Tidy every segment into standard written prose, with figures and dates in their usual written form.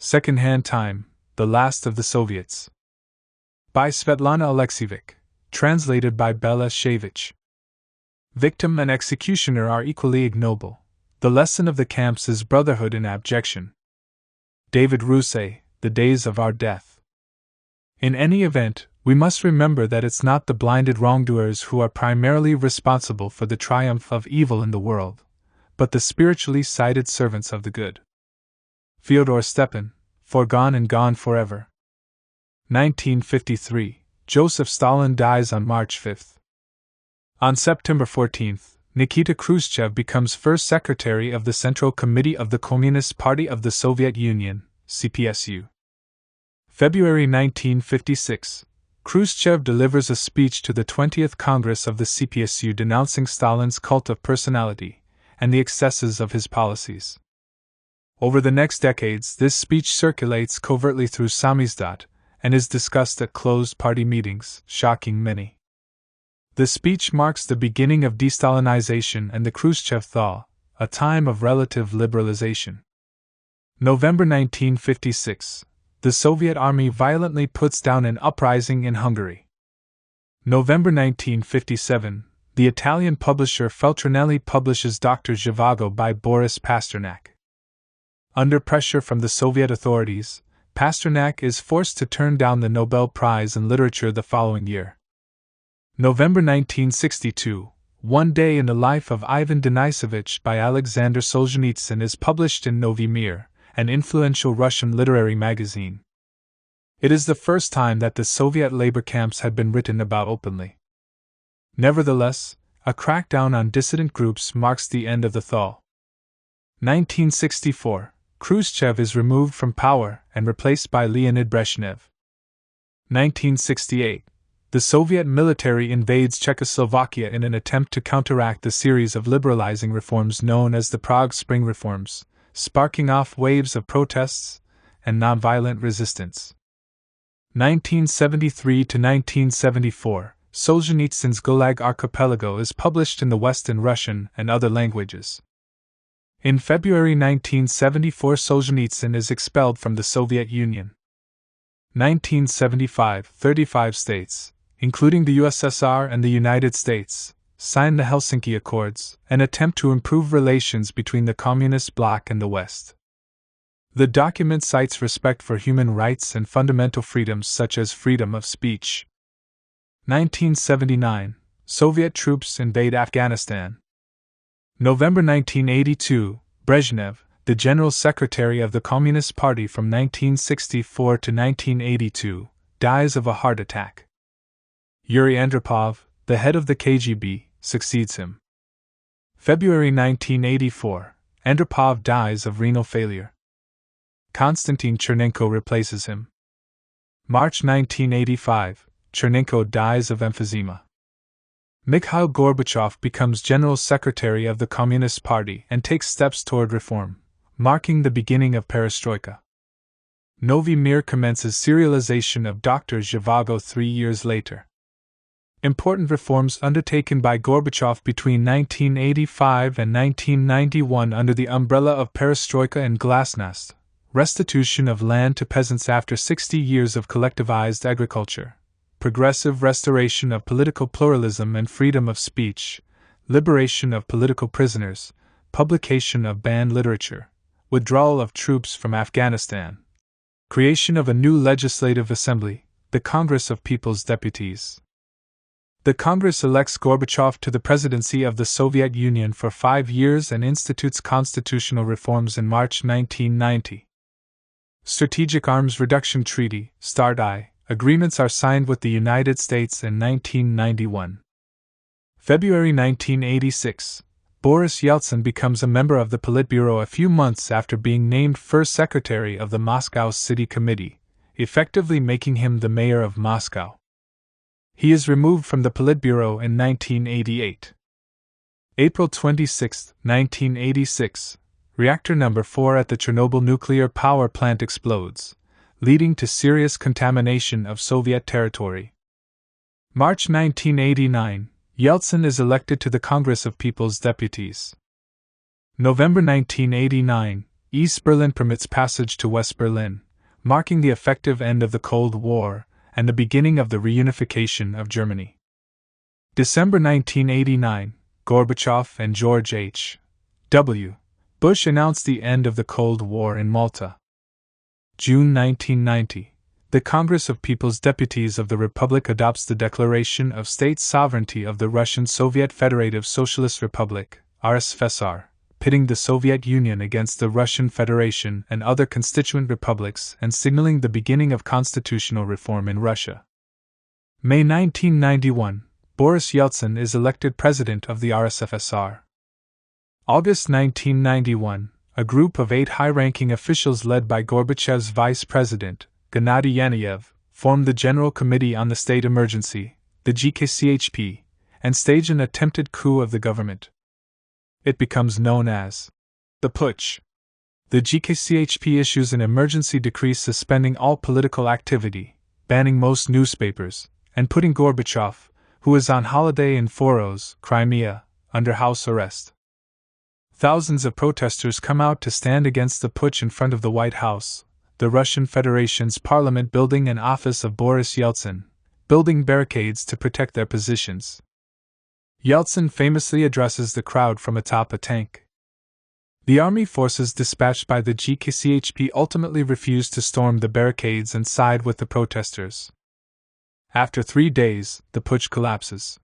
Secondhand Time, The Last of the Soviets. By Svetlana Alexievich. Translated by Bella Shevich. Victim and executioner are equally ignoble. The lesson of the camps is brotherhood in abjection. David Rousset, The Days of Our Death. In any event, we must remember that it's not the blinded wrongdoers who are primarily responsible for the triumph of evil in the world, but the spiritually sighted servants of the good. Fyodor Stepan, Foregone and Gone Forever. 1953. Joseph Stalin dies on March 5. On September 14, Nikita Khrushchev becomes first secretary of the Central Committee of the Communist Party of the Soviet Union, CPSU. February 1956. Khrushchev delivers a speech to the 20th Congress of the CPSU denouncing Stalin's cult of personality and the excesses of his policies. Over the next decades, this speech circulates covertly through samizdat and is discussed at closed party meetings, shocking many. The speech marks the beginning of de-Stalinization and the Khrushchev thaw, a time of relative liberalization. November 1956. The Soviet army violently puts down an uprising in Hungary. November 1957. The Italian publisher Feltrinelli publishes Dr. Zhivago by Boris Pasternak. Under pressure from the Soviet authorities, Pasternak is forced to turn down the Nobel Prize in Literature the following year. November 1962. One Day in the Life of Ivan Denisovich by Alexander Solzhenitsyn is published in Novy Mir, an influential Russian literary magazine. It is the first time that the Soviet labor camps had been written about openly. Nevertheless, a crackdown on dissident groups marks the end of the thaw. 1964. Khrushchev is removed from power and replaced by Leonid Brezhnev. 1968. The Soviet military invades Czechoslovakia in an attempt to counteract the series of liberalizing reforms known as the Prague Spring Reforms, sparking off waves of protests and nonviolent resistance. 1973 to 1974. Solzhenitsyn's Gulag Archipelago is published in the West in Russian and other languages. In February 1974, Solzhenitsyn is expelled from the Soviet Union. 1975. 35 states, including the USSR and the United States, signed the Helsinki Accords, an attempt to improve relations between the Communist bloc and the West. The document cites respect for human rights and fundamental freedoms such as freedom of speech. 1979. Soviet troops invade Afghanistan. November 1982. Brezhnev, the General Secretary of the Communist Party from 1964 to 1982, dies of a heart attack. Yuri Andropov, the head of the KGB, succeeds him. February 1984. Andropov dies of renal failure. Konstantin Chernenko replaces him. March 1985. Chernenko dies of emphysema. Mikhail Gorbachev becomes General Secretary of the Communist Party and takes steps toward reform, marking the beginning of perestroika. Novy Mir commences serialization of Dr. Zhivago 3 years later. Important reforms undertaken by Gorbachev between 1985 and 1991 under the umbrella of perestroika and glasnost, restitution of land to peasants after 60 years of collectivized agriculture, progressive restoration of political pluralism and freedom of speech, liberation of political prisoners, publication of banned literature, withdrawal of troops from Afghanistan, creation of a new legislative assembly, the Congress of People's Deputies. The Congress elects Gorbachev to the presidency of the Soviet Union for 5 years and institutes constitutional reforms in March 1990. Strategic Arms Reduction Treaty, START-I, agreements are signed with the United States in 1991. February 1986. Boris Yeltsin becomes a member of the Politburo a few months after being named first secretary of the Moscow City Committee, effectively making him the mayor of Moscow. He is removed from the Politburo in 1988. April 26, 1986. Reactor number 4 at the Chernobyl nuclear power plant explodes, leading to serious contamination of Soviet territory. March 1989. Yeltsin is elected to the Congress of People's Deputies. November 1989. East Berlin permits passage to West Berlin, marking the effective end of the Cold War and the beginning of the reunification of Germany. December 1989, Gorbachev and George H.W. Bush announced the end of the Cold War in Malta. June 1990, the Congress of People's Deputies of the Republic adopts the Declaration of State Sovereignty of the Russian Soviet Federative Socialist Republic, RSFSR, pitting the Soviet Union against the Russian Federation and other constituent republics and signaling the beginning of constitutional reform in Russia. May 1991, Boris Yeltsin is elected president of the RSFSR. August 1991, a group of 8 high-ranking officials led by Gorbachev's vice president, Gennady Yanayev, formed the General Committee on the State Emergency, the GKCHP, and stage an attempted coup of the government. It becomes known as the Putsch. The GKCHP issues an emergency decree suspending all political activity, banning most newspapers, and putting Gorbachev, who is on holiday in Foros, Crimea, under house arrest. Thousands of protesters come out to stand against the putsch in front of the White House, the Russian Federation's parliament building and office of Boris Yeltsin, building barricades to protect their positions. Yeltsin famously addresses the crowd from atop a tank. The army forces dispatched by the GKCHP ultimately refuse to storm the barricades and side with the protesters. After 3 days, the putsch collapses.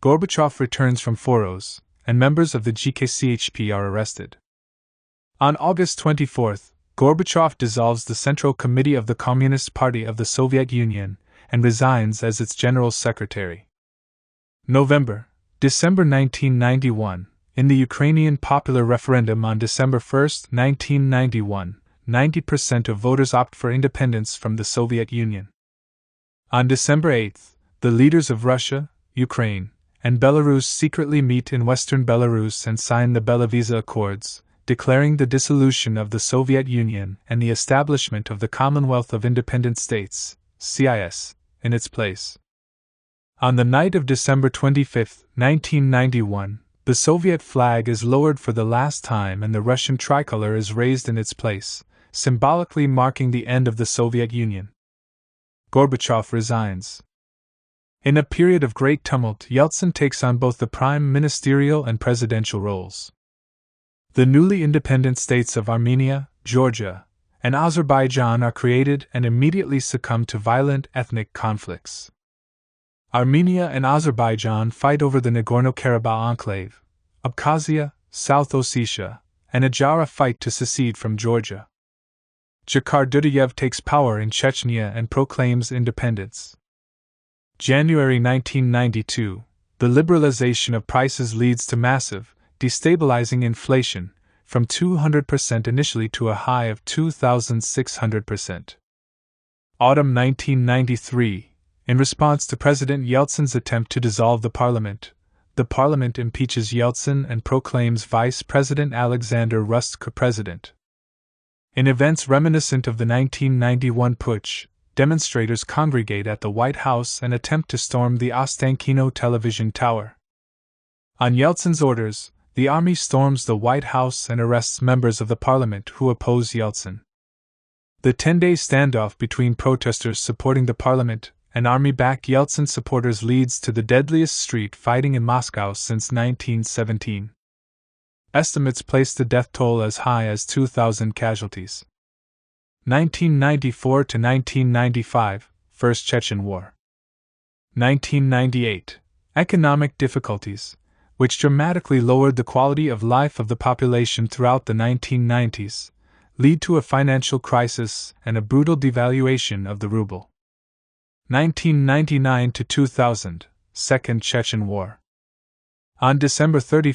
Gorbachev returns from Foros, and members of the GKCHP are arrested. On August 24, Gorbachev dissolves the Central Committee of the Communist Party of the Soviet Union and resigns as its General Secretary. December 1991, in the Ukrainian popular referendum on December 1, 1991, 90% of voters opt for independence from the Soviet Union. On December 8, the leaders of Russia, Ukraine, and Belarus secretly meet in western Belarus and sign the Belavisa Accords, declaring the dissolution of the Soviet Union and the establishment of the Commonwealth of Independent States, CIS, in its place. On the night of December 25, 1991, the Soviet flag is lowered for the last time and the Russian tricolor is raised in its place, symbolically marking the end of the Soviet Union. Gorbachev resigns. In a period of great tumult, Yeltsin takes on both the prime ministerial and presidential roles. The newly independent states of Armenia, Georgia, and Azerbaijan are created and immediately succumb to violent ethnic conflicts. Armenia and Azerbaijan fight over the Nagorno-Karabakh enclave, Abkhazia, South Ossetia, and Adjara fight to secede from Georgia. Jakar Dudayev takes power in Chechnya and proclaims independence. January 1992, the liberalization of prices leads to massive, destabilizing inflation, from 200% initially to a high of 2,600%. Autumn 1993, in response to President Yeltsin's attempt to dissolve the parliament impeaches Yeltsin and proclaims Vice President Alexander Rustka president. In events reminiscent of the 1991 putsch, demonstrators congregate at the White House and attempt to storm the Ostankino television tower. On Yeltsin's orders, the army storms the White House and arrests members of the parliament who oppose Yeltsin. The 10-day standoff between protesters supporting the parliament and army-backed Yeltsin supporters leads to the deadliest street fighting in Moscow since 1917. Estimates place the death toll as high as 2,000 casualties. 1994 to 1995, First Chechen War. 1998, economic difficulties, which dramatically lowered the quality of life of the population throughout the 1990s, lead to a financial crisis and a brutal devaluation of the ruble. 1999 to 2000, Second Chechen War. On December 31,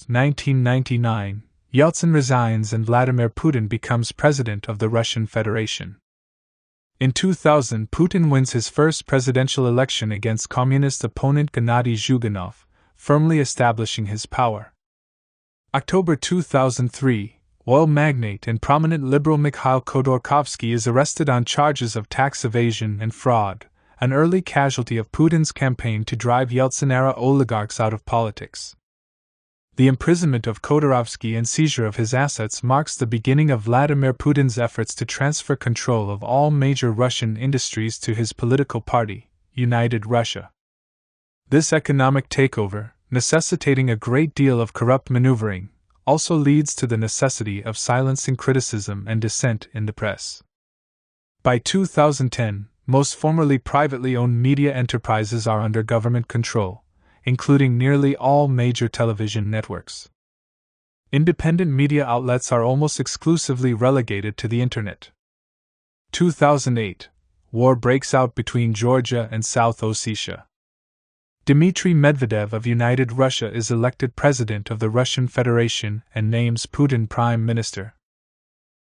1999, Yeltsin resigns and Vladimir Putin becomes president of the Russian Federation. In 2000, Putin wins his first presidential election against communist opponent Gennady Zhuganov, firmly establishing his power. October 2003, oil magnate and prominent liberal Mikhail Khodorkovsky is arrested on charges of tax evasion and fraud, an early casualty of Putin's campaign to drive Yeltsin-era oligarchs out of politics. The imprisonment of Khodorkovsky and seizure of his assets marks the beginning of Vladimir Putin's efforts to transfer control of all major Russian industries to his political party, United Russia. This economic takeover, necessitating a great deal of corrupt maneuvering, also leads to the necessity of silencing criticism and dissent in the press. By 2010, most formerly privately owned media enterprises are under government control, including nearly all major television networks. Independent media outlets are almost exclusively relegated to the Internet. 2008. War breaks out between Georgia and South Ossetia. Dmitry Medvedev of United Russia is elected president of the Russian Federation and names Putin prime minister.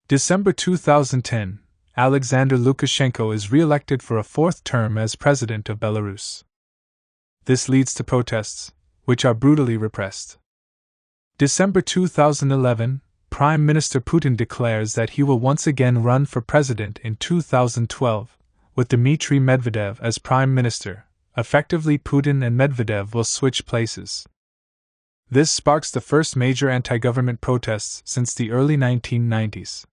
December 2010. Alexander Lukashenko is re-elected for a fourth term as president of Belarus. This leads to protests, which are brutally repressed. December 2011, Prime Minister Putin declares that he will once again run for president in 2012, with Dmitry Medvedev as prime minister. Effectively, Putin and Medvedev will switch places. This sparks the first major anti-government protests since the early 1990s.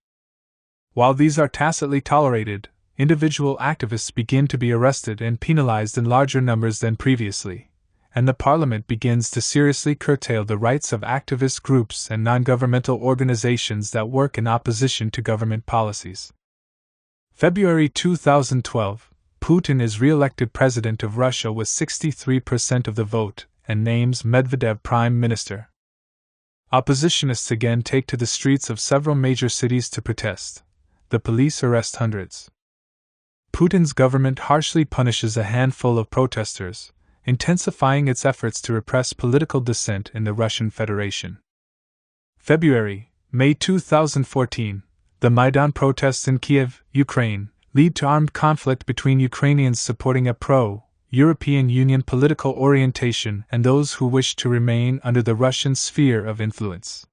While these are tacitly tolerated, individual activists begin to be arrested and penalized in larger numbers than previously, and the parliament begins to seriously curtail the rights of activist groups and non-governmental organizations that work in opposition to government policies. February 2012, Putin is re-elected president of Russia with 63% of the vote and names Medvedev prime minister. Oppositionists again take to the streets of several major cities to protest. The police arrest hundreds. Putin's government harshly punishes a handful of protesters, intensifying its efforts to repress political dissent in the Russian Federation. May 2014, the Maidan protests in Kiev, Ukraine, lead to armed conflict between Ukrainians supporting a pro-European Union political orientation and those who wish to remain under the Russian sphere of influence.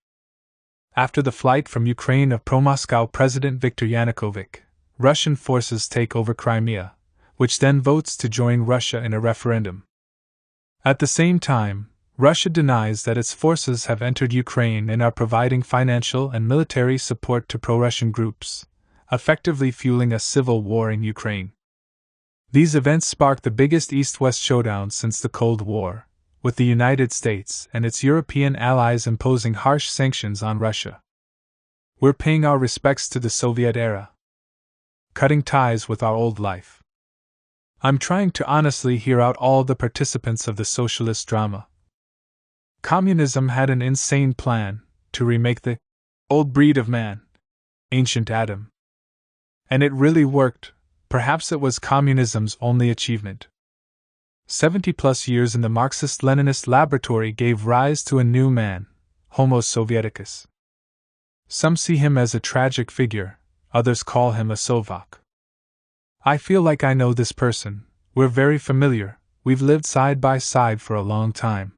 After the flight from Ukraine of pro-Moscow President Viktor Yanukovych, Russian forces take over Crimea, which then votes to join Russia in a referendum. At the same time, Russia denies that its forces have entered Ukraine and are providing financial and military support to pro-Russian groups, effectively fueling a civil war in Ukraine. These events spark the biggest East-West showdown since the Cold War, with the United States and its European allies imposing harsh sanctions on Russia. We're paying our respects to the Soviet era, cutting ties with our old life. I'm trying to honestly hear out all the participants of the socialist drama. Communism had an insane plan to remake the old breed of man, ancient Adam. And it really worked. Perhaps it was communism's only achievement. 70-plus years in the Marxist-Leninist laboratory gave rise to a new man, Homo Sovieticus. Some see him as a tragic figure, others call him a Sovak. I feel like I know this person, we're very familiar, we've lived side by side for a long time.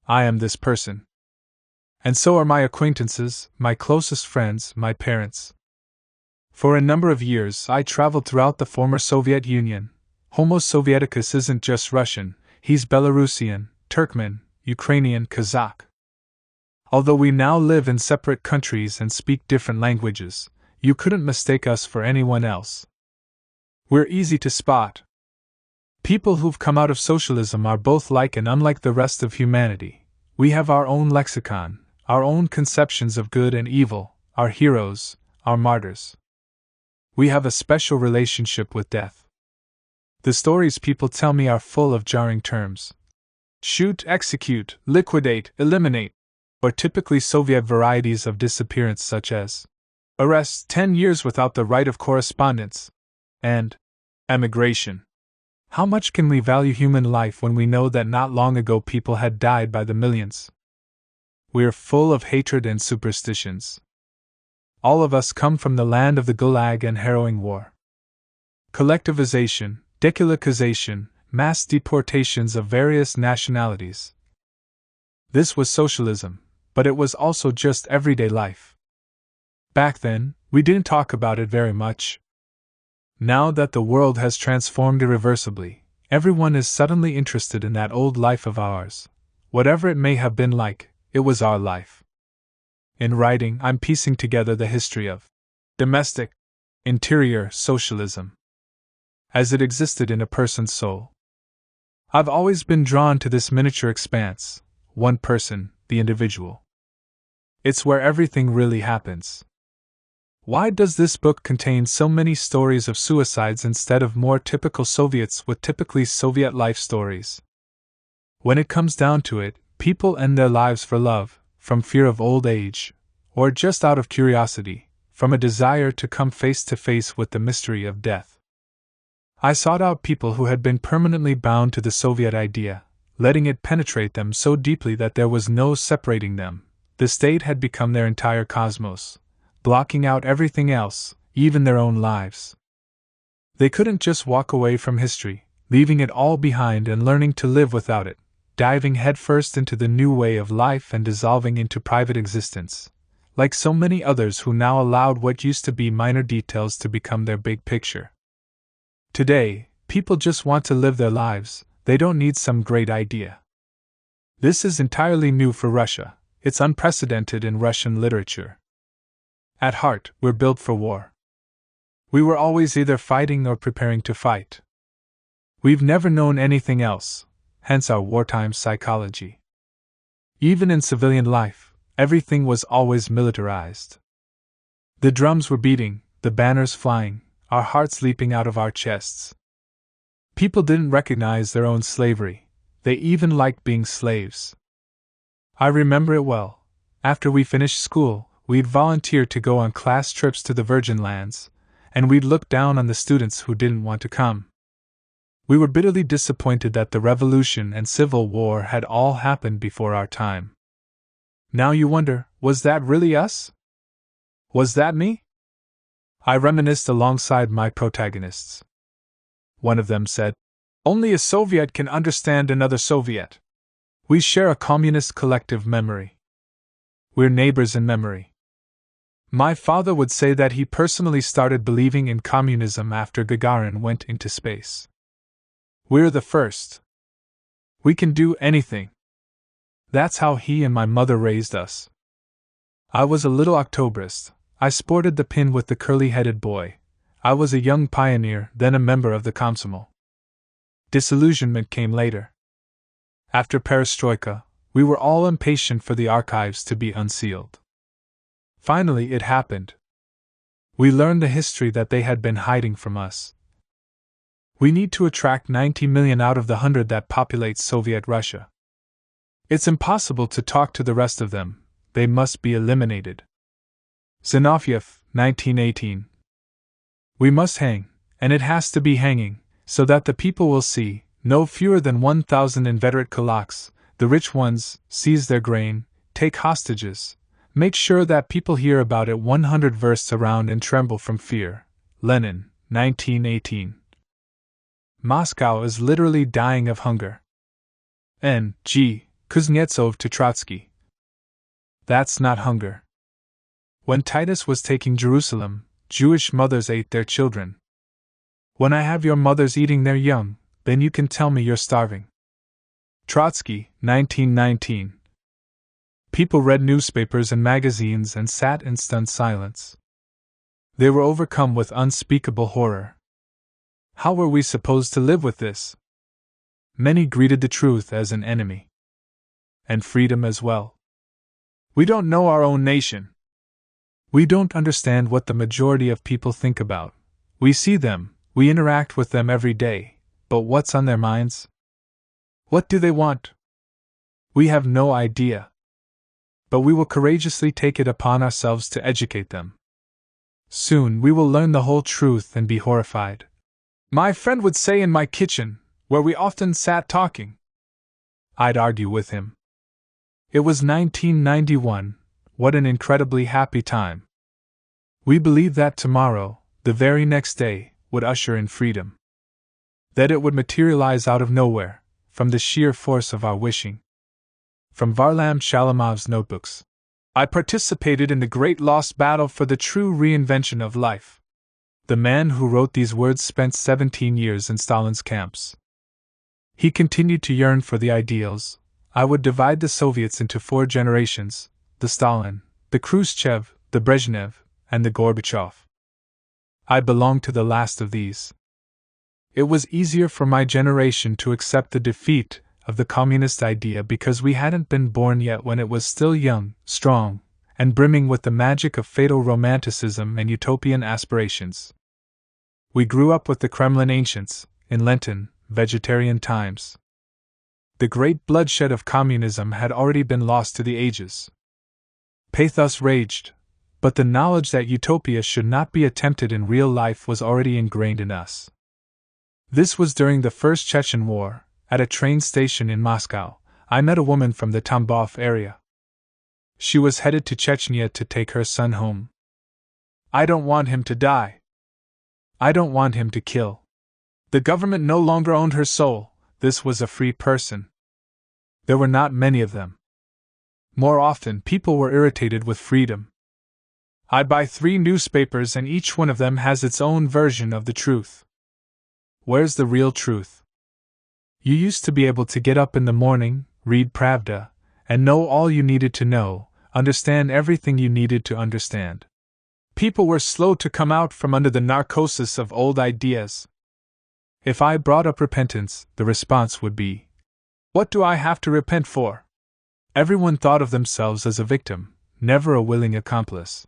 I am this person. And so are my acquaintances, my closest friends, my parents. For a number of years I traveled throughout the former Soviet Union. Homo Sovieticus isn't just Russian, he's Belarusian, Turkmen, Ukrainian, Kazakh. Although we now live in separate countries and speak different languages, you couldn't mistake us for anyone else. We're easy to spot. People who've come out of socialism are both like and unlike the rest of humanity. We have our own lexicon, our own conceptions of good and evil, our heroes, our martyrs. We have a special relationship with death. The stories people tell me are full of jarring terms. Shoot, execute, liquidate, eliminate, or typically Soviet varieties of disappearance such as arrest 10 years without the right of correspondence, and emigration. How much can we value human life when we know that not long ago people had died by the millions? We're full of hatred and superstitions. All of us come from the land of the Gulag and harrowing war. Collectivization, dekulakization, mass deportations of various nationalities. This was socialism, but it was also just everyday life. Back then, we didn't talk about it very much. Now that the world has transformed irreversibly, everyone is suddenly interested in that old life of ours, whatever it may have been like, It was our life. In writing, I'm piecing together the history of domestic, interior socialism as it existed in a person's soul. I've always been drawn to this miniature expanse, one person, the individual. It's where everything really happens. Why does this book contain so many stories of suicides instead of more typical Soviets with typically Soviet life stories? When it comes down to it, people end their lives for love, from fear of old age, or just out of curiosity, from a desire to come face to face with the mystery of death. I sought out people who had been permanently bound to the Soviet idea, letting it penetrate them so deeply that there was no separating them. The state had become their entire cosmos, blocking out everything else, even their own lives. They couldn't just walk away from history, leaving it all behind and learning to live without it, diving headfirst into the new way of life and dissolving into private existence, like so many others who now allowed what used to be minor details to become their big picture. Today, people just want to live their lives, they don't need some great idea. This is entirely new for Russia, it's unprecedented in Russian literature. At heart, we're built for war. We were always either fighting or preparing to fight. We've never known anything else, hence our wartime psychology. Even in civilian life, everything was always militarized. The drums were beating, the banners flying, our hearts leaping out of our chests. People didn't recognize their own slavery, they even liked being slaves. I remember it well. After we finished school, we'd volunteer to go on class trips to the Virgin Lands, and we'd look down on the students who didn't want to come. We were bitterly disappointed that the revolution and civil war had all happened before our time. Now you wonder, was that really us? Was that me? I reminisced alongside my protagonists. One of them said, "Only a Soviet can understand another Soviet. We share a communist collective memory. We're neighbors in memory." My father would say that he personally started believing in communism after Gagarin went into space. We're the first. We can do anything. That's how he and my mother raised us. I was a little Octoberist. I sported the pin with the curly-headed boy. I was a young pioneer, then a member of the Komsomol. Disillusionment came later. After Perestroika, we were all impatient for the archives to be unsealed. Finally, it happened. We learned the history that they had been hiding from us. We need to attract 90 million out of the 100 that populates Soviet Russia. It's impossible to talk to the rest of them, they must be eliminated. Zinoviev, 1918. We must hang, and it has to be hanging, so that the people will see, no fewer than 1,000 inveterate kulaks, the rich ones, seize their grain, take hostages, make sure that people hear about it 100 versts around and tremble from fear. Lenin, 1918. Moscow is literally dying of hunger. N. G. Kuznetsov to Trotsky. That's not hunger. When Titus was taking Jerusalem, Jewish mothers ate their children. When I have your mothers eating their young, then you can tell me you're starving. Trotsky, 1919. People read newspapers and magazines and sat in stunned silence. They were overcome with unspeakable horror. How were we supposed to live with this? Many greeted the truth as an enemy. And freedom as well. We don't know our own nation. We don't understand what the majority of people think about. We see them, we interact with them every day, but what's on their minds? What do they want? We have no idea. But we will courageously take it upon ourselves to educate them. Soon we will learn the whole truth and be horrified. My friend would say in my kitchen, where we often sat talking. I'd argue with him. It was 1991, what an incredibly happy time. We believed that tomorrow, the very next day, would usher in freedom. That it would materialize out of nowhere, from the sheer force of our wishing. From Varlam Shalamov's notebooks. I participated in the great lost battle for the true reinvention of life. The man who wrote these words spent 17 years in Stalin's camps. He continued to yearn for the ideals, I would divide the Soviets into 4 generations: the Stalin, the Khrushchev, the Brezhnev, and the Gorbachev. I belonged to the last of these. It was easier for my generation to accept the defeat of the communist idea because we hadn't been born yet when it was still young, strong, and brimming with the magic of fatal romanticism and utopian aspirations. We grew up with the Kremlin ancients, in Lenten, vegetarian times. The great bloodshed of communism had already been lost to the ages. Pathos raged, but the knowledge that utopia should not be attempted in real life was already ingrained in us. This was during the First Chechen War. At a train station in Moscow, I met a woman from the Tambov area. She was headed to Chechnya to take her son home. "I don't want him to die. I don't want him to kill." The government no longer owned her soul. This was a free person. There were not many of them. More often, people were irritated with freedom. I buy 3 newspapers and each one of them has its own version of the truth. Where's the real truth? You used to be able to get up in the morning, read Pravda, and know all you needed to know, understand everything you needed to understand. People were slow to come out from under the narcosis of old ideas. If I brought up repentance, the response would be, "What do I have to repent for?" Everyone thought of themselves as a victim, never a willing accomplice.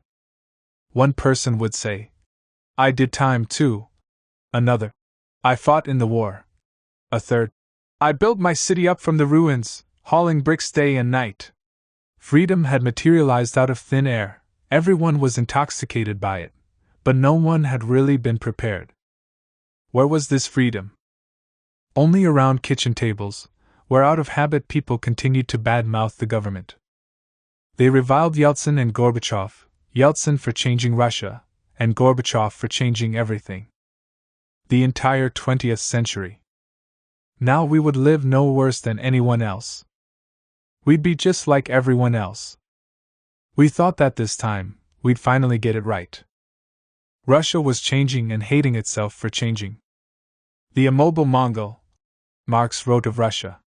One person would say, "I did time too." Another, "I fought in the war." A third, "I built my city up from the ruins, hauling bricks day and night." Freedom had materialized out of thin air, everyone was intoxicated by it, but no one had really been prepared. Where was this freedom? Only around kitchen tables, where out of habit people continued to badmouth the government. They reviled Yeltsin and Gorbachev, Yeltsin for changing Russia, and Gorbachev for changing everything. The entire 20th century. Now we would live no worse than anyone else. We'd be just like everyone else. We thought that this time, we'd finally get it right. Russia was changing and hating itself for changing. The immobile Mongol, Marx wrote of Russia.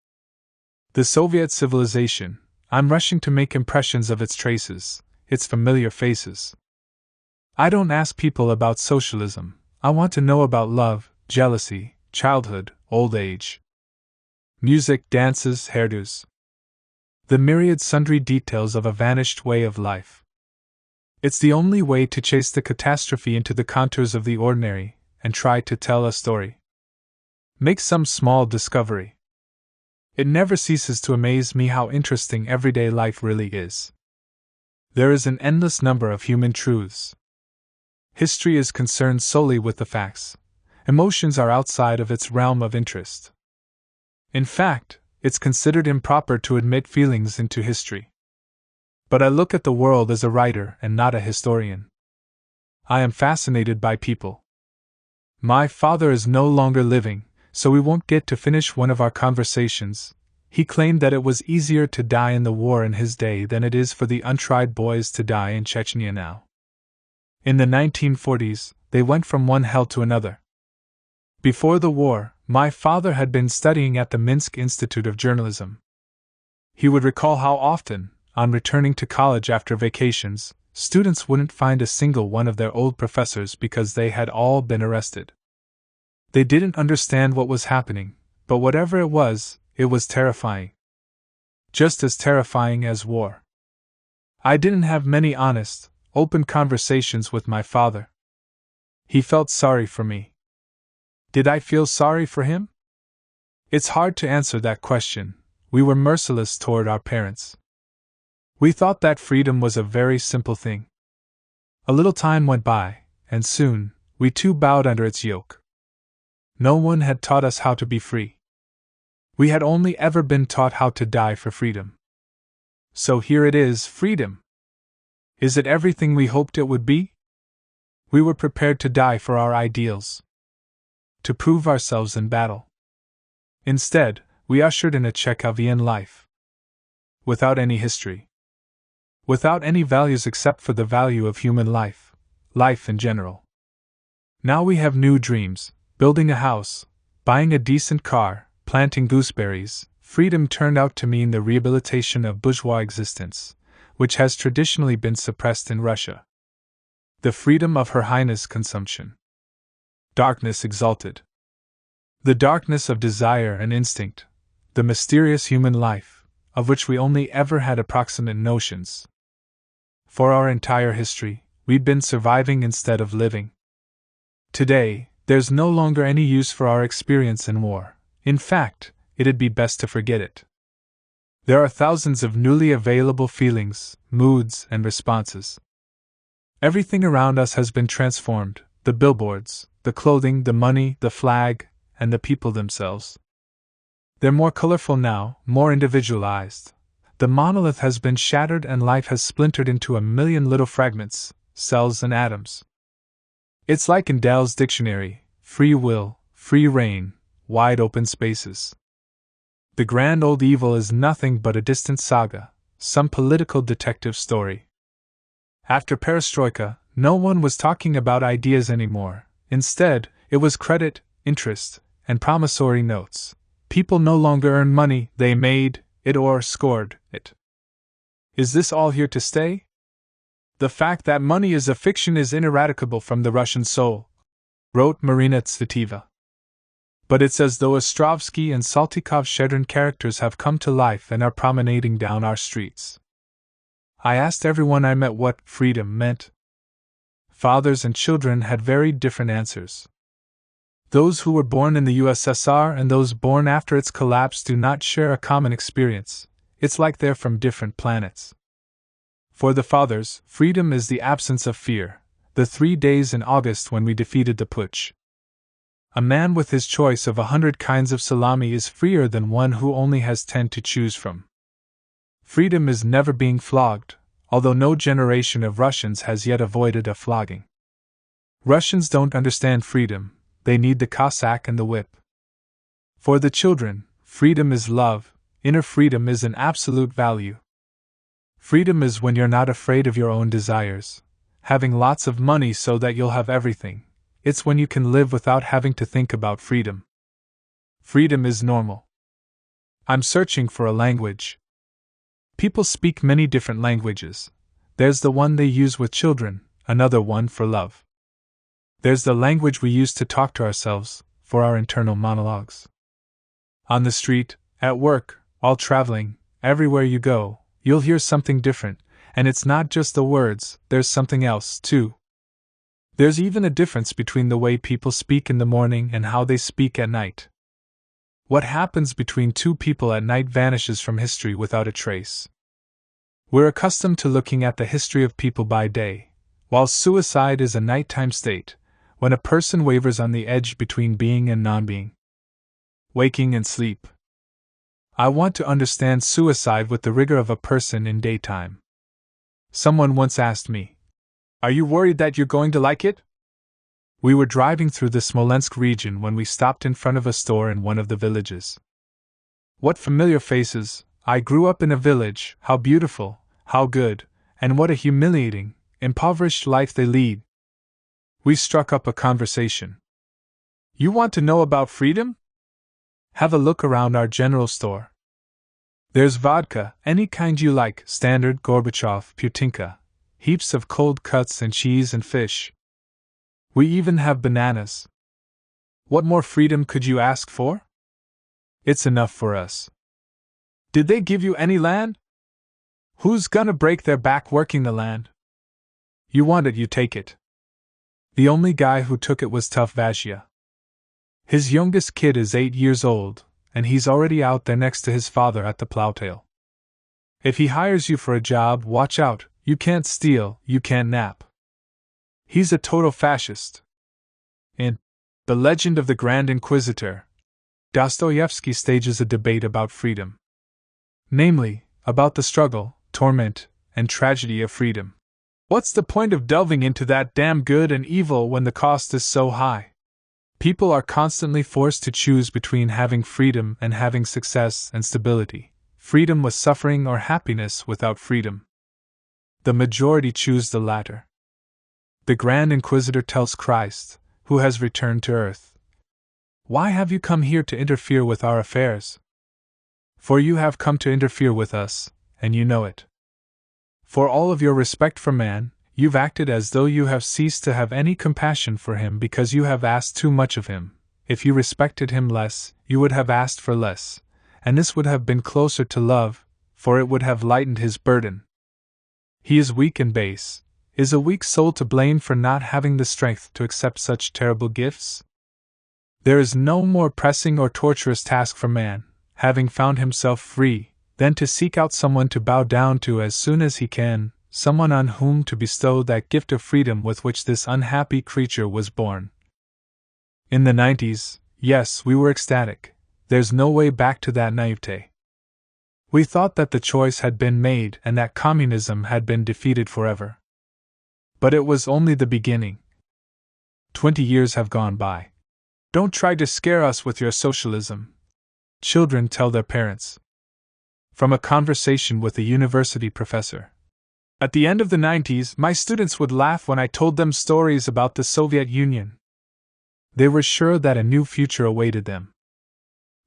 The Soviet civilization, I'm rushing to make impressions of its traces, its familiar faces. I don't ask people about socialism, I want to know about love, jealousy, childhood, old age. Music, dances, hairdos. The myriad sundry details of a vanished way of life. It's the only way to chase the catastrophe into the contours of the ordinary, and try to tell a story. Make some small discovery. It never ceases to amaze me how interesting everyday life really is. There is an endless number of human truths. History is concerned solely with the facts. Emotions are outside of its realm of interest. In fact, it's considered improper to admit feelings into history. But I look at the world as a writer and not a historian. I am fascinated by people. My father is no longer living, so we won't get to finish one of our conversations. He claimed that it was easier to die in the war in his day than it is for the untried boys to die in Chechnya now. In the 1940s, they went from one hell to another. Before the war, my father had been studying at the Minsk Institute of Journalism. He would recall how often, on returning to college after vacations, students wouldn't find a single one of their old professors because they had all been arrested. They didn't understand what was happening, but whatever it was terrifying. Just as terrifying as war. I didn't have many honest, open conversations with my father. He felt sorry for me. Did I feel sorry for him? It's hard to answer that question. We were merciless toward our parents. We thought that freedom was a very simple thing. A little time went by, and soon, we too bowed under its yoke. No one had taught us how to be free. We had only ever been taught how to die for freedom. So here it is, freedom. Is it everything we hoped it would be? We were prepared to die for our ideals. To prove ourselves in battle. Instead, we ushered in a Chekhovian life. Without any history. Without any values except for the value of human life, life in general. Now we have new dreams, building a house, buying a decent car, planting gooseberries, freedom turned out to mean the rehabilitation of bourgeois existence, which has traditionally been suppressed in Russia. The freedom of Her Highness consumption. Darkness exalted. The darkness of desire and instinct, the mysterious human life, of which we only ever had approximate notions. For our entire history, we'd been surviving instead of living. Today, there's no longer any use for our experience in war. In fact, it'd be best to forget it. There are thousands of newly available feelings, moods, and responses. Everything around us has been transformed: the billboards, the clothing, the money, the flag, and the people themselves. They're more colorful now, more individualized. The monolith has been shattered and life has splintered into a million little fragments, cells and atoms. It's like in Dell's dictionary: free will, free reign, wide open spaces. The grand old evil is nothing but a distant saga, some political detective story. After Perestroika, no one was talking about ideas anymore. Instead, it was credit, interest, and promissory notes. People no longer earned money, they made it or scored it. Is this all here to stay? The fact that money is a fiction is ineradicable from the Russian soul, wrote Marina Tsveteva. But it's as though Ostrovsky and Saltykov-Shchedrin characters have come to life and are promenading down our streets. I asked everyone I met what freedom meant. Fathers and children had very different answers. Those who were born in the USSR and those born after its collapse do not share a common experience. It's like they're from different planets. For the fathers, freedom is the absence of fear, the 3 days in August when we defeated the putsch. A man with his choice of 100 kinds of salami is freer than one who only has 10 to choose from. Freedom is never being flogged, although no generation of Russians has yet avoided a flogging. Russians don't understand freedom, they need the Cossack and the whip. For the children, freedom is love, inner freedom is an absolute value. Freedom is when you're not afraid of your own desires, having lots of money so that you'll have everything. It's when you can live without having to think about freedom. Freedom is normal. I'm searching for a language. People speak many different languages. There's the one they use with children, another one for love. There's the language we use to talk to ourselves, for our internal monologues. On the street, at work, while traveling, everywhere you go, you'll hear something different, and it's not just the words, there's something else, too. There's even a difference between the way people speak in the morning and how they speak at night. What happens between two people at night vanishes from history without a trace. We're accustomed to looking at the history of people by day, while suicide is a nighttime state, when a person wavers on the edge between being and non-being. Waking and sleep. I want to understand suicide with the rigor of a person in daytime. Someone once asked me, "Are you worried that you're going to like it?" We were driving through the Smolensk region when we stopped in front of a store in one of the villages. What familiar faces! I grew up in a village, how beautiful, how good, and what a humiliating, impoverished life they lead. We struck up a conversation. You want to know about freedom? Have a look around our general store. There's vodka, any kind you like, standard, Gorbachev, Putinka, heaps of cold cuts and cheese and fish. We even have bananas. What more freedom could you ask for? It's enough for us. Did they give you any land? Who's gonna break their back working the land? You want it, you take it. The only guy who took it was Tough Vashya. His youngest kid is 8 years old, and he's already out there next to his father at the plowtail. If he hires you for a job, watch out, you can't steal, you can't nap. He's a total fascist. In The Legend of the Grand Inquisitor, Dostoevsky stages a debate about freedom. Namely, about the struggle, torment, and tragedy of freedom. What's the point of delving into that damn good and evil when the cost is so high? People are constantly forced to choose between having freedom and having success and stability, freedom with suffering or happiness without freedom. The majority choose the latter. The Grand Inquisitor tells Christ, who has returned to earth, "Why have you come here to interfere with our affairs?" For you have come to interfere with us, and you know it. For all of your respect for man, you've acted as though you have ceased to have any compassion for him because you have asked too much of him. If you respected him less, you would have asked for less, and this would have been closer to love, for it would have lightened his burden. He is weak and base. Is a weak soul to blame for not having the strength to accept such terrible gifts? There is no more pressing or torturous task for man, having found himself free, than to seek out someone to bow down to as soon as he can, someone on whom to bestow that gift of freedom with which this unhappy creature was born. In the 90s, yes, we were ecstatic. There's no way back to that naivete. We thought that the choice had been made and that communism had been defeated forever. But it was only the beginning. 20 years have gone by. Don't try to scare us with your socialism, children tell their parents. From a conversation with a university professor. At the end of the 90s, my students would laugh when I told them stories about the Soviet Union. They were sure that a new future awaited them.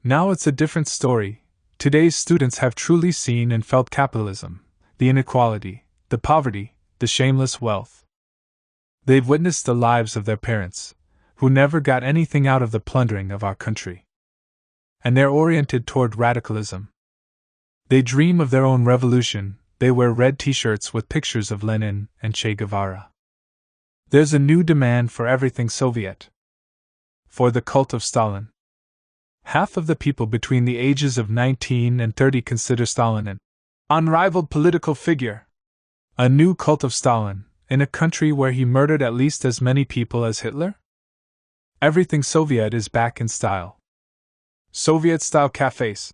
Now it's a different story. Today's students have truly seen and felt capitalism, the inequality, the poverty, the shameless wealth. They've witnessed the lives of their parents, who never got anything out of the plundering of our country. And they're oriented toward radicalism. They dream of their own revolution. They wear red t-shirts with pictures of Lenin and Che Guevara. There's a new demand for everything Soviet. For the cult of Stalin. Half of the people between the ages of 19 and 30 consider Stalin an unrivaled political figure. A new cult of Stalin, in a country where he murdered at least as many people as Hitler? Everything Soviet is back in style. Soviet-style cafes,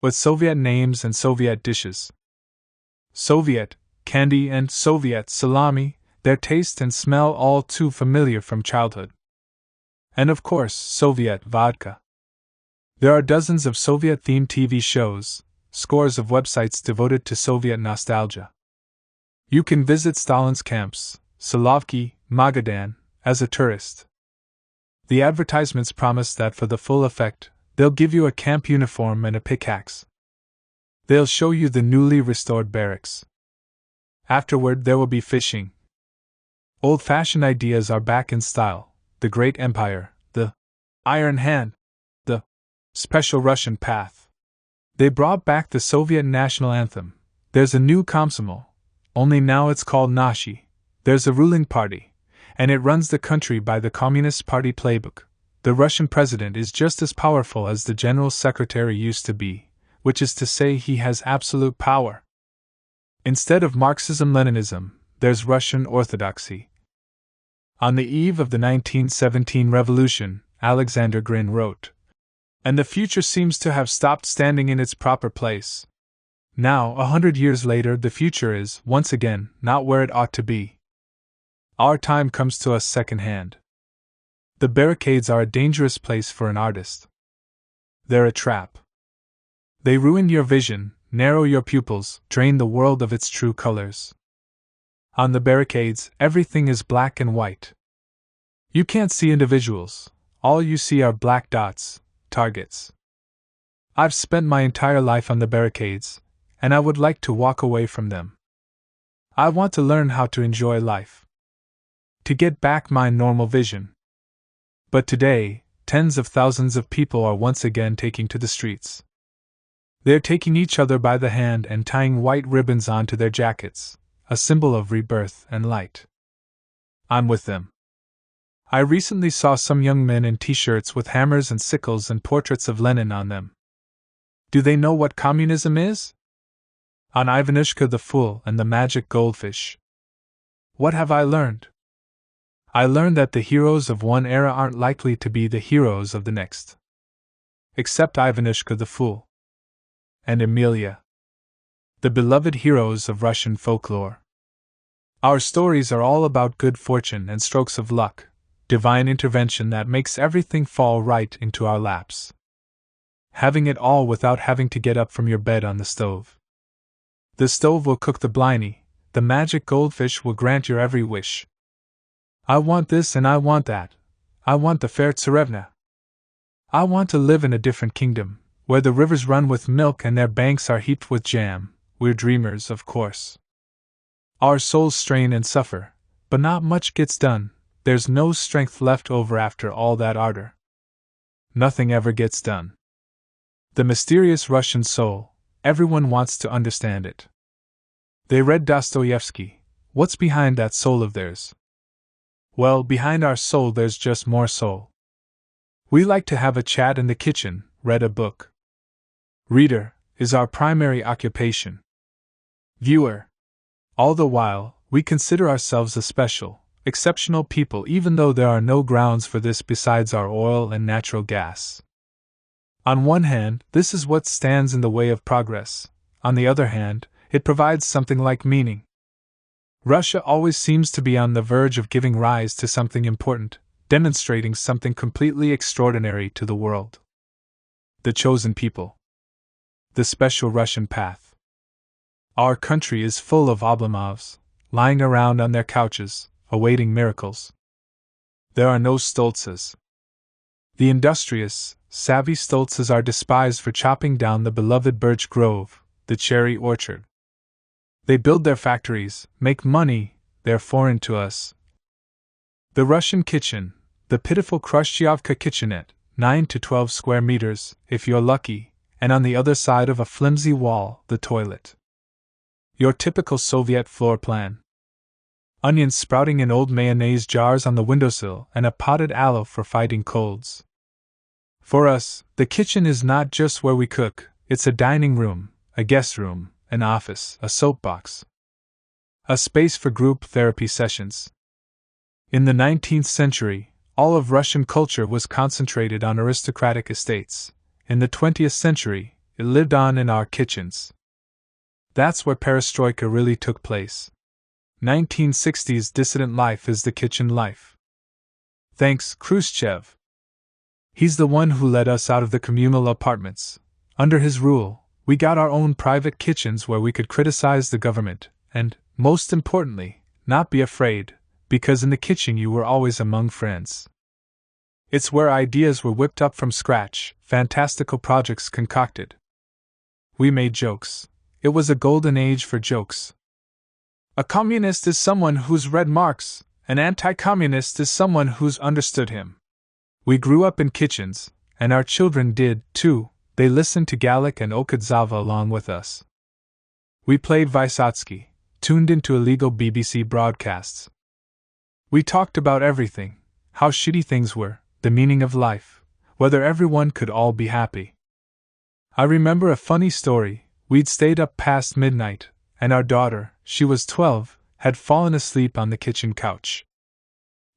with Soviet names and Soviet dishes. Soviet candy and Soviet salami, their taste and smell all too familiar from childhood. And of course, Soviet vodka. There are dozens of Soviet-themed TV shows, scores of websites devoted to Soviet nostalgia. You can visit Stalin's camps, Solovki, Magadan, as a tourist. The advertisements promise that for the full effect, they'll give you a camp uniform and a pickaxe. They'll show you the newly restored barracks. Afterward, there will be fishing. Old-fashioned ideas are back in style: the Great Empire, the Iron Hand, the Special Russian Path. They brought back the Soviet national anthem. There's a new Komsomol, only now it's called Nashi. There's a ruling party, and it runs the country by the Communist Party playbook. The Russian president is just as powerful as the general secretary used to be, which is to say he has absolute power. Instead of Marxism-Leninism, there's Russian orthodoxy. On the eve of the 1917 revolution, Alexander Grin wrote, "And the future seems to have stopped standing in its proper place. Now, 100 years later, the future is, once again, not where it ought to be. Our time comes to us secondhand. The barricades are a dangerous place for an artist. They're a trap. They ruin your vision, narrow your pupils, drain the world of its true colors. On the barricades, everything is black and white. You can't see individuals, all you see are black dots, targets. I've spent my entire life on the barricades, and I would like to walk away from them. I want to learn how to enjoy life. To get back my normal vision. But today, tens of thousands of people are once again taking to the streets. They're taking each other by the hand and tying white ribbons onto their jackets, a symbol of rebirth and light. I'm with them. I recently saw some young men in t-shirts with hammers and sickles and portraits of Lenin on them. Do they know what communism is? On Ivanushka the Fool and the Magic Goldfish. What have I learned? I learned that the heroes of one era aren't likely to be the heroes of the next. Except Ivanushka the Fool. And Emilia. The beloved heroes of Russian folklore. Our stories are all about good fortune and strokes of luck, divine intervention that makes everything fall right into our laps. Having it all without having to get up from your bed on the stove. The stove will cook the bliney, the magic goldfish will grant your every wish. I want this and I want that. I want the fair Tsarevna. I want to live in a different kingdom, where the rivers run with milk and their banks are heaped with jam. We're dreamers, of course. Our souls strain and suffer, but not much gets done. There's no strength left over after all that ardor. Nothing ever gets done. The mysterious Russian soul, everyone wants to understand it. They read Dostoevsky. What's behind that soul of theirs? Well, behind our soul there's just more soul. We like to have a chat in the kitchen, read a book. Reader is our primary occupation. Viewer. All the while, we consider ourselves a special, exceptional people, even though there are no grounds for this besides our oil and natural gas. On one hand, this is what stands in the way of progress. On the other hand, it provides something like meaning. Russia always seems to be on the verge of giving rise to something important, demonstrating something completely extraordinary to the world. The chosen people. The special Russian path. Our country is full of Oblomovs, lying around on their couches, awaiting miracles. There are no Stoltzes. The industrious, savvy Stoltzes are despised for chopping down the beloved birch grove, the cherry orchard. They build their factories, make money, they're foreign to us. The Russian kitchen, the pitiful Khrushchevka kitchenette, 9 to 12 square meters, if you're lucky, and on the other side of a flimsy wall, the toilet. Your typical Soviet floor plan. Onions sprouting in old mayonnaise jars on the windowsill and a potted aloe for fighting colds. For us, the kitchen is not just where we cook, it's a dining room, a guest room, an office, a soapbox. A space for group therapy sessions. In the 19th century, all of Russian culture was concentrated on aristocratic estates. In the 20th century, it lived on in our kitchens. That's where perestroika really took place. 1960s dissident life is the kitchen life. Thanks, Khrushchev. He's the one who led us out of the communal apartments. Under his rule, we got our own private kitchens where we could criticize the government, and, most importantly, not be afraid, because in the kitchen you were always among friends. It's where ideas were whipped up from scratch, fantastical projects concocted. We made jokes. It was a golden age for jokes. A communist is someone who's read Marx, an anti-communist is someone who's understood him. We grew up in kitchens, and our children did, too. They listened to Gallic and Okudzawa along with us. We played Vysotsky, tuned into illegal BBC broadcasts. We talked about everything, how shitty things were, the meaning of life, whether everyone could all be happy. I remember a funny story. We'd stayed up past midnight, and our daughter, she was 12, had fallen asleep on the kitchen couch.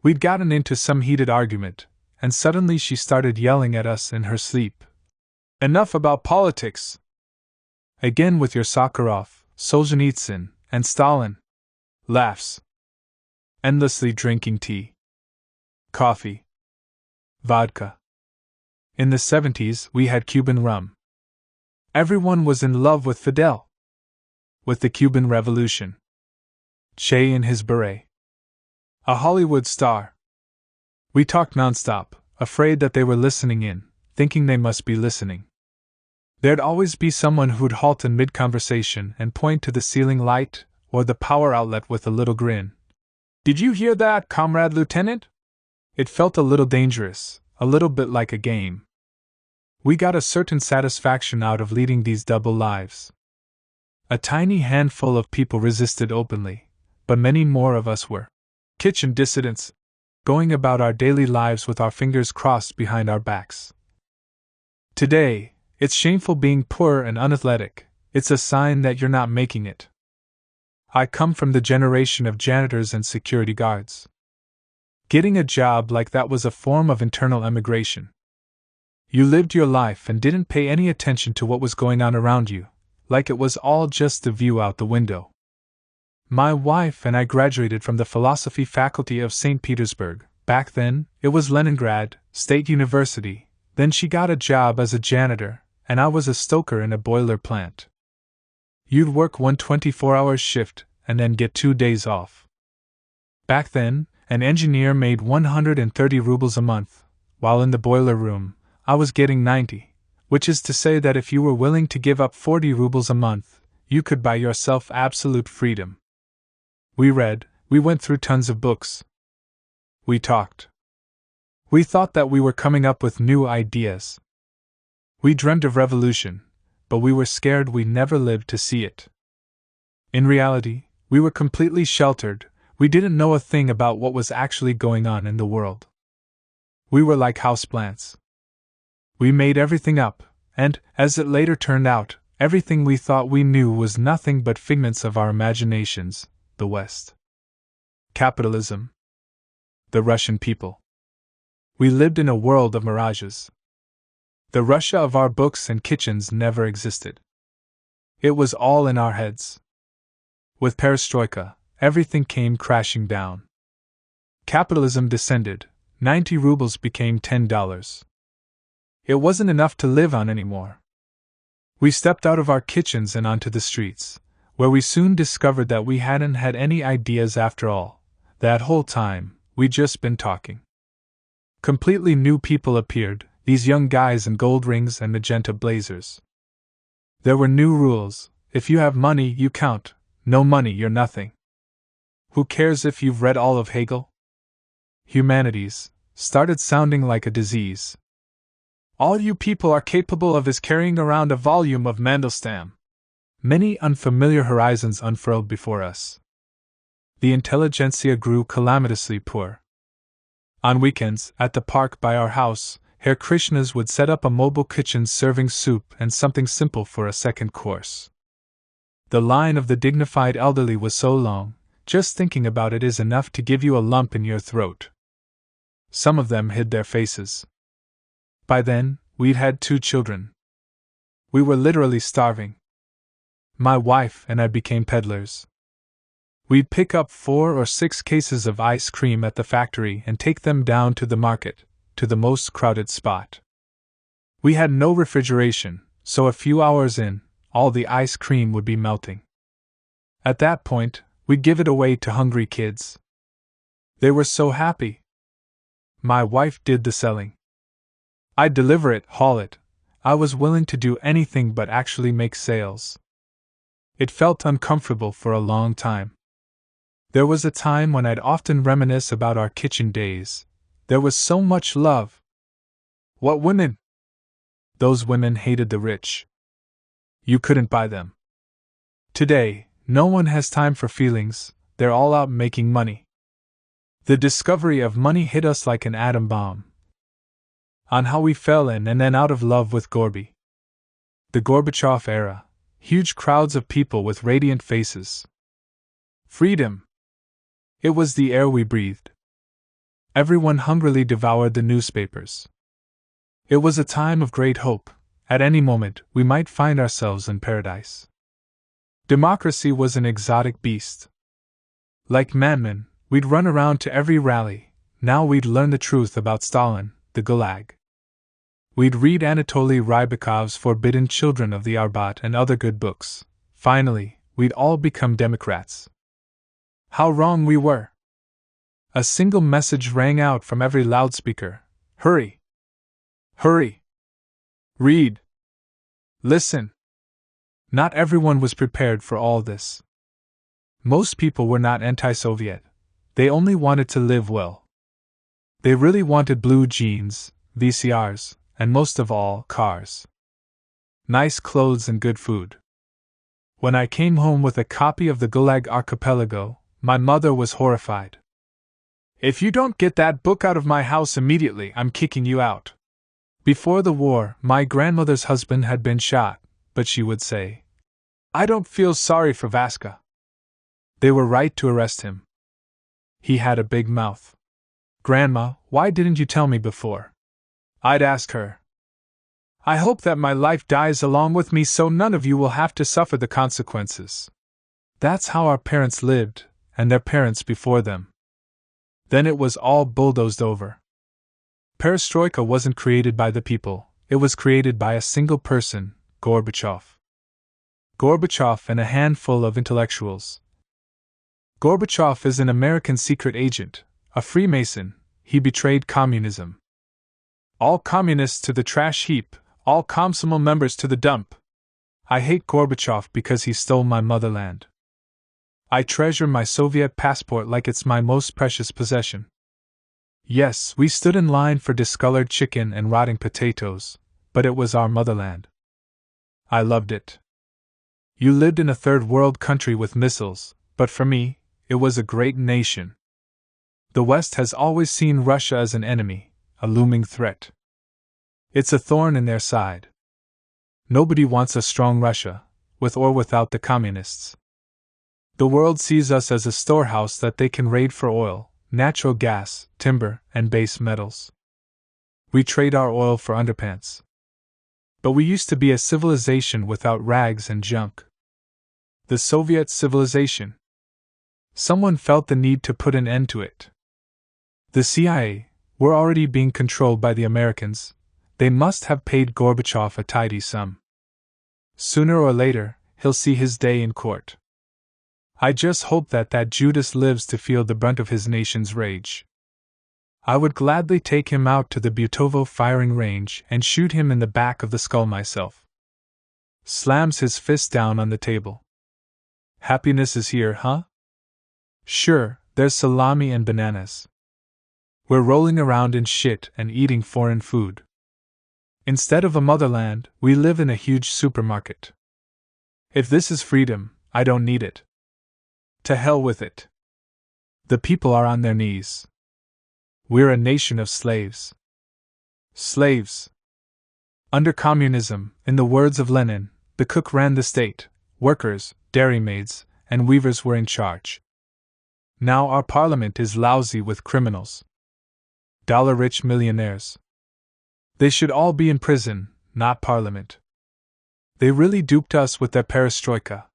We'd gotten into some heated argument, and suddenly she started yelling at us in her sleep. Enough about politics! Again with your Sakharov, Solzhenitsyn, and Stalin. Laughs. Endlessly drinking tea. Coffee. Vodka. In the 70s, we had Cuban rum. Everyone was in love with Fidel. With the Cuban Revolution. Che in his beret. A Hollywood star. We talked nonstop, afraid that they were listening in, thinking they must be listening. There'd always be someone who'd halt in mid-conversation and point to the ceiling light or the power outlet with a little grin. Did you hear that, Comrade Lieutenant? It felt a little dangerous, a little bit like a game. We got a certain satisfaction out of leading these double lives. A tiny handful of people resisted openly, but many more of us were kitchen dissidents, going about our daily lives with our fingers crossed behind our backs. Today, it's shameful being poor and unathletic. It's a sign that you're not making it. I come from the generation of janitors and security guards. Getting a job like that was a form of internal emigration. You lived your life and didn't pay any attention to what was going on around you, like it was all just the view out the window. My wife and I graduated from the philosophy faculty of St. Petersburg. Back then, it was Leningrad State University. Then she got a job as a janitor, and I was a stoker in a boiler plant. You'd work one 24-hour shift and then get 2 days off. Back then, an engineer made 130 rubles a month, while in the boiler room, I was getting 90. which is to say that if you were willing to give up 40 rubles a month, you could buy yourself absolute freedom. We read, we went through tons of books. We talked. We thought that we were coming up with new ideas. We dreamed of revolution, but we were scared we never lived to see it. In reality, we were completely sheltered. We didn't know a thing about what was actually going on in the world. We were like houseplants. We made everything up, and, as it later turned out, everything we thought we knew was nothing but figments of our imaginations, the West. Capitalism. The Russian people. We lived in a world of mirages. The Russia of our books and kitchens never existed. It was all in our heads. With perestroika, everything came crashing down. Capitalism descended, 90 rubles became $10. It wasn't enough to live on anymore. We stepped out of our kitchens and onto the streets, where we soon discovered that we hadn't had any ideas after all. That whole time, we'd just been talking. Completely new people appeared, these young guys in gold rings and magenta blazers. There were new rules: if you have money, you count; no money, you're nothing. Who cares if you've read all of Hegel? Humanities started sounding like a disease. All you people are capable of is carrying around a volume of Mandelstam. Many unfamiliar horizons unfurled before us. The intelligentsia grew calamitously poor. On weekends, at the park by our house, Herr Krishnas would set up a mobile kitchen serving soup and something simple for a second course. The line of the dignified elderly was so long, just thinking about it is enough to give you a lump in your throat. Some of them hid their faces. By then, we'd had 2 children. We were literally starving. My wife and I became peddlers. We'd pick up 4 or 6 cases of ice cream at the factory and take them down to the market, to the most crowded spot. We had no refrigeration, so a few hours in, all the ice cream would be melting. At that point, we'd give it away to hungry kids. They were so happy. My wife did the selling. I'd deliver it, haul it. I was willing to do anything but actually make sales. It felt uncomfortable for a long time. There was a time when I'd often reminisce about our kitchen days. There was so much love. What women! Those women hated the rich. You couldn't buy them. Today, no one has time for feelings, they're all out making money. The discovery of money hit us like an atom bomb. On how we fell in and then out of love with Gorby. The Gorbachev era, huge crowds of people with radiant faces. Freedom! It was the air we breathed. Everyone hungrily devoured the newspapers. It was a time of great hope. At any moment, we might find ourselves in paradise. Democracy was an exotic beast. Like madmen, we'd run around to every rally. Now we'd learn the truth about Stalin, the Gulag. We'd read Anatoly Rybakov's Forbidden Children of the Arbat and other good books. Finally, we'd all become Democrats. How wrong we were! A single message rang out from every loudspeaker. Hurry! Hurry! Read! Listen! Not everyone was prepared for all this. Most people were not anti-Soviet. They only wanted to live well. They really wanted blue jeans, VCRs, and most of all, cars. Nice clothes and good food. When I came home with a copy of the Gulag Archipelago, my mother was horrified. If you don't get that book out of my house immediately, I'm kicking you out. Before the war, my grandmother's husband had been shot, but she would say, I don't feel sorry for Vaska. They were right to arrest him. He had a big mouth. Grandma, why didn't you tell me before? I'd ask her. I hope that my life dies along with me so none of you will have to suffer the consequences. That's how our parents lived, and their parents before them. Then it was all bulldozed over. Perestroika wasn't created by the people, it was created by a single person, Gorbachev. Gorbachev and a handful of intellectuals. Gorbachev is an American secret agent, a Freemason. He betrayed communism. All communists to the trash heap, All Komsomol members to the dump! I hate Gorbachev because he stole my motherland. I treasure my Soviet passport like it's my most precious possession. Yes, we stood in line for discolored chicken and rotting potatoes, but it was our motherland. I loved it. You lived in a third world country with missiles, but for me, it was a great nation. The West has always seen Russia as an enemy, a looming threat. It's a thorn in their side. Nobody wants a strong Russia, with or without the communists. The world sees us as a storehouse that they can raid for oil, natural gas, timber, and base metals. We trade our oil for underpants. But we used to be a civilization without rags and junk. The Soviet civilization. Someone felt the need to put an end to it. The CIA were already being controlled by the Americans. They must have paid Gorbachev a tidy sum. Sooner or later, he'll see his day in court. I just hope that Judas lives to feel the brunt of his nation's rage. I would gladly take him out to the Butovo firing range and shoot him in the back of the skull myself. Slams his fist down on the table. Happiness is here, huh? Sure, there's salami and bananas. We're rolling around in shit and eating foreign food. Instead of a motherland, we live in a huge supermarket. If this is freedom, I don't need it. To hell with it. The people are on their knees. We're a nation of slaves. Slaves. Under communism, in the words of Lenin, the cook ran the state, workers, dairymaids, and weavers were in charge. Now our parliament is lousy with criminals. Dollar-rich millionaires. They should all be in prison, not parliament. They really duped us with their perestroika.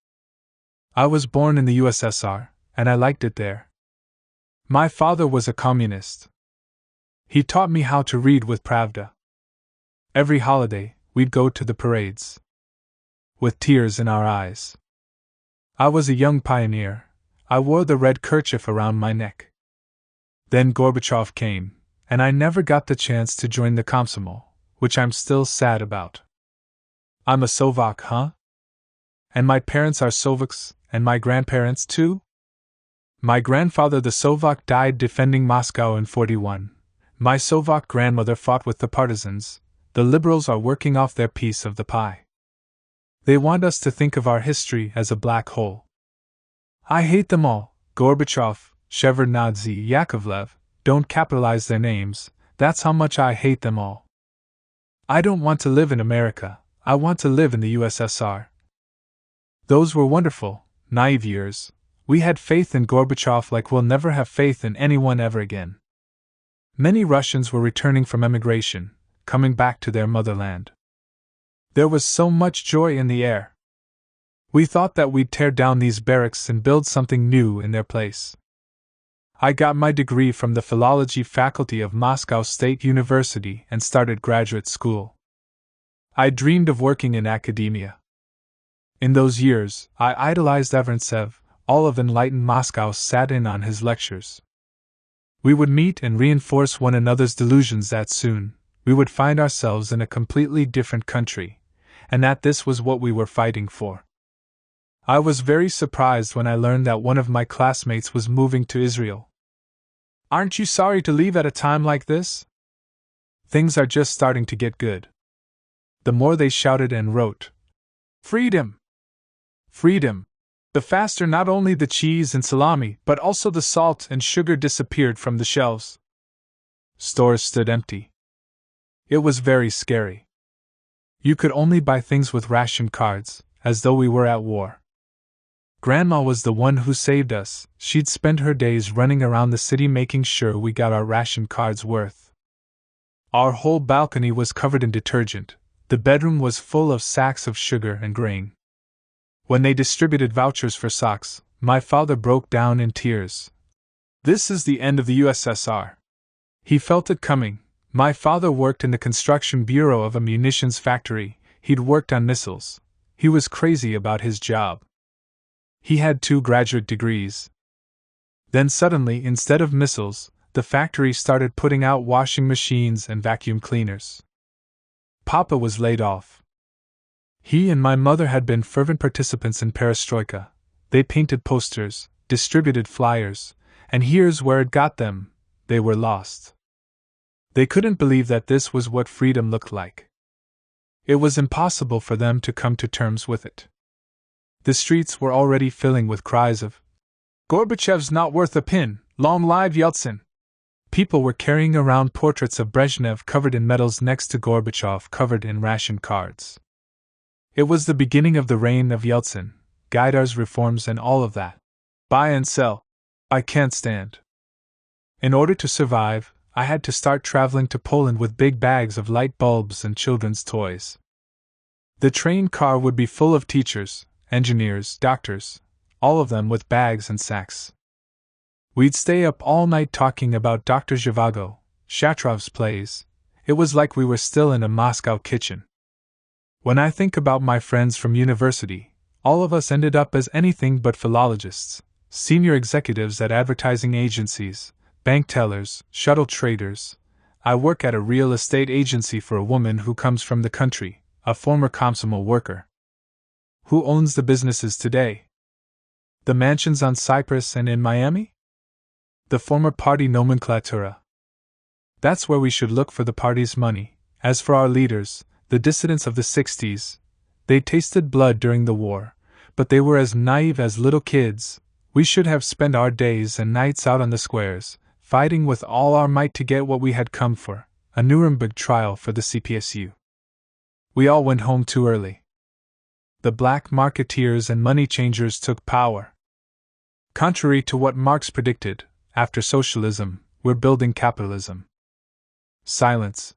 I was born in the USSR, and I liked it there. My father was a communist. He taught me how to read with Pravda. Every holiday, we'd go to the parades. With tears in our eyes. I was a young pioneer. I wore the red kerchief around my neck. Then Gorbachev came, and I never got the chance to join the Komsomol, which I'm still sad about. I'm a Slovak, huh? And my parents are Slovaks, and my grandparents too? My grandfather the Slovak died defending Moscow in 41. My Slovak grandmother fought with the partisans. The liberals are working off their piece of the pie. They want us to think of our history as a black hole. I hate them all. Gorbachev, Shevardnadze, Yakovlev, don't capitalize their names, that's how much I hate them all. I don't want to live in America, I want to live in the USSR. Those were wonderful, naive years. We had faith in Gorbachev like we'll never have faith in anyone ever again. Many Russians were returning from emigration, coming back to their motherland. There was so much joy in the air. We thought that we'd tear down these barracks and build something new in their place. I got my degree from the philology faculty of Moscow State University and started graduate school. I dreamed of working in academia. In those years, I idolized Vorontsov. All of enlightened Moscow sat in on his lectures. We would meet and reinforce one another's delusions that soon we would find ourselves in a completely different country, and that this was what we were fighting for. I was very surprised when I learned that one of my classmates was moving to Israel. Aren't you sorry to leave at a time like this? Things are just starting to get good. The more they shouted and wrote, "Freedom! Freedom!" the faster not only the cheese and salami but also the salt and sugar disappeared from the shelves. Stores stood empty. It was very scary. You could only buy things with ration cards, as though we were at war. Grandma was the one who saved us. She'd spend her days running around the city making sure we got our ration cards worth. Our whole balcony was covered in detergent. The bedroom was full of sacks of sugar and grain. When they distributed vouchers for socks, my father broke down in tears. This is the end of the USSR. He felt it coming. My father worked in the construction bureau of a munitions factory. He'd worked on missiles. He was crazy about his job. He had 2 graduate degrees. Then suddenly, instead of missiles, the factory started putting out washing machines and vacuum cleaners. Papa was laid off. He and my mother had been fervent participants in Perestroika. They painted posters, distributed flyers, and here's where it got them: they were lost. They couldn't believe that this was what freedom looked like. It was impossible for them to come to terms with it. The streets were already filling with cries of, "Gorbachev's not worth a pin, long live Yeltsin!" People were carrying around portraits of Brezhnev covered in medals next to Gorbachev covered in ration cards. It was the beginning of the reign of Yeltsin, Gaidar's reforms and all of that. Buy and sell. I can't stand. In order to survive, I had to start traveling to Poland with big bags of light bulbs and children's toys. The train car would be full of teachers, engineers, doctors, all of them with bags and sacks. We'd stay up all night talking about Dr. Zhivago, Shatrov's plays. It was like we were still in a Moscow kitchen. When I think about my friends from university, all of us ended up as anything but philologists, senior executives at advertising agencies, bank tellers, shuttle traders. I work at a real estate agency for a woman who comes from the country, a former Komsomol worker. Who owns the businesses today? The mansions on Cyprus and in Miami? The former party nomenclatura. That's where we should look for the party's money. As for our leaders, the dissidents of the 60s, they tasted blood during the war, but they were as naive as little kids. We should have spent our days and nights out on the squares, fighting with all our might to get what we had come for, a Nuremberg trial for the CPSU. We all went home too early. The black marketeers and money changers took power. Contrary to what Marx predicted, after socialism, we're building capitalism. Silence.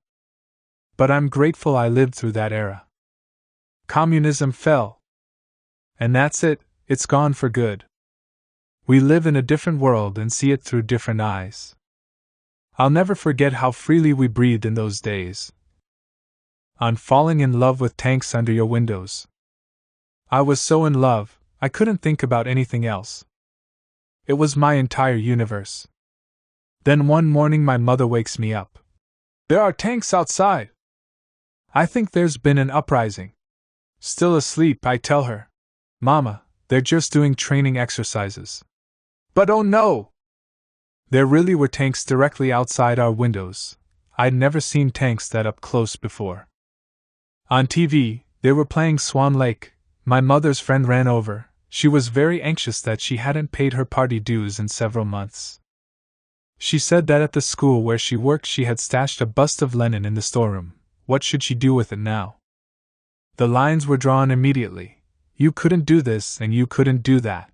But I'm grateful I lived through that era. Communism fell. And that's it, it's gone for good. We live in a different world and see it through different eyes. I'll never forget how freely we breathed in those days. On falling in love with tanks under your windows. I was so in love, I couldn't think about anything else. It was my entire universe. Then one morning my mother wakes me up. There are tanks outside. I think there's been an uprising. Still asleep, I tell her. Mama, they're just doing training exercises. But oh no! There really were tanks directly outside our windows. I'd never seen tanks that up close before. On TV, they were playing Swan Lake. My mother's friend ran over. She was very anxious that she hadn't paid her party dues in several months. She said that at the school where she worked she had stashed a bust of Lenin in the storeroom. What should she do with it now? The lines were drawn immediately. You couldn't do this and you couldn't do that.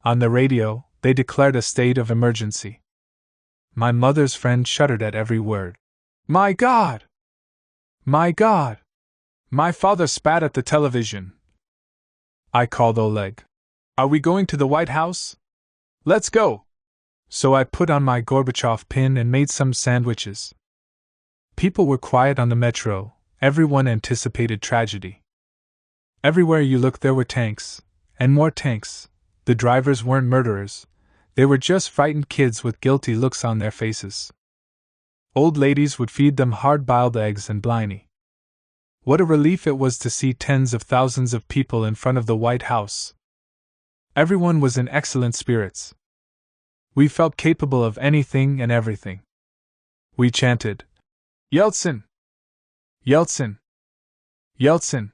On the radio, they declared a state of emergency. My mother's friend shuddered at every word. My God! My God! My father spat at the television. I called Oleg. Are we going to the White House? Let's go! So I put on my Gorbachev pin and made some sandwiches. People were quiet on the metro, everyone anticipated tragedy. Everywhere you looked there were tanks, and more tanks. The drivers weren't murderers, they were just frightened kids with guilty looks on their faces. Old ladies would feed them hard-boiled eggs and bliney. What a relief it was to see tens of thousands of people in front of the White House. Everyone was in excellent spirits. We felt capable of anything and everything. We chanted, Yeltsin! Yeltsin! Yeltsin!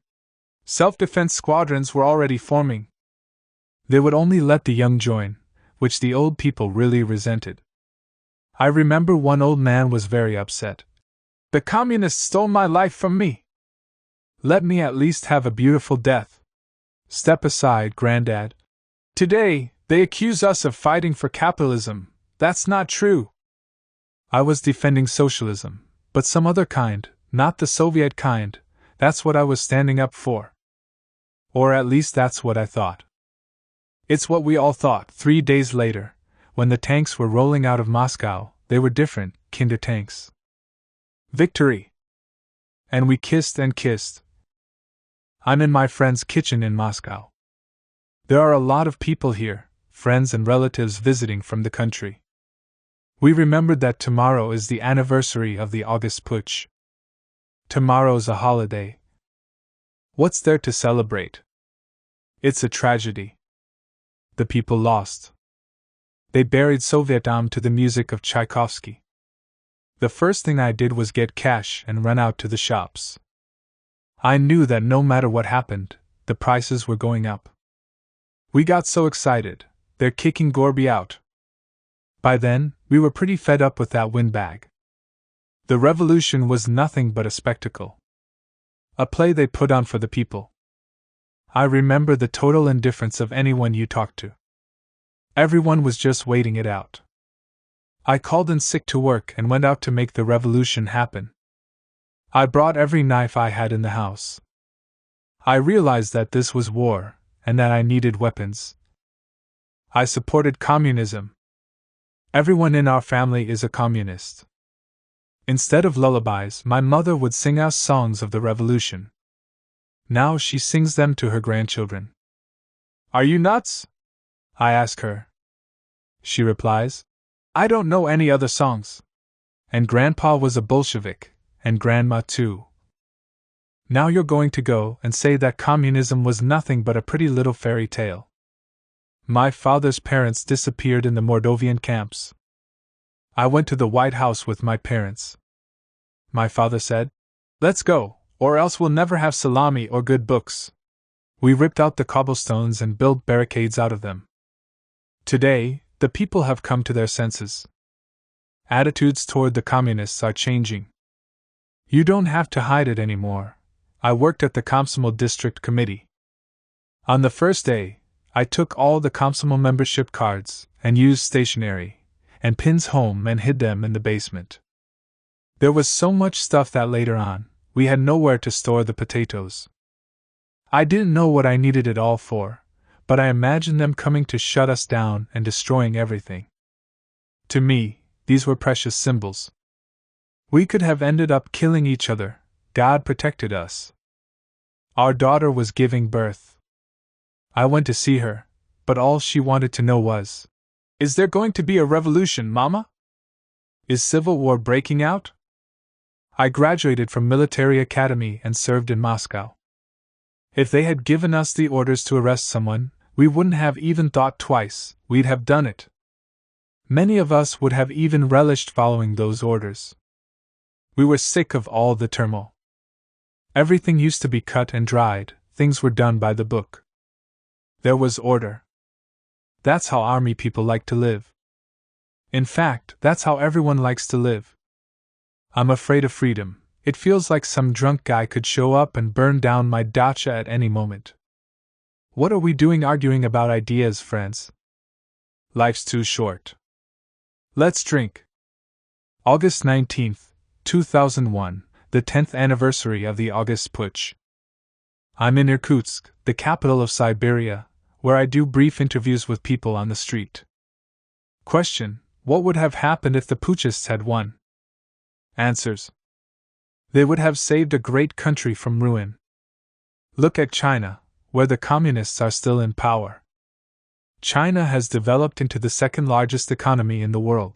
Self-defense squadrons were already forming. They would only let the young join, which the old people really resented. I remember one old man was very upset. The communists stole my life from me. Let me at least have a beautiful death. Step aside, Grandad. Today, they accuse us of fighting for capitalism. That's not true. I was defending socialism, but some other kind, not the Soviet kind. That's what I was standing up for. Or at least that's what I thought. It's what we all thought. 3 days later, when the tanks were rolling out of Moscow, they were different, kinder tanks. Victory! And we kissed and kissed. I'm in my friend's kitchen in Moscow. There are a lot of people here, friends and relatives visiting from the country. We remembered that tomorrow is the anniversary of the August Putsch. Tomorrow's a holiday. What's there to celebrate? It's a tragedy. The people lost. They buried Sovietdom to the music of Tchaikovsky. The first thing I did was get cash and run out to the shops. I knew that no matter what happened, the prices were going up. We got so excited, they're kicking Gorby out. By then, we were pretty fed up with that windbag. The revolution was nothing but a spectacle. A play they put on for the people. I remember the total indifference of anyone you talked to. Everyone was just waiting it out. I called in sick to work and went out to make the revolution happen. I brought every knife I had in the house. I realized that this was war, and that I needed weapons. I supported communism. Everyone in our family is a communist. Instead of lullabies, my mother would sing us songs of the revolution. Now she sings them to her grandchildren. Are you nuts? I ask her. She replies, I don't know any other songs. And Grandpa was a Bolshevik, and Grandma too. Now you're going to go and say that communism was nothing but a pretty little fairy tale. My father's parents disappeared in the Mordovian camps. I went to the White House with my parents. My father said, Let's go, or else we'll never have salami or good books. We ripped out the cobblestones and built barricades out of them. Today, the people have come to their senses. Attitudes toward the communists are changing. You don't have to hide it anymore. I worked at the Komsomol District Committee. On the first day, I took all the Komsomol membership cards and used stationery and pins home and hid them in the basement. There was so much stuff that later on, we had nowhere to store the potatoes. I didn't know what I needed it all for, but I imagined them coming to shut us down and destroying everything. To me, these were precious symbols. We could have ended up killing each other. God protected us. Our daughter was giving birth. I went to see her, but all she wanted to know was, Is there going to be a revolution, Mama? Is civil war breaking out? I graduated from military academy and served in Moscow. If they had given us the orders to arrest someone, we wouldn't have even thought twice, we'd have done it. Many of us would have even relished following those orders. We were sick of all the turmoil. Everything used to be cut and dried, things were done by the book. There was order. That's how army people like to live. In fact, that's how everyone likes to live. I'm afraid of freedom. It feels like some drunk guy could show up and burn down my dacha at any moment. What are we doing arguing about ideas, friends? Life's too short. Let's drink. August 19th, 2001, the 10th anniversary of the August Putsch. I'm in Irkutsk, the capital of Siberia, where I do brief interviews with people on the street. Question: What would have happened if the putschists had won? Answers: They would have saved a great country from ruin. Look at China, where the communists are still in power. China has developed into the second largest economy in the world.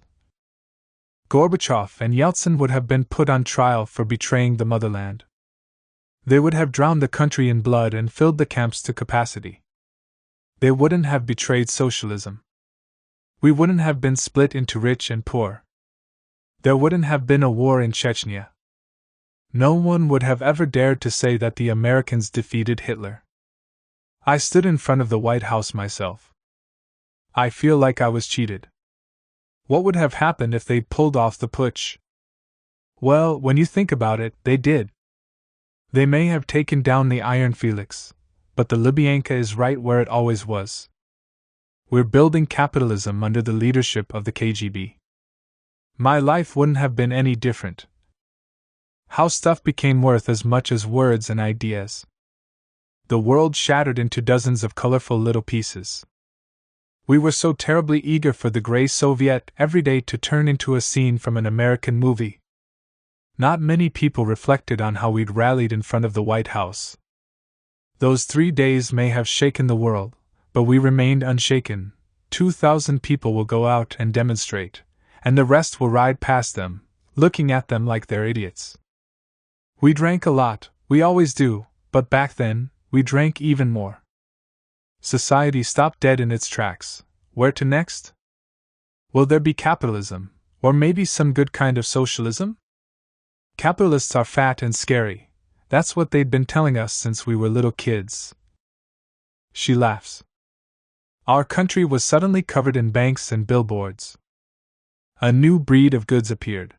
Gorbachev and Yeltsin would have been put on trial for betraying the motherland. They would have drowned the country in blood and filled the camps to capacity. They wouldn't have betrayed socialism. We wouldn't have been split into rich and poor. There wouldn't have been a war in Chechnya. No one would have ever dared to say that the Americans defeated Hitler. I stood in front of the White House myself. I feel like I was cheated. What would have happened if they pulled off the putsch? Well, when you think about it, they did. They may have taken down the Iron Felix, but the Lubyanka is right where it always was. We're building capitalism under the leadership of the KGB. My life wouldn't have been any different. How stuff became worth as much as words and ideas. The world shattered into dozens of colorful little pieces. We were so terribly eager for the gray Soviet every day to turn into a scene from an American movie. Not many people reflected on how we'd rallied in front of the White House. Those 3 days may have shaken the world, but we remained unshaken. 2,000 people will go out and demonstrate, and the rest will ride past them, looking at them like they're idiots. We drank a lot, we always do, but back then, we drank even more. Society stopped dead in its tracks. Where to next? Will there be capitalism, or maybe some good kind of socialism? Capitalists are fat and scary. That's what they'd been telling us since we were little kids. She laughs. Our country was suddenly covered in banks and billboards. A new breed of goods appeared.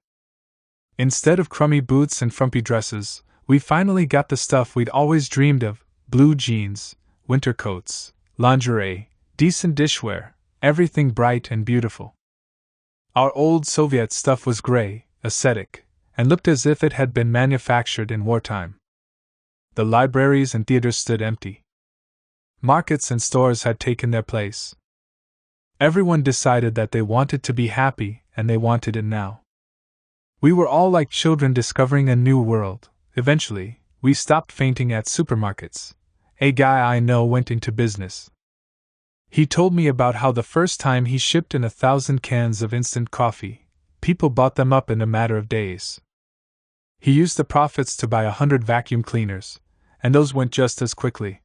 Instead of crummy boots and frumpy dresses, we finally got the stuff we'd always dreamed of: blue jeans, winter coats, lingerie, decent dishware, everything bright and beautiful. Our old Soviet stuff was gray, ascetic, and looked as if it had been manufactured in wartime. The libraries and theaters stood empty. Markets and stores had taken their place. Everyone decided that they wanted to be happy, and they wanted it now. We were all like children discovering a new world. Eventually, we stopped fainting at supermarkets. A guy I know went into business. He told me about how the first time he shipped in 1,000 cans of instant coffee, people bought them up in a matter of days. He used the profits to buy 100 vacuum cleaners, and those went just as quickly.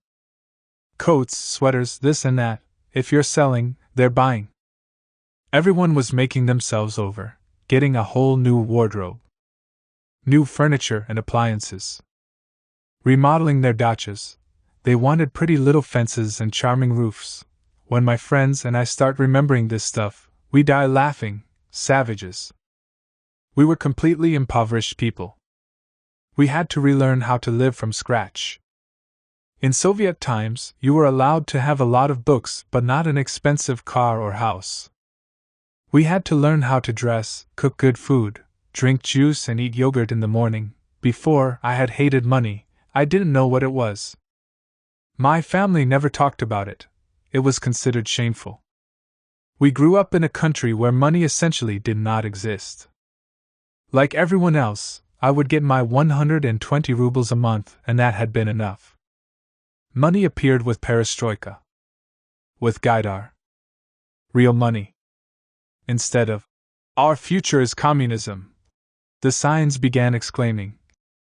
Coats, sweaters, this and that. If you're selling, they're buying. Everyone was making themselves over, getting a whole new wardrobe, new furniture and appliances, remodeling their dachas. They wanted pretty little fences and charming roofs. When my friends and I start remembering this stuff, we die laughing, savages. We were completely impoverished people. We had to relearn how to live from scratch. In Soviet times, you were allowed to have a lot of books but not an expensive car or house. We had to learn how to dress, cook good food, drink juice and eat yogurt in the morning. Before, I had hated money. I didn't know what it was. My family never talked about it. It was considered shameful. We grew up in a country where money essentially did not exist. Like everyone else, I would get my 120 rubles a month, and that had been enough. Money appeared with perestroika. With Gaidar. Real money. Instead of, "Our future is communism," the signs began exclaiming,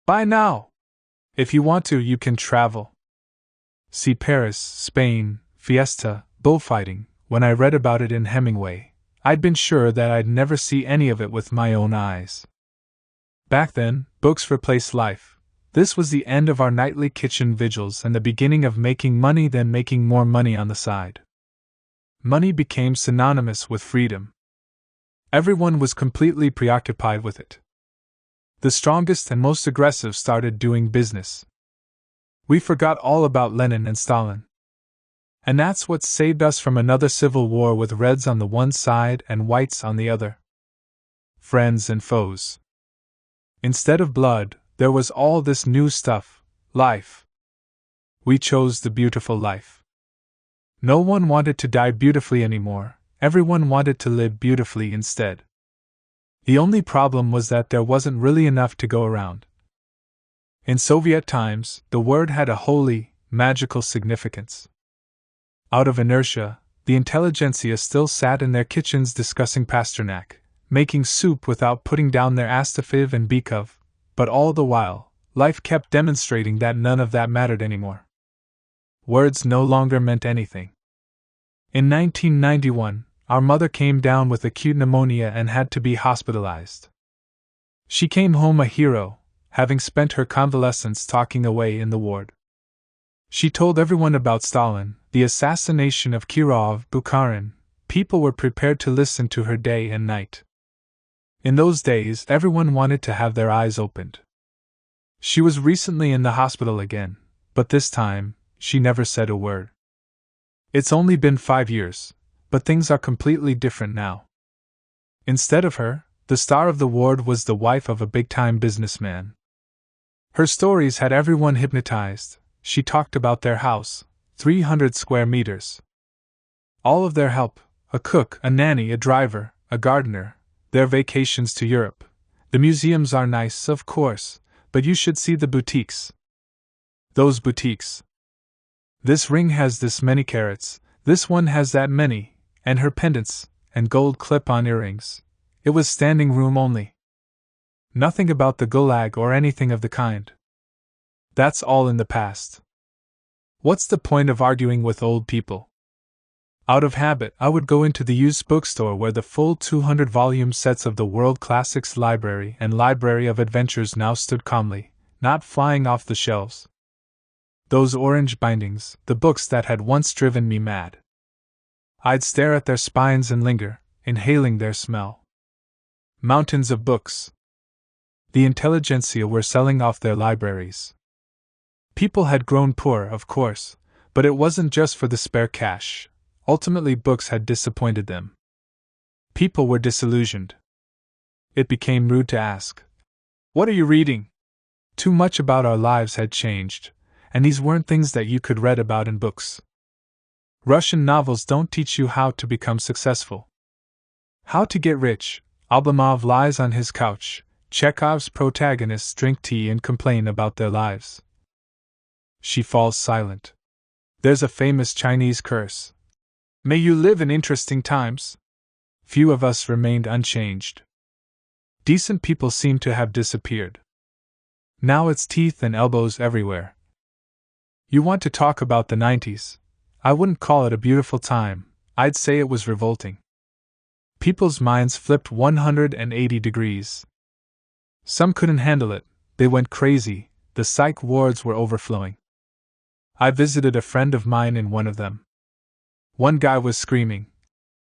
"Buy now! If you want to, you can travel." See Paris, Spain, fiesta, bullfighting. When I read about it in Hemingway, I'd been sure that I'd never see any of it with my own eyes. Back then, books replaced life. This was the end of our nightly kitchen vigils and the beginning of making money, then making more money on the side. Money became synonymous with freedom. Everyone was completely preoccupied with it. The strongest and most aggressive started doing business. We forgot all about Lenin and Stalin. And that's what saved us from another civil war with Reds on the one side and Whites on the other. Friends and foes. Instead of blood, there was all this new stuff, life. We chose the beautiful life. No one wanted to die beautifully anymore, everyone wanted to live beautifully instead. The only problem was that there wasn't really enough to go around. In Soviet times, the word had a holy, magical significance. Out of inertia, the intelligentsia still sat in their kitchens discussing Pasternak, making soup without putting down their Astafyev and Bykov, but all the while, life kept demonstrating that none of that mattered anymore. Words no longer meant anything. In 1991, our mother came down with acute pneumonia and had to be hospitalized. She came home a hero, having spent her convalescence talking away in the ward. She told everyone about Stalin, the assassination of Kirov, Bukharin. People were prepared to listen to her day and night. In those days, everyone wanted to have their eyes opened. She was recently in the hospital again, but this time, she never said a word. It's only been 5 years, but things are completely different now. Instead of her, the star of the ward was the wife of a big-time businessman. Her stories had everyone hypnotized. She talked about their house, 300 square meters. All of their help, a cook, a nanny, a driver, a gardener, their vacations to Europe. The museums are nice, of course, but you should see the boutiques. Those boutiques. This ring has this many carats, this one has that many, and her pendants, and gold clip-on earrings. It was standing room only. Nothing about the Gulag or anything of the kind. That's all in the past. What's the point of arguing with old people? Out of habit, I would go into the used bookstore where the full 200-volume sets of the World Classics Library and Library of Adventures now stood calmly, not flying off the shelves. Those orange bindings, the books that had once driven me mad. I'd stare at their spines and linger, inhaling their smell. Mountains of books. The intelligentsia were selling off their libraries. People had grown poor, of course, but it wasn't just for the spare cash. Ultimately, books had disappointed them. People were disillusioned. It became rude to ask, "What are you reading?" Too much about our lives had changed, and these weren't things that you could read about in books. Russian novels don't teach you how to become successful. How to get rich. Oblomov lies on his couch. Chekhov's protagonists drink tea and complain about their lives. She falls silent. There's a famous Chinese curse. May you live in interesting times. Few of us remained unchanged. Decent people seem to have disappeared. Now it's teeth and elbows everywhere. You want to talk about the 90s? I wouldn't call it a beautiful time, I'd say it was revolting. People's minds flipped 180 degrees. Some couldn't handle it, they went crazy, the psych wards were overflowing. I visited a friend of mine in one of them. One guy was screaming,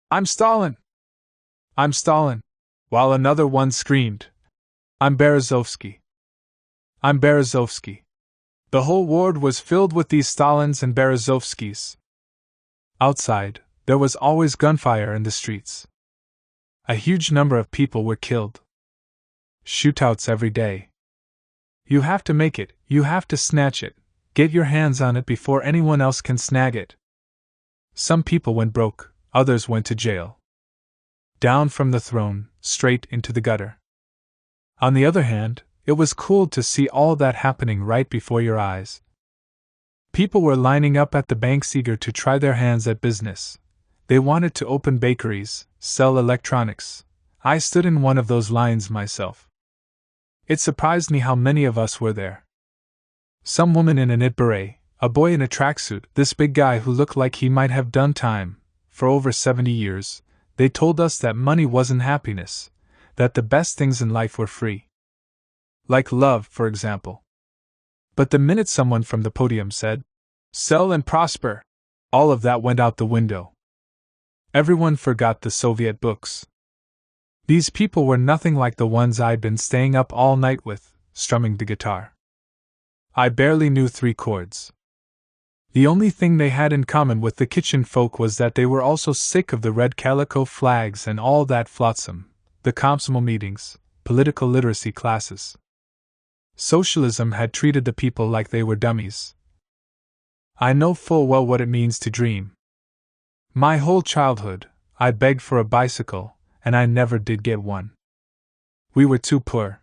"I'm Stalin! I'm Stalin!" while another one screamed, "I'm Berezovsky! I'm Berezovsky!" The whole ward was filled with these Stalins and Berezovskys. Outside, there was always gunfire in the streets. A huge number of people were killed. Shootouts every day. You have to make it, you have to snatch it, get your hands on it before anyone else can snag it. Some people went broke, others went to jail. Down from the throne, straight into the gutter. On the other hand, it was cool to see all that happening right before your eyes. People were lining up at the banks eager to try their hands at business. They wanted to open bakeries, sell electronics. I stood in one of those lines myself. It surprised me how many of us were there. Some woman in a knit beret, a boy in a tracksuit, this big guy who looked like he might have done time for over 70 years. They told us that money wasn't happiness, that the best things in life were free. Like love, for example. But the minute someone from the podium said, "Sell and prosper," all of that went out the window. Everyone forgot the Soviet books. These people were nothing like the ones I'd been staying up all night with, strumming the guitar. I barely knew 3 chords. The only thing they had in common with the kitchen folk was that they were also sick of the red calico flags and all that flotsam, the Komsomol meetings, political literacy classes. Socialism had treated the people like they were dummies. I know full well what it means to dream. My whole childhood, I begged for a bicycle, and I never did get one. We were too poor.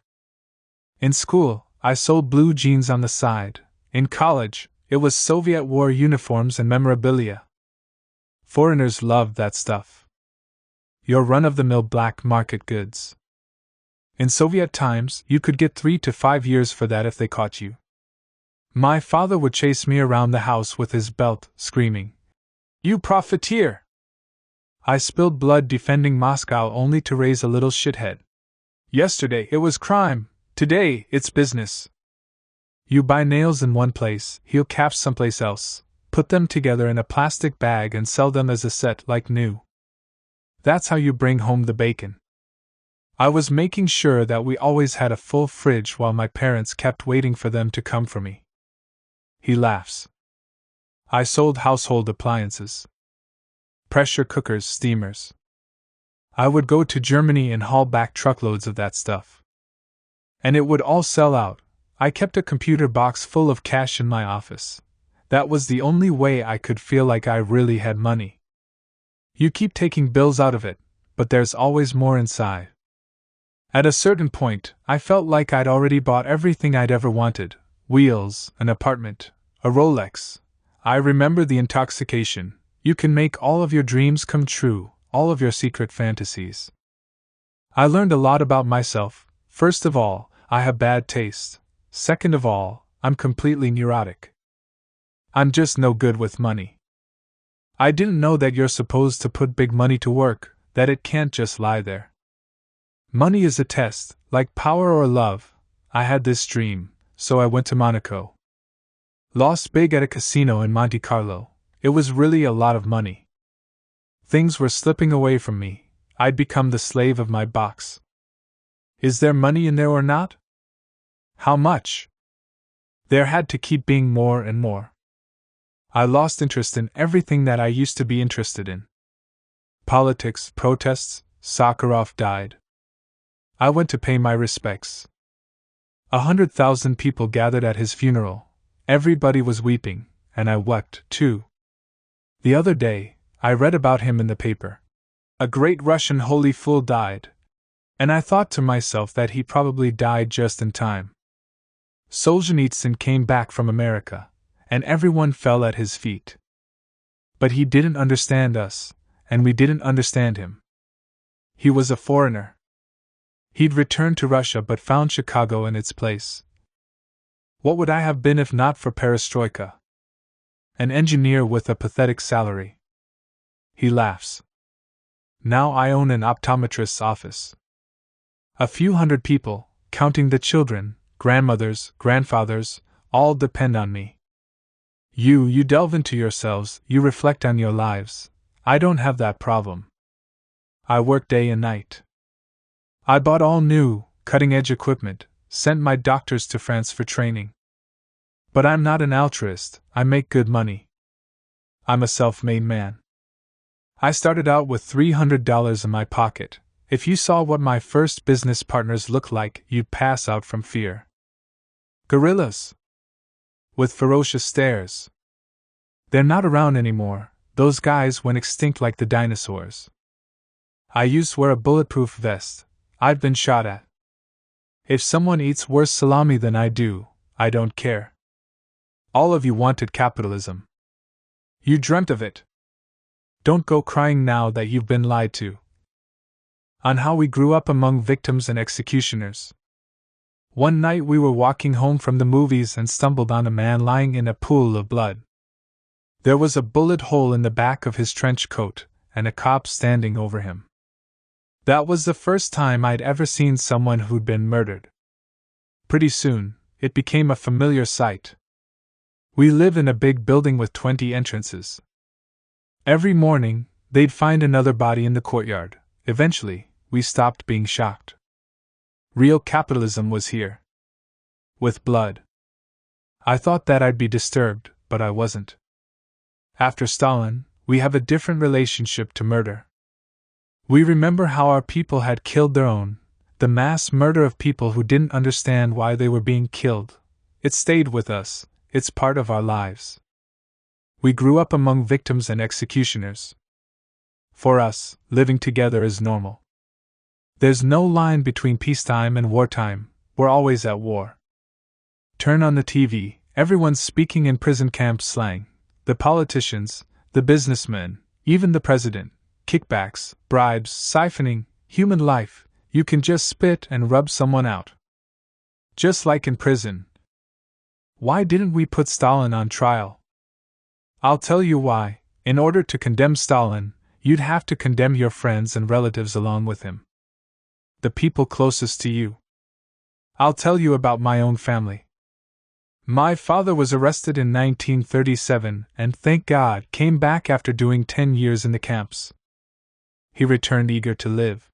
In school, I sold blue jeans on the side. In college, it was Soviet war uniforms and memorabilia. Foreigners loved that stuff. Your run-of-the-mill black market goods. In Soviet times, you could get 3 to 5 years for that if they caught you. My father would chase me around the house with his belt, screaming, "You profiteer!" I spilled blood defending Moscow only to raise a little shithead. Yesterday it was crime, today it's business. You buy nails in one place, heel caps someplace else, put them together in a plastic bag and sell them as a set like new. That's how you bring home the bacon. I was making sure that we always had a full fridge while my parents kept waiting for them to come for me. He laughs. I sold household appliances. Pressure cookers, steamers. I would go to Germany and haul back truckloads of that stuff. And it would all sell out. I kept a computer box full of cash in my office. That was the only way I could feel like I really had money. You keep taking bills out of it, but there's always more inside. At a certain point, I felt like I'd already bought everything I'd ever wanted: wheels, an apartment, a Rolex. I remember the intoxication. You can make all of your dreams come true, all of your secret fantasies. I learned a lot about myself, First of all, I have bad taste. Second of all, I'm completely neurotic. I'm just no good with money. I didn't know that you're supposed to put big money to work, that it can't just lie there. Money is a test, like power or love. I had this dream, so I went to Monaco. Lost big at a casino in Monte Carlo. It was really a lot of money. Things were slipping away from me. I'd become the slave of my box. Is there money in there or not? How much? There had to keep being more and more. I lost interest in everything that I used to be interested in. Politics, protests, Sakharov died. I went to pay my respects. 100,000 people gathered at his funeral. Everybody was weeping, and I wept, too. The other day, I read about him in the paper. A great Russian holy fool died, and I thought to myself that he probably died just in time. Solzhenitsyn came back from America, and everyone fell at his feet. But he didn't understand us, and we didn't understand him. He was a foreigner. He'd returned to Russia but found Chicago in its place. What would I have been if not for perestroika? An engineer with a pathetic salary. He laughs. Now I own an optometrist's office. A few hundred people, counting the children, grandmothers, grandfathers, all depend on me. You delve into yourselves, you reflect on your lives. I don't have that problem. I work day and night. I bought all new, cutting-edge equipment, sent my doctors to France for training. But I'm not an altruist, I make good money. I'm a self-made man. I started out with $300 in my pocket. If you saw what my first business partners looked like, you'd pass out from fear. Gorillas. With ferocious stares. They're not around anymore, those guys went extinct like the dinosaurs. I used to wear a bulletproof vest. I've been shot at. If someone eats worse salami than I do, I don't care. All of you wanted capitalism. You dreamt of it. Don't go crying now that you've been lied to. On how we grew up among victims and executioners. One night we were walking home from the movies and stumbled on a man lying in a pool of blood. There was a bullet hole in the back of his trench coat, and a cop standing over him. That was the first time I'd ever seen someone who'd been murdered. Pretty soon, it became a familiar sight. We live in a big building with 20 entrances. Every morning, they'd find another body in the courtyard. Eventually, we stopped being shocked. Real capitalism was here. With blood. I thought that I'd be disturbed, but I wasn't. After Stalin, we have a different relationship to murder. We remember how our people had killed their own, the mass murder of people who didn't understand why they were being killed. It stayed with us, it's part of our lives. We grew up among victims and executioners. For us, living together is normal. There's no line between peacetime and wartime, we're always at war. Turn on the TV, everyone's speaking in prison camp slang. The politicians, the businessmen, even the president. Kickbacks, bribes, siphoning, human life, you can just spit and rub someone out. Just like in prison. Why didn't we put Stalin on trial? I'll tell you why. In order to condemn Stalin, you'd have to condemn your friends and relatives along with him. The people closest to you. I'll tell you about my own family. My father was arrested in 1937 and, thank God, came back after doing 10 years in the camps. He returned eager to live.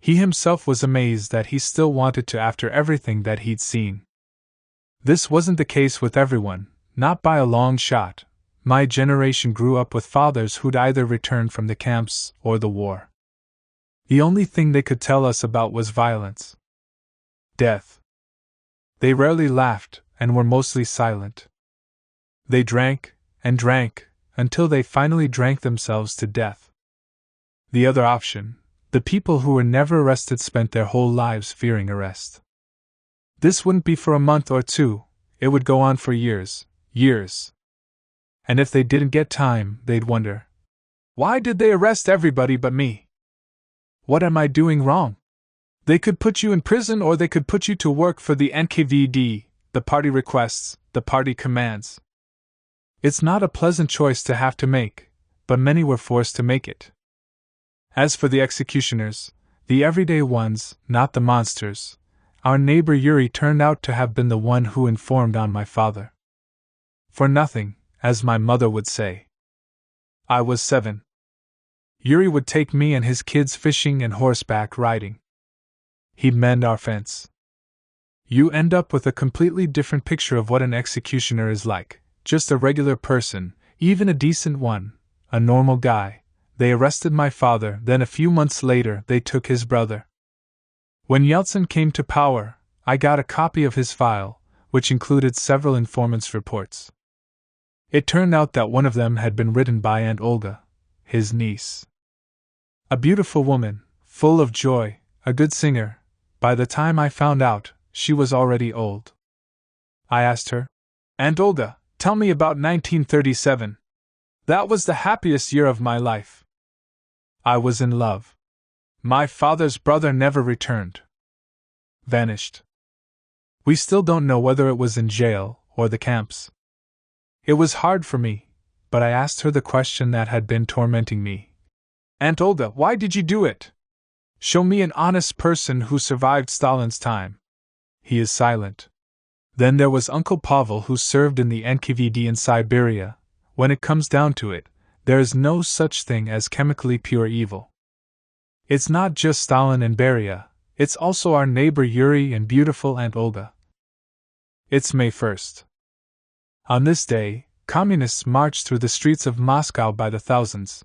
He himself was amazed that he still wanted to after everything that he'd seen. This wasn't the case with everyone, not by a long shot. My generation grew up with fathers who'd either returned from the camps or the war. The only thing they could tell us about was violence. Death. They rarely laughed and were mostly silent. They drank and drank until they finally drank themselves to death. The other option, the people who were never arrested spent their whole lives fearing arrest. This wouldn't be for a month or two, it would go on for years. And if they didn't get time, they'd wonder, why did they arrest everybody but me? What am I doing wrong? They could put you in prison or they could put you to work for the NKVD, the party requests, the party commands. It's not a pleasant choice to have to make, but many were forced to make it. As for the executioners, the everyday ones, not the monsters, our neighbor Yuri turned out to have been the one who informed on my father. For nothing, as my mother would say. I was 7. Yuri would take me and his kids fishing and horseback riding. He'd mend our fence. You end up with a completely different picture of what an executioner is like. Just a regular person, even a decent one, a normal guy. They arrested my father, then a few months later they took his brother. When Yeltsin came to power, I got a copy of his file, which included several informants' reports. It turned out that one of them had been written by Aunt Olga, his niece. A beautiful woman, full of joy, a good singer. By the time I found out, she was already old. I asked her, "Aunt Olga, tell me about 1937. That was the happiest year of my life. I was in love. My father's brother never returned. Vanished. We still don't know whether it was in jail or the camps." It was hard for me, but I asked her the question that had been tormenting me. "Aunt Olga, why did you do it? Show me an honest person who survived Stalin's time." He is silent. Then there was Uncle Pavel, who served in the NKVD in Siberia. When it comes down to it, there is no such thing as chemically pure evil. It's not just Stalin and Beria, it's also our neighbor Yuri and beautiful Aunt Olga. It's May 1st. On this day, communists marched through the streets of Moscow by the thousands.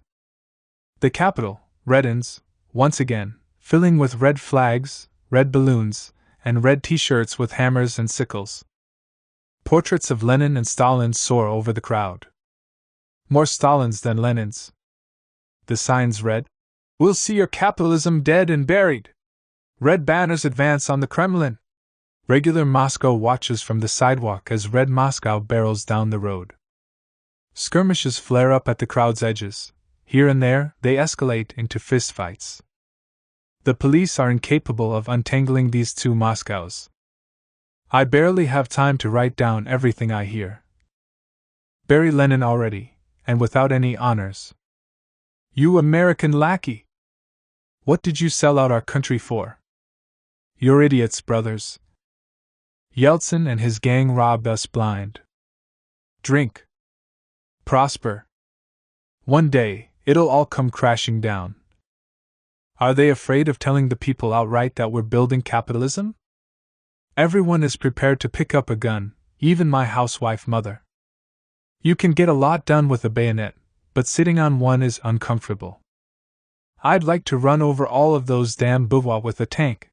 The capital reddens, once again, filling with red flags, red balloons, and red t-shirts with hammers and sickles. Portraits of Lenin and Stalin soar over the crowd. More Stalins than Lenins. The signs read, "We'll see your capitalism dead and buried." Red banners advance on the Kremlin. Regular Moscow watches from the sidewalk as red Moscow barrels down the road. Skirmishes flare up at the crowd's edges. Here and there, they escalate into fistfights. The police are incapable of untangling these two Moscows. I barely have time to write down everything I hear. Bury Lenin already, and without any honors. You American lackey! What did you sell out our country for? You're idiots, brothers. Yeltsin and his gang robbed us blind. Drink. Prosper. One day, it'll all come crashing down. Are they afraid of telling the people outright that we're building capitalism? Everyone is prepared to pick up a gun, even my housewife mother. You can get a lot done with a bayonet, but sitting on one is uncomfortable. I'd like to run over all of those damn bourgeois with a tank.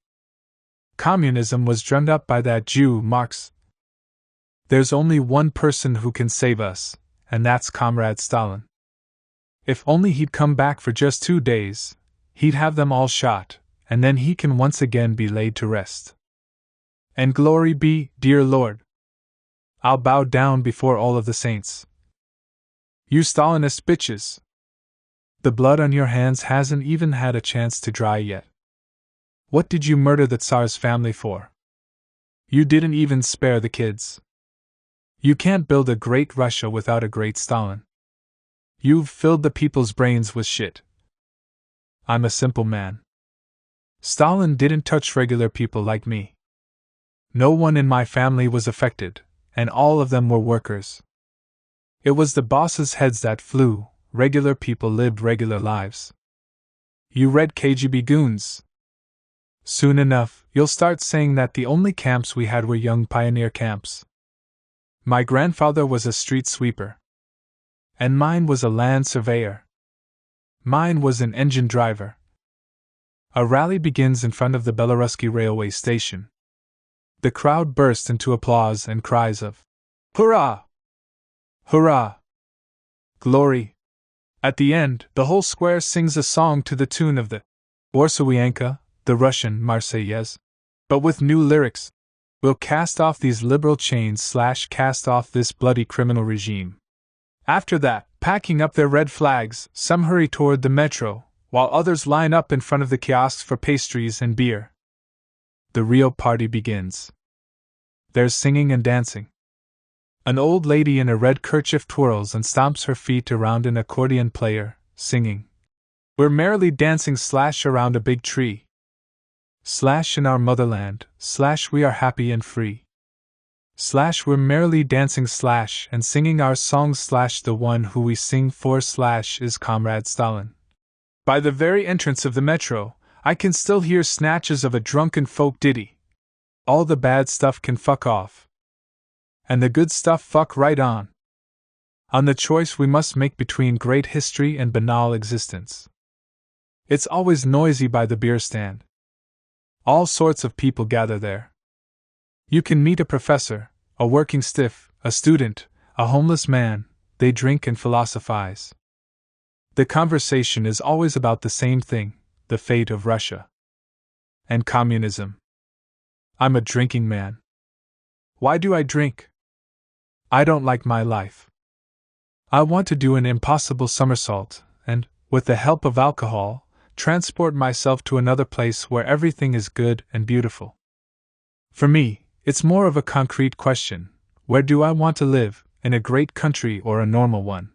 Communism was drummed up by that Jew, Marx. There's only one person who can save us, and that's Comrade Stalin. If only he'd come back for just 2 days, he'd have them all shot, and then he can once again be laid to rest. And glory be, dear Lord. I'll bow down before all of the saints. You Stalinist bitches! The blood on your hands hasn't even had a chance to dry yet. What did you murder the Tsar's family for? You didn't even spare the kids. You can't build a great Russia without a great Stalin. You've filled the people's brains with shit. I'm a simple man. Stalin didn't touch regular people like me. No one in my family was affected, and all of them were workers. It was the bosses' heads that flew, regular people lived regular lives. You red KGB goons! Soon enough, you'll start saying that the only camps we had were young pioneer camps. My grandfather was a street sweeper. And mine was a land surveyor. Mine was an engine driver. A rally begins in front of the Belorusky railway station. The crowd burst into applause and cries of "Hurrah! Hurrah! Glory!" At the end, the whole square sings a song to the tune of the Warsawianka, the Russian Marseillaise, but with new lyrics. We'll cast off these liberal chains / cast off this bloody criminal regime. After that, packing up their red flags, some hurry toward the metro, while others line up in front of the kiosks for pastries and beer. The real party begins. There's singing and dancing. An old lady in a red kerchief twirls and stomps her feet around an accordion player, singing. We're merrily dancing / around a big tree. / in our motherland, / we are happy and free. / we're merrily dancing / and singing our songs / the one who we sing for / is Comrade Stalin. By the very entrance of the metro, I can still hear snatches of a drunken folk ditty. All the bad stuff can fuck off. And the good stuff fuck right on. On the choice we must make between great history and banal existence. It's always noisy by the beer stand. All sorts of people gather there. You can meet a professor, a working stiff, a student, a homeless man. They drink and philosophize. The conversation is always about the same thing, the fate of Russia. And communism. I'm a drinking man. Why do I drink? I don't like my life. I want to do an impossible somersault, and, with the help of alcohol, transport myself to another place where everything is good and beautiful. For me, it's more of a concrete question: where do I want to live, in a great country or a normal one?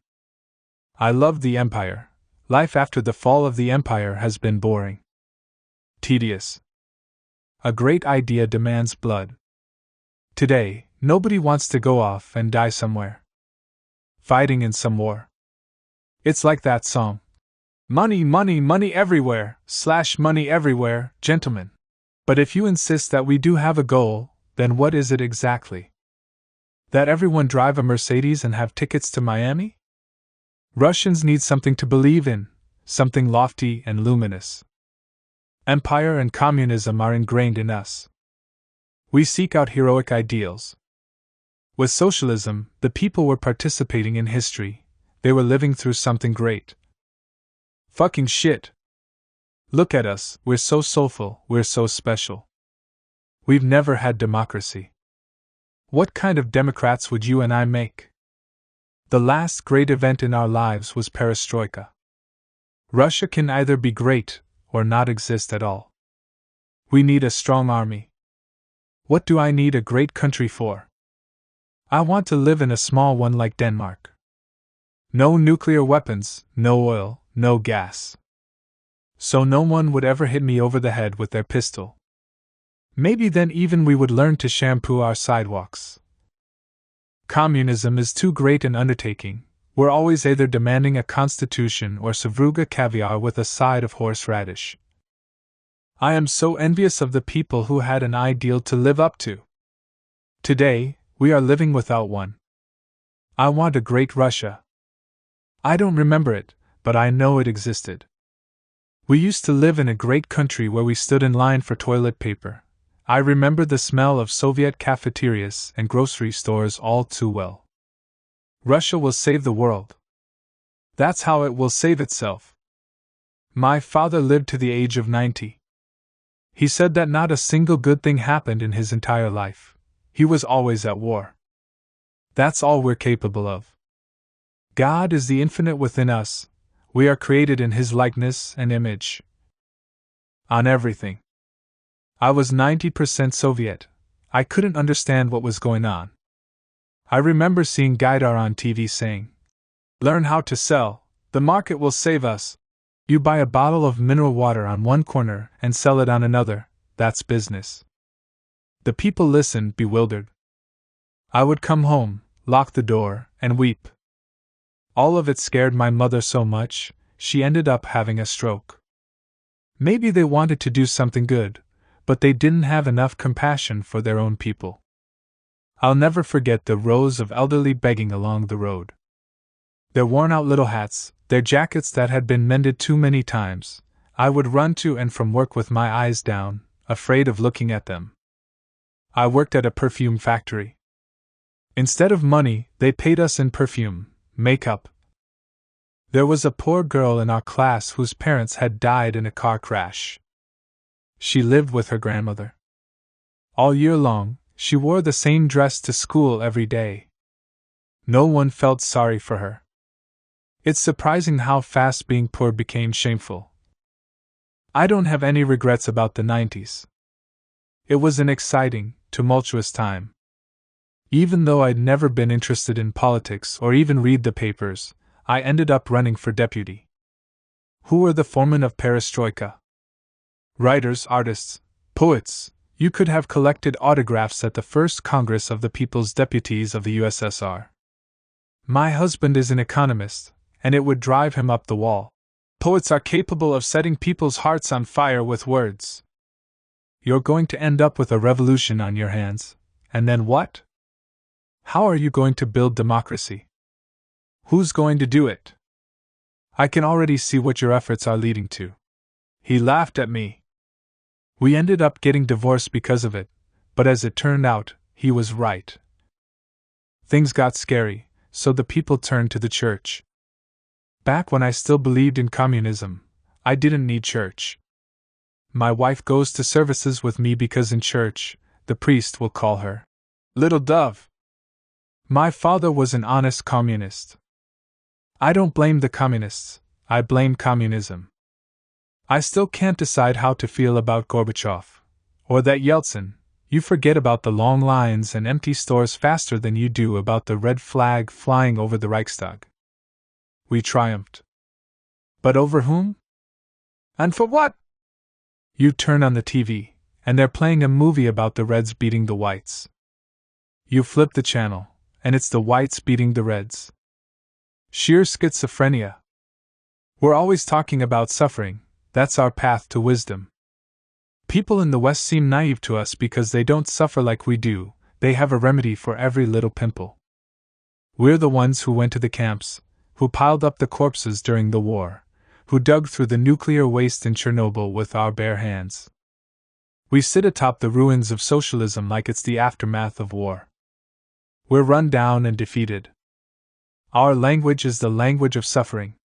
I love the empire. Life after the fall of the empire has been boring. Tedious. A great idea demands blood. Today, nobody wants to go off and die somewhere. Fighting in some war. It's like that song. Money, money, money everywhere, / money everywhere, gentlemen. But if you insist that we do have a goal, then what is it exactly? That everyone drive a Mercedes and have tickets to Miami? Russians need something to believe in, something lofty and luminous. Empire and communism are ingrained in us. We seek out heroic ideals. With socialism, the people were participating in history. They were living through something great. Fucking shit. Look at us, we're so soulful, we're so special. We've never had democracy. What kind of Democrats would you and I make? The last great event in our lives was perestroika. Russia can either be great or not exist at all. We need a strong army. What do I need a great country for? I want to live in a small one like Denmark. No nuclear weapons, no oil, no gas. So no one would ever hit me over the head with their pistol. Maybe then even we would learn to shampoo our sidewalks. Communism is too great an undertaking. We're always either demanding a constitution or Savruga caviar with a side of horseradish. I am so envious of the people who had an ideal to live up to. Today, we are living without one. I want a great Russia. I don't remember it, but I know it existed. We used to live in a great country where we stood in line for toilet paper. I remember the smell of Soviet cafeterias and grocery stores all too well. Russia will save the world. That's how it will save itself. My father lived to the age of 90. He said that not a single good thing happened in his entire life. He was always at war. That's all we're capable of. God is the infinite within us. We are created in His likeness and image. On everything. I was 90% Soviet. I couldn't understand what was going on. I remember seeing Gaidar on TV saying, "Learn how to sell, the market will save us. You buy a bottle of mineral water on one corner and sell it on another, that's business." The people listened, bewildered. I would come home, lock the door, and weep. All of it scared my mother so much, she ended up having a stroke. Maybe they wanted to do something good, but they didn't have enough compassion for their own people. I'll never forget the rows of elderly begging along the road. Their worn-out little hats, their jackets that had been mended too many times. I would run to and from work with my eyes down, afraid of looking at them. I worked at a perfume factory. Instead of money, they paid us in perfume, makeup. There was a poor girl in our class whose parents had died in a car crash. She lived with her grandmother. All year long, she wore the same dress to school every day. No one felt sorry for her. It's surprising how fast being poor became shameful. I don't have any regrets about the 90s. It was an exciting, tumultuous time. Even though I'd never been interested in politics or even read the papers, I ended up running for deputy. Who were the foremen of Perestroika? Writers, artists, poets. You could have collected autographs at the first Congress of the People's Deputies of the USSR. My husband is an economist, and it would drive him up the wall. Poets are capable of setting people's hearts on fire with words. You're going to end up with a revolution on your hands, and then what? How are you going to build democracy? Who's going to do it? I can already see what your efforts are leading to. He laughed at me. We ended up getting divorced because of it, but as it turned out, he was right. Things got scary, so the people turned to the church. Back when I still believed in communism, I didn't need church. My wife goes to services with me because in church, the priest will call her Little Dove. My father was an honest communist. I don't blame the communists, I blame communism. I still can't decide how to feel about Gorbachev. Or that Yeltsin. You forget about the long lines and empty stores faster than you do about the red flag flying over the Reichstag. We triumphed. But over whom? And for what? You turn on the TV, and they're playing a movie about the Reds beating the Whites. You flip the channel, and it's the Whites beating the Reds. Sheer schizophrenia. We're always talking about suffering. That's our path to wisdom. People in the West seem naive to us because they don't suffer like we do, they have a remedy for every little pimple. We're the ones who went to the camps, who piled up the corpses during the war, who dug through the nuclear waste in Chernobyl with our bare hands. We sit atop the ruins of socialism like it's the aftermath of war. We're run down and defeated. Our language is the language of suffering.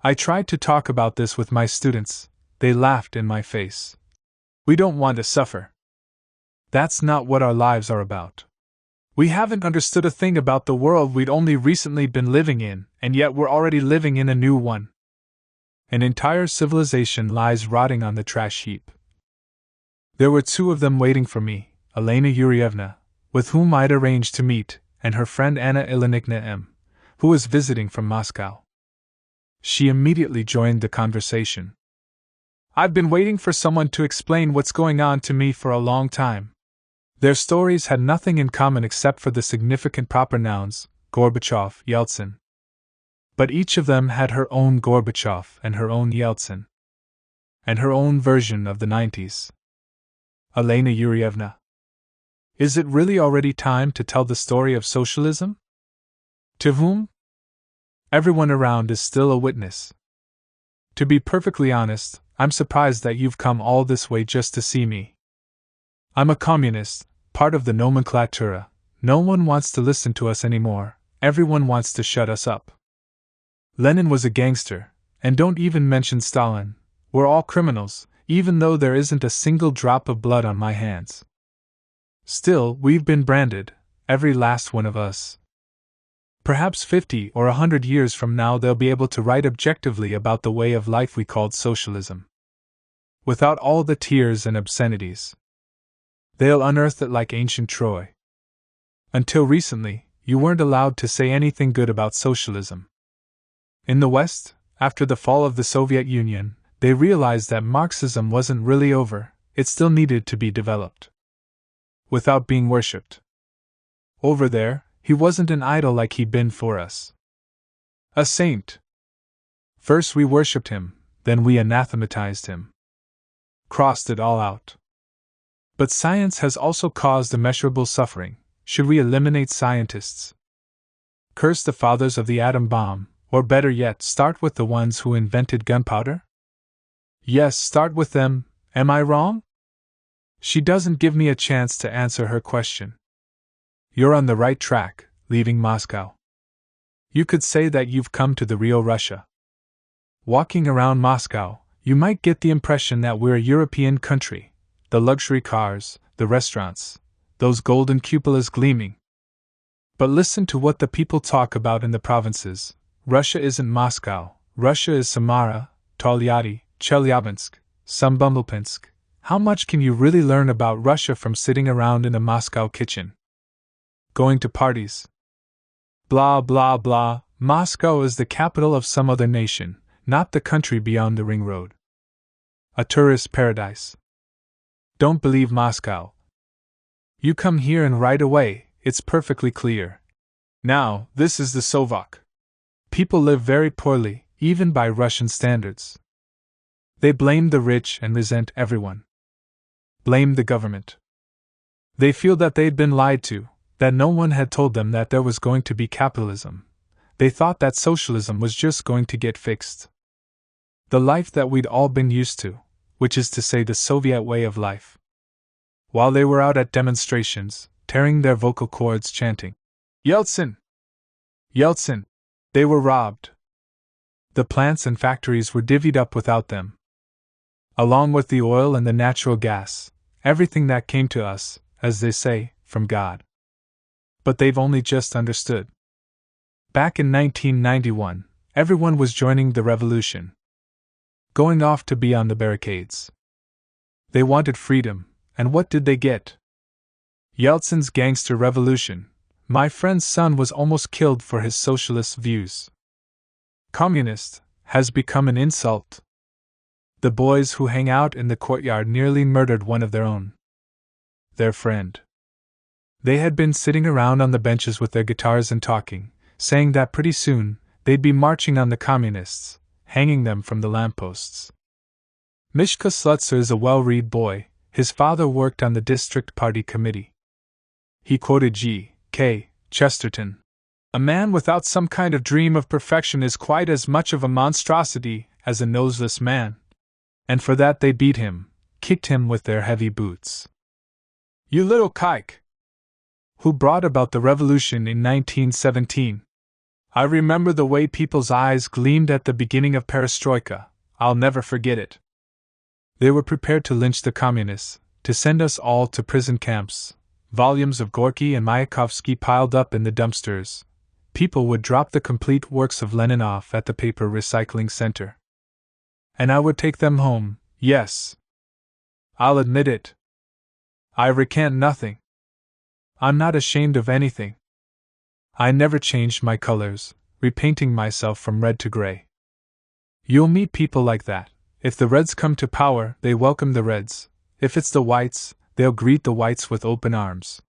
I tried to talk about this with my students, they laughed in my face. We don't want to suffer. That's not what our lives are about. We haven't understood a thing about the world we'd only recently been living in, and yet we're already living in a new one. An entire civilization lies rotting on the trash heap. There were two of them waiting for me, Elena Yurievna, with whom I'd arranged to meet, and her friend Anna Ilyinichna M., who was visiting from Moscow. She immediately joined the conversation. I've been waiting for someone to explain what's going on to me for a long time. Their stories had nothing in common except for the significant proper nouns, Gorbachev, Yeltsin. But each of them had her own Gorbachev and her own Yeltsin. And her own version of the 90s. Elena Yurievna. Is it really already time to tell the story of socialism? To whom? Everyone around is still a witness. To be perfectly honest, I'm surprised that you've come all this way just to see me. I'm a communist, part of the nomenclatura. No one wants to listen to us anymore, everyone wants to shut us up. Lenin was a gangster, and don't even mention Stalin. We're all criminals, even though there isn't a single drop of blood on my hands. Still, we've been branded, every last one of us. Perhaps 50 or 100 years from now they'll be able to write objectively about the way of life we called socialism. Without all the tears and obscenities. They'll unearth it like ancient Troy. Until recently, you weren't allowed to say anything good about socialism. In the West, after the fall of the Soviet Union, they realized that Marxism wasn't really over, it still needed to be developed. Without being worshipped. Over there, he wasn't an idol like he'd been for us. A saint. First we worshipped him, then we anathematized him. Crossed it all out. But science has also caused immeasurable suffering. Should we eliminate scientists? Curse the fathers of the atom bomb, or better yet, start with the ones who invented gunpowder? Yes, start with them, am I wrong? She doesn't give me a chance to answer her question. You're on the right track, leaving Moscow. You could say that you've come to the real Russia. Walking around Moscow, you might get the impression that we're a European country, the luxury cars, the restaurants, those golden cupolas gleaming. But listen to what the people talk about in the provinces. Russia isn't Moscow, Russia is Samara, Tolyatti, Chelyabinsk, Sambumblepinsk, How much can you really learn about Russia from sitting around in a Moscow kitchen? Going to parties. Blah blah blah. Moscow is the capital of some other nation, not the country beyond the ring road. A tourist paradise. Don't believe Moscow. You come here and right away, it's perfectly clear. Now, this is the Slovak. People live very poorly, even by Russian standards. They blame the rich and resent everyone. Blame the government. They feel that they'd been lied to, that no one had told them that there was going to be capitalism. They thought that socialism was just going to get fixed. The life that we'd all been used to, which is to say the Soviet way of life. While they were out at demonstrations, tearing their vocal cords chanting, Yeltsin! Yeltsin! They were robbed. The plants and factories were divvied up without them. Along with the oil and the natural gas, everything that came to us, as they say, from God. But they've only just understood. Back in 1991, everyone was joining the revolution. Going off to be on the barricades. They wanted freedom, and what did they get? Yeltsin's gangster revolution. My friend's son was almost killed for his socialist views. Communist has become an insult. The boys who hang out in the courtyard nearly murdered one of their own. Their friend. They had been sitting around on the benches with their guitars and talking, saying that pretty soon they'd be marching on the communists, hanging them from the lampposts. Mishka Slutzer is a well-read boy. His father worked on the district party committee. He quoted G.K. Chesterton. A man without some kind of dream of perfection is quite as much of a monstrosity as a noseless man. And for that they beat him, kicked him with their heavy boots. You little kike! Who brought about the revolution in 1917. I remember the way people's eyes gleamed at the beginning of perestroika. I'll never forget it. They were prepared to lynch the communists, to send us all to prison camps. Volumes of Gorky and Mayakovsky piled up in the dumpsters. People would drop the complete works of Lenin off at the paper recycling center. And I would take them home, yes. I'll admit it. I recant nothing. I'm not ashamed of anything. I never changed my colors, repainting myself from red to gray. You'll meet people like that. If the Reds come to power, they welcome the Reds. If it's the Whites, they'll greet the Whites with open arms.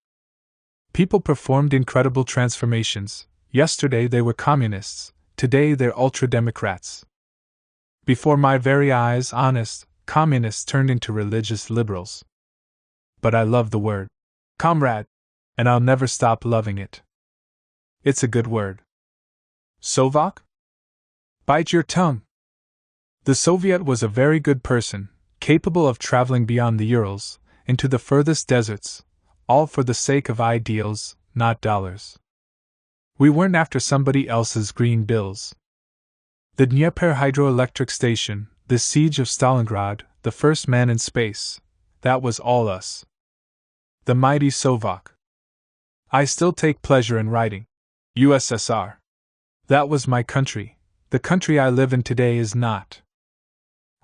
People performed incredible transformations. Yesterday they were communists, today they're ultra-democrats. Before my very eyes, honest, communists turned into religious liberals. But I love the word comrade, and I'll never stop loving it. It's a good word. Sovak? Bite your tongue. The Soviet was a very good person, capable of traveling beyond the Urals, into the furthest deserts, all for the sake of ideals, not dollars. We weren't after somebody else's green bills. The Dnieper hydroelectric station, the siege of Stalingrad, the first man in space, that was all us. The mighty Sovak. I still take pleasure in writing. USSR. That was my country. The country I live in today is not.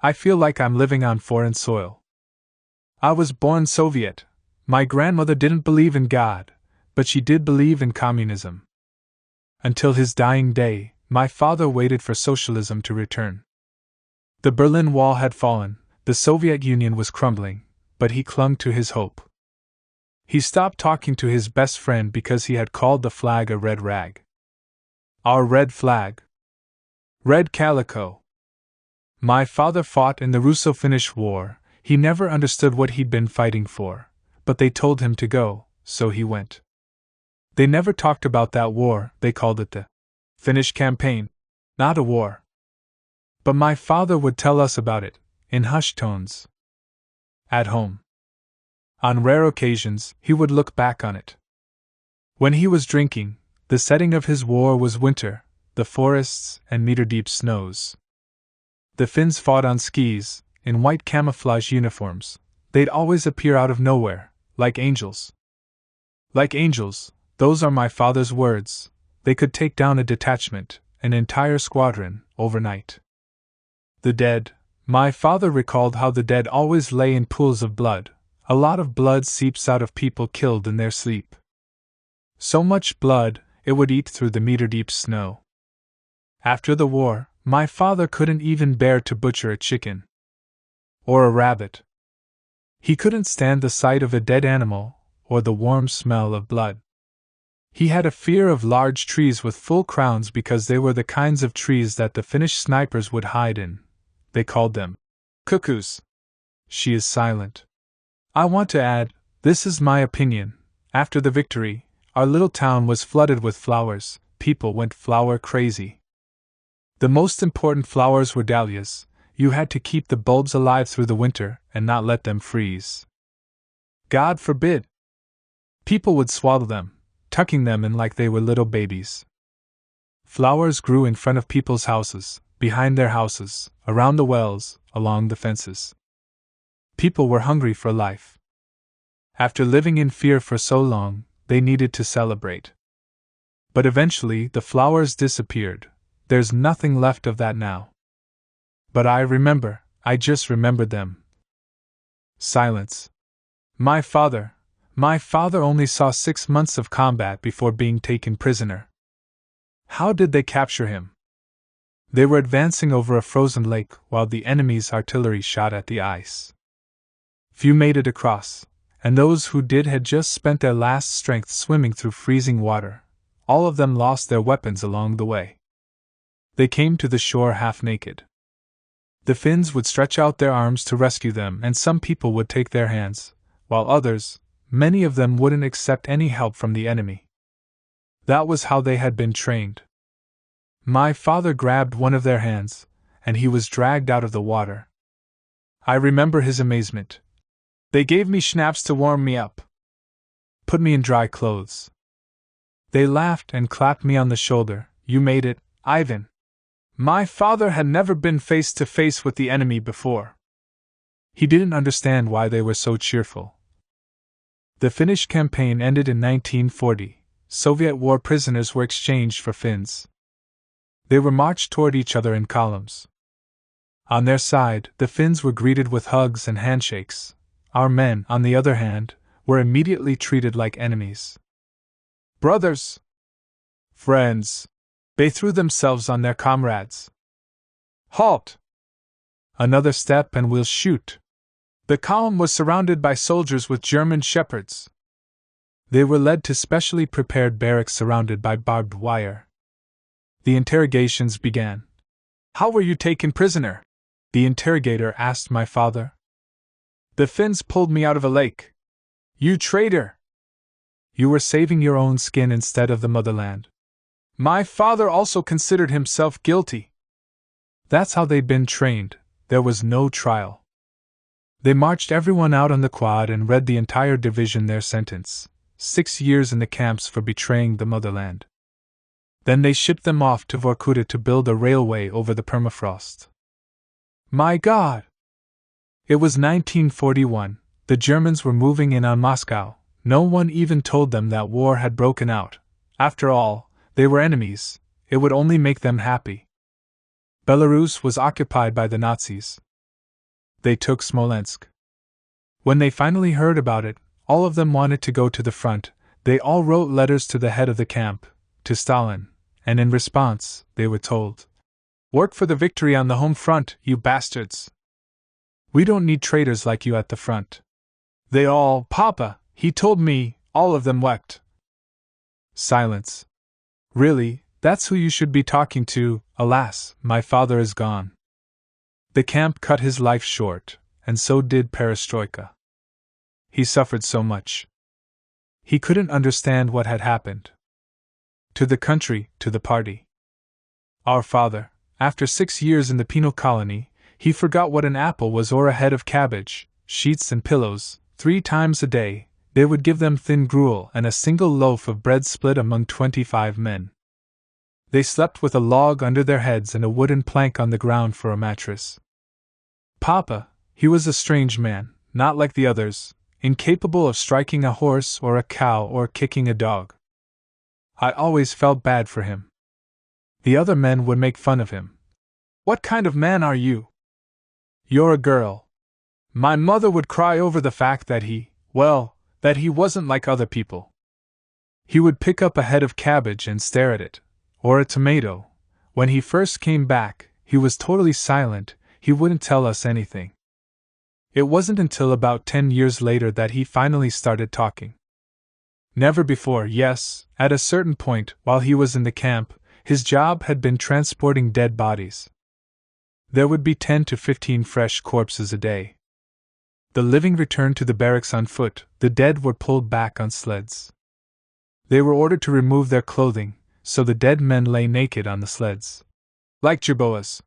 I feel like I'm living on foreign soil. I was born Soviet. My grandmother didn't believe in God, but she did believe in communism. Until his dying day, my father waited for socialism to return. The Berlin Wall had fallen, the Soviet Union was crumbling, but he clung to his hope. He stopped talking to his best friend because he had called the flag a red rag. Our red flag. Red calico. My father fought in the Russo-Finnish War. He never understood what he'd been fighting for, but they told him to go, so he went. They never talked about that war, they called it the Finnish campaign, not a war. But my father would tell us about it, in hushed tones. At home. On rare occasions, he would look back on it. When he was drinking, the setting of his war was winter, the forests and meter-deep snows. The Finns fought on skis, in white camouflage uniforms. They'd always appear out of nowhere, like angels. Like angels, those are my father's words. They could take down a detachment, an entire squadron, overnight. The dead, My father recalled how the dead always lay in pools of blood. A lot of blood seeps out of people killed in their sleep. So much blood, it would eat through the meter-deep snow. After the war, my father couldn't even bear to butcher a chicken. Or a rabbit. He couldn't stand the sight of a dead animal, or the warm smell of blood. He had a fear of large trees with full crowns because they were the kinds of trees that the Finnish snipers would hide in. They called them cuckoos. She is silent. I want to add, this is my opinion. After the victory, our little town was flooded with flowers. People went flower crazy. The most important flowers were dahlias. You had to keep the bulbs alive through the winter and not let them freeze. God forbid! People would swaddle them, tucking them in like they were little babies. Flowers grew in front of people's houses, behind their houses, around the wells, along the fences. People were hungry for life. After living in fear for so long, they needed to celebrate. But eventually the flowers disappeared. There's nothing left of that now. But I just remembered them. Silence. My father only saw 6 months of combat before being taken prisoner. How did they capture him? They were advancing over a frozen lake while the enemy's artillery shot at the ice. Few made it across, and those who did had just spent their last strength swimming through freezing water. All of them lost their weapons along the way. They came to the shore half naked. The Finns would stretch out their arms to rescue them, and some people would take their hands, while others, many of them, wouldn't accept any help from the enemy. That was how they had been trained. My father grabbed one of their hands, and he was dragged out of the water. I remember his amazement. They gave me schnapps to warm me up. Put me in dry clothes. They laughed and clapped me on the shoulder. You made it, Ivan. My father had never been face to face with the enemy before. He didn't understand why they were so cheerful. The Finnish campaign ended in 1940. Soviet war prisoners were exchanged for Finns. They were marched toward each other in columns. On their side, the Finns were greeted with hugs and handshakes. Our men, on the other hand, were immediately treated like enemies. Brothers! Friends! They threw themselves on their comrades. Halt! Another step and we'll shoot. The column was surrounded by soldiers with German shepherds. They were led to specially prepared barracks surrounded by barbed wire. The interrogations began. How were you taken prisoner? The interrogator asked my father. The Finns pulled me out of a lake. You traitor! You were saving your own skin instead of the motherland. My father also considered himself guilty. That's how they'd been trained. There was no trial. They marched everyone out on the quad and read the entire division their sentence: 6 years in the camps for betraying the motherland. Then they shipped them off to Vorkuta to build a railway over the permafrost. My God! It was 1941. The Germans were moving in on Moscow. No one even told them that war had broken out. After all, they were enemies. It would only make them happy. Belarus was occupied by the Nazis. They took Smolensk. When they finally heard about it, all of them wanted to go to the front. They all wrote letters to the head of the camp, to Stalin, and in response, they were told, "Work for the victory on the home front, you bastards. We don't need traitors like you at the front." They all, Papa, he told me, all of them wept. Silence. Really, that's who you should be talking to. Alas, my father is gone. The camp cut his life short, and so did perestroika. He suffered so much. He couldn't understand what had happened. To the country, to the party. Our father, after 6 years in the penal colony, he forgot what an apple was or a head of cabbage, sheets and pillows. 3 times a day, they would give them thin gruel and a single loaf of bread split among 25 men. They slept with a log under their heads and a wooden plank on the ground for a mattress. Papa, he was a strange man, not like the others, incapable of striking a horse or a cow or kicking a dog. I always felt bad for him. The other men would make fun of him. What kind of man are you? You're a girl. My mother would cry over the fact that that he wasn't like other people. He would pick up a head of cabbage and stare at it, or a tomato. When he first came back, he was totally silent, he wouldn't tell us anything. It wasn't until about 10 years later that he finally started talking. Never before, yes, at a certain point, while he was in the camp, his job had been transporting dead bodies. There would be 10 to 15 fresh corpses a day. The living returned to the barracks on foot, the dead were pulled back on sleds. They were ordered to remove their clothing, so the dead men lay naked on the sleds. Like jerboas.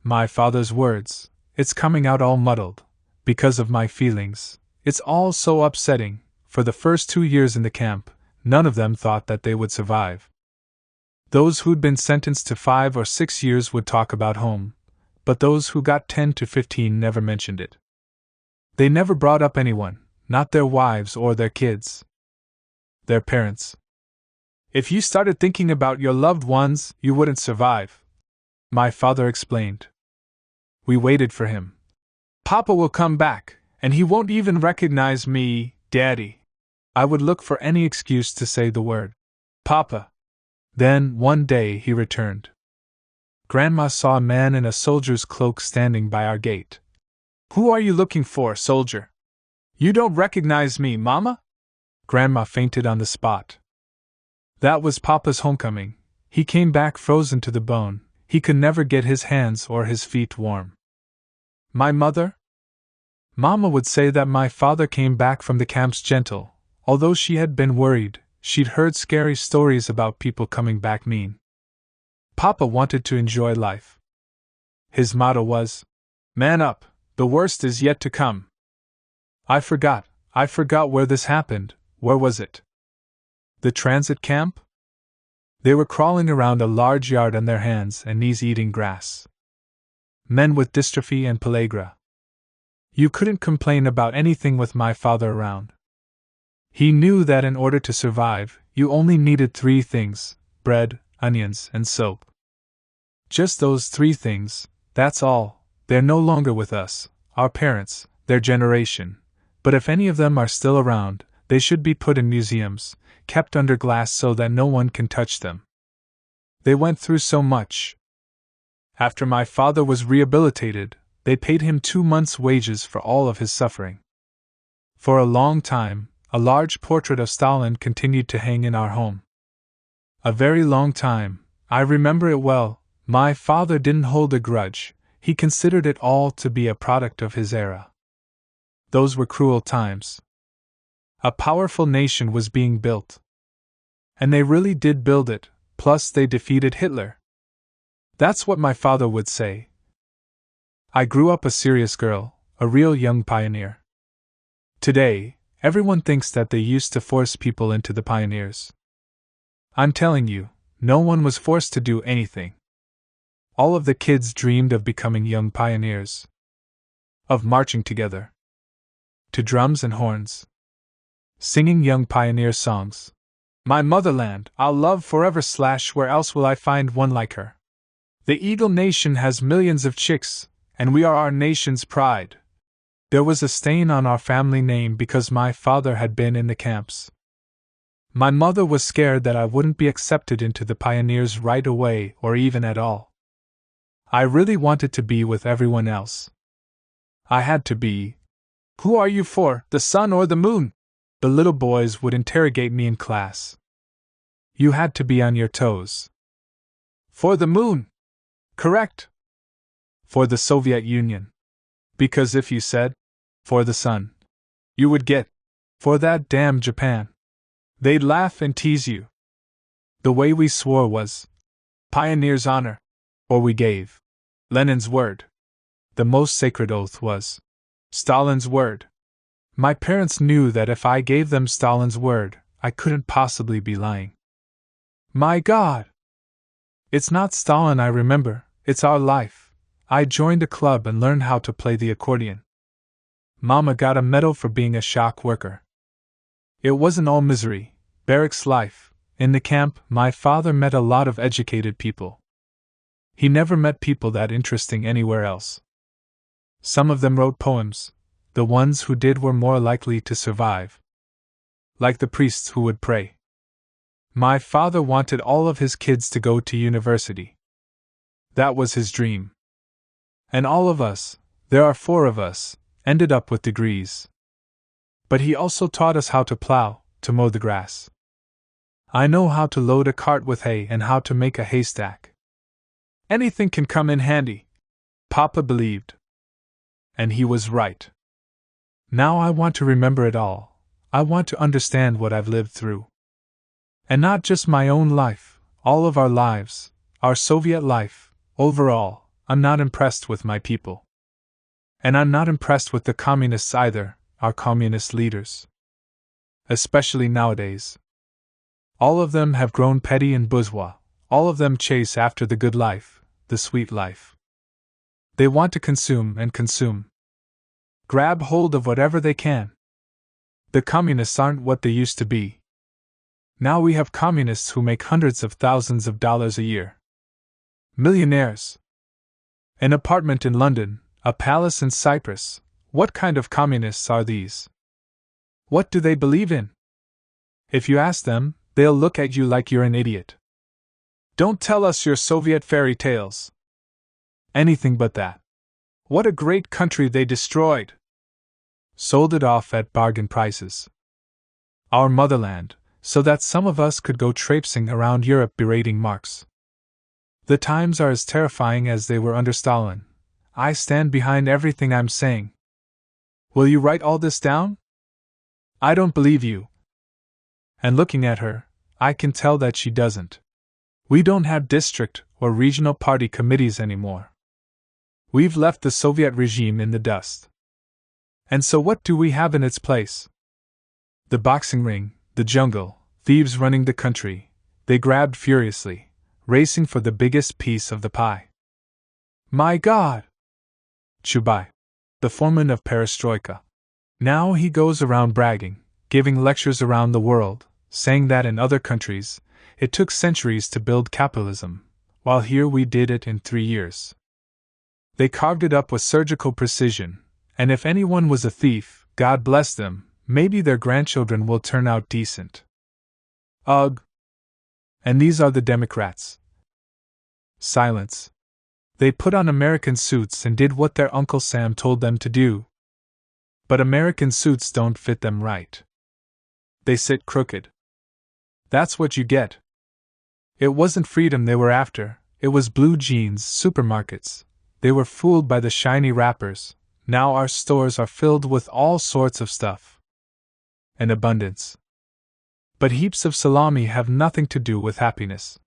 My father's words, it's coming out all muddled. Because of my feelings, it's all so upsetting. For the first 2 years in the camp, none of them thought that they would survive. Those who'd been sentenced to 5 or 6 years would talk about home, but those who got 10 to 15 never mentioned it. They never brought up anyone, not their wives or their kids. Their parents. If you started thinking about your loved ones, you wouldn't survive, my father explained. We waited for him. Papa will come back, and he won't even recognize me, Daddy. I would look for any excuse to say the word, Papa. Then, one day, he returned. Grandma saw a man in a soldier's cloak standing by our gate. Who are you looking for, soldier? You don't recognize me, Mama? Grandma fainted on the spot. That was Papa's homecoming. He came back frozen to the bone. He could never get his hands or his feet warm. My mother? Mama would say that my father came back from the camps gentle. Although she had been worried, she'd heard scary stories about people coming back mean. Papa wanted to enjoy life. His motto was, Man up, the worst is yet to come. I forgot where this happened. Where was it? The transit camp? They were crawling around a large yard on their hands and knees eating grass. Men with dystrophy and pellagra. You couldn't complain about anything with my father around. He knew that in order to survive, you only needed 3 things: bread, onions, and soap. Just those 3 things, that's all. They're no longer with us, our parents, their generation. But if any of them are still around, they should be put in museums, kept under glass so that no one can touch them. They went through so much. After my father was rehabilitated, they paid him 2 months' wages for all of his suffering. For a long time, a large portrait of Stalin continued to hang in our home. A very long time, I remember it well. My father didn't hold a grudge, he considered it all to be a product of his era. Those were cruel times. A powerful nation was being built. And they really did build it, plus they defeated Hitler. That's what my father would say. I grew up a serious girl, a real young pioneer. Today, everyone thinks that they used to force people into the pioneers. I'm telling you, no one was forced to do anything. All of the kids dreamed of becoming young pioneers. Of marching together. To drums and horns. Singing young pioneer songs. My motherland, I'll love forever / where else will I find one like her? The Eagle Nation has millions of chicks, and we are our nation's pride. There was a stain on our family name because my father had been in the camps. My mother was scared that I wouldn't be accepted into the pioneers right away or even at all. I really wanted to be with everyone else. I had to be. Who are you for, the sun or the moon? The little boys would interrogate me in class. You had to be on your toes. For the moon. Correct. For the Soviet Union. Because if you said, for the sun, you would get, for that damn Japan. They'd laugh and tease you. The way we swore was, pioneer's honor, or we gave Lenin's word. The most sacred oath was Stalin's word. My parents knew that if I gave them Stalin's word, I couldn't possibly be lying. My God! It's not Stalin I remember, it's our life. I joined a club and learned how to play the accordion. Mama got a medal for being a shock worker. It wasn't all misery, barracks life. In the camp, my father met a lot of educated people. He never met people that interesting anywhere else. Some of them wrote poems. The ones who did were more likely to survive. Like the priests who would pray. My father wanted all of his kids to go to university. That was his dream. And all of us, there are 4 of us, ended up with degrees. But he also taught us how to plow, to mow the grass. I know how to load a cart with hay and how to make a haystack. Anything can come in handy, Papa believed. And he was right. Now I want to remember it all. I want to understand what I've lived through. And not just my own life, all of our lives, our Soviet life, overall. I'm not impressed with my people. And I'm not impressed with the communists either, our communist leaders. Especially nowadays. All of them have grown petty and bourgeois. All of them chase after the good life, the sweet life. They want to consume and consume. Grab hold of whatever they can. The communists aren't what they used to be. Now we have communists who make hundreds of thousands of dollars a year. Millionaires. An apartment in London, a palace in Cyprus. What kind of communists are these? What do they believe in? If you ask them, they'll look at you like you're an idiot. Don't tell us your Soviet fairy tales. Anything but that. What a great country they destroyed. Sold it off at bargain prices. Our motherland, so that some of us could go traipsing around Europe berating Marx. The times are as terrifying as they were under Stalin. I stand behind everything I'm saying. Will you write all this down? I don't believe you. And looking at her, I can tell that she doesn't. We don't have district or regional party committees anymore. We've left the Soviet regime in the dust. And so what do we have in its place? The boxing ring, the jungle, thieves running the country. They grabbed furiously, racing for the biggest piece of the pie. My God! Chubai, the foreman of Perestroika. Now he goes around bragging, giving lectures around the world, saying that in other countries, it took centuries to build capitalism, while here we did it in 3 years. They carved it up with surgical precision, and if anyone was a thief, God bless them, maybe their grandchildren will turn out decent. Ugh! And these are the Democrats. Silence. They put on American suits and did what their Uncle Sam told them to do. But American suits don't fit them right. They sit crooked. That's what you get. It wasn't freedom they were after, it was blue jeans, supermarkets. They were fooled by the shiny wrappers. Now our stores are filled with all sorts of stuff. In abundance. But heaps of salami have nothing to do with happiness.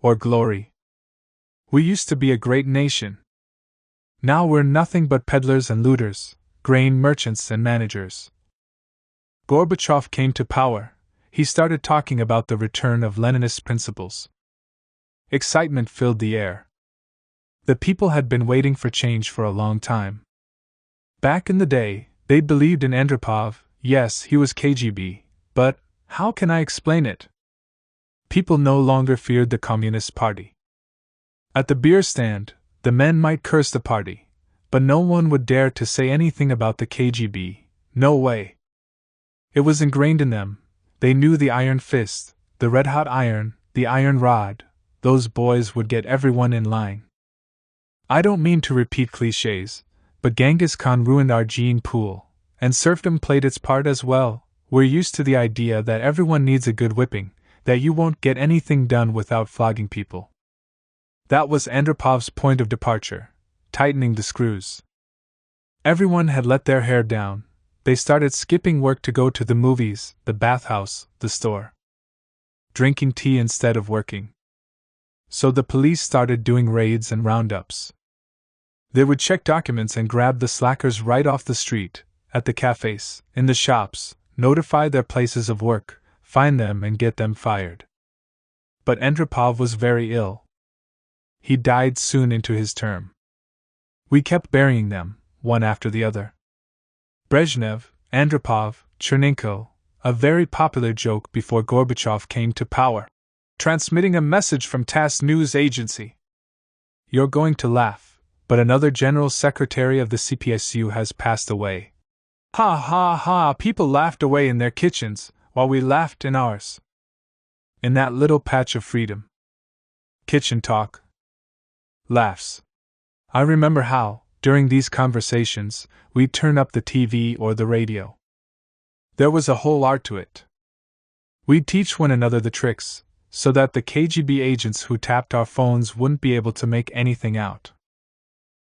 Or glory. We used to be a great nation. Now we're nothing but peddlers and looters, grain merchants and managers. Gorbachev came to power. He started talking about the return of Leninist principles. Excitement filled the air. The people had been waiting for change for a long time. Back in the day, they believed in Andropov. Yes, he was KGB, but how can I explain it? People no longer feared the Communist Party. At the beer stand, the men might curse the party, but no one would dare to say anything about the KGB. No way. It was ingrained in them. They knew the iron fist, the red-hot iron, the iron rod. Those boys would get everyone in line. I don't mean to repeat cliches, but Genghis Khan ruined our gene pool, and serfdom played its part as well. We're used to the idea that everyone needs a good whipping, that you won't get anything done without flogging people. That was Andropov's point of departure, tightening the screws. Everyone had let their hair down. They started skipping work to go to the movies, the bathhouse, the store. Drinking tea instead of working. So the police started doing raids and roundups. They would check documents and grab the slackers right off the street, at the cafes, in the shops, notify their places of work, find them and get them fired. But Andropov was very ill. He died soon into his term. We kept burying them, one after the other. Brezhnev, Andropov, Chernenko, a very popular joke before Gorbachev came to power. Transmitting a message from TASS news agency. You're going to laugh, but another general secretary of the CPSU has passed away. Ha ha ha! People laughed away in their kitchens, while we laughed in ours. In that little patch of freedom. Kitchen talk. Laughs. I remember how, during these conversations, we'd turn up the TV or the radio. There was a whole art to it. We'd teach one another the tricks, so that the KGB agents who tapped our phones wouldn't be able to make anything out.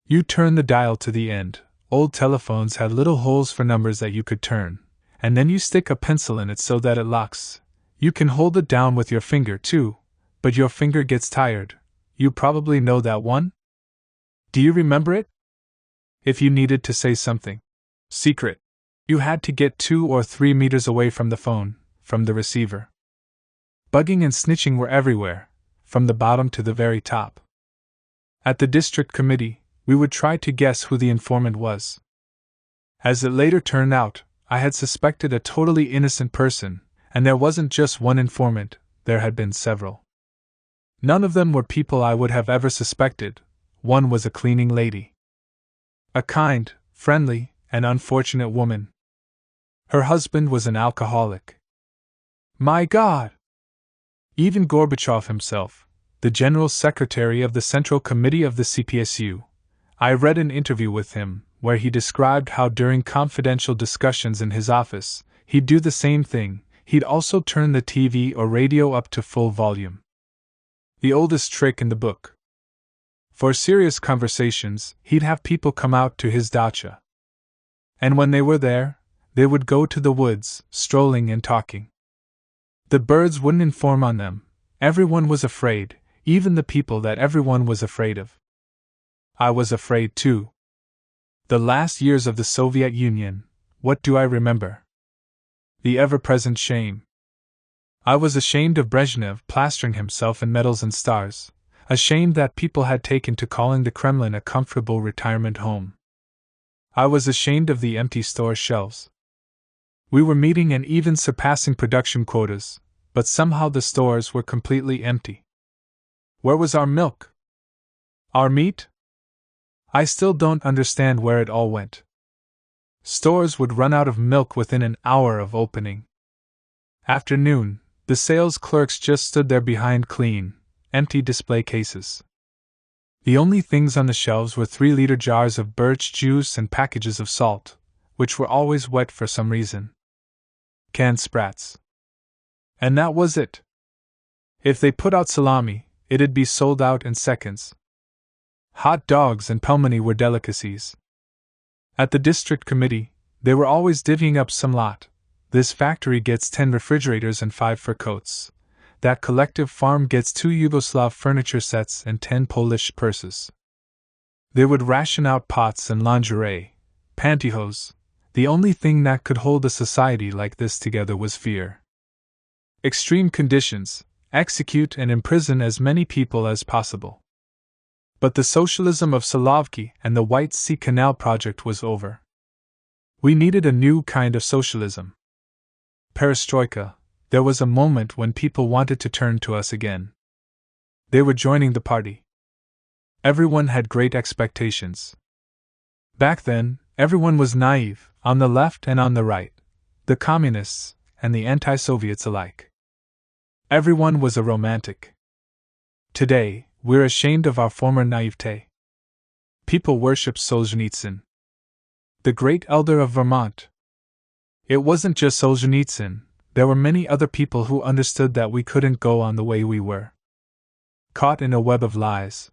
You turn the dial to the end. Old telephones had little holes for numbers that you could turn, and then you stick a pencil in it so that it locks. You can hold it down with your finger too, but your finger gets tired. You probably know that one? Do you remember it? If you needed to say something secret, you had to get 2 or 3 meters away from the phone, from the receiver. Bugging and snitching were everywhere, from the bottom to the very top. At the district committee, we would try to guess who the informant was. As it later turned out, I had suspected a totally innocent person, and there wasn't just one informant, there had been several. None of them were people I would have ever suspected. One was a cleaning lady. A kind, friendly, and unfortunate woman. Her husband was an alcoholic. My God! Even Gorbachev himself, the General Secretary of the Central Committee of the CPSU, I read an interview with him where he described how during confidential discussions in his office, he'd do the same thing, he'd also turn the TV or radio up to full volume. The oldest trick in the book. For serious conversations, he'd have people come out to his dacha. And when they were there, they would go to the woods, strolling and talking. The birds wouldn't inform on them. Everyone was afraid, even the people that everyone was afraid of. I was afraid too. The last years of the Soviet Union, what do I remember? The ever-present shame. I was ashamed of Brezhnev plastering himself in medals and stars, ashamed that people had taken to calling the Kremlin a comfortable retirement home. I was ashamed of the empty store shelves. We were meeting and even surpassing production quotas, but somehow the stores were completely empty. Where was our milk? Our meat? I still don't understand where it all went. Stores would run out of milk within an hour of opening. After noon, the sales clerks just stood there behind clean, empty display cases. The only things on the shelves were 3-liter jars of birch juice and packages of salt, which were always wet for some reason. Canned sprats. And that was it. If they put out salami, it'd be sold out in seconds. Hot dogs and pelmeni were delicacies. At the district committee, they were always divvying up some lot. This factory gets 10 refrigerators and 5 fur coats. That collective farm gets 2 Yugoslav furniture sets and 10 Polish purses. They would ration out pots and lingerie, pantyhose. The only thing that could hold a society like this together was fear. Extreme conditions, execute and imprison as many people as possible. But the socialism of Solovki and the White Sea Canal project was over. We needed a new kind of socialism. Perestroika, there was a moment when people wanted to turn to us again. They were joining the party. Everyone had great expectations. Back then, everyone was naive, on the left and on the right, the communists and the anti-Soviets alike. Everyone was a romantic. Today, we're ashamed of our former naivete. People worship Solzhenitsyn, the great elder of Vermont. It wasn't just Solzhenitsyn, there were many other people who understood that we couldn't go on the way we were. Caught in a web of lies.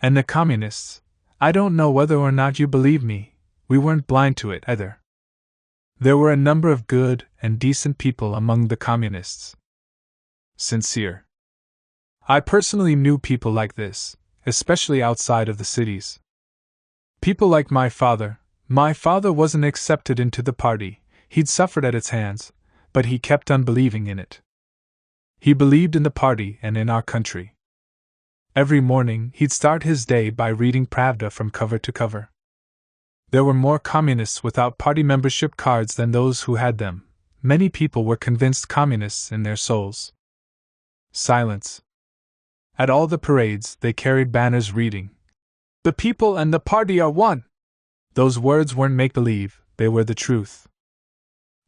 And the communists, I don't know whether or not you believe me, we weren't blind to it either. There were a number of good and decent people among the communists. Sincere. I personally knew people like this, especially outside of the cities. People like my father. My father wasn't accepted into the party, he'd suffered at its hands, but he kept on believing in it. He believed in the party and in our country. Every morning he'd start his day by reading Pravda from cover to cover. There were more communists without party membership cards than those who had them. Many people were convinced communists in their souls. Silence. At all the parades, they carried banners reading, The people and the party are one. Those words weren't make-believe, they were the truth.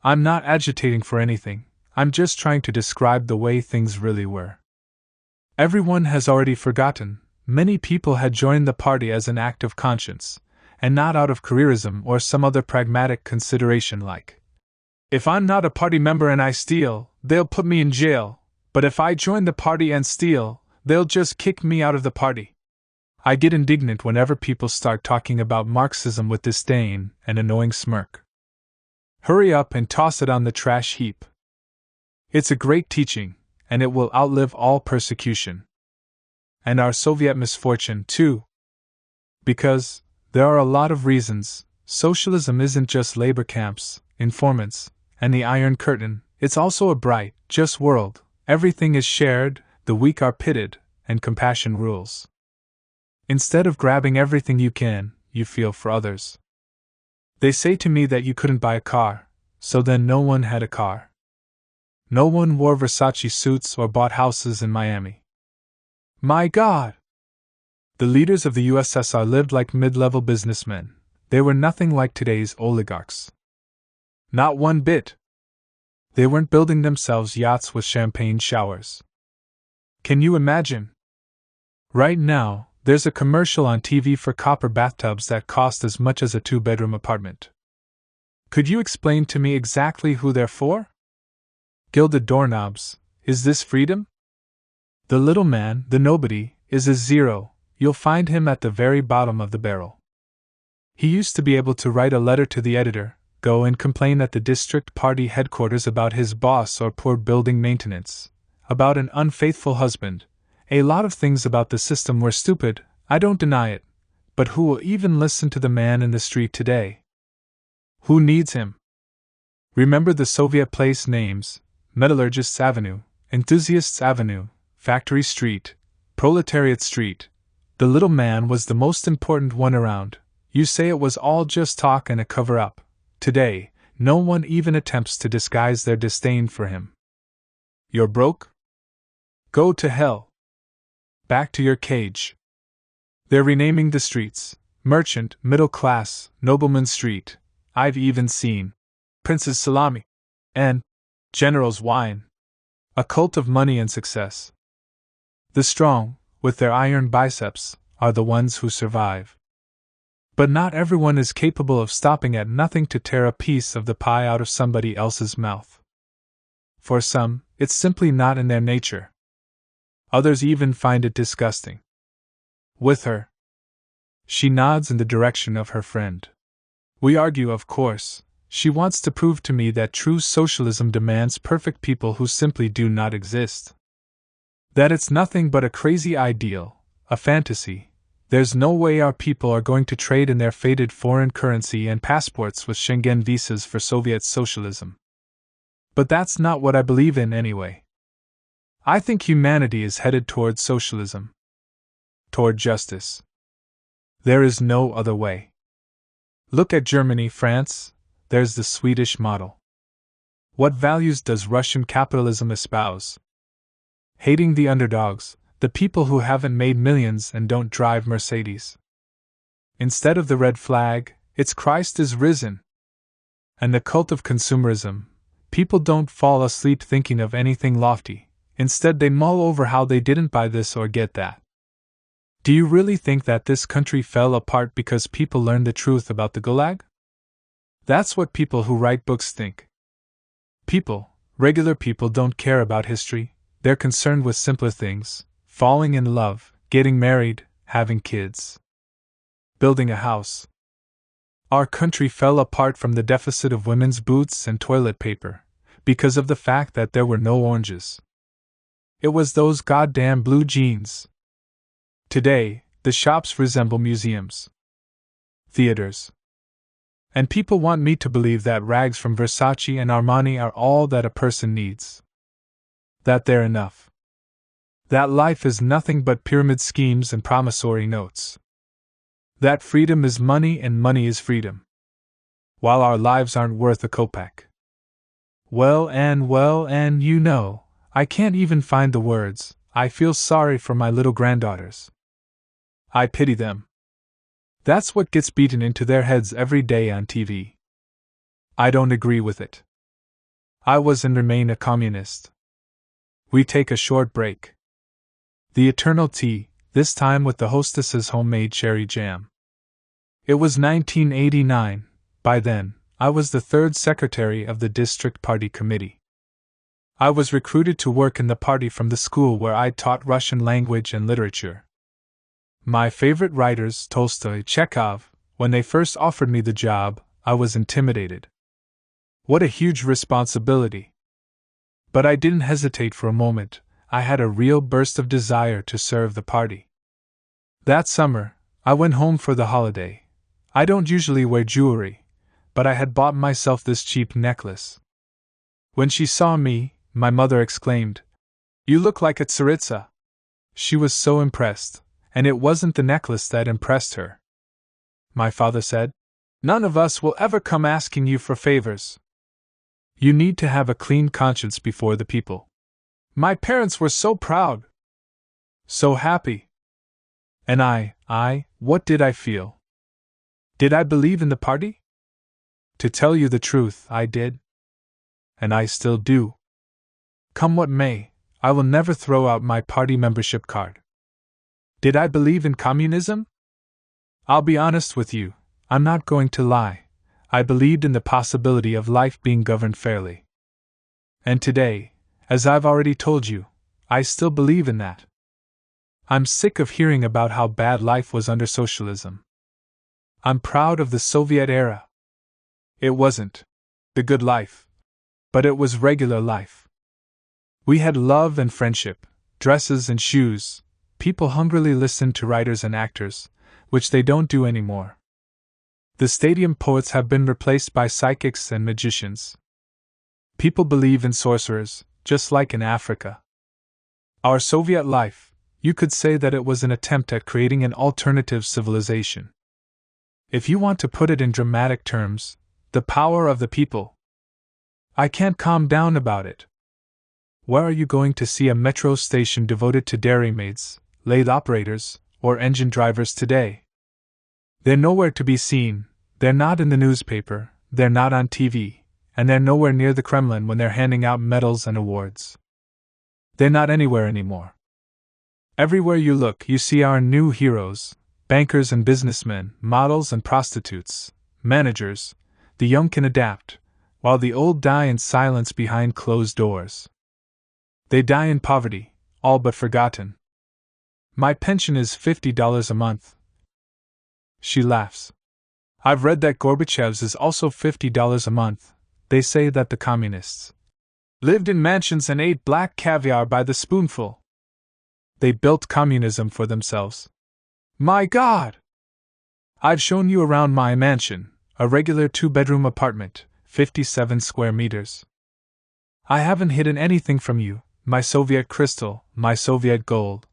I'm not agitating for anything, I'm just trying to describe the way things really were. Everyone has already forgotten. Many people had joined the party as an act of conscience, and not out of careerism or some other pragmatic consideration like, if I'm not a party member and I steal, they'll put me in jail, but if I join the party and steal, they'll just kick me out of the party. I get indignant whenever people start talking about Marxism with disdain and annoying smirk. Hurry up and toss it on the trash heap. It's a great teaching, and it will outlive all persecution. And our Soviet misfortune, too. Because, there are a lot of reasons, socialism isn't just labor camps, informants, and the Iron Curtain, it's also a bright, just world. Everything is shared, the weak are pitted, and compassion rules. Instead of grabbing everything you can, you feel for others. They say to me that you couldn't buy a car, so then no one had a car. No one wore Versace suits or bought houses in Miami. My God! The leaders of the USSR lived like mid-level businessmen. They were nothing like today's oligarchs. Not one bit. They weren't building themselves yachts with champagne showers. Can you imagine? Right now, there's a commercial on TV for copper bathtubs that cost as much as a 2-bedroom apartment. Could you explain to me exactly who they're for? Gilded doorknobs, is this freedom? The little man, the nobody, is a zero. You'll find him at the very bottom of the barrel. He used to be able to write a letter to the editor, go and complain at the district party headquarters about his boss or poor building maintenance, about an unfaithful husband. A lot of things about the system were stupid, I don't deny it, but who will even listen to the man in the street today? Who needs him? Remember the Soviet place names: Metallurgists Avenue, Enthusiasts Avenue, Factory Street, Proletariat Street. The little man was the most important one around. You say it was all just talk and a cover-up. Today, no one even attempts to disguise their disdain for him. You're broke? Go to hell. Back to your cage. They're renaming the streets: Merchant, Middle Class, Nobleman Street. I've even seen Prince's Salami and General's Wine. A cult of money and success. The strong, with their iron biceps, are the ones who survive. But not everyone is capable of stopping at nothing to tear a piece of the pie out of somebody else's mouth. For some, it's simply not in their nature. Others even find it disgusting. With her. She nods in the direction of her friend. We argue, of course. She wants to prove to me that true socialism demands perfect people who simply do not exist. That it's nothing but a crazy ideal, a fantasy. There's no way our people are going to trade in their faded foreign currency and passports with Schengen visas for Soviet socialism. But that's not what I believe in anyway. I think humanity is headed toward socialism. Toward justice. There is no other way. Look at Germany, France. There's the Swedish model. What values does Russian capitalism espouse? Hating the underdogs, the people who haven't made millions and don't drive Mercedes. Instead of the red flag, it's Christ is risen. And the cult of consumerism, people don't fall asleep thinking of anything lofty, instead they mull over how they didn't buy this or get that. Do you really think that this country fell apart because people learned the truth about the Gulag? That's what people who write books think. People, regular people, don't care about history. They're concerned with simpler things: falling in love, getting married, having kids, building a house. Our country fell apart from the deficit of women's boots and toilet paper, because of the fact that there were no oranges. It was those goddamn blue jeans. Today, the shops resemble museums, theaters. And people want me to believe that rags from Versace and Armani are all that a person needs. That they're enough. That life is nothing but pyramid schemes and promissory notes. That freedom is money and money is freedom. While our lives aren't worth a kopeck. Well, and you know, I can't even find the words. I feel sorry for my little granddaughters. I pity them. That's what gets beaten into their heads every day on TV. I don't agree with it. I was and remain a communist. We take a short break. The eternal tea, this time with the hostess's homemade cherry jam. It was 1989. By then, I was the third secretary of the district party committee. I was recruited to work in the party from the school where I'd taught Russian language and literature. My favorite writers, Tolstoy, Chekhov, when they first offered me the job, I was intimidated. What a huge responsibility! But I didn't hesitate for a moment. I had a real burst of desire to serve the party. That summer, I went home for the holiday. I don't usually wear jewelry, but I had bought myself this cheap necklace. When she saw me, my mother exclaimed, "You look like a tsaritsa." She was so impressed, and it wasn't the necklace that impressed her. My father said, "None of us will ever come asking you for favors. You need to have a clean conscience before the people." My parents were so proud, so happy. And what did I feel? Did I believe in the party? To tell you the truth, I did. And I still do. Come what may, I will never throw out my party membership card. Did I believe in communism? I'll be honest with you, I'm not going to lie. I believed in the possibility of life being governed fairly. And today, as I've already told you, I still believe in that. I'm sick of hearing about how bad life was under socialism. I'm proud of the Soviet era. It wasn't the good life, but it was regular life. We had love and friendship, dresses and shoes. People hungrily listened to writers and actors, which they don't do anymore. The stadium poets have been replaced by psychics and magicians. People believe in sorcerers, just like in Africa. Our Soviet life, you could say that it was an attempt at creating an alternative civilization. If you want to put it in dramatic terms, the power of the people. I can't calm down about it. Where are you going to see a metro station devoted to dairymaids, lathe operators, or engine drivers today? They're nowhere to be seen, they're not in the newspaper, they're not on TV, and they're nowhere near the Kremlin when they're handing out medals and awards. They're not anywhere anymore. Everywhere you look, you see our new heroes, bankers and businessmen, models and prostitutes, managers. The young can adapt, while the old die in silence behind closed doors. They die in poverty, all but forgotten. My pension is $50 a month. She laughs. I've read that Gorbachev's is also $50 a month. They say that the communists lived in mansions and ate black caviar by the spoonful. They built communism for themselves. My God! I've shown you around my mansion, a regular 2-bedroom apartment, 57 square meters. I haven't hidden anything from you, my Soviet crystal, my Soviet gold.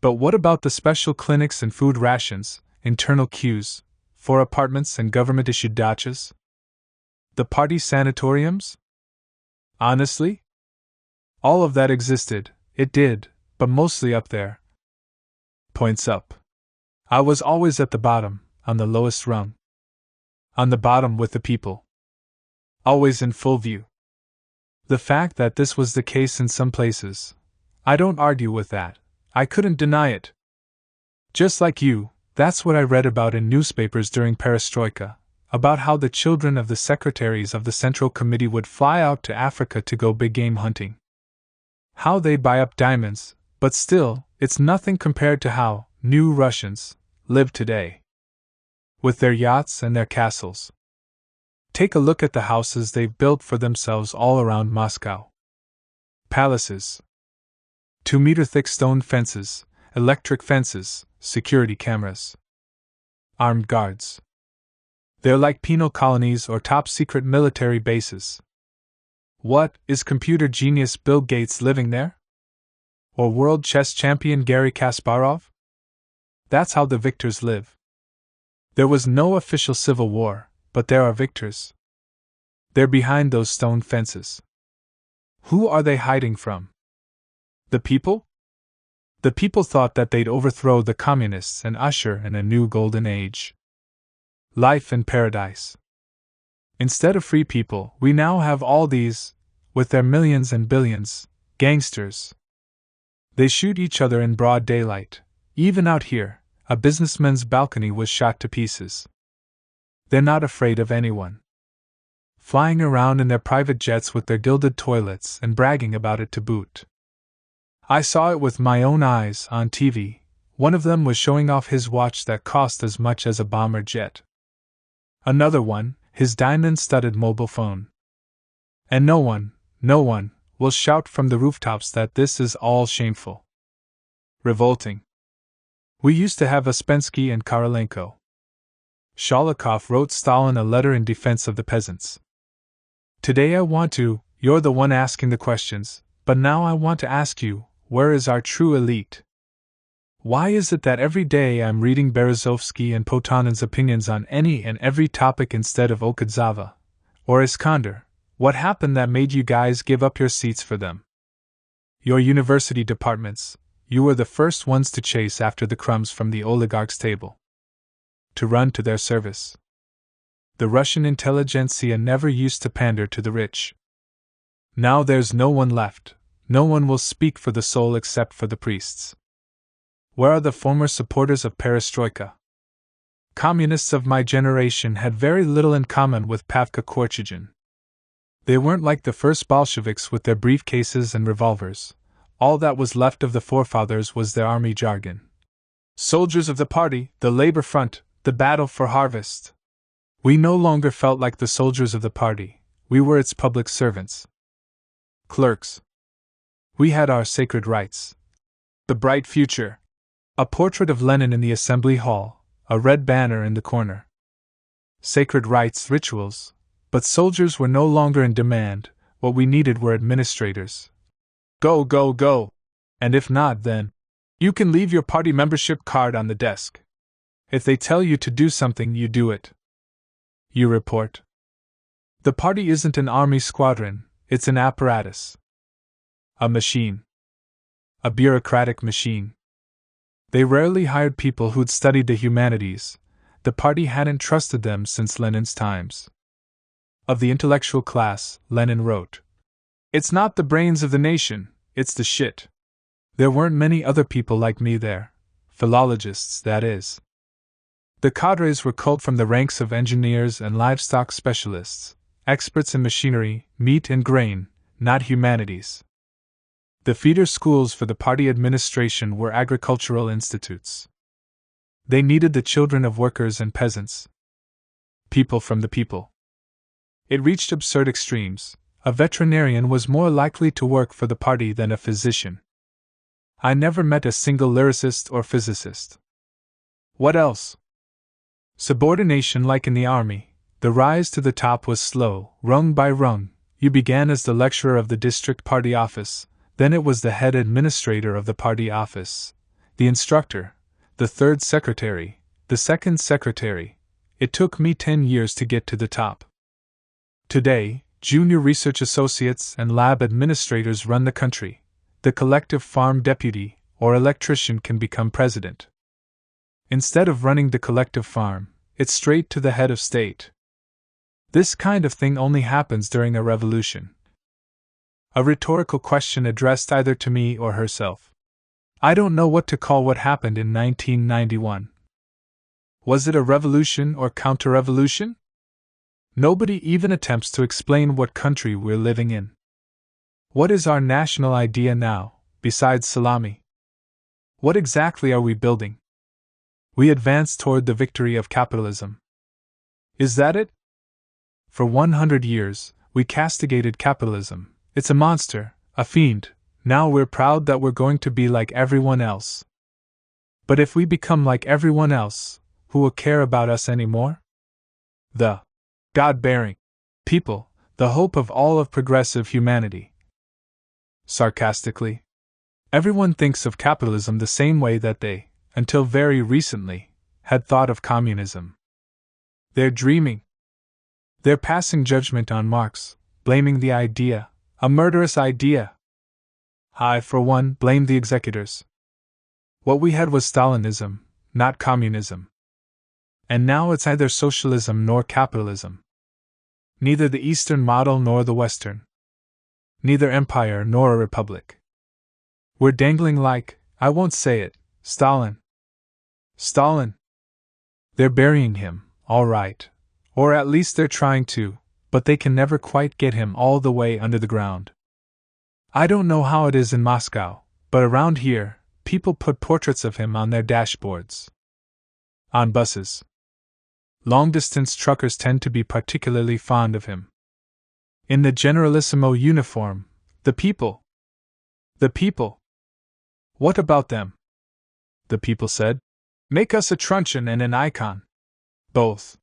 But what about the special clinics and food rations, internal queues, for apartments and government-issued dachas? The party sanatoriums? Honestly? All of that existed, it did, but mostly up there. Points up. I was always at the bottom, on the lowest rung. On the bottom with the people. Always in full view. The fact that this was the case in some places, I don't argue with that. I couldn't deny it. Just like you, that's what I read about in newspapers during Perestroika, about how the children of the secretaries of the Central Committee would fly out to Africa to go big game hunting. How they'd buy up diamonds, but still, it's nothing compared to how new Russians live today. With their yachts and their castles. Take a look at the houses they've built for themselves all around Moscow. Palaces. 2-meter-thick stone fences, electric fences, security cameras. Armed guards. They're like penal colonies or top-secret military bases. What, is computer genius Bill Gates living there? Or world chess champion Garry Kasparov? That's how the victors live. There was no official civil war, but there are victors. They're behind those stone fences. Who are they hiding from? The people? The people thought that they'd overthrow the communists and usher in a new golden age. Life in paradise. Instead of free people, we now have all these, with their millions and billions, gangsters. They shoot each other in broad daylight. Even out here, a businessman's balcony was shot to pieces. They're not afraid of anyone. Flying around in their private jets with their gilded toilets and bragging about it to boot. I saw it with my own eyes on TV. One of them was showing off his watch that cost as much as a bomber jet. Another one, his diamond-studded mobile phone. And no one will shout from the rooftops that this is all shameful. Revolting. We used to have Ouspensky and Korolenko. Shalikov wrote Stalin a letter in defense of the peasants. Today I want to, you're the one asking the questions, but now I want to ask you, where is our true elite? Why is it that every day I'm reading Berezovsky and Potanin's opinions on any and every topic instead of Okudzawa or Iskander? What happened that made you guys give up your seats for them? Your university departments, you were the first ones to chase after the crumbs from the oligarch's table. To run to their service. The Russian intelligentsia never used to pander to the rich. Now there's no one left. No one will speak for the soul except for the priests. Where are the former supporters of perestroika? Communists of my generation had very little in common with Pavka Korchagin. They weren't like the first Bolsheviks with their briefcases and revolvers. All that was left of the forefathers was their army jargon. Soldiers of the party, the labor front, the battle for harvest. We no longer felt like the soldiers of the party, we were its public servants. Clerks. We had our sacred rights. The bright future. A portrait of Lenin in the assembly hall, a red banner in the corner. Sacred rights, rituals. But soldiers were no longer in demand, what we needed were administrators. Go, go, go! And if not, then you can leave your party membership card on the desk. If they tell you to do something, you do it. You report. The party isn't an army squadron, it's an apparatus. A machine. A bureaucratic machine. They rarely hired people who'd studied the humanities. The party hadn't trusted them since Lenin's times. Of the intellectual class, Lenin wrote, "It's not the brains of the nation, it's the shit." There weren't many other people like me there. Philologists, that is. The cadres were culled from the ranks of engineers and livestock specialists, experts in machinery, meat and grain, not humanities. The feeder schools for the party administration were agricultural institutes. They needed the children of workers and peasants. People from the people. It reached absurd extremes. A veterinarian was more likely to work for the party than a physician. I never met a single lyricist or physicist. What else? Subordination like in the army. The rise to the top was slow, rung by rung. You began as the lecturer of the district party office. Then it was the head administrator of the party office, the instructor, the third secretary, the second secretary. It took me 10 years to get to the top. Today, junior research associates and lab administrators run the country. The collective farm deputy or electrician can become president. Instead of running the collective farm, it's straight to the head of state. This kind of thing only happens during a revolution. A rhetorical question addressed either to me or herself. I don't know what to call what happened in 1991. Was it a revolution or counter-revolution? Nobody even attempts to explain what country we're living in. What is our national idea now, besides salami? What exactly are we building? We advance toward the victory of capitalism. Is that it? For 100 years, we castigated capitalism. It's a monster, a fiend. Now we're proud that we're going to be like everyone else. But if we become like everyone else, who will care about us anymore? The God-bearing people, the hope of all of progressive humanity. Sarcastically, everyone thinks of capitalism the same way that they, until very recently, had thought of communism. They're dreaming. They're passing judgment on Marx, blaming the idea. A murderous idea. I, for one, blame the executors. What we had was Stalinism, not communism. And now it's neither socialism nor capitalism. Neither the Eastern model nor the Western. Neither empire nor a republic. We're dangling like, I won't say it, Stalin. Stalin! They're burying him, all right. Or at least they're trying to, but they can never quite get him all the way under the ground. I don't know how it is in Moscow, but around here, people put portraits of him on their dashboards. On buses. Long-distance truckers tend to be particularly fond of him. In the Generalissimo uniform, the people. The people. What about them? The people said. Make us a truncheon and an icon. Both.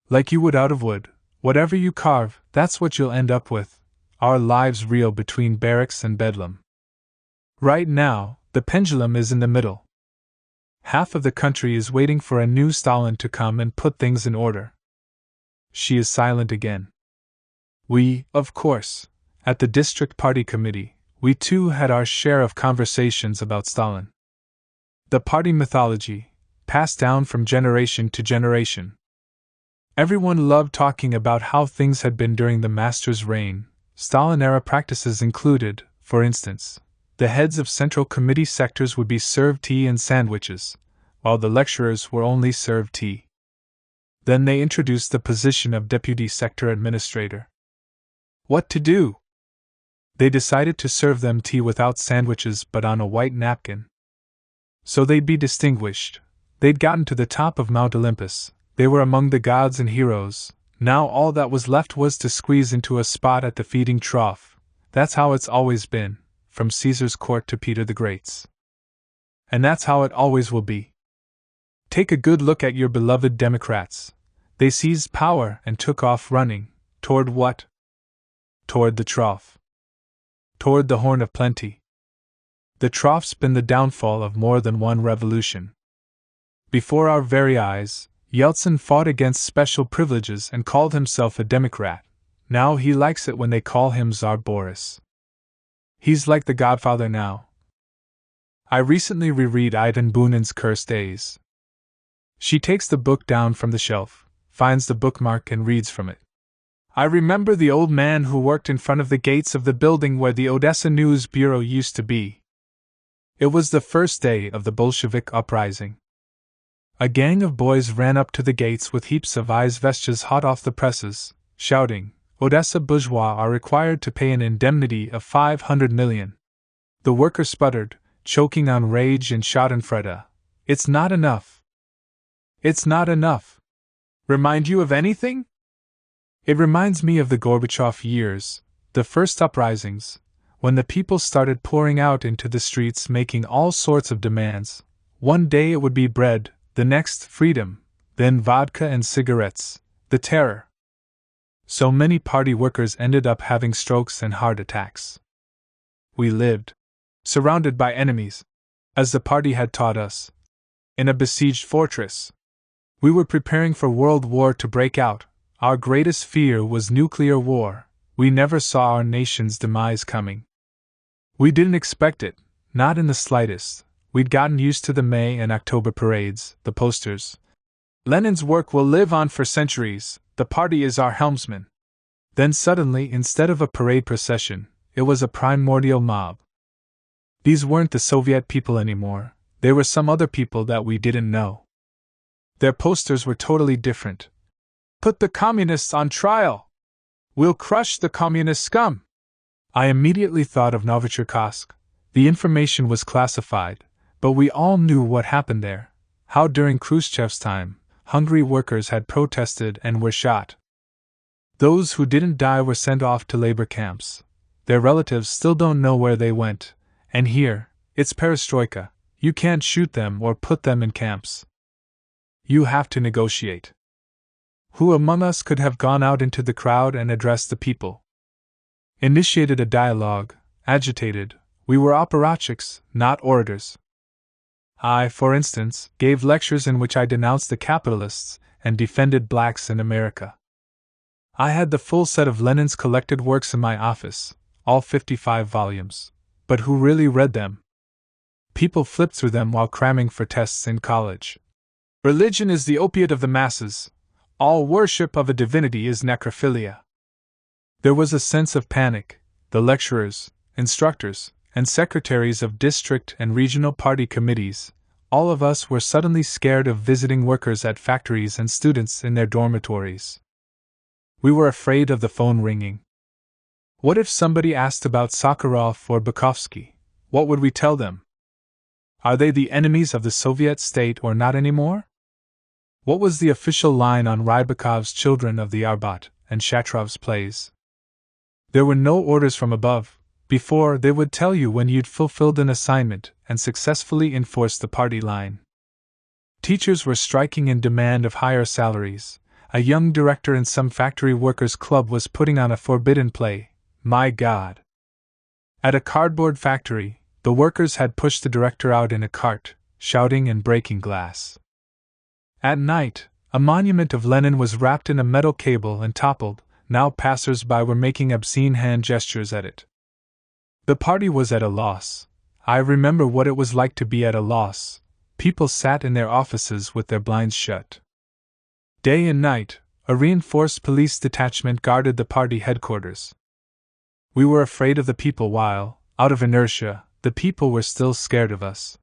Like you would out of wood, whatever you carve, that's what you'll end up with. Our lives reel between barracks and bedlam. Right now, the pendulum is in the middle. Half of the country is waiting for a new Stalin to come and put things in order. She is silent again. We, of course, at the district party committee, we too had our share of conversations about Stalin. The party mythology, passed down from generation to generation. Everyone loved talking about how things had been during the master's reign. Stalin-era practices included, for instance, the heads of Central Committee sectors would be served tea and sandwiches, while the lecturers were only served tea. Then they introduced the position of Deputy Sector Administrator. What to do? They decided to serve them tea without sandwiches but on a white napkin. So they'd be distinguished. They'd gotten to the top of Mount Olympus. They were among the gods and heroes. Now all that was left was to squeeze into a spot at the feeding trough. That's how it's always been, from Caesar's court to Peter the Great's. And that's how it always will be. Take a good look at your beloved Democrats. They seized power and took off running. Toward what? Toward the trough. Toward the horn of plenty. The trough's been the downfall of more than one revolution. Before our very eyes, Yeltsin fought against special privileges and called himself a Democrat. Now he likes it when they call him Tsar Boris. He's like the Godfather now. I recently reread Aidan Boonin's Cursed Days. She takes the book down from the shelf, finds the bookmark and reads from it. I remember the old man who worked in front of the gates of the building where the Odessa News Bureau used to be. It was the first day of the Bolshevik uprising. A gang of boys ran up to the gates with heaps of izvestas hot off the presses, shouting, Odessa bourgeois are required to pay an indemnity of 500 million. The worker sputtered, choking on rage and schadenfreude. It's not enough. It's not enough. Remind you of anything? It reminds me of the Gorbachev years, the first uprisings, when the people started pouring out into the streets making all sorts of demands. One day it would be bread, the next freedom, then vodka and cigarettes, the terror. So many party workers ended up having strokes and heart attacks. We lived, surrounded by enemies, as the party had taught us, in a besieged fortress. We were preparing for World War to break out. Our greatest fear was nuclear war. We never saw our nation's demise coming. We didn't expect it, not in the slightest. We'd gotten used to the May and October parades, the posters. Lenin's work will live on for centuries, the party is our helmsman. Then suddenly, instead of a parade procession, it was a primordial mob. These weren't the Soviet people anymore, they were some other people that we didn't know. Their posters were totally different. Put the communists on trial! We'll crush the communist scum! I immediately thought of Novichorkassk. The information was classified, but we all knew what happened there, how during Khrushchev's time, hungry workers had protested and were shot. Those who didn't die were sent off to labor camps. Their relatives still don't know where they went, and here, it's perestroika, you can't shoot them or put them in camps. You have to negotiate. Who among us could have gone out into the crowd and addressed the people? Initiated a dialogue, agitated, we were apparatchiks, not orators. I, for instance, gave lectures in which I denounced the capitalists and defended blacks in America. I had the full set of Lenin's collected works in my office, all 55 volumes. But who really read them? People flipped through them while cramming for tests in college. Religion is the opiate of the masses. All worship of a divinity is necrophilia. There was a sense of panic. The lecturers, instructors, and secretaries of district and regional party committees, all of us were suddenly scared of visiting workers at factories and students in their dormitories. We were afraid of the phone ringing. What if somebody asked about Sakharov or Bukovsky? What would we tell them? Are they the enemies of the Soviet state or not anymore? What was the official line on Rybakov's Children of the Arbat and Shatrov's plays? There were no orders from above. Before, they would tell you when you'd fulfilled an assignment and successfully enforced the party line. Teachers were striking in demand of higher salaries. A young director in some factory workers' club was putting on a forbidden play. My God! At a cardboard factory, the workers had pushed the director out in a cart, shouting and breaking glass. At night, a monument of Lenin was wrapped in a metal cable and toppled. Now passers-by were making obscene hand gestures at it. The party was at a loss. I remember what it was like to be at a loss. People sat in their offices with their blinds shut. Day and night, a reinforced police detachment guarded the party headquarters. We were afraid of the people while, out of inertia, the people were still scared of us.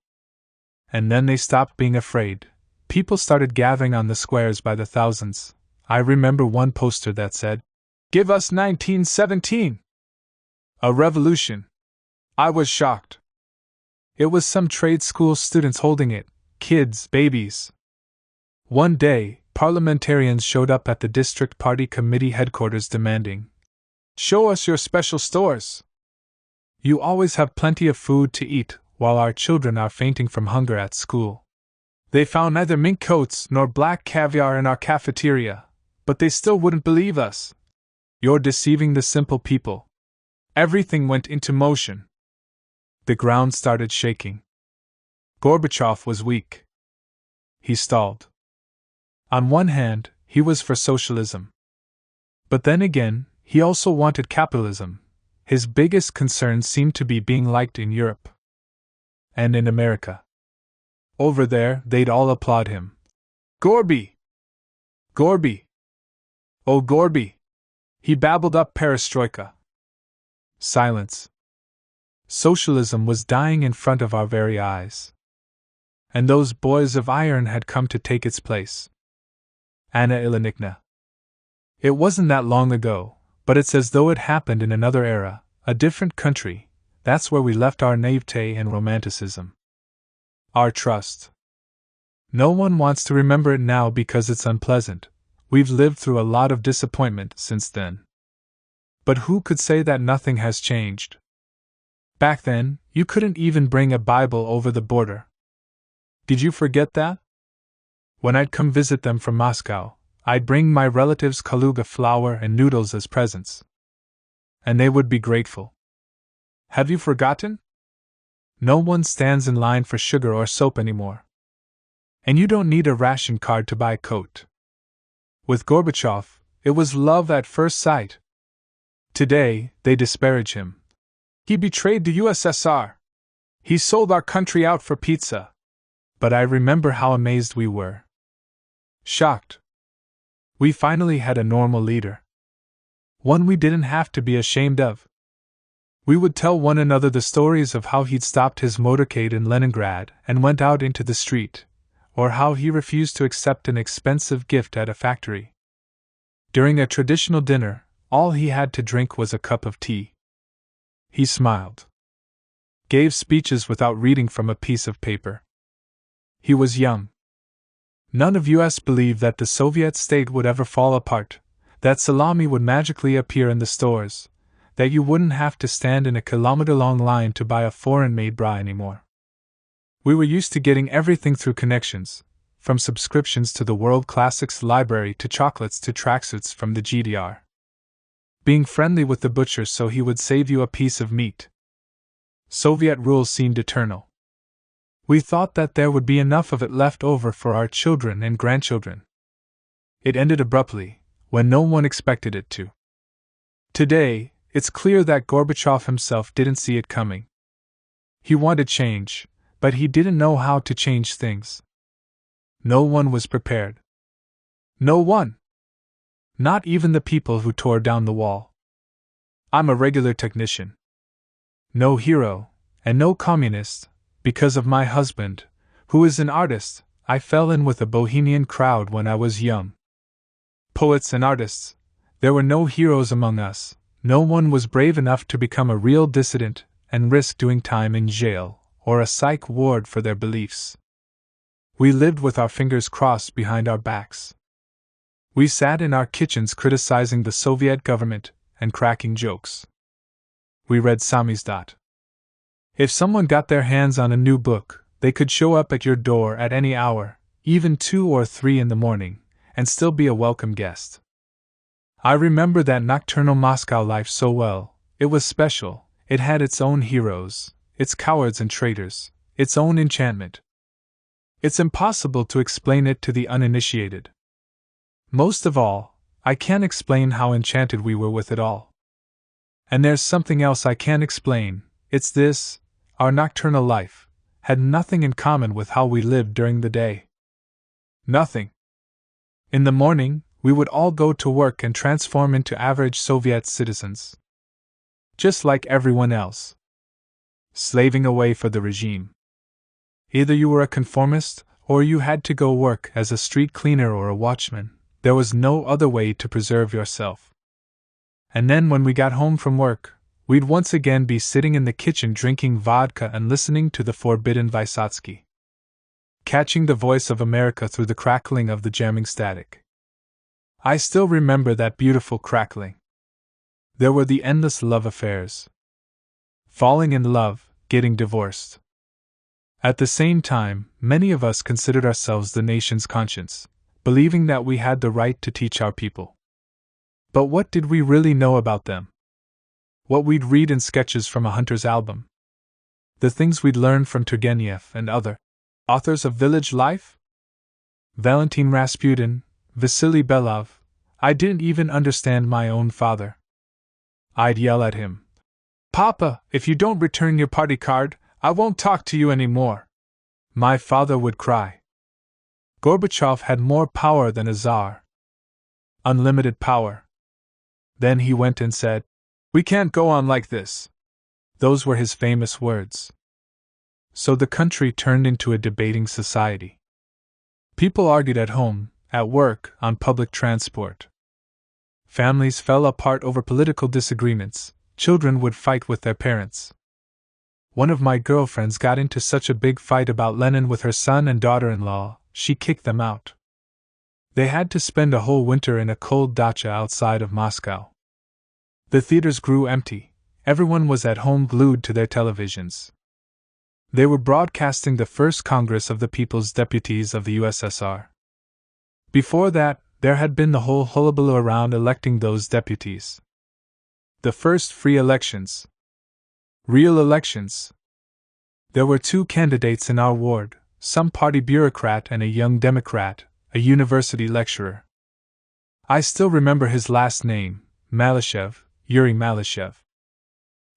And then they stopped being afraid. People started gathering on the squares by the thousands. I remember one poster that said, "Give us 1917! A revolution!" I was shocked. It was some trade school students holding it, kids, babies. One day, parliamentarians showed up at the district party committee headquarters demanding, "Show us your special stores. You always have plenty of food to eat, while our children are fainting from hunger at school." They found neither mink coats nor black caviar in our cafeteria, but they still wouldn't believe us. You're deceiving the simple people. Everything went into motion. The ground started shaking. Gorbachev was weak. He stalled. On one hand, he was for socialism. But then again, he also wanted capitalism. His biggest concern seemed to be being liked in Europe. And in America. Over there, they'd all applaud him. Gorby! Gorby! Oh, Gorby! He babbled up perestroika. Silence. Socialism was dying in front of our very eyes. And those boys of iron had come to take its place. Anna Ilinikna. It wasn't that long ago, but it's as though it happened in another era, a different country. That's where we left our naivete and romanticism. Our trust. No one wants to remember it now because it's unpleasant. We've lived through a lot of disappointment since then. But who could say that nothing has changed? Back then, you couldn't even bring a Bible over the border. Did you forget that? When I'd come visit them from Moscow, I'd bring my relatives Kaluga flour and noodles as presents. And they would be grateful. Have you forgotten? No one stands in line for sugar or soap anymore. And you don't need a ration card to buy a coat. With Gorbachev, it was love at first sight. Today, they disparage him. He betrayed the USSR. He sold our country out for pizza. But I remember how amazed we were. Shocked. We finally had a normal leader. One we didn't have to be ashamed of. We would tell one another the stories of how he'd stopped his motorcade in Leningrad and went out into the street, or how he refused to accept an expensive gift at a factory. During a traditional dinner, all he had to drink was a cup of tea. He smiled. Gave speeches without reading from a piece of paper. He was young. None of us believed that the Soviet state would ever fall apart, that salami would magically appear in the stores, that you wouldn't have to stand in a kilometer-long line to buy a foreign-made bra anymore. We were used to getting everything through connections, from subscriptions to the World Classics library to chocolates to tracksuits from the GDR. Being friendly with the butcher so he would save you a piece of meat. Soviet rule seemed eternal. We thought that there would be enough of it left over for our children and grandchildren. It ended abruptly, when no one expected it to. Today, it's clear that Gorbachev himself didn't see it coming. He wanted change, but he didn't know how to change things. No one was prepared. No one. Not even the people who tore down the wall. I'm a regular technician. No hero, and no communist. Because of my husband, who is an artist, I fell in with a bohemian crowd when I was young. Poets and artists, there were no heroes among us. No one was brave enough to become a real dissident and risk doing time in jail or a psych ward for their beliefs. We lived with our fingers crossed behind our backs. We sat in our kitchens criticizing the Soviet government and cracking jokes. We read samizdat. If someone got their hands on a new book, they could show up at your door at any hour, even 2 or 3 in the morning, and still be a welcome guest. I remember that nocturnal Moscow life so well. It was special. It had its own heroes, its cowards and traitors, its own enchantment. It's impossible to explain it to the uninitiated. Most of all, I can't explain how enchanted we were with it all. And there's something else I can't explain. It's this: our nocturnal life had nothing in common with how we lived during the day. Nothing. In the morning, we would all go to work and transform into average Soviet citizens. Just like everyone else. Slaving away for the regime. Either you were a conformist, or you had to go work as a street cleaner or a watchman. There was no other way to preserve yourself. And then when we got home from work, we'd once again be sitting in the kitchen drinking vodka and listening to the forbidden Vysotsky. Catching the voice of America through the crackling of the jamming static. I still remember that beautiful crackling. There were the endless love affairs. Falling in love, getting divorced. At the same time, many of us considered ourselves the nation's conscience, believing that we had the right to teach our people. But what did we really know about them? What we'd read in sketches from a hunter's album? The things we'd learned from Turgenev and other authors of village life? Valentin Rasputin, Vasily Belov. I didn't even understand my own father. I'd yell at him, "Papa, if you don't return your party card, I won't talk to you anymore." My father would cry. Gorbachev had more power than a czar. Unlimited power. Then he went and said, "We can't go on like this." Those were his famous words. So the country turned into a debating society. People argued at home, at work, on public transport. Families fell apart over political disagreements. Children would fight with their parents. One of my girlfriends got into such a big fight about Lenin with her son and daughter-in-law, she kicked them out. They had to spend a whole winter in a cold dacha outside of Moscow. The theaters grew empty. Everyone was at home glued to their televisions. They were broadcasting the first Congress of the People's Deputies of the USSR. Before that, there had been the whole hullabaloo around electing those deputies. The first free elections. Real elections. There were 2 candidates in our ward, some party bureaucrat and a young Democrat, a university lecturer. I still remember his last name, Malyshev, Yuri Malyshev.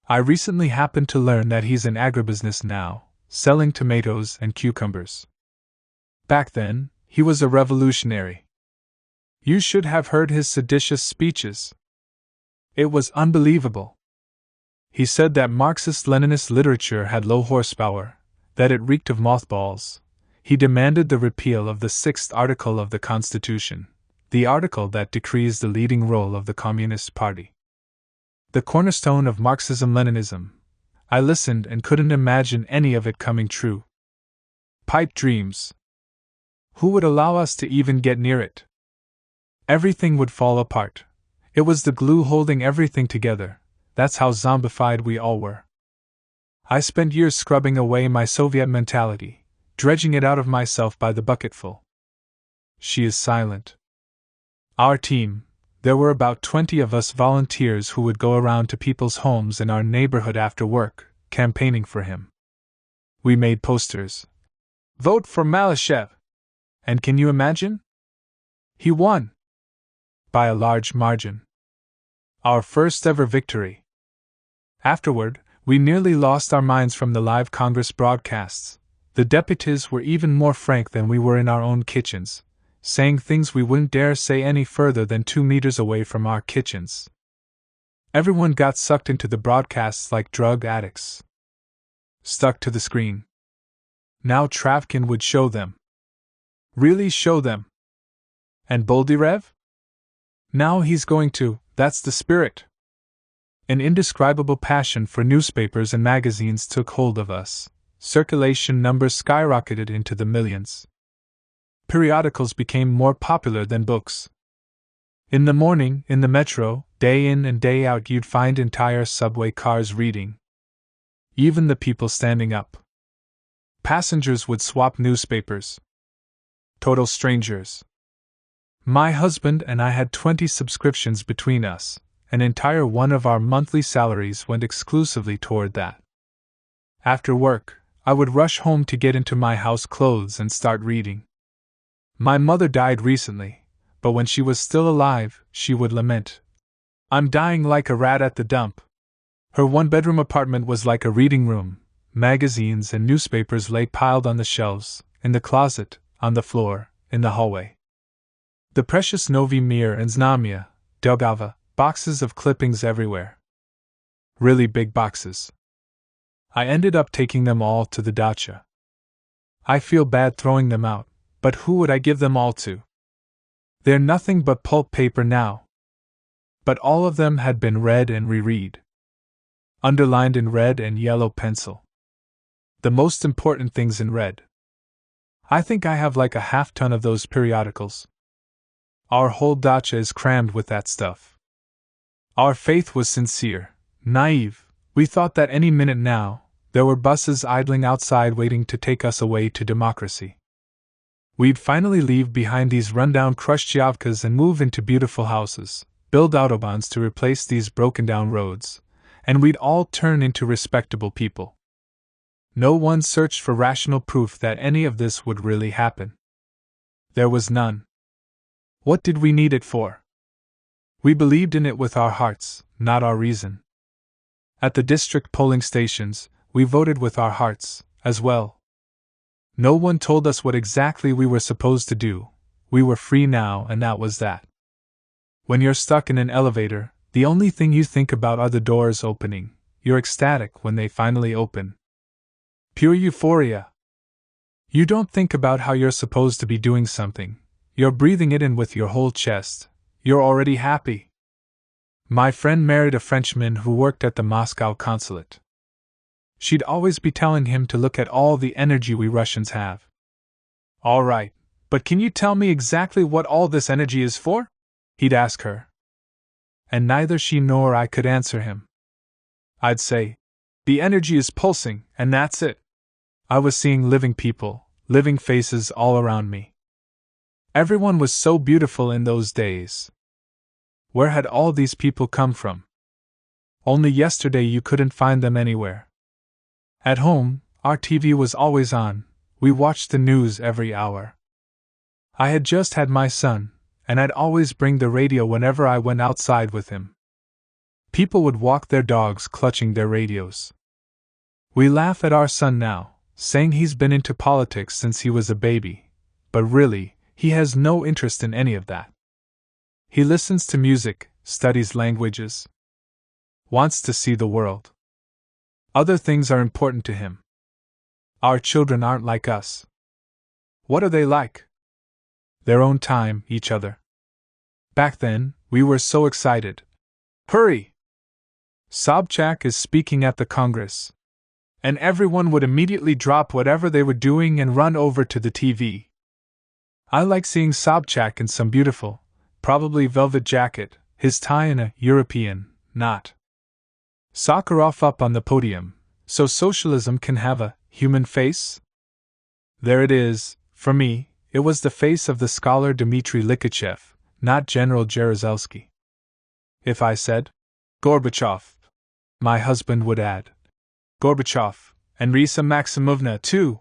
I recently happened to learn that he's in agribusiness now, selling tomatoes and cucumbers. Back then, he was a revolutionary. You should have heard his seditious speeches. It was unbelievable. He said that Marxist-Leninist literature had low horsepower, that it reeked of mothballs. He demanded the repeal of the 6th article of the Constitution, the article that decrees the leading role of the Communist Party. The cornerstone of Marxism-Leninism. I listened and couldn't imagine any of it coming true. Pipe dreams. Who would allow us to even get near it? Everything would fall apart. It was the glue holding everything together. That's how zombified we all were. I spent years scrubbing away my Soviet mentality, dredging it out of myself by the bucketful. She is silent. Our team, there were about 20 of us volunteers who would go around to people's homes in our neighborhood after work, campaigning for him. We made posters. Vote for Malyshev! And can you imagine? He won! By a large margin. Our first ever victory. Afterward, we nearly lost our minds from the live Congress broadcasts. The deputies were even more frank than we were in our own kitchens, saying things we wouldn't dare say any further than 2 meters away from our kitchens. Everyone got sucked into the broadcasts like drug addicts. Stuck to the screen. Now Travkin would show them. Really show them. And Boldyrev? Now he's going to, that's the spirit. An indescribable passion for newspapers and magazines took hold of us. Circulation numbers skyrocketed into the millions. Periodicals became more popular than books. In the morning, in the metro, day in and day out, you'd find entire subway cars reading. Even the people standing up. Passengers would swap newspapers. Total strangers. My husband and I had 20 subscriptions between us. An entire one of our monthly salaries went exclusively toward that. After work, I would rush home to get into my house clothes and start reading. My mother died recently, but when she was still alive, she would lament, "I'm dying like a rat at the dump." Her one-bedroom apartment was like a reading room. Magazines and newspapers lay piled on the shelves, in the closet, on the floor, in the hallway. The precious Novi Mir and Znamya, Delgava, boxes of clippings everywhere. Really big boxes. I ended up taking them all to the dacha. I feel bad throwing them out, but who would I give them all to? They're nothing but pulp paper now. But all of them had been read and reread. Underlined in red and yellow pencil. The most important things in red. I think I have like a half-ton of those periodicals. Our whole dacha is crammed with that stuff. Our faith was sincere, naive. We thought that any minute now, there were buses idling outside waiting to take us away to democracy. We'd finally leave behind these rundown Khrushchevkas and move into beautiful houses, build autobahns to replace these broken-down roads, and we'd all turn into respectable people. No one searched for rational proof that any of this would really happen. There was none. What did we need it for? We believed in it with our hearts, not our reason. At the district polling stations, we voted with our hearts, as well. No one told us what exactly we were supposed to do. We were free now, and that was that. When you're stuck in an elevator, the only thing you think about are the doors opening. You're ecstatic when they finally open. Pure euphoria. You don't think about how you're supposed to be doing something. You're breathing it in with your whole chest. You're already happy. My friend married a Frenchman who worked at the Moscow consulate. She'd always be telling him to look at all the energy we Russians have. All right, but can you tell me exactly what all this energy is for? He'd ask her. And neither she nor I could answer him. I'd say, the energy is pulsing, and that's it. I was seeing living people, living faces all around me. Everyone was so beautiful in those days. Where had all these people come from? Only yesterday you couldn't find them anywhere. At home, our TV was always on. We watched the news every hour. I had just had my son, and I'd always bring the radio whenever I went outside with him. People would walk their dogs clutching their radios. We laugh at our son now, saying he's been into politics since he was a baby, but really, he has no interest in any of that. He listens to music, studies languages, wants to see the world. Other things are important to him. Our children aren't like us. What are they like? Their own time, each other. Back then, we were so excited. Hurry! Sobchak is speaking at the Congress. And everyone would immediately drop whatever they were doing and run over to the TV. I like seeing Sobchak in some beautiful, probably velvet jacket, his tie in a European knot. Sakharov up on the podium, so socialism can have a human face? There it is, for me, it was the face of the scholar Dmitry Likachev, not General Jaruzelski. If I said, Gorbachev, my husband would add, Gorbachev, and Risa Maximovna too.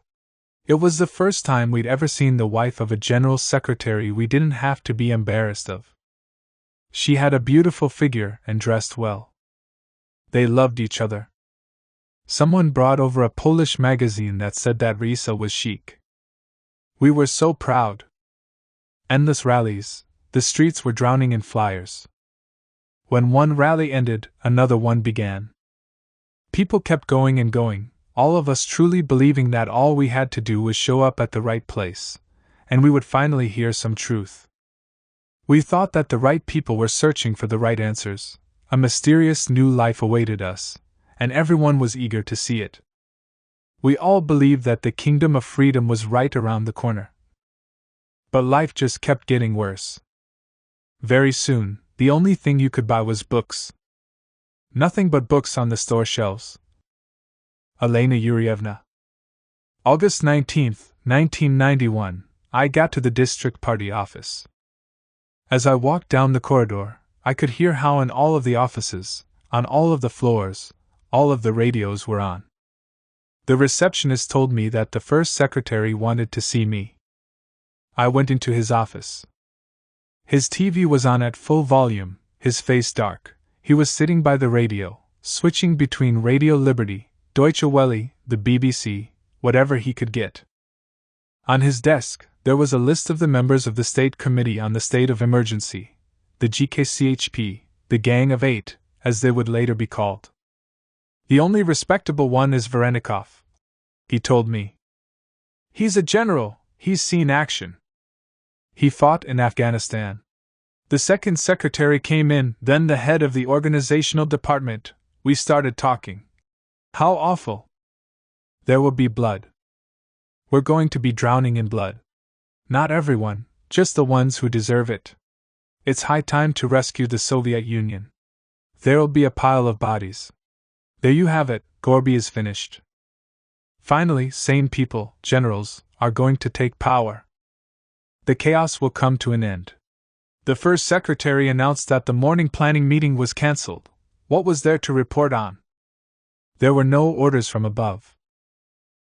It was the first time we'd ever seen the wife of a general secretary we didn't have to be embarrassed of. She had a beautiful figure and dressed well. They loved each other. Someone brought over a Polish magazine that said that Risa was chic. We were so proud. Endless rallies, the streets were drowning in flyers. When one rally ended, another one began. People kept going and going, all of us truly believing that all we had to do was show up at the right place, and we would finally hear some truth. We thought that the right people were searching for the right answers, a mysterious new life awaited us, and everyone was eager to see it. We all believed that the kingdom of freedom was right around the corner. But life just kept getting worse. Very soon, the only thing you could buy was books. Nothing but books on the store shelves. Elena Yurievna. August 19, 1991, I got to the district party office. As I walked down the corridor, I could hear how in all of the offices, on all of the floors, all of the radios were on. The receptionist told me that the first secretary wanted to see me. I went into his office. His TV was on at full volume, his face dark. He was sitting by the radio, switching between Radio Liberty, Deutsche Welle, the BBC, whatever he could get. On his desk, there was a list of the members of the State Committee on the State of Emergency, the GKCHP, the Gang of Eight, as they would later be called. The only respectable one is Varenikov, he told me. He's a general, he's seen action. He fought in Afghanistan. The second secretary came in, then the head of the organizational department. We started talking. How awful. There will be blood. We're going to be drowning in blood. Not everyone, just the ones who deserve it. It's high time to rescue the Soviet Union. There'll be a pile of bodies. There you have it, Gorby is finished. Finally, sane people, generals, are going to take power. The chaos will come to an end. The first secretary announced that the morning planning meeting was cancelled. What was there to report on? There were no orders from above.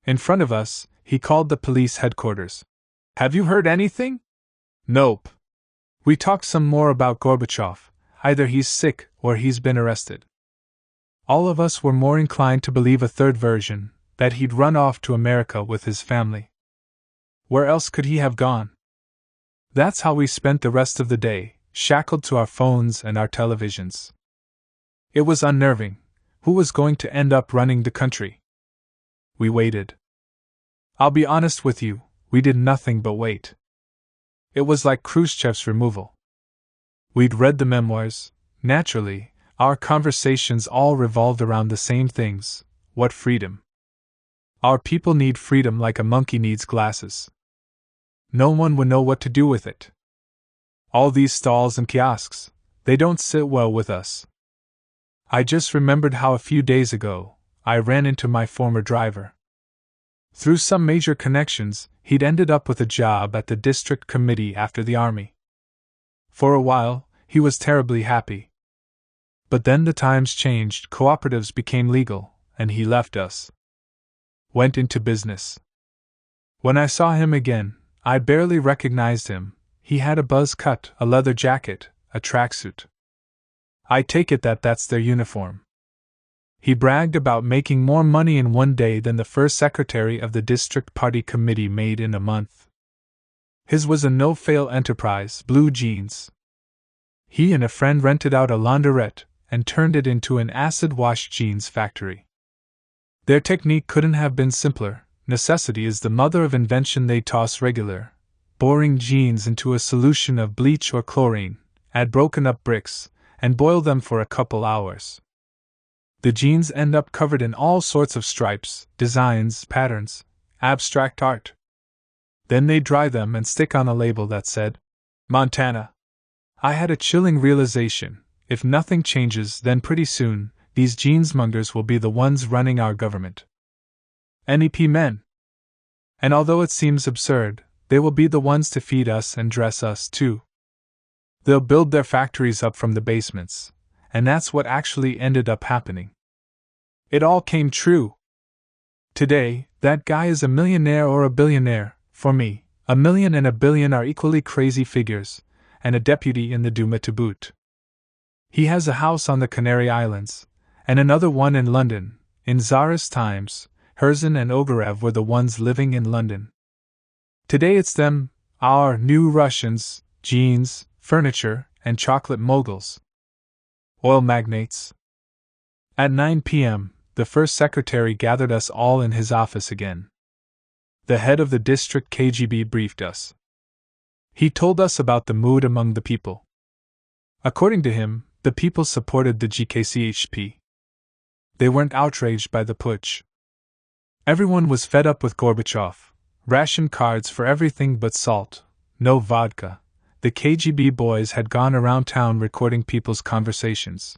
In front of us, he called the police headquarters. Have you heard anything? Nope. We talked some more about Gorbachev. Either he's sick or he's been arrested. All of us were more inclined to believe a third version, that he'd run off to America with his family. Where else could he have gone? That's how we spent the rest of the day, shackled to our phones and our televisions. It was unnerving. Who was going to end up running the country? We waited. I'll be honest with you, we did nothing but wait. It was like Khrushchev's removal. We'd read the memoirs. Naturally, our conversations all revolved around the same things. What freedom? Our people need freedom like a monkey needs glasses. No one would know what to do with it. All these stalls and kiosks, they don't sit well with us. I just remembered how a few days ago, I ran into my former driver. Through some major connections, he'd ended up with a job at the district committee after the army. For a while, he was terribly happy. But then the times changed, cooperatives became legal, and he left us. Went into business. When I saw him again, I barely recognized him. He had a buzz cut, a leather jacket, a tracksuit. I take it that that's their uniform. He bragged about making more money in one day than the first secretary of the district party committee made in a month. His was a no-fail enterprise, blue jeans. He and a friend rented out a laundrette and turned it into an acid-wash jeans factory. Their technique couldn't have been simpler. Necessity is the mother of invention. They toss regular, boring jeans into a solution of bleach or chlorine, add broken up bricks, and boil them for a couple hours. The jeans end up covered in all sorts of stripes, designs, patterns, abstract art. Then they dry them and stick on a label that said, Montana. I had a chilling realization. If nothing changes, then pretty soon, these jeansmongers will be the ones running our government. NEP men. And although it seems absurd, they will be the ones to feed us and dress us too. They'll build their factories up from the basements, and that's what actually ended up happening. It all came true. Today, that guy is a millionaire or a billionaire. For me, a million and a billion are equally crazy figures, and a deputy in the Duma to boot. He has a house on the Canary Islands, and another one in London, In Tsarist times, Herzen and Ogarev were the ones living in London. Today it's them, our new Russians, jeans, furniture, and chocolate moguls. Oil magnates. At 9 p.m., the first secretary gathered us all in his office again. The head of the district KGB briefed us. He told us about the mood among the people. According to him, the people supported the GKCHP. They weren't outraged by the putsch. Everyone was fed up with Gorbachev. Ration cards for everything but salt, no vodka. The KGB boys had gone around town recording people's conversations.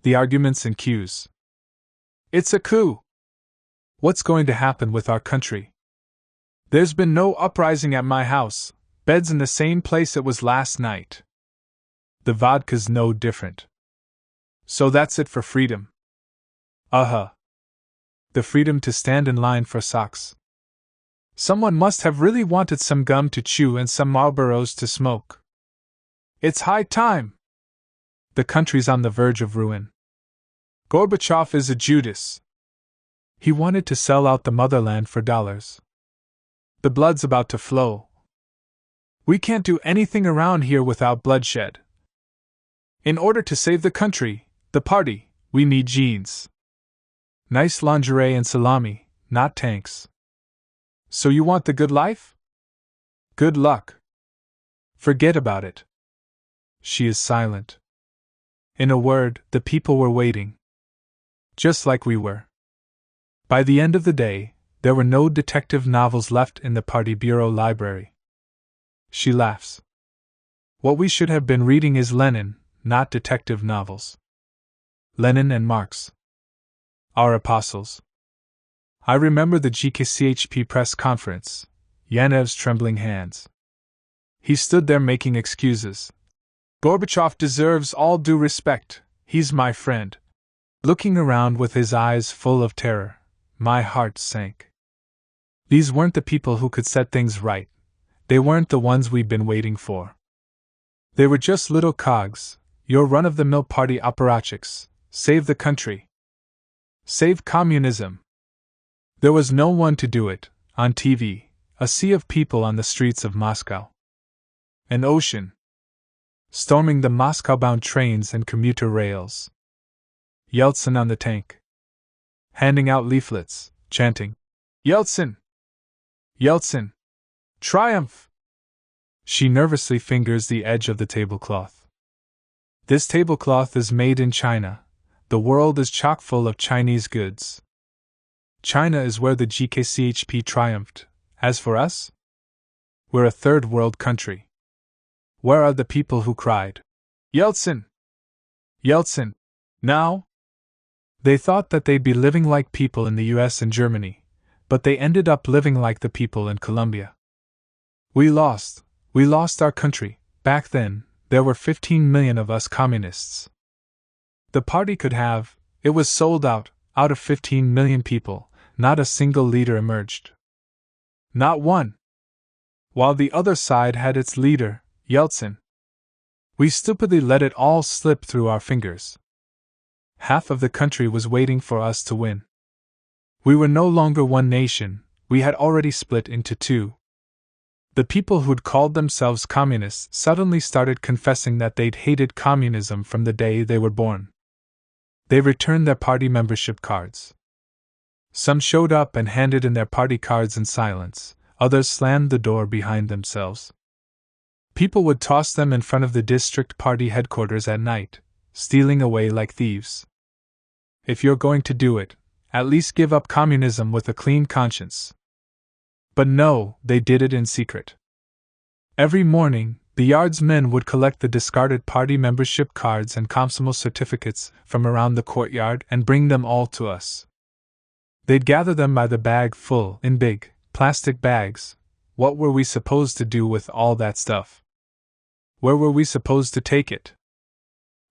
The arguments and cues. It's a coup. What's going to happen with our country? There's been no uprising at my house. Bed's in the same place it was last night. The vodka's no different. So that's it for freedom. The freedom to stand in line for socks. Someone must have really wanted some gum to chew and some Marlboros to smoke. It's high time. The country's on the verge of ruin. Gorbachev is a Judas. He wanted to sell out the motherland for dollars. The blood's about to flow. We can't do anything around here without bloodshed. In order to save the country, the party, we need jeans. Nice lingerie and salami, not tanks. So you want the good life? Good luck. Forget about it. She is silent. In a word, the people were waiting. Just like we were. By the end of the day, there were no detective novels left in the party bureau library. She laughs. What we should have been reading is Lenin, not detective novels. Lenin and Marx. Our apostles. I remember the GKCHP press conference, Yanev's trembling hands. He stood there making excuses. Gorbachev deserves all due respect, he's my friend. Looking around with his eyes full of terror, my heart sank. These weren't the people who could set things right. They weren't the ones we'd been waiting for. They were just little cogs, your run-of-the-mill party apparatchiks. Save the country. Save communism. There was no one to do it. On TV, a sea of people on the streets of Moscow. An ocean. Storming the Moscow-bound trains and commuter rails. Yeltsin on the tank. Handing out leaflets, chanting, Yeltsin! Yeltsin! Triumph! She nervously fingers the edge of the tablecloth. This tablecloth is made in China. The world is chock full of Chinese goods. China is where the GKCHP triumphed. As for us? We're a third world country. Where are the people who cried, Yeltsin! Yeltsin! Now? They thought that they'd be living like people in the US and Germany, but they ended up living like the people in Colombia. We lost our country. Back then, there were 15 million of us communists. The party could have, it was sold out of 15 million people, not a single leader emerged. Not one. While the other side had its leader, Yeltsin. We stupidly let it all slip through our fingers. Half of the country was waiting for us to win. We were no longer one nation, we had already split into two. The people who'd called themselves communists suddenly started confessing that they'd hated communism from the day they were born. They returned their party membership cards. Some showed up and handed in their party cards in silence, others slammed the door behind themselves. People would toss them in front of the district party headquarters at night, stealing away like thieves. If you're going to do it, at least give up communism with a clean conscience. But no, they did it in secret. Every morning, the Yard's men would collect the discarded party membership cards and Komsomol certificates from around the courtyard and bring them all to us. They'd gather them by the bag full in big, plastic bags. What were we supposed to do with all that stuff? Where were we supposed to take it?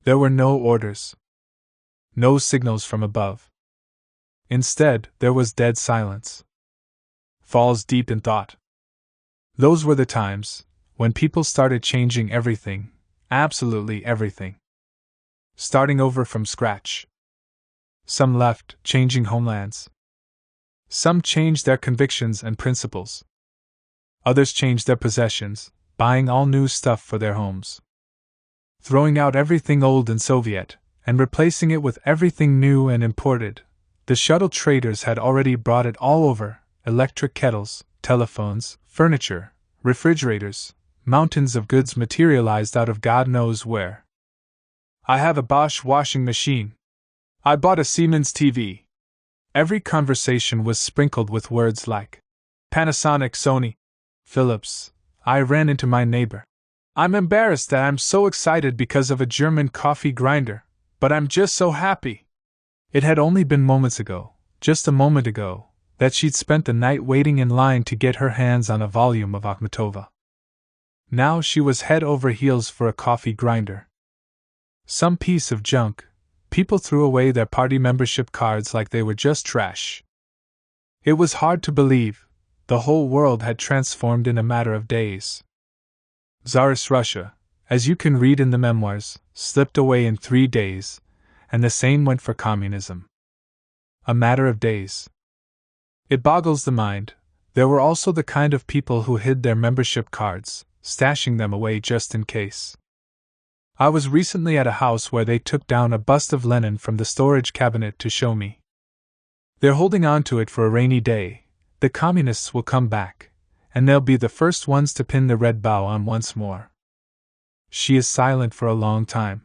There were no orders. No signals from above. Instead, there was dead silence. Falls deep in thought. Those were the times when people started changing everything, absolutely everything. Starting over from scratch. Some left, changing homelands. Some changed their convictions and principles. Others changed their possessions, buying all new stuff for their homes. Throwing out everything old and Soviet, and replacing it with everything new and imported. The shuttle traders had already brought it all over: electric kettles, telephones, furniture, refrigerators, mountains of goods materialized out of God knows where. I have a Bosch washing machine. I bought a Siemens TV. Every conversation was sprinkled with words like Panasonic, Sony, Philips. I ran into my neighbor. I'm embarrassed that I'm so excited because of a German coffee grinder, but I'm just so happy. It had only been moments ago, just a moment ago, that she'd spent the night waiting in line to get her hands on a volume of Akhmatova. Now she was head over heels for a coffee grinder. Some piece of junk. People threw away their party membership cards like they were just trash. It was hard to believe. The whole world had transformed in a matter of days. Tsarist Russia, as you can read in the memoirs, slipped away in 3 days, and the same went for communism. A matter of days. It boggles the mind. There were also the kind of people who hid their membership cards, stashing them away just in case. I was recently at a house where they took down a bust of Lenin from the storage cabinet to show me. They're holding on to it for a rainy day. The communists will come back, and they'll be the first ones to pin the red bow on once more. She is silent for a long time.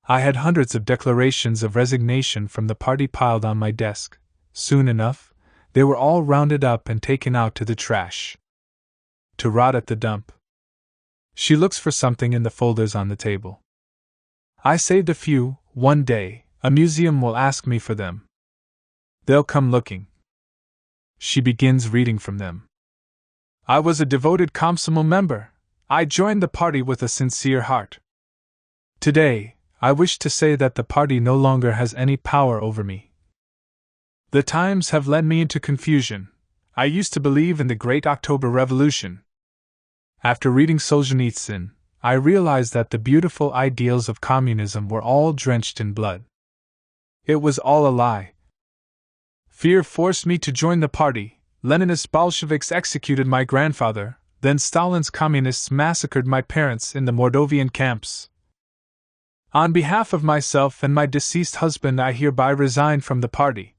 I had hundreds of declarations of resignation from the party piled on my desk. Soon enough, they were all rounded up and taken out to the trash. To rot at the dump. She looks for something in the folders on the table. I saved a few. One day, a museum will ask me for them. They'll come looking. She begins reading from them. I was a devoted Komsomol member. I joined the party with a sincere heart. Today, I wish to say that the party no longer has any power over me. The times have led me into confusion. I used to believe in the Great October Revolution. After reading Solzhenitsyn, I realized that the beautiful ideals of communism were all drenched in blood. It was all a lie. Fear forced me to join the party. Leninist Bolsheviks executed my grandfather, then Stalin's communists massacred my parents in the Mordovian camps. On behalf of myself and my deceased husband, I hereby resign from the party.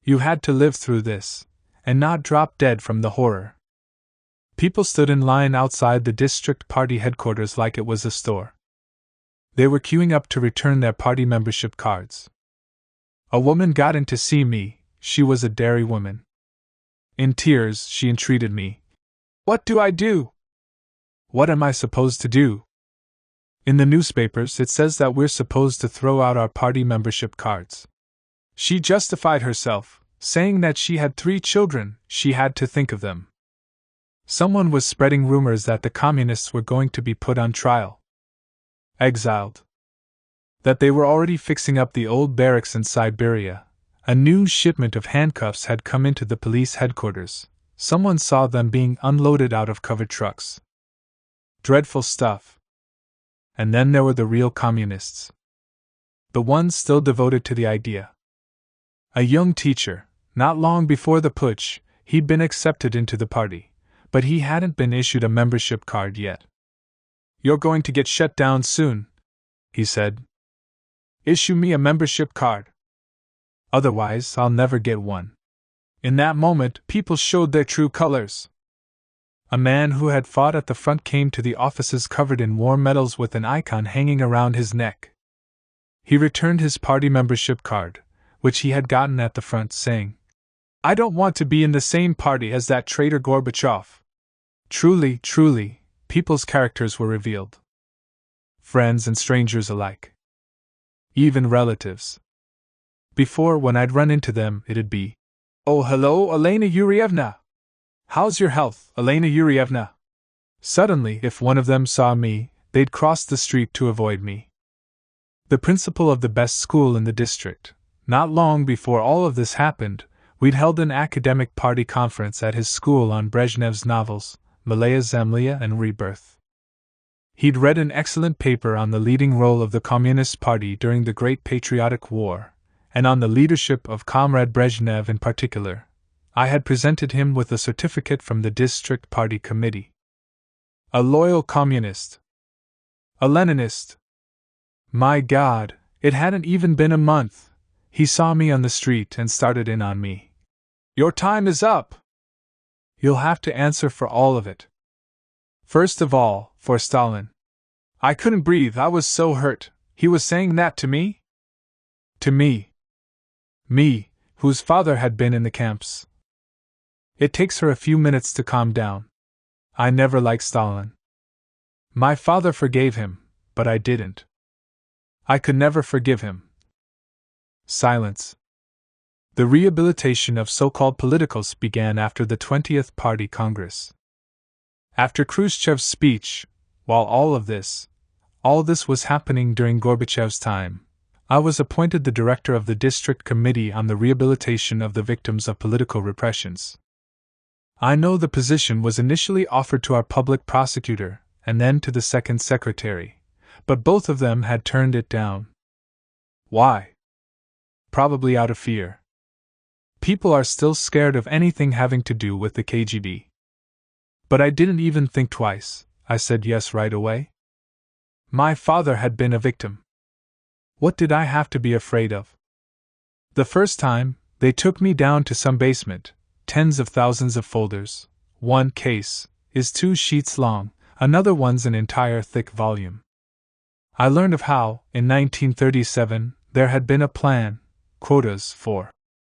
You had to live through this, and not drop dead from the horror. People stood in line outside the district party headquarters like it was a store. They were queuing up to return their party membership cards. A woman got in to see me. She was a dairy woman. In tears, she entreated me. What do I do? What am I supposed to do? In the newspapers, it says that we're supposed to throw out our party membership cards. She justified herself, saying that she had 3 children, she had to think of them. Someone was spreading rumors that the communists were going to be put on trial. Exiled. That they were already fixing up the old barracks in Siberia. A new shipment of handcuffs had come into the police headquarters. Someone saw them being unloaded out of covered trucks. Dreadful stuff. And then there were the real communists. The ones still devoted to the idea. A young teacher, not long before the putsch, he'd been accepted into the party. But he hadn't been issued a membership card yet. You're going to get shut down soon, he said. Issue me a membership card. Otherwise, I'll never get one. In that moment, people showed their true colors. A man who had fought at the front came to the offices covered in war medals with an icon hanging around his neck. He returned his party membership card, which he had gotten at the front, saying, I don't want to be in the same party as that traitor Gorbachev. Truly, truly, people's characters were revealed. Friends and strangers alike. Even relatives. Before, when I'd run into them, it'd be, Oh, hello, Elena Yurievna! How's your health, Elena Yurievna? Suddenly, if one of them saw me, they'd cross the street to avoid me. The principal of the best school in the district, not long before all of this happened, we'd held an academic party conference at his school on Brezhnev's novels, Malaya Zemlya and Rebirth. He'd read an excellent paper on the leading role of the Communist Party during the Great Patriotic War, and on the leadership of Comrade Brezhnev in particular, I had presented him with a certificate from the District Party Committee. A loyal communist. A Leninist. My God, it hadn't even been a month. He saw me on the street and started in on me. "Your time is up! You'll have to answer for all of it. First of all, for Stalin." I couldn't breathe, I was so hurt. He was saying that to me? To me. Me, whose father had been in the camps. It takes her a few minutes to calm down. I never liked Stalin. My father forgave him, but I didn't. I could never forgive him. Silence. The rehabilitation of so-called politicals began after the 20th Party Congress. After Khrushchev's speech, while all this was happening during Gorbachev's time, I was appointed the director of the District Committee on the Rehabilitation of the Victims of Political Repressions. I know the position was initially offered to our public prosecutor and then to the second secretary, but both of them had turned it down. Why? Probably out of fear. People are still scared of anything having to do with the KGB. But I didn't even think twice, I said yes right away. My father had been a victim. What did I have to be afraid of? The first time, they took me down to some basement, tens of thousands of folders. One case is 2 sheets long, another one's an entire thick volume. I learned of how, in 1937, there had been a plan, quotas for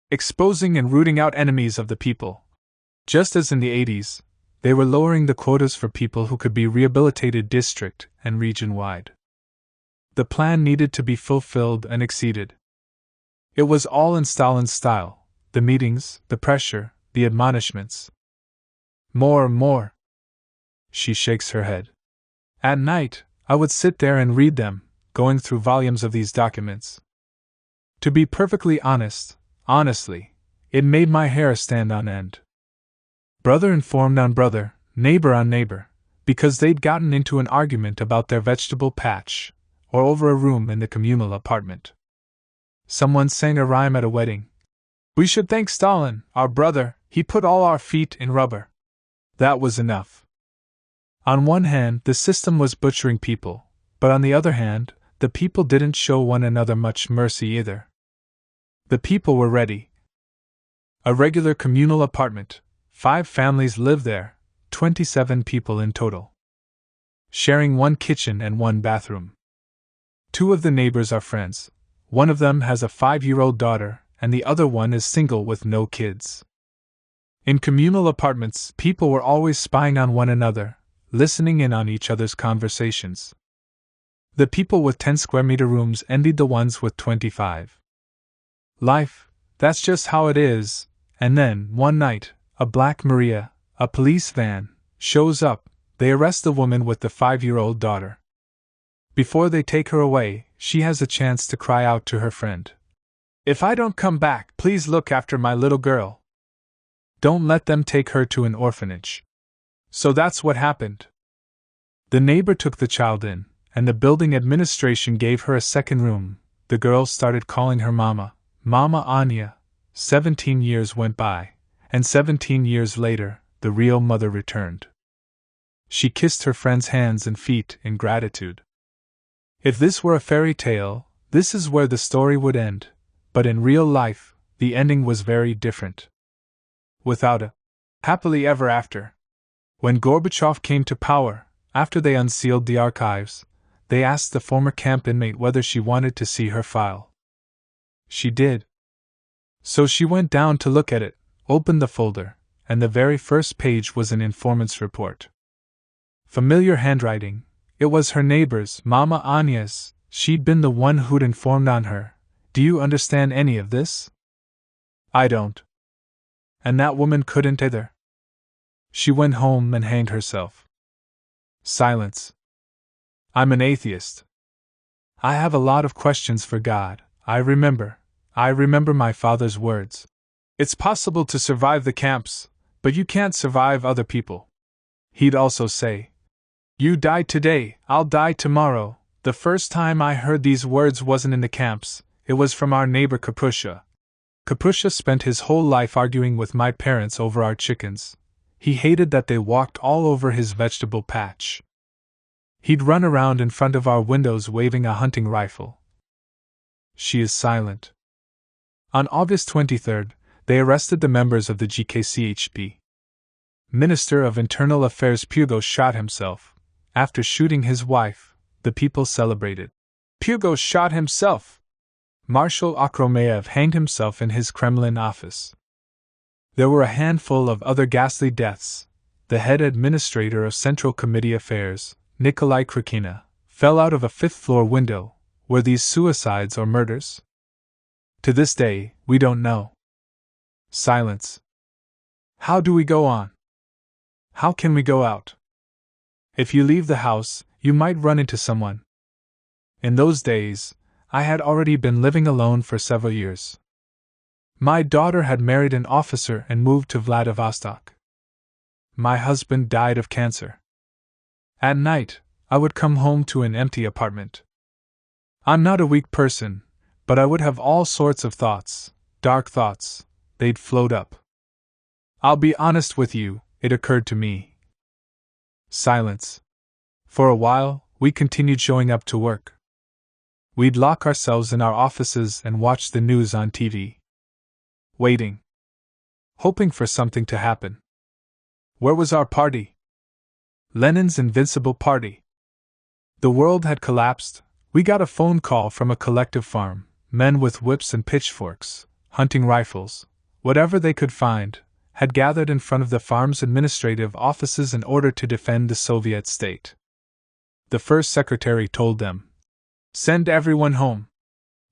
exposing and rooting out enemies of the people. Just as in the 80s, they were lowering the quotas for people who could be rehabilitated district and region-wide. The plan needed to be fulfilled and exceeded. It was all in Stalin's style, the meetings, the pressure, the admonishments. More. She shakes her head. At night, I would sit there and read them, going through volumes of these documents. To be perfectly honestly, it made my hair stand on end. Brother informed on brother, neighbor on neighbor, because they'd gotten into an argument about their vegetable patch, or over a room in the communal apartment. Someone sang a rhyme at a wedding. "We should thank Stalin, our brother, he put all our feet in rubber." That was enough. On one hand, the system was butchering people, but on the other hand, the people didn't show one another much mercy either. The people were ready. A regular communal apartment, 5 families lived there, 27 people in total. Sharing 1 kitchen and 1 bathroom. 2 of the neighbors are friends. One of them has a 5-year-old daughter, and the other one is single with no kids. In communal apartments, people were always spying on one another, listening in on each other's conversations. The people with 10 square meter rooms envied the ones with 25. Life, that's just how it is. And then, one night, a Black Maria, a police van, shows up. They arrest the woman with the 5-year-old daughter. Before they take her away, she has a chance to cry out to her friend. "If I don't come back, please look after my little girl. Don't let them take her to an orphanage." So that's what happened. The neighbor took the child in, and the building administration gave her a second room. The girl started calling her Mama, Mama Anya. 17 years went by, and 17 years later, the real mother returned. She kissed her friend's hands and feet in gratitude. If this were a fairy tale, this is where the story would end, but in real life, the ending was very different. Without a happily ever after. When Gorbachev came to power, after they unsealed the archives, they asked the former camp inmate whether she wanted to see her file. She did. So she went down to look at it, opened the folder, and the very first page was an informant's report. Familiar handwriting. It was her neighbor's, Mama Anya's. She'd been the one who'd informed on her. Do you understand any of this? I don't. And that woman couldn't either. She went home and hanged herself. Silence. I'm an atheist. I have a lot of questions for God. I remember my father's words. It's possible to survive the camps, but you can't survive other people. He'd also say, "You die today, I'll die tomorrow." The first time I heard these words wasn't in the camps, It was from our neighbor Kaprusha. Kaprusha spent his whole life arguing with my parents over our chickens. He hated that they walked all over his vegetable patch. He'd run around in front of our windows waving a hunting rifle. She is silent. On August 23rd, they arrested the members of the GKCHP. Minister of Internal Affairs Pugo shot himself. After shooting his wife, the people celebrated. Pugo shot himself! Marshal Akhromeyev hanged himself in his Kremlin office. There were a handful of other ghastly deaths. The head administrator of Central Committee Affairs, Nikolai Krikina, fell out of a fifth-floor window. Were these suicides or murders? To this day, we don't know. Silence. How do we go on? How can we go out? If you leave the house, you might run into someone. In those days, I had already been living alone for several years. My daughter had married an officer and moved to Vladivostok. My husband died of cancer. At night, I would come home to an empty apartment. I'm not a weak person, but I would have all sorts of thoughts, dark thoughts, they'd float up. I'll be honest with you, it occurred to me. Silence. For a while, we continued showing up to work. We'd lock ourselves in our offices and watch the news on TV. Waiting. Hoping for something to happen. Where was our party? Lenin's Invincible Party. The world had collapsed. We got a phone call from a collective farm, men with whips and pitchforks, hunting rifles, whatever they could find, had gathered in front of the farm's administrative offices in order to defend the Soviet state. The first secretary told them, "Send everyone home."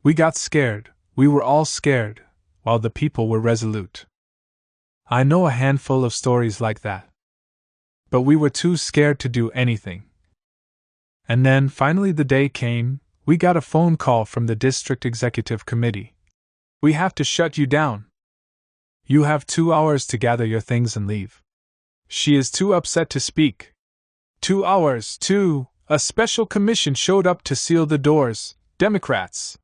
We got scared, we were all scared, while the people were resolute. I know a handful of stories like that. But we were too scared to do anything. And then, finally the day came, we got a phone call from the District Executive Committee. "We have to shut you down. You have 2 hours to gather your things and leave." She is too upset to speak. 2 hours, too. A special commission showed up to seal the doors, Democrats.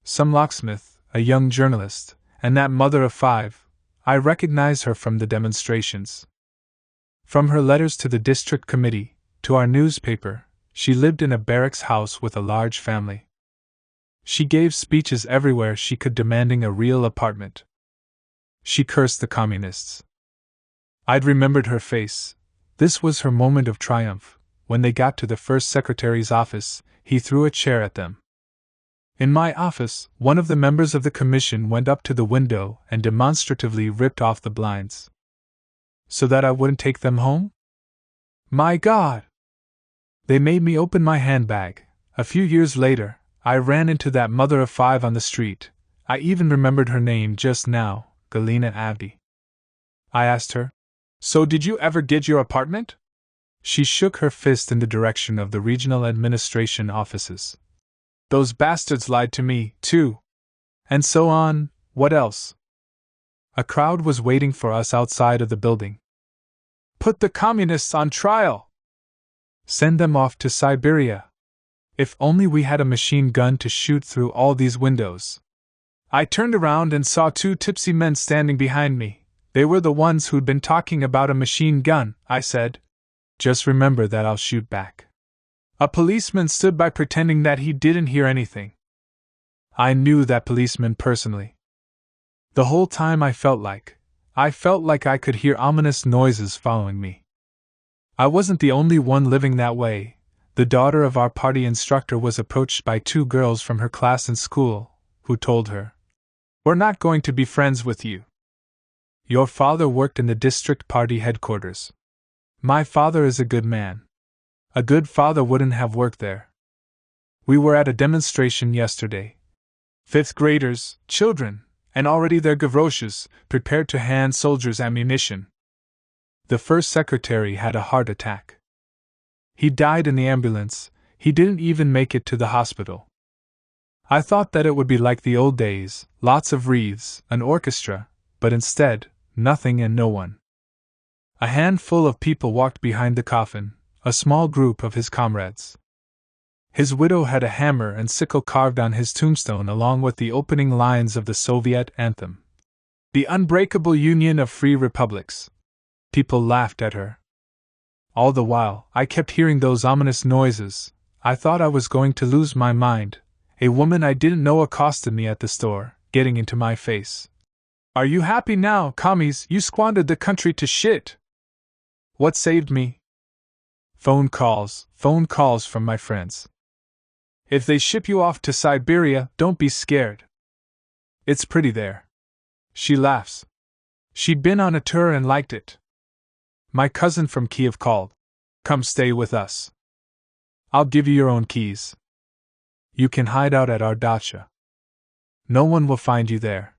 Some locksmith, a young journalist, and that mother of 5, I recognize her from the demonstrations. From her letters to the district committee, to our newspaper, she lived in a barracks house with a large family. She gave speeches everywhere she could demanding a real apartment. She cursed the communists. I'd remembered her face. This was her moment of triumph. When they got to the first secretary's office, he threw a chair at them. In my office, one of the members of the commission went up to the window and demonstratively ripped off the blinds. So that I wouldn't take them home? My God! They made me open my handbag. A few years later, I ran into that mother of 5 on the street. I even remembered her name just now, Galina Avdi. I asked her, "So did you ever get your apartment?" She shook her fist in the direction of the regional administration offices. "Those bastards lied to me, too." And so on. What else? A crowd was waiting for us outside of the building. "Put the communists on trial! Send them off to Siberia! If only we had a machine gun to shoot through all these windows." I turned around and saw 2 tipsy men standing behind me. "They were the ones who'd been talking about a machine gun," I said. "Just remember that I'll shoot back." A policeman stood by pretending that he didn't hear anything. I knew that policeman personally. The whole time I felt like I could hear ominous noises following me. I wasn't the only one living that way. The daughter of our party instructor was approached by 2 girls from her class in school, who told her, "We're not going to be friends with you. Your father worked in the district party headquarters." My father is a good man. A good father wouldn't have worked there. We were at a demonstration yesterday. 5th graders, children, and already their gavroches, prepared to hand soldiers ammunition. The first secretary had a heart attack. He died in the ambulance. He didn't even make it to the hospital. I thought that it would be like the old days, lots of wreaths, an orchestra, but instead, nothing and no one. A handful of people walked behind the coffin, a small group of his comrades. His widow had a hammer and sickle carved on his tombstone along with the opening lines of the Soviet anthem. The unbreakable union of free republics. People laughed at her. All the while, I kept hearing those ominous noises. I thought I was going to lose my mind. A woman I didn't know accosted me at the store, getting into my face. "Are you happy now, commies? You squandered the country to shit." What saved me? Phone calls from my friends. "If they ship you off to Siberia, don't be scared. It's pretty there." She laughs. She'd been on a tour and liked it. My cousin from Kiev called. "Come stay with us. I'll give you your own keys. You can hide out at our dacha. No one will find you there.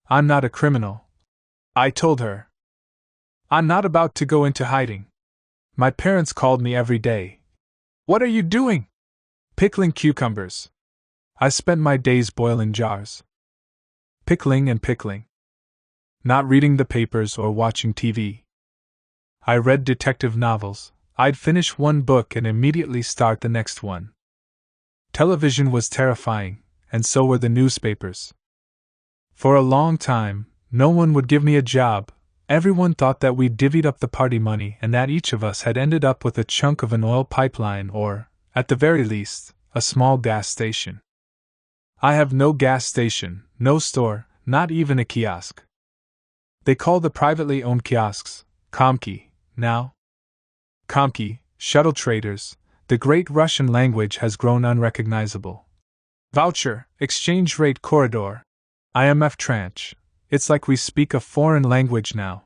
I'm not a criminal." I told her. "I'm not about to go into hiding." My parents called me every day. "What are you doing?" "Pickling cucumbers." I spent my days boiling jars. Pickling and pickling. Not reading the papers or watching TV. I read detective novels. I'd finish one book and immediately start the next one. Television was terrifying, and so were the newspapers. For a long time, no one would give me a job. Everyone thought that we'd divvied up the party money and that each of us had ended up with a chunk of an oil pipeline or, at the very least, a small gas station. I have no gas station, no store, not even a kiosk. They call the privately owned kiosks Komki now. Komki, shuttle traders, the great Russian language has grown unrecognizable. Voucher, exchange rate corridor, IMF tranche. It's like we speak a foreign language now.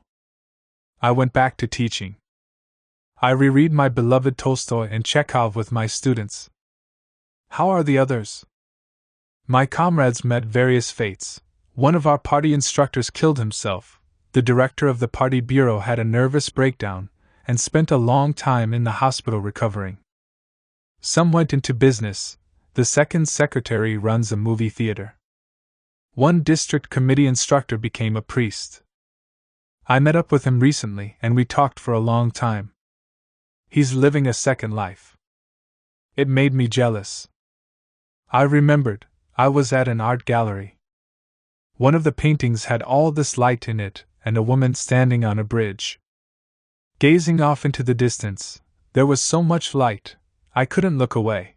I went back to teaching. I reread my beloved Tolstoy and Chekhov with my students. How are the others? My comrades met various fates. One of our party instructors killed himself. The director of the party bureau had a nervous breakdown and spent a long time in the hospital recovering. Some went into business. The second secretary runs a movie theater. One district committee instructor became a priest. I met up with him recently and we talked for a long time. He's living a second life. It made me jealous. I remembered, I was at an art gallery. One of the paintings had all this light in it and a woman standing on a bridge. Gazing off into the distance, there was so much light, I couldn't look away.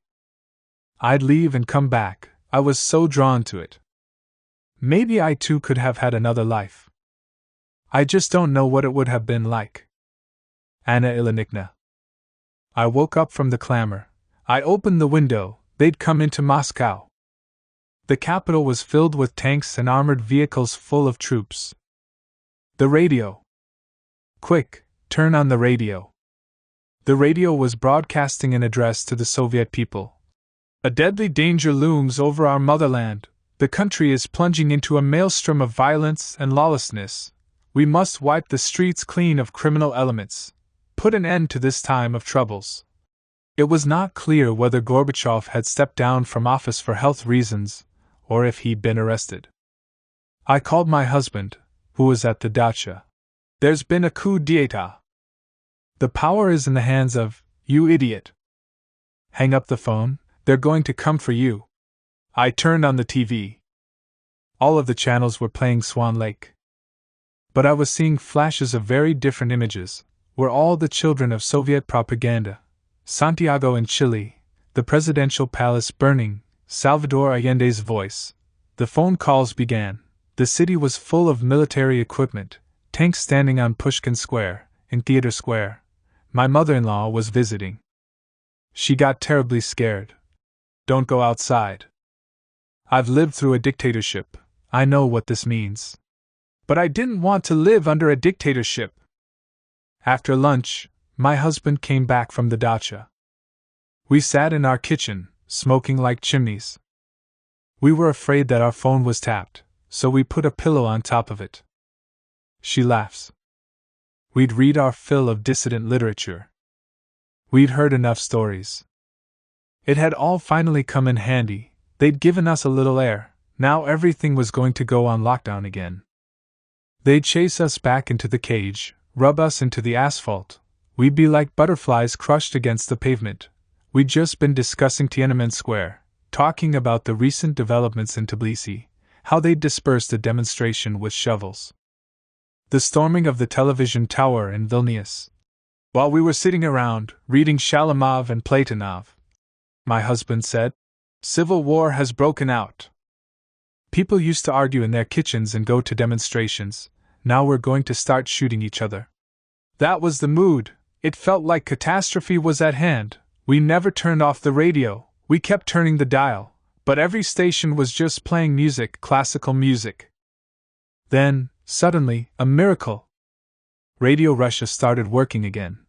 I'd leave and come back, I was so drawn to it. Maybe I too could have had another life. I just don't know what it would have been like. Anna Ilyinichna. I woke up from the clamor. I opened the window, they'd come into Moscow. The capital was filled with tanks and armored vehicles full of troops. The radio. Quick, turn on the radio. The radio was broadcasting an address to the Soviet people. A deadly danger looms over our motherland. The country is plunging into a maelstrom of violence and lawlessness. We must wipe the streets clean of criminal elements. Put an end to this time of troubles. It was not clear whether Gorbachev had stepped down from office for health reasons, or if he'd been arrested. I called my husband, who was at the dacha. "There's been a coup d'état. The power is in the hands of, you idiot. Hang up the phone, they're going to come for you." I turned on the TV. All of the channels were playing Swan Lake. But I was seeing flashes of very different images, were all the children of Soviet propaganda. Santiago in Chile, the presidential palace burning, Salvador Allende's voice. The phone calls began. The city was full of military equipment, tanks standing on Pushkin Square, in Theater Square. My mother-in-law was visiting. She got terribly scared. "Don't go outside. I've lived through a dictatorship, I know what this means." But I didn't want to live under a dictatorship. After lunch, my husband came back from the dacha. We sat in our kitchen, smoking like chimneys. We were afraid that our phone was tapped, so we put a pillow on top of it. She laughs. We'd read our fill of dissident literature. We'd heard enough stories. It had all finally come in handy. They'd given us a little air, now everything was going to go on lockdown again. They'd chase us back into the cage, rub us into the asphalt. We'd be like butterflies crushed against the pavement. We'd just been discussing Tiananmen Square, talking about the recent developments in Tbilisi, how they'd dispersed a demonstration with shovels. The storming of the television tower in Vilnius. While we were sitting around, reading Shalamov and Platonov, my husband said, "Civil war has broken out. People used to argue in their kitchens and go to demonstrations. Now we're going to start shooting each other." That was the mood. It felt like catastrophe was at hand. We never turned off the radio. We kept turning the dial, but every station was just playing music, classical music. Then, suddenly, a miracle. Radio Russia started working again.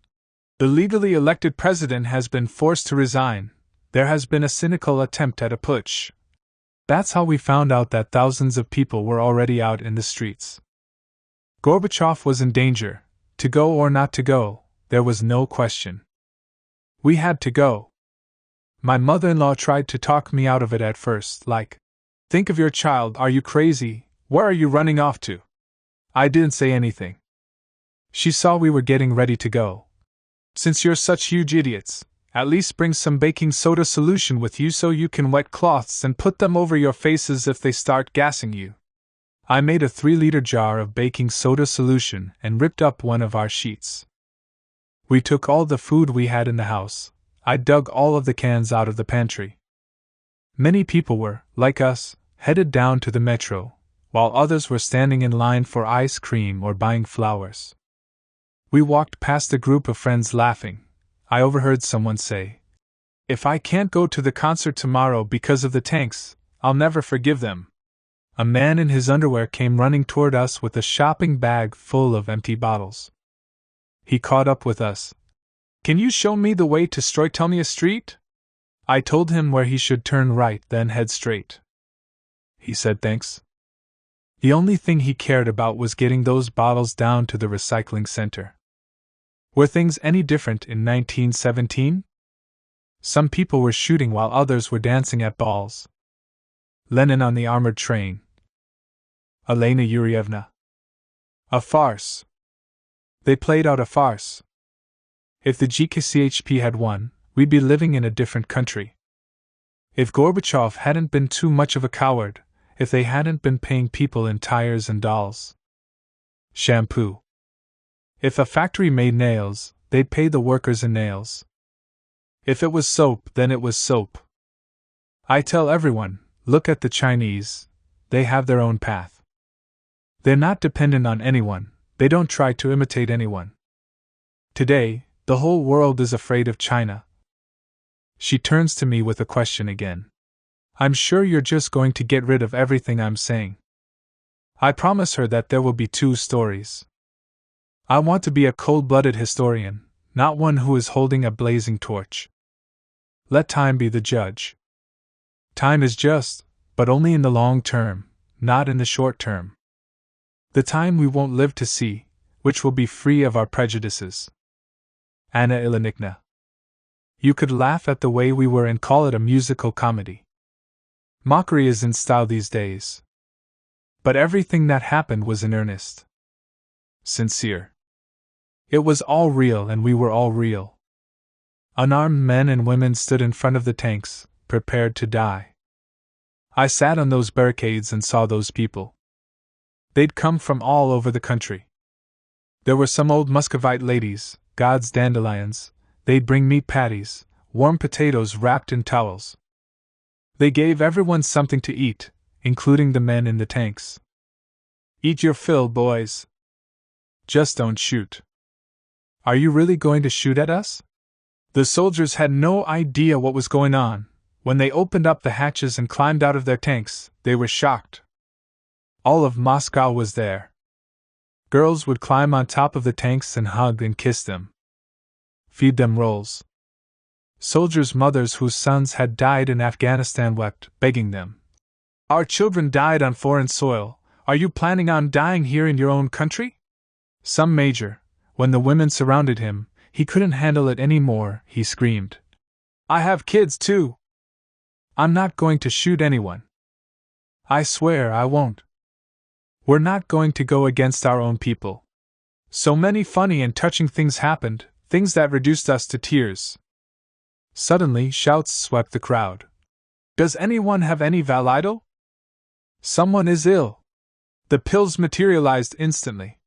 The legally elected president has been forced to resign. There has been a cynical attempt at a putsch. That's how we found out that thousands of people were already out in the streets. Gorbachev was in danger. To go or not to go, there was no question. We had to go. My mother-in-law tried to talk me out of it at first, like, "Think of your child, are you crazy? Where are you running off to?" I didn't say anything. She saw we were getting ready to go. "Since you're such huge idiots, at least bring some baking soda solution with you so you can wet cloths and put them over your faces if they start gassing you." I made a 3-liter jar of baking soda solution and ripped up one of our sheets. We took all the food we had in the house. I dug all of the cans out of the pantry. Many people were, like us, headed down to the metro, while others were standing in line for ice cream or buying flowers. We walked past a group of friends laughing. I overheard someone say, "If I can't go to the concert tomorrow because of the tanks, I'll never forgive them." A man in his underwear came running toward us with a shopping bag full of empty bottles. He caught up with us. "Can you show me the way to Stroitelnia Street?" I told him where he should turn right, then head straight. He said thanks. The only thing he cared about was getting those bottles down to the recycling center. Were things any different in 1917? Some people were shooting while others were dancing at balls. Lenin on the armored train. Elena Yurievna. A farce. They played out a farce. If the GKCHP had won, we'd be living in a different country. If Gorbachev hadn't been too much of a coward, if they hadn't been paying people in tires and dolls. Shampoo. If a factory made nails, they'd pay the workers in nails. If it was soap, then it was soap. I tell everyone, look at the Chinese, they have their own path. They're not dependent on anyone, they don't try to imitate anyone. Today, the whole world is afraid of China. She turns to me with a question again. "I'm sure you're just going to get rid of everything I'm saying." I promise her that there will be 2 stories. I want to be a cold-blooded historian, not one who is holding a blazing torch. Let time be the judge. Time is just, but only in the long term, not in the short term. The time we won't live to see, which will be free of our prejudices. Anna Ilyinichna. You could laugh at the way we were and call it a musical comedy. Mockery is in style these days. But everything that happened was in earnest. Sincere. It was all real and we were all real. Unarmed men and women stood in front of the tanks, prepared to die. I sat on those barricades and saw those people. They'd come from all over the country. There were some old Muscovite ladies, God's dandelions, they'd bring meat patties, warm potatoes wrapped in towels. They gave everyone something to eat, including the men in the tanks. Eat your fill, boys. Just don't shoot. Are you really going to shoot at us? The soldiers had no idea what was going on. When they opened up the hatches and climbed out of their tanks, they were shocked. All of Moscow was there. Girls would climb on top of the tanks and hug and kiss them. Feed them rolls. Soldiers' mothers whose sons had died in Afghanistan wept, begging them. Our children died on foreign soil, are you planning on dying here in your own country? Some major, when the women surrounded him, he couldn't handle it anymore, he screamed. I have kids too. I'm not going to shoot anyone. I swear I won't. We're not going to go against our own people. So many funny and touching things happened, things that reduced us to tears. Suddenly, shouts swept the crowd. Does anyone have any Valido? Someone is ill. The pills materialized instantly.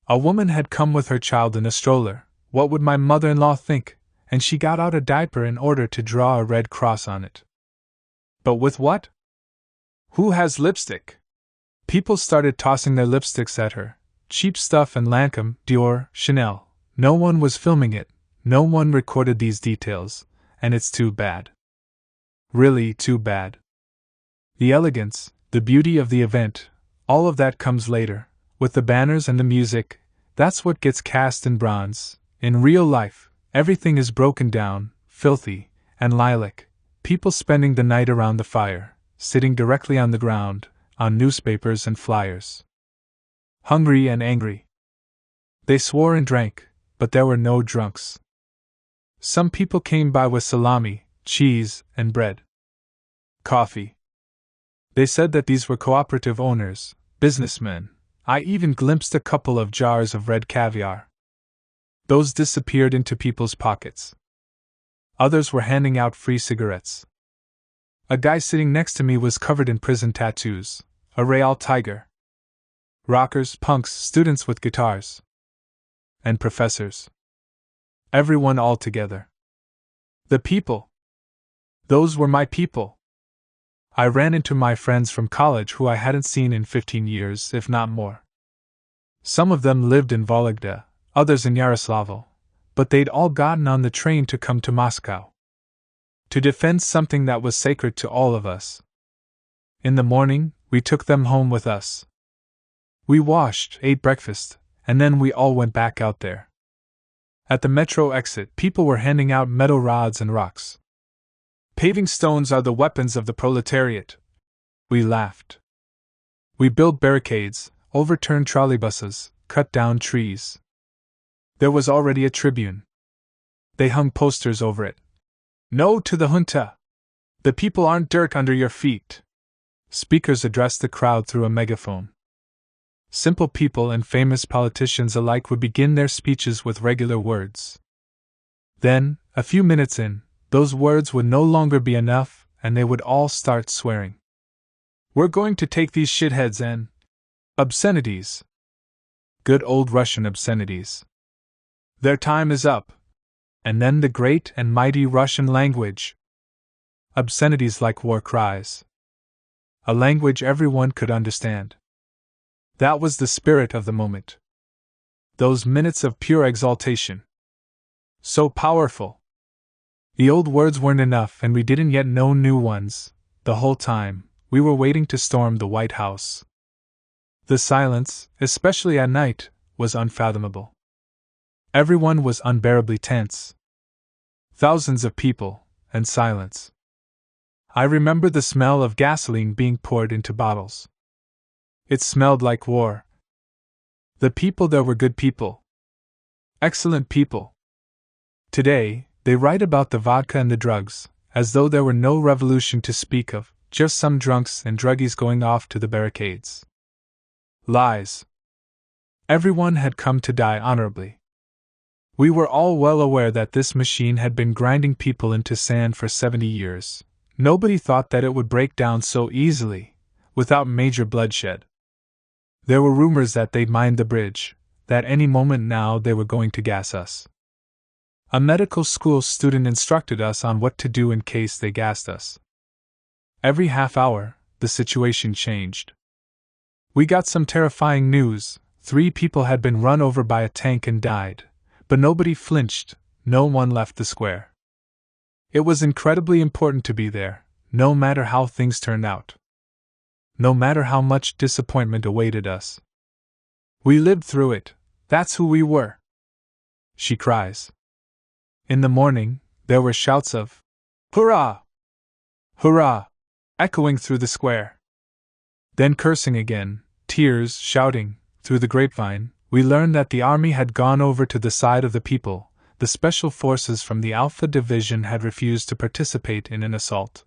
A woman had come with her child in a stroller. What would my mother-in-law think? And she got out a diaper in order to draw a red cross on it. But with what? Who has lipstick? People started tossing their lipsticks at her. Cheap stuff and Lancôme, Dior, Chanel. No one was filming it. No one recorded these details. And it's too bad. Really too bad. The elegance, the beauty of the event, all of that comes later, with the banners and the music. That's what gets cast in bronze. In real life, everything is broken down, filthy, and lilac. People spending the night around the fire, sitting directly on the ground, on newspapers and flyers. Hungry and angry. They swore and drank, but there were no drunks. Some people came by with salami, cheese, and bread. Coffee. They said that these were cooperative owners, businessmen. I even glimpsed a couple of jars of red caviar. Those disappeared into people's pockets. Others were handing out free cigarettes. A guy sitting next to me was covered in prison tattoos, a Real tiger. Rockers, punks, students with guitars. And professors. Everyone all together. The people. Those were my people. I ran into my friends from college who I hadn't seen in 15 years, if not more. Some of them lived in Vologda, others in Yaroslavl, but they'd all gotten on the train to come to Moscow. To defend something that was sacred to all of us. In the morning, we took them home with us. We washed, ate breakfast, and then we all went back out there. At the metro exit, people were handing out metal rods and rocks. Paving stones are the weapons of the proletariat. We laughed. We built barricades, overturned trolleybuses, cut down trees. There was already a tribune. They hung posters over it. No to the junta! The people aren't dirt under your feet. Speakers addressed the crowd through a megaphone. Simple people and famous politicians alike would begin their speeches with regular words. Then, a few minutes in, those words would no longer be enough, and they would all start swearing. We're going to take these shitheads and... obscenities. Good old Russian obscenities. Their time is up. And then the great and mighty Russian language. Obscenities like war cries. A language everyone could understand. That was the spirit of the moment. Those minutes of pure exaltation. So powerful. The old words weren't enough, and we didn't yet know new ones. The whole time, we were waiting to storm the White House. The silence, especially at night, was unfathomable. Everyone was unbearably tense. Thousands of people, and silence. I remember the smell of gasoline being poured into bottles. It smelled like war. The people there were good people. Excellent people. Today, they write about the vodka and the drugs, as though there were no revolution to speak of, just some drunks and druggies going off to the barricades. Lies. Everyone had come to die honorably. We were all well aware that this machine had been grinding people into sand for 70 years. Nobody thought that it would break down so easily, without major bloodshed. There were rumors that they'd mined the bridge, that any moment now they were going to gas us. A medical school student instructed us on what to do in case they gassed us. Every half hour, the situation changed. We got some terrifying news. 3 people had been run over by a tank and died, but nobody flinched, no one left the square. It was incredibly important to be there, no matter how things turned out. No matter how much disappointment awaited us. We lived through it, that's who we were. She cries. In the morning, there were shouts of, "Hurrah! Hurrah!" echoing through the square. Then cursing again, tears, shouting. Through the grapevine, we learned that the army had gone over to the side of the people. The special forces from the Alpha Division had refused to participate in an assault.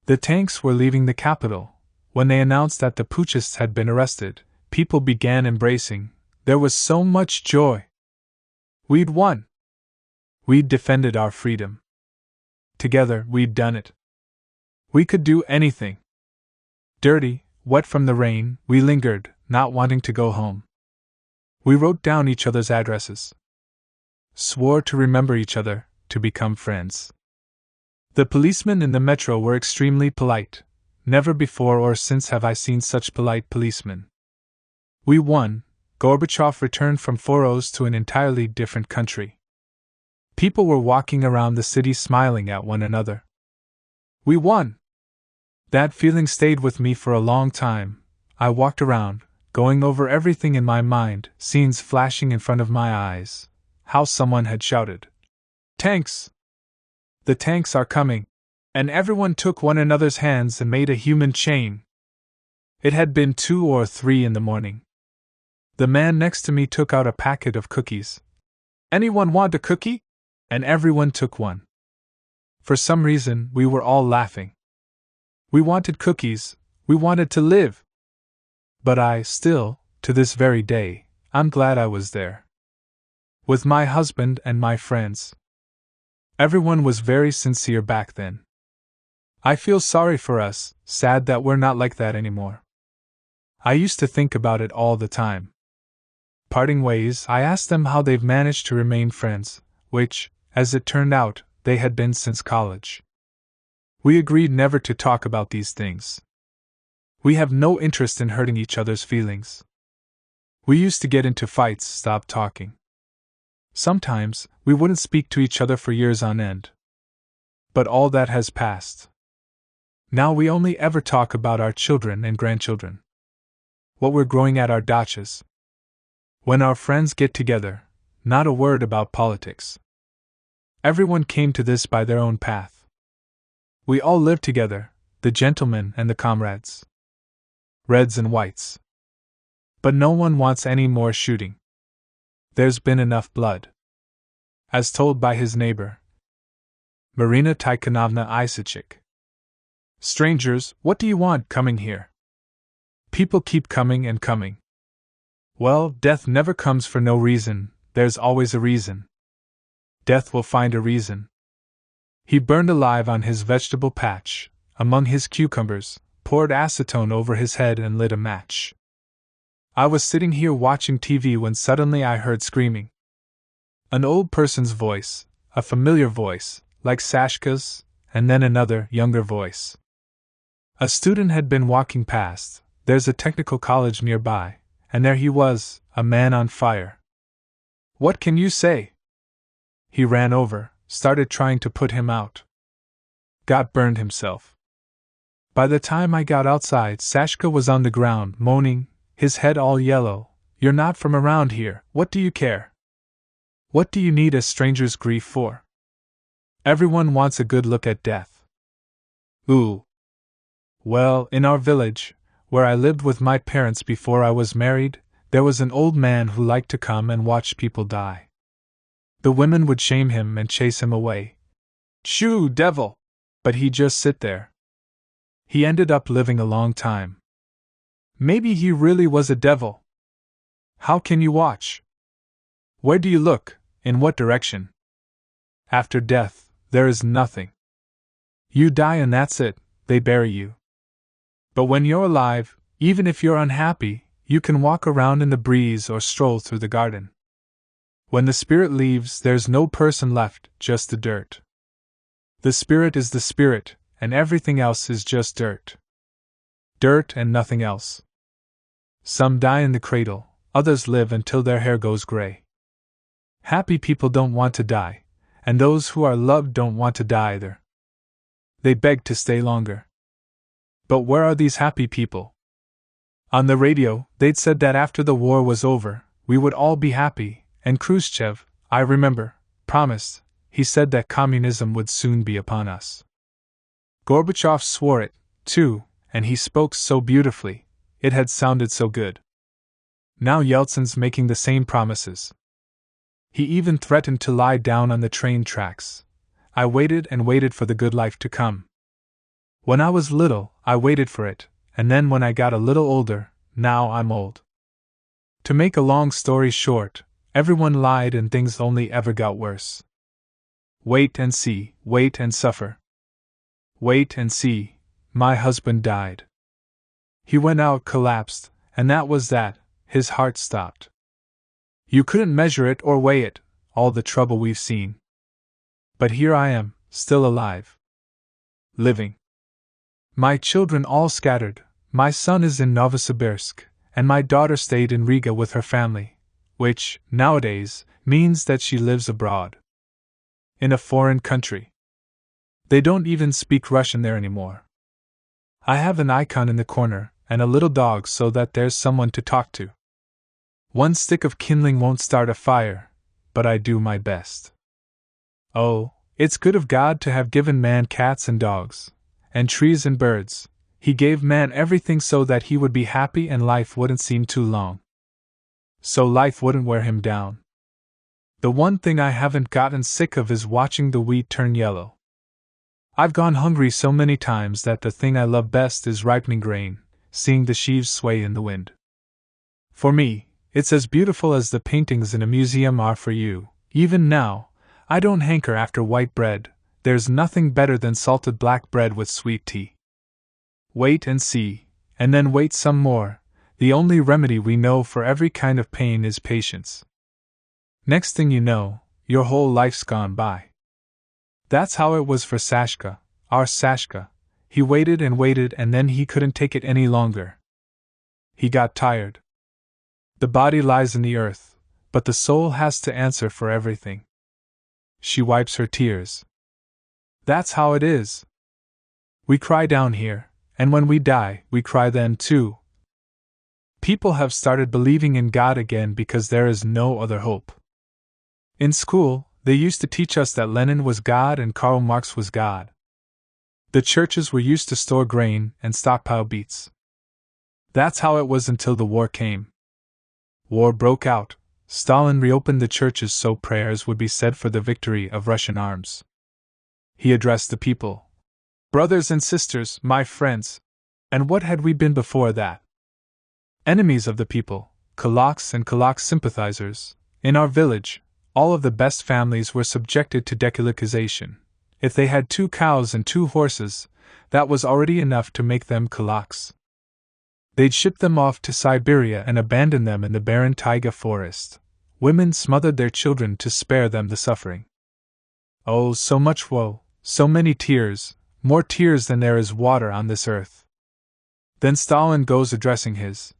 The tanks were leaving the capital. When they announced that the putschists had been arrested, people began embracing. There was so much joy. We'd won. We'd defended our freedom. Together, we'd done it. We could do anything. Dirty, wet from the rain, we lingered, not wanting to go home. We wrote down each other's addresses. Swore to remember each other, to become friends. The policemen in the metro were extremely polite. Never before or since have I seen such polite policemen. We won. Gorbachev returned from Foros to an entirely different country. People were walking around the city smiling at one another. We won! That feeling stayed with me for a long time. I walked around, going over everything in my mind, scenes flashing in front of my eyes. How someone had shouted, "Tanks! The tanks are coming!" And everyone took one another's hands and made a human chain. It had been 2 or 3 in the morning. The man next to me took out a packet of cookies. "Anyone want a cookie?" And everyone took one. For some reason, we were all laughing. We wanted cookies, we wanted to live. But I still, to this very day, I'm glad I was there. With my husband and my friends. Everyone was very sincere back then. I feel sorry for us, sad that we're not like that anymore. I used to think about it all the time. Parting ways, I asked them how they've managed to remain friends, which, as it turned out, they had been since college. We agreed never to talk about these things. We have no interest in hurting each other's feelings. We used to get into fights, stop talking. Sometimes, we wouldn't speak to each other for years on end. But all that has passed. Now we only ever talk about our children and grandchildren. What we're growing at our dachas. When our friends get together, not a word about politics. Everyone came to this by their own path. We all live together, the gentlemen and the comrades. Reds and whites. But no one wants any more shooting. There's been enough blood. As told by his neighbor, Marina Tikhonovna Isaachik. Strangers, what do you want coming here? People keep coming and coming. Well, death never comes for no reason, there's always a reason. Death will find a reason. He burned alive on his vegetable patch, among his cucumbers, poured acetone over his head and lit a match. I was sitting here watching TV when suddenly I heard screaming. An old person's voice, a familiar voice, like Sashka's, and then another, younger voice. A student had been walking past, there's a technical college nearby, and there he was, a man on fire. What can you say? He ran over, started trying to put him out. Got burned himself. By the time I got outside, Sashka was on the ground, moaning, his head all yellow. You're not from around here, what do you care? What do you need a stranger's grief for? Everyone wants a good look at death. Ooh. Well, in our village, where I lived with my parents before I was married, there was an old man who liked to come and watch people die. The women would shame him and chase him away. Shoo, devil! But he'd just sit there. He ended up living a long time. Maybe he really was a devil. How can you watch? Where do you look? In what direction? After death, there is nothing. You die and that's it, they bury you. But when you're alive, even if you're unhappy, you can walk around in the breeze or stroll through the garden. When the spirit leaves, there's no person left, just the dirt. The spirit is the spirit, and everything else is just dirt. Dirt and nothing else. Some die in the cradle, others live until their hair goes gray. Happy people don't want to die, and those who are loved don't want to die either. They beg to stay longer. But where are these happy people? On the radio, they'd said that after the war was over, we would all be happy. And Khrushchev, I remember, promised, he said that communism would soon be upon us. Gorbachev swore it, too, and he spoke so beautifully, it had sounded so good. Now Yeltsin's making the same promises. He even threatened to lie down on the train tracks. I waited and waited for the good life to come. When I was little, I waited for it, and then when I got a little older, now I'm old. To make a long story short, everyone lied and things only ever got worse. Wait and see, wait and suffer. Wait and see, my husband died. He went out, collapsed, and that was that, his heart stopped. You couldn't measure it or weigh it, all the trouble we've seen. But here I am, still alive. Living. My children all scattered, my son is in Novosibirsk, and my daughter stayed in Riga with her family, which, nowadays, means that she lives abroad. In a foreign country. They don't even speak Russian there anymore. I have an icon in the corner, and a little dog so that there's someone to talk to. One stick of kindling won't start a fire, but I do my best. Oh, it's good of God to have given man cats and dogs, and trees and birds. He gave man everything so that he would be happy and life wouldn't seem too long. So life wouldn't wear him down. The one thing I haven't gotten sick of is watching the wheat turn yellow. I've gone hungry so many times that the thing I love best is ripening grain, seeing the sheaves sway in the wind. For me, it's as beautiful as the paintings in a museum are for you. Even now, I don't hanker after white bread. There's nothing better than salted black bread with sweet tea. Wait and see, and then wait some more. The only remedy we know for every kind of pain is patience. Next thing you know, your whole life's gone by. That's how it was for Sashka, our Sashka. He waited and then he couldn't take it any longer. He got tired. The body lies in the earth, but the soul has to answer for everything. She wipes her tears. That's how it is. We cry down here, and when we die, we cry then too. People have started believing in God again because there is no other hope. In school, they used to teach us that Lenin was God and Karl Marx was God. The churches were used to store grain and stockpile beets. That's how it was until the war came. War broke out. Stalin reopened the churches so prayers would be said for the victory of Russian arms. He addressed the people. Brothers and sisters, my friends. And what had we been before that? Enemies of the people, Kulaks and Kulak sympathizers. In our village, all of the best families were subjected to dekulakization. If they had 2 cows and 2 horses, that was already enough to make them Kulaks. They'd ship them off to Siberia and abandon them in the barren taiga forest. Women smothered their children to spare them the suffering. Oh, so much woe, so many tears, more tears than there is water on this earth. Then Stalin goes addressing his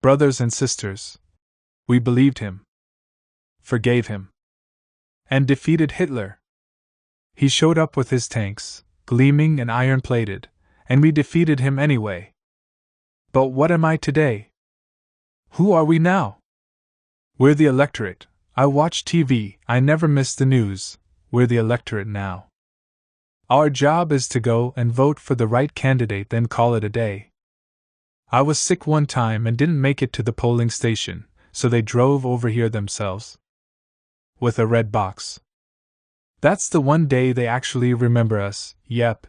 brothers and sisters. We believed him, forgave him, and defeated Hitler. He showed up with his tanks, gleaming and iron-plated, and we defeated him anyway. But what am I today? Who are we now? We're the electorate. I watch TV, I never miss the news. We're the electorate now. Our job is to go and vote for the right candidate, then call it a day. I was sick one time and didn't make it to the polling station, so they drove over here themselves. With a red box. That's the one day they actually remember us, yep.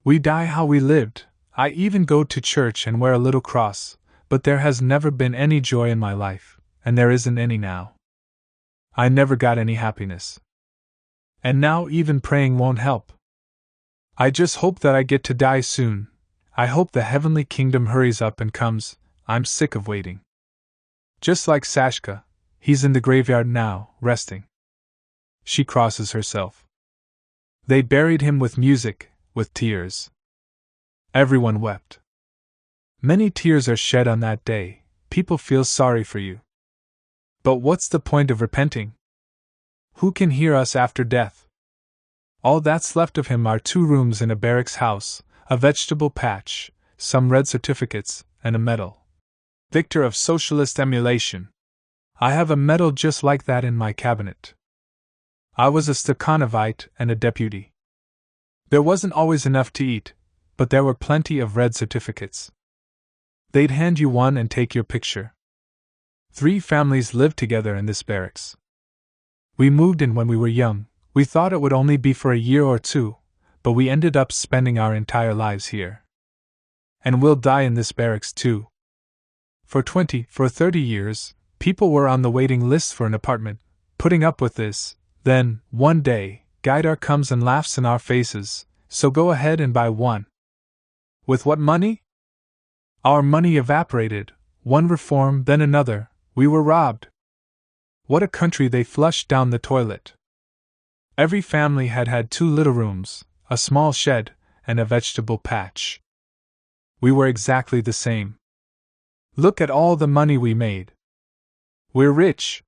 We die how we lived. I even go to church and wear a little cross, but there has never been any joy in my life, and there isn't any now. I never got any happiness. And now even praying won't help. I just hope that I get to die soon. I hope the heavenly kingdom hurries up and comes. I'm sick of waiting. Just like Sashka, he's in the graveyard now, resting. She crosses herself. They buried him with music, with tears. Everyone wept. Many tears are shed on that day. People feel sorry for you. But what's the point of repenting? Who can hear us after death? All that's left of him are 2 rooms in a barracks house, a vegetable patch, some red certificates, and a medal. Victor of Socialist Emulation. I have a medal just like that in my cabinet. I was a Stakhanovite and a deputy. There wasn't always enough to eat, but there were plenty of red certificates. They'd hand you one and take your picture. 3 families lived together in this barracks. We moved in when we were young. We thought it would only be for a year or 2, but we ended up spending our entire lives here. And we'll die in this barracks too. For 20, for 30 years, people were on the waiting list for an apartment, putting up with this, Then, one day, Gaidar comes and laughs in our faces, so go ahead and buy one. With what money? Our money evaporated, one reform, then another, we were robbed. What a country! They flushed down the toilet. Every family had had 2 little rooms, a small shed, and a vegetable patch. We were exactly the same. Look at all the money we made. We're rich.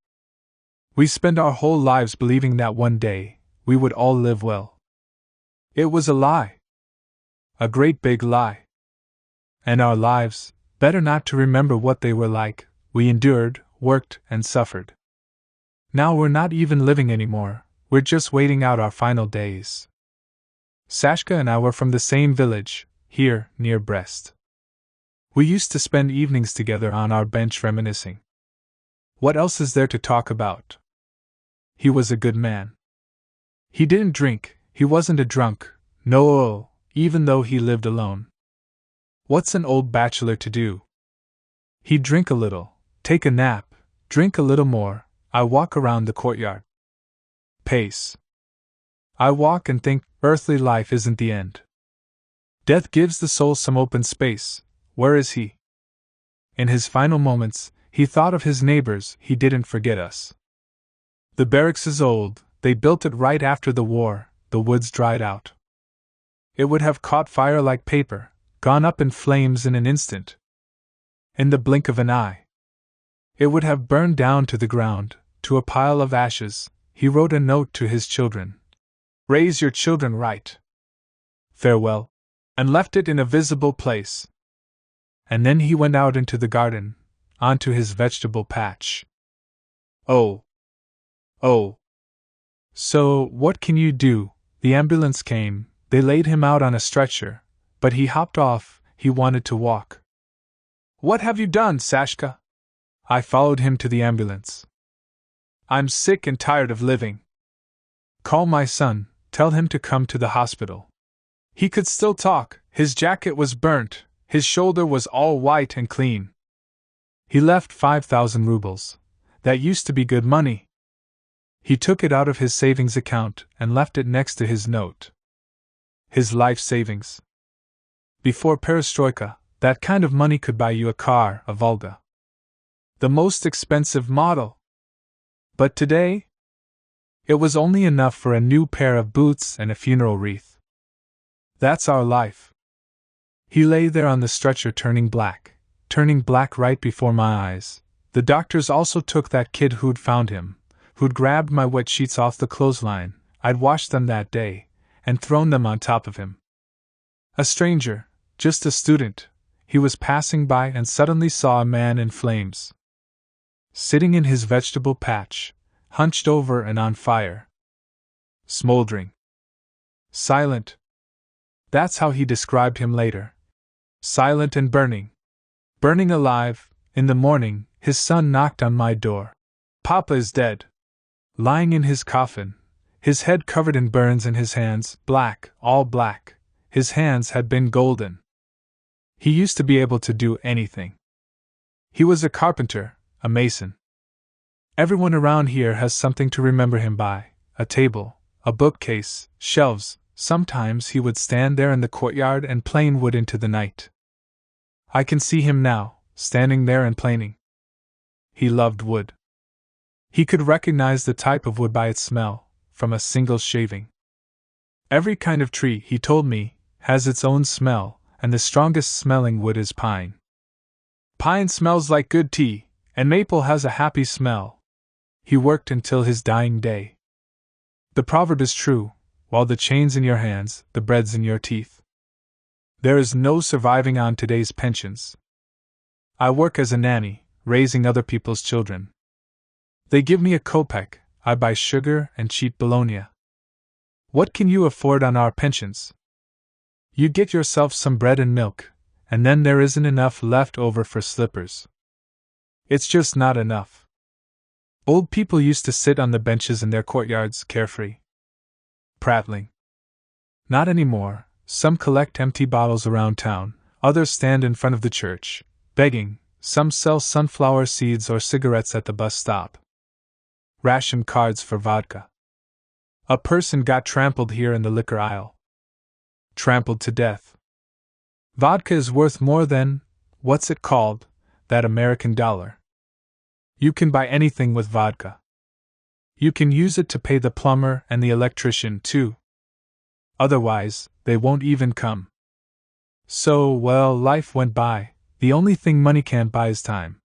We spent our whole lives believing that one day, we would all live well. It was a lie. A great big lie. And our lives, better not to remember what they were like, we endured, worked, and suffered. Now we're not even living anymore, we're just waiting out our final days. Sashka and I were from the same village, here, near Brest. We used to spend evenings together on our bench reminiscing. What else is there to talk about? He was a good man. He didn't drink, he wasn't a drunk, no, even though he lived alone. What's an old bachelor to do? He'd drink a little, take a nap, drink a little more. I walk around the courtyard. Pace. I walk and think, earthly life isn't the end. Death gives the soul some open space. Where is he? In his final moments, he thought of his neighbors, he didn't forget us. The barracks is old, they built it right after the war, the woods dried out. It would have caught fire like paper, gone up in flames in an instant. In the blink of an eye. It would have burned down to the ground, to a pile of ashes. He wrote a note to his children. Raise your children right. Farewell. And left it in a visible place. And then he went out into the garden, onto his vegetable patch. Oh. So, what can you do? The ambulance came, they laid him out on a stretcher, but he hopped off, he wanted to walk. What have you done, Sashka? I followed him to the ambulance. I'm sick and tired of living. Call my son, tell him to come to the hospital. He could still talk, his jacket was burnt, his shoulder was all white and clean. He left 5,000 rubles. That used to be good money. He took it out of his savings account and left it next to his note. His life savings. Before perestroika, that kind of money could buy you a car, a Volga. The most expensive model. But today? It was only enough for a new pair of boots and a funeral wreath. That's our life. He lay there on the stretcher turning black right before my eyes. The doctors also took that kid who'd found him, who'd grabbed my wet sheets off the clothesline, I'd washed them that day, and thrown them on top of him. A stranger, just a student, he was passing by and suddenly saw a man in flames. Sitting in his vegetable patch, hunched over and on fire. Smoldering. Silent. That's how he described him later. Silent and burning. Burning alive. In the morning, his son knocked on my door. Papa is dead. Lying in his coffin, his head covered in burns and his hands, black, all black. His hands had been golden. He used to be able to do anything. He was a carpenter, a mason. Everyone around here has something to remember him by, a table, a bookcase, shelves. Sometimes he would stand there in the courtyard and plane wood into the night. I can see him now, standing there and planing. He loved wood. He could recognize the type of wood by its smell, from a single shaving. Every kind of tree, he told me, has its own smell, and the strongest smelling wood is pine. Pine smells like good tea, and maple has a happy smell. He worked until his dying day. The proverb is true, while the chain's in your hands, the bread's in your teeth. There is no surviving on today's pensions. I work as a nanny, raising other people's children. They give me a kopeck, I buy sugar and cheap bologna. What can you afford on our pensions? You get yourself some bread and milk, and then there isn't enough left over for slippers. It's just not enough. Old people used to sit on the benches in their courtyards, carefree. Prattling. Not anymore. Some collect empty bottles around town, others stand in front of the church, begging, some sell sunflower seeds or cigarettes at the bus stop. Ration cards for vodka. A person got trampled here in the liquor aisle. Trampled to death. Vodka is worth more than, what's it called, that American dollar. You can buy anything with vodka. You can use it to pay the plumber and the electrician, too. Otherwise, they won't even come. So, well, life went by. The only thing money can't buy is time.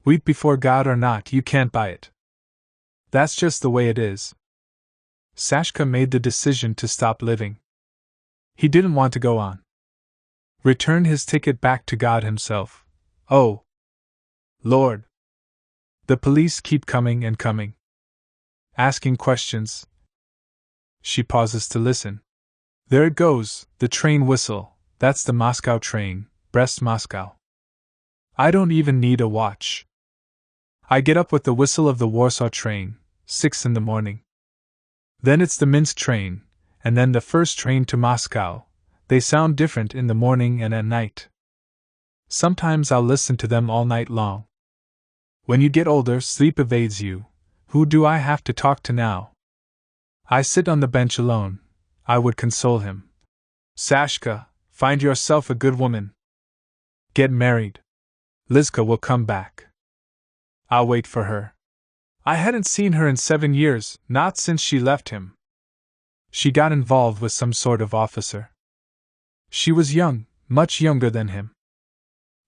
Weep before God or not, you can't buy it. That's just the way it is. Sashka made the decision to stop living. He didn't want to go on. Returned his ticket back to God himself. Oh, Lord! The police keep coming and coming. Asking questions. She pauses to listen. There it goes, the train whistle. That's the Moscow train, Brest-Moscow. I don't even need a watch. I get up with the whistle of the Warsaw train, 6 in the morning. Then it's the Minsk train, and then the first train to Moscow. They sound different in the morning and at night. Sometimes I'll listen to them all night long. When you get older, sleep evades you. Who do I have to talk to now? I sit on the bench alone. I would console him. Sashka, find yourself a good woman. Get married. Lizka will come back. I'll wait for her. I hadn't seen her in 7 years, not since she left him. She got involved with some sort of officer. She was young, much younger than him.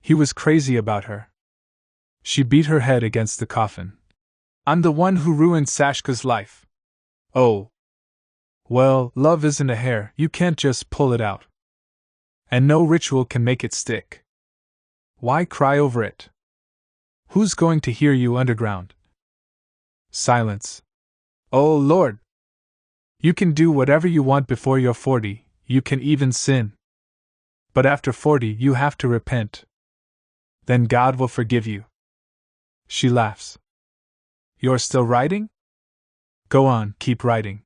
He was crazy about her. She beat her head against the coffin. I'm the one who ruined Sashka's life. Oh. Well, love isn't a hair, you can't just pull it out. And no ritual can make it stick. Why cry over it? Who's going to hear you underground? Silence. Oh Lord! You can do whatever you want before you're 40, you can even sin. But after 40 you have to repent. Then God will forgive you. She laughs. You're still writing? Go on, keep writing.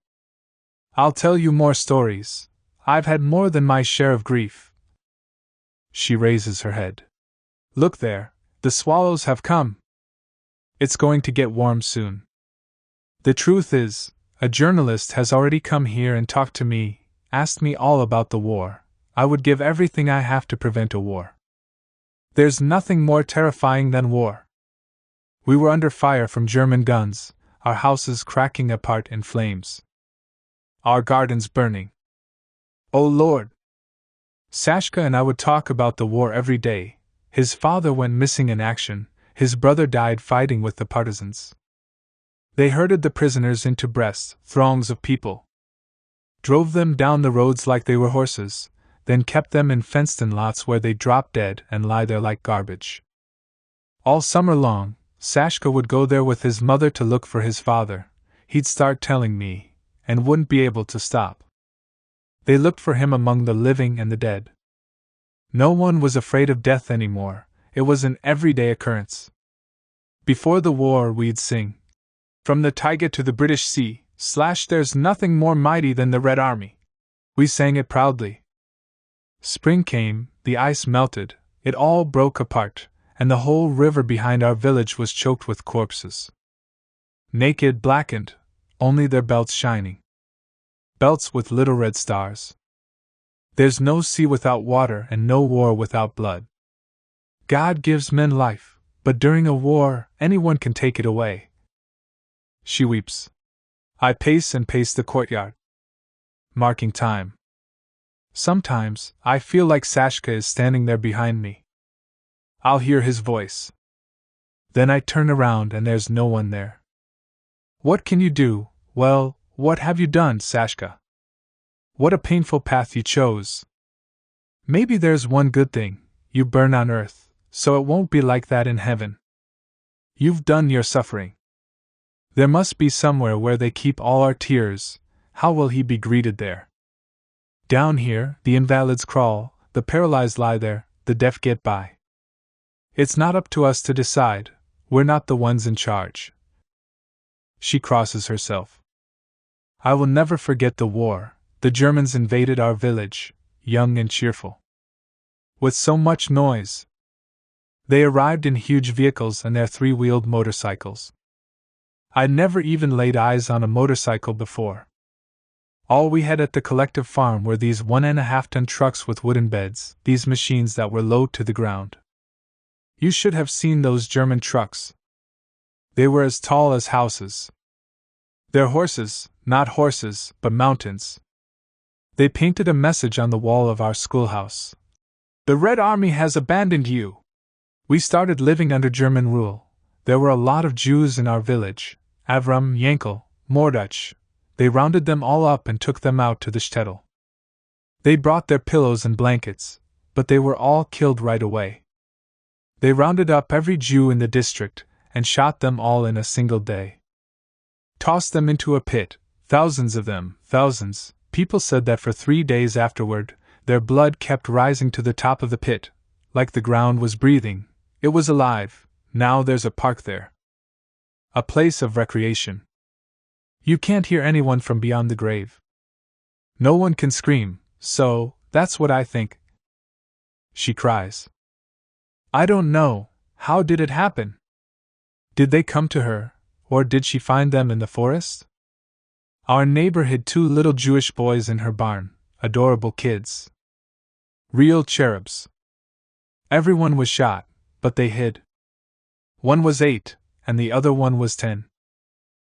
I'll tell you more stories. I've had more than my share of grief. She raises her head. Look there, the swallows have come. It's going to get warm soon. The truth is, a journalist has already come here and talked to me, asked me all about the war. I would give everything I have to prevent a war. There's nothing more terrifying than war. We were under fire from German guns, our houses cracking apart in flames. Our gardens burning. Oh Lord! Sashka and I would talk about the war every day. His father went missing in action, his brother died fighting with the partisans. They herded the prisoners into Brest, throngs of people. Drove them down the roads like they were horses, then kept them in fenced-in lots where they dropped dead and lie there like garbage. All summer long, Sashka would go there with his mother to look for his father. He'd start telling me, and wouldn't be able to stop. They looked for him among the living and the dead. No one was afraid of death anymore, it was an everyday occurrence. Before the war we'd sing, from the Taiga to the British Sea, there's nothing more mighty than the Red Army. We sang it proudly. Spring came, the ice melted, it all broke apart, and the whole river behind our village was choked with corpses. Naked, blackened, only their belts shining. Belts with little red stars. There's no sea without water and no war without blood. God gives men life, but during a war, anyone can take it away. She weeps. I pace and pace the courtyard, marking time. Sometimes, I feel like Sashka is standing there behind me. I'll hear his voice. Then I turn around and there's no one there. What can you do? Well, what have you done, Sashka? What a painful path you chose. Maybe there's one good thing, you burn on earth, so it won't be like that in heaven. You've done your suffering. There must be somewhere where they keep all our tears. How will he be greeted there? Down here, the invalids crawl, the paralyzed lie there, the deaf get by. It's not up to us to decide, we're not the ones in charge. She crosses herself. I will never forget the war. The Germans invaded our village, young and cheerful. With so much noise. They arrived in huge vehicles and their 3-wheeled motorcycles. I'd never even laid eyes on a motorcycle before. All we had at the collective farm were these 1.5-ton trucks with wooden beds, these machines that were low to the ground. You should have seen those German trucks. They were as tall as houses. They're horses, not horses, but mountains. They painted a message on the wall of our schoolhouse. The Red Army has abandoned you. We started living under German rule. There were a lot of Jews in our village, Avram, Yankel, Mordach. They rounded them all up and took them out to the shtetl. They brought their pillows and blankets, but they were all killed right away. They rounded up every Jew in the district and shot them all in a single day. Tossed them into a pit, thousands of them, thousands. People said that for 3 days afterward, their blood kept rising to the top of the pit, like the ground was breathing. It was alive. Now there's a park there. A place of recreation. You can't hear anyone from beyond the grave. No one can scream, so that's what I think. She cries. I don't know. How did it happen? Did they come to her, or did she find them in the forest? Our neighbor hid 2 little Jewish boys in her barn, adorable kids. Real cherubs. Everyone was shot, but they hid. One was 8, and the other one was 10.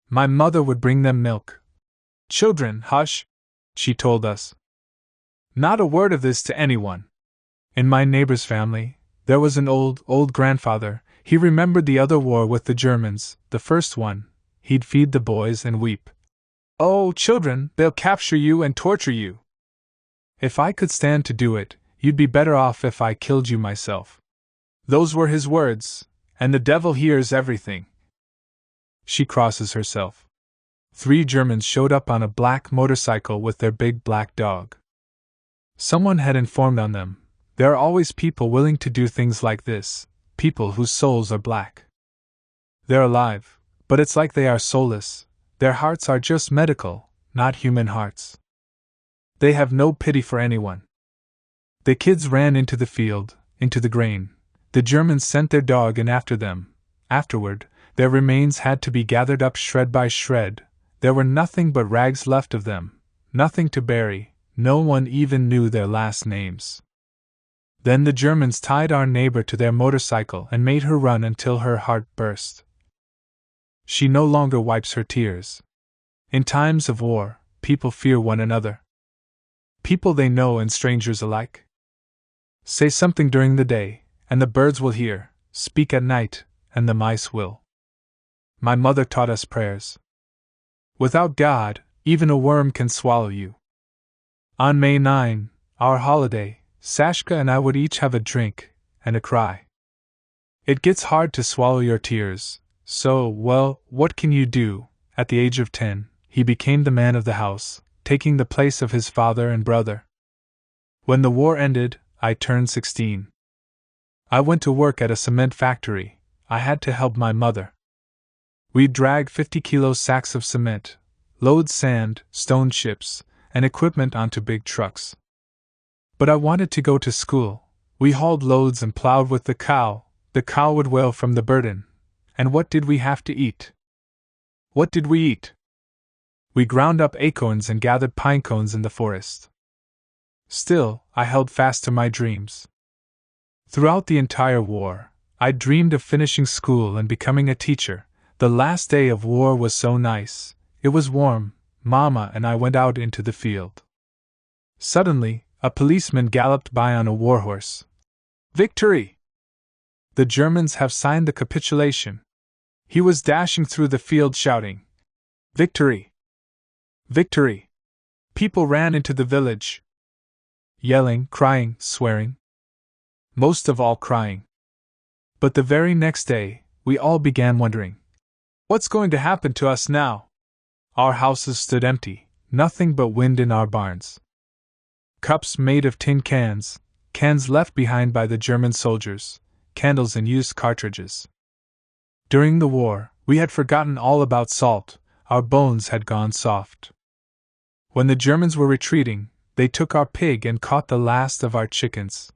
My mother would bring them milk. Children, hush, she told us. Not a word of this to anyone. In my neighbor's family, there was an old grandfather. He remembered the other war with the Germans, the first one. He'd feed the boys and weep. Oh, children, they'll capture you and torture you. If I could stand to do it, you'd be better off if I killed you myself. Those were his words, and the devil hears everything. She crosses herself. 3 Germans showed up on a black motorcycle with their big black dog. Someone had informed on them. There are always people willing to do things like this, people whose souls are black. They're alive, but it's like they are soulless. Their hearts are just medical, not human hearts. They have no pity for anyone. The kids ran into the field, into the grain. The Germans sent their dog in after them. Afterward, their remains had to be gathered up shred by shred. There were nothing but rags left of them, nothing to bury. No one even knew their last names. Then the Germans tied our neighbor to their motorcycle and made her run until her heart burst. She no longer wipes her tears. In times of war, people fear one another. People they know and strangers alike. Say something during the day, and the birds will hear. Speak at night, and the mice will. My mother taught us prayers. Without God, even a worm can swallow you. On May 9, our holiday, Sashka and I would each have a drink and a cry. It gets hard to swallow your tears, so, well, what can you do? At the age of 10, he became the man of the house, taking the place of his father and brother. When the war ended, I turned 16. I went to work at a cement factory. I had to help my mother. We'd drag 50-kilo sacks of cement, load sand, stone chips, and equipment onto big trucks. But I wanted to go to school. We hauled loads and plowed with the cow. The cow would wail from the burden. And what did we have to eat? What did we eat? We ground up acorns and gathered pine cones in the forest. Still, I held fast to my dreams. Throughout the entire war, I dreamed of finishing school and becoming a teacher. The last day of war was so nice. It was warm. Mama and I went out into the field. Suddenly, a policeman galloped by on a warhorse. Victory! The Germans have signed the capitulation. He was dashing through the field shouting, Victory! Victory! People ran into the village, yelling, crying, swearing. Most of all crying. But the very next day, we all began wondering, what's going to happen to us now? Our houses stood empty, nothing but wind in our barns. Cups made of tin cans, cans left behind by the German soldiers, candles and used cartridges. During the war, we had forgotten all about salt, our bones had gone soft. When the Germans were retreating, they took our pig and caught the last of our chickens.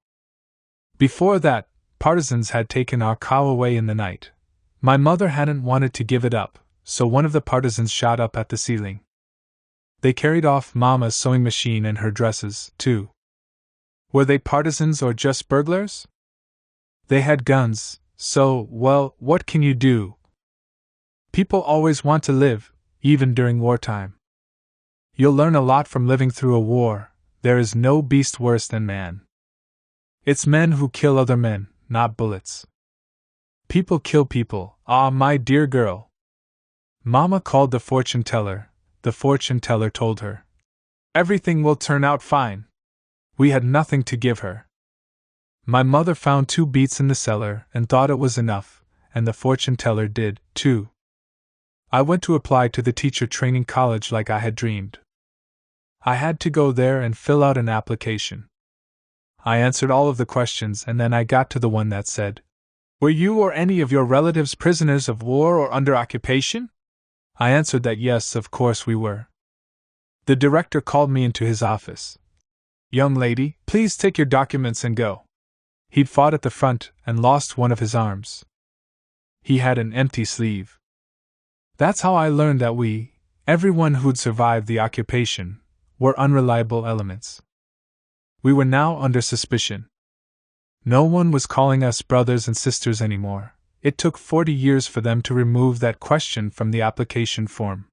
Before that, partisans had taken our cow away in the night. My mother hadn't wanted to give it up, so one of the partisans shot up at the ceiling. They carried off Mama's sewing machine and her dresses, too. Were they partisans or just burglars? They had guns, so, well, what can you do? People always want to live, even during wartime. You'll learn a lot from living through a war. There is no beast worse than man. It's men who kill other men, not bullets. People kill people, ah, my dear girl. Mama called the fortune teller. The fortune teller told her, "Everything will turn out fine." We had nothing to give her. My mother found 2 beets in the cellar and thought it was enough, and the fortune teller did, too. I went to apply to the teacher training college like I had dreamed. I had to go there and fill out an application. I answered all of the questions and then I got to the one that said, "Were you or any of your relatives prisoners of war or under occupation?" I answered that yes, of course we were. The director called me into his office. "Young lady, please take your documents and go." He'd fought at the front and lost one of his arms. He had an empty sleeve. That's how I learned that we, everyone who'd survived the occupation, were unreliable elements. We were now under suspicion. No one was calling us brothers and sisters anymore. It took 40 years for them to remove that question from the application form.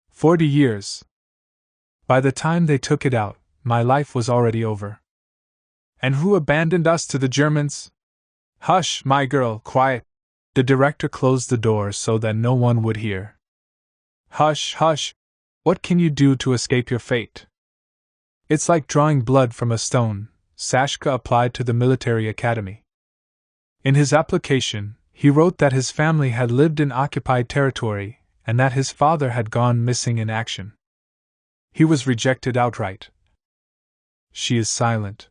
40 years. By the time they took it out, my life was already over. And who abandoned us to the Germans? Hush, my girl, quiet. The director closed the door so that no one would hear. Hush, hush. What can you do to escape your fate? It's like drawing blood from a stone. Sashka applied to the military academy. In his application, he wrote that his family had lived in occupied territory and that his father had gone missing in action. He was rejected outright. She is silent.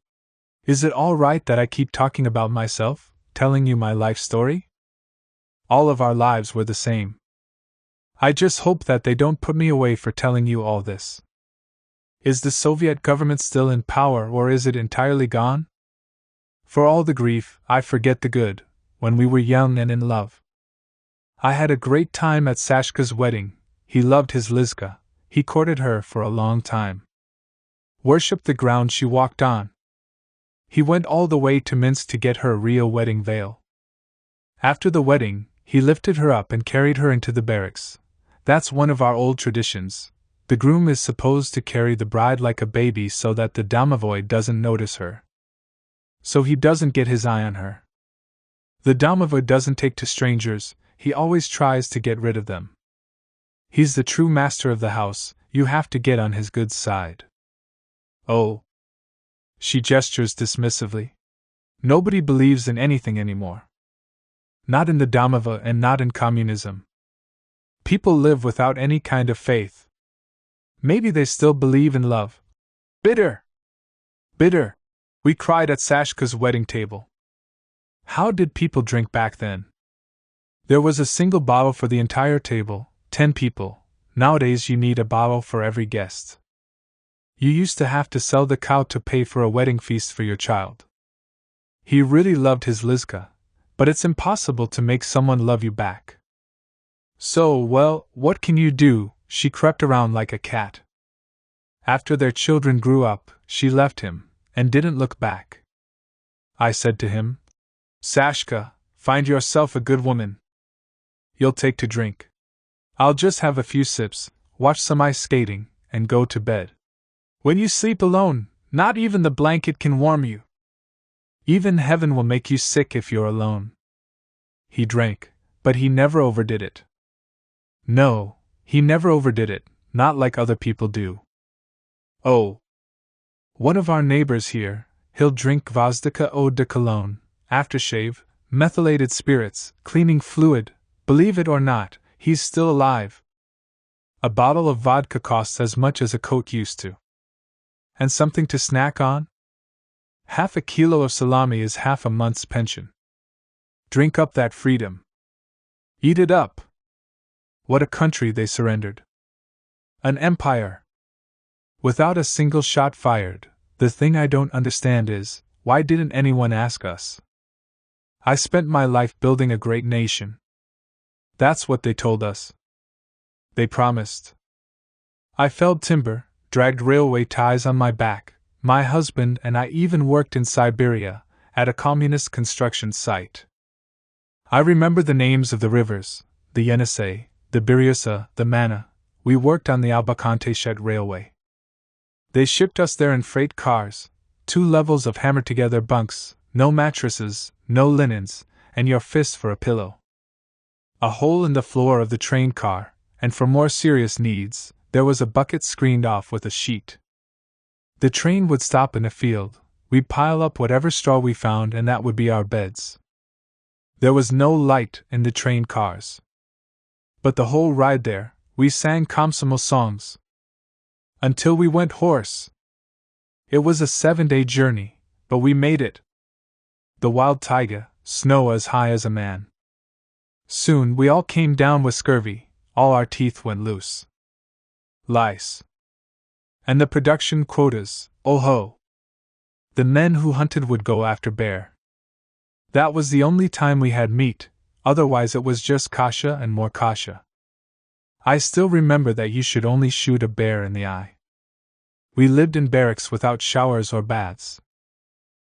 Is it all right that I keep talking about myself, telling you my life story? All of our lives were the same. I just hope that they don't put me away for telling you all this. Is the Soviet government still in power or is it entirely gone? For all the grief, I forget the good, when we were young and in love. I had a great time at Sashka's wedding. He loved his Lizka. He courted her for a long time. Worshipped the ground she walked on. He went all the way to Minsk to get her a real wedding veil. After the wedding, he lifted her up and carried her into the barracks. That's one of our old traditions. The groom is supposed to carry the bride like a baby so that the domovoi doesn't notice her. So he doesn't get his eye on her. The domovoi doesn't take to strangers, he always tries to get rid of them. He's the true master of the house, you have to get on his good side. Oh. She gestures dismissively. Nobody believes in anything anymore. Not in the domovoi and not in communism. People live without any kind of faith. Maybe they still believe in love. Bitter! Bitter! We cried at Sashka's wedding table. How did people drink back then? There was a single bottle for the entire table, 10 people. Nowadays you need a bottle for every guest. You used to have to sell the cow to pay for a wedding feast for your child. He really loved his Lizka, but it's impossible to make someone love you back. So, well, what can you do? She crept around like a cat. After their children grew up, she left him, and didn't look back. I said to him, "Sashka, find yourself a good woman. You'll take to drink. I'll just have a few sips, watch some ice skating, and go to bed. When you sleep alone, not even the blanket can warm you. Even heaven will make you sick if you're alone." He drank, but he never overdid it. No, he never overdid it, not like other people do. Oh. One of our neighbors here, he'll drink Gvozdika eau de cologne, aftershave, methylated spirits, cleaning fluid. Believe it or not, he's still alive. A bottle of vodka costs as much as a coat used to. And something to snack on? Half a kilo of salami is half a month's pension. Drink up that freedom. Eat it up. What a country they surrendered. An empire. Without a single shot fired. The thing I don't understand is, why didn't anyone ask us? I spent my life building a great nation. That's what they told us. They promised. I felled timber, dragged railway ties on my back. My husband and I even worked in Siberia, at a communist construction site. I remember the names of the rivers, the Yenisei, the Biryusa, the Mana. We worked on the Albacanteshet Railway. They shipped us there in freight cars, 2 levels of hammered-together bunks, no mattresses, no linens, and your fist for a pillow. A hole in the floor of the train car, and for more serious needs, there was a bucket screened off with a sheet. The train would stop in a field, we'd pile up whatever straw we found, and that would be our beds. There was no light in the train cars. But the whole ride there, we sang Komsomol songs. Until we went hoarse. It was a 7-day journey, but we made it. The wild taiga, snow as high as a man. Soon we all came down with scurvy, all our teeth went loose. Lice. And the production quotas, oh ho! The men who hunted would go after bear. That was the only time we had meat, otherwise it was just kasha and more kasha. I still remember that you should only shoot a bear in the eye. We lived in barracks without showers or baths.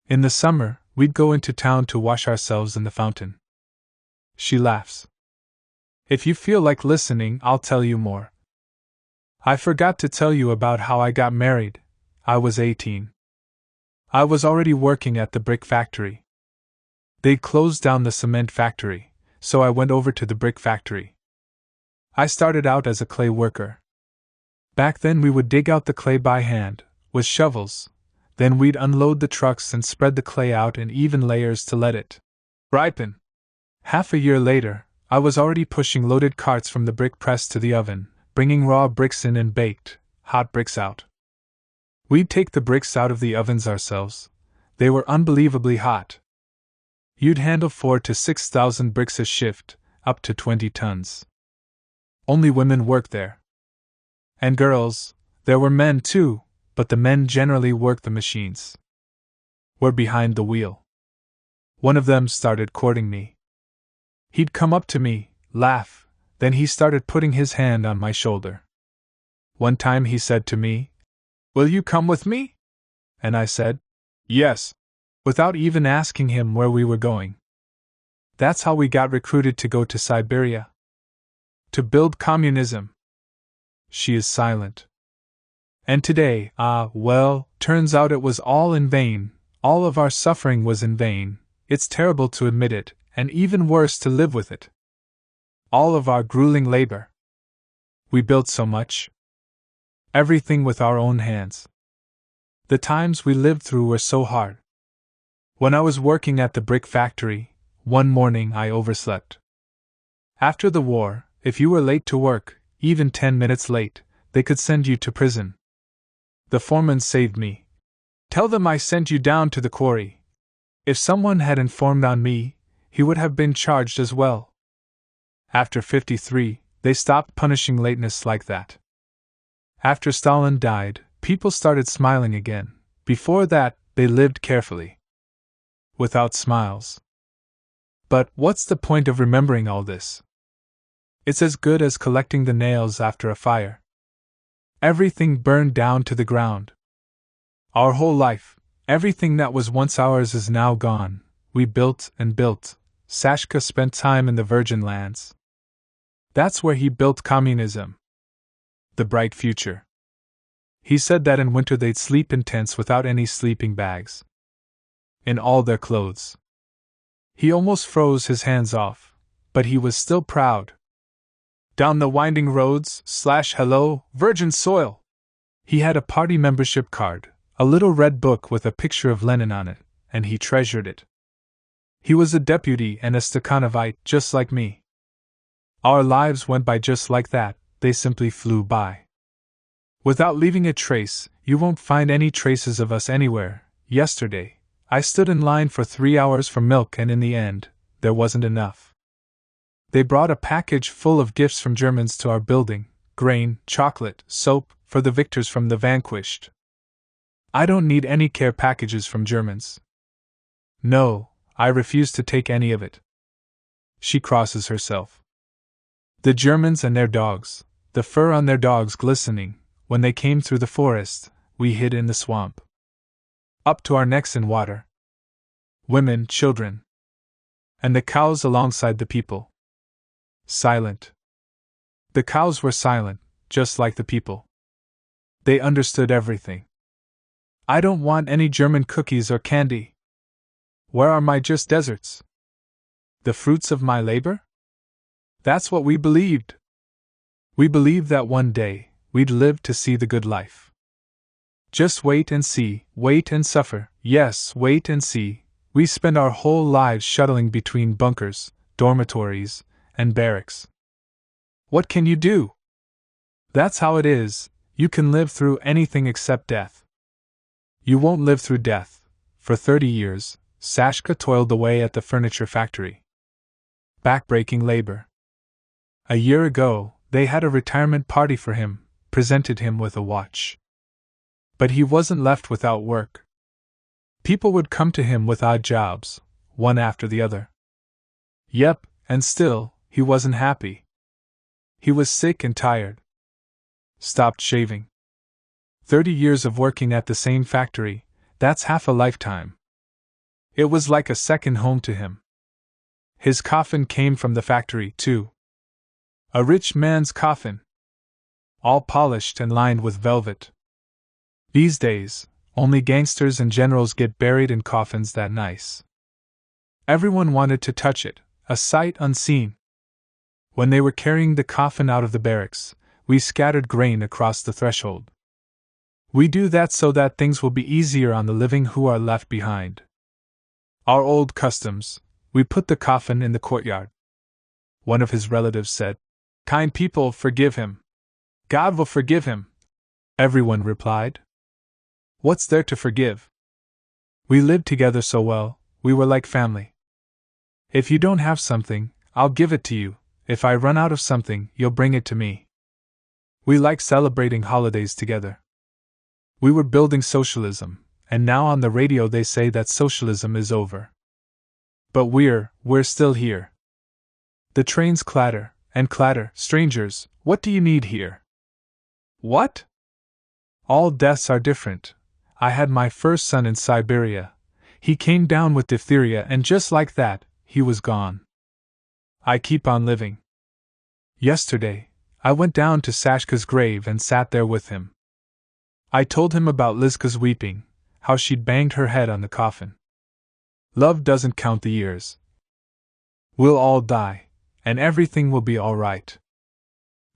In the summer, we'd go into town to wash ourselves in the fountain. She laughs. If you feel like listening, I'll tell you more. I forgot to tell you about how I got married. I was 18. I was already working at the brick factory. They'd closed down the cement factory, so I went over to the brick factory. I started out as a clay worker. Back then we would dig out the clay by hand, with shovels, then we'd unload the trucks and spread the clay out in even layers to let it ripen. Half a year later, I was already pushing loaded carts from the brick press to the oven, bringing raw bricks in and baked, hot bricks out. We'd take the bricks out of the ovens ourselves. They were unbelievably hot. You'd handle 4,000 to 6,000 bricks a shift, up to 20 tons. Only women worked there. And girls, there were men too, but the men generally worked the machines. Were behind the wheel. One of them started courting me. He'd come up to me, laugh, then he started putting his hand on my shoulder. One time he said to me, "Will you come with me?" And I said, "Yes," without even asking him where we were going. That's how we got recruited to go to Siberia. To build communism. She is silent. And today, turns out it was all in vain, all of our suffering was in vain, it's terrible to admit it, and even worse to live with it. All of our grueling labor. We built so much. Everything with our own hands. The times we lived through were so hard. When I was working at the brick factory, one morning I overslept. After the war, if you were late to work, even 10 minutes late, they could send you to prison. The foreman saved me. Tell them I sent you down to the quarry. If someone had informed on me, he would have been charged as well. After 53, they stopped punishing lateness like that. After Stalin died, people started smiling again. Before that, they lived carefully. Without smiles. But what's the point of remembering all this? It's as good as collecting the nails after a fire. Everything burned down to the ground. Our whole life, everything that was once ours is now gone. We built and built. Sashka spent time in the Virgin Lands. That's where he built communism. The bright future. He said that in winter they'd sleep in tents without any sleeping bags. In all their clothes. He almost froze his hands off, but he was still proud. Down the winding roads, hello, virgin soil! He had a party membership card, a little red book with a picture of Lenin on it, and he treasured it. He was a deputy and a Stakhanovite, just like me. Our lives went by just like that, they simply flew by. Without leaving a trace, you won't find any traces of us anywhere. Yesterday, I stood in line for 3 hours for milk, and in the end, there wasn't enough. They brought a package full of gifts from Germans to our building: grain, chocolate, soap, for the victors from the vanquished. I don't need any care packages from Germans. No, I refuse to take any of it. She crosses herself. The Germans and their dogs, the fur on their dogs glistening. When they came through the forest, we hid in the swamp. Up to our necks in water. Women, children. And the cows alongside the people. Silent. The cows were silent, just like the people. They understood everything. I don't want any German cookies or candy. Where are my just deserts? The fruits of my labor? That's what we believed. We believed that one day we'd live to see the good life. Just wait and see, wait and suffer, yes, wait and see. We spend our whole lives shuttling between bunkers, dormitories, and barracks. What can you do? That's how it is, you can live through anything except death. You won't live through death. For 30 years, Sashka toiled away at the furniture factory. Backbreaking labor. A year ago, they had a retirement party for him, presented him with a watch. But he wasn't left without work. People would come to him with odd jobs, one after the other. Yep, and still, he wasn't happy. He was sick and tired. Stopped shaving. 30 years of working at the same factory, that's half a lifetime. It was like a second home to him. His coffin came from the factory, too. A rich man's coffin. All polished and lined with velvet. These days, only gangsters and generals get buried in coffins that nice. Everyone wanted to touch it, a sight unseen. When they were carrying the coffin out of the barracks, we scattered grain across the threshold. We do that so that things will be easier on the living who are left behind. Our old customs, we put the coffin in the courtyard. One of his relatives said, "Kind people, forgive him. God will forgive him." Everyone replied, "What's there to forgive? We lived together so well, we were like family. If you don't have something, I'll give it to you. If I run out of something, you'll bring it to me." We like celebrating holidays together. We were building socialism, and now on the radio they say that socialism is over. But we're still here. The trains clatter and clatter. Strangers, what do you need here? What? All deaths are different. I had my first son in Siberia. He came down with diphtheria and just like that, he was gone. I keep on living. Yesterday, I went down to Sashka's grave and sat there with him. I told him about Lizka's weeping, how she'd banged her head on the coffin. Love doesn't count the years. We'll all die, and everything will be all right.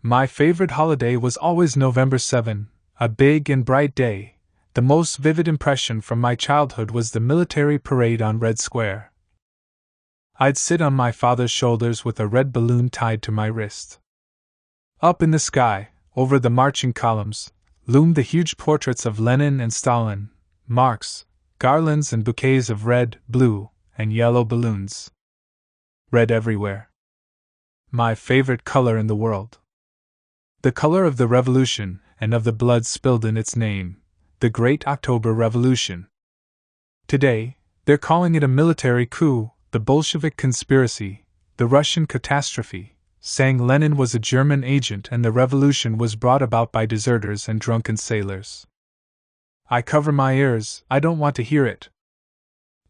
My favorite holiday was always November 7, a big and bright day. The most vivid impression from my childhood was the military parade on Red Square. I'd sit on my father's shoulders with a red balloon tied to my wrist. Up in the sky, over the marching columns, loomed the huge portraits of Lenin and Stalin, Marx, garlands and bouquets of red, blue, and yellow balloons. Red everywhere. My favorite color in the world. The color of the revolution and of the blood spilled in its name, the Great October Revolution. Today, they're calling it a military coup, the Bolshevik conspiracy, the Russian catastrophe, saying Lenin was a German agent and the revolution was brought about by deserters and drunken sailors. I cover my ears, I don't want to hear it.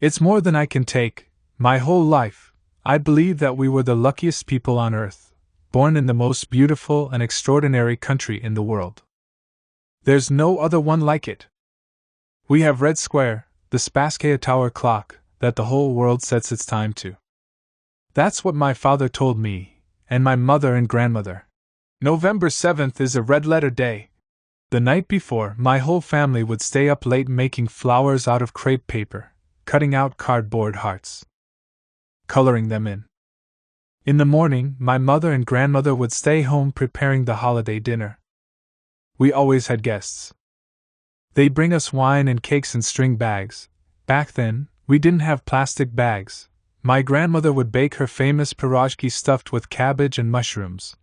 It's more than I can take. My whole life, I believe that we were the luckiest people on earth, born in the most beautiful and extraordinary country in the world. There's no other one like it. We have Red Square, the Spasskaya Tower clock, that the whole world sets its time to. That's what my father told me, and my mother and grandmother. November 7th is a red-letter day. The night before, my whole family would stay up late making flowers out of crepe paper, cutting out cardboard hearts, coloring them in. In the morning, my mother and grandmother would stay home preparing the holiday dinner. We always had guests. They'd bring us wine and cakes in string bags. Back then, we didn't have plastic bags. My grandmother would bake her famous pierogi stuffed with cabbage and mushrooms,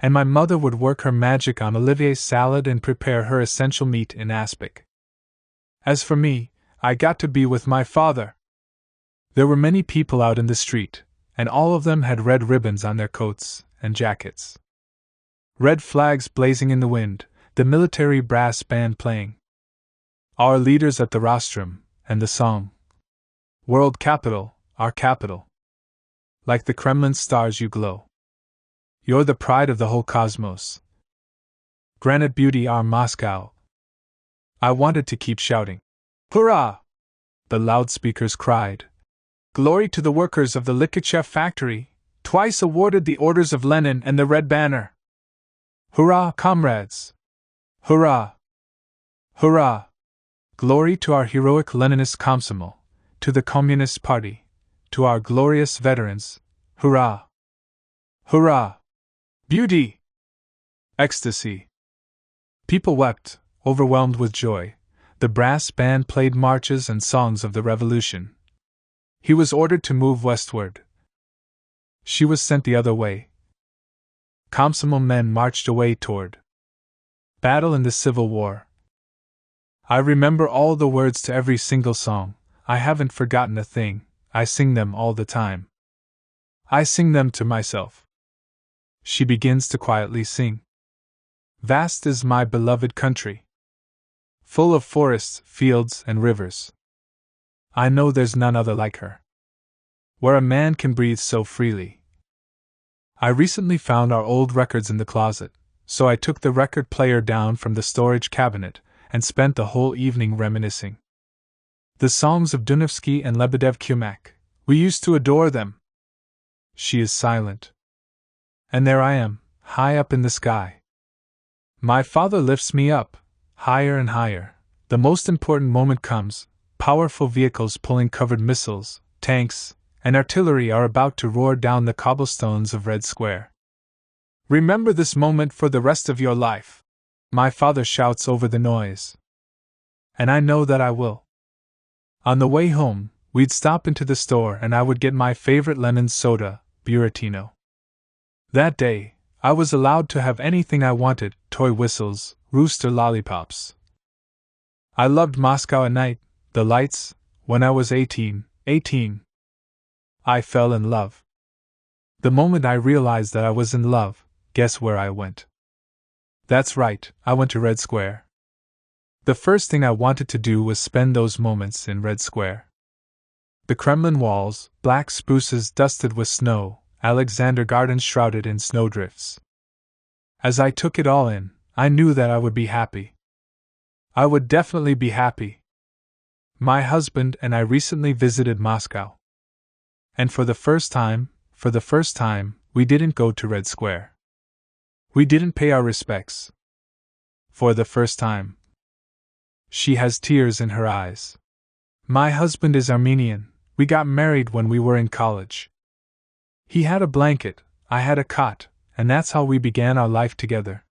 and my mother would work her magic on Olivier salad and prepare her essential meat in aspic. As for me, I got to be with my father. There were many people out in the street, and all of them had red ribbons on their coats and jackets. Red flags blazing in the wind, the military brass band playing. Our leaders at the rostrum, and the song. World capital, our capital. Like the Kremlin stars you glow. You're the pride of the whole cosmos. Granite beauty, our Moscow. I wanted to keep shouting. Hurrah! The loudspeakers cried. Glory to the workers of the Likichev factory, twice awarded the Orders of Lenin and the Red Banner. Hurrah, comrades! Hurrah! Hurrah! Glory to our heroic Leninist Komsomol, to the Communist Party, to our glorious veterans. Hurrah! Hurrah! Beauty! Ecstasy! People wept, overwhelmed with joy. The brass band played marches and songs of the revolution. He was ordered to move westward. She was sent the other way. Komsomol men marched away toward battle in the Civil War. I remember all the words to every single song. I haven't forgotten a thing. I sing them all the time. I sing them to myself. She begins to quietly sing. Vast is my beloved country, full of forests, fields, and rivers. I know there's none other like her, where a man can breathe so freely. I recently found our old records in the closet, so I took the record player down from the storage cabinet and spent the whole evening reminiscing. The songs of Dunivsky and Lebedev Kumak, we used to adore them. She is silent. And there I am, high up in the sky. My father lifts me up, higher and higher. The most important moment comes. Powerful vehicles pulling covered missiles, tanks, and artillery are about to roar down the cobblestones of Red Square. Remember this moment for the rest of your life. My father shouts over the noise. And I know that I will. On the way home, we'd stop into the store and I would get my favorite lemon soda, Buratino. That day, I was allowed to have anything I wanted, toy whistles, rooster lollipops. I loved Moscow at night, the lights, when I was 18. I fell in love. The moment I realized that I was in love, guess where I went? That's right, I went to Red Square. The first thing I wanted to do was spend those moments in Red Square. The Kremlin walls, black spruces dusted with snow, Alexander Gardens shrouded in snowdrifts. As I took it all in, I knew that I would be happy. I would definitely be happy. My husband and I recently visited Moscow. And for the first time, we didn't go to Red Square. We didn't pay our respects. For the first time. She has tears in her eyes. My husband is Armenian. We got married when we were in college. He had a blanket, I had a cot, and that's how we began our life together.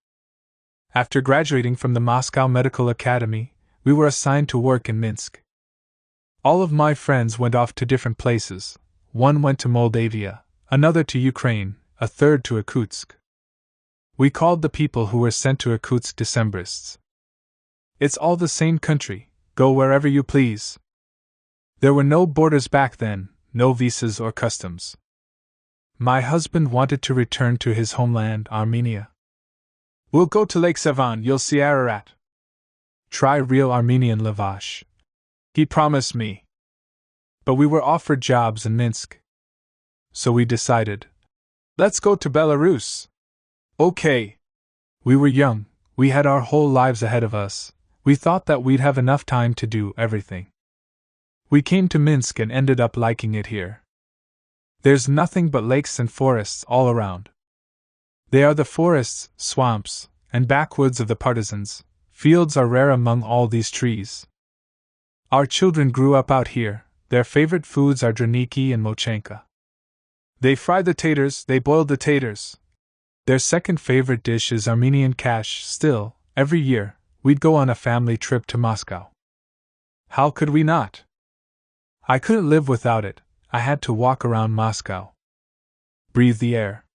After graduating from the Moscow Medical Academy, we were assigned to work in Minsk. All of my friends went off to different places. One went to Moldavia, another to Ukraine, a third to Irkutsk. We called the people who were sent to Irkutsk Decembrists. It's all the same country, go wherever you please. There were no borders back then, no visas or customs. My husband wanted to return to his homeland, Armenia. We'll go to Lake Sevan, you'll see Ararat. Try real Armenian lavash. He promised me. But we were offered jobs in Minsk. So we decided, let's go to Belarus. Okay. We were young, we had our whole lives ahead of us. We thought that we'd have enough time to do everything. We came to Minsk and ended up liking it here. There's nothing but lakes and forests all around. They are the forests, swamps, and backwoods of the partisans. Fields are rare among all these trees. Our children grew up out here. Their favorite foods are draniki and mochenka. They fry the taters, they boiled the taters. Their second favorite dish is Armenian cash. Still, every year, we'd go on a family trip to Moscow. How could we not? I couldn't live without it. I had to walk around Moscow. Breathe the air.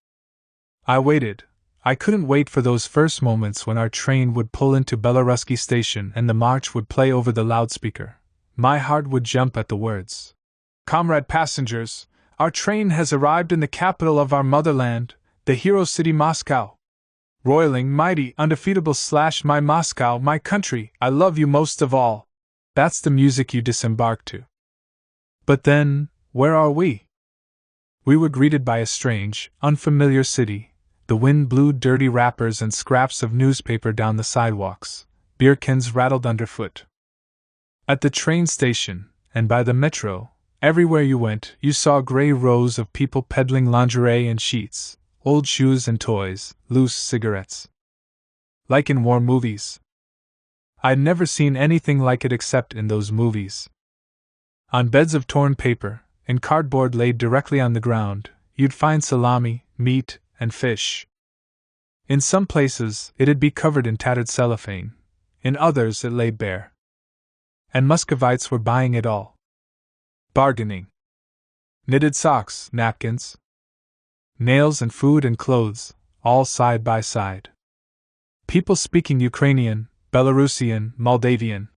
I waited. I couldn't wait for those first moments when our train would pull into Belarusky station and the march would play over the loudspeaker. My heart would jump at the words. Comrade passengers, our train has arrived in the capital of our motherland, the hero city Moscow. Roiling, mighty, undefeatable / my Moscow, my country, I love you most of all. That's the music you disembark to. But then, where are we? We were greeted by a strange, unfamiliar city. The wind blew dirty wrappers and scraps of newspaper down the sidewalks. Beer cans rattled underfoot. At the train station, and by the metro, everywhere you went, you saw gray rows of people peddling lingerie and sheets, old shoes and toys, loose cigarettes. Like in war movies. I'd never seen anything like it except in those movies. On beds of torn paper, and cardboard laid directly on the ground, you'd find salami, meat, and fish. In some places, it'd be covered in tattered cellophane. In others, it lay bare. And Muscovites were buying it all. Bargaining. Knitted socks, napkins, nails and food and clothes, all side by side. People speaking Ukrainian, Belarusian, Moldavian.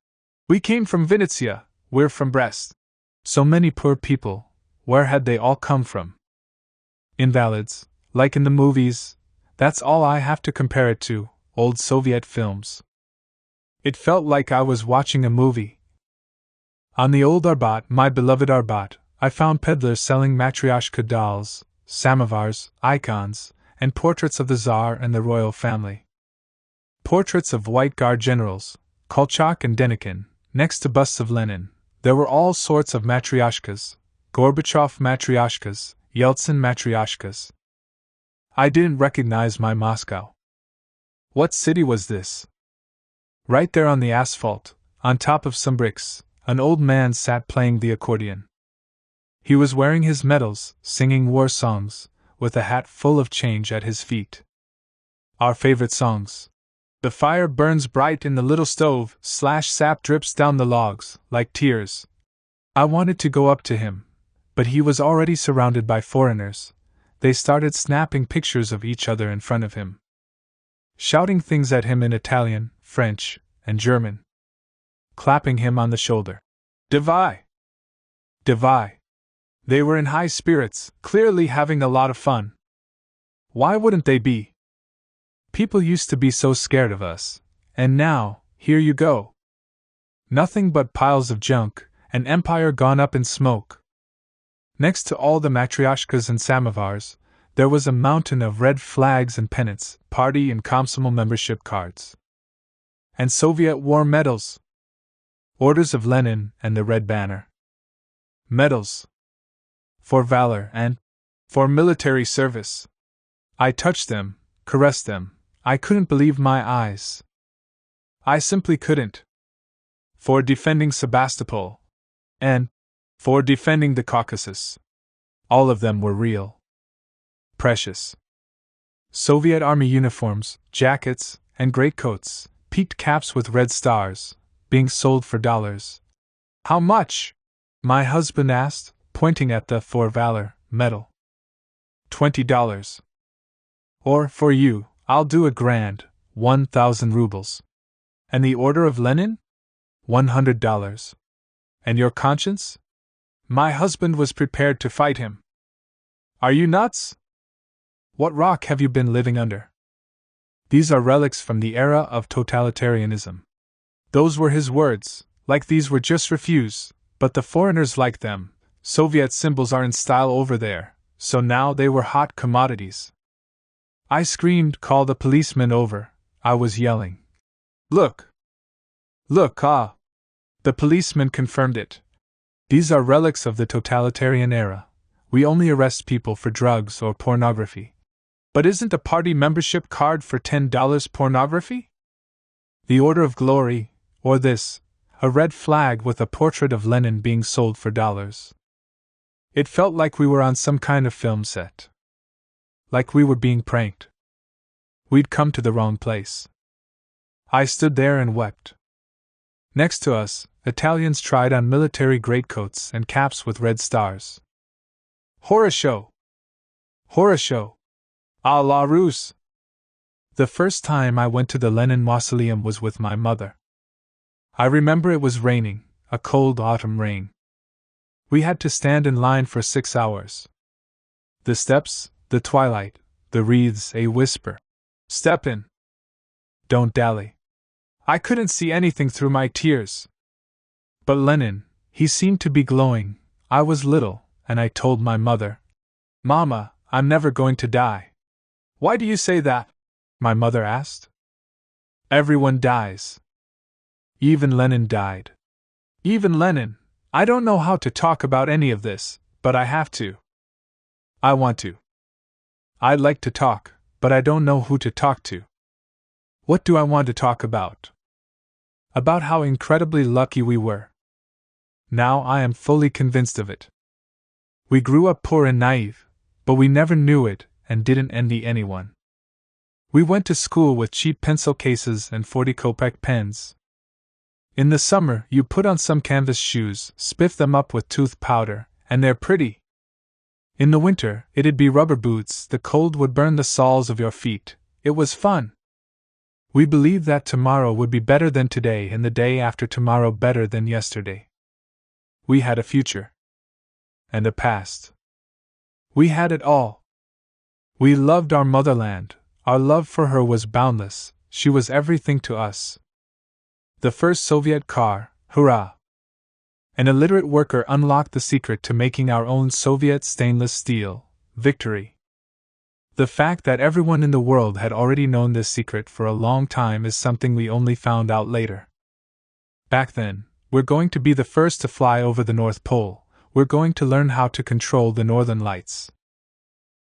We came from Vinnytsia, we're from Brest. So many poor people, where had they all come from? Invalids, like in the movies, that's all I have to compare it to, old Soviet films. It felt like I was watching a movie. On the old Arbat, my beloved Arbat, I found peddlers selling matryoshka dolls, samovars, icons, and portraits of the Tsar and the royal family. Portraits of White Guard generals, Kolchak and Denikin, next to busts of Lenin. There were all sorts of matryoshkas, Gorbachev matryoshkas, Yeltsin matryoshkas. I didn't recognize my Moscow. What city was this? Right there on the asphalt, on top of some bricks, an old man sat playing the accordion. He was wearing his medals, singing war songs, with a hat full of change at his feet. Our favorite songs. The fire burns bright in the little stove, / sap drips down the logs, like tears. I wanted to go up to him, but he was already surrounded by foreigners. They started snapping pictures of each other in front of him, shouting things at him in Italian, French, and German, clapping him on the shoulder. Divai! Divai! They were in high spirits, clearly having a lot of fun. Why wouldn't they be? People used to be so scared of us, and now, here you go. Nothing but piles of junk, an empire gone up in smoke. Next to all the matryoshkas and samovars, there was a mountain of red flags and pennants, party and Komsomol membership cards. And Soviet war medals. Orders of Lenin and the Red Banner. Medals. For valor and for military service. I touched them, caressed them. I couldn't believe my eyes. I simply couldn't. For defending Sebastopol. And for defending the Caucasus. All of them were real. Precious. Soviet army uniforms, jackets, and greatcoats, peaked caps with red stars, being sold for dollars. How much? My husband asked, pointing at the For Valor medal. $20. Or, for you, I'll do a grand, 1,000 rubles. And the Order of Lenin? $100. And your conscience? My husband was prepared to fight him. Are you nuts? What rock have you been living under? These are relics from the era of totalitarianism. Those were his words, like these were just refuse, but the foreigners liked them. Soviet symbols are in style over there, so now they were hot commodities. I screamed, call the policeman over. I was yelling. Look! Look, ah! The policeman confirmed it. These are relics of the totalitarian era. We only arrest people for drugs or pornography. But isn't a party membership card for $10 pornography? The Order of Glory, or this, a red flag with a portrait of Lenin being sold for dollars. It felt like we were on some kind of film set. Like we were being pranked. We'd come to the wrong place. I stood there and wept. Next to us, Italians tried on military greatcoats and caps with red stars. Horror show! Horror show! A la Russe! The first time I went to the Lenin Mausoleum was with my mother. I remember it was raining, a cold autumn rain. We had to stand in line for 6 hours. The steps, the twilight, the wreaths, a whisper. Step in. Don't dally. I couldn't see anything through my tears. But Lenin, he seemed to be glowing. I was little, and I told my mother, "Mama, I'm never going to die." "Why do you say that?" my mother asked. "Everyone dies. Even Lenin died." "Even Lenin? I don't know how to talk about any of this, but I have to. I want to. I'd like to talk, but I don't know who to talk to." "What do I want to talk about?" "About how incredibly lucky we were. Now I am fully convinced of it. We grew up poor and naive, but we never knew it and didn't envy anyone. We went to school with cheap pencil cases and 40-kopeck pens. In the summer, you put on some canvas shoes, spiff them up with tooth powder, and they're pretty. In the winter, it'd be rubber boots, the cold would burn the soles of your feet. It was fun. We believed that tomorrow would be better than today and the day after tomorrow better than yesterday. We had a future. And a past. We had it all. We loved our motherland. Our love for her was boundless. She was everything to us. The first Soviet car, hurrah! An illiterate worker unlocked the secret to making our own Soviet stainless steel, victory. The fact that everyone in the world had already known this secret for a long time is something we only found out later. Back then, we're going to be the first to fly over the North Pole. We're going to learn how to control the northern lights.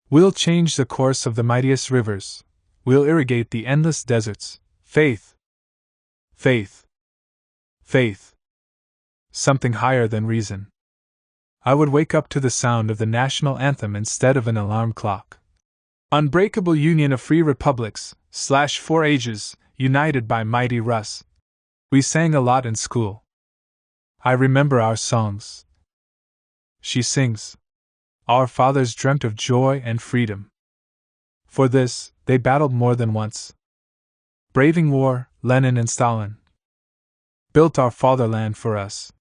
We'll change the course of the mightiest rivers. We'll irrigate the endless deserts. Faith. Faith. Faith. Something higher than reason. I would wake up to the sound of the national anthem instead of an alarm clock. Unbreakable Union of Free Republics, /4 ages, united by mighty Rus. We sang a lot in school. I remember our songs. She sings. Our fathers dreamt of joy and freedom. For this, they battled more than once. Braving war, Lenin and Stalin built our fatherland for us.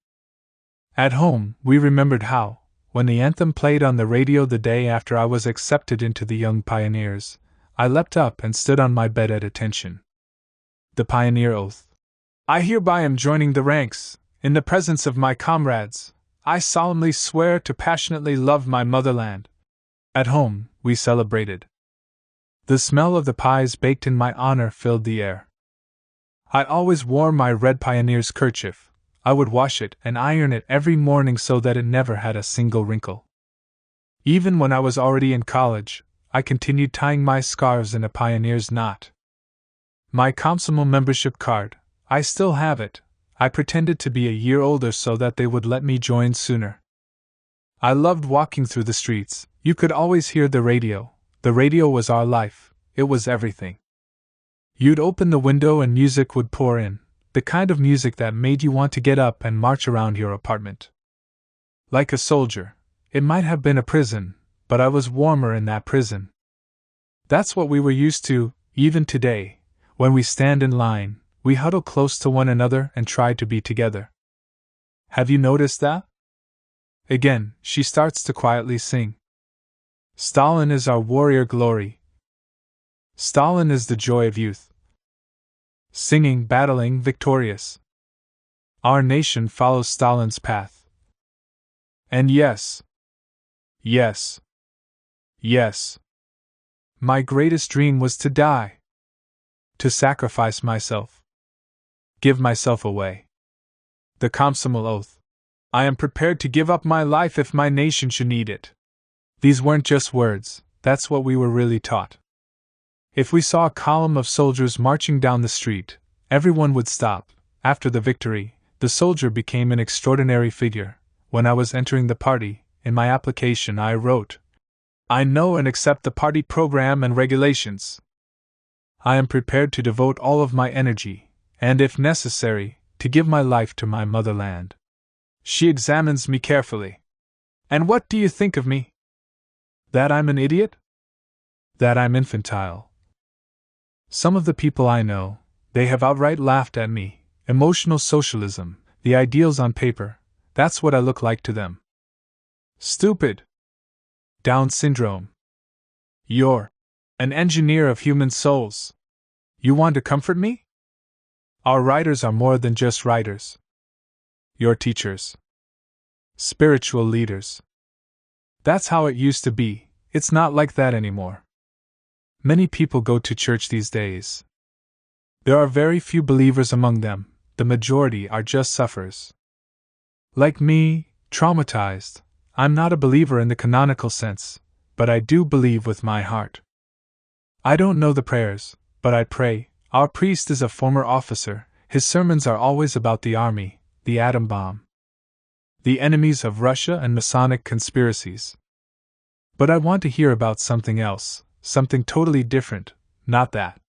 At home, we remembered how, when the anthem played on the radio the day after I was accepted into the Young Pioneers, I leapt up and stood on my bed at attention. The pioneer oath. I hereby am joining the ranks. In the presence of my comrades, I solemnly swear to passionately love my motherland. At home, we celebrated. The smell of the pies baked in my honor filled the air. I always wore my red pioneer's kerchief. I would wash it and iron it every morning so that it never had a single wrinkle. Even when I was already in college, I continued tying my scarves in a pioneer's knot. My Komsomol membership card, I still have it. I pretended to be a year older so that they would let me join sooner. I loved walking through the streets. You could always hear the radio. The radio was our life. It was everything. You'd open the window and music would pour in. The kind of music that made you want to get up and march around your apartment. Like a soldier, it might have been a prison, but I was warmer in that prison. That's what we were used to, even today. When we stand in line, we huddle close to one another and try to be together. Have you noticed that? Again, she starts to quietly sing. Stalin is our warrior glory. Stalin is the joy of youth. Singing, battling, victorious. Our nation follows Stalin's path. And yes, yes, yes. My greatest dream was to die. To sacrifice myself. Give myself away. The Komsomol oath. I am prepared to give up my life if my nation should need it. These weren't just words, that's what we were really taught. If we saw a column of soldiers marching down the street, everyone would stop. After the victory, the soldier became an extraordinary figure. When I was entering the party, in my application I wrote, I know and accept the party program and regulations. I am prepared to devote all of my energy, and if necessary, to give my life to my motherland. She examines me carefully. And what do you think of me? That I'm an idiot? That I'm infantile? Some of the people I know, they have outright laughed at me. Emotional socialism, the ideals on paper, that's what I look like to them. Stupid. Down syndrome. You're An engineer of human souls. You want to comfort me? Our writers are more than just writers. Your teachers. Spiritual leaders. That's how it used to be. It's not like that anymore. Many people go to church these days. There are very few believers among them, the majority are just sufferers. Like me, traumatized. I'm not a believer in the canonical sense, but I do believe with my heart. I don't know the prayers, but I pray. Our priest is a former officer, his sermons are always about the army, the atom bomb, the enemies of Russia and Masonic conspiracies. But I want to hear about something else, something totally different, not that.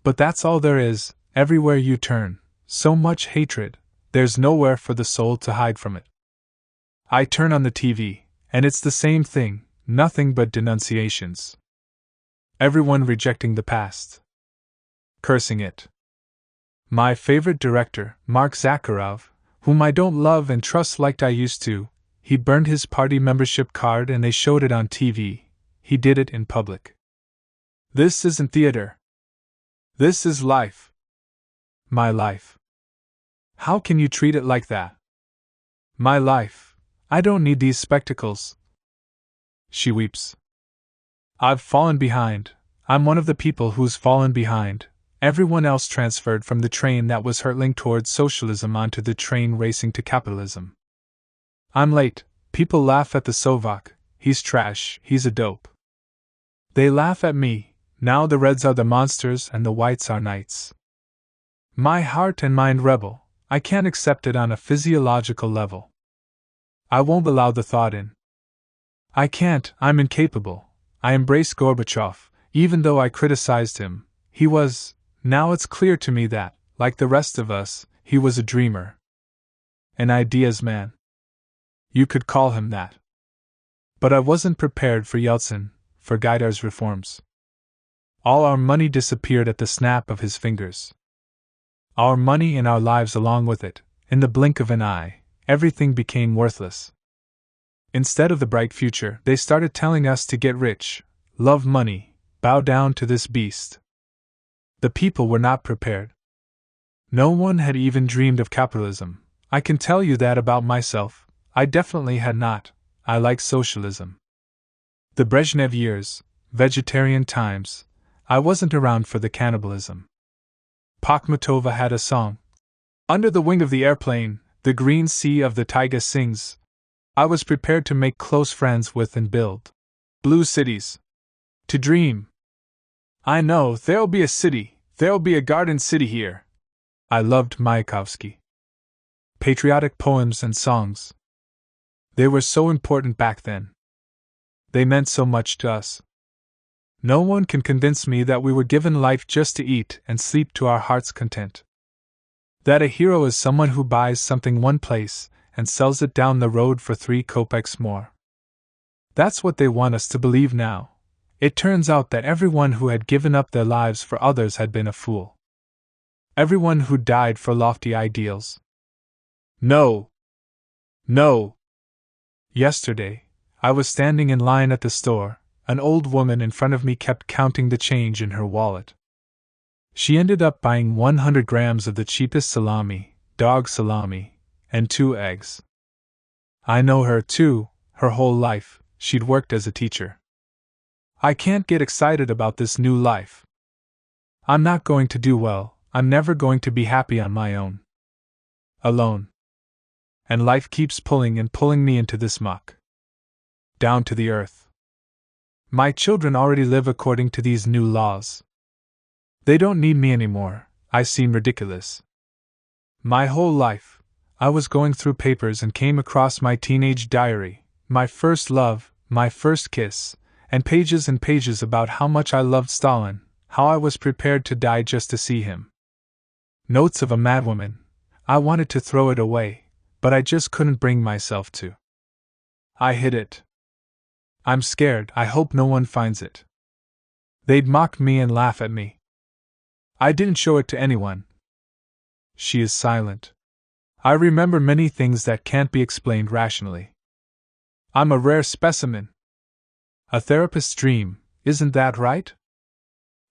But that's all there is, everywhere you turn, so much hatred, there's nowhere for the soul to hide from it. I turn on the TV, and it's the same thing, nothing but denunciations. Everyone rejecting the past. Cursing it. My favorite director, Mark Zakharov, whom I don't love and trust like I used to, he burned his party membership card and they showed it on TV. He did it in public. This isn't theater. This is life. My life. How can you treat it like that? My life. I don't need these spectacles. She weeps. I've fallen behind. I'm one of the people who's fallen behind. Everyone else transferred from the train that was hurtling towards socialism onto the train racing to capitalism. I'm late. People laugh at the Sovak. He's trash, he's a dope. They laugh at me. Now the Reds are the monsters and the Whites are knights. My heart and mind rebel. I can't accept it on a physiological level. I won't allow the thought in. I can't, I'm incapable. I embrace Gorbachev, even though I criticized him. He was, now it's clear to me that, like the rest of us, he was a dreamer. An ideas man. You could call him that. But I wasn't prepared for Yeltsin, for Gaidar's reforms. All our money disappeared at the snap of his fingers. Our money and our lives along with it, in the blink of an eye, everything became worthless. Instead of the bright future, they started telling us to get rich, love money, bow down to this beast. The people were not prepared. No one had even dreamed of capitalism. I can tell you that about myself. I definitely had not. I like socialism. The Brezhnev years, vegetarian times, I wasn't around for the cannibalism. Pakhmatova had a song. Under the wing of the airplane, the green sea of the taiga sings. I was prepared to make close friends with and build blue cities. To dream. I know, there'll be a city, there'll be a garden city here. I loved Mayakovsky. Patriotic poems and songs. They were so important back then. They meant so much to us. No one can convince me that we were given life just to eat and sleep to our heart's content. That a hero is someone who buys something one place and sells it down the road for 3 kopecks more. That's what they want us to believe now. It turns out that everyone who had given up their lives for others had been a fool. Everyone who died for lofty ideals. No! No! Yesterday, I was standing in line at the store. An old woman in front of me kept counting the change in her wallet. She ended up buying 100 grams of the cheapest salami, dog salami, and 2 eggs. I know her too, her whole life, she'd worked as a teacher. I can't get excited about this new life. I'm not going to do well, I'm never going to be happy on my own. Alone. And life keeps pulling and pulling me into this muck. Down to the earth. My children already live according to these new laws. They don't need me anymore. I seem ridiculous. My whole life, I was going through papers and came across my teenage diary, my first love, my first kiss, and pages about how much I loved Stalin, how I was prepared to die just to see him. Notes of a madwoman. I wanted to throw it away, but I just couldn't bring myself to. I hid it. I'm scared, I hope no one finds it. They'd mock me and laugh at me. I didn't show it to anyone. She is silent. I remember many things that can't be explained rationally. I'm a rare specimen. A therapist's dream, Isn't that right?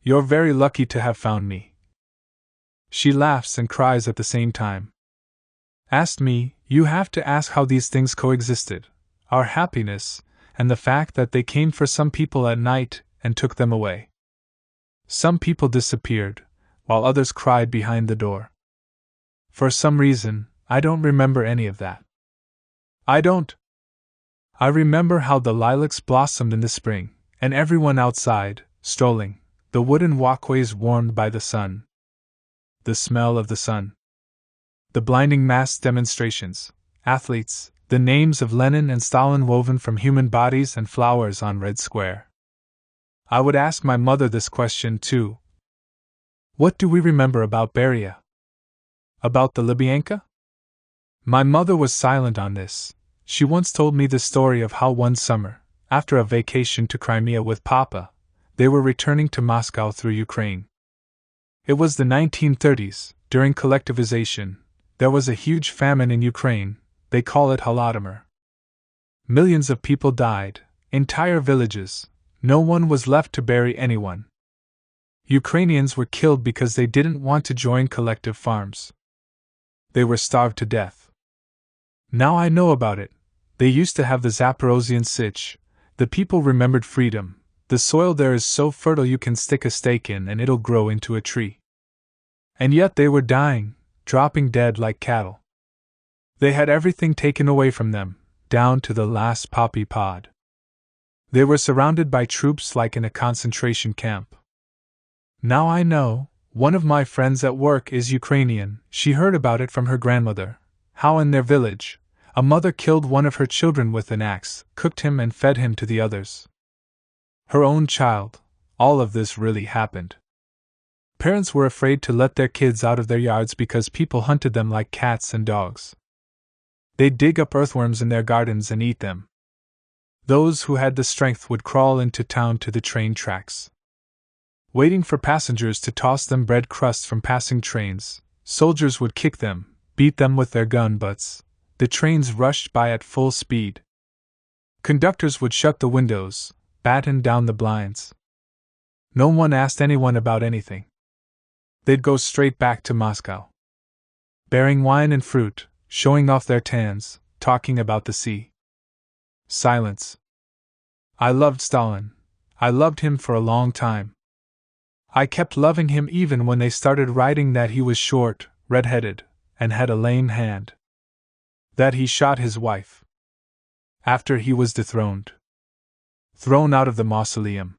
You're very lucky to have found me. She laughs and cries at the same time. Asked me, you have to ask how these things coexisted, our happiness, and the fact that they came for some people at night and took them away. Some people disappeared, while others cried behind the door. For some reason, I don't remember any of that. I don't. I remember how the lilacs blossomed in the spring, and everyone outside, strolling, the wooden walkways warmed by the sun. The smell of the sun. The blinding mass demonstrations, athletes, the names of Lenin and Stalin woven from human bodies and flowers on Red Square. I would ask my mother this question too. What do we remember about Beria? About the Lubyanka? My mother was silent on this. She once told me the story of how one summer, after a vacation to Crimea with Papa, they were returning to Moscow through Ukraine. It was the 1930s, during collectivization. There was a huge famine in Ukraine, they call it Holodomor. Millions of people died, entire villages, no one was left to bury anyone. Ukrainians were killed because they didn't want to join collective farms. They were starved to death. Now I know about it. They used to have the Zaporozhian Sich. The people remembered freedom. The soil there is so fertile you can stick a stake in and it'll grow into a tree. And yet they were dying, dropping dead like cattle. They had everything taken away from them, down to the last poppy pod. They were surrounded by troops like in a concentration camp. Now I know, one of my friends at work is Ukrainian. She heard about it from her grandmother, how in their village, a mother killed one of her children with an axe, cooked him and fed him to the others. Her own child. All of this really happened. Parents were afraid to let their kids out of their yards because people hunted them like cats and dogs. They'd dig up earthworms in their gardens and eat them. Those who had the strength would crawl into town to the train tracks. Waiting for passengers to toss them bread crusts from passing trains, soldiers would kick them, beat them with their gun butts. The trains rushed by at full speed. Conductors would shut the windows, batten down the blinds. No one asked anyone about anything. They'd go straight back to Moscow. Bearing wine and fruit, showing off their tans, talking about the sea. Silence. I loved Stalin. I loved him for a long time. I kept loving him even when they started writing that he was short, red-headed, and had a lame hand. That he shot his wife. After he was dethroned. Thrown out of the mausoleum.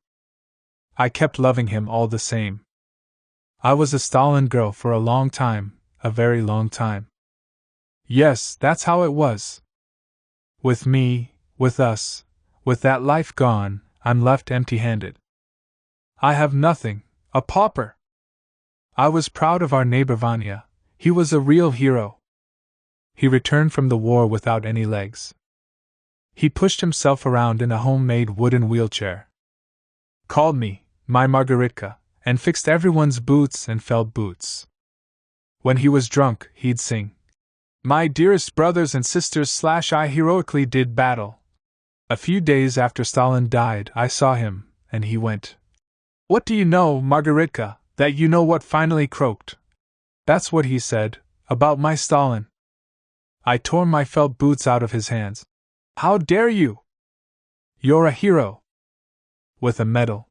I kept loving him all the same. I was a Stalin girl for a long time, a very long time. Yes, that's how it was. With me, with us, with that life gone, I'm left empty-handed. I have nothing, a pauper. I was proud of our neighbor Vanya. He was a real hero. He returned from the war without any legs. He pushed himself around in a homemade wooden wheelchair. Called me, my Margaritka, and fixed everyone's boots and felt boots. When he was drunk, he'd sing, "My dearest brothers and sisters / I heroically did battle." A few days after Stalin died, I saw him, and he went, "What do you know, Margaritka, that you know what?" Finally croaked. That's what he said, about my Stalin. I tore my felt boots out of his hands. "How dare you? You're a hero." With a medal.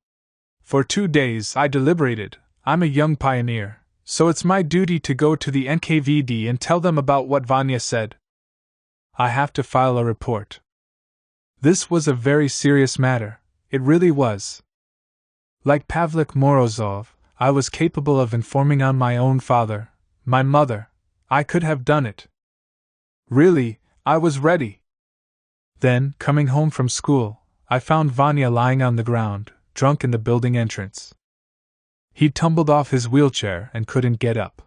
For 2 days I deliberated. I'm a young pioneer, so it's my duty to go to the NKVD and tell them about what Vanya said. I have to file a report. This was a very serious matter, it really was. Like Pavlik Morozov, I was capable of informing on my own father, my mother. I could have done it. Really, I was ready. Then, coming home from school, I found Vanya lying on the ground, drunk in the building entrance. He'd tumbled off his wheelchair and couldn't get up.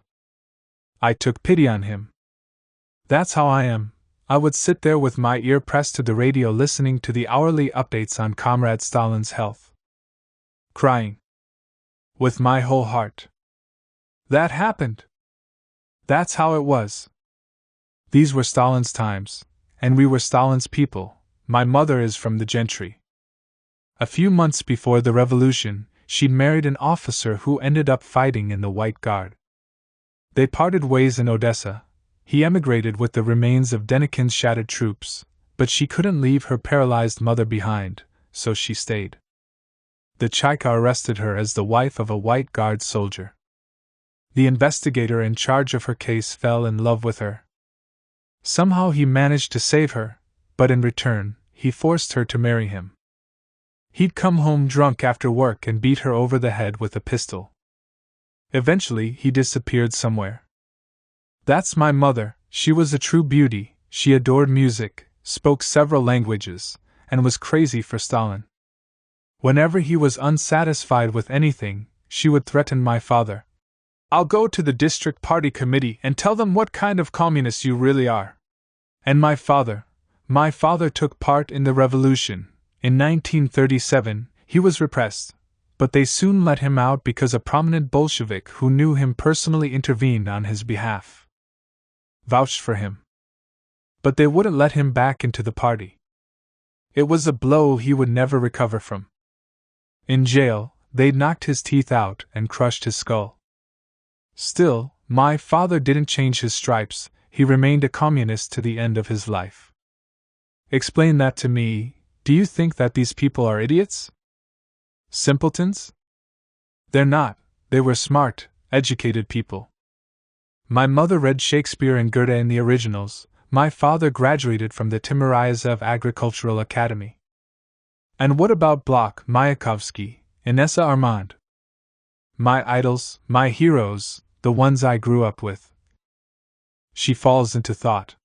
I took pity on him. That's how I am. I would sit there with my ear pressed to the radio listening to the hourly updates on Comrade Stalin's health. Crying. With my whole heart. That happened. That's how it was. These were Stalin's times, and we were Stalin's people. My mother is from the gentry. A few months before the revolution, she'd married an officer who ended up fighting in the White Guard. They parted ways in Odessa. He emigrated with the remains of Denikin's shattered troops, but she couldn't leave her paralyzed mother behind, so she stayed. The Chaika arrested her as the wife of a White Guard soldier. The investigator in charge of her case fell in love with her. Somehow he managed to save her, but in return, he forced her to marry him. He'd come home drunk after work and beat her over the head with a pistol. Eventually, he disappeared somewhere. That's my mother. She was a true beauty. She adored music, spoke several languages, and was crazy for Stalin. Whenever he was unsatisfied with anything, she would threaten my father. I'll go to the district party committee and tell them what kind of communist you really are. And my father took part in the revolution. In 1937, he was repressed, but they soon let him out because a prominent Bolshevik who knew him personally intervened on his behalf. Vouched for him. But they wouldn't let him back into the party. It was a blow he would never recover from. In jail, they'd knocked his teeth out and crushed his skull. Still, my father didn't change his stripes. He remained a communist to the end of his life. Explain that to me. Do you think that these people are idiots? Simpletons? They're not. They were smart, educated people. My mother read Shakespeare and Goethe in the originals. My father graduated from the Timorayev Agricultural Academy. And what about Bloch, Mayakovsky, Inessa Armand? My idols, my heroes, the ones I grew up with. She falls into thought.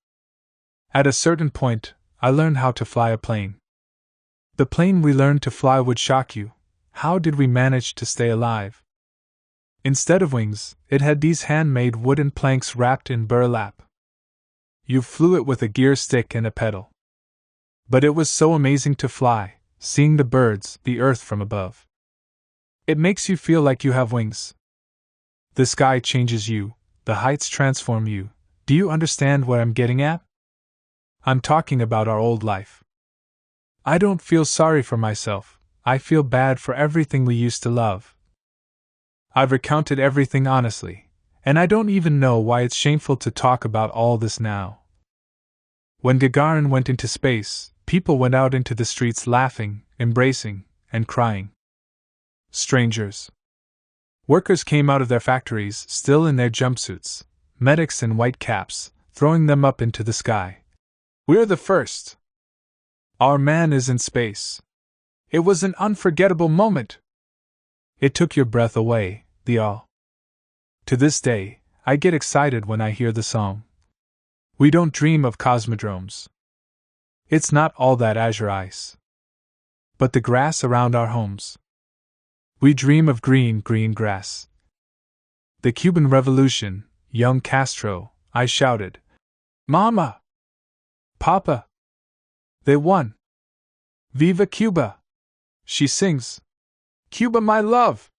At a certain point, I learned how to fly a plane. The plane we learned to fly would shock you. How did we manage to stay alive? Instead of wings, it had these handmade wooden planks wrapped in burlap. You flew it with a gear stick and a pedal. But it was so amazing to fly, seeing the birds, the earth from above. It makes you feel like you have wings. The sky changes you, the heights transform you. Do you understand what I'm getting at? I'm talking about our old life. I don't feel sorry for myself. I feel bad for everything we used to love. I've recounted everything honestly, and I don't even know why it's shameful to talk about all this now. When Gagarin went into space, people went out into the streets laughing, embracing, and crying. Strangers. Workers came out of their factories, still in their jumpsuits, medics in white caps, throwing them up into the sky. We're the first. Our man is in space. It was an unforgettable moment. It took your breath away, the all. To this day, I get excited when I hear the song. We don't dream of cosmodromes. It's not all that azure ice. But the grass around our homes. We dream of green, green grass. The Cuban Revolution, young Castro, I shouted. Mama! Papa! They won! Viva Cuba! She sings. Cuba, my love!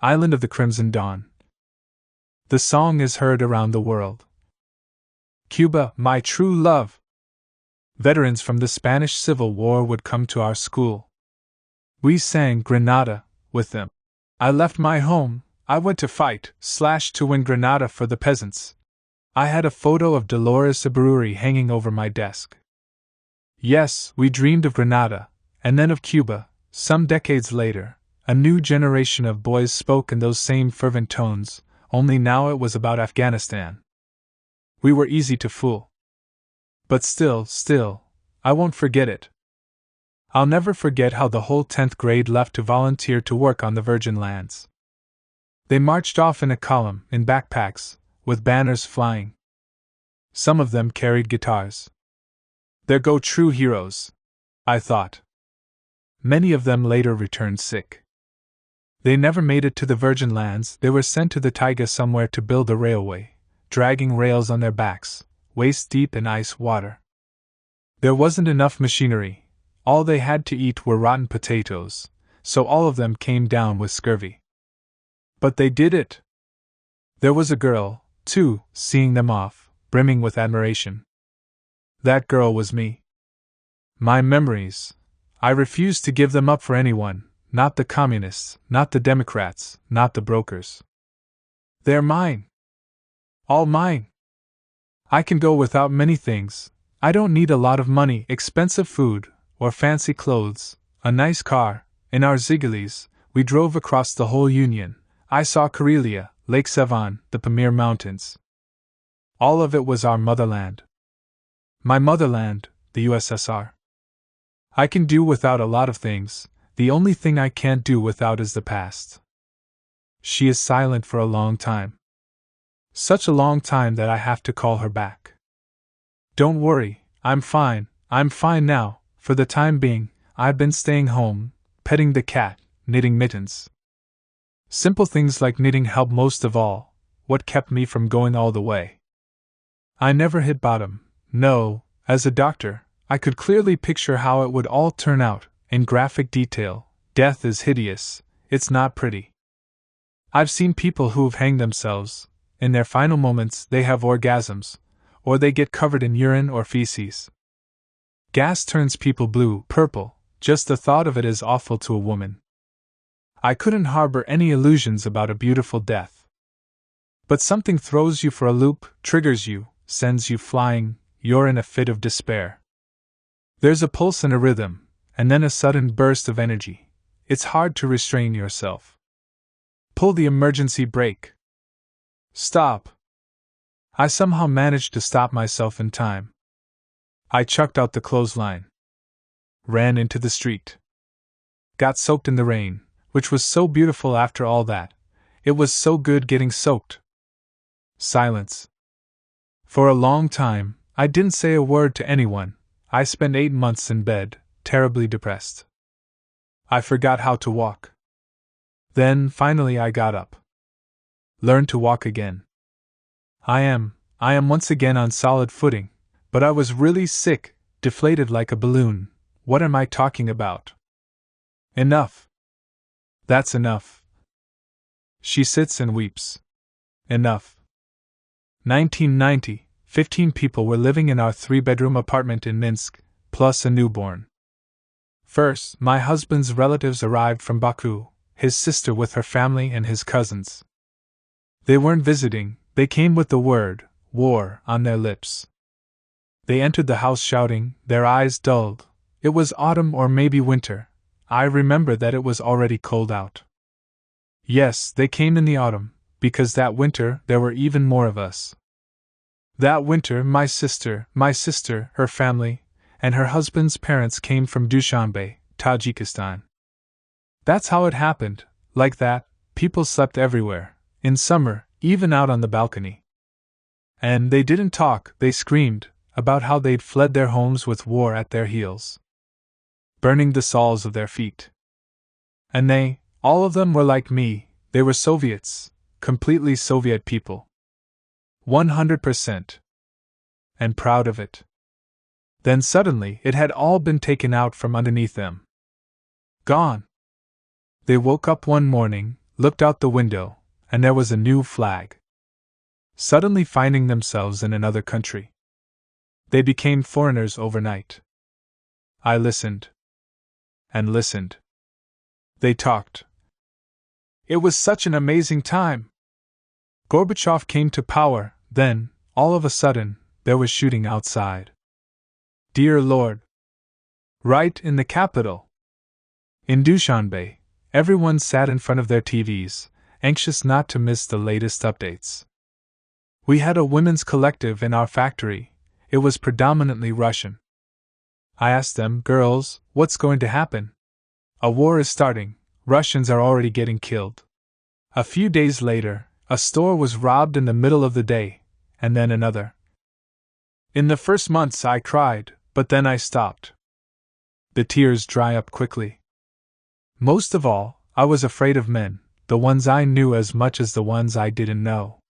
Island of the Crimson Dawn. The song is heard around the world. Cuba, my true love! Veterans from the Spanish Civil War would come to our school. We sang Grenada with them. I left my home, I went to fight, to win Grenada for the peasants. I had a photo of Dolores Ibárruri hanging over my desk. Yes, we dreamed of Grenada, and then of Cuba. Some decades later, a new generation of boys spoke in those same fervent tones, only now it was about Afghanistan. We were easy to fool. But still, I won't forget it. I'll never forget how the whole 10th grade left to volunteer to work on the Virgin Lands. They marched off in a column, in backpacks, with banners flying. Some of them carried guitars. There go true heroes, I thought. Many of them later returned sick. They never made it to the Virgin Lands. They were sent to the taiga somewhere to build a railway, dragging rails on their backs, waist deep in ice water. There wasn't enough machinery. All they had to eat were rotten potatoes, so all of them came down with scurvy. But they did it. There was a girl, too, seeing them off, brimming with admiration. That girl was me. My memories. I refuse to give them up for anyone, not the communists, not the Democrats, not the brokers. They're mine. All mine. I can go without many things. I don't need a lot of money, expensive food, or fancy clothes, a nice car. In our Zigelis, we drove across the whole Union. I saw Karelia, Lake Sevan, the Pamir Mountains. All of it was our motherland. My motherland, the USSR. I can do without a lot of things. The only thing I can't do without is the past. She is silent for a long time. Such a long time that I have to call her back. Don't worry, I'm fine now. For the time being, I've been staying home, petting the cat, knitting mittens. Simple things like knitting help most of all, what kept me from going all the way. I never hit bottom. No, as a doctor, I could clearly picture how it would all turn out, in graphic detail. Death is hideous, it's not pretty. I've seen people who've hanged themselves. In their final moments, they have orgasms, or they get covered in urine or feces. Gas turns people blue, purple, just the thought of it is awful to a woman. I couldn't harbor any illusions about a beautiful death. But something throws you for a loop, triggers you, sends you flying, you're in a fit of despair. There's a pulse and a rhythm, and then a sudden burst of energy. It's hard to restrain yourself. Pull the emergency brake. Stop. I somehow managed to stop myself in time. I chucked out the clothesline. Ran into the street. Got soaked in the rain, which was so beautiful after all that. It was so good getting soaked. Silence. For a long time, I didn't say a word to anyone. I spent 8 months in bed, terribly depressed. I forgot how to walk. Then, finally, I got up. Learned to walk again. I am once again on solid footing, but I was really sick, deflated like a balloon. What am I talking about? Enough. That's enough. She sits and weeps. Enough. 1990, 15 people were living in our 3-bedroom apartment in Minsk, plus a newborn. First, my husband's relatives arrived from Baku, his sister with her family and his cousins. They weren't visiting, they came with the word, war, on their lips. They entered the house shouting, their eyes dulled. It was autumn or maybe winter. I remember that it was already cold out. Yes, they came in the autumn, because that winter there were even more of us. That winter my sister, her family, and her husband's parents came from Dushanbe, Tajikistan. That's how it happened, like that, people slept everywhere, in summer, even out on the balcony. And they didn't talk, they screamed, about how they'd fled their homes with war at their heels, burning the soles of their feet. And they, all of them were like me, they were Soviets, completely Soviet people. 100%. And proud of it. Then suddenly it had all been taken out from underneath them. Gone. They woke up one morning, looked out the window, and there was a new flag. Suddenly finding themselves in another country. They became foreigners overnight. I listened. And listened. They talked. It was such an amazing time. Gorbachev came to power, then, all of a sudden, there was shooting outside. Dear Lord! Right in the capital! In Dushanbe, everyone sat in front of their TVs, anxious not to miss the latest updates. We had a women's collective in our factory. It was predominantly Russian. I asked them, girls, what's going to happen? A war is starting, Russians are already getting killed. A few days later, a store was robbed in the middle of the day, and then another. In the first months I cried, but then I stopped. The tears dry up quickly. Most of all, I was afraid of men, the ones I knew as much as the ones I didn't know.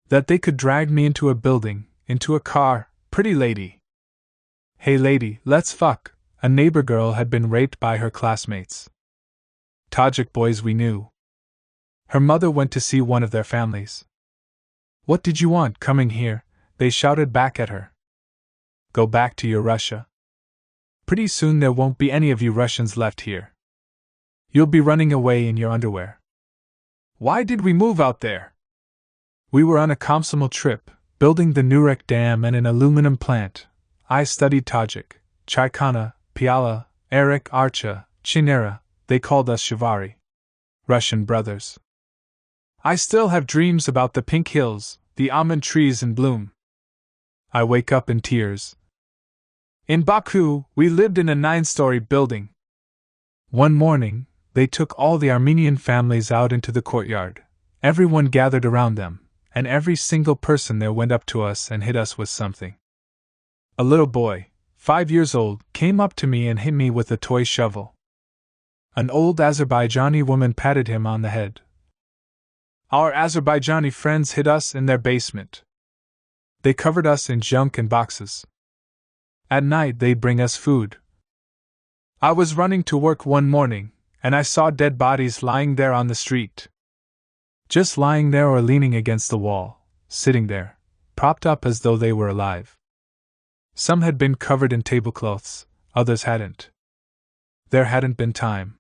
That they could drag me into a building, into a car, pretty lady. Hey lady, let's fuck. A neighbor girl had been raped by her classmates. Tajik boys we knew. Her mother went to see one of their families. What did you want coming here? They shouted back at her. Go back to your Russia. Pretty soon there won't be any of you Russians left here. You'll be running away in your underwear. Why did we move out there? We were on a Komsomol trip, building the Nurek Dam and an aluminum plant. I studied Tajik, Chaikana, Piala, Arik, Archa, Chinera. They called us Shivari. Russian brothers. I still have dreams about the pink hills, the almond trees in bloom. I wake up in tears. In Baku, we lived in a 9-story building. One morning, they took all the Armenian families out into the courtyard. Everyone gathered around them, and every single person there went up to us and hit us with something. A little boy, 5 years old, came up to me and hit me with a toy shovel. An old Azerbaijani woman patted him on the head. Our Azerbaijani friends hid us in their basement. They covered us in junk and boxes. At night they'd bring us food. I was running to work one morning, and I saw dead bodies lying there on the street. Just lying there or leaning against the wall, sitting there, propped up as though they were alive. Some had been covered in tablecloths, others hadn't. There hadn't been time.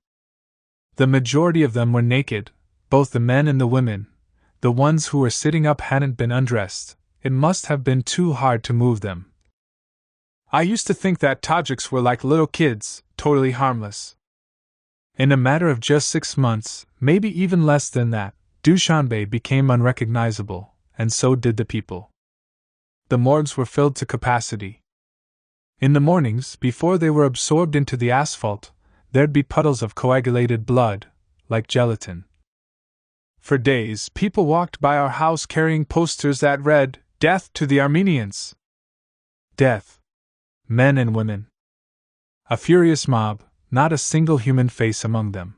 The majority of them were naked, both the men and the women. The ones who were sitting up hadn't been undressed. It must have been too hard to move them. I used to think that Tajiks were like little kids, totally harmless. In a matter of just 6 months, maybe even less than that, Dushanbe became unrecognizable, and so did the people. The morgues were filled to capacity. In the mornings, before they were absorbed into the asphalt, there'd be puddles of coagulated blood, like gelatin. For days, people walked by our house carrying posters that read, "Death to the Armenians!" Death. Men and women. A furious mob, not a single human face among them.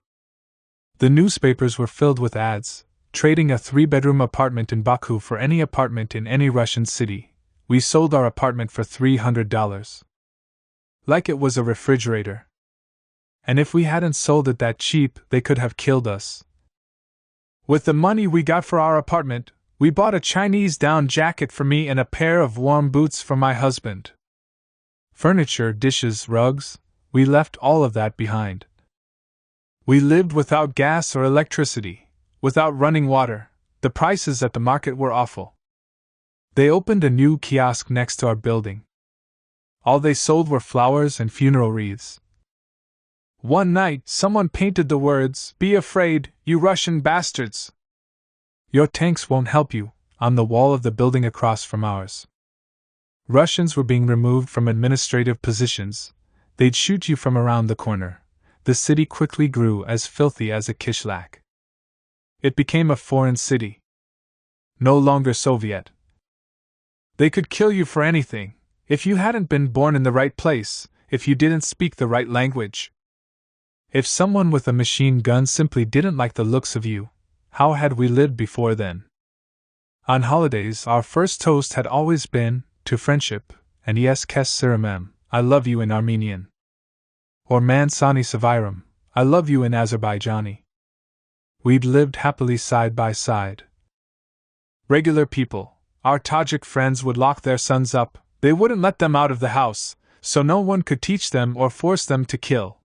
The newspapers were filled with ads, trading a 3-bedroom apartment in Baku for any apartment in any Russian city. We sold our apartment for $300. Like it was a refrigerator. And if we hadn't sold it that cheap, they could have killed us. With the money we got for our apartment, we bought a Chinese down jacket for me and a pair of warm boots for my husband. Furniture, dishes, rugs, we left all of that behind. We lived without gas or electricity, without running water. The prices at the market were awful. They opened a new kiosk next to our building. All they sold were flowers and funeral wreaths. One night, someone painted the words, "Be afraid, you Russian bastards! Your tanks won't help you," on the wall of the building across from ours. Russians were being removed from administrative positions. They'd shoot you from around the corner. The city quickly grew as filthy as a kishlak. It became a foreign city. No longer Soviet. They could kill you for anything, if you hadn't been born in the right place, if you didn't speak the right language. If someone with a machine gun simply didn't like the looks of you, how had we lived before then? On holidays, our first toast had always been, "To friendship," and "Yes kes siramem," I love you in Armenian. Or "Man sani saviram," I love you in Azerbaijani. We'd lived happily side by side. Regular people, our Tajik friends would lock their sons up. They wouldn't let them out of the house, so no one could teach them or force them to kill.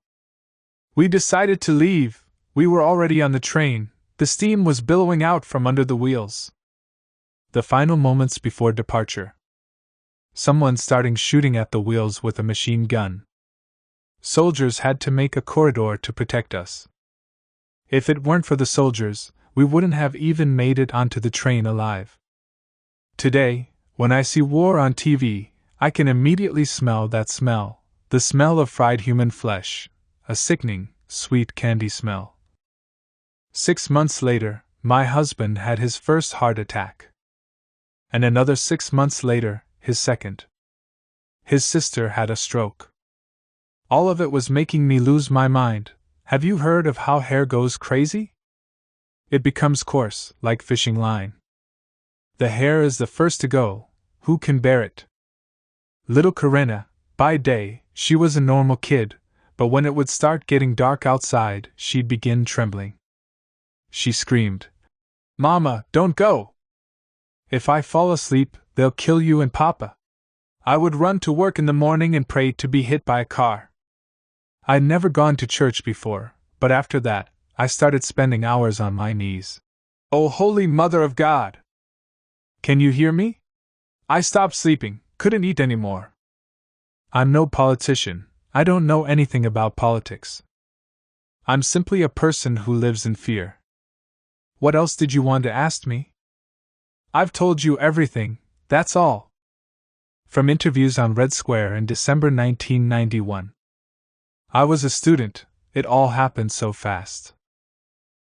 We decided to leave. We were already on the train. The steam was billowing out from under the wheels. The final moments before departure. Someone starting shooting at the wheels with a machine gun. Soldiers had to make a corridor to protect us. If it weren't for the soldiers, we wouldn't have even made it onto the train alive. Today, when I see war on TV, I can immediately smell that smell, the smell of fried human flesh, a sickening, sweet candy smell. 6 months later, my husband had his first heart attack. And another 6 months later, his second. His sister had a stroke. All of it was making me lose my mind. Have you heard of how hair goes crazy? It becomes coarse, like fishing line. The hair is the first to go. Who can bear it? Little Karina, by day, she was a normal kid, but when it would start getting dark outside, she'd begin trembling. She screamed, "Mama, don't go! If I fall asleep, they'll kill you and Papa." I would run to work in the morning and pray to be hit by a car. I'd never gone to church before, but after that, I started spending hours on my knees. Oh, Holy Mother of God! Can you hear me? I stopped sleeping, couldn't eat anymore. I'm no politician, I don't know anything about politics. I'm simply a person who lives in fear. What else did you want to ask me? I've told you everything, that's all. From interviews on Red Square in December 1991. I was a student, it all happened so fast.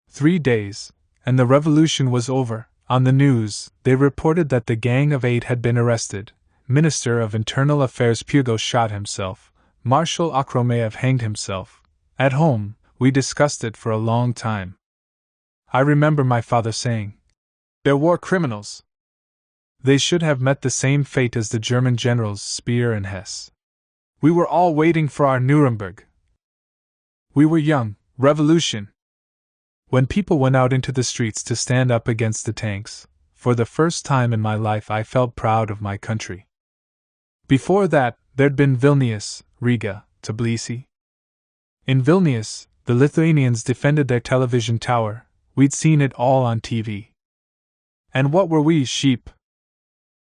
3 days, and the revolution was over. On the news, they reported that the Gang of Eight had been arrested. Minister of Internal Affairs Pugo shot himself. Marshal Akhromeyev hanged himself. At home, we discussed it for a long time. I remember my father saying, "They're war criminals. They should have met the same fate as the German generals Speer and Hess. We were all waiting for our Nuremberg. We were young, revolution." When people went out into the streets to stand up against the tanks, for the first time in my life I felt proud of my country. Before that, there'd been Vilnius, Riga, Tbilisi. In Vilnius, the Lithuanians defended their television tower. We'd seen it all on TV. And what were we, sheep?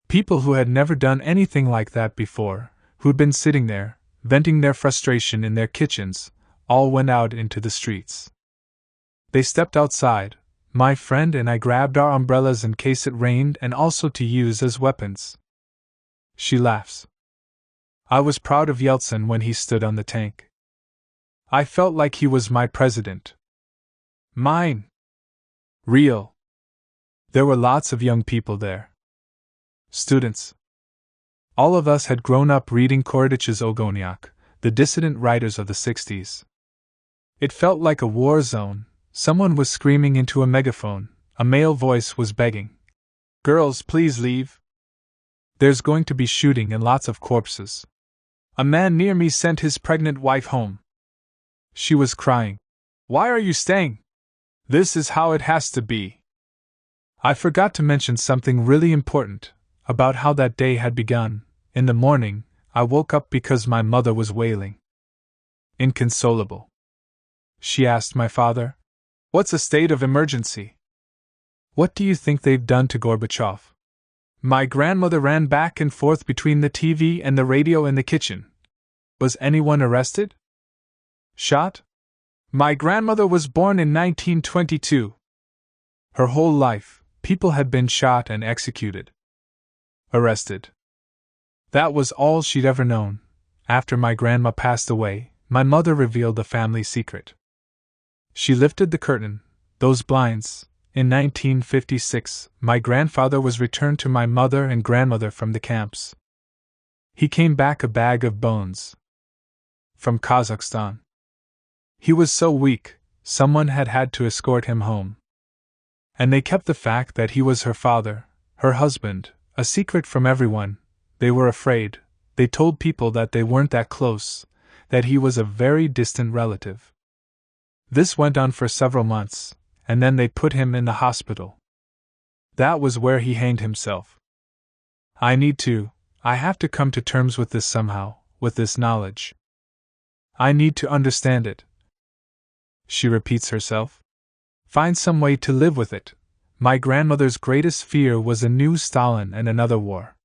People who had never done anything like that before, who'd been sitting there, venting their frustration in their kitchens, all went out into the streets. They stepped outside. My friend and I grabbed our umbrellas in case it rained and also to use as weapons. She laughs. I was proud of Yeltsin when he stood on the tank. I felt like he was my president. Mine. Real. There were lots of young people there. Students. All of us had grown up reading Kordich's Ogoniak, the dissident writers of the 60s. It felt like a war zone. Someone was screaming into a megaphone. A male voice was begging, "Girls, please leave. There's going to be shooting and lots of corpses." A man near me sent his pregnant wife home. She was crying. "Why are you staying? This is how it has to be." I forgot to mention something really important, about how that day had begun. In the morning, I woke up because my mother was wailing. Inconsolable. She asked my father, "What's a state of emergency? What do you think they've done to Gorbachev?" My grandmother ran back and forth between the TV and the radio in the kitchen. Was anyone arrested? Shot? My grandmother was born in 1922. Her whole life, people had been shot and executed. Arrested. That was all she'd ever known. After my grandma passed away, my mother revealed the family secret. She lifted the curtain, those blinds. In 1956, my grandfather was returned to my mother and grandmother from the camps. He came back a bag of bones. From Kazakhstan. He was so weak, someone had had to escort him home. And they kept the fact that he was her father, her husband, a secret from everyone. They were afraid. They told people that they weren't that close, that he was a very distant relative. This went on for several months, and then they put him in the hospital. That was where he hanged himself. I have to come to terms with this somehow, with this knowledge. I need to understand it. She repeats herself. Find some way to live with it. My grandmother's greatest fear was a new Stalin and another war.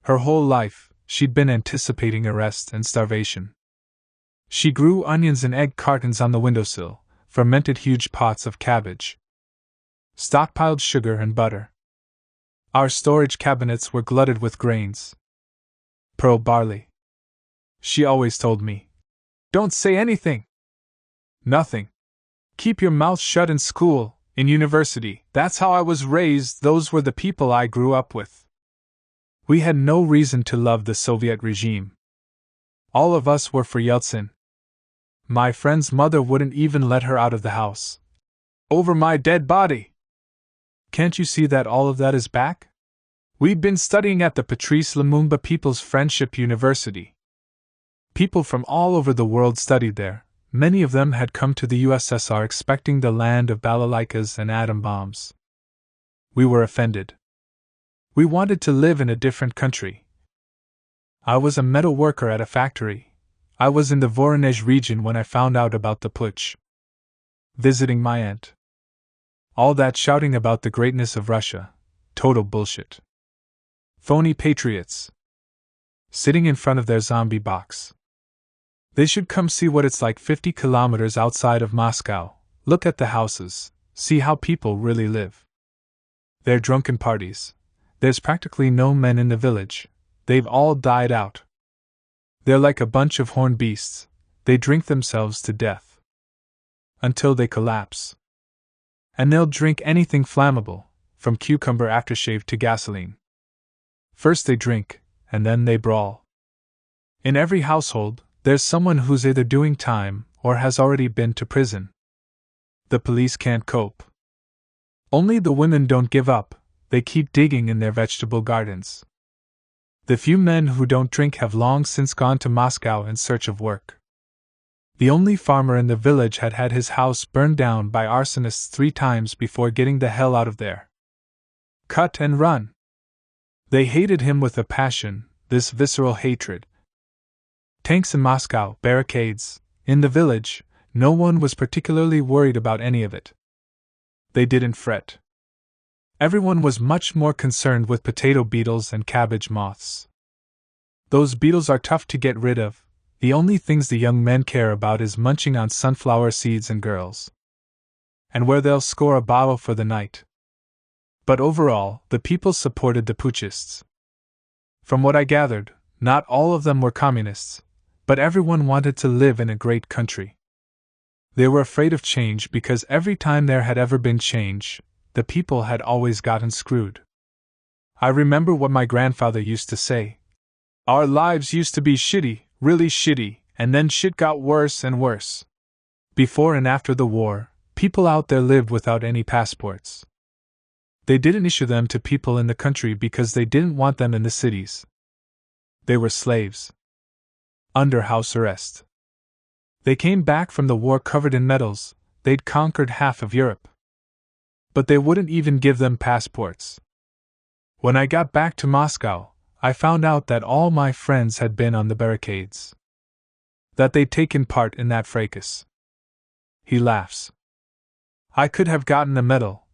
Her whole life, she'd been anticipating arrest and starvation. She grew onions in egg cartons on the windowsill, fermented huge pots of cabbage, stockpiled sugar and butter. Our storage cabinets were glutted with grains. Pearl barley. She always told me, "Don't say anything. Nothing. Keep your mouth shut in school, in university." That's how I was raised, those were the people I grew up with. We had no reason to love the Soviet regime. All of us were for Yeltsin. My friend's mother wouldn't even let her out of the house. Over my dead body. Can't you see that all of that is back? We'd been studying at the Patrice Lumumba People's Friendship University. People from all over the world studied there. Many of them had come to the USSR expecting the land of balalaikas and atom bombs. We were offended. We wanted to live in a different country. I was a metal worker at a factory. I was in the Voronezh region when I found out about the putsch. Visiting my aunt. All that shouting about the greatness of Russia. Total bullshit. Phony patriots. Sitting in front of their zombie box. They should come see what it's like 50 kilometers outside of Moscow. Look at the houses. See how people really live. They're drunken parties. There's practically no men in the village. They've all died out. They're like a bunch of horned beasts. They drink themselves to death. Until they collapse. And they'll drink anything flammable, from cucumber aftershave to gasoline. First they drink, and then they brawl. In every household, there's someone who's either doing time or has already been to prison. The police can't cope. Only the women don't give up, they keep digging in their vegetable gardens. The few men who don't drink have long since gone to Moscow in search of work. The only farmer in the village had had his house burned down by arsonists 3 times before getting the hell out of there. Cut and run. They hated him with a passion, this visceral hatred. Tanks in Moscow, barricades. In the village, no one was particularly worried about any of it. They didn't fret. Everyone was much more concerned with potato beetles and cabbage moths. Those beetles are tough to get rid of. The only things the young men care about is munching on sunflower seeds and girls. And where they'll score a bottle for the night. But overall, the people supported the putschists. From what I gathered, not all of them were communists, but everyone wanted to live in a great country. They were afraid of change because every time there had ever been change, the people had always gotten screwed. I remember what my grandfather used to say. Our lives used to be shitty, really shitty, and then shit got worse and worse. Before and after the war, people out there lived without any passports. They didn't issue them to people in the country because they didn't want them in the cities. They were slaves. Under house arrest. They came back from the war covered in medals. They'd conquered half of Europe. But they wouldn't even give them passports. When I got back to Moscow, I found out that all my friends had been on the barricades. That they'd taken part in that fracas. He laughs. I could have gotten a medal.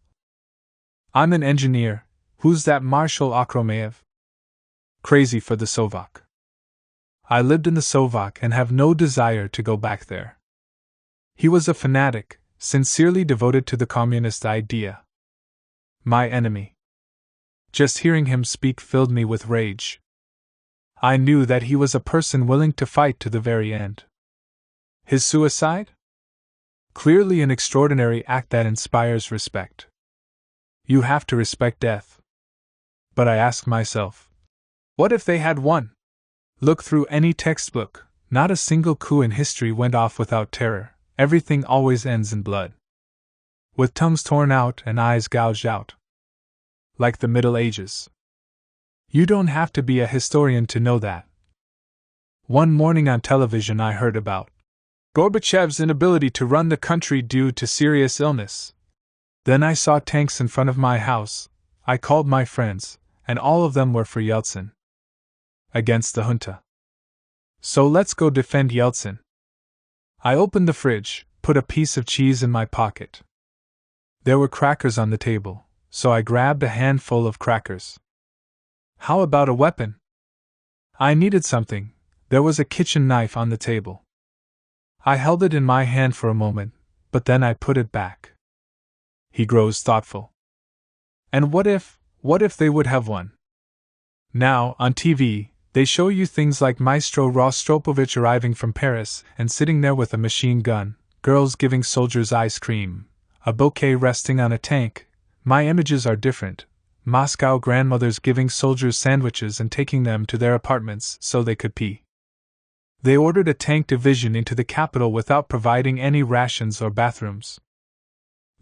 I'm an engineer. Who's that Marshal Akhromeyev? Crazy for the Sovok. I lived in the Sovok and have no desire to go back there. He was a fanatic, sincerely devoted to the communist idea. My enemy. Just hearing him speak filled me with rage. I knew that he was a person willing to fight to the very end. His suicide? Clearly an extraordinary act that inspires respect. You have to respect death. But I ask myself, what if they had won? Look through any textbook, not a single coup in history went off without terror. Everything always ends in blood. With tongues torn out and eyes gouged out. Like the Middle Ages. You don't have to be a historian to know that. One morning on television I heard about Gorbachev's inability to run the country due to serious illness. Then I saw tanks in front of my house. I called my friends, and all of them were for Yeltsin. Against the junta. So let's go defend Yeltsin. I opened the fridge, put a piece of cheese in my pocket. There were crackers on the table, so I grabbed a handful of crackers. How about a weapon? I needed something. There was a kitchen knife on the table. I held it in my hand for a moment, but then I put it back. He grows thoughtful. And what if they would have won? Now, on TV, they show you things like Maestro Rostropovich arriving from Paris and sitting there with a machine gun, girls giving soldiers ice cream, a bouquet resting on a tank. My images are different. Moscow grandmothers giving soldiers sandwiches and taking them to their apartments so they could pee. They ordered a tank division into the capital without providing any rations or bathrooms.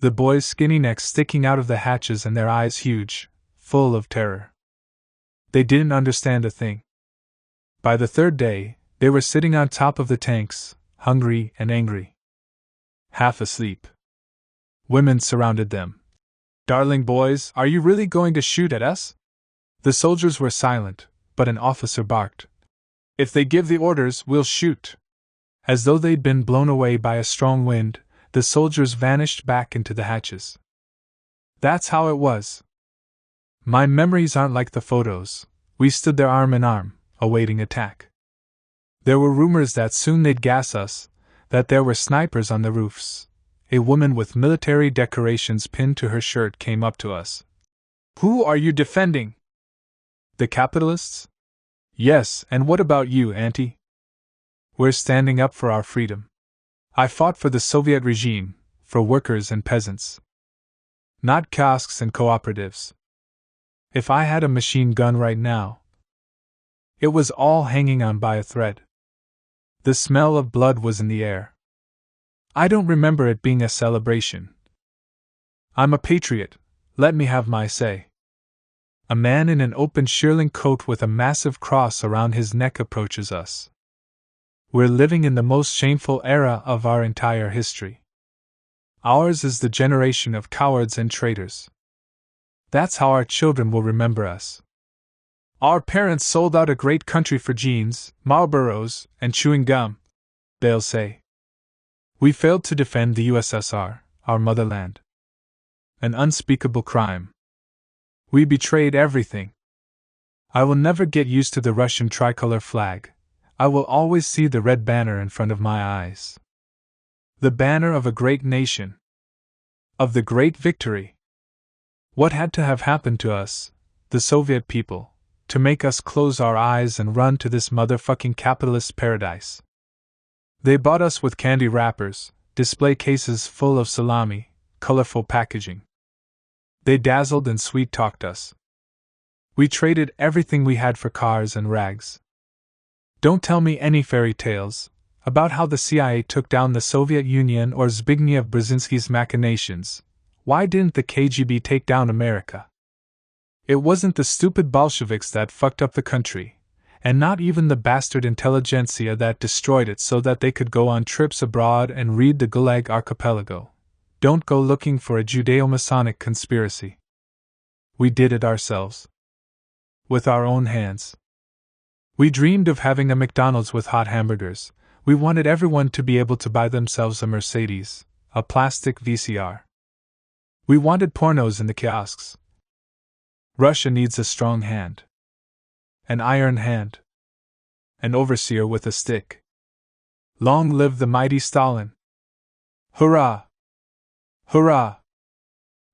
The boys' skinny necks sticking out of the hatches and their eyes huge, full of terror. They didn't understand a thing. By the 3rd day, they were sitting on top of the tanks, hungry and angry. Half asleep. Women surrounded them. Darling boys, are you really going to shoot at us? The soldiers were silent, but an officer barked. If they give the orders, we'll shoot. As though they'd been blown away by a strong wind, the soldiers vanished back into the hatches. That's how it was. My memories aren't like the photos. We stood there arm in arm, awaiting attack. There were rumors that soon they'd gas us, that there were snipers on the roofs. A woman with military decorations pinned to her shirt came up to us. "Who are you defending?" "The capitalists?" "Yes, and what about you, Auntie?" "We're standing up for our freedom. I fought for the Soviet regime, for workers and peasants. Not kiosks and cooperatives. If I had a machine gun right now..." It was all hanging on by a thread. The smell of blood was in the air. I don't remember it being a celebration. I'm a patriot, let me have my say. A man in an open shearling coat with a massive cross around his neck approaches us. We're living in the most shameful era of our entire history. Ours is the generation of cowards and traitors. That's how our children will remember us. Our parents sold out a great country for jeans, Marlboros, and chewing gum, they'll say. We failed to defend the USSR, our motherland. An unspeakable crime. We betrayed everything. I will never get used to the Russian tricolor flag. I will always see the red banner in front of my eyes. The banner of a great nation. Of the great victory. What had to have happened to us, the Soviet people, to make us close our eyes and run to this motherfucking capitalist paradise? They bought us with candy wrappers, display cases full of salami, colorful packaging. They dazzled and sweet-talked us. We traded everything we had for cars and rags. Don't tell me any fairy tales about how the CIA took down the Soviet Union or Zbigniew Brzezinski's machinations. Why didn't the KGB take down America? It wasn't the stupid Bolsheviks that fucked up the country, and not even the bastard intelligentsia that destroyed it so that they could go on trips abroad and read the Gulag Archipelago. Don't go looking for a Judeo-Masonic conspiracy. We did it ourselves. With our own hands. We dreamed of having a McDonald's with hot hamburgers. We wanted everyone to be able to buy themselves a Mercedes, a plastic VCR. We wanted pornos in the kiosks. Russia needs a strong hand. An iron hand. An overseer with a stick. Long live the mighty Stalin! Hurrah! Hurrah!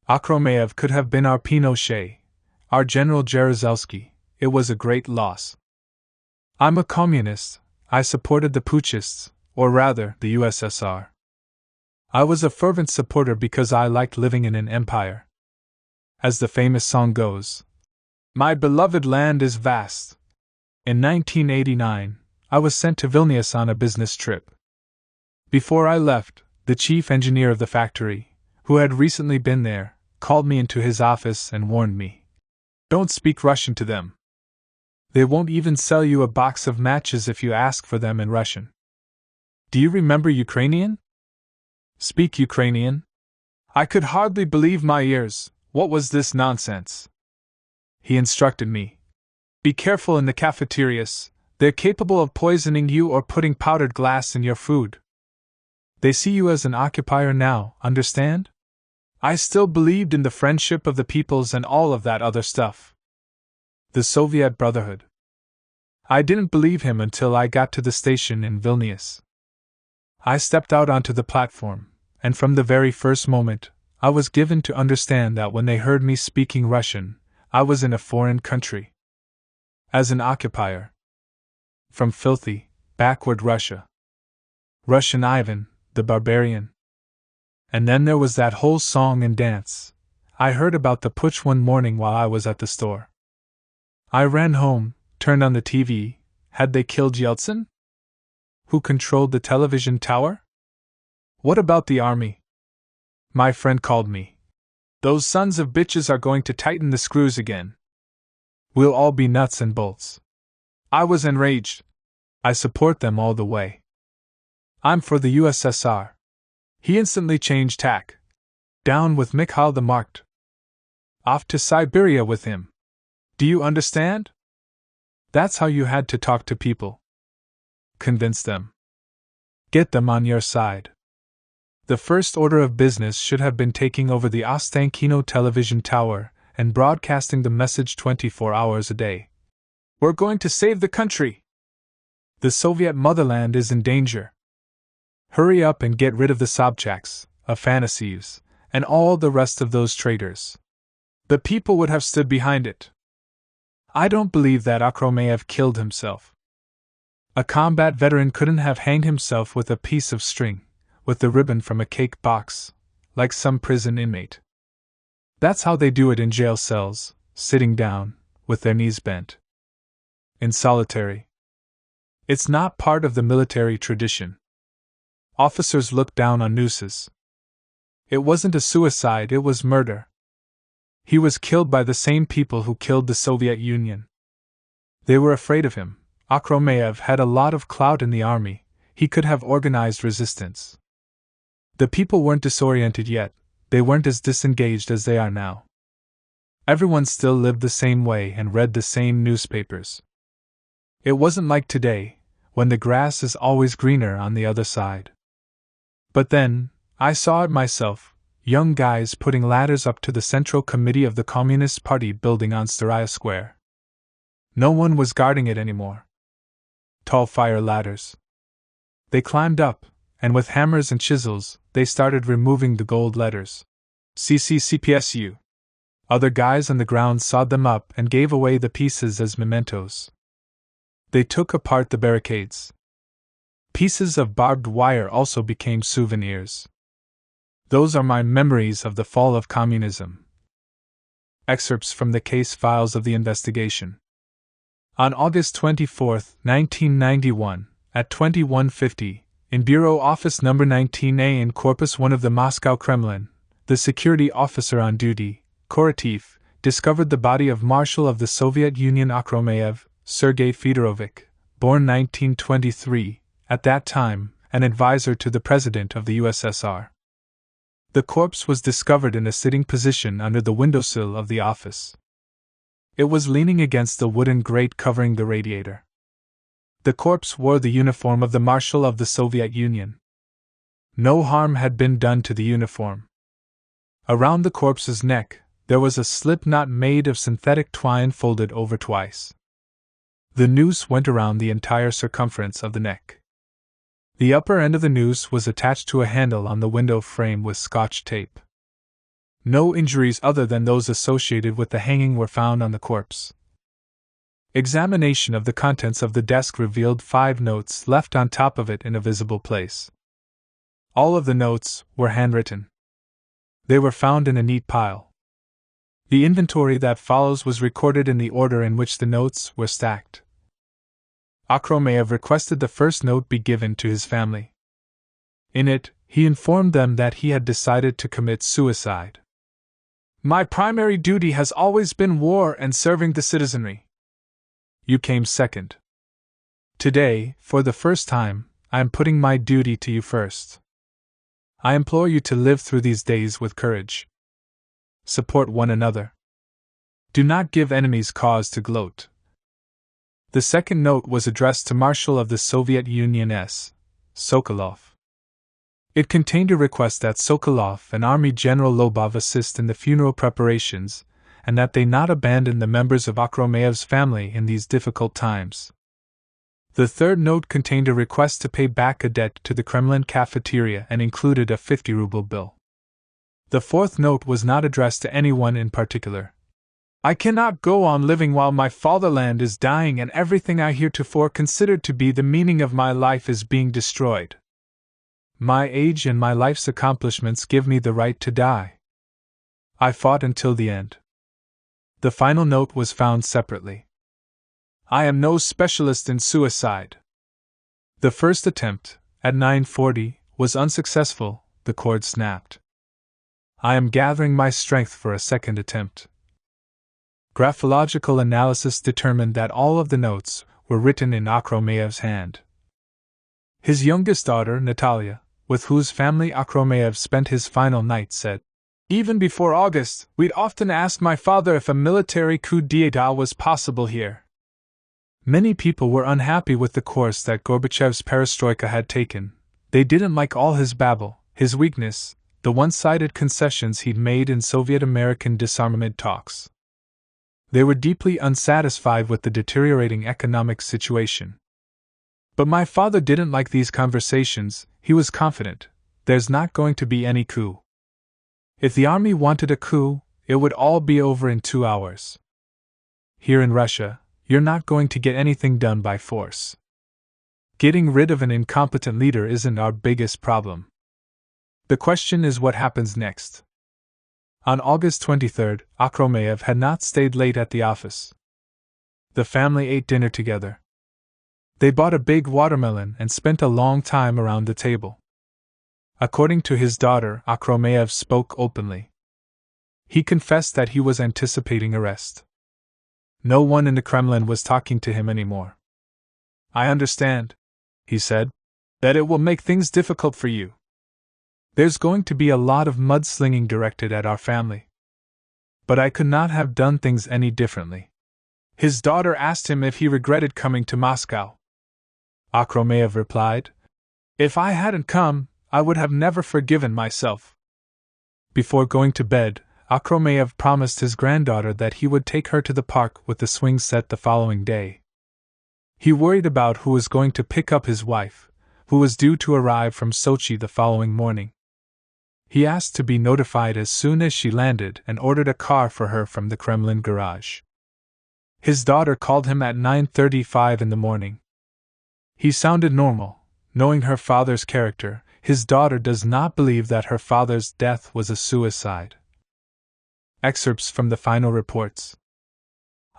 Akhromeyev could have been our Pinochet, our General Jaruzelski. It was a great loss. I'm a communist. I supported the putschists, or rather, the USSR. I was a fervent supporter because I liked living in an empire. As the famous song goes, "My beloved land is vast." In 1989, I was sent to Vilnius on a business trip. Before I left, the chief engineer of the factory, who had recently been there, called me into his office and warned me. Don't speak Russian to them. They won't even sell you a box of matches if you ask for them in Russian. Do you remember Ukrainian? Speak Ukrainian? I could hardly believe my ears. What was this nonsense? He instructed me. Be careful in the cafeterias. They're capable of poisoning you or putting powdered glass in your food. They see you as an occupier now, understand? I still believed in the friendship of the peoples and all of that other stuff. The Soviet Brotherhood. I didn't believe him until I got to the station in Vilnius. I stepped out onto the platform, and from the very first moment, I was given to understand that when they heard me speaking Russian, I was in a foreign country. As an occupier. From filthy, backward Russia. Russian Ivan, the barbarian. And then there was that whole song and dance. I heard about the putsch one morning while I was at the store. I ran home, turned on the TV. Had they killed Yeltsin? Who controlled the television tower? What about the army? My friend called me. Those sons of bitches are going to tighten the screws again. We'll all be nuts and bolts. I was enraged. I support them all the way. I'm for the USSR. He instantly changed tack. Down with Mikhail the Marked. Off to Siberia with him. Do you understand? That's how you had to talk to people. Convince them. Get them on your side. The first order of business should have been taking over the Ostankino television tower and broadcasting the message 24 hours a day. We're going to save the country! The Soviet motherland is in danger. Hurry up and get rid of the Sobchaks, Afanassievs, and all the rest of those traitors. The people would have stood behind it. I don't believe that Akhromeyev killed himself. A combat veteran couldn't have hanged himself with a piece of string, with the ribbon from a cake box, like some prison inmate. That's how they do it in jail cells, sitting down, with their knees bent. In solitary. It's not part of the military tradition. Officers look down on nooses. It wasn't a suicide, it was murder. He was killed by the same people who killed the Soviet Union. They were afraid of him. Akhromeyev had a lot of clout in the army, he could have organized resistance. The people weren't disoriented yet, they weren't as disengaged as they are now. Everyone still lived the same way and read the same newspapers. It wasn't like today, when the grass is always greener on the other side. But then, I saw it myself, young guys putting ladders up to the Central Committee of the Communist Party building on Staraya Square. No one was guarding it anymore. Tall fire ladders. They climbed up, and with hammers and chisels, they started removing the gold letters. CCCPSU. Other guys on the ground sawed them up and gave away the pieces as mementos. They took apart the barricades. Pieces of barbed wire also became souvenirs. Those are my memories of the fall of communism. Excerpts from the case files of the investigation. On August 24, 1991, at 2150, in Bureau Office No. 19A in Corpus 1 of the Moscow Kremlin, the security officer on duty, Korotiv, discovered the body of Marshal of the Soviet Union Akhromeyev, Sergei Fedorovich, born 1923, at that time, an advisor to the President of the USSR. The corpse was discovered in a sitting position under the windowsill of the office. It was leaning against the wooden grate covering the radiator. The corpse wore the uniform of the Marshal of the Soviet Union. No harm had been done to the uniform. Around the corpse's neck, there was a slip knot made of synthetic twine folded over twice. The noose went around the entire circumference of the neck. The upper end of the noose was attached to a handle on the window frame with Scotch tape. No injuries other than those associated with the hanging were found on the corpse. Examination of the contents of the desk revealed 5 notes left on top of it in a visible place. All of the notes were handwritten. They were found in a neat pile. The inventory that follows was recorded in the order in which the notes were stacked. Akhromeyev requested the first note be given to his family. In it, he informed them that he had decided to commit suicide. My primary duty has always been war and serving the citizenry. You came second. Today, for the first time, I am putting my duty to you first. I implore you to live through these days with courage. Support one another. Do not give enemies cause to gloat. The second note was addressed to Marshal of the Soviet Union S. Sokolov. It contained a request that Sokolov and Army General Lobov assist in the funeral preparations, and that they not abandon the members of Akhromeyev's family in these difficult times. The third note contained a request to pay back a debt to the Kremlin cafeteria and included a 50-ruble bill. The fourth note was not addressed to anyone in particular. I cannot go on living while my fatherland is dying and everything I heretofore considered to be the meaning of my life is being destroyed. My age and my life's accomplishments give me the right to die. I fought until the end. The final note was found separately. I am no specialist in suicide. The first attempt, at 9:40, was unsuccessful, the cord snapped. I am gathering my strength for a second attempt. Graphological analysis determined that all of the notes were written in Akhromeyev's hand. His youngest daughter, Natalia, with whose family Akhromeyev spent his final night, said, Even before August, we'd often ask my father if a military coup d'état was possible here. Many people were unhappy with the course that Gorbachev's perestroika had taken, They didn't like all his babble, his weakness, the one-sided concessions he'd made in Soviet-American disarmament talks. They were deeply unsatisfied with the deteriorating economic situation. But my father didn't like these conversations. He was confident. There's not going to be any coup. If the army wanted a coup, it would all be over in 2 hours. Here in Russia, you're not going to get anything done by force. Getting rid of an incompetent leader isn't our biggest problem. The question is what happens next. On August 23rd, Akhromeyev had not stayed late at the office. The family ate dinner together. They bought a big watermelon and spent a long time around the table. According to his daughter, Akhromeyev spoke openly. He confessed that he was anticipating arrest. No one in the Kremlin was talking to him anymore. "I understand," he said, "that it will make things difficult for you. There's going to be a lot of mudslinging directed at our family. But I could not have done things any differently." His daughter asked him if he regretted coming to Moscow. Akhromeyev replied, "If I hadn't come, I would have never forgiven myself." Before going to bed, Akhromeyev promised his granddaughter that he would take her to the park with the swing set the following day. He worried about who was going to pick up his wife, who was due to arrive from Sochi the following morning. He asked to be notified as soon as she landed and ordered a car for her from the Kremlin garage. His daughter called him at 9:35 in the morning. He sounded normal. Knowing her father's character, his daughter does not believe that her father's death was a suicide. Excerpts from the final reports.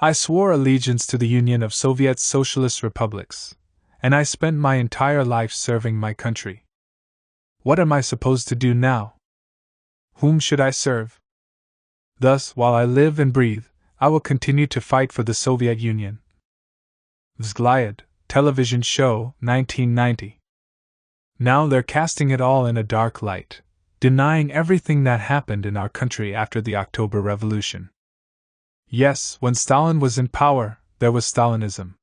"I swore allegiance to the Union of Soviet Socialist Republics, and I spent my entire life serving my country. What am I supposed to do now? Whom should I serve? Thus, while I live and breathe, I will continue to fight for the Soviet Union." Vzglyad, television show, 1990. Now they're casting it all in a dark light, denying everything that happened in our country after the October Revolution. Yes, when Stalin was in power, there was Stalinism.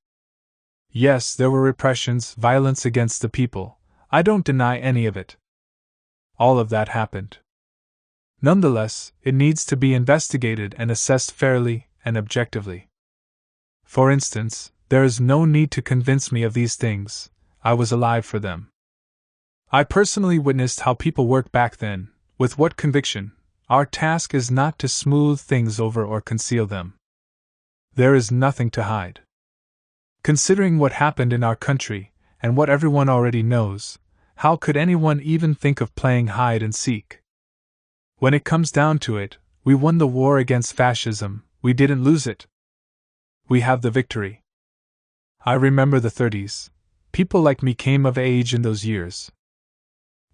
Yes, there were repressions, violence against the people. I don't deny any of it. All of that happened. Nonetheless, it needs to be investigated and assessed fairly and objectively. For instance, there is no need to convince me of these things. I was alive for them. I personally witnessed how people worked back then. With what conviction? Our task is not to smooth things over or conceal them. There is nothing to hide. Considering what happened in our country, and what everyone already knows, how could anyone even think of playing hide and seek? When it comes down to it, we won the war against fascism. We didn't lose it. We have the victory. I remember the 30s. People like me came of age in those years.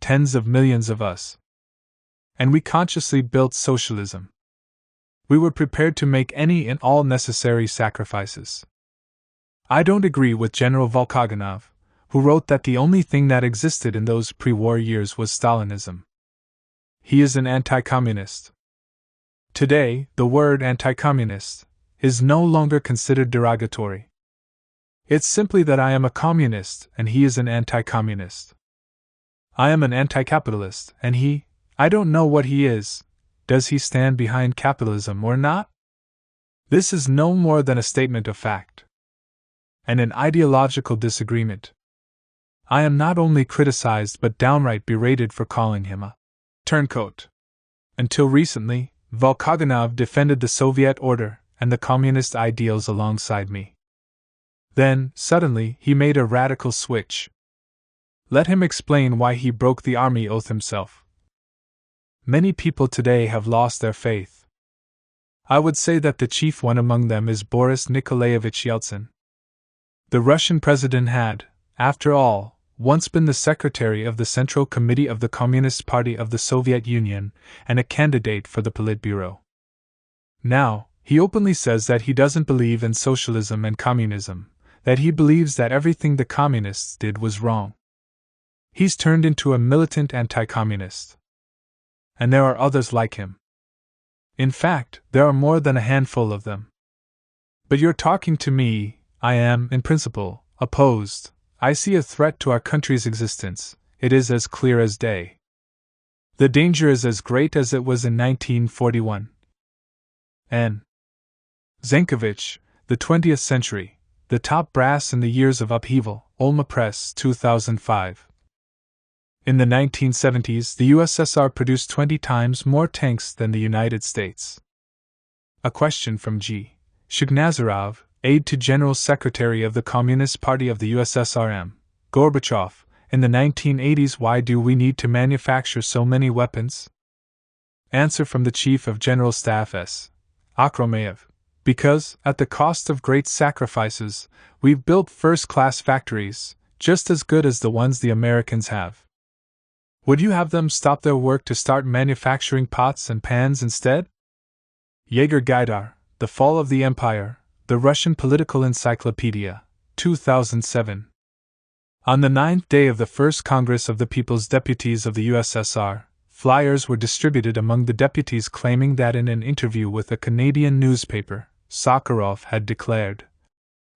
Tens of millions of us. And we consciously built socialism. We were prepared to make any and all necessary sacrifices. I don't agree with General Volkogonov, who wrote that the only thing that existed in those pre-war years was Stalinism. He is an anti-communist. Today, the word anti-communist is no longer considered derogatory. It's simply that I am a communist and he is an anti-communist. I am an anti-capitalist and I don't know what he is. Does he stand behind capitalism or not? This is no more than a statement of fact. And an ideological disagreement. I am not only criticized but downright berated for calling him a turncoat. Until recently, Volkogonov defended the Soviet order and the communist ideals alongside me. Then, suddenly, he made a radical switch. Let him explain why he broke the army oath himself. Many people today have lost their faith. I would say that the chief one among them is Boris Nikolaevich Yeltsin. The Russian president had, after all, once been the secretary of the Central Committee of the Communist Party of the Soviet Union and a candidate for the Politburo. Now, he openly says that he doesn't believe in socialism and communism, that he believes that everything the communists did was wrong. He's turned into a militant anti-communist. And there are others like him. In fact, there are more than a handful of them. But you're talking to me. I am, in principle, opposed. I see a threat to our country's existence, it is as clear as day. The danger is as great as it was in 1941. N. Zenkovich, The 20th Century, The Top Brass in the Years of Upheaval, Olma Press, 2005. In the 1970s, the USSR produced 20 times more tanks than the United States. A question from G. Shkhnazarov, aide to General Secretary of the Communist Party of the USSR M. Gorbachev, in the 1980s: why do we need to manufacture so many weapons? Answer from the Chief of General Staff S. Akhromeyev: because, at the cost of great sacrifices, we've built first-class factories, just as good as the ones the Americans have. Would you have them stop their work to start manufacturing pots and pans instead? Yegor Gaidar, The Fall of the Empire, The Russian Political Encyclopedia, 2007. On the 9th day of the First Congress of the People's Deputies of the USSR, flyers were distributed among the deputies claiming that in an interview with a Canadian newspaper, Sakharov had declared,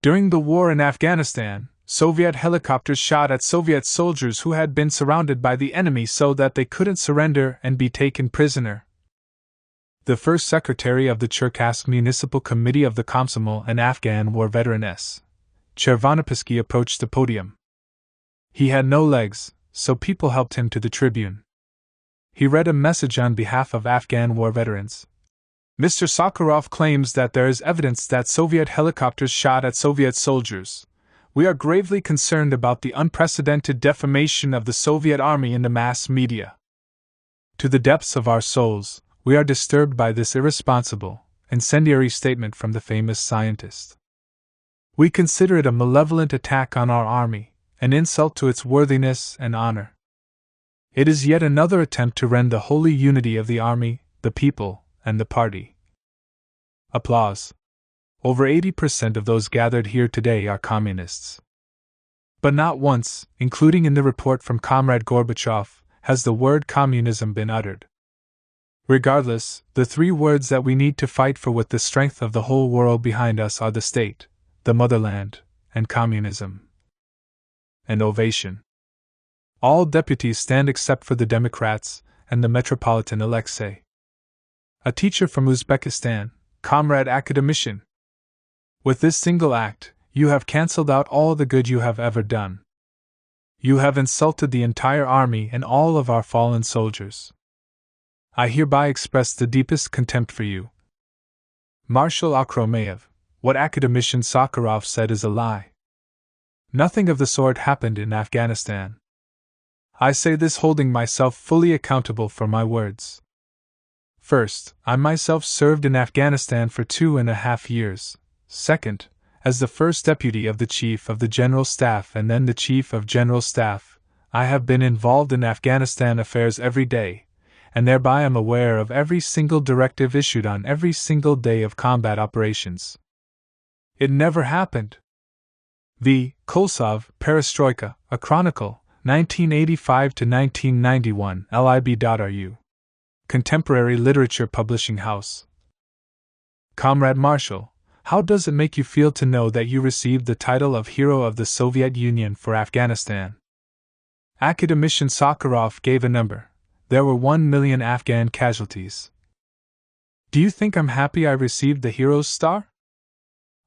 "During the war in Afghanistan, Soviet helicopters shot at Soviet soldiers who had been surrounded by the enemy so that they couldn't surrender and be taken prisoner." The first secretary of the Cherkassk Municipal Committee of the Komsomol, an Afghan war veteran S. Chervonopisky, approached the podium. He had no legs, so people helped him to the tribune. He read a message on behalf of Afghan war veterans. Mr. Sakharov claims that there is evidence that Soviet helicopters shot at Soviet soldiers. We are gravely concerned about the unprecedented defamation of the Soviet army in the mass media. To the depths of our souls, we are disturbed by this irresponsible, incendiary statement from the famous scientist. We consider it a malevolent attack on our army, an insult to its worthiness and honor. It is yet another attempt to rend the holy unity of the army, the people, and the party. Applause. Over 80% of those gathered here today are communists. But not once, including in the report from Comrade Gorbachev, has the word communism been uttered. Regardless, the three words that we need to fight for with the strength of the whole world behind us are the state, the motherland, and communism. An ovation. All deputies stand except for the Democrats and the Metropolitan Alexei. A teacher from Uzbekistan, Comrade Academician. With this single act, you have cancelled out all the good you have ever done. You have insulted the entire army and all of our fallen soldiers. I hereby express the deepest contempt for you. Marshal Akhromeyev, what Academician Sakharov said is a lie. Nothing of the sort happened in Afghanistan. I say this holding myself fully accountable for my words. First, I myself served in Afghanistan for 2.5 years. Second, as the first deputy of the Chief of the General Staff and then the Chief of General Staff, I have been involved in Afghanistan affairs every day, and thereby am aware of every single directive issued on every single day of combat operations. It never happened. V. Kolsov, Perestroika, A Chronicle, 1985 to 1991, lib.ru. Contemporary Literature Publishing House. Comrade Marshal, how does it make you feel to know that you received the title of Hero of the Soviet Union for Afghanistan? Academician Sakharov gave a number. There were 1 million Afghan casualties. Do you think I'm happy I received the Hero's Star?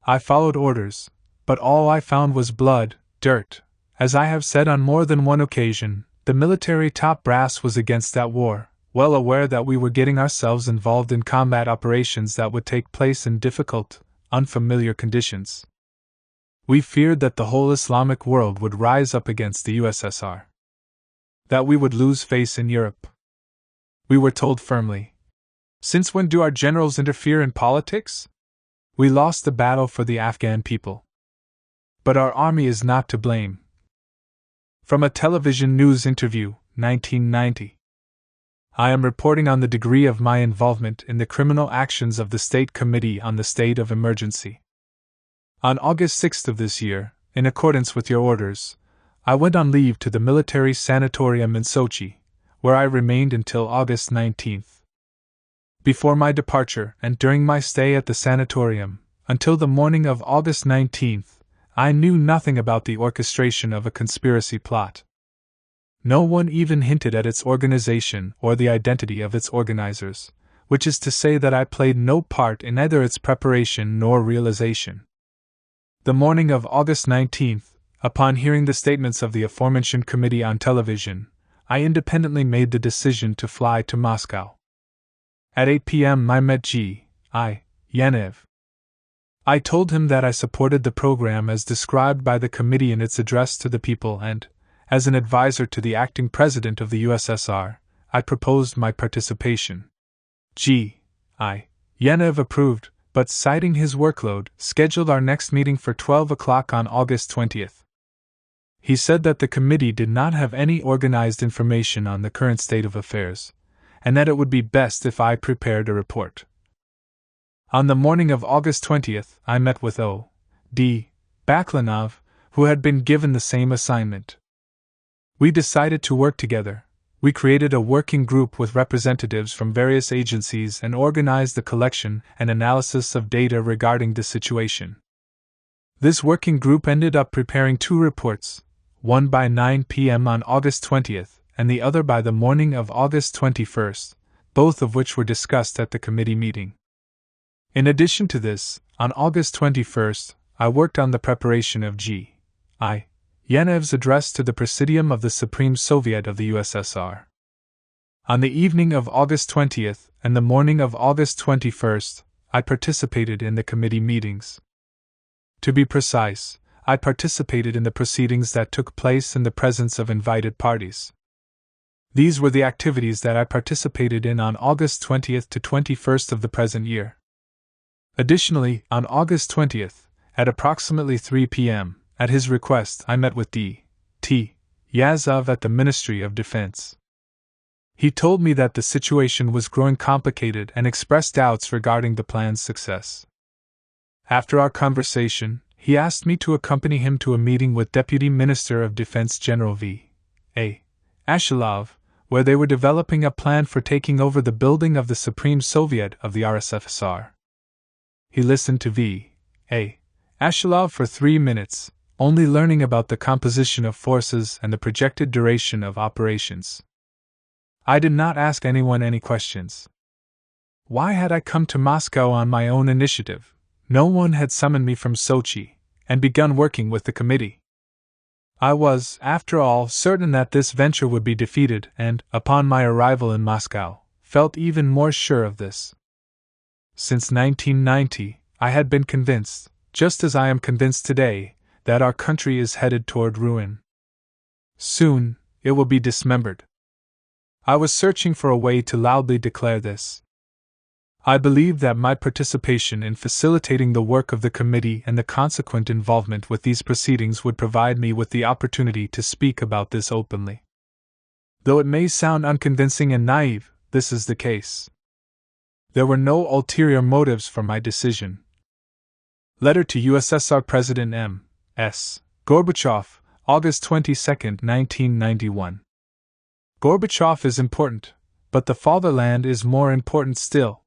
I followed orders, but all I found was blood, dirt. As I have said on more than one occasion, the military top brass was against that war, well aware that we were getting ourselves involved in combat operations that would take place in difficult, unfamiliar conditions. We feared that the whole Islamic world would rise up against the USSR. That we would lose face in Europe. We were told firmly, "Since when do our generals interfere in politics?" We lost the battle for the Afghan people. But our army is not to blame. From a television news interview, 1990. I am reporting on the degree of my involvement in the criminal actions of the State Committee on the State of Emergency. On August 6th of this year, in accordance with your orders, I went on leave to the military sanatorium in Sochi, where I remained until August 19th. Before my departure and during my stay at the sanatorium, until the morning of August 19th, I knew nothing about the orchestration of a conspiracy plot. No one even hinted at its organization or the identity of its organizers, which is to say that I played no part in either its preparation nor realization. The morning of August 19th, upon hearing the statements of the aforementioned committee on television, I independently made the decision to fly to Moscow. At 8 p.m. I met G.I. Yanev. I told him that I supported the program as described by the committee in its address to the people and, as an advisor to the acting president of the USSR, I proposed my participation. G.I. Yanev approved, but citing his workload, scheduled our next meeting for 12 o'clock on August 20th. He said that the committee did not have any organized information on the current state of affairs, and that it would be best if I prepared a report. On the morning of August 20th, I met with O.D. Baklanov, who had been given the same assignment. We decided to work together. We created a working group with representatives from various agencies and organized the collection and analysis of data regarding the situation. This working group ended up preparing 2 reports, one by 9 p.m. on August 20th and the other by the morning of August 21st, both of which were discussed at the committee meeting. In addition to this, on August 21st, I worked on the preparation of G.I. Yanev's address to the Presidium of the Supreme Soviet of the USSR. On the evening of August 20th and the morning of August 21st, I participated in the committee meetings. To be precise, I participated in the proceedings that took place in the presence of invited parties. These were the activities that I participated in on August 20th to 21st of the present year. Additionally, on August 20th, at approximately 3 p.m., at his request, I met with D.T. Yazov at the Ministry of Defense. He told me that the situation was growing complicated and expressed doubts regarding the plan's success. After our conversation, he asked me to accompany him to a meeting with Deputy Minister of Defense General V.A. Ashilov, where they were developing a plan for taking over the building of the Supreme Soviet of the RSFSR. He listened to V.A. Ashilov for 3 minutes, only learning about the composition of forces and the projected duration of operations. I did not ask anyone any questions. Why had I come to Moscow on my own initiative? No one had summoned me from Sochi and begun working with the committee. I was, after all, certain that this venture would be defeated and, upon my arrival in Moscow, felt even more sure of this. Since 1990, I had been convinced, just as I am convinced today, that our country is headed toward ruin. Soon, it will be dismembered. I was searching for a way to loudly declare this. I believed that my participation in facilitating the work of the committee and the consequent involvement with these proceedings would provide me with the opportunity to speak about this openly. Though it may sound unconvincing and naive, this is the case. There were no ulterior motives for my decision. Letter to USSR President M.S. Gorbachev, August 22, 1991. Gorbachev is important, but the fatherland is more important still.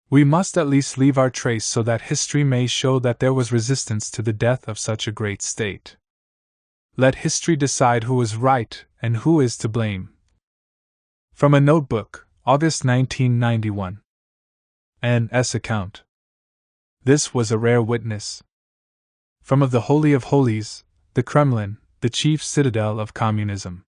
We must at least leave our trace so that history may show that there was resistance to the death of such a great state. Let history decide who is right and who is to blame. From a notebook, August 1991. N.S. account. This was a rare witness. From of the Holy of Holies, the Kremlin, the chief citadel of communism.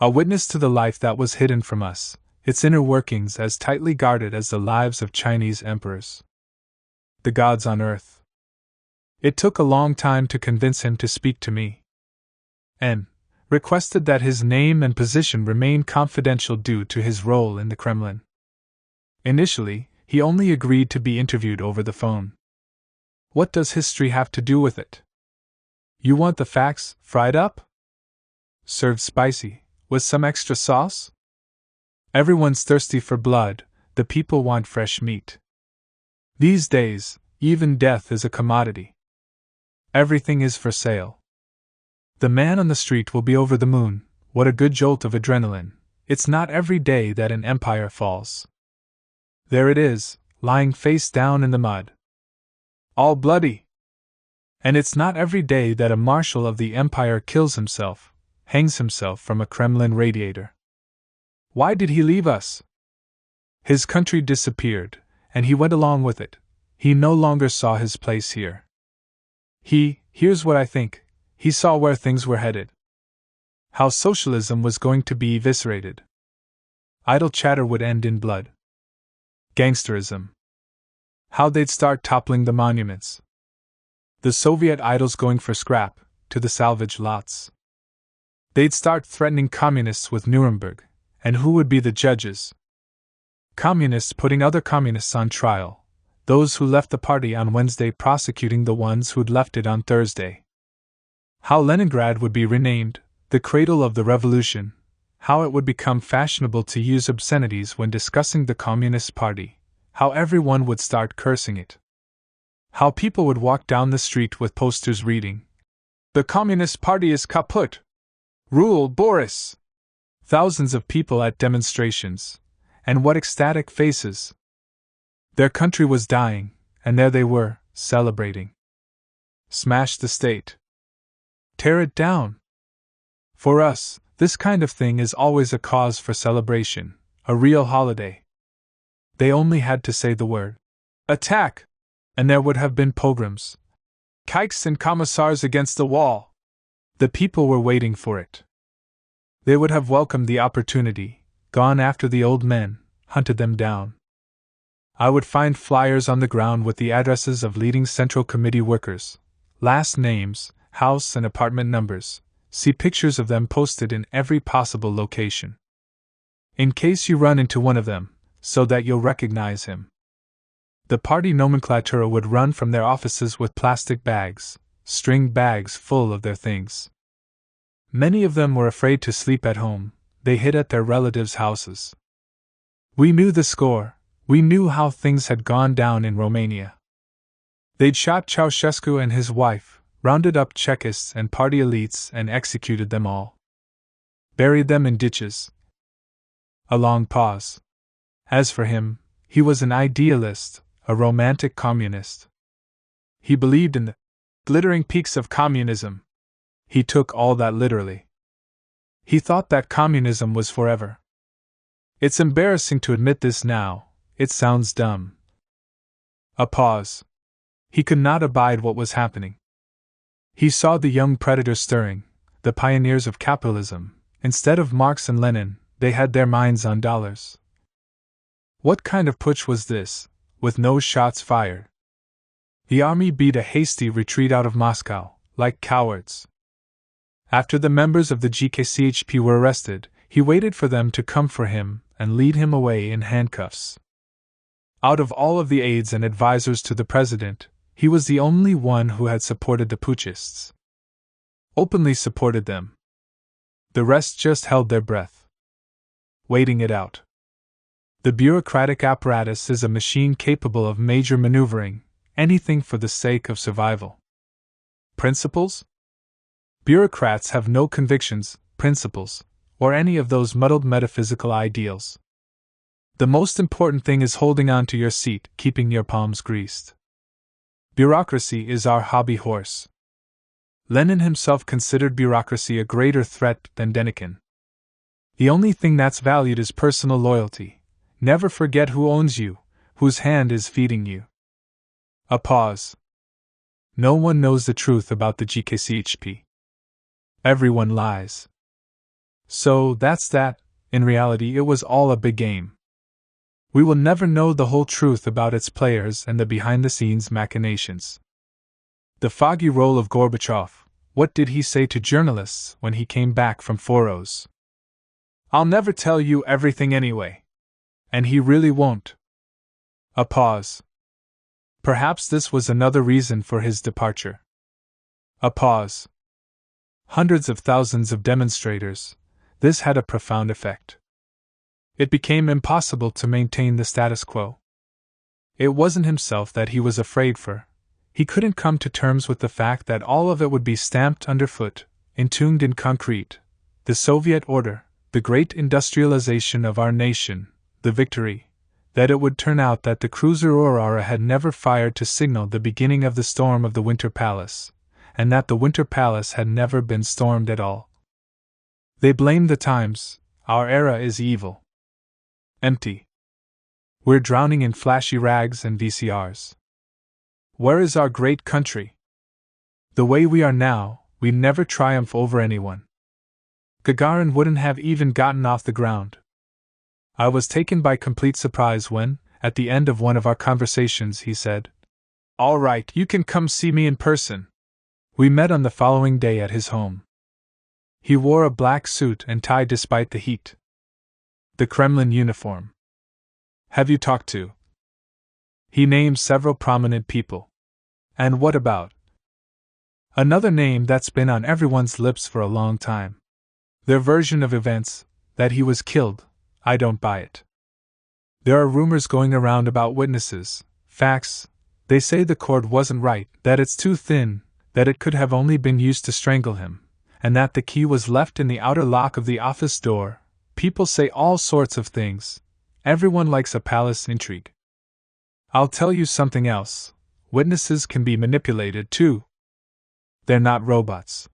A witness to the life that was hidden from us, its inner workings as tightly guarded as the lives of Chinese emperors. The gods on earth. It took a long time to convince him to speak to me. N. requested that his name and position remain confidential due to his role in the Kremlin. Initially, he only agreed to be interviewed over the phone. What does history have to do with it? You want the facts fried up? Served spicy, with some extra sauce? Everyone's thirsty for blood, the people want fresh meat. These days, even death is a commodity. Everything is for sale. The man on the street will be over the moon. What a good jolt of adrenaline. It's not every day that an empire falls. There it is, lying face down in the mud. All bloody. And it's not every day that a marshal of the empire kills himself, hangs himself from a Kremlin radiator. Why did he leave us? His country disappeared, and he went along with it. He no longer saw his place here. Here's what I think, he saw where things were headed. How socialism was going to be eviscerated. Idle chatter would end in blood. Gangsterism. How they'd start toppling the monuments. The Soviet idols going for scrap, to the salvage lots. They'd start threatening communists with Nuremberg, and who would be the judges? Communists putting other communists on trial, those who left the party on Wednesday prosecuting the ones who'd left it on Thursday. How Leningrad would be renamed, the cradle of the revolution, how it would become fashionable to use obscenities when discussing the Communist Party, how everyone would start cursing it. How people would walk down the street with posters reading, "The Communist Party is kaput! Rule Boris!" Thousands of people at demonstrations, and what ecstatic faces! Their country was dying, and there they were, celebrating. Smash the state. Tear it down. For us, this kind of thing is always a cause for celebration, a real holiday. They only had to say the word, "Attack!" and there would have been pogroms. Kikes and commissars against the wall. The people were waiting for it. They would have welcomed the opportunity, gone after the old men, hunted them down. I would find flyers on the ground with the addresses of leading Central Committee workers, last names, house and apartment numbers, see pictures of them posted in every possible location. In case you run into one of them, so that you'll recognize him. The party nomenclatura would run from their offices with plastic bags, string bags full of their things. Many of them were afraid to sleep at home, they hid at their relatives' houses. We knew the score, we knew how things had gone down in Romania. They'd shot Ceausescu and his wife, rounded up Chekists and party elites and executed them all. Buried them in ditches. A long pause. As for him, he was an idealist, a romantic communist. He believed in the glittering peaks of communism. He took all that literally. He thought that communism was forever. It's embarrassing to admit this now, it sounds dumb. A pause. He could not abide what was happening. He saw the young predators stirring, the pioneers of capitalism. Instead of Marx and Lenin, they had their minds on dollars. What kind of putsch was this, with no shots fired? The army beat a hasty retreat out of Moscow, like cowards. After the members of the GKCHP were arrested, he waited for them to come for him and lead him away in handcuffs. Out of all of the aides and advisors to the president, he was the only one who had supported the putschists. Openly supported them. The rest just held their breath, waiting it out. The bureaucratic apparatus is a machine capable of major maneuvering, anything for the sake of survival. Principles? Bureaucrats have no convictions, principles, or any of those muddled metaphysical ideals. The most important thing is holding on to your seat, keeping your palms greased. Bureaucracy is our hobby horse. Lenin himself considered bureaucracy a greater threat than Denikin. The only thing that's valued is personal loyalty. Never forget who owns you, whose hand is feeding you. A pause. No one knows the truth about the GKCHP. Everyone lies. So that's that. In reality, it was all a big game. We will never know the whole truth about its players and the behind-the-scenes machinations. The foggy role of Gorbachev. What did he say to journalists when he came back from Foros? "I'll never tell you everything anyway." And he really won't. A pause. Perhaps this was another reason for his departure. A pause. Hundreds of thousands of demonstrators. This had a profound effect. It became impossible to maintain the status quo. It wasn't himself that he was afraid for. He couldn't come to terms with the fact that all of it would be stamped underfoot, entombed in concrete. The Soviet order, the great industrialization of our nation, the victory, that it would turn out that the cruiser Aurora had never fired to signal the beginning of the storm of the Winter Palace, and that the Winter Palace had never been stormed at all. They blame the times. Our era is evil. Empty. We're drowning in flashy rags and VCRs. Where is our great country? The way we are now, we'd never triumph over anyone. Gagarin wouldn't have even gotten off the ground. I was taken by complete surprise when, at the end of one of our conversations, he said, "All right, you can come see me in person." We met on the following day at his home. He wore a black suit and tie despite the heat. The Kremlin uniform. Have you talked to? He named several prominent people. And what about? Another name that's been on everyone's lips for a long time. Their version of events, that he was killed, I don't buy it. There are rumors going around about witnesses, facts. They say the cord wasn't right, that it's too thin, that it could have only been used to strangle him, and that the key was left in the outer lock of the office door. People say all sorts of things. Everyone likes a palace intrigue. I'll tell you something else. Witnesses can be manipulated too. They're not robots.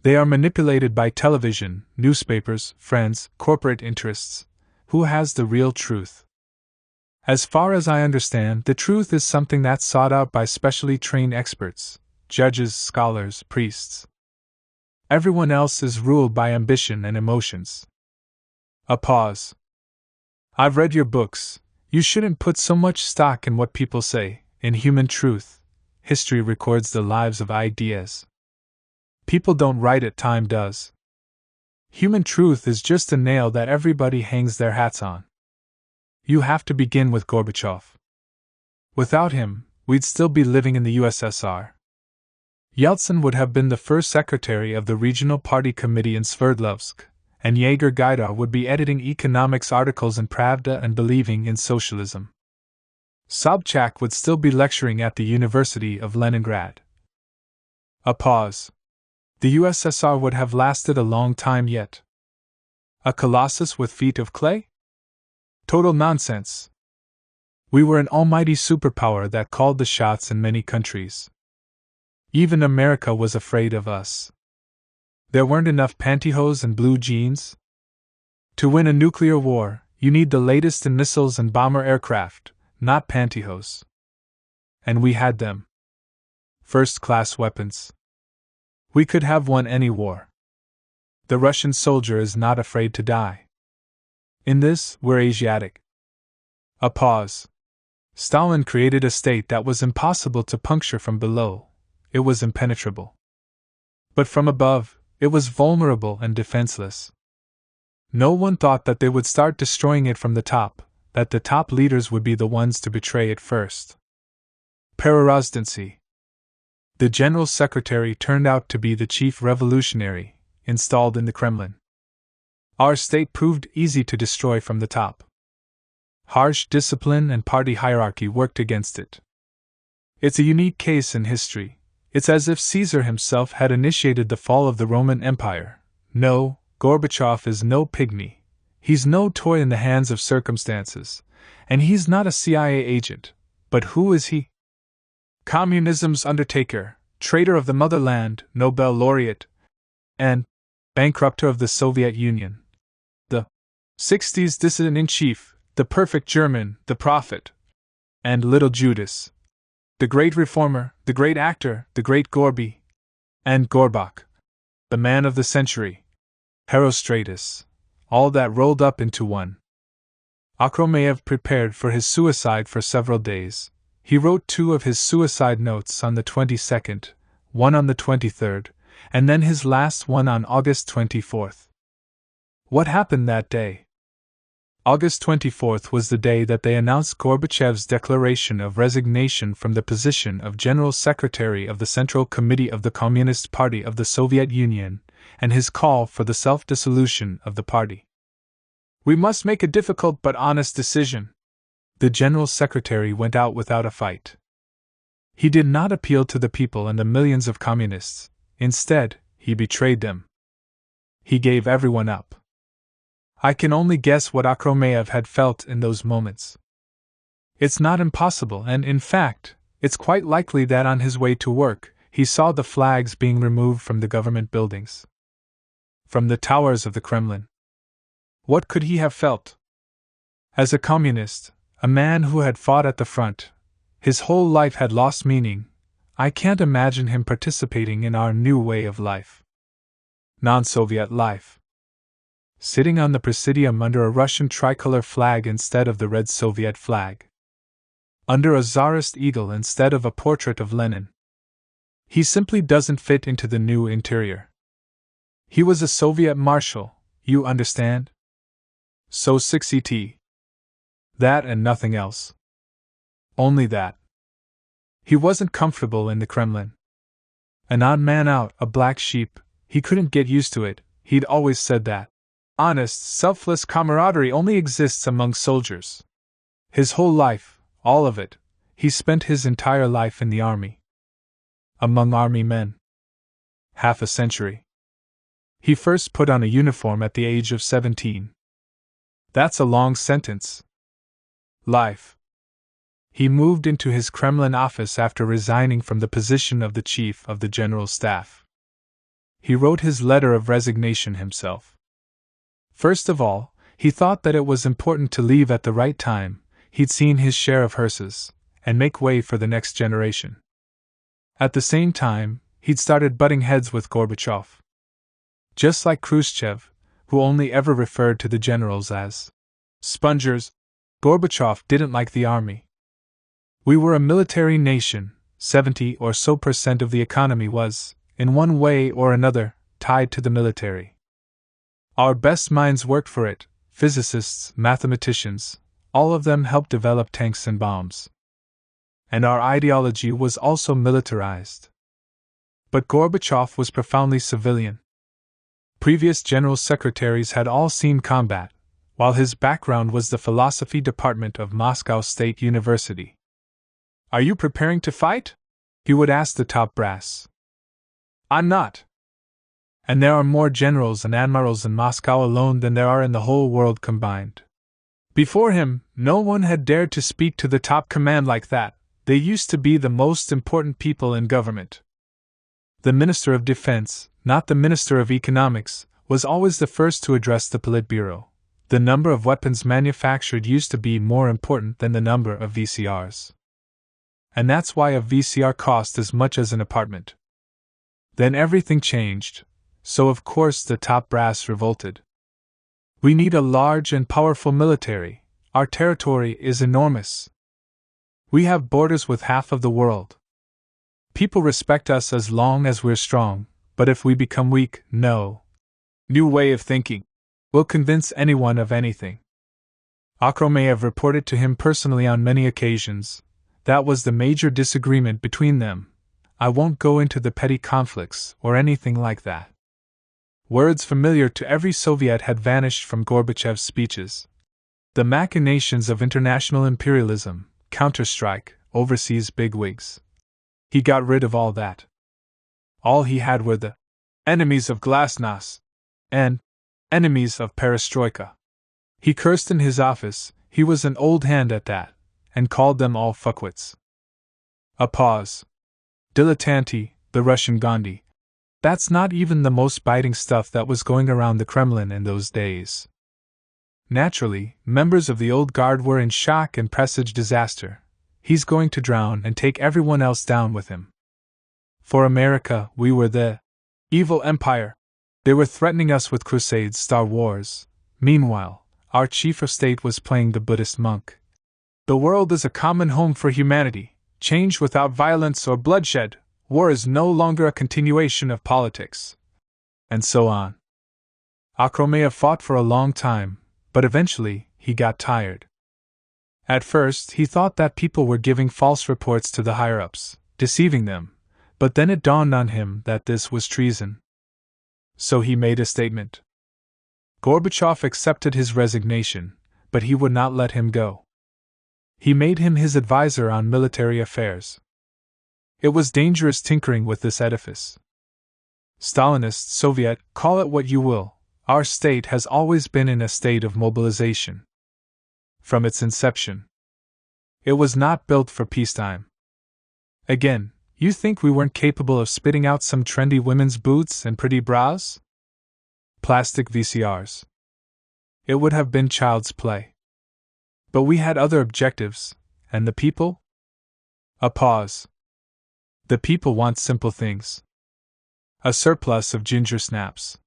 They are manipulated by television, newspapers, friends, corporate interests. Who has the real truth? As far as I understand, the truth is something that's sought out by specially trained experts, judges, scholars, priests. Everyone else is ruled by ambition and emotions. A pause. I've read your books. You shouldn't put so much stock in what people say. In human truth, history records the lives of ideas. People don't write it, time does. Human truth is just a nail that everybody hangs their hats on. You have to begin with Gorbachev. Without him, we'd still be living in the USSR. Yeltsin would have been the first secretary of the regional party committee in Sverdlovsk, and Yegor Gaidar would be editing economics articles in Pravda and believing in socialism. Sobchak would still be lecturing at the University of Leningrad. A pause. The USSR would have lasted a long time yet. A colossus with feet of clay? Total nonsense. We were an almighty superpower that called the shots in many countries. Even America was afraid of us. There weren't enough pantyhose and blue jeans. To win a nuclear war, you need the latest in missiles and bomber aircraft, not pantyhose. And we had them. First-class weapons. We could have won any war. The Russian soldier is not afraid to die. In this, we're Asiatic. A pause. Stalin created a state that was impossible to puncture from below. It was impenetrable. But from above, it was vulnerable and defenseless. No one thought that they would start destroying it from the top, that the top leaders would be the ones to betray it first. Pererazdency. The General Secretary turned out to be the chief revolutionary, installed in the Kremlin. Our state proved easy to destroy from the top. Harsh discipline and party hierarchy worked against it. It's a unique case in history. It's as if Caesar himself had initiated the fall of the Roman Empire. No, Gorbachev is no pygmy. He's no toy in the hands of circumstances. And he's not a CIA agent. But who is he? Communism's undertaker, traitor of the motherland, Nobel laureate, and bankrupter of the Soviet Union. The 60s dissident-in-chief, the perfect German, the prophet, and little Judas. The great reformer, the great actor, the great Gorby, and Gorbach, the man of the century, Herostratus, all that rolled up into one. Akhromeyev prepared for his suicide for several days. He wrote 2 of his suicide notes on the 22nd, one on the 23rd, and then his last one on August 24th. What happened that day? August 24th was the day that they announced Gorbachev's declaration of resignation from the position of General Secretary of the Central Committee of the Communist Party of the Soviet Union, and his call for the self-dissolution of the party. We must make a difficult but honest decision. The General Secretary went out without a fight. He did not appeal to the people and the millions of communists. Instead, he betrayed them. He gave everyone up. I can only guess what Akhromeyev had felt in those moments. It's not impossible, and in fact, it's quite likely that on his way to work, he saw the flags being removed from the government buildings. from the towers of the Kremlin. What could he have felt? As a communist, a man who had fought at the front, his whole life had lost meaning. I can't imagine him participating in our new way of life. Non-Soviet life. Sitting on the Presidium under a Russian tricolor flag instead of the red Soviet flag. Under a Tsarist eagle instead of a portrait of Lenin. He simply doesn't fit into the new interior. He was a Soviet marshal, you understand? So 6et. That and nothing else. Only that. He wasn't comfortable in the Kremlin. An odd man out, a black sheep, he couldn't get used to it. He'd always said that honest, selfless camaraderie only exists among soldiers. His whole life, all of it, he spent his entire life in the army. Among army men. Half a century. He first put on a uniform at the age of 17. That's a long sentence. Life. He moved into his Kremlin office after resigning from the position of the Chief of the General Staff. He wrote his letter of resignation himself. First of all, he thought that it was important to leave at the right time. He'd seen his share of hearses, and make way for the next generation. At the same time, he'd started butting heads with Gorbachev. Just like Khrushchev, who only ever referred to the generals as spongers, Gorbachev didn't like the army. We were a military nation, 70% or so of the economy was, in one way or another, tied to the military. Our best minds worked for it, physicists, mathematicians, all of them helped develop tanks and bombs. And our ideology was also militarized. But Gorbachev was profoundly civilian. Previous general secretaries had all seen combat, while his background was the philosophy department of Moscow State University. Are you preparing to fight? He would ask the top brass. I'm not. And there are more generals and admirals in Moscow alone than there are in the whole world combined. Before him, no one had dared to speak to the top command like that. They used to be the most important people in government. The Minister of Defense, not the Minister of Economics, was always the first to address the Politburo. The number of weapons manufactured used to be more important than the number of VCRs. And that's why a VCR cost as much as an apartment. Then everything changed, so of course the top brass revolted. We need a large and powerful military. Our territory is enormous. We have borders with half of the world. People respect us as long as we're strong, but if we become weak, no. New way of thinking. Will convince anyone of anything. Akhromeyev reported to him personally on many occasions. That was the major disagreement between them. I won't go into the petty conflicts or anything like that. Words familiar to every Soviet had vanished from Gorbachev's speeches. The machinations of international imperialism, counterstrike, overseas bigwigs. He got rid of all that. All he had were the enemies of glasnost and enemies of perestroika. He cursed in his office, he was an old hand at that, and called them all fuckwits. A pause. Dilettanti, the Russian Gandhi. That's not even the most biting stuff that was going around the Kremlin in those days. Naturally, members of the old guard were in shock and presaged disaster. He's going to drown and take everyone else down with him. For America, we were the evil empire. They were threatening us with crusades, Star Wars. Meanwhile, our chief of state was playing the Buddhist monk. The world is a common home for humanity, change without violence or bloodshed. War is no longer a continuation of politics. And so on. Akhromeyev fought for a long time, but eventually, he got tired. At first, he thought that people were giving false reports to the higher-ups, deceiving them, but then it dawned on him that this was treason. So he made a statement. Gorbachev accepted his resignation, but he would not let him go. He made him his advisor on military affairs. It was dangerous tinkering with this edifice. Stalinist, Soviet, call it what you will, our state has always been in a state of mobilization. From its inception. It was not built for peacetime. Again, you think we weren't capable of spitting out some trendy women's boots and pretty bras? plastic VCRs. It would have been child's play. But we had other objectives, and the people? A pause. The people want simple things. A surplus of ginger snaps.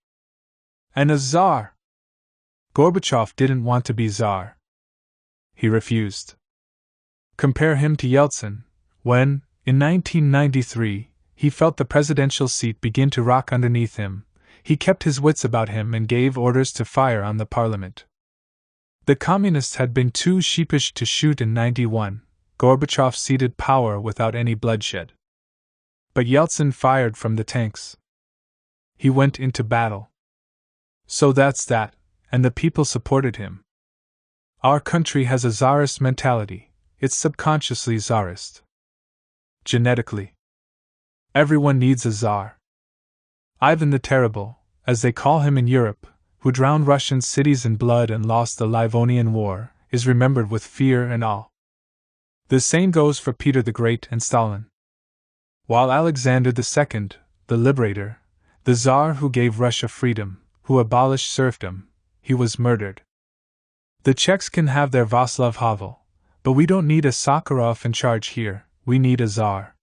And a czar. Gorbachev didn't want to be czar. He refused. Compare him to Yeltsin, when, in 1993, he felt the presidential seat begin to rock underneath him. He kept his wits about him and gave orders to fire on the parliament. The communists had been too sheepish to shoot in 91. Gorbachev ceded power without any bloodshed. But Yeltsin fired from the tanks. He went into battle. So that's that, and the people supported him. Our country has a czarist mentality. It's subconsciously czarist. Genetically. Everyone needs a czar. Ivan the Terrible, as they call him in Europe, who drowned Russian cities in blood and lost the Livonian War, is remembered with fear and awe. The same goes for Peter the Great and Stalin. While Alexander II, the liberator, the Tsar who gave Russia freedom, who abolished serfdom, he was murdered. The Czechs can have their Václav Havel, but we don't need a Sakharov in charge here, we need a Tsar.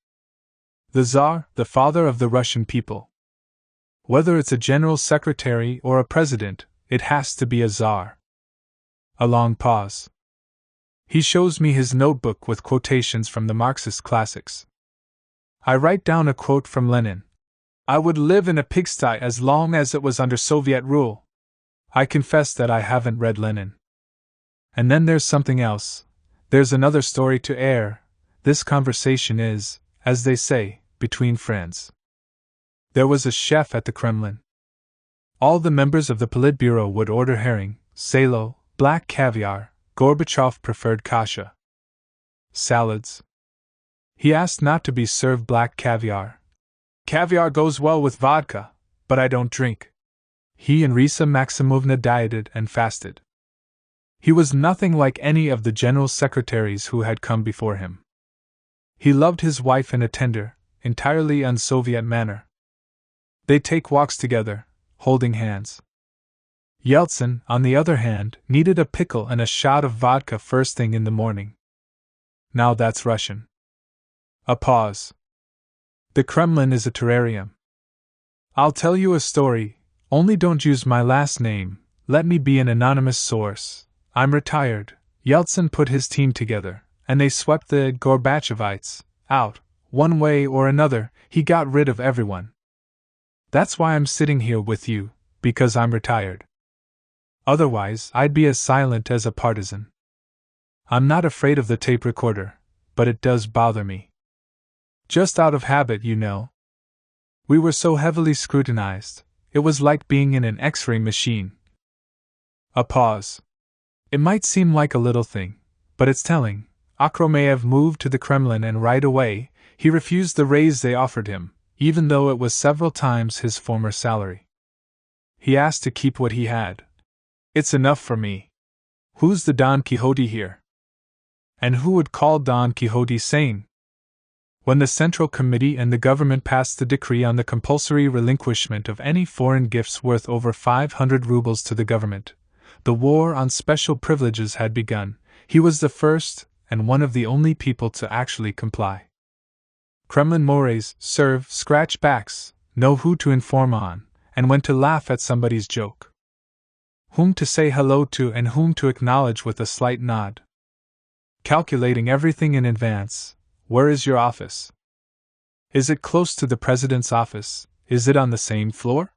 The Tsar, the father of the Russian people. Whether it's a general secretary or a president, it has to be a Tsar. A long pause. He shows me his notebook with quotations from the Marxist classics. I write down a quote from Lenin. I would live in a pigsty as long as it was under Soviet rule. I confess that I haven't read Lenin. And then there's something else. There's another story to air. This conversation is, as they say, between friends. There was a chef at the Kremlin. All the members of the Politburo would order herring, salo, black caviar. Gorbachev preferred kasha. Salads. He asked not to be served black caviar. Caviar goes well with vodka, but I don't drink. He and Risa Maximovna dieted and fasted. He was nothing like any of the general secretaries who had come before him. He loved his wife in a tender, entirely un-Soviet manner. They take walks together, holding hands. Yeltsin, on the other hand, needed a pickle and a shot of vodka first thing in the morning. Now that's Russian. A pause. The Kremlin is a terrarium. I'll tell you a story, only don't use my last name, let me be an anonymous source. I'm retired. Yeltsin put his team together, and they swept the Gorbachevites out. One way or another, he got rid of everyone. That's why I'm sitting here with you, because I'm retired. Otherwise, I'd be as silent as a partisan. I'm not afraid of the tape recorder, but it does bother me. Just out of habit, you know. We were so heavily scrutinized, it was like being in an X-ray machine. A pause. It might seem like a little thing, but it's telling. Akhromeyev moved to the Kremlin and right away, he refused the raise they offered him, even though it was several times his former salary. He asked to keep what he had. It's enough for me. Who's the Don Quixote here? And who would call Don Quixote sane? When the Central Committee and the government passed the decree on the compulsory relinquishment of any foreign gifts worth over 500 rubles to the government, the war on special privileges had begun. He was the first, and one of the only people to actually comply. Kremlin mores serve scratch backs, know who to inform on, and when to laugh at somebody's joke. Whom to say hello to and whom to acknowledge with a slight nod. Calculating everything in advance. Where is your office? Is it close to the president's office? Is it on the same floor?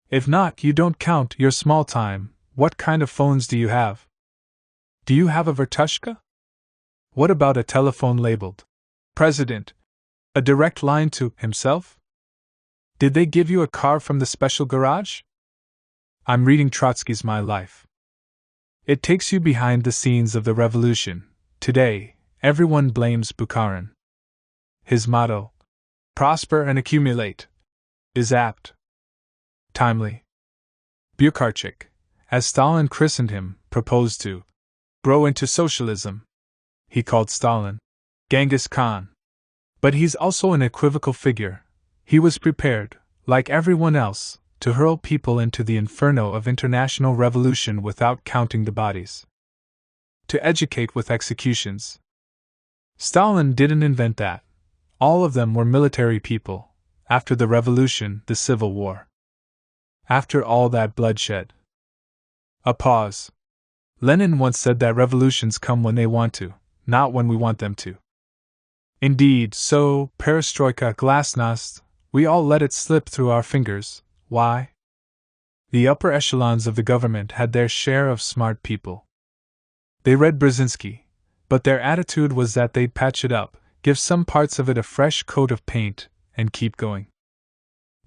If not, you don't count, you're small time. What kind of phones do you have? Do you have a Vertushka? What about a telephone labeled President? A direct line to himself? Did they give you a car from the special garage? I'm reading Trotsky's My Life. It takes you behind the scenes of the revolution. Today, everyone blames Bukharin. His motto, prosper and accumulate, is apt. Timely. Bukharchik, as Stalin christened him, proposed to grow into socialism. He called Stalin Genghis Khan. But he's also an equivocal figure. He was prepared, like everyone else, to hurl people into the inferno of international revolution without counting the bodies. To educate with executions. Stalin didn't invent that. All of them were military people, after the revolution, the Civil War. After all that bloodshed. A pause. Lenin once said that revolutions come when they want to, not when we want them to. Indeed, so, perestroika, glasnost, we all let it slip through our fingers. Why? The upper echelons of the government had their share of smart people. They read Brzezinski, but their attitude was that they'd patch it up, give some parts of it a fresh coat of paint, and keep going.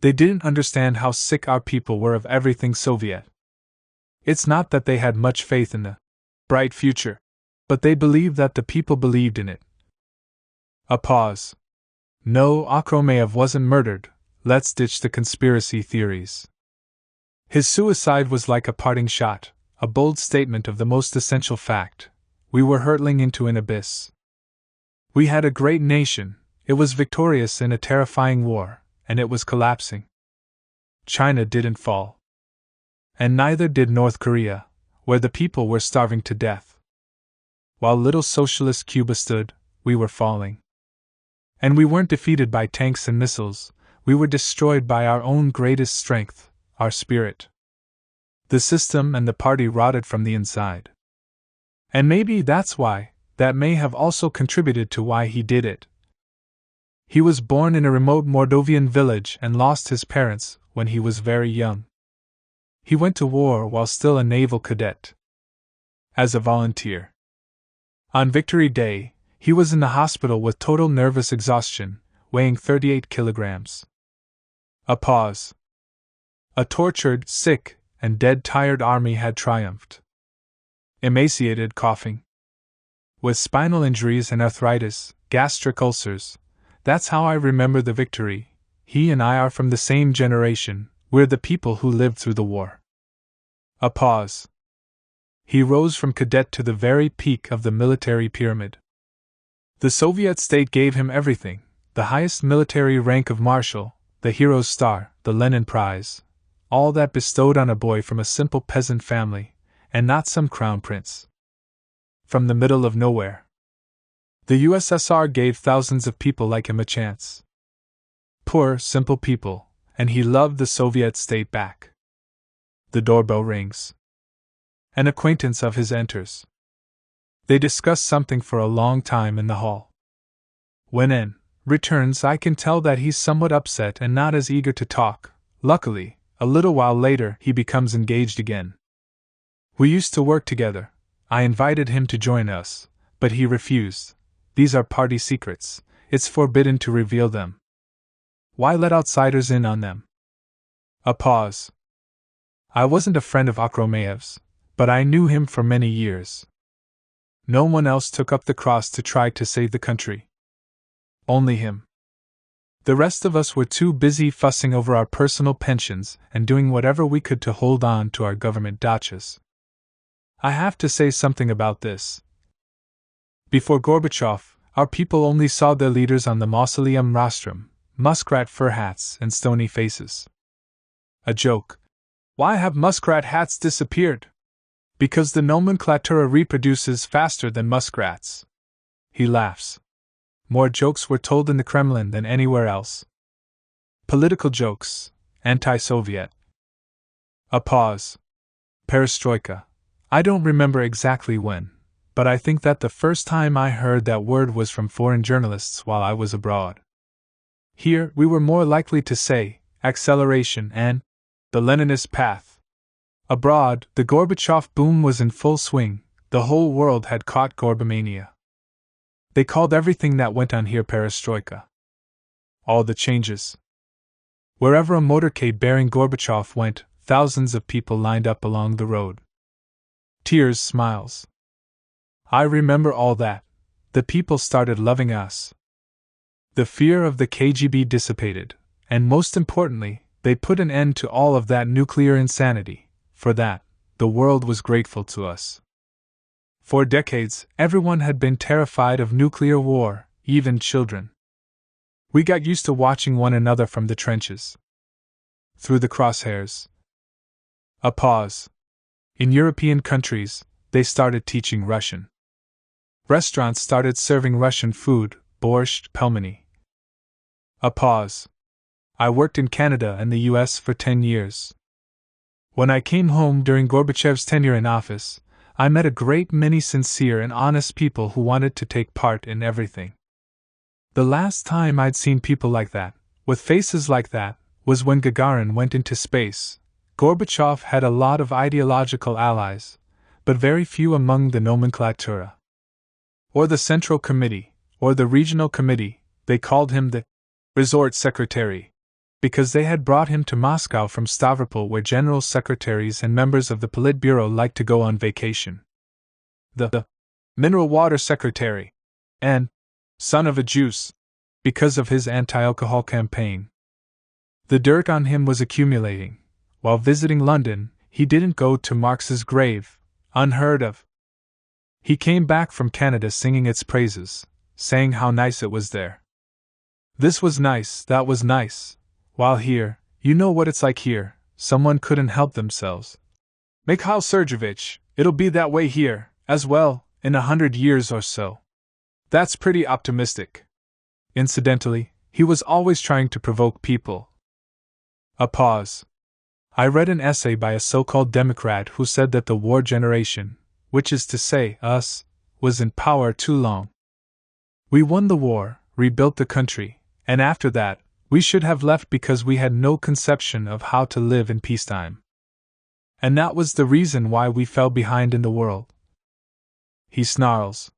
They didn't understand how sick our people were of everything Soviet. It's not that they had much faith in the bright future, but they believed that the people believed in it. A pause. No, Akhromeyev wasn't murdered. Let's ditch the conspiracy theories. His suicide was like a parting shot, a bold statement of the most essential fact. We were hurtling into an abyss. We had a great nation, it was victorious in a terrifying war, and it was collapsing. China didn't fall. And neither did North Korea, where the people were starving to death. While little socialist Cuba stood, we were falling. And we weren't defeated by tanks and missiles, we were destroyed by our own greatest strength, our spirit. The system and the party rotted from the inside. And maybe that's why, that may have also contributed to why he did it. He was born in a remote Moldovan village and lost his parents when he was very young. He went to war while still a naval cadet. As a volunteer. On Victory Day, he was in the hospital with total nervous exhaustion, weighing 38 kilograms. A pause. A tortured, sick, and dead-tired army had triumphed. Emaciated, coughing. With spinal injuries and arthritis, gastric ulcers. That's how I remember the victory. He and I are from the same generation, we're the people who lived through the war. A pause. He rose from cadet to the very peak of the military pyramid. The Soviet state gave him everything, the highest military rank of marshal, the Hero's Star, the Lenin Prize, all that bestowed on a boy from a simple peasant family, and not some crown prince. From the middle of nowhere. The USSR gave thousands of people like him a chance. Poor, simple people, and he loved the Soviet state back. The doorbell rings. An acquaintance of his enters. They discuss something for a long time in the hall. When N returns, I can tell that he's somewhat upset and not as eager to talk. Luckily, a little while later, he becomes engaged again. We used to work together. I invited him to join us, but he refused. These are party secrets. It's forbidden to reveal them. Why let outsiders in on them? A pause. I wasn't a friend of Akhромeyev's, but I knew him for many years. No one else took up the cross to try to save the country. Only him. The rest of us were too busy fussing over our personal pensions and doing whatever we could to hold on to our government dachas. I have to say something about this. Before Gorbachev, our people only saw their leaders on the mausoleum rostrum, muskrat fur hats and stony faces. A joke. Why have muskrat hats disappeared? Because the nomenclatura reproduces faster than muskrats. He laughs. More jokes were told in the Kremlin than anywhere else. Political jokes, anti-Soviet. A pause. Perestroika. I don't remember exactly when, but I think that the first time I heard that word was from foreign journalists while I was abroad. Here, we were more likely to say acceleration and the Leninist path. Abroad, the Gorbachev boom was in full swing, the whole world had caught Gorbamania. They called everything that went on here perestroika. All the changes. Wherever a motorcade bearing Gorbachev went, thousands of people lined up along the road. Tears, smiles. I remember all that. The people started loving us. The fear of the KGB dissipated, and most importantly, they put an end to all of that nuclear insanity. For that, the world was grateful to us. For decades, everyone had been terrified of nuclear war, even children. We got used to watching one another from the trenches. through the crosshairs. A pause. In European countries, they started teaching Russian. Restaurants started serving Russian food, borscht, pelmeni. A pause. I worked in Canada and the US for 10 years. When I came home during Gorbachev's tenure in office, I met a great many sincere and honest people who wanted to take part in everything. The last time I'd seen people like that, with faces like that, was when Gagarin went into space. Gorbachev had a lot of ideological allies, but very few among the nomenklatura. Or the Central Committee, or the Regional Committee, they called him the Resort Secretary, because they had brought him to Moscow from Stavropol, where general secretaries and members of the Politburo like to go on vacation. The Mineral Water Secretary, and son of a juice, because of his anti-alcohol campaign. The dirt on him was accumulating. While visiting London, he didn't go to Marx's grave, unheard of. He came back from Canada singing its praises, saying how nice it was there. This was nice, that was nice. While here, you know what it's like here, someone couldn't help themselves. Mikhail Sergeyevich, it'll be that way here, as well, in 100 years or so. That's pretty optimistic. Incidentally, he was always trying to provoke people. A pause. I read an essay by a so-called Democrat who said that the war generation, which is to say, us, was in power too long. We won the war, rebuilt the country, and after that, we should have left because we had no conception of how to live in peacetime. And that was the reason why we fell behind in the world. He snarls.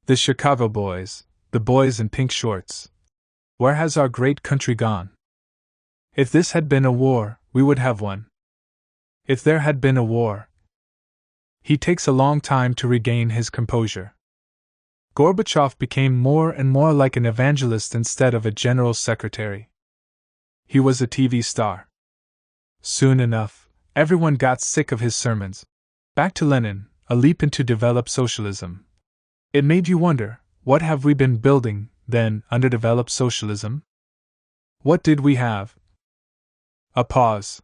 The Chicago boys, the boys in pink shorts. Where has our great country gone? If this had been a war, we would have won. If there had been a war. He takes a long time to regain his composure. Gorbachev became more and more like an evangelist instead of a general secretary. He was a TV star. Soon enough, everyone got sick of his sermons. Back to Lenin, a leap into developed socialism. It made you wonder, what have we been building, then, under developed socialism? What did we have? A pause.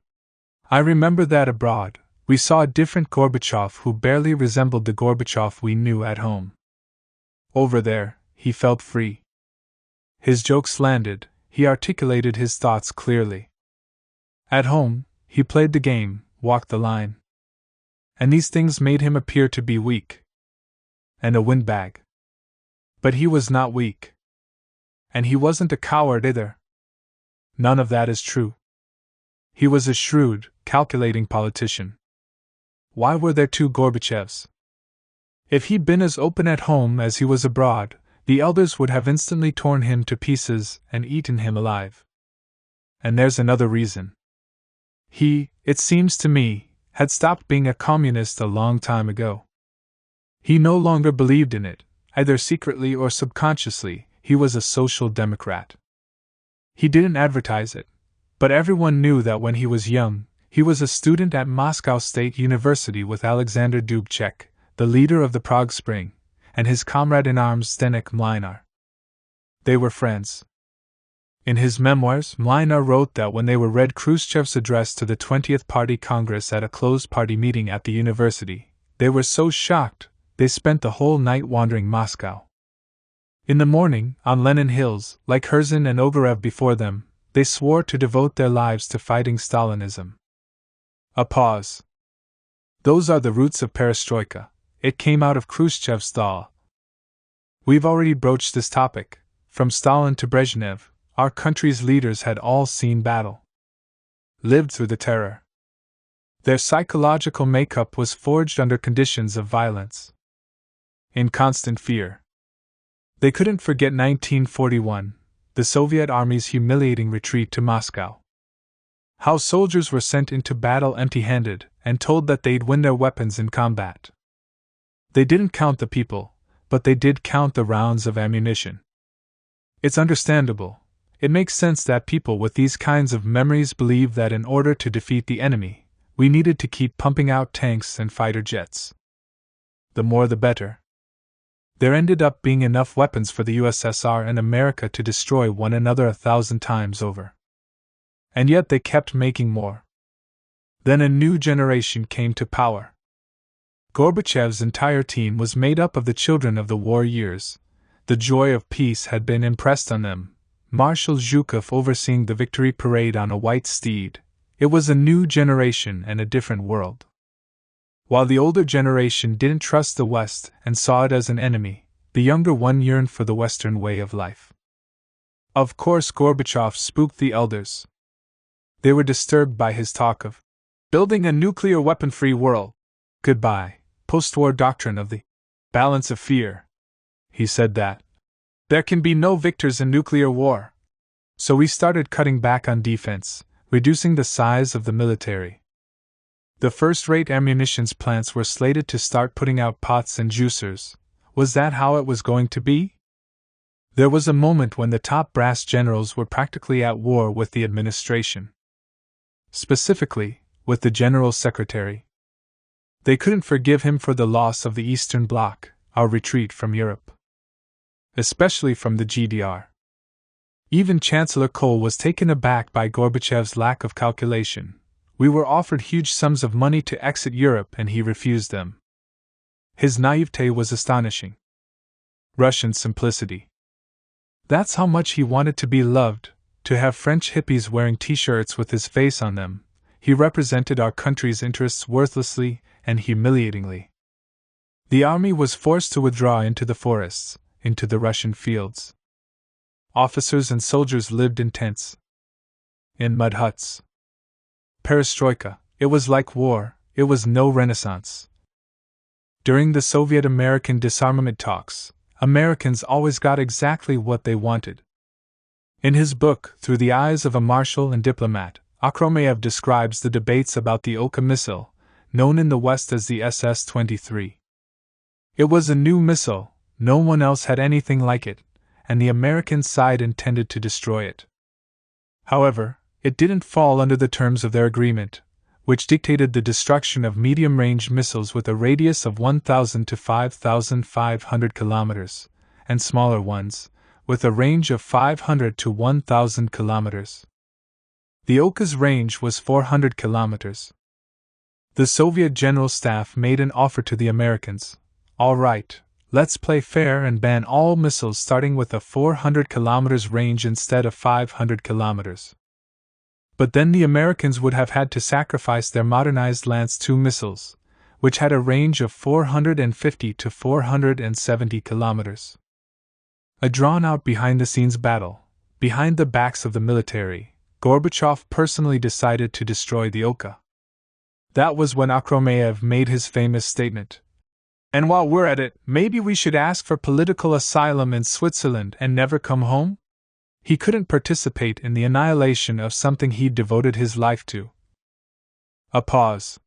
I remember that abroad, we saw a different Gorbachev who barely resembled the Gorbachev we knew at home. Over there, he felt free. His jokes landed, he articulated his thoughts clearly. At home, he played the game, walked the line. And these things made him appear to be weak. And a windbag. But he was not weak. And he wasn't a coward either. None of that is true. He was a shrewd, calculating politician. Why were there two Gorbachevs? If he'd been as open at home as he was abroad, the elders would have instantly torn him to pieces and eaten him alive. And there's another reason. He, it seems to me, had stopped being a communist a long time ago. He no longer believed in it, either secretly or subconsciously. He was a social democrat. He didn't advertise it, but everyone knew that when he was young, he was a student at Moscow State University with Alexander Dubček, the leader of the Prague Spring, and his comrade-in-arms Zdeněk Mlynar. They were friends. In his memoirs, Mlynar wrote that when they were read Khrushchev's address to the 20th Party Congress at a closed party meeting at the university, they were so shocked, they spent the whole night wandering Moscow. In the morning, on Lenin Hills, like Herzen and Ogarev before them, they swore to devote their lives to fighting Stalinism. A pause. Those are the roots of perestroika. It came out of Khrushchev's thaw. We've already broached this topic. From Stalin to Brezhnev, our country's leaders had all seen battle. Lived through the terror. Their psychological makeup was forged under conditions of violence. In constant fear. They couldn't forget 1941, the Soviet Army's humiliating retreat to Moscow. How soldiers were sent into battle empty-handed and told that they'd win their weapons in combat. They didn't count the people, but they did count the rounds of ammunition. It's understandable. It makes sense that people with these kinds of memories believe that in order to defeat the enemy, we needed to keep pumping out tanks and fighter jets. The more the better. There ended up being enough weapons for the USSR and America to destroy one another 1,000 times over. And yet they kept making more. Then a new generation came to power. Gorbachev's entire team was made up of the children of the war years. The joy of peace had been impressed on them. Marshal Zhukov overseeing the victory parade on a white steed. It was a new generation and a different world. While the older generation didn't trust the West and saw it as an enemy, the younger one yearned for the Western way of life. Of course, Gorbachev spooked the elders. They were disturbed by his talk of building a nuclear weapon-free world. Goodbye, post-war doctrine of the balance of fear. He said that there can be no victors in nuclear war. So we started cutting back on defense, reducing the size of the military. The first-rate ammunitions plants were slated to start putting out pots and juicers. Was that how it was going to be? There was a moment when the top brass generals were practically at war with the administration. Specifically, with the General Secretary. They couldn't forgive him for the loss of the Eastern Bloc, our retreat from Europe. Especially from the GDR. Even Chancellor Kohl was taken aback by Gorbachev's lack of calculation. We were offered huge sums of money to exit Europe and he refused them. His naivete was astonishing. Russian simplicity. That's how much he wanted to be loved, to have French hippies wearing t-shirts with his face on them. He represented our country's interests worthlessly and humiliatingly. The army was forced to withdraw into the forests, into the Russian fields. Officers and soldiers lived in tents, in mud huts. Perestroika, it was like war, it was no renaissance. During the Soviet-American disarmament talks, Americans always got exactly what they wanted. In his book, Through the Eyes of a Marshal and Diplomat, Akhromeyev describes the debates about the Oka missile, known in the West as the SS-23. It was a new missile, no one else had anything like it, and the American side intended to destroy it. However, it didn't fall under the terms of their agreement, which dictated the destruction of medium-range missiles with a radius of 1,000 to 5,500 kilometers, and smaller ones, with a range of 500 to 1,000 kilometers. The Oka's range was 400 kilometers. The Soviet General Staff made an offer to the Americans. All right, let's play fair and ban all missiles starting with a 400 kilometers range instead of 500 kilometers. But then the Americans would have had to sacrifice their modernized Lance II missiles, which had a range of 450 to 470 kilometers. A drawn-out behind-the-scenes battle, behind the backs of the military, Gorbachev personally decided to destroy the Oka. That was when Akhromeyev made his famous statement. And while we're at it, maybe we should ask for political asylum in Switzerland and never come home? He couldn't participate in the annihilation of something he'd devoted his life to. A pause.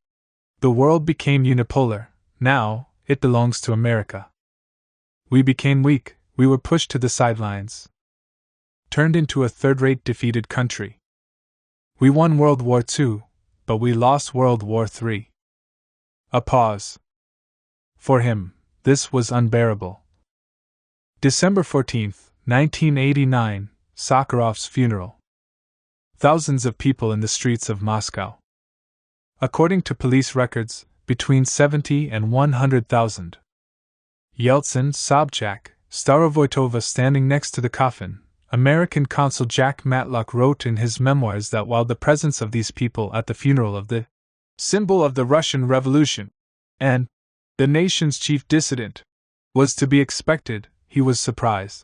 The world became unipolar. Now, it belongs to America. We became weak, we were pushed to the sidelines. Turned into a third-rate defeated country. We won World War II, but we lost World War III. A pause. For him, this was unbearable. December 14, 1989, Sakharov's funeral. Thousands of people in the streets of Moscow. According to police records, between 70 and 100,000. Yeltsin, Sobchak, Starovoytova standing next to the coffin. American consul Jack Matlock wrote in his memoirs that while the presence of these people at the funeral of the symbol of the Russian Revolution and the nation's chief dissident was to be expected, he was surprised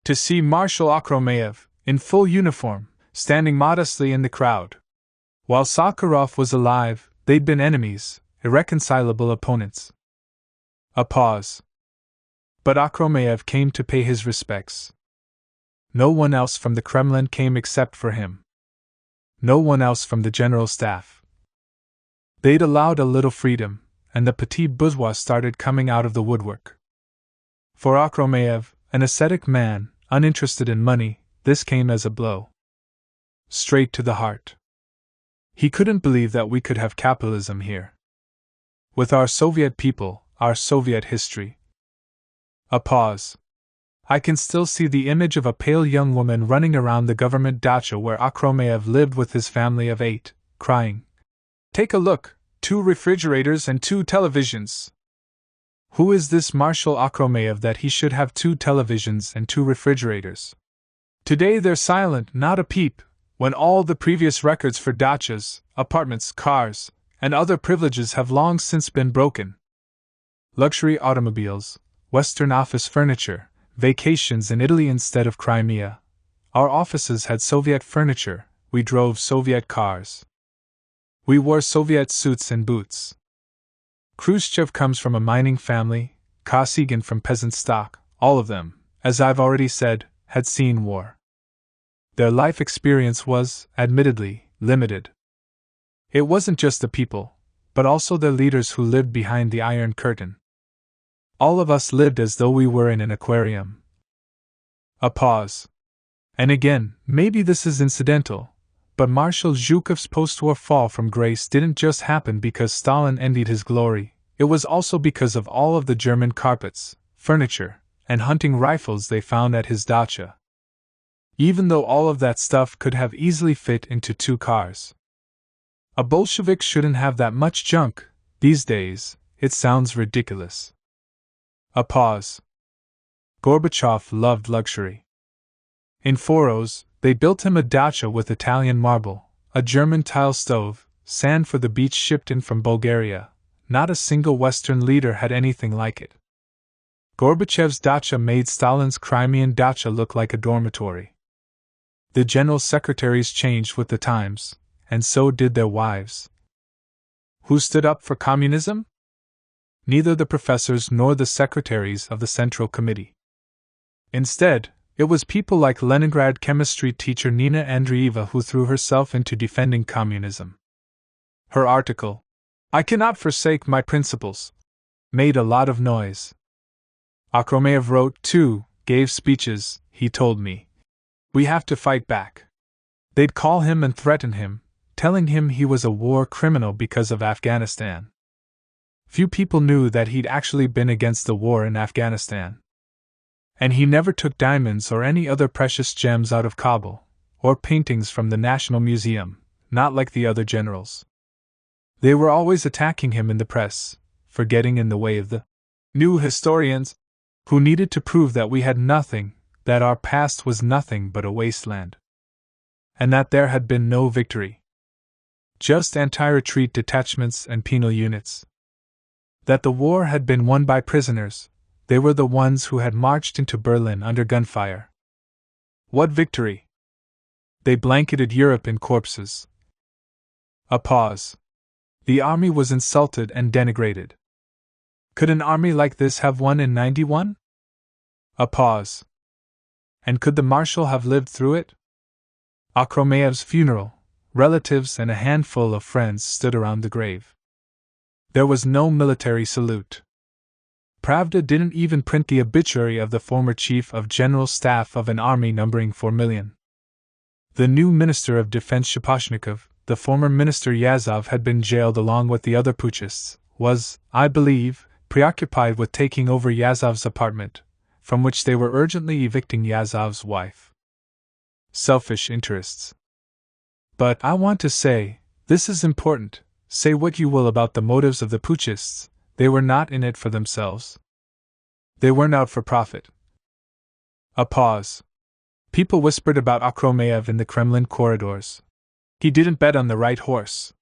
to see Marshal Akhromeyev, in full uniform, standing modestly in the crowd. While Sakharov was alive, they'd been enemies, irreconcilable opponents. A pause. But Akhromeyev came to pay his respects. No one else from the Kremlin came except for him. No one else from the General Staff. They'd allowed a little freedom, and the petit bourgeois started coming out of the woodwork. For Akhromeyev, an ascetic man, uninterested in money, this came as a blow. Straight to the heart. He couldn't believe that we could have capitalism here. With our Soviet people, our Soviet history. A pause. I can still see the image of a pale young woman running around the government dacha where Akhromeyev lived with his family of 8, crying, "Take a look, 2 refrigerators and 2 televisions." Who is this Marshal Akhromeyev that he should have 2 televisions and 2 refrigerators? Today they're silent, not a peep, when all the previous records for dachas, apartments, cars, and other privileges have long since been broken. Luxury automobiles, Western office furniture, vacations in Italy instead of Crimea. Our offices had Soviet furniture, we drove Soviet cars. We wore Soviet suits and boots. Khrushchev comes from a mining family, Kosygin from peasant stock. All of them, as I've already said, had seen war. Their life experience was, admittedly, limited. It wasn't just the people, but also their leaders who lived behind the Iron Curtain. All of us lived as though we were in an aquarium. A pause. And again, maybe this is incidental, but Marshal Zhukov's post-war fall from grace didn't just happen because Stalin envied his glory, it was also because of all of the German carpets, furniture, and hunting rifles they found at his dacha. Even though all of that stuff could have easily fit into 2 cars. A Bolshevik shouldn't have that much junk, these days, it sounds ridiculous. A pause. Gorbachev loved luxury. In Foros, they built him a dacha with Italian marble, a German tile stove, sand for the beach shipped in from Bulgaria. Not a single Western leader had anything like it. Gorbachev's dacha made Stalin's Crimean dacha look like a dormitory. The general secretaries changed with the times, and so did their wives. Who stood up for communism? Neither the professors nor the secretaries of the Central Committee. Instead, it was people like Leningrad chemistry teacher Nina Andreeva who threw herself into defending communism. Her article, "I Cannot Forsake My Principles," made a lot of noise. Akhromeyev wrote, too, gave speeches, he told me. We have to fight back. They'd call him and threaten him, telling him he was a war criminal because of Afghanistan. Few people knew that he'd actually been against the war in Afghanistan. And he never took diamonds or any other precious gems out of Kabul, or paintings from the National Museum, not like the other generals. They were always attacking him in the press, for getting in the way of the new historians, who needed to prove that we had nothing, that our past was nothing but a wasteland. And that there had been no victory. Just anti-retreat detachments and penal units. That the war had been won by prisoners, they were the ones who had marched into Berlin under gunfire. What victory? They blanketed Europe in corpses. A pause. The army was insulted and denigrated. Could an army like this have won in 91? A pause. And could the marshal have lived through it? Akhromayev's funeral, relatives and a handful of friends stood around the grave. There was no military salute. Pravda didn't even print the obituary of the former chief of general staff of an army numbering 4 million. The new Minister of Defense Shaposhnikov, the former Minister Yazov had been jailed along with the other putschists, was, I believe, preoccupied with taking over Yazov's apartment, from which they were urgently evicting Yazov's wife. Selfish interests. But I want to say, this is important, say what you will about the motives of the putschists, they were not in it for themselves. They weren't out for profit. A pause. People whispered about Akhromeyev in the Kremlin corridors. He didn't bet on the right horse.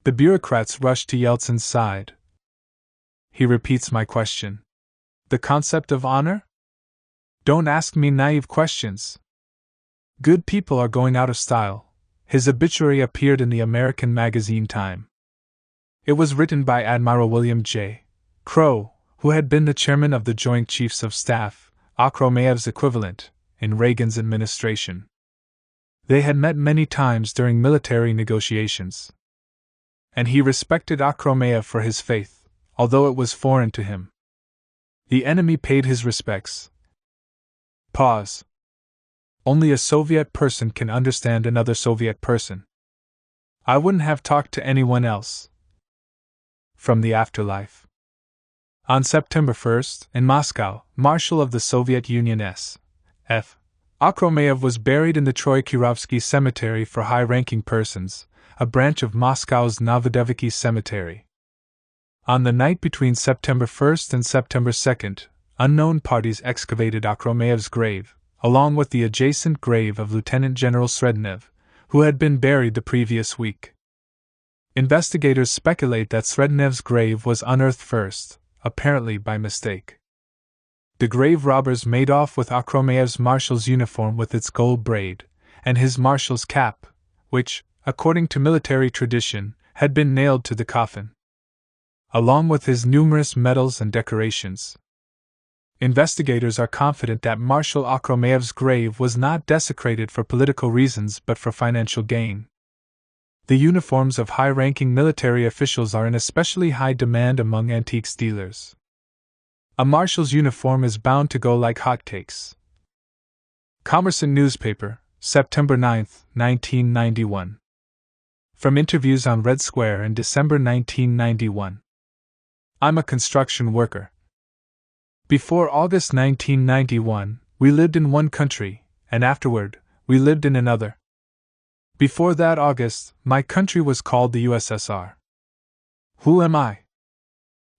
The bureaucrats rushed to Yeltsin's side. He repeats my question. The concept of honor? Don't ask me naive questions. Good people are going out of style. His obituary appeared in the American magazine Time. It was written by Admiral William J. Crowe, who had been the chairman of the Joint Chiefs of Staff, Akhromayev's equivalent, in Reagan's administration. They had met many times during military negotiations. And he respected Akhromeyev for his faith, although it was foreign to him. The enemy paid his respects. Pause. Only a Soviet person can understand another Soviet person. I wouldn't have talked to anyone else. From the afterlife. On September 1st, in Moscow, Marshal of the Soviet Union S.F. Akhromeyev was buried in the Troyekurovsky Cemetery for high-ranking persons, a branch of Moscow's Novodevichy Cemetery. On the night between September 1st and September 2nd, unknown parties excavated Akhромeyev's grave, along with the adjacent grave of Lieutenant General Srednev, who had been buried the previous week. Investigators speculate that Srednev's grave was unearthed first, apparently by mistake. The grave robbers made off with Akhромeyev's marshal's uniform with its gold braid, and his marshal's cap, which, according to military tradition, had been nailed to the coffin, along with his numerous medals and decorations. Investigators are confident that Marshal Akhромeyev's grave was not desecrated for political reasons but for financial gain. The uniforms of high-ranking military officials are in especially high demand among antiques dealers. A marshal's uniform is bound to go like hotcakes. Commercant newspaper, September 9, 1991. From interviews on Red Square in December 1991. I'm a construction worker. Before August 1991, we lived in one country, and afterward, we lived in another. Before that August, my country was called the USSR. Who am I?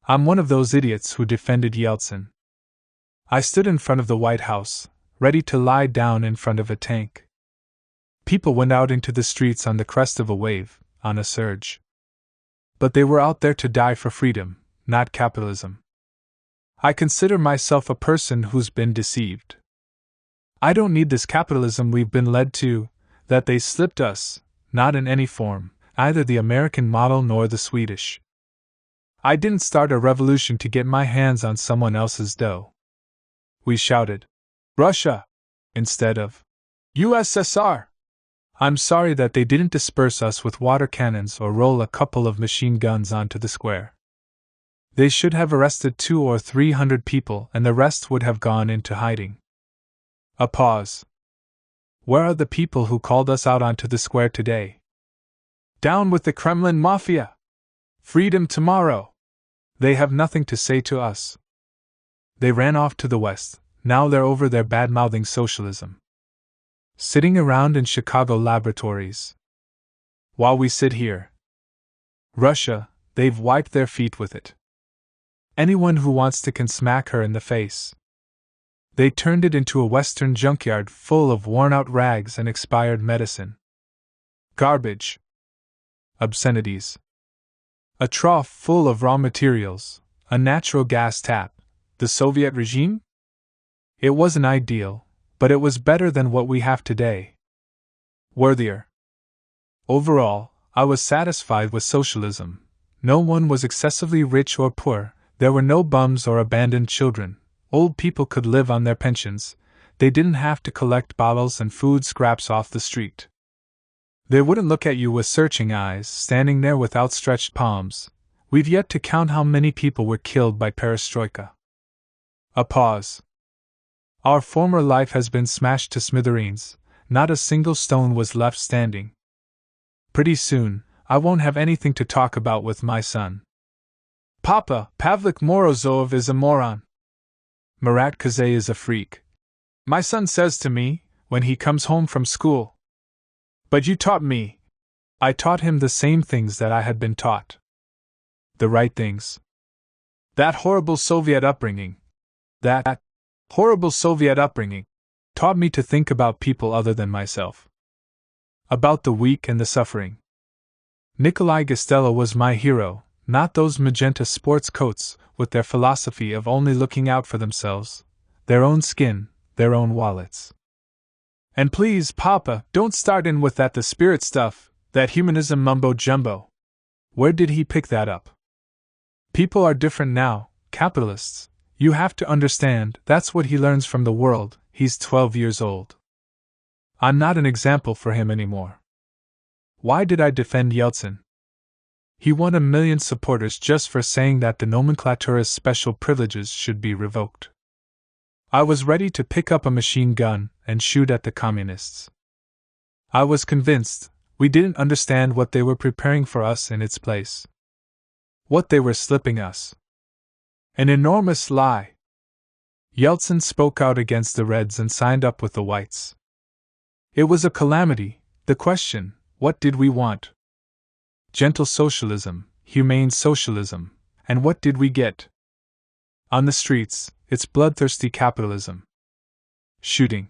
I'm one of those idiots who defended Yeltsin. I stood in front of the White House, ready to lie down in front of a tank. People went out into the streets on the crest of a wave, on a surge. But they were out there to die for freedom, not capitalism. I consider myself a person who's been deceived. I don't need this capitalism we've been led to, that they slipped us, not in any form, either the American model nor the Swedish. I didn't start a revolution to get my hands on someone else's dough. We shouted, Russia, instead of USSR. I'm sorry that they didn't disperse us with water cannons or roll a couple of machine guns onto the square. They should have arrested 200 or 300 people and the rest would have gone into hiding. A pause. Where are the people who called us out onto the square today? Down with the Kremlin mafia! Freedom tomorrow! They have nothing to say to us. They ran off to the west, now they're over there bad-mouthing socialism. Sitting around in Chicago laboratories. While we sit here. Russia, they've wiped their feet with it. Anyone who wants to can smack her in the face. They turned it into a Western junkyard full of worn-out rags and expired medicine. Garbage. Obscenities. A trough full of raw materials, a natural gas tap. The Soviet regime? It wasn't ideal, but it was better than what we have today. Worthier. Overall, I was satisfied with socialism. No one was excessively rich or poor. There were no bums or abandoned children. Old people could live on their pensions. They didn't have to collect bottles and food scraps off the street. They wouldn't look at you with searching eyes, standing there with outstretched palms. We've yet to count how many people were killed by perestroika. A pause. Our former life has been smashed to smithereens. Not a single stone was left standing. Pretty soon, I won't have anything to talk about with my son. Papa, Pavlik Morozov is a moron. Marat Kazay is a freak. My son says to me, when he comes home from school. But you taught me. I taught him the same things that I had been taught. The right things. That horrible Soviet upbringing. That horrible Soviet upbringing taught me to think about people other than myself. About the weak and the suffering. Nikolai Gostelo was my hero. Not those magenta sports coats, with their philosophy of only looking out for themselves, their own skin, their own wallets. And please, Papa, don't start in with that the spirit stuff, that humanism mumbo-jumbo. Where did he pick that up? People are different now, capitalists. You have to understand, that's what he learns from the world. He's 12 years old. I'm not an example for him anymore. Why did I defend Yeltsin? He won 1 million supporters just for saying that the nomenclatura's special privileges should be revoked. I was ready to pick up a machine gun and shoot at the communists. I was convinced we didn't understand what they were preparing for us in its place. What they were slipping us. An enormous lie. Yeltsin spoke out against the Reds and signed up with the Whites. It was a calamity. The question, what did we want? Gentle socialism, humane socialism, and what did we get? On the streets, it's bloodthirsty capitalism. Shooting.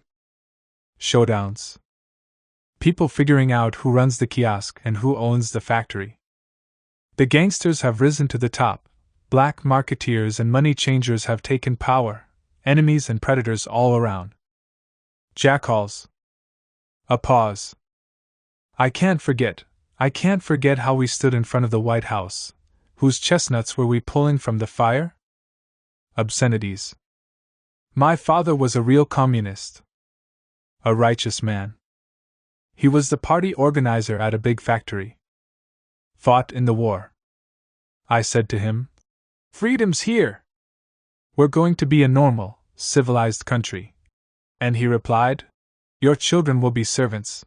Showdowns. People figuring out who runs the kiosk and who owns the factory. The gangsters have risen to the top, black marketeers and money changers have taken power, enemies and predators all around. Jackals. A pause. I can't forget how we stood in front of the White House. Whose chestnuts were we pulling from the fire? Obscenities. My father was a real communist. A righteous man. He was the party organizer at a big factory. Fought in the war. I said to him, "Freedom's here. We're going to be a normal, civilized country." And he replied, "Your children will be servants."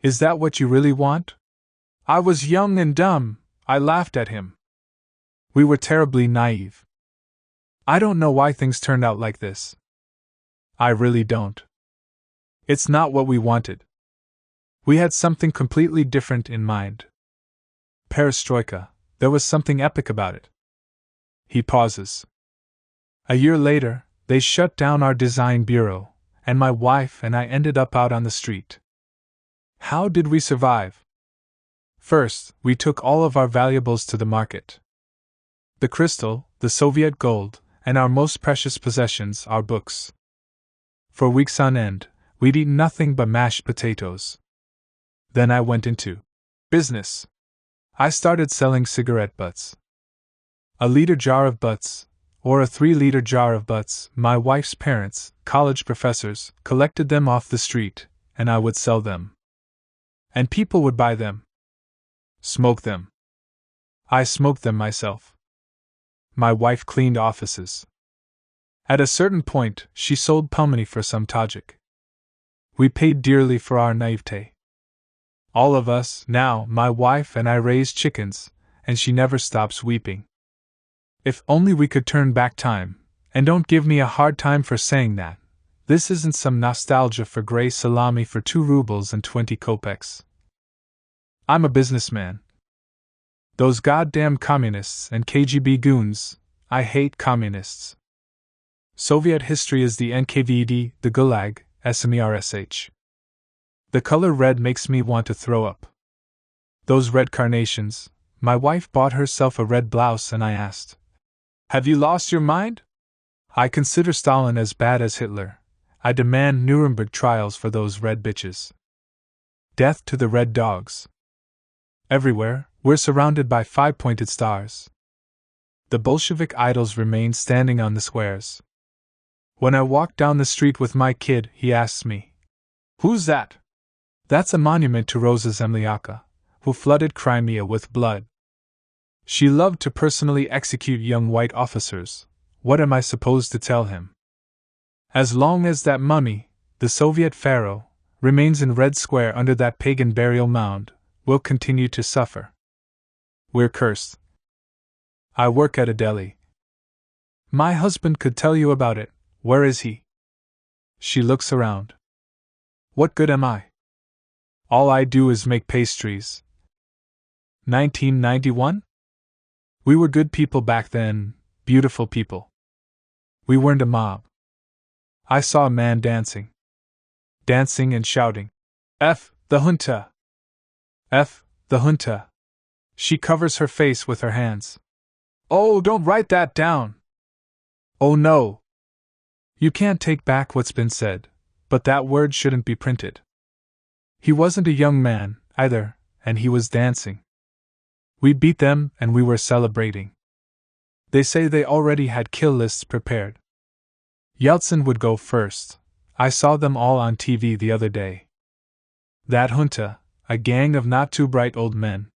Is that what you really want? I was young and dumb, I laughed at him. We were terribly naive. I don't know why things turned out like this. I really don't. It's not what we wanted. We had something completely different in mind. Perestroika, there was something epic about it. He pauses. A year later, they shut down our design bureau, and my wife and I ended up out on the street. How did we survive? First, we took all of our valuables to the market. The crystal, the Soviet gold, and our most precious possessions, our books. For weeks on end, we'd eat nothing but mashed potatoes. Then I went into business. I started selling cigarette butts. A liter jar of butts, or a 3-liter jar of butts. My wife's parents, college professors, collected them off the street, and I would sell them. And people would buy them. Smoke them. I smoked them myself. My wife cleaned offices. At a certain point, she sold Pumani for some Tajik. We paid dearly for our naivete. All of us, now, my wife and I raise chickens, and she never stops weeping. If only we could turn back time, and don't give me a hard time for saying that. This isn't some nostalgia for grey salami for 2 rubles and 20 kopecks. I'm a businessman. Those goddamn communists and KGB goons, I hate communists. Soviet history is the NKVD, the Gulag, SMERSH. The color red makes me want to throw up. Those red carnations, my wife bought herself a red blouse and I asked, "Have you lost your mind?" I consider Stalin as bad as Hitler. I demand Nuremberg trials for those red bitches. Death to the red dogs. Everywhere, we're surrounded by 5-pointed stars. The Bolshevik idols remain standing on the squares. When I walk down the street with my kid, he asks me, "Who's that?" That's a monument to Rosa Zemlyaka, who flooded Crimea with blood. She loved to personally execute young white officers. What am I supposed to tell him? As long as that mummy, the Soviet pharaoh, remains in Red Square under that pagan burial mound, we'll continue to suffer. We're cursed. I work at a deli. My husband could tell you about it. Where is he? She looks around. What good am I? All I do is make pastries. 1991? We were good people back then, beautiful people. We weren't a mob. I saw a man dancing. Dancing and shouting, "F the junta! F the junta!" She covers her face with her hands. Oh, don't write that down! Oh no! You can't take back what's been said, but that word shouldn't be printed. He wasn't a young man, either, and he was dancing. We beat them and we were celebrating. They say they already had kill lists prepared. Yeltsin would go first. I saw them all on TV the other day. That junta, a gang of not too bright old men.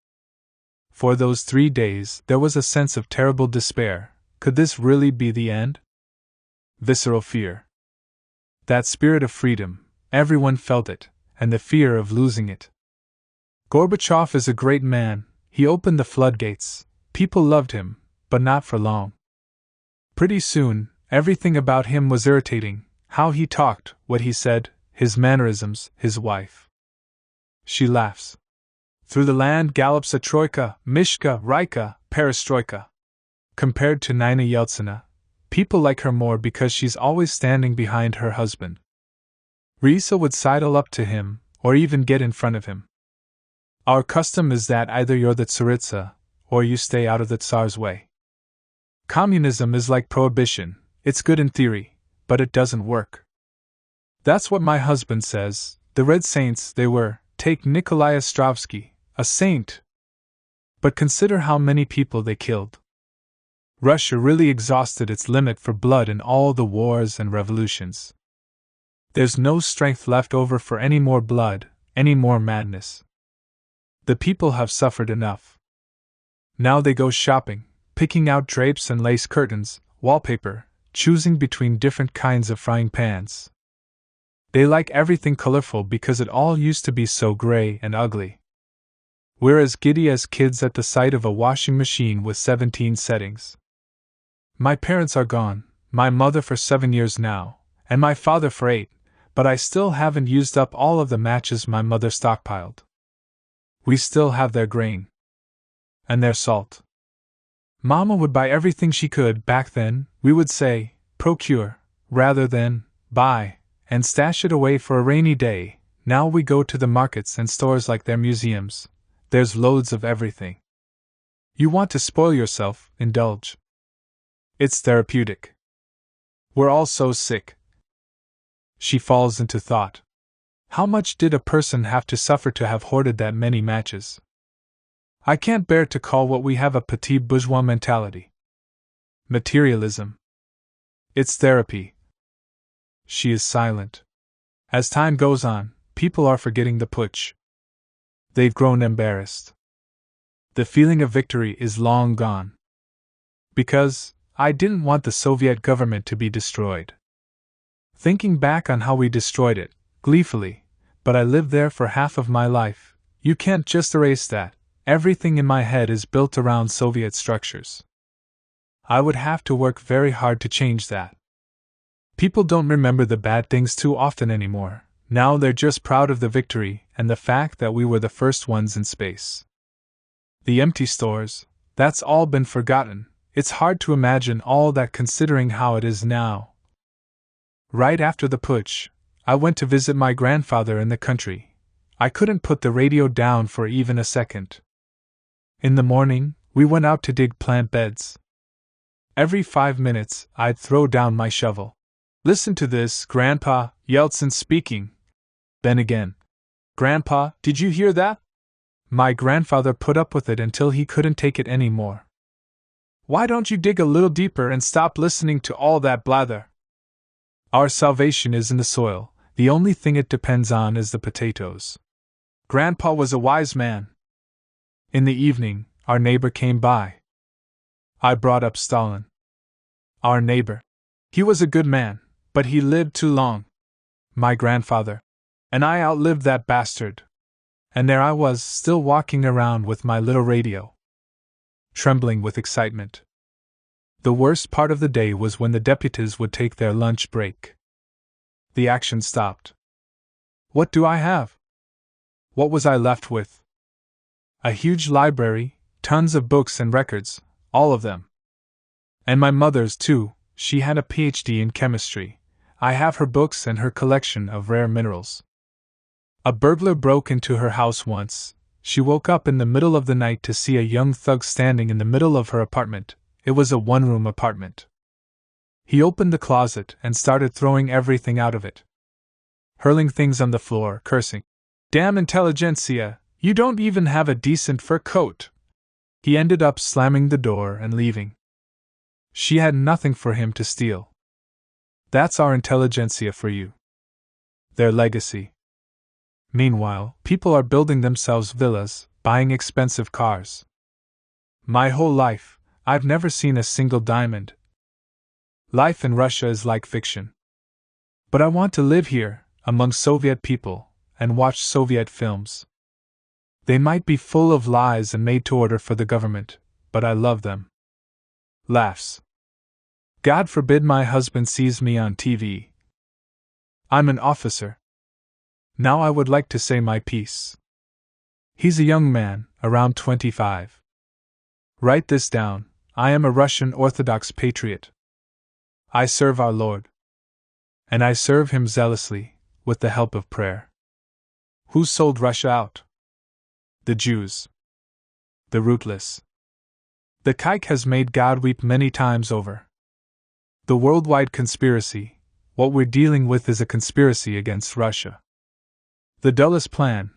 For those 3 days, there was a sense of terrible despair. Could this really be the end? Visceral fear. That spirit of freedom, everyone felt it, and the fear of losing it. Gorbachev is a great man, he opened the floodgates, people loved him, but not for long. Pretty soon, everything about him was irritating: how he talked, what he said, his mannerisms, his wife. She laughs. Through the land gallops a troika, Mishka, Raika, Perestroika. Compared to Nina Yeltsina, people like her more because she's always standing behind her husband. Risa would sidle up to him, or even get in front of him. Our custom is that either you're the Tsaritsa, or you stay out of the Tsar's way. Communism is like prohibition: it's good in theory, but it doesn't work. That's what my husband says. The Red Saints, they were. Take Nikolai Ostrovsky, a saint. But consider how many people they killed. Russia really exhausted its limit for blood in all the wars and revolutions. There's no strength left over for any more blood, any more madness. The people have suffered enough. Now they go shopping, picking out drapes and lace curtains, wallpaper, choosing between different kinds of frying pans. They like everything colorful because it all used to be so gray and ugly. We're as giddy as kids at the sight of a washing machine with 17 settings. My parents are gone, my mother for 7 years now, and my father for 8, but I still haven't used up all of the matches my mother stockpiled. We still have their grain. And their salt. Mama would buy everything she could back then. We would say, procure, rather than buy, and stash it away for a rainy day. Now we go to the markets and stores like they're museums. There's loads of everything. You want to spoil yourself, indulge. It's therapeutic. We're all so sick. She falls into thought. How much did a person have to suffer to have hoarded that many matches? I can't bear to call what we have a petit bourgeois mentality. Materialism. It's therapy. She is silent. As time goes on, people are forgetting the putsch. They've grown embarrassed. The feeling of victory is long gone. Because I didn't want the Soviet government to be destroyed. Thinking back on how we destroyed it, gleefully, but I lived there for half of my life, you can't just erase that. Everything in my head is built around Soviet structures. I would have to work very hard to change that. People don't remember the bad things too often anymore. Now they're just proud of the victory and the fact that we were the first ones in space. The empty stores, that's all been forgotten. It's hard to imagine all that considering how it is now. Right after the putsch, I went to visit my grandfather in the country. I couldn't put the radio down for even a second. In the morning, we went out to dig plant beds. Every 5 minutes, I'd throw down my shovel. Listen to this, Grandpa, Yeltsin speaking. Then again. Grandpa, did you hear that? My grandfather put up with it until he couldn't take it any more. Why don't you dig a little deeper and stop listening to all that blather? Our salvation is in the soil. The only thing it depends on is the potatoes. Grandpa was a wise man. In the evening, our neighbor came by. I brought up Stalin. Our neighbor. He was a good man, but he lived too long. My grandfather. And I outlived that bastard. And there I was, still walking around with my little radio. Trembling with excitement. The worst part of the day was when the deputies would take their lunch break. The action stopped. What do I have? What was I left with? A huge library, tons of books and records, all of them. And my mother's too. She had a PhD in chemistry. I have her books and her collection of rare minerals. A burglar broke into her house once. She woke up in the middle of the night to see a young thug standing in the middle of her apartment. It was a one-room apartment. He opened the closet and started throwing everything out of it. Hurling things on the floor, cursing. Damn intelligentsia, you don't even have a decent fur coat. He ended up slamming the door and leaving. She had nothing for him to steal. That's our intelligentsia for you. Their legacy. Meanwhile, people are building themselves villas, buying expensive cars. My whole life, I've never seen a single diamond. Life in Russia is like fiction. But I want to live here, among Soviet people, and watch Soviet films. They might be full of lies and made to order for the government, but I love them. Laughs. God forbid my husband sees me on TV. I'm an officer. Now I would like to say my piece. He's a young man, around 25. Write this down. I am a Russian Orthodox patriot. I serve our Lord. And I serve him zealously, with the help of prayer. Who sold Russia out? The Jews. The rootless. The kike has made God weep many times over. The worldwide conspiracy, what we're dealing with is a conspiracy against Russia. The dullest plan,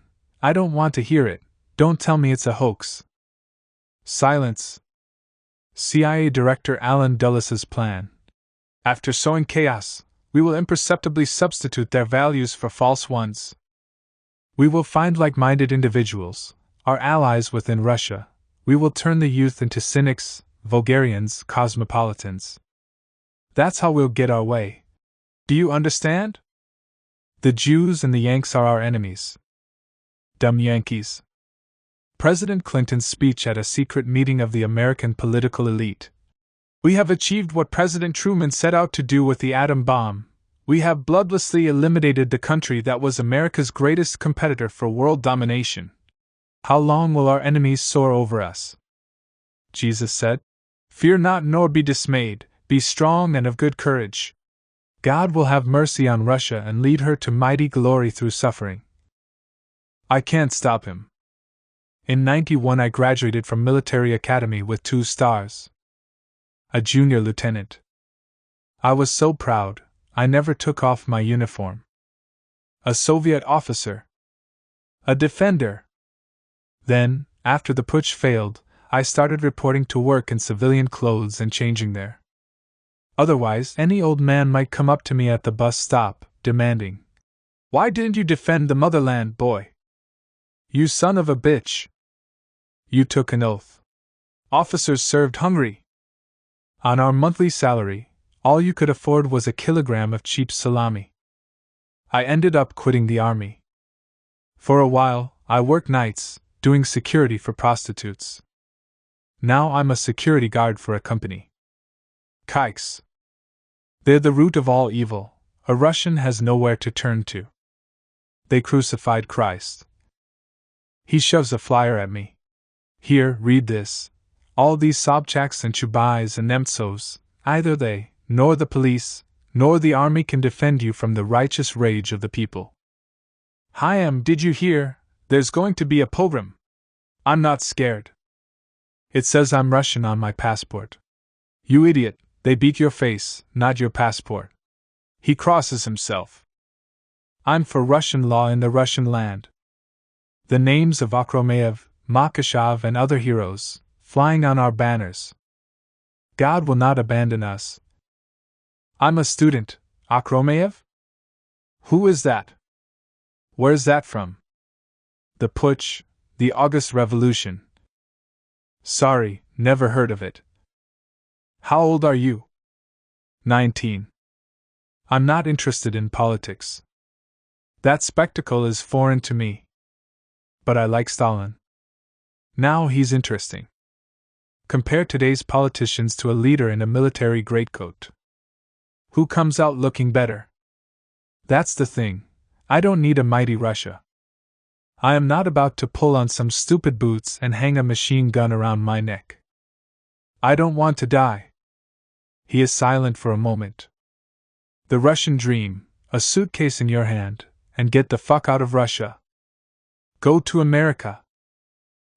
I don't want to hear it, don't tell me it's a hoax. Silence. CIA Director Allen Dulles' plan. After sowing chaos, we will imperceptibly substitute their values for false ones. We will find like-minded individuals, our allies within Russia. We will turn the youth into cynics, vulgarians, cosmopolitans. That's how we'll get our way. Do you understand? The Jews and the Yanks are our enemies. Dumb Yankees. President Clinton's speech at a secret meeting of the American political elite. We have achieved what President Truman set out to do with the atom bomb. We have bloodlessly eliminated the country that was America's greatest competitor for world domination. How long will our enemies soar over us? Jesus said, "Fear not nor be dismayed, be strong and of good courage. God will have mercy on Russia and lead her to mighty glory through suffering." I can't stop him. In '91 I graduated from military academy with 2 stars. A junior lieutenant. I was so proud, I never took off my uniform. A Soviet officer. A defender. Then, after the putsch failed, I started reporting to work in civilian clothes and changing there. Otherwise, any old man might come up to me at the bus stop, demanding, "Why didn't you defend the motherland, boy? You son of a bitch! You took an oath. Officers served hungry." On our monthly salary, all you could afford was a kilogram of cheap salami. I ended up quitting the army. For a while, I worked nights, doing security for prostitutes. Now I'm a security guard for a company. Kikes. They're the root of all evil. A Russian has nowhere to turn to. They crucified Christ. He shoves a flyer at me. "Here, read this. All these Sobchaks and Chubais and Nemtsovs, either they, nor the police, nor the army can defend you from the righteous rage of the people. Hyam, did you hear? There's going to be a pogrom. I'm not scared. It says I'm Russian on my passport. You idiot, they beat your face, not your passport." He crosses himself. I'm for Russian law in the Russian land. The names of Akhromeyev, Makashov, and other heroes, flying on our banners. God will not abandon us. I'm a student, Akhromeyev? Who is that? Where's that from? The putsch, the August Revolution. Sorry, never heard of it. How old are you? 19. I'm not interested in politics. That spectacle is foreign to me. But I like Stalin. Now he's interesting. Compare today's politicians to a leader in a military greatcoat. Who comes out looking better? That's the thing. I don't need a mighty Russia. I am not about to pull on some stupid boots and hang a machine gun around my neck. I don't want to die. He is silent for a moment. The Russian dream, a suitcase in your hand, and get the fuck out of Russia. Go to America.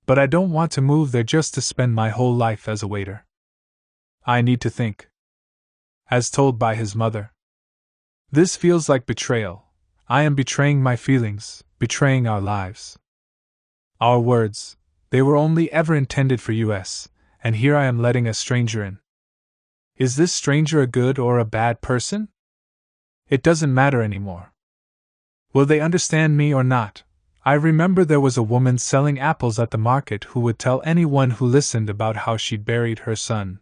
But I don't want to move there just to spend my whole life as a waiter. I need to think. As told by his mother. This feels like betrayal. I am betraying my feelings, betraying our lives. Our words, they were only ever intended for us, and here I am letting a stranger in. Is this stranger a good or a bad person? It doesn't matter anymore. Will they understand me or not? I remember there was a woman selling apples at the market who would tell anyone who listened about how she'd buried her son.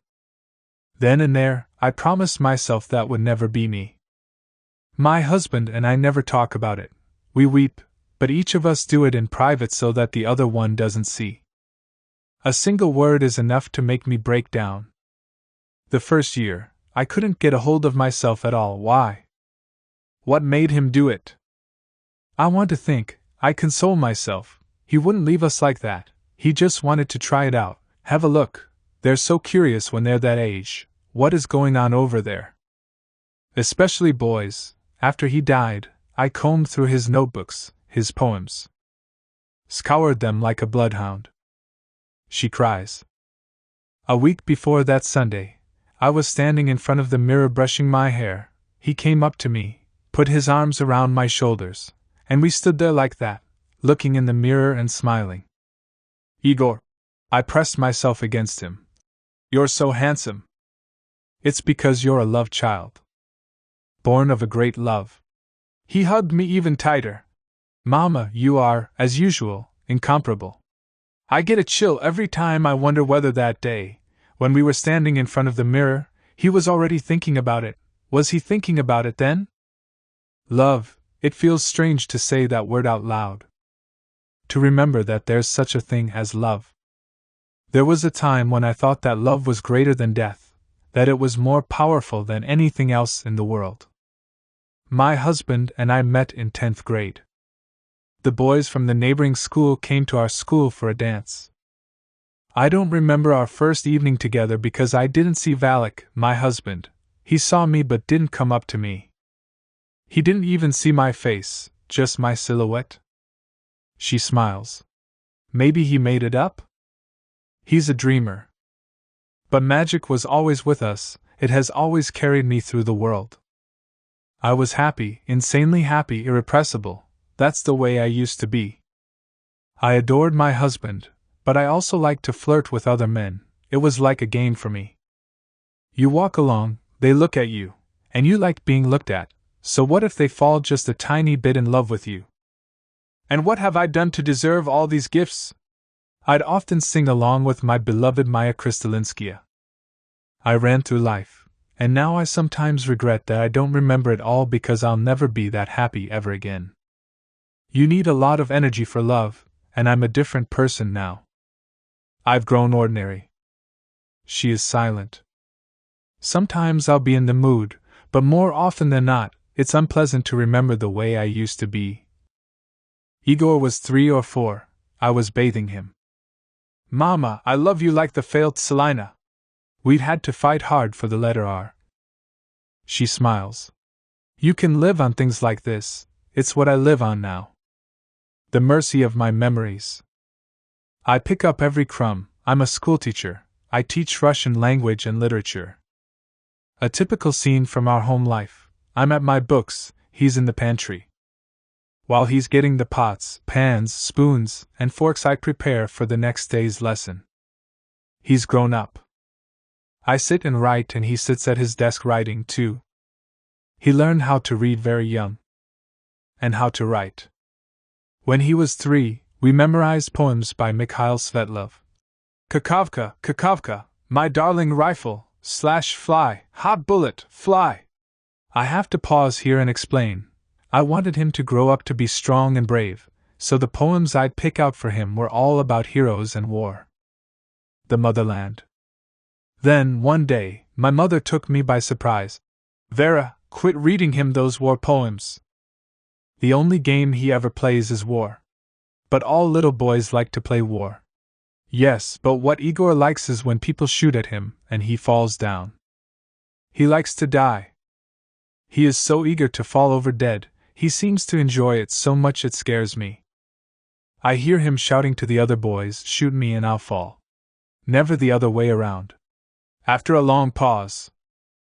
Then and there, I promised myself that would never be me. My husband and I never talk about it. We weep, but each of us do it in private so that the other one doesn't see. A single word is enough to make me break down. The first year, I couldn't get a hold of myself at all. Why? What made him do it? I want to think. I console myself. He wouldn't leave us like that. He just wanted to try it out. Have a look. They're so curious when they're that age. What is going on over there? Especially boys. After he died, I combed through his notebooks, his poems. Scoured them like a bloodhound. She cries. A week before that Sunday, I was standing in front of the mirror brushing my hair. He came up to me, put his arms around my shoulders, and we stood there like that, looking in the mirror and smiling. Igor. I pressed myself against him. You're so handsome. It's because you're a love child. Born of a great love. He hugged me even tighter. Mama, you are, as usual, incomparable. I get a chill every time. I wonder whether that day, when we were standing in front of the mirror, he was already thinking about it. Was he thinking about it then? Love, it feels strange to say that word out loud. To remember that there's such a thing as love. There was a time when I thought that love was greater than death, that it was more powerful than anything else in the world. My husband and I met in 10th grade. The boys from the neighboring school came to our school for a dance. I don't remember our first evening together because I didn't see Valak, my husband. He saw me but didn't come up to me. He didn't even see my face, just my silhouette. She smiles. Maybe he made it up? He's a dreamer. But magic was always with us, it has always carried me through the world. I was happy, insanely happy, irrepressible. That's the way I used to be. I adored my husband, but I also liked to flirt with other men. It was like a game for me. You walk along, they look at you, and you like being looked at, so what if they fall just a tiny bit in love with you? And what have I done to deserve all these gifts? I'd often sing along with my beloved Maya Krystalinskaya. I ran through life, and now I sometimes regret that I don't remember it all because I'll never be that happy ever again. You need a lot of energy for love, and I'm a different person now. I've grown ordinary. She is silent. Sometimes I'll be in the mood, but more often than not, it's unpleasant to remember the way I used to be. Igor was 3 or 4. I was bathing him. Mama, I love you like the failed Selina. We'd had to fight hard for the letter R. She smiles. You can live on things like this, it's what I live on now. The mercy of my memories. I pick up every crumb. I'm a schoolteacher. I teach Russian language and literature. A typical scene from our home life. I'm at my books, he's in the pantry. While he's getting the pots, pans, spoons, and forks, I prepare for the next day's lesson. He's grown up. I sit and write, and he sits at his desk writing too. He learned how to read very young. And how to write. When he was 3, we memorized poems by Mikhail Svetlov. Kakovka, Kakovka, my darling rifle, fly, hot bullet, fly. I have to pause here and explain. I wanted him to grow up to be strong and brave, so the poems I'd pick out for him were all about heroes and war. The motherland. Then, one day, my mother took me by surprise. Vera, quit reading him those war poems. The only game he ever plays is war. But all little boys like to play war. Yes, but what Igor likes is when people shoot at him and he falls down. He likes to die. He is so eager to fall over dead, he seems to enjoy it so much it scares me. I hear him shouting to the other boys, shoot me and I'll fall. Never the other way around. After a long pause.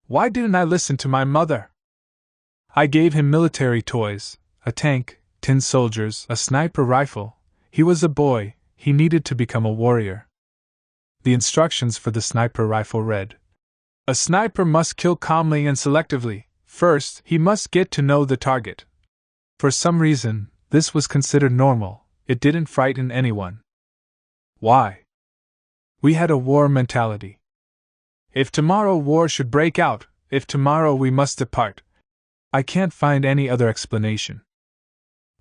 Why didn't I listen to my mother? I gave him military toys, a tank, tin soldiers, a sniper rifle. He was a boy, he needed to become a warrior. The instructions for the sniper rifle read: a sniper must kill calmly and selectively. First, he must get to know the target. For some reason, this was considered normal, it didn't frighten anyone. Why? We had a war mentality. If tomorrow war should break out, if tomorrow we must depart. I can't find any other explanation.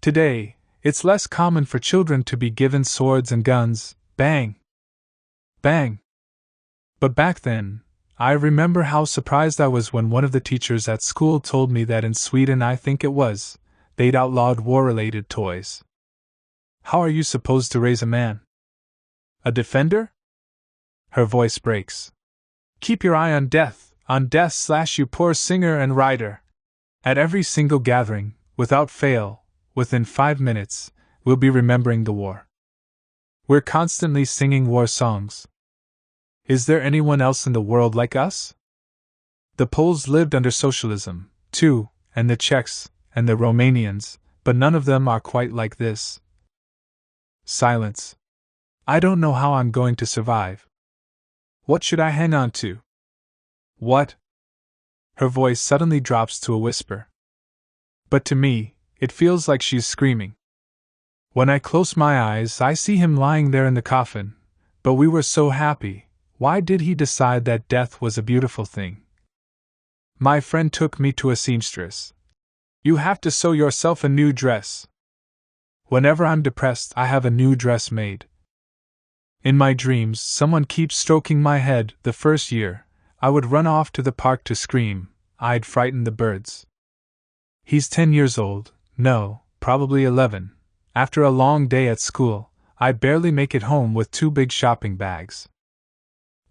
Today, it's less common for children to be given swords and guns, bang, bang. But back then, I remember how surprised I was when one of the teachers at school told me that in Sweden, I think it was, they'd outlawed war-related toys. How are you supposed to raise a man? A defender? Her voice breaks. Keep your eye on death, you poor singer and writer. At every single gathering, without fail, within 5 minutes, we'll be remembering the war. We're constantly singing war songs. Is there anyone else in the world like us? The Poles lived under socialism, too, and the Czechs, and the Romanians, but none of them are quite like this. Silence. I don't know how I'm going to survive. What should I hang on to? What? Her voice suddenly drops to a whisper. But to me, it feels like she's screaming. When I close my eyes, I see him lying there in the coffin. But we were so happy. Why did he decide that death was a beautiful thing? My friend took me to a seamstress. You have to sew yourself a new dress. Whenever I'm depressed, I have a new dress made. In my dreams, someone keeps stroking my head. The first year, I would run off to the park to scream. I'd frighten the birds. He's 10 years old, no, probably 11. After a long day at school, I barely make it home with 2 big shopping bags.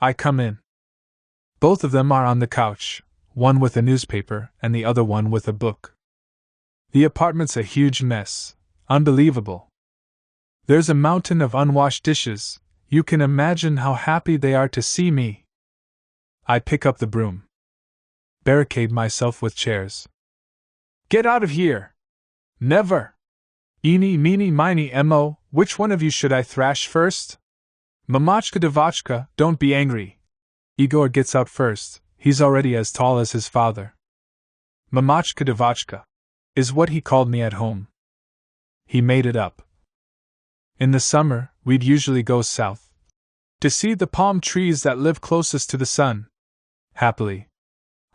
I come in. Both of them are on the couch, one with a newspaper and the other one with a book. The apartment's a huge mess, unbelievable. There's a mountain of unwashed dishes. You can imagine how happy they are to see me. I pick up the broom. Barricade myself with chairs. Get out of here! Never! Eeny, meeny, miny, mo, which one of you should I thrash first? Mamachka Devachka, don't be angry. Igor gets out first, he's already as tall as his father. Mamachka Devachka is what he called me at home. He made it up. In the summer, we'd usually go south to see the palm trees that live closest to the sun. Happily.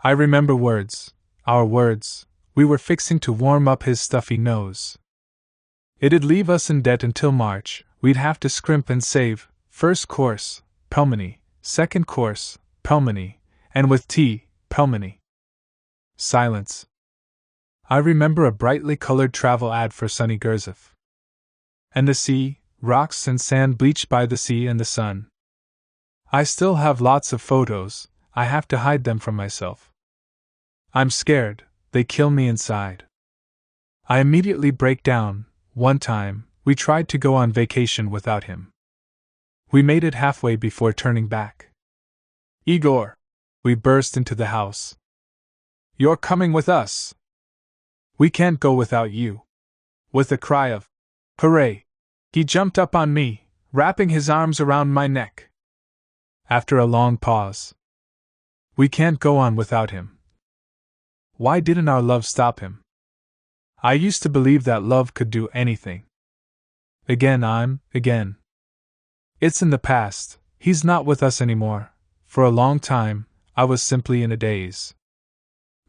I remember words, our words, we were fixing to warm up his stuffy nose. It'd leave us in debt until March, we'd have to scrimp and save, first course, pelmeni, second course, pelmeni, and with tea, pelmeni. Silence. I remember a brightly colored travel ad for sunny Gurzov. And the sea, rocks and sand bleached by the sea and the sun. I still have lots of photos, I have to hide them from myself. I'm scared, they kill me inside. I immediately break down. One time, we tried to go on vacation without him. We made it halfway before turning back. Igor! We burst into the house. You're coming with us! We can't go without you. With a cry of, hooray! He jumped up on me, wrapping his arms around my neck. After a long pause. We can't go on without him. Why didn't our love stop him? I used to believe that love could do anything. Again. It's in the past, he's not with us anymore. For a long time, I was simply in a daze.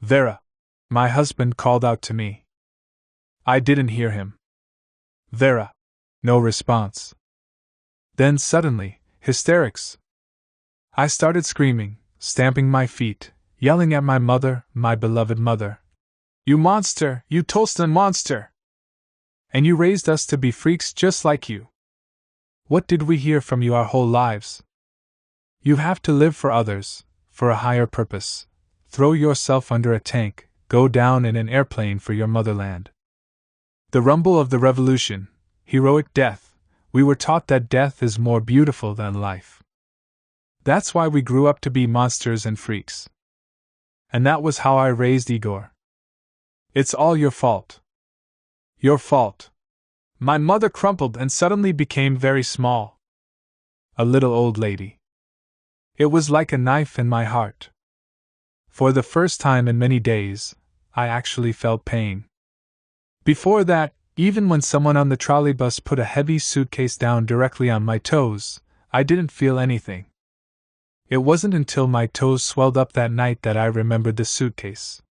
Vera! My husband called out to me. I didn't hear him. Vera! No response. Then suddenly, hysterics. I started screaming, stamping my feet, yelling at my mother, my beloved mother. You monster, you Tolston monster! And you raised us to be freaks just like you. What did we hear from you our whole lives? You have to live for others, for a higher purpose. Throw yourself under a tank, go down in an airplane for your motherland. The rumble of the revolution, heroic death, we were taught that death is more beautiful than life. That's why we grew up to be monsters and freaks. And that was how I raised Igor. It's all your fault. Your fault. My mother crumpled and suddenly became very small. A little old lady. It was like a knife in my heart. For the first time in many days, I actually felt pain. Before that, even when someone on the trolleybus put a heavy suitcase down directly on my toes, I didn't feel anything. It wasn't until my toes swelled up that night that I remembered the suitcase.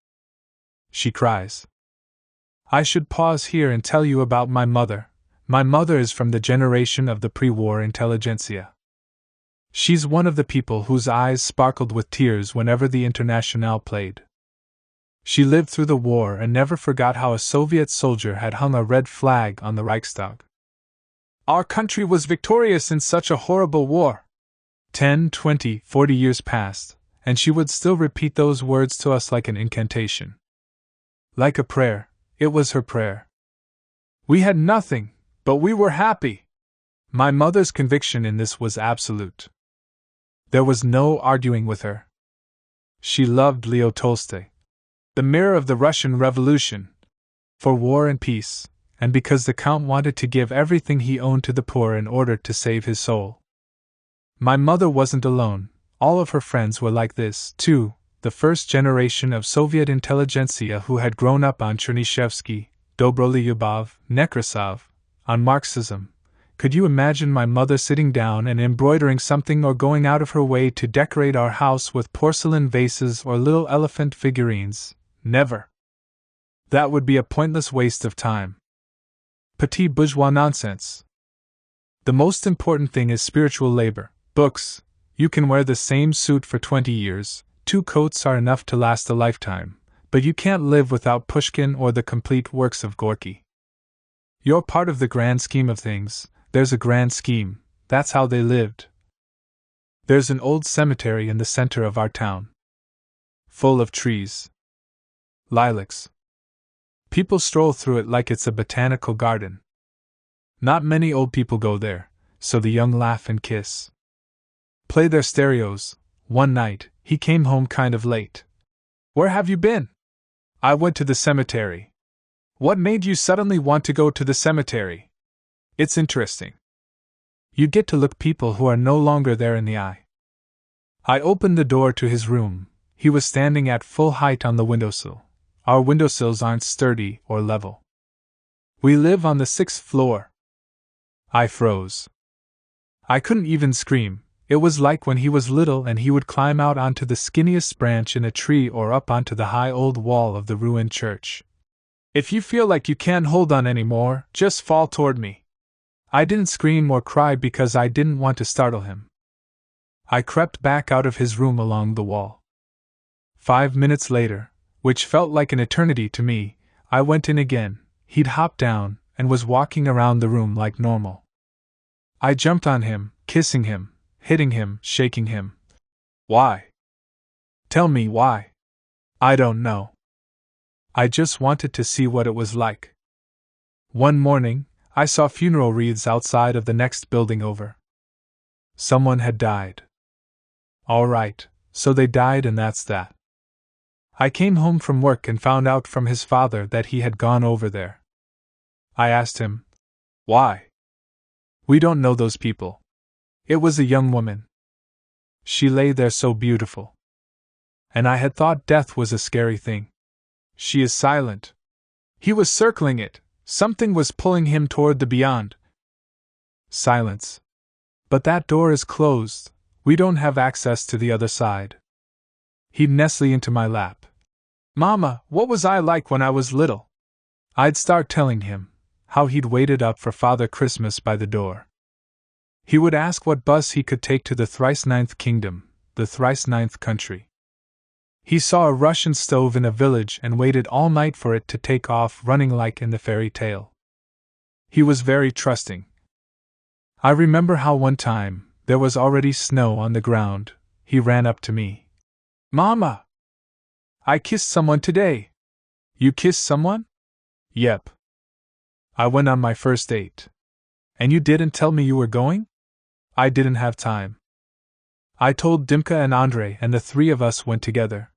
She cries. I should pause here and tell you about my mother. My mother is from the generation of the pre-war intelligentsia. She's one of the people whose eyes sparkled with tears whenever the Internationale played. She lived through the war and never forgot how a Soviet soldier had hung a red flag on the Reichstag. Our country was victorious in such a horrible war. 10, 20, 40 years passed, and she would still repeat those words to us like an incantation. Like a prayer, it was her prayer. We had nothing, but we were happy. My mother's conviction in this was absolute. There was no arguing with her. She loved Leo Tolstoy, the mirror of the Russian Revolution, for war and peace, and because the Count wanted to give everything he owned to the poor in order to save his soul. My mother wasn't alone, all of her friends were like this, too, the first generation of Soviet intelligentsia who had grown up on Chernyshevsky, Dobrolyubov, Nekrasov, on Marxism. Could you imagine my mother sitting down and embroidering something or going out of her way to decorate our house with porcelain vases or little elephant figurines? Never. That would be a pointless waste of time. Petit bourgeois nonsense. The most important thing is spiritual labor, books. You can wear the same suit for 20 years, 2 coats are enough to last a lifetime, but you can't live without Pushkin or the complete works of Gorky. You're part of the grand scheme of things. There's a grand scheme, that's how they lived. There's an old cemetery in the center of our town, full of trees. Lilacs. People stroll through it like it's a botanical garden. Not many old people go there, so the young laugh and kiss. Play their stereos. One night, he came home kind of late. Where have you been? I went to the cemetery. What made you suddenly want to go to the cemetery? It's interesting. You get to look people who are no longer there in the eye. I opened the door to his room. He was standing at full height on the windowsill. Our windowsills aren't sturdy or level. We live on the 6th floor. I froze. I couldn't even scream. It was like when he was little and he would climb out onto the skinniest branch in a tree or up onto the high old wall of the ruined church. If you feel like you can't hold on anymore, just fall toward me. I didn't scream or cry because I didn't want to startle him. I crept back out of his room along the wall. 5 minutes later, which felt like an eternity to me, I went in again. He'd hopped down and was walking around the room like normal. I jumped on him, kissing him, hitting him, shaking him. Why? Tell me why. I don't know. I just wanted to see what it was like. One morning, I saw funeral wreaths outside of the next building over. Someone had died. All right, so they died and that's that. I came home from work and found out from his father that he had gone over there. I asked him, why? We don't know those people. It was a young woman. She lay there so beautiful. And I had thought death was a scary thing. She is silent. He was circling it. Something was pulling him toward the beyond. Silence. But that door is closed. We don't have access to the other side. He'd nestle into my lap. Mama, what was I like when I was little? I'd start telling him how he'd waited up for Father Christmas by the door. He would ask what bus he could take to the thrice-ninth kingdom, the thrice-ninth country. He saw a Russian stove in a village and waited all night for it to take off running like in the fairy tale. He was very trusting. I remember how one time, there was already snow on the ground, he ran up to me. Mama! I kissed someone today. You kissed someone? Yep. I went on my first date. And you didn't tell me you were going? I didn't have time. I told Dimka and Andrei and the 3 of us went together.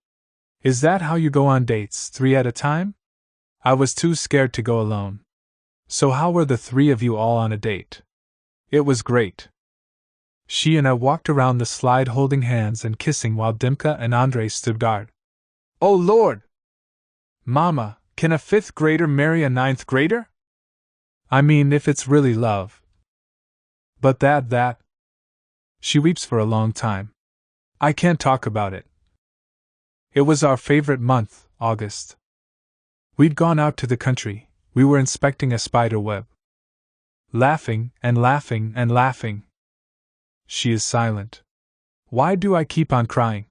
Is that how you go on dates, 3 at a time? I was too scared to go alone. So how were the 3 of you all on a date? It was great. She and I walked around the slide holding hands and kissing while Dimka and Andrei stood guard. Oh Lord! Mama, can a 5th grader marry a 9th grader? I mean, if it's really love. But that. She weeps for a long time. I can't talk about it. It was our favorite month, August. We'd gone out to the country, we were inspecting a spider web. Laughing and laughing and laughing. She is silent. Why do I keep on crying?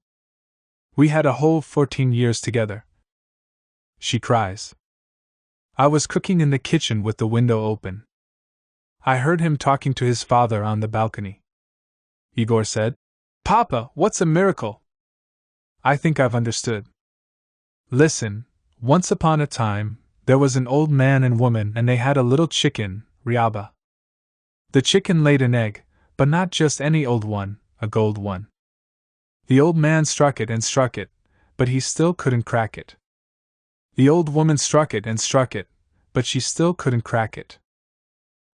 We had a whole 14 years together. She cries. I was cooking in the kitchen with the window open. I heard him talking to his father on the balcony. Igor said, Papa, what's a miracle? I think I've understood. Listen, once upon a time, there was an old man and woman and they had a little chicken, Ryaba. The chicken laid an egg, but not just any old one, a gold one. The old man struck it, but he still couldn't crack it. The old woman struck it, but she still couldn't crack it.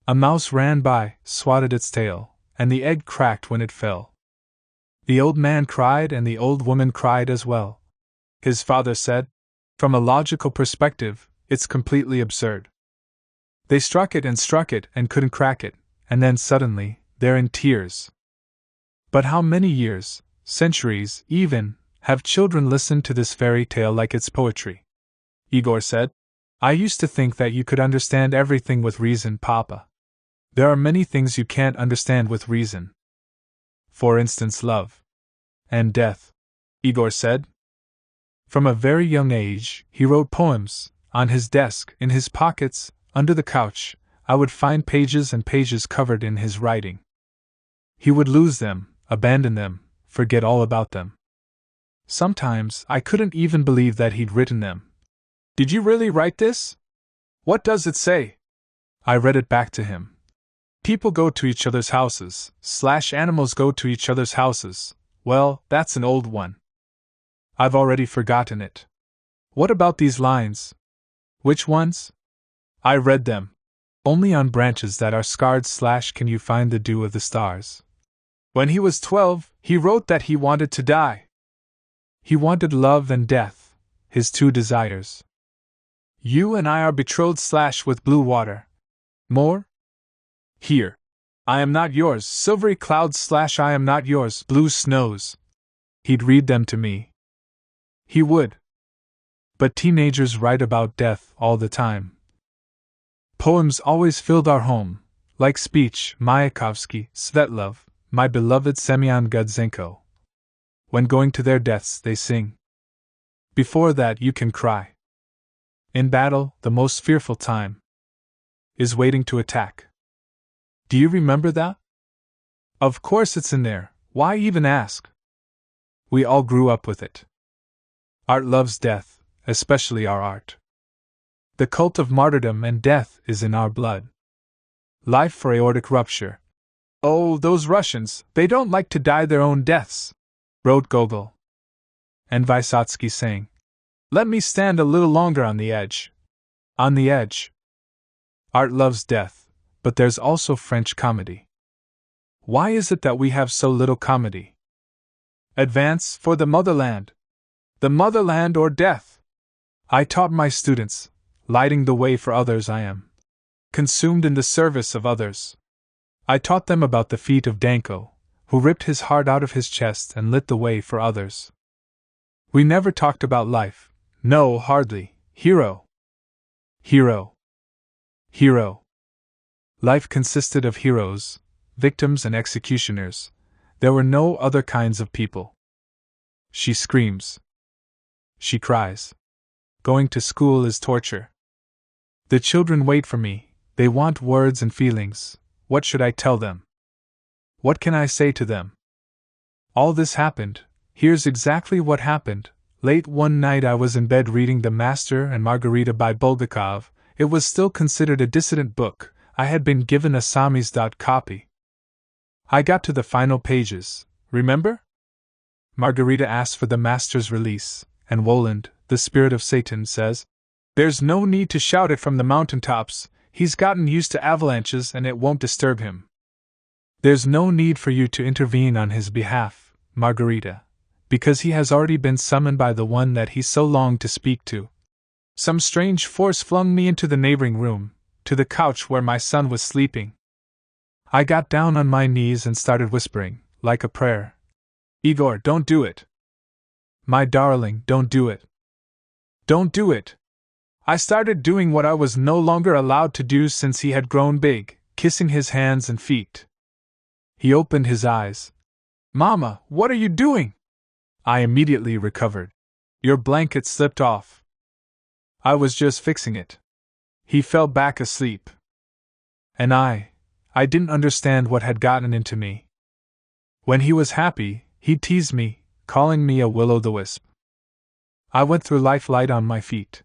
A mouse ran by, swatted its tail, and the egg cracked when it fell. The old man cried and the old woman cried as well. His father said, From a logical perspective, it's completely absurd. They struck it and couldn't crack it, and then suddenly, they're in tears. But how many years, centuries even, have children listened to this fairy tale like it's poetry? Igor said, I used to think that you could understand everything with reason, Papa. There are many things you can't understand with reason. For instance, love. And death, Igor said. From a very young age, he wrote poems. On his desk, in his pockets, under the couch, I would find pages and pages covered in his writing. He would lose them, abandon them, forget all about them. Sometimes I couldn't even believe that he'd written them. Did you really write this? What does it say? I read it back to him. People go to each other's houses, animals go to each other's houses. Well, that's an old one. I've already forgotten it. What about these lines? Which ones? I read them. Only on branches that are scarred can you find the dew of the stars. When he was 12, he wrote that he wanted to die. He wanted love and death, his two desires. You and I are betrothed with blue water. More? Here. I am not yours, silvery clouds I am not yours, blue snows. He'd read them to me. He would. But teenagers write about death all the time. Poems always filled our home, like speech, Mayakovsky, Svetlov, my beloved Semyon Gudzenko. When going to their deaths, they sing. Before that, you can cry. In battle, the most fearful time is waiting to attack. Do you remember that? Of course it's in there, why even ask? We all grew up with it. Art loves death, especially our art. The cult of martyrdom and death is in our blood. Life for aortic rupture. Oh, those Russians, they don't like to die their own deaths, wrote Gogol. And Vysotsky sang, Let me stand a little longer on the edge. On the edge. Art loves death, but there's also French comedy. Why is it that we have so little comedy? Advance for the motherland. The motherland or death. I taught my students, lighting the way for others I am. Consumed in the service of others. I taught them about the feat of Danko, who ripped his heart out of his chest and lit the way for others. We never talked about life. No, hardly. Hero. Hero. Hero. Life consisted of heroes, victims and executioners. There were no other kinds of people. She screams. She cries. Going to school is torture. The children wait for me, they want words and feelings. What should I tell them? What can I say to them? All this happened. Here's exactly what happened. Late one night I was in bed reading The Master and Margarita by Bulgakov. It was still considered a dissident book. I had been given a samizdat copy. I got to the final pages, remember? Margarita asks for the Master's release, and Woland, the spirit of Satan, says, There's no need to shout it from the mountaintops, he's gotten used to avalanches and it won't disturb him. There's no need for you to intervene on his behalf, Margarita, because he has already been summoned by the one that he so longed to speak to. Some strange force flung me into the neighboring room, to the couch where my son was sleeping. I got down on my knees and started whispering, like a prayer. Igor, don't do it. My darling, don't do it. Don't do it. I started doing what I was no longer allowed to do since he had grown big, kissing his hands and feet. He opened his eyes. Mama, what are you doing? I immediately recovered. Your blanket slipped off. I was just fixing it. He fell back asleep. And I didn't understand what had gotten into me. When he was happy, he teased me, calling me a will-o'-the-wisp. I went through life light on my feet.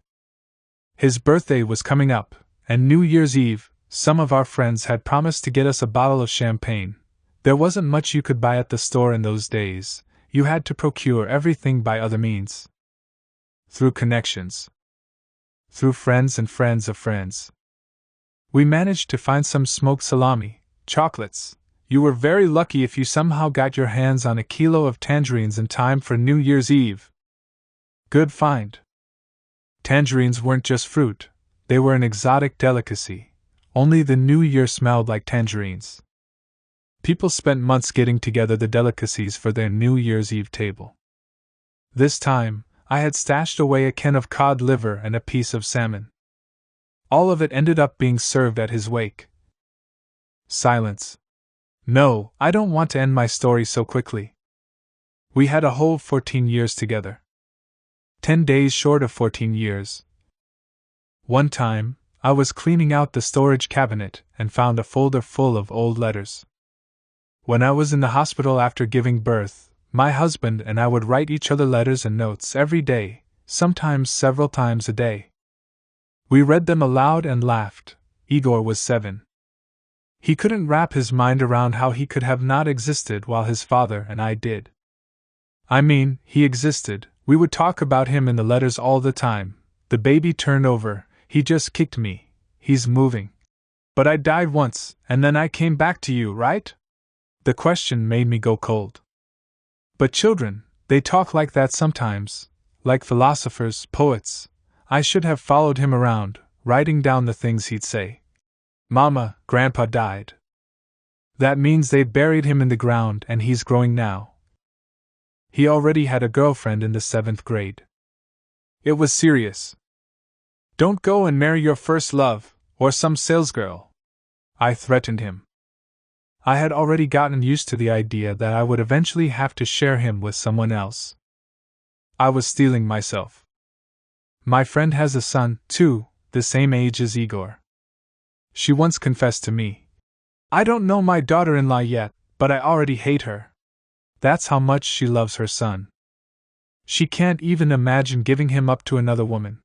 His birthday was coming up, and New Year's Eve, some of our friends had promised to get us a bottle of champagne. There wasn't much you could buy at the store in those days. You had to procure everything by other means. Through connections. Through friends and friends of friends. We managed to find some smoked salami, chocolates. You were very lucky if you somehow got your hands on a kilo of tangerines in time for New Year's Eve. Good find. Tangerines weren't just fruit, they were an exotic delicacy. Only the New Year smelled like tangerines. People spent months getting together the delicacies for their New Year's Eve table. This time, I had stashed away a can of cod liver and a piece of salmon. All of it ended up being served at his wake. Silence. No, I don't want to end my story so quickly. We had a whole 14 years together. 10 days short of 14 years. One time, I was cleaning out the storage cabinet and found a folder full of old letters. When I was in the hospital after giving birth, my husband and I would write each other letters and notes every day, sometimes several times a day. We read them aloud and laughed. Igor was 7. He couldn't wrap his mind around how he could have not existed while his father and I did. I mean, he existed, we would talk about him in the letters all the time. The baby turned over, he just kicked me, he's moving. But I died once, and then I came back to you, right? The question made me go cold. But children, they talk like that sometimes, like philosophers, poets. I should have followed him around, writing down the things he'd say. Mama, Grandpa died. That means they've buried him in the ground and he's growing now. He already had a girlfriend in the 7th grade. It was serious. Don't go and marry your first love, or some salesgirl. I threatened him. I had already gotten used to the idea that I would eventually have to share him with someone else. I was steeling myself. My friend has a son, too, the same age as Igor. She once confessed to me, I don't know my daughter-in-law yet, but I already hate her. That's how much she loves her son. She can't even imagine giving him up to another woman.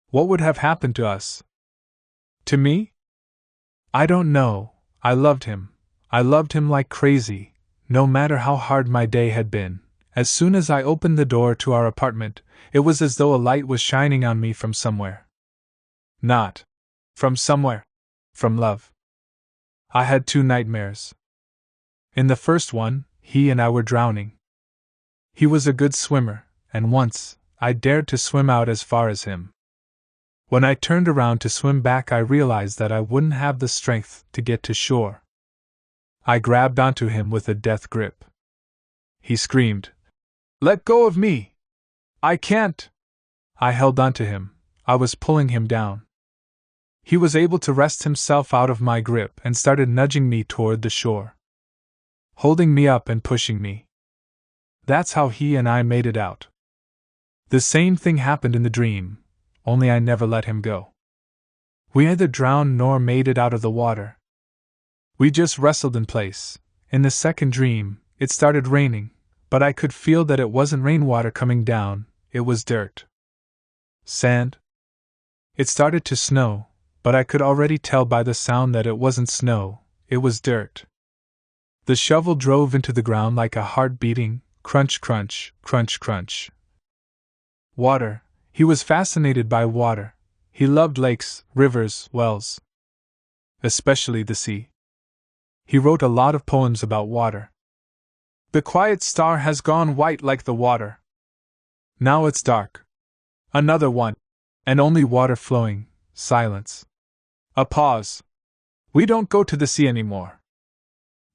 What would have happened to us? To me? I don't know. I loved him. I loved him like crazy, no matter how hard my day had been. As soon as I opened the door to our apartment, it was as though a light was shining on me from somewhere. Not from somewhere. From love. I had 2 nightmares. In the first one, he and I were drowning. He was a good swimmer, and once, I dared to swim out as far as him. When I turned around to swim back, I realized that I wouldn't have the strength to get to shore. I grabbed onto him with a death grip. He screamed, Let go of me! I can't! I held onto him. I was pulling him down. He was able to wrest himself out of my grip and started nudging me toward the shore, holding me up and pushing me. That's how he and I made it out. The same thing happened in the dream, only I never let him go. We neither drowned nor made it out of the water. We just wrestled in place. In the second dream, it started raining, but I could feel that it wasn't rainwater coming down, it was dirt. Sand. It started to snow, but I could already tell by the sound that it wasn't snow, it was dirt. The shovel drove into the ground like a heart beating, crunch, crunch, crunch, crunch. Water. He was fascinated by water. He loved lakes, rivers, wells. Especially the sea. He wrote a lot of poems about water. The quiet star has gone white like the water. Now it's dark. Another one. And only water flowing, silence. A pause. We don't go to the sea anymore.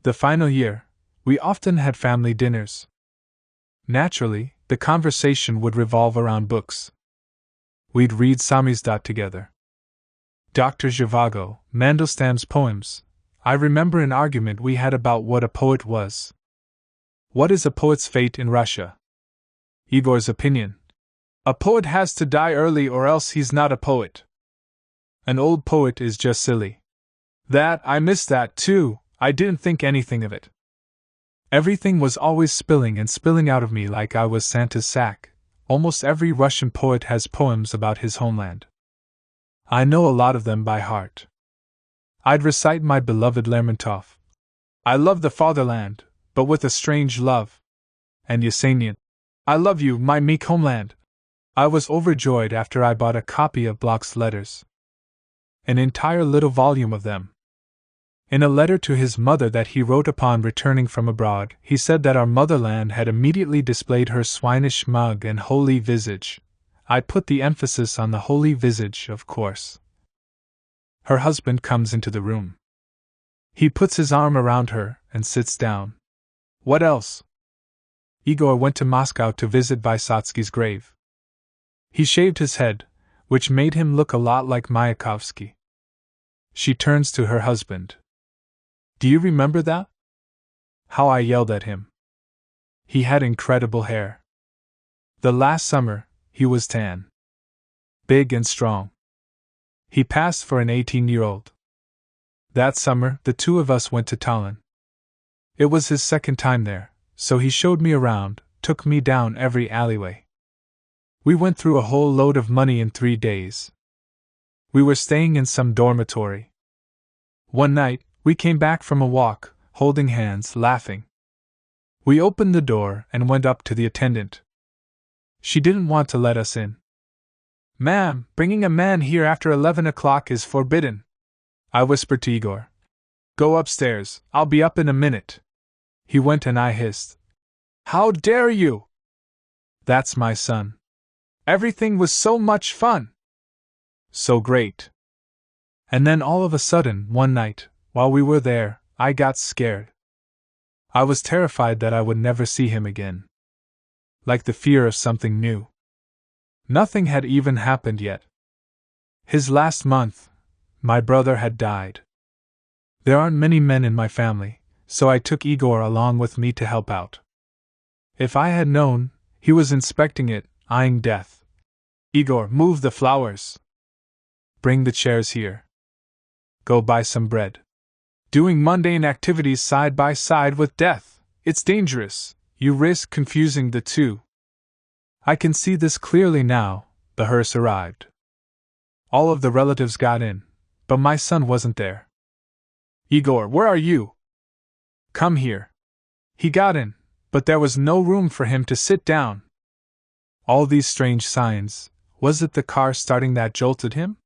The final year, we often had family dinners. Naturally, the conversation would revolve around books. We'd read Samizdat together. Dr. Zhivago, Mandelstam's poems. I remember an argument we had about what a poet was. What is a poet's fate in Russia? Igor's opinion. A poet has to die early or else he's not a poet. An old poet is just silly. I missed that too, I didn't think anything of it. Everything was always spilling and spilling out of me like I was Santa's sack. Almost every Russian poet has poems about his homeland. I know a lot of them by heart. I'd recite my beloved Lermontov. I love the fatherland, but with a strange love. And Yasenian. I love you, my meek homeland. I was overjoyed after I bought a copy of Bloch's letters. An entire little volume of them. In a letter to his mother that he wrote upon returning from abroad, he said that our motherland had immediately displayed her swinish mug and holy visage. I put the emphasis on the holy visage, of course. Her husband comes into the room. He puts his arm around her and sits down. What else? Igor went to Moscow to visit Vysotsky's grave. He shaved his head, which made him look a lot like Mayakovsky. She turns to her husband. Do you remember that? How I yelled at him. He had incredible hair. The last summer, he was tan. Big and strong. He passed for an 18-year-old. That summer, the two of us went to Tallinn. It was his second time there, so he showed me around, took me down every alleyway. We went through a whole load of money in 3 days. We were staying in some dormitory. One night, we came back from a walk, holding hands, laughing. We opened the door and went up to the attendant. She didn't want to let us in. Ma'am, bringing a man here after 11 o'clock is forbidden. I whispered to Igor. Go upstairs, I'll be up in a minute. He went and I hissed. How dare you? That's my son. Everything was so much fun. So great. And then all of a sudden, one night, while we were there, I got scared. I was terrified that I would never see him again. Like the fear of something new. Nothing had even happened yet. His last month, my brother had died. There aren't many men in my family, so I took Igor along with me to help out. If I had known, he was inspecting it, eyeing death. Igor, move the flowers. Bring the chairs here. Go buy some bread. Doing mundane activities side by side with death, it's dangerous, you risk confusing the two. I can see this clearly now. The hearse arrived. All of the relatives got in, but my son wasn't there. Igor, where are you? Come here. He got in, but there was no room for him to sit down. All these strange signs, was it the car starting that jolted him?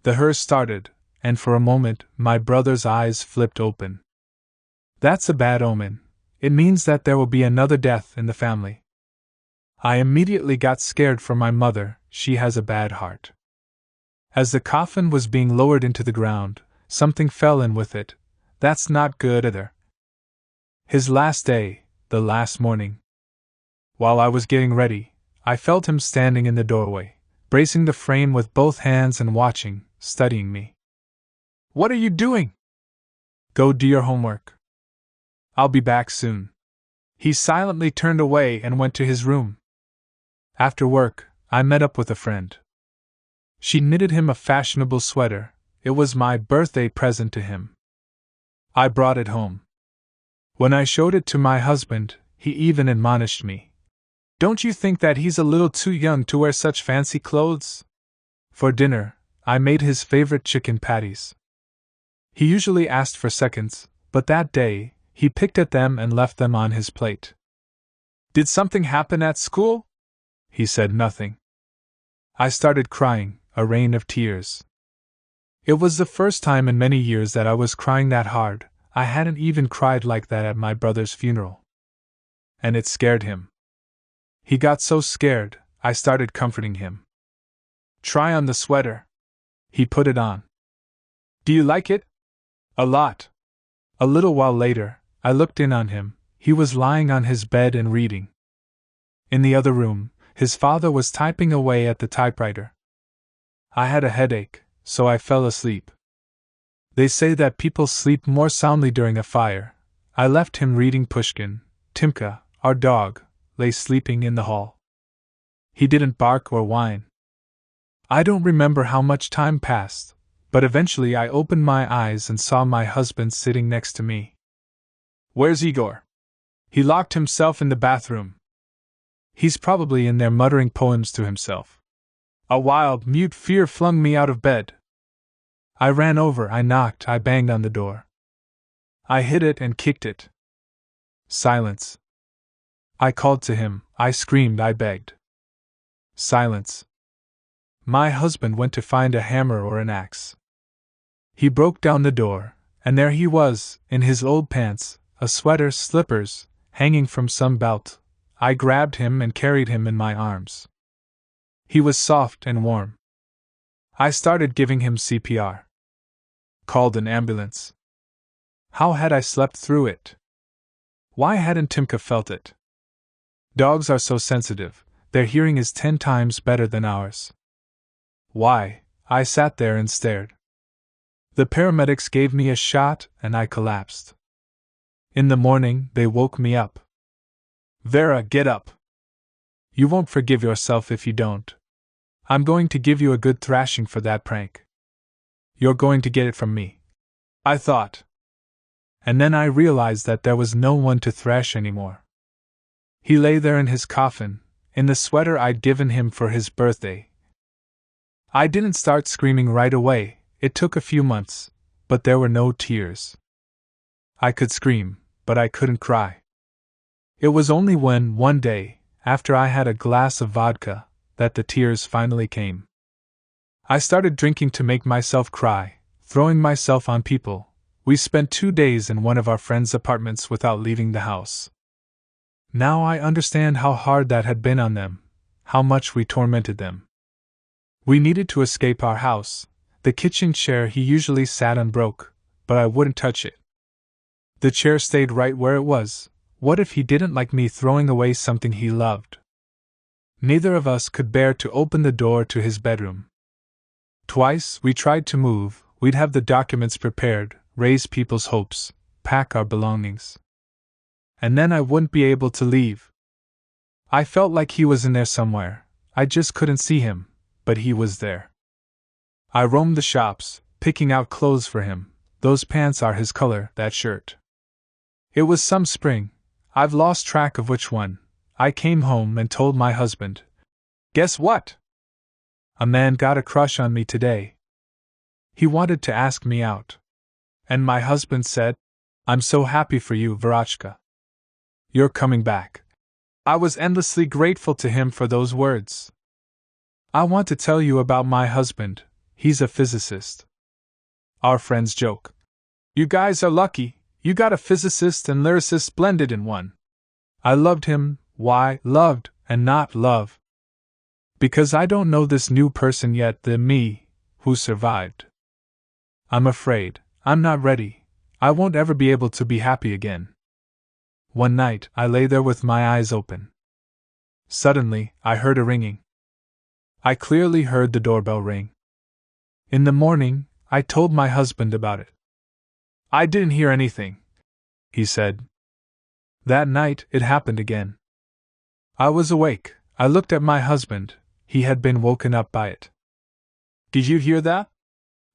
The hearse started, and for a moment my brother's eyes flipped open. That's a bad omen. It means that there will be another death in the family. I immediately got scared for my mother, she has a bad heart. As the coffin was being lowered into the ground, something fell in with it. That's not good either. His last day, the last morning. While I was getting ready, I felt him standing in the doorway, bracing the frame with both hands and watching, studying me. What are you doing? Go do your homework. I'll be back soon. He silently turned away and went to his room. After work, I met up with a friend. She knitted him a fashionable sweater. It was my birthday present to him. I brought it home. When I showed it to my husband, he even admonished me. Don't you think that he's a little too young to wear such fancy clothes? For dinner, I made his favorite chicken patties. He usually asked for seconds, but that day, he picked at them and left them on his plate. Did something happen at school? He said nothing. I started crying, a rain of tears. It was the first time in many years that I was crying that hard. I hadn't even cried like that at my brother's funeral. And it scared him. He got so scared, I started comforting him. Try on the sweater. He put it on. Do you like it? A lot. A little while later, I looked in on him. He was lying on his bed and reading. In the other room, his father was typing away at the typewriter. I had a headache, so I fell asleep. They say that people sleep more soundly during a fire. I left him reading Pushkin, Timka, our dog, lay sleeping in the hall. He didn't bark or whine. I don't remember how much time passed, but eventually I opened my eyes and saw my husband sitting next to me. "Where's Igor?" "He locked himself in the bathroom. He's probably in there muttering poems to himself." A wild, mute fear flung me out of bed. I ran over, I knocked, I banged on the door. I hit it and kicked it. Silence. I called to him, I screamed, I begged. Silence. My husband went to find a hammer or an axe. He broke down the door, and there he was, in his old pants, a sweater, slippers, hanging from some belt. I grabbed him and carried him in my arms. He was soft and warm. I started giving him CPR. Called an ambulance. How had I slept through it? Why hadn't Timka felt it? Dogs are so sensitive, their hearing is 10 times better than ours. Why? I sat there and stared. The paramedics gave me a shot and I collapsed. In the morning, they woke me up. "Vera, get up. You won't forgive yourself if you don't. I'm going to give you a good thrashing for that prank. You're going to get it from me," I thought. And then I realized that there was no one to thrash anymore. He lay there in his coffin, in the sweater I'd given him for his birthday. I didn't start screaming right away, it took a few months, but there were no tears. I could scream, but I couldn't cry. It was only when, one day, after I had a glass of vodka, that the tears finally came. I started drinking to make myself cry, throwing myself on people. We spent 2 days in one of our friends' apartments without leaving the house. Now I understand how hard that had been on them, how much we tormented them. We needed to escape our house. The kitchen chair he usually sat on broke, but I wouldn't touch it. The chair stayed right where it was. What if he didn't like me throwing away something he loved? Neither of us could bear to open the door to his bedroom. Twice we tried to move, we'd have the documents prepared, raise people's hopes, pack our belongings. And then I wouldn't be able to leave. I felt like he was in there somewhere, I just couldn't see him, but he was there. I roamed the shops, picking out clothes for him. Those pants are his color, that shirt. It was some spring, I've lost track of which one. I came home and told my husband. Guess what? A man got a crush on me today. He wanted to ask me out. And my husband said, "I'm so happy for you, Verachka. You're coming back." I was endlessly grateful to him for those words. I want to tell you about my husband. He's a physicist. Our friends joke. "You guys are lucky, you got a physicist and lyricist blended in one." I loved him. Why loved and not love? Because I don't know this new person yet, the me who survived. I'm afraid I'm not ready. I won't ever be able to be happy again. One night I lay there with my eyes open. Suddenly I heard a ringing. I clearly heard the doorbell ring. In the morning I told my husband about it. "I didn't hear anything," he said. That night it happened again. I was awake. I looked at my husband. He had been woken up by it. "Did you hear that?"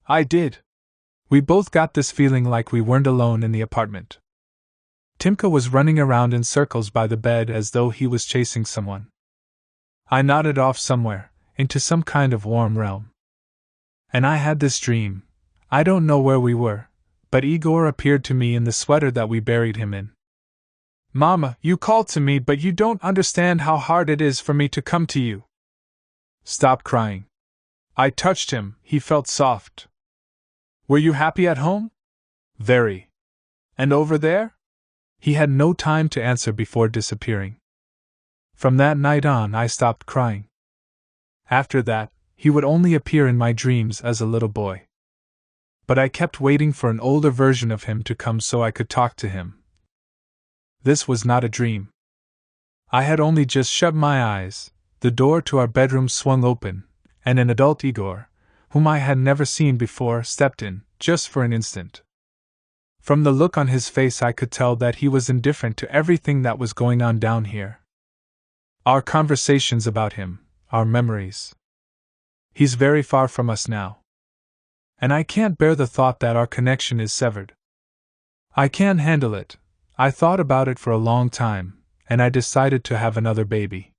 I did. We both got this feeling like we weren't alone in the apartment. Timka was running around in circles by the bed as though he was chasing someone. I nodded off somewhere, into some kind of warm realm. And I had this dream. I don't know where we were, but Igor appeared to me in the sweater that we buried him in. "Mama, you called to me, but you don't understand how hard it is for me to come to you. Stop crying." I touched him, he felt soft. "Were you happy at home?" "Very." "And over there?" He had no time to answer before disappearing. From that night on, I stopped crying. After that, he would only appear in my dreams as a little boy. But I kept waiting for an older version of him to come so I could talk to him. This was not a dream. I had only just shut my eyes, the door to our bedroom swung open, and an adult Igor, whom I had never seen before, stepped in, just for an instant. From the look on his face, I could tell that he was indifferent to everything that was going on down here. Our conversations about him, our memories. He's very far from us now. And I can't bear the thought that our connection is severed. I can't handle it. I thought about it for a long time, and I decided to have another baby.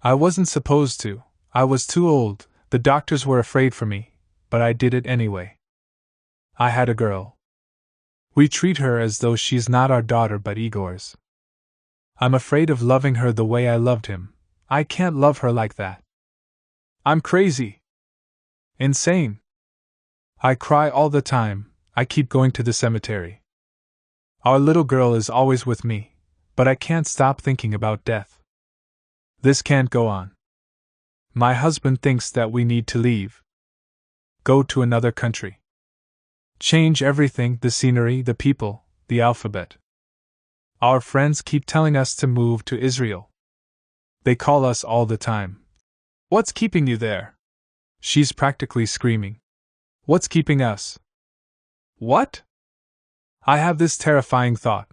I wasn't supposed to, I was too old, the doctors were afraid for me, but I did it anyway. I had a girl. We treat her as though she's not our daughter but Igor's. I'm afraid of loving her the way I loved him. I can't love her like that. I'm crazy. Insane. I cry all the time, I keep going to the cemetery. Our little girl is always with me, but I can't stop thinking about death. This can't go on. My husband thinks that we need to leave. Go to another country. Change everything, the scenery, the people, the alphabet. Our friends keep telling us to move to Israel. They call us all the time. What's keeping you there? She's practically screaming. What's keeping us? What? I have this terrifying thought,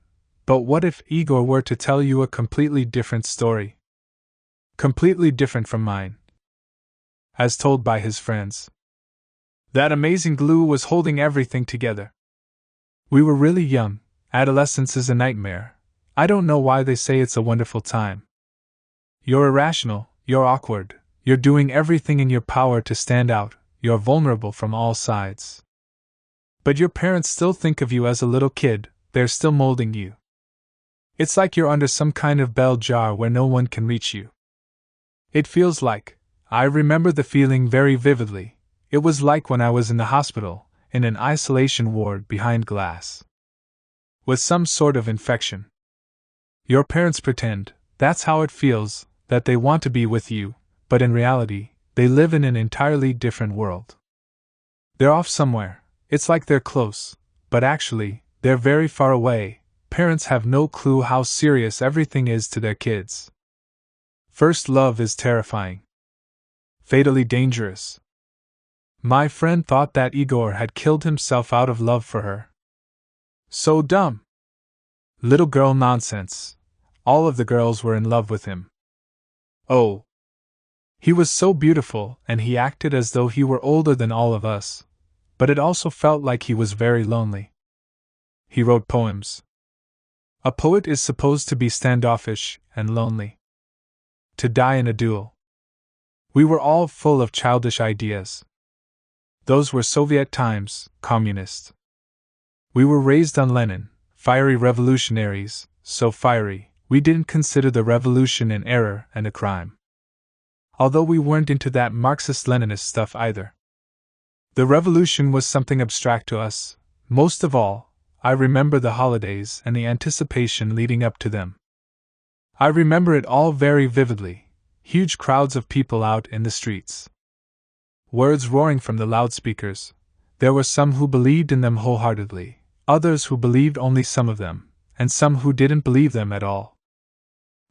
but what if Igor were to tell you a completely different story? Completely different from mine. As told by his friends. That amazing glue was holding everything together. We were really young. Adolescence is a nightmare. I don't know why they say it's a wonderful time. You're irrational, you're awkward, you're doing everything in your power to stand out, you're vulnerable from all sides. But your parents still think of you as a little kid, they're still molding you. It's like you're under some kind of bell jar where no one can reach you. It feels like, I remember the feeling very vividly. It was like when I was in the hospital, in an isolation ward behind glass. With some sort of infection. Your parents pretend, that's how it feels, that they want to be with you, but in reality, they live in an entirely different world. They're off somewhere, it's like they're close, but actually, they're very far away. Parents have no clue how serious everything is to their kids. First love is terrifying. Fatally dangerous. My friend thought that Igor had killed himself out of love for her. So dumb. Little girl nonsense. All of the girls were in love with him. Oh. He was so beautiful, and he acted as though he were older than all of us, but it also felt like he was very lonely. He wrote poems. A poet is supposed to be standoffish and lonely. To die in a duel. We were all full of childish ideas. Those were Soviet times, communist. We were raised on Lenin, fiery revolutionaries, so fiery, we didn't consider the revolution an error and a crime. Although we weren't into that Marxist-Leninist stuff either. The revolution was something abstract to us. Most of all, I remember the holidays and the anticipation leading up to them. I remember it all very vividly, huge crowds of people out in the streets. Words roaring from the loudspeakers. There were some who believed in them wholeheartedly, others who believed only some of them, and some who didn't believe them at all.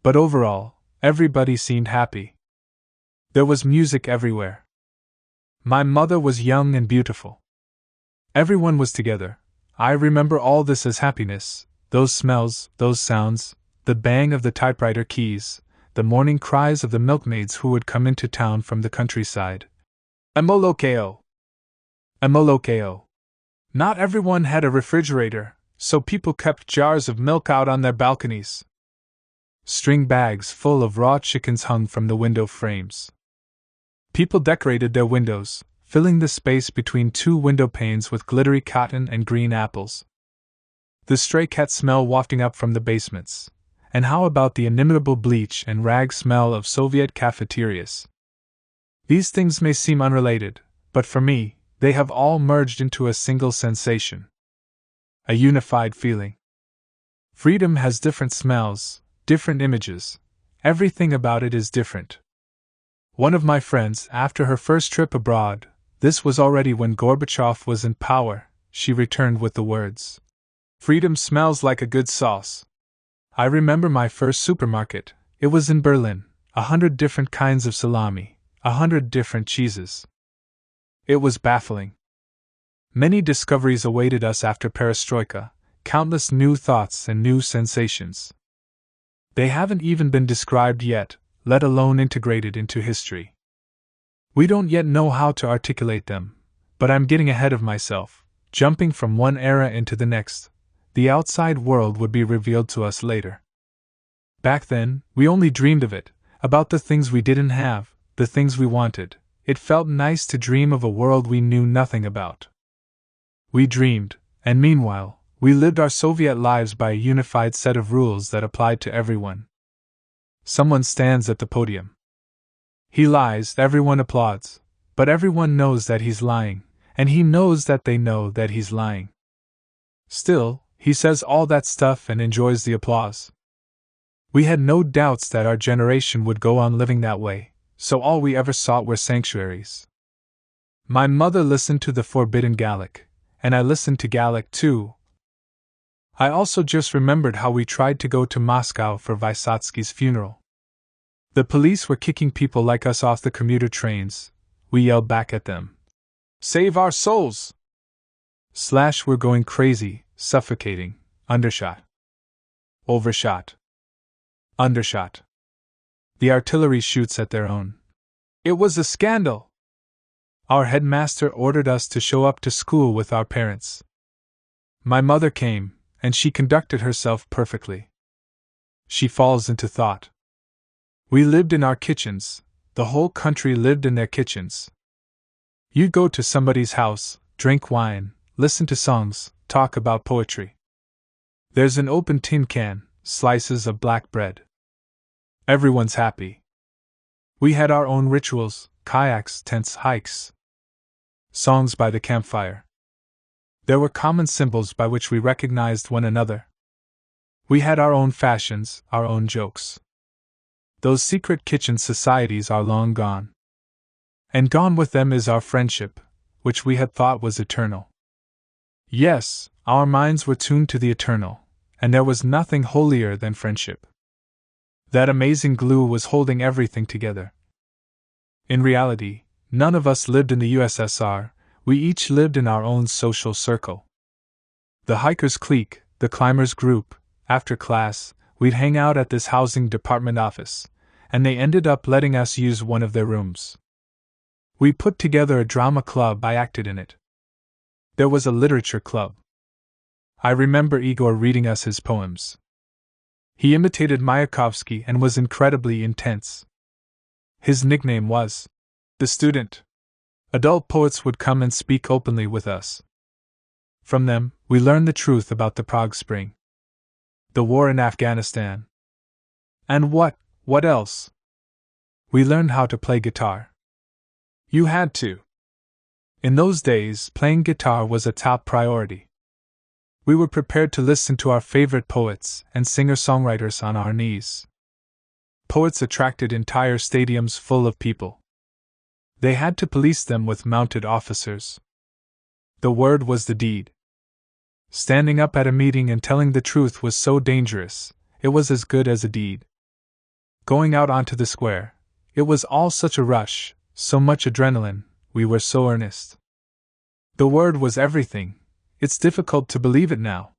But overall, everybody seemed happy. There was music everywhere. My mother was young and beautiful. Everyone was together. I remember all this as happiness, those smells, those sounds, the bang of the typewriter keys, the morning cries of the milkmaids who would come into town from the countryside. Emolokeo. Emolokeo. Not everyone had a refrigerator, so people kept jars of milk out on their balconies. String bags full of raw chickens hung from the window frames. People decorated their windows, filling the space between two window panes with glittery cotton and green apples. The stray cat smell wafting up from the basements. And how about the inimitable bleach and rag smell of Soviet cafeterias? These things may seem unrelated, but for me, they have all merged into a single sensation. A unified feeling. Freedom has different smells, different images. Everything about it is different. One of my friends, after her first trip abroad, this was already when Gorbachev was in power, she returned with the words, "Freedom smells like a good sauce." I remember my first supermarket. It was in Berlin, 100 different kinds of salami, 100 different cheeses. It was baffling. Many discoveries awaited us after perestroika, countless new thoughts and new sensations. They haven't even been described yet, let alone integrated into history. We don't yet know how to articulate them, but I'm getting ahead of myself, jumping from one era into the next. The outside world would be revealed to us later. Back then, we only dreamed of it, about the things we didn't have, the things we wanted. It felt nice to dream of a world we knew nothing about. We dreamed, and meanwhile, we lived our Soviet lives by a unified set of rules that applied to everyone. Someone stands at the podium. He lies, everyone applauds, but everyone knows that he's lying, and he knows that they know that he's lying. Still, he says all that stuff and enjoys the applause. We had no doubts that our generation would go on living that way, so all we ever sought were sanctuaries. My mother listened to the forbidden Gallic, and I listened to Gallic too. I also just remembered how we tried to go to Moscow for Vysotsky's funeral. The police were kicking people like us off the commuter trains. We yelled back at them, "Save our souls!" / we're going crazy, suffocating, undershot. Overshot. Undershot. The artillery shoots at their own. It was a scandal! Our headmaster ordered us to show up to school with our parents. My mother came, and she conducted herself perfectly. She falls into thought. We lived in our kitchens, the whole country lived in their kitchens. You'd go to somebody's house, drink wine, listen to songs, talk about poetry. There's an open tin can, slices of black bread. Everyone's happy. We had our own rituals, kayaks, tents, hikes. Songs by the campfire. There were common symbols by which we recognized one another. We had our own fashions, our own jokes. Those secret kitchen societies are long gone. And gone with them is our friendship, which we had thought was eternal. Yes, our minds were tuned to the eternal, and there was nothing holier than friendship. That amazing glue was holding everything together. In reality, none of us lived in the USSR, we each lived in our own social circle. The hikers' clique, the climbers' group, after class, we'd hang out at this housing department office, and they ended up letting us use one of their rooms. We put together a drama club, I acted in it. There was a literature club. I remember Igor reading us his poems. He imitated Mayakovsky and was incredibly intense. His nickname was the Student. Adult poets would come and speak openly with us. From them, we learned the truth about the Prague Spring, the war in Afghanistan. And what else? We learned how to play guitar. You had to. In those days, playing guitar was a top priority. We were prepared to listen to our favorite poets and singer-songwriters on our knees. Poets attracted entire stadiums full of people. They had to police them with mounted officers. The word was the deed. Standing up at a meeting and telling the truth was so dangerous, it was as good as a deed. Going out onto the square, it was all such a rush, so much adrenaline, we were so earnest. The word was everything. It's difficult to believe it now.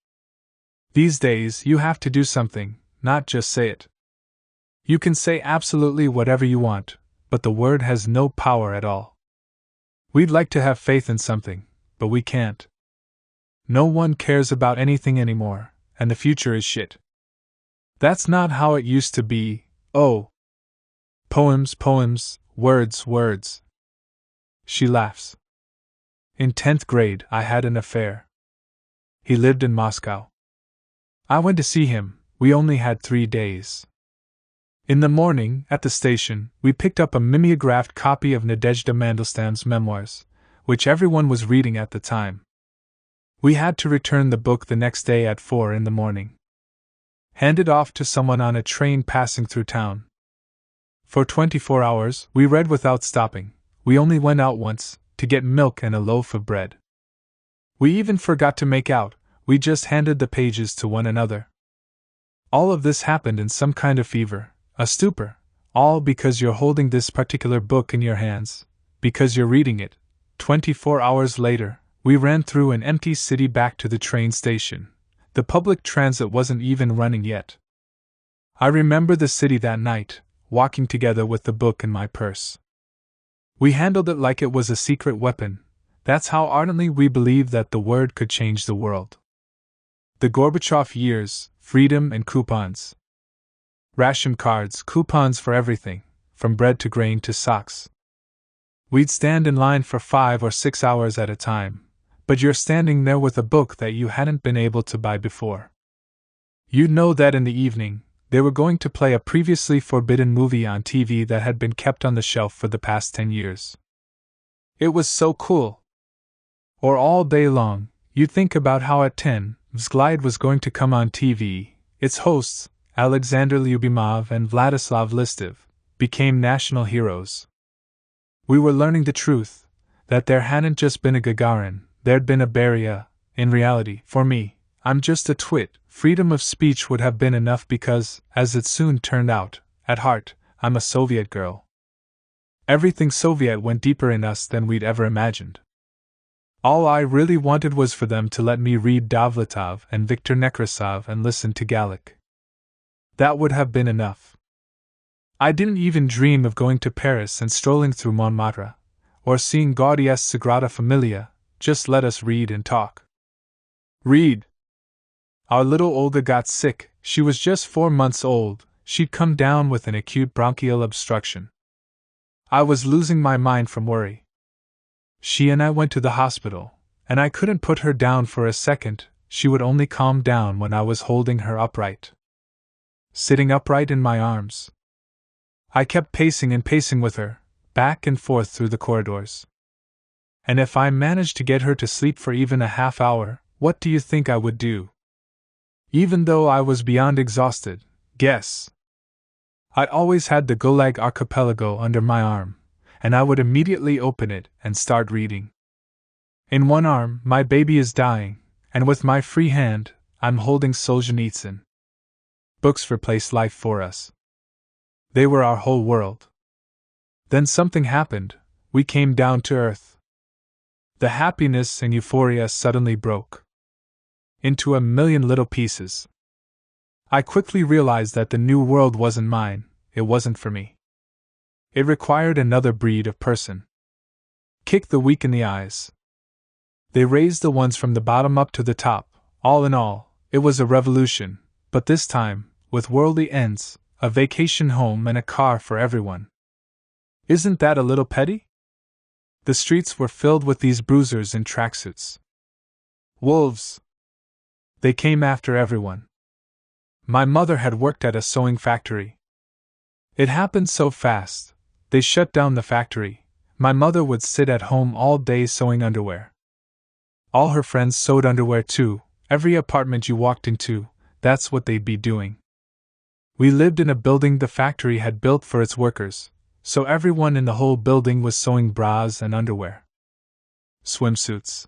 These days, you have to do something, not just say it. You can say absolutely whatever you want, but the word has no power at all. We'd like to have faith in something, but we can't. No one cares about anything anymore, and the future is shit. That's not how it used to be, oh. Poems, poems, words, words. She laughs. In 10th grade, I had an affair. He lived in Moscow. I went to see him, we only had 3 days. In the morning, at the station, we picked up a mimeographed copy of Nadezhda Mandelstam's memoirs, which everyone was reading at the time. We had to return the book the next day at 4 in the morning. Hand it off to someone on a train passing through town. For 24 hours, we read without stopping. We only went out once, to get milk and a loaf of bread. We even forgot to make out, we just handed the pages to one another. All of this happened in some kind of fever, a stupor, all because you're holding this particular book in your hands, because you're reading it. 24 hours later, We ran through an empty city back to the train station. The public transit wasn't even running yet. I remember the city that night, walking together with the book in my purse. We handled it like it was a secret weapon. That's how ardently we believed that the word could change the world. The Gorbachev years, freedom and coupons. Ration cards, coupons for everything, from bread to grain to socks. We'd stand in line for 5 or 6 hours at a time, but you're standing there with a book that you hadn't been able to buy before. You'd know that in the evening, they were going to play a previously forbidden movie on TV that had been kept on the shelf for the past 10 years. It was so cool. Or all day long, you'd think about how at 10, Vzglide was going to come on TV. Its hosts, Alexander Lyubimov and Vladislav Listev, became national heroes. We were learning the truth, that there hadn't just been a Gagarin, there'd been a Beria. In reality, for me, I'm just a twit. Freedom of speech would have been enough because, as it soon turned out, at heart, I'm a Soviet girl. Everything Soviet went deeper in us than we'd ever imagined. All I really wanted was for them to let me read Dovlatov and Viktor Nekrasov and listen to Gallic. That would have been enough. I didn't even dream of going to Paris and strolling through Montmartre, or seeing Gaudi's Sagrada Familia. Just let us read and talk. Read. Our little Olga got sick. She was just 4 months old. She'd come down with an acute bronchial obstruction. I was losing my mind from worry. She and I went to the hospital, and I couldn't put her down for a second. She would only calm down when I was holding her upright. Sitting upright in my arms. I kept pacing and pacing with her, back and forth through the corridors. And if I managed to get her to sleep for even a half hour, what do you think I would do? Even though I was beyond exhausted, guess. I'd always had the Gulag Archipelago under my arm, and I would immediately open it and start reading. In one arm, my baby is dying, and with my free hand, I'm holding Solzhenitsyn. Books replaced life for us. They were our whole world. Then something happened. We came down to earth. The happiness and euphoria suddenly broke into a million little pieces. I quickly realized that the new world wasn't mine, it wasn't for me. It required another breed of person. Kick the weak in the eyes. They raised the ones from the bottom up to the top. All in all, it was a revolution, but this time, with worldly ends, a vacation home and a car for everyone. Isn't that a little petty? The streets were filled with these bruisers in tracksuits. Wolves. They came after everyone. My mother had worked at a sewing factory. It happened so fast. They shut down the factory. My mother would sit at home all day sewing underwear. All her friends sewed underwear too. Every apartment you walked into, that's what they'd be doing. We lived in a building the factory had built for its workers, so everyone in the whole building was sewing bras and underwear. Swimsuits.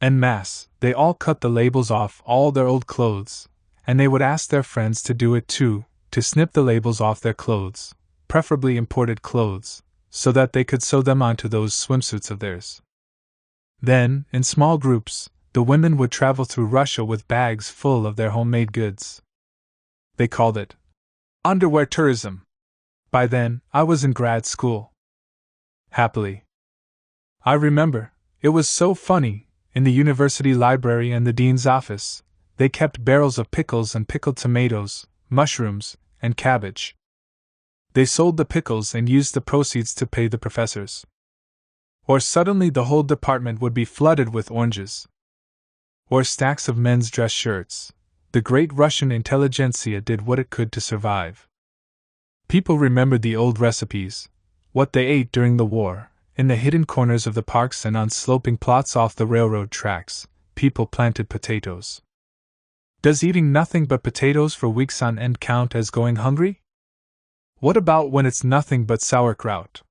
En masse, they all cut the labels off all their old clothes, and they would ask their friends to do it too, to snip the labels off their clothes, preferably imported clothes, so that they could sew them onto those swimsuits of theirs. Then, in small groups, the women would travel through Russia with bags full of their homemade goods. They called it underwear tourism. By then, I was in grad school. Happily. I remember, it was so funny, in the university library and the dean's office, they kept barrels of pickles and pickled tomatoes, mushrooms, and cabbage. They sold the pickles and used the proceeds to pay the professors. Or suddenly the whole department would be flooded with oranges. Or stacks of men's dress shirts. The great Russian intelligentsia did what it could to survive. People remembered the old recipes, what they ate during the war. In the hidden corners of the parks and on sloping plots off the railroad tracks, people planted potatoes. Does eating nothing but potatoes for weeks on end count as going hungry? What about when it's nothing but sauerkraut?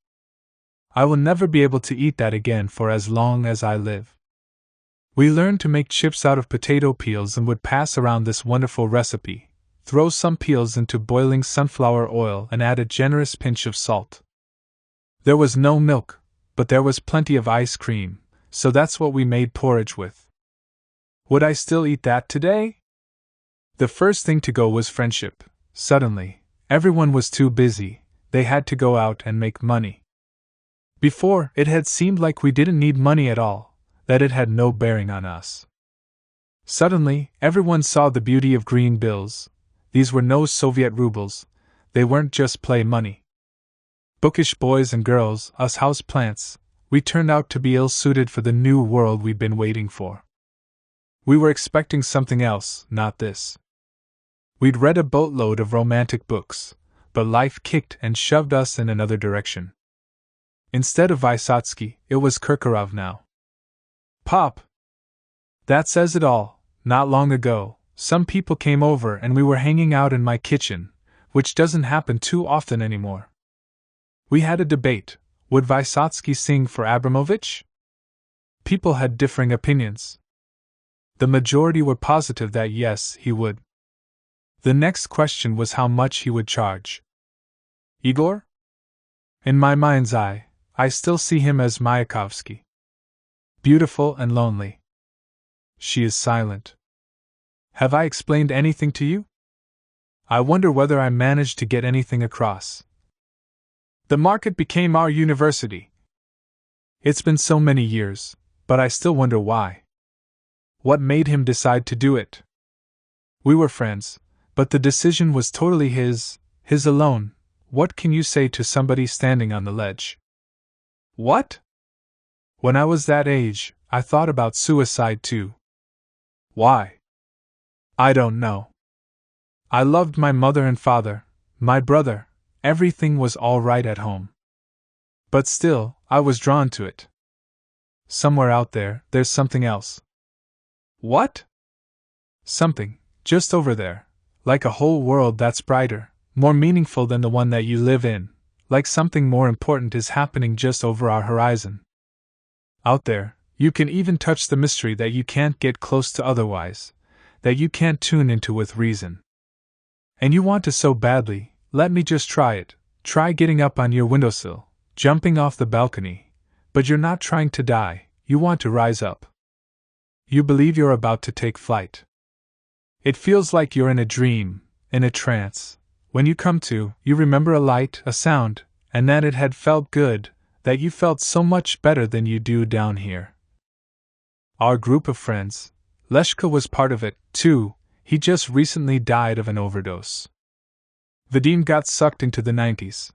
I will never be able to eat that again for as long as I live. We learned to make chips out of potato peels and would pass around this wonderful recipe, throw some peels into boiling sunflower oil and add a generous pinch of salt. There was no milk, but there was plenty of ice cream, so that's what we made porridge with. Would I still eat that today? The first thing to go was friendship. Suddenly, everyone was too busy, they had to go out and make money. Before, it had seemed like we didn't need money at all, that it had no bearing on us. Suddenly, everyone saw the beauty of green bills. These were no Soviet rubles, they weren't just play money. Bookish boys and girls, us house plants, we turned out to be ill-suited for the new world we'd been waiting for. We were expecting something else, not this. We'd read a boatload of romantic books, but life kicked and shoved us in another direction. Instead of Vysotsky, it was Kirkorov now. Pop! That says it all. Not long ago, some people came over and we were hanging out in my kitchen, which doesn't happen too often anymore. We had a debate. Would Vysotsky sing for Abramovich? People had differing opinions. The majority were positive that yes, he would. The next question was how much he would charge. Igor? In my mind's eye, I still see him as Mayakovsky. Beautiful and lonely. She is silent. Have I explained anything to you? I wonder whether I managed to get anything across. The market became our university. It's been so many years, but I still wonder why. What made him decide to do it? We were friends, but the decision was totally his alone. What can you say to somebody standing on the ledge? What? When I was that age, I thought about suicide too. Why? I don't know. I loved my mother and father, my brother, everything was all right at home. But still, I was drawn to it. Somewhere out there, there's something else. What? Something, just over there, like a whole world that's brighter, more meaningful than the one that you live in, like something more important is happening just over our horizon. Out there, you can even touch the mystery that you can't get close to otherwise, that you can't tune into with reason. And you want to so badly, let me just try it. Try getting up on your windowsill, jumping off the balcony, but you're not trying to die, you want to rise up. You believe you're about to take flight. It feels like you're in a dream, in a trance. When you come to, you remember a light, a sound, and that it had felt good, that you felt so much better than you do down here. Our group of friends, Leshka was part of it, too, he just recently died of an overdose. Vadim got sucked into the 90s.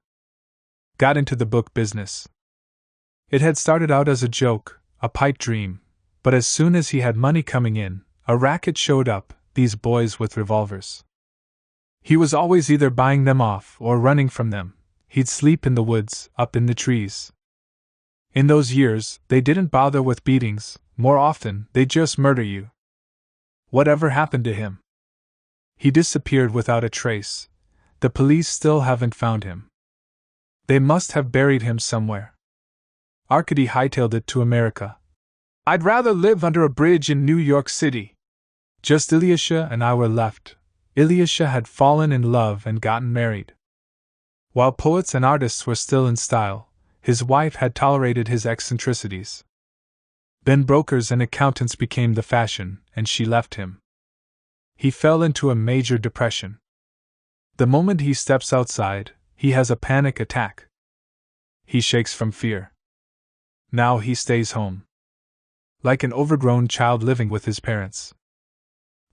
Got into the book business. It had started out as a joke, a pipe dream, but as soon as he had money coming in, a racket showed up, these boys with revolvers. He was always either buying them off or running from them. He'd sleep in the woods, up in the trees. In those years, they didn't bother with beatings, more often, they'd just murder you. Whatever happened to him? He disappeared without a trace. The police still haven't found him. They must have buried him somewhere. Arkady hightailed it to America. I'd rather live under a bridge in New York City. Just Ilyusha and I were left. Ilyusha had fallen in love and gotten married. While poets and artists were still in style, his wife had tolerated his eccentricities. Then brokers and accountants became the fashion, and she left him. He fell into a major depression. The moment he steps outside, he has a panic attack. He shakes from fear. Now he stays home. Like an overgrown child living with his parents.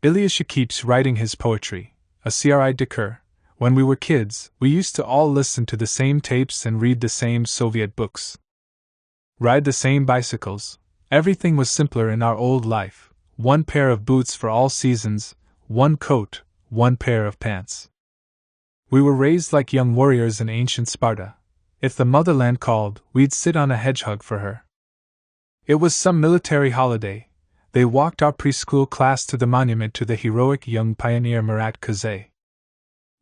Ilyusha keeps writing his poetry, a cri de cœur. When we were kids, we used to all listen to the same tapes and read the same Soviet books. Ride the same bicycles. Everything was simpler in our old life. One pair of boots for all seasons, one coat, one pair of pants. We were raised like young warriors in ancient Sparta. If the motherland called, we'd sit on a hedgehog for her. It was some military holiday. They walked our preschool class to the monument to the heroic young pioneer Marat Kazay.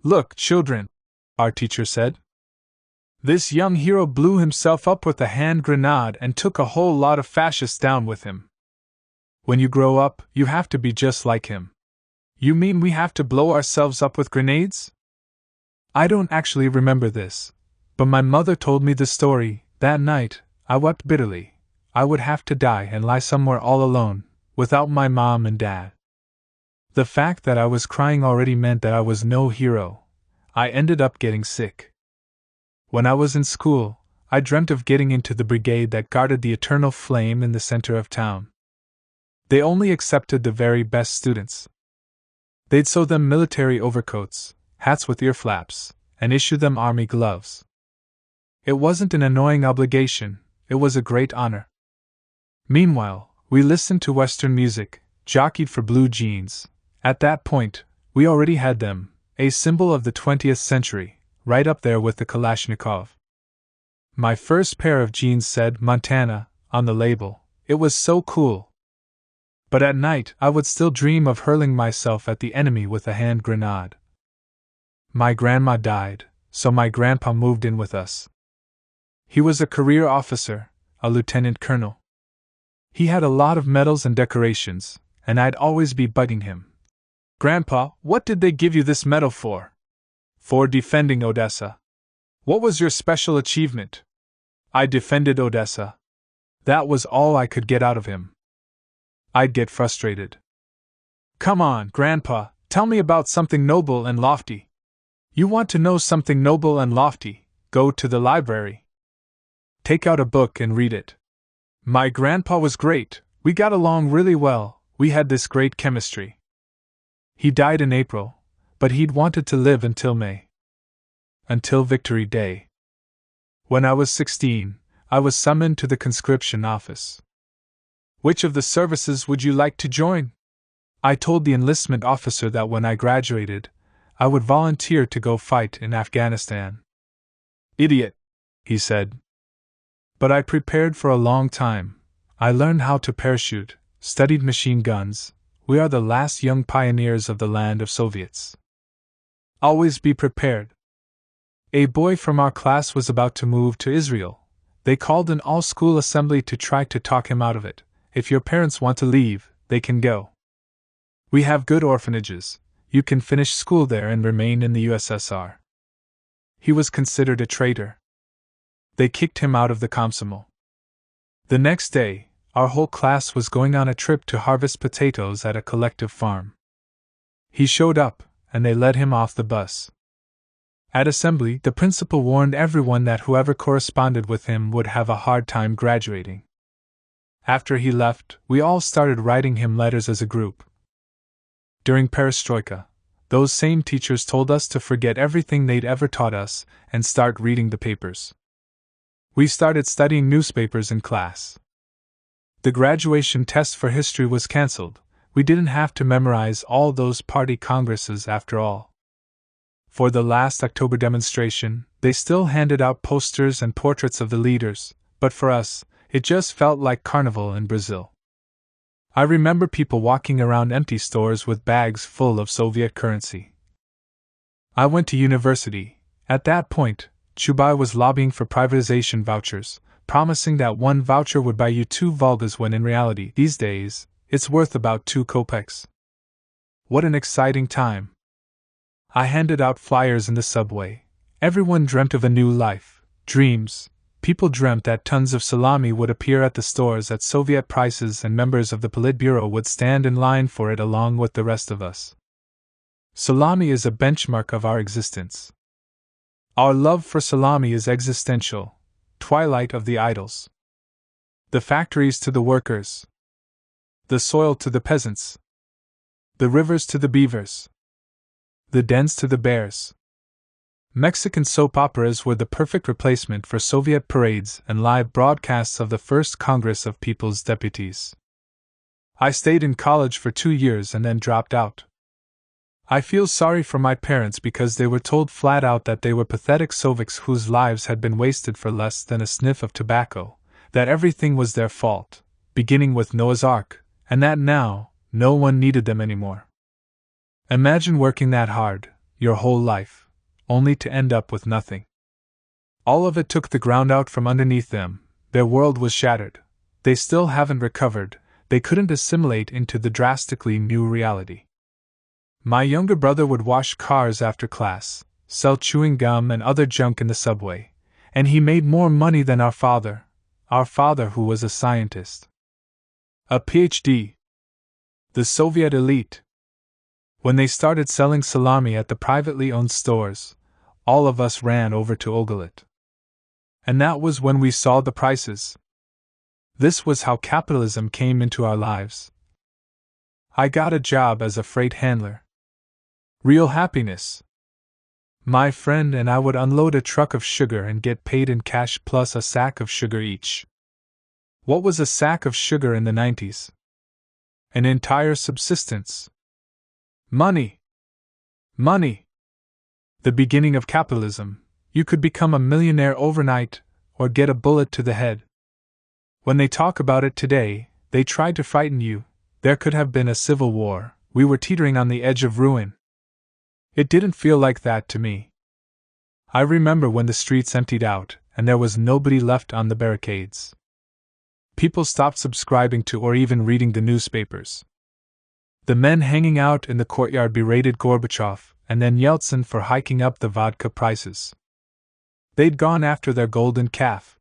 Look, children, our teacher said. This young hero blew himself up with a hand grenade and took a whole lot of fascists down with him. When you grow up, you have to be just like him. You mean we have to blow ourselves up with grenades? I don't actually remember this, but my mother told me the story. That night, I wept bitterly. I would have to die and lie somewhere all alone, without my mom and dad. The fact that I was crying already meant that I was no hero. I ended up getting sick. When I was in school, I dreamt of getting into the brigade that guarded the eternal flame in the center of town. They only accepted the very best students. They'd sew them military overcoats, hats with ear flaps, and issue them army gloves. It wasn't an annoying obligation, it was a great honor. Meanwhile, we listened to Western music, jockeyed for blue jeans. At that point, we already had them, a symbol of the 20th century, right up there with the Kalashnikov. My first pair of jeans said Montana on the label. It was so cool. But at night, I would still dream of hurling myself at the enemy with a hand grenade. My grandma died, so my grandpa moved in with us. He was a career officer, a lieutenant colonel. He had a lot of medals and decorations, and I'd always be bugging him. Grandpa, what did they give you this medal for? For defending Odessa. What was your special achievement? I defended Odessa. That was all I could get out of him. I'd get frustrated. Come on, Grandpa, tell me about something noble and lofty. You want to know something noble and lofty? Go to the library. Take out a book and read it. My grandpa was great, we got along really well, we had this great chemistry. He died in April, but he'd wanted to live until May. Until Victory Day. When I was 16, I was summoned to the conscription office. Which of the services would you like to join? I told the enlistment officer that when I graduated, I would volunteer to go fight in Afghanistan. Idiot, he said. But I prepared for a long time. I learned how to parachute, studied machine guns. We are the last young pioneers of the land of Soviets. Always be prepared. A boy from our class was about to move to Israel. They called an all-school assembly to try to talk him out of it. If your parents want to leave, they can go. We have good orphanages. You can finish school there and remain in the USSR. He was considered a traitor. They kicked him out of the Komsomol. The next day, our whole class was going on a trip to harvest potatoes at a collective farm. He showed up, and they let him off the bus. At assembly, the principal warned everyone that whoever corresponded with him would have a hard time graduating. After he left, we all started writing him letters as a group. During Perestroika, those same teachers told us to forget everything they'd ever taught us and start reading the papers. We started studying newspapers in class. The graduation test for history was cancelled. We didn't have to memorize all those party congresses after all. For the last October demonstration, they still handed out posters and portraits of the leaders, but for us, it just felt like carnival in Brazil. I remember people walking around empty stores with bags full of Soviet currency. I went to university. At that point, Chubai was lobbying for privatization vouchers, promising that one voucher would buy you 2 Volgas when in reality, these days, it's worth about 2 kopecks. What an exciting time. I handed out flyers in the subway. Everyone dreamt of a new life, dreams. People dreamt that tons of salami would appear at the stores at Soviet prices and members of the Politburo would stand in line for it along with the rest of us. Salami is a benchmark of our existence. Our love for salami is existential, twilight of the idols. The factories to the workers. The soil to the peasants. The rivers to the beavers. The dens to the bears. Mexican soap operas were the perfect replacement for Soviet parades and live broadcasts of the First Congress of People's Deputies. I stayed in college for 2 years and then dropped out. I feel sorry for my parents because they were told flat out that they were pathetic Soviets whose lives had been wasted for less than a sniff of tobacco, that everything was their fault, beginning with Noah's Ark, and that now, no one needed them anymore. Imagine working that hard, your whole life, only to end up with nothing. All of it took the ground out from underneath them, their world was shattered, they still haven't recovered, they couldn't assimilate into the drastically new reality. My younger brother would wash cars after class, sell chewing gum and other junk in the subway, and he made more money than our father. our father who was a scientist. A PhD. The Soviet elite. When they started selling salami at the privately owned stores, all of us ran over to Ogolit. And that was when we saw the prices. This was how capitalism came into our lives. I got a job as a freight handler. Real happiness. My friend and I would unload a truck of sugar and get paid in cash plus a sack of sugar each. What was a sack of sugar in the 90s? An entire subsistence. Money. Money. The beginning of capitalism. You could become a millionaire overnight, or get a bullet to the head. When they talk about it today, they try to frighten you. There could have been a civil war, we were teetering on the edge of ruin. It didn't feel like that to me. I remember when the streets emptied out, and there was nobody left on the barricades. People stopped subscribing to or even reading the newspapers. The men hanging out in the courtyard berated Gorbachev and then Yeltsin for hiking up the vodka prices. They'd gone after their golden calf.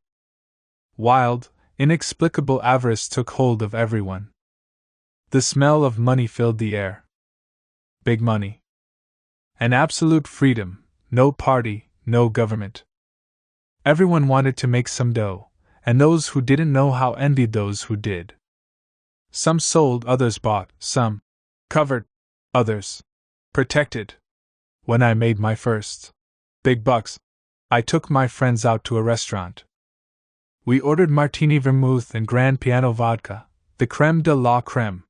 Wild, inexplicable avarice took hold of everyone. The smell of money filled the air. Big money. An absolute freedom, no party, no government. Everyone wanted to make some dough, and those who didn't know how envied those who did. Some sold, others bought, some covered, others protected. When I made my first big bucks, I took my friends out to a restaurant. We ordered martini vermouth and grand piano vodka, the creme de la creme.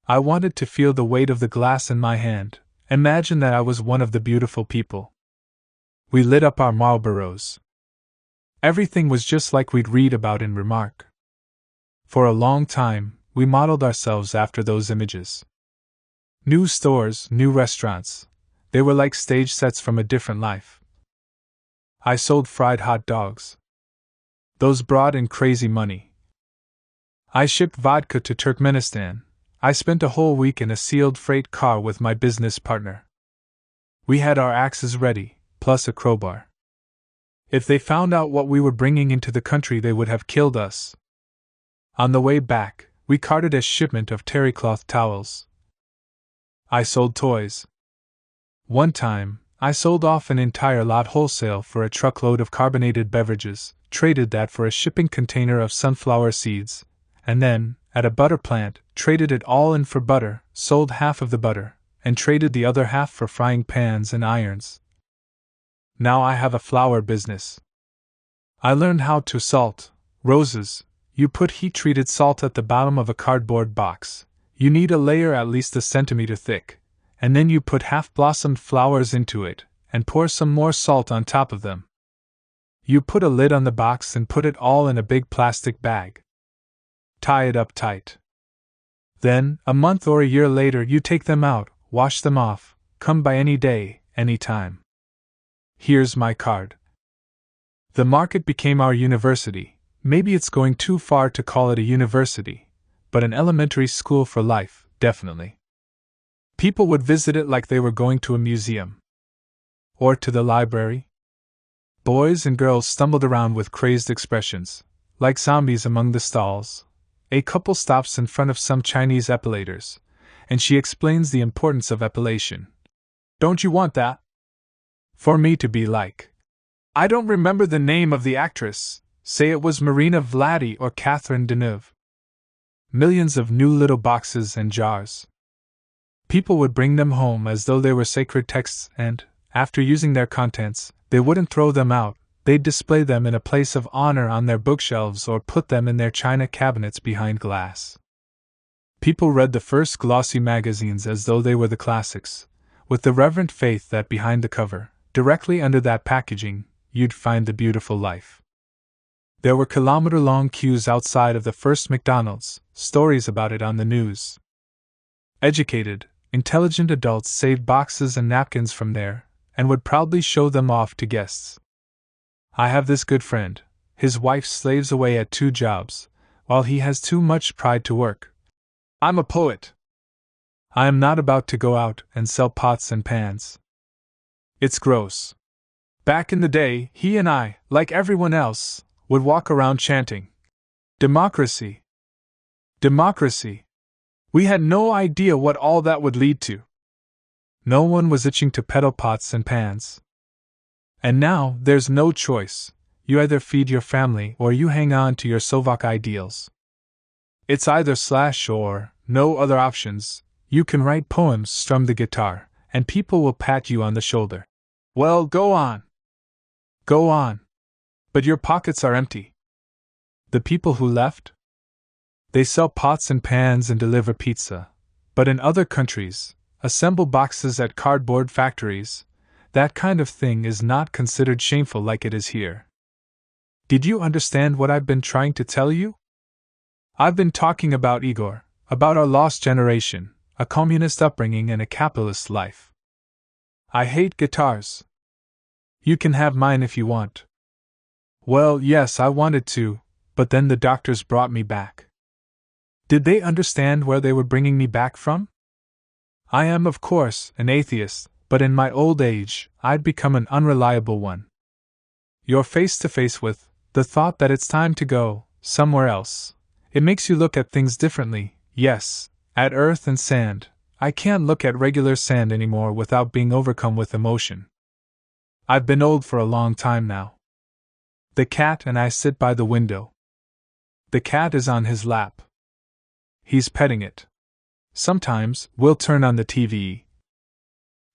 I wanted to feel the weight of the glass in my hand, imagine that I was one of the beautiful people. We lit up our Marlboros. Everything was just like we'd read about in Remark. For a long time, we modeled ourselves after those images. New stores, new restaurants, they were like stage sets from a different life. I sold fried hot dogs. Those brought in crazy money. I shipped vodka to Turkmenistan. I spent a whole week in a sealed freight car with my business partner. We had our axes ready, plus a crowbar. If they found out what we were bringing into the country, they would have killed us. On the way back, we carted a shipment of terrycloth towels. I sold toys. One time, I sold off an entire lot wholesale for a truckload of carbonated beverages, traded that for a shipping container of sunflower seeds, and then, at a butter plant, traded it all in for butter, sold half of the butter, and traded the other half for frying pans and irons. Now I have a flower business. I learned how to salt roses. You put heat-treated salt at the bottom of a cardboard box. You need a layer at least a centimeter thick, and then you put half-blossomed flowers into it, and pour some more salt on top of them. You put a lid on the box and put it all in a big plastic bag. Tie it up tight. Then, a month or a year later, you take them out, wash them off, come by any day, any time. Here's my card. The market became our university. Maybe it's going too far to call it a university, but an elementary school for life, definitely. People would visit it like they were going to a museum. Or to the library. Boys and girls stumbled around with crazed expressions, like zombies among the stalls. A couple stops in front of some Chinese epilators, and she explains the importance of epilation. Don't you want that? For me to be like, I don't remember the name of the actress, say it was Marina Vladi or Catherine Deneuve. Millions of new little boxes and jars. People would bring them home as though they were sacred texts and, after using their contents, they wouldn't throw them out, they'd display them in a place of honor on their bookshelves or put them in their china cabinets behind glass. People read the first glossy magazines as though they were the classics, with the reverent faith that behind the cover, directly under that packaging, you'd find the beautiful life. There were kilometer-long queues outside of the first McDonald's, stories about it on the news. Educated, intelligent adults saved boxes and napkins from there, and would proudly show them off to guests. I have this good friend. His wife slaves away at 2 jobs, while he has too much pride to work. I'm a poet. I am not about to go out and sell pots and pans. It's gross. Back in the day, he and I, like everyone else, would walk around chanting, "Democracy! Democracy!" We had no idea what all that would lead to. No one was itching to peddle pots and pans. And now, there's no choice. You either feed your family or you hang on to your Soviet ideals. It's either slash or, no other options. You can write poems, strum the guitar, and people will pat you on the shoulder. Well, go on. Go on. But your pockets are empty. The people who left? They sell pots and pans and deliver pizza. But in other countries, assemble boxes at cardboard factories. That kind of thing is not considered shameful like it is here. Did you understand what I've been trying to tell you? I've been talking about Igor, about our lost generation, a communist upbringing and a capitalist life. I hate guitars. You can have mine if you want. Well, yes, I wanted to, but then the doctors brought me back. Did they understand where they were bringing me back from? I am, of course, an atheist, but in my old age, I'd become an unreliable one. You're face to face with the thought that it's time to go somewhere else. It makes you look at things differently, yes, at earth and sand. I can't look at regular sand anymore without being overcome with emotion. I've been old for a long time now. The cat and I sit by the window. The cat is on his lap. He's petting it. Sometimes we'll turn on the TV.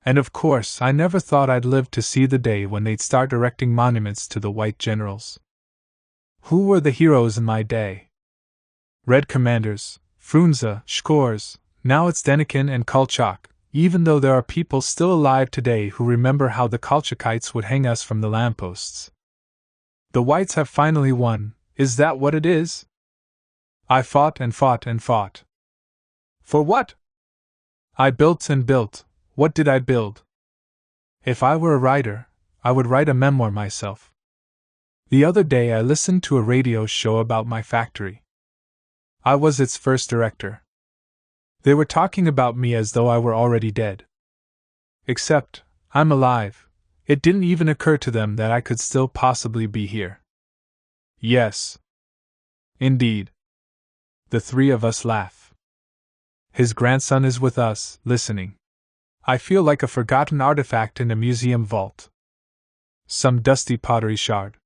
And of course, I never thought I'd live to see the day when they'd start erecting monuments to the white generals. Who were the heroes in my day? Red commanders, Frunze, Schkors, now it's Denikin and Kolchak, even though there are people still alive today who remember how the Kolchakites would hang us from the lampposts. The whites have finally won, is that what it is? I fought and fought and fought. For what? I built and built. What did I build? If I were a writer, I would write a memoir myself. The other day I listened to a radio show about my factory. I was its first director. They were talking about me as though I were already dead. Except, I'm alive. It didn't even occur to them that I could still possibly be here. Yes. Indeed. The three of us laugh. His grandson is with us, listening. I feel like a forgotten artifact in a museum vault. Some dusty pottery shard.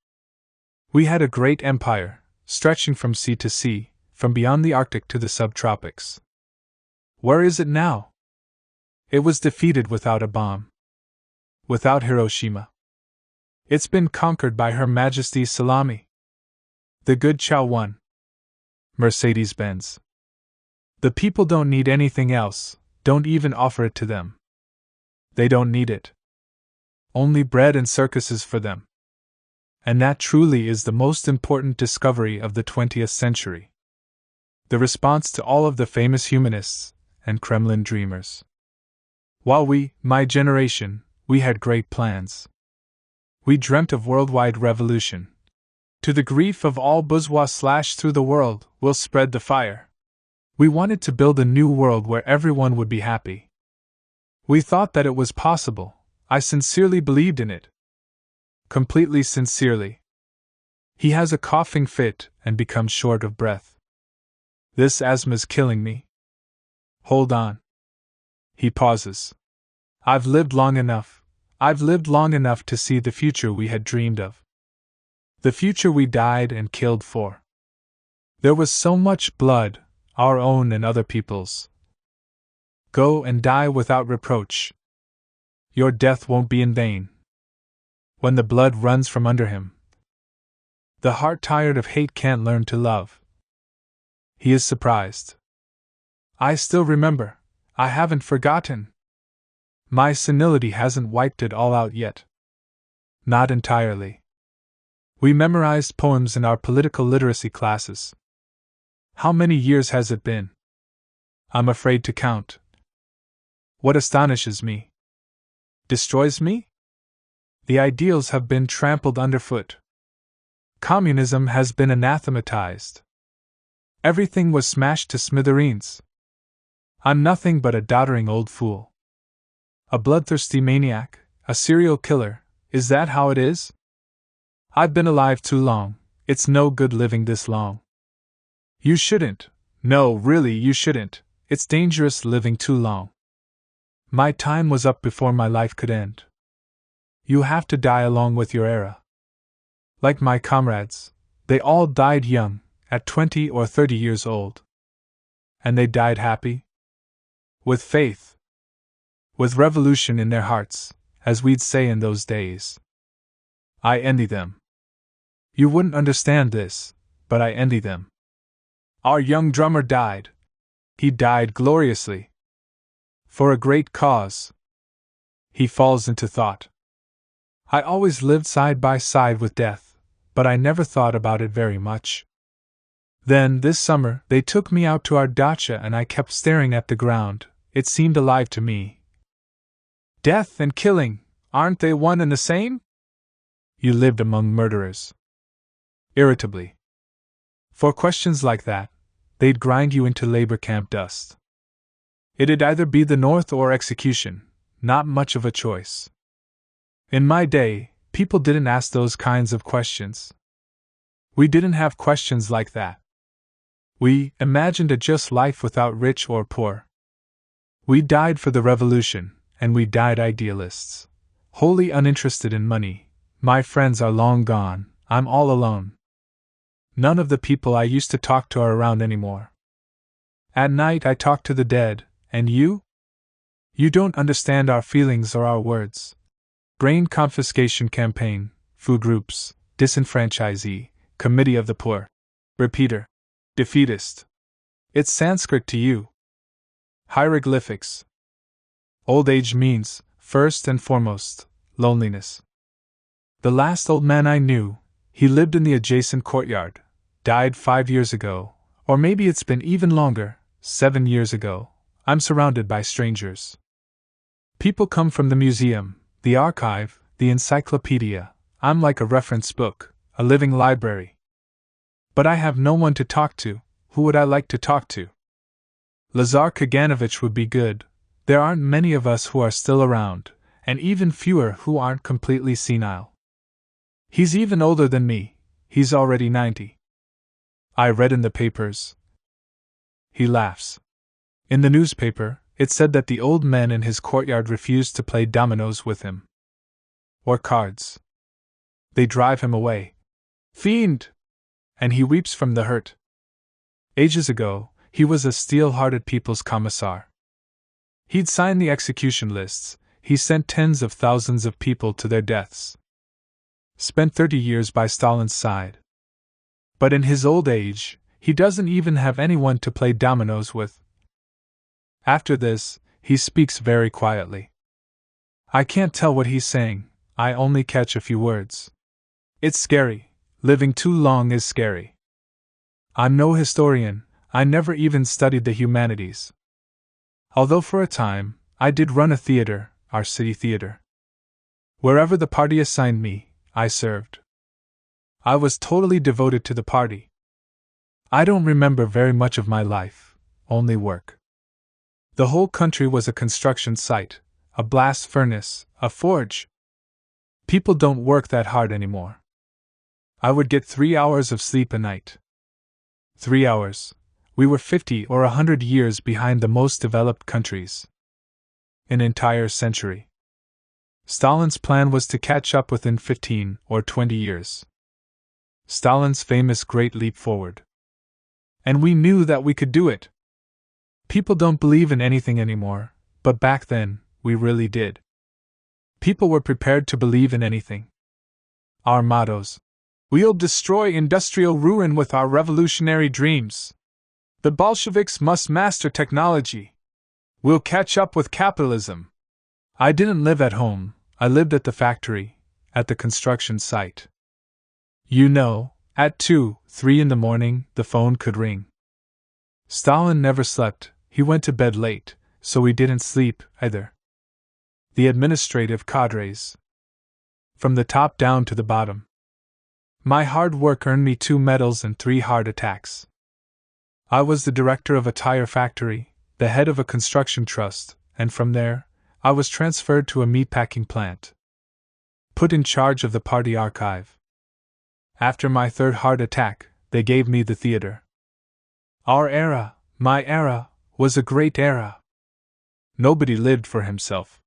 We had a great empire, stretching from sea to sea, from beyond the Arctic to the subtropics. Where is it now? It was defeated without a bomb. Without Hiroshima. It's been conquered by Her Majesty's Salami. The good Chow won. Mercedes-Benz. The people don't need anything else, don't even offer it to them. They don't need it. Only bread and circuses for them. And that truly is the most important discovery of the 20th century. The response to all of the famous humanists and Kremlin dreamers. While we, my generation, we had great plans. We dreamt of worldwide revolution. To the grief of all bourgeois / through the world, we'll spread the fire. We wanted to build a new world where everyone would be happy. We thought that it was possible. I sincerely believed in it. Completely sincerely. He has a coughing fit and becomes short of breath. This asthma's killing me. Hold on. He pauses. I've lived long enough. I've lived long enough to see the future we had dreamed of. The future we died and killed for. There was so much blood, our own and other people's. Go and die without reproach. Your death won't be in vain. When the blood runs from under him. The heart tired of hate can't learn to love. He is surprised. I still remember. I haven't forgotten. My senility hasn't wiped it all out yet. Not entirely. We memorized poems in our political literacy classes. How many years has it been? I'm afraid to count. What astonishes me? Destroys me? The ideals have been trampled underfoot. Communism has been anathematized. Everything was smashed to smithereens. I'm nothing but a doddering old fool. A bloodthirsty maniac, a serial killer, is that how it is? I've been alive too long, It's no good living this long. You shouldn't. No, really, you shouldn't. It's dangerous living too long. My time was up before my life could end. You have to die along with your era. Like my comrades, they all died young, at 20 or 30 years old. And they died happy? With faith. With revolution in their hearts, as we'd say in those days. I envy them. You wouldn't understand this, but I envy them. Our young drummer died. He died gloriously. For a great cause. He falls into thought. I always lived side by side with death, but I never thought about it very much. Then, this summer, they took me out to our dacha and I kept staring at the ground. It seemed alive to me. Death and killing, aren't they one and the same? You lived among murderers. Irritably. For questions like that, they'd grind you into labor camp dust. It'd either be the North or execution, not much of a choice. In my day, people didn't ask those kinds of questions. We didn't have questions like that. We imagined a just life without rich or poor. We died for the revolution, and we died idealists. Wholly uninterested in money. My friends are long gone, I'm all alone. None of the people I used to talk to are around anymore. At night I talk to the dead, and you? You don't understand our feelings or our words. Grain confiscation campaign, food groups, disenfranchisee, committee of the poor. Repeater. Defeatist. It's Sanskrit to you. Hieroglyphics. Old age means, first and foremost, loneliness. The last old man I knew, he lived in the adjacent courtyard, died 5 years ago, or maybe it's been even longer, 7 years ago. I'm surrounded by strangers. People come from the museum, the archive, the encyclopedia. I'm like a reference book, a living library. But I have no one to talk to. Who would I like to talk to? Lazar Kaganovich would be good. There aren't many of us who are still around, and even fewer who aren't completely senile. He's even older than me. He's already 90. I read in the papers. He laughs. In the newspaper, it said that the old men in his courtyard refused to play dominoes with him. Or cards. They drive him away. Fiend! And he weeps from the hurt. Ages ago, he was a steel-hearted people's commissar. He'd sign the execution lists, he sent tens of thousands of people to their deaths. Spent 30 years by Stalin's side. But in his old age, he doesn't even have anyone to play dominoes with. After this, he speaks very quietly. I can't tell what he's saying, I only catch a few words. It's scary. Living too long is scary. I'm no historian, I never even studied the humanities. Although for a time, I did run a theater, our city theater. Wherever the party assigned me, I served. I was totally devoted to the party. I don't remember very much of my life, only work. The whole country was a construction site, a blast furnace, a forge. People don't work that hard anymore. I would get 3 hours of sleep a night. 3 hours. We were 50 or 100 years behind the most developed countries. An entire century. Stalin's plan was to catch up within 15 or 20 years. Stalin's famous Great Leap Forward. And we knew that we could do it. People don't believe in anything anymore, but back then, we really did. People were prepared to believe in anything. Our mottos. We'll destroy industrial ruin with our revolutionary dreams. The Bolsheviks must master technology. We'll catch up with capitalism. I didn't live at home, I lived at the factory, at the construction site. You know, at 2, 3 in the morning, the phone could ring. Stalin never slept, he went to bed late, so we didn't sleep, either. The administrative cadres. From the top down to the bottom. My hard work earned me 2 medals and 3 heart attacks. I was the director of a tire factory, the head of a construction trust, and from there, I was transferred to a meatpacking plant. Put in charge of the party archive. After my third heart attack, they gave me the theater. Our era, my era, was a great era. Nobody lived for himself.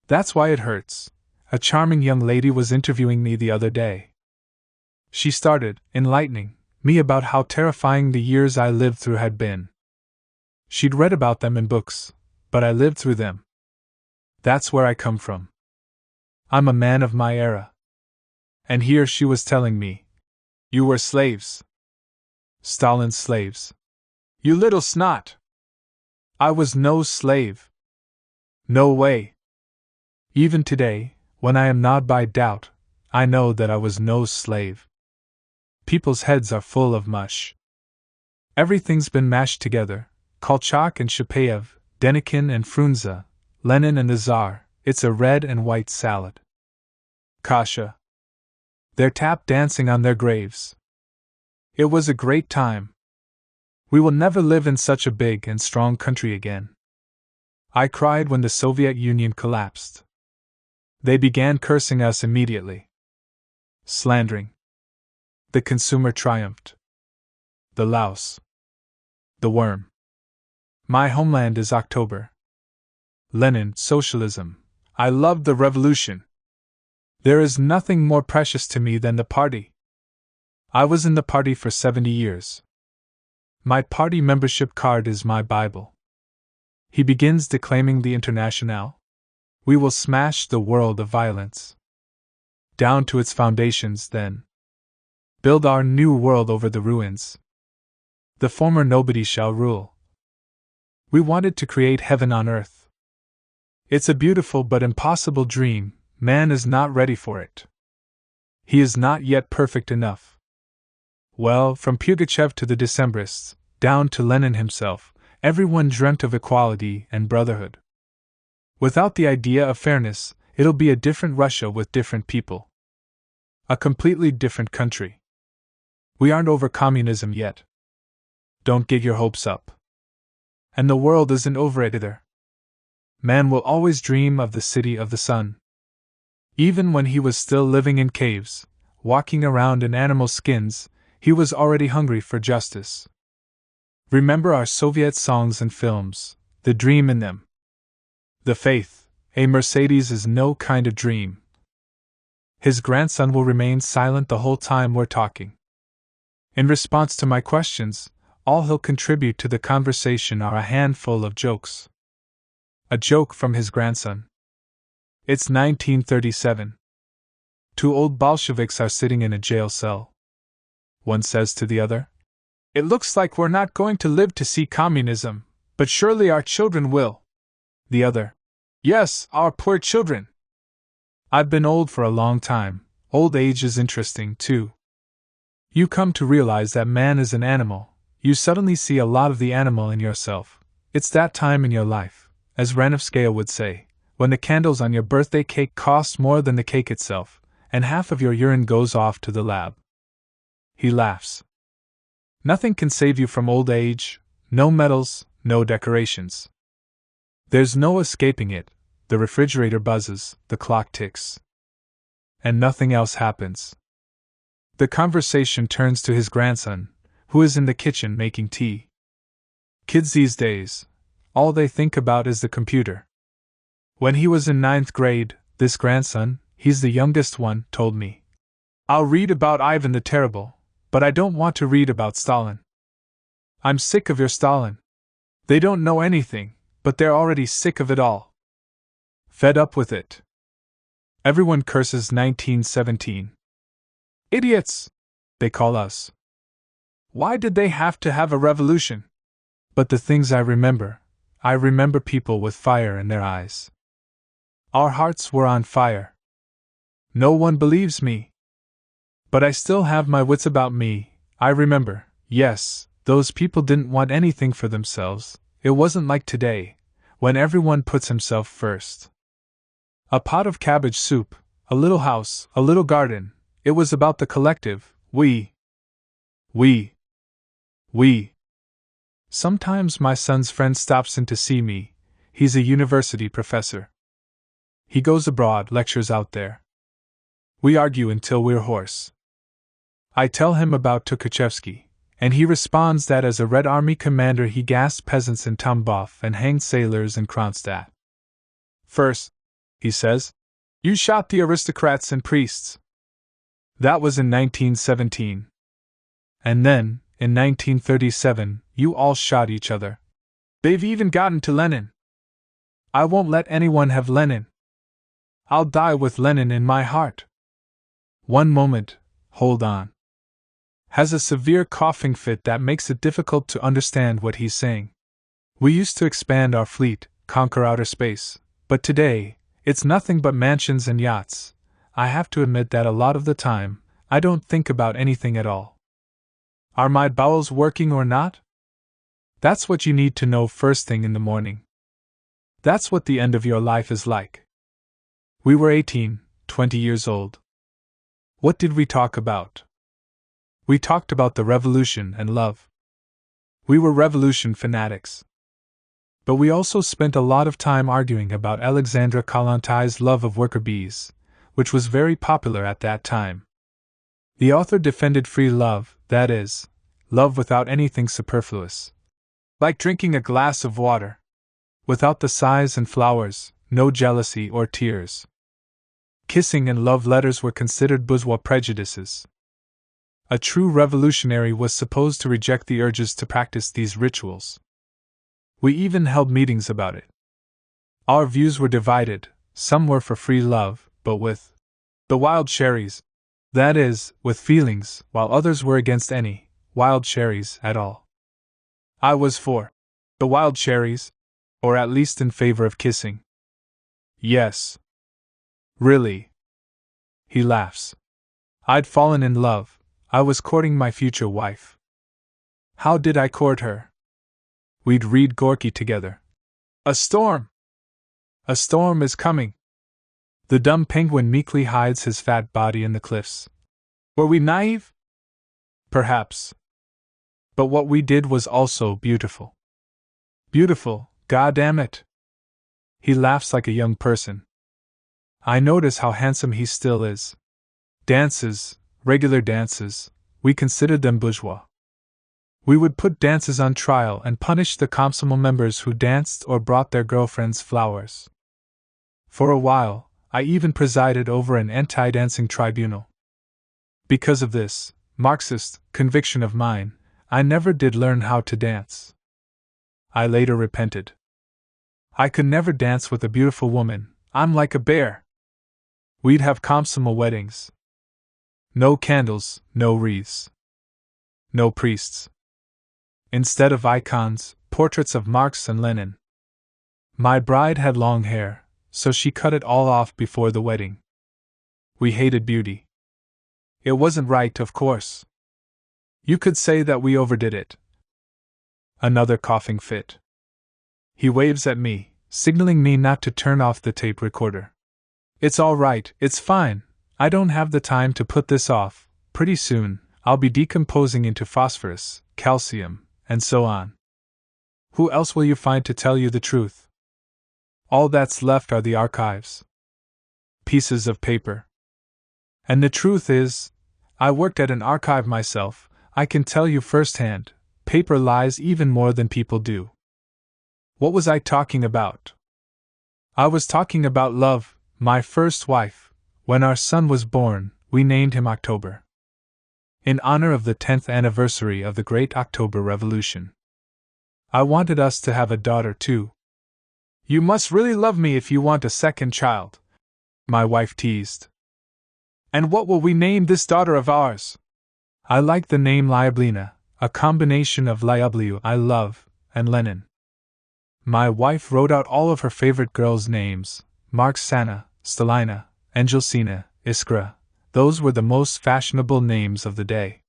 That's why it hurts. A charming young lady was interviewing me the other day. She started enlightening me about how terrifying the years I lived through had been. She'd read about them in books, but I lived through them. That's where I come from. I'm a man of my era. And here she was telling me, "You were slaves. Stalin's slaves. You little snot." I was no slave. No way. Even today, when I am gnawed by doubt, I know that I was no slave. People's heads are full of mush. Everything's been mashed together. Kolchak and Shapayev, Denikin and Frunze, Lenin and the Tsar. It's a red and white salad. Kasha. They're tap dancing on their graves. It was a great time. We will never live in such a big and strong country again. I cried when the Soviet Union collapsed. They began cursing us immediately. Slandering. The consumer triumphed. The louse. The worm. My homeland is October. Lenin, socialism. I loved the revolution. There is nothing more precious to me than the party. I was in the party for 70 years. My party membership card is my Bible. He begins declaiming the Internationale. We will smash the world of violence down to its foundations, then build our new world over the ruins. The former nobody shall rule. We wanted to create heaven on earth. It's a beautiful but impossible dream. Man is not ready for it. He is not yet perfect enough. Well, from Pugachev to the Decembrists, down to Lenin himself, everyone dreamt of equality and brotherhood. Without the idea of fairness, it'll be a different Russia with different people. A completely different country. We aren't over communism yet. Don't get your hopes up. And the world isn't over it either. Man will always dream of the city of the sun. Even when he was still living in caves, walking around in animal skins, he was already hungry for justice. Remember our Soviet songs and films, the dream in them. The faith, a Mercedes is no kind of dream. His grandson will remain silent the whole time we're talking. In response to my questions, all he'll contribute to the conversation are a handful of jokes. A joke from his grandson. It's 1937. Two old Bolsheviks are sitting in a jail cell. One says to the other, "It looks like we're not going to live to see communism, but surely our children will." The other, "Yes, our poor children." I've been old for a long time. Old age is interesting, too. You come to realize that man is an animal. You suddenly see a lot of the animal in yourself. It's that time in your life, as Ranovskaya would say, when the candles on your birthday cake cost more than the cake itself, and half of your urine goes off to the lab. He laughs. Nothing can save you from old age, no medals, no decorations. There's no escaping it. The refrigerator buzzes, the clock ticks. And nothing else happens. The conversation turns to his grandson, who is in the kitchen making tea. Kids these days, all they think about is the computer. When he was in 9th grade, this grandson, he's the youngest one, told me, "I'll read about Ivan the Terrible, but I don't want to read about Stalin. I'm sick of your Stalin. They don't know anything, but they're already sick of it all. Fed up with it. Everyone curses 1917. Idiots! They call us. Why did they have to have a revolution? But the things I remember people with fire in their eyes. Our hearts were on fire. No one believes me. But I still have my wits about me. I remember, yes, those people didn't want anything for themselves. It wasn't like today, when everyone puts himself first. A pot of cabbage soup, a little house, a little garden. It was about the collective, we. Sometimes my son's friend stops in to see me. He's a university professor. He goes abroad, lectures out there. We argue until we're hoarse. I tell him about Tukhachevsky, and he responds that as a Red Army commander he gassed peasants in Tambov and hanged sailors in Kronstadt. First, he says, you shot the aristocrats and priests. That was in 1917. And then, in 1937, you all shot each other. They've even gotten to Lenin. I won't let anyone have Lenin. I'll die with Lenin in my heart. One moment, hold on. Has a severe coughing fit that makes it difficult to understand what he's saying. We used to expand our fleet, conquer outer space, but today, it's nothing but mansions and yachts. I have to admit that a lot of the time, I don't think about anything at all. Are my bowels working or not? That's what you need to know first thing in the morning. That's what the end of your life is like. We were 18, 20 years old. What did we talk about? We talked about the revolution and love. We were revolution fanatics. But we also spent a lot of time arguing about Alexandra Kollontais' love of worker bees, which was very popular at that time. The author defended free love, that is, love without anything superfluous. Like drinking a glass of water. Without the sighs and flowers, no jealousy or tears. Kissing and love letters were considered bourgeois prejudices. A true revolutionary was supposed to reject the urges to practice these rituals. We even held meetings about it. Our views were divided, some were for free love, but with the wild cherries, that is, with feelings, while others were against any wild cherries at all. I was for the wild cherries, or at least in favor of kissing. Yes. Really. He laughs. I'd fallen in love. I was courting my future wife. How did I court her? We'd read Gorky together. A storm! A storm is coming. The dumb penguin meekly hides his fat body in the cliffs. Were we naive? Perhaps. But what we did was also beautiful. Beautiful, goddamn it! He laughs like a young person. I notice how handsome he still is. Dances, regular dances, we considered them bourgeois. We would put dances on trial and punish the Komsomol members who danced or brought their girlfriends flowers. For a while, I even presided over an anti-dancing tribunal. Because of this Marxist conviction of mine, I never did learn how to dance. I later repented. I could never dance with a beautiful woman, I'm like a bear. We'd have Komsomol weddings. No candles, no wreaths. No priests. Instead of icons, portraits of Marx and Lenin. My bride had long hair, so she cut it all off before the wedding. We hated beauty. It wasn't right, of course. You could say that we overdid it. Another coughing fit. He waves at me, signaling me not to turn off the tape recorder. It's all right, it's fine. I don't have the time to put this off. Pretty soon, I'll be decomposing into phosphorus, calcium, and so on. Who else will you find to tell you the truth? All that's left are the archives. Pieces of paper. And the truth is, I worked at an archive myself, I can tell you firsthand, paper lies even more than people do. What was I talking about? I was talking about love, my first wife. When our son was born, we named him October. In honor of the 10th anniversary of the Great October Revolution. I wanted us to have a daughter too. You must really love me if you want a second child, my wife teased. And what will we name this daughter of ours? I like the name Lyablina, a combination of Lyablyu, I love, and Lenin. My wife wrote out all of her favorite girls' names, Marksana, Stalina, Angelsina, Iskra. Those were the most fashionable names of the day.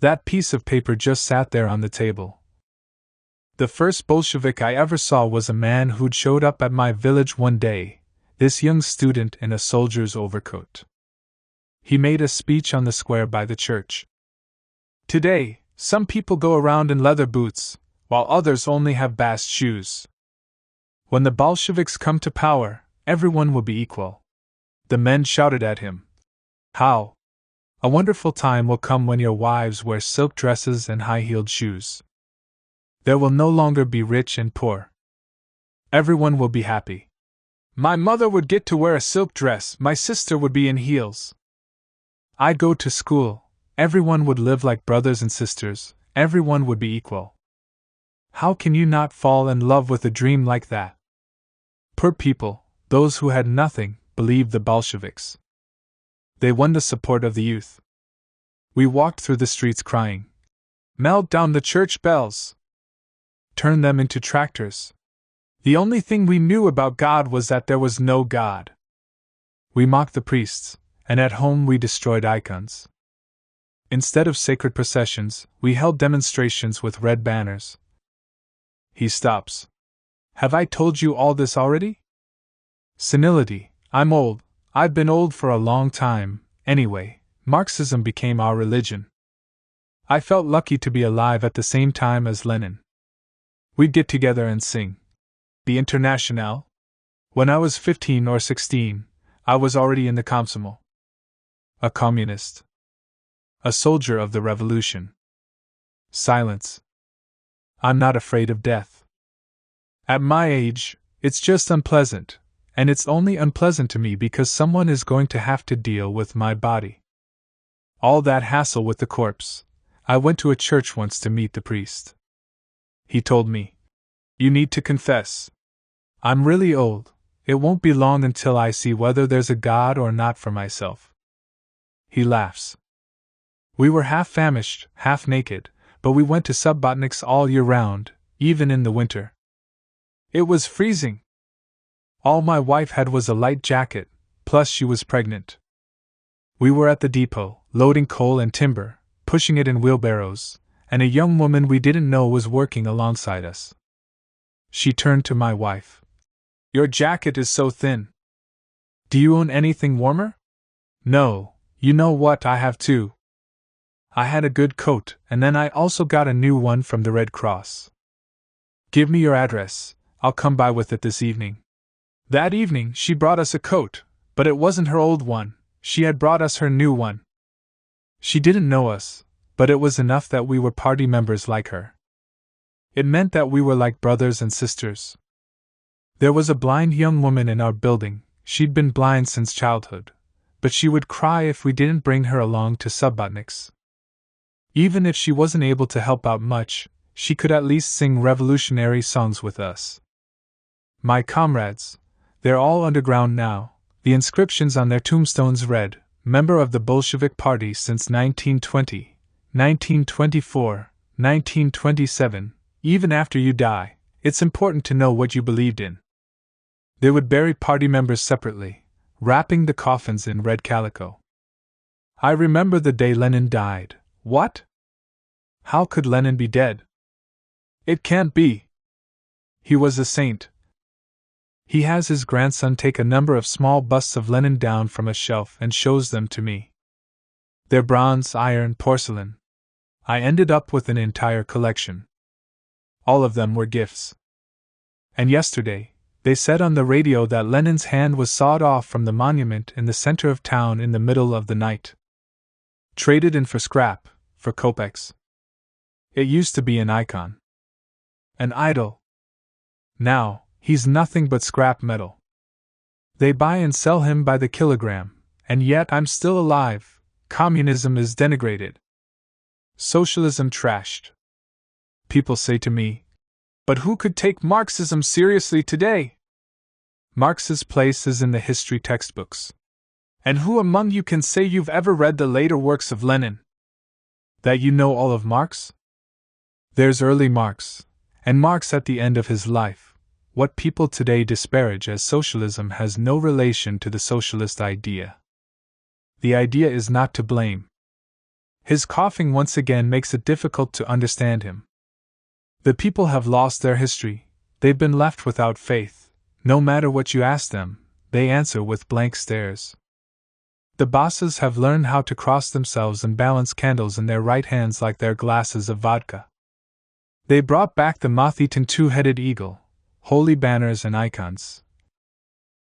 That piece of paper just sat there on the table. The first Bolshevik I ever saw was a man who'd showed up at my village one day, this young student in a soldier's overcoat. He made a speech on the square by the church. Today, some people go around in leather boots, while others only have bast shoes. When the Bolsheviks come to power, everyone will be equal. The men shouted at him. How? A wonderful time will come when your wives wear silk dresses and high-heeled shoes. There will no longer be rich and poor. Everyone will be happy. My mother would get to wear a silk dress, my sister would be in heels. I'd go to school, everyone would live like brothers and sisters, everyone would be equal. How can you not fall in love with a dream like that? Poor people, those who had nothing, believed the Bolsheviks. They won the support of the youth. We walked through the streets crying, "Melt down the church bells! Turn them into tractors!" The only thing we knew about God was that there was no God. We mocked the priests, and at home we destroyed icons. Instead of sacred processions, we held demonstrations with red banners. He stops. Have I told you all this already? Senility. I'm old. I've been old for a long time. Anyway, Marxism became our religion. I felt lucky to be alive at the same time as Lenin. We'd get together and sing the Internationale. When I was 15 or 16, I was already in the Komsomol. A communist. A soldier of the revolution. Silence. I'm not afraid of death. At my age, it's just unpleasant, and it's only unpleasant to me because someone is going to have to deal with my body. All that hassle with the corpse. I went to a church once to meet the priest. He told me, "You need to confess. I'm really old. It won't be long until I see whether there's a God or not for myself." He laughs. We were half famished, half naked, but we went to Subbotniks all year round, even in the winter. It was freezing. All my wife had was a light jacket, plus she was pregnant. We were at the depot, loading coal and timber, pushing it in wheelbarrows, and a young woman we didn't know was working alongside us. She turned to my wife. "Your jacket is so thin. Do you own anything warmer?" "No, you know what, I have too. I had a good coat, and then I also got a new one from the Red Cross." "Give me your address, I'll come by with it this evening." That evening she brought us a coat, but it wasn't her old one, she had brought us her new one. She didn't know us, but it was enough that we were party members like her. It meant that we were like brothers and sisters. There was a blind young woman in our building, she'd been blind since childhood, but she would cry if we didn't bring her along to Subbotniks. Even if she wasn't able to help out much, she could at least sing revolutionary songs with us. My comrades, they're all underground now, the inscriptions on their tombstones read, "Member of the Bolshevik Party since 1920, 1924, 1927, even after you die, it's important to know what you believed in." They would bury party members separately, wrapping the coffins in red calico. I remember the day Lenin died. What? How could Lenin be dead? It can't be. He was a saint. He has his grandson take a number of small busts of Lenin down from a shelf and shows them to me. They're bronze, iron, porcelain. I ended up with an entire collection. All of them were gifts. And yesterday, they said on the radio that Lenin's hand was sawed off from the monument in the center of town in the middle of the night. Traded in for scrap, for kopecks. It used to be an icon. An idol. Now, he's nothing but scrap metal. They buy and sell him by the kilogram, and yet I'm still alive. Communism is denigrated. Socialism trashed. People say to me, "But who could take Marxism seriously today?" Marx's place is in the history textbooks. And who among you can say you've ever read the later works of Lenin? That you know all of Marx? There's early Marx, and Marx at the end of his life. What people today disparage as socialism has no relation to the socialist idea. The idea is not to blame. His coughing once again makes it difficult to understand him. The people have lost their history, they've been left without faith. No matter what you ask them, they answer with blank stares. The bosses have learned how to cross themselves and balance candles in their right hands like their glasses of vodka. They brought back the moth-eaten two-headed eagle, holy banners and icons.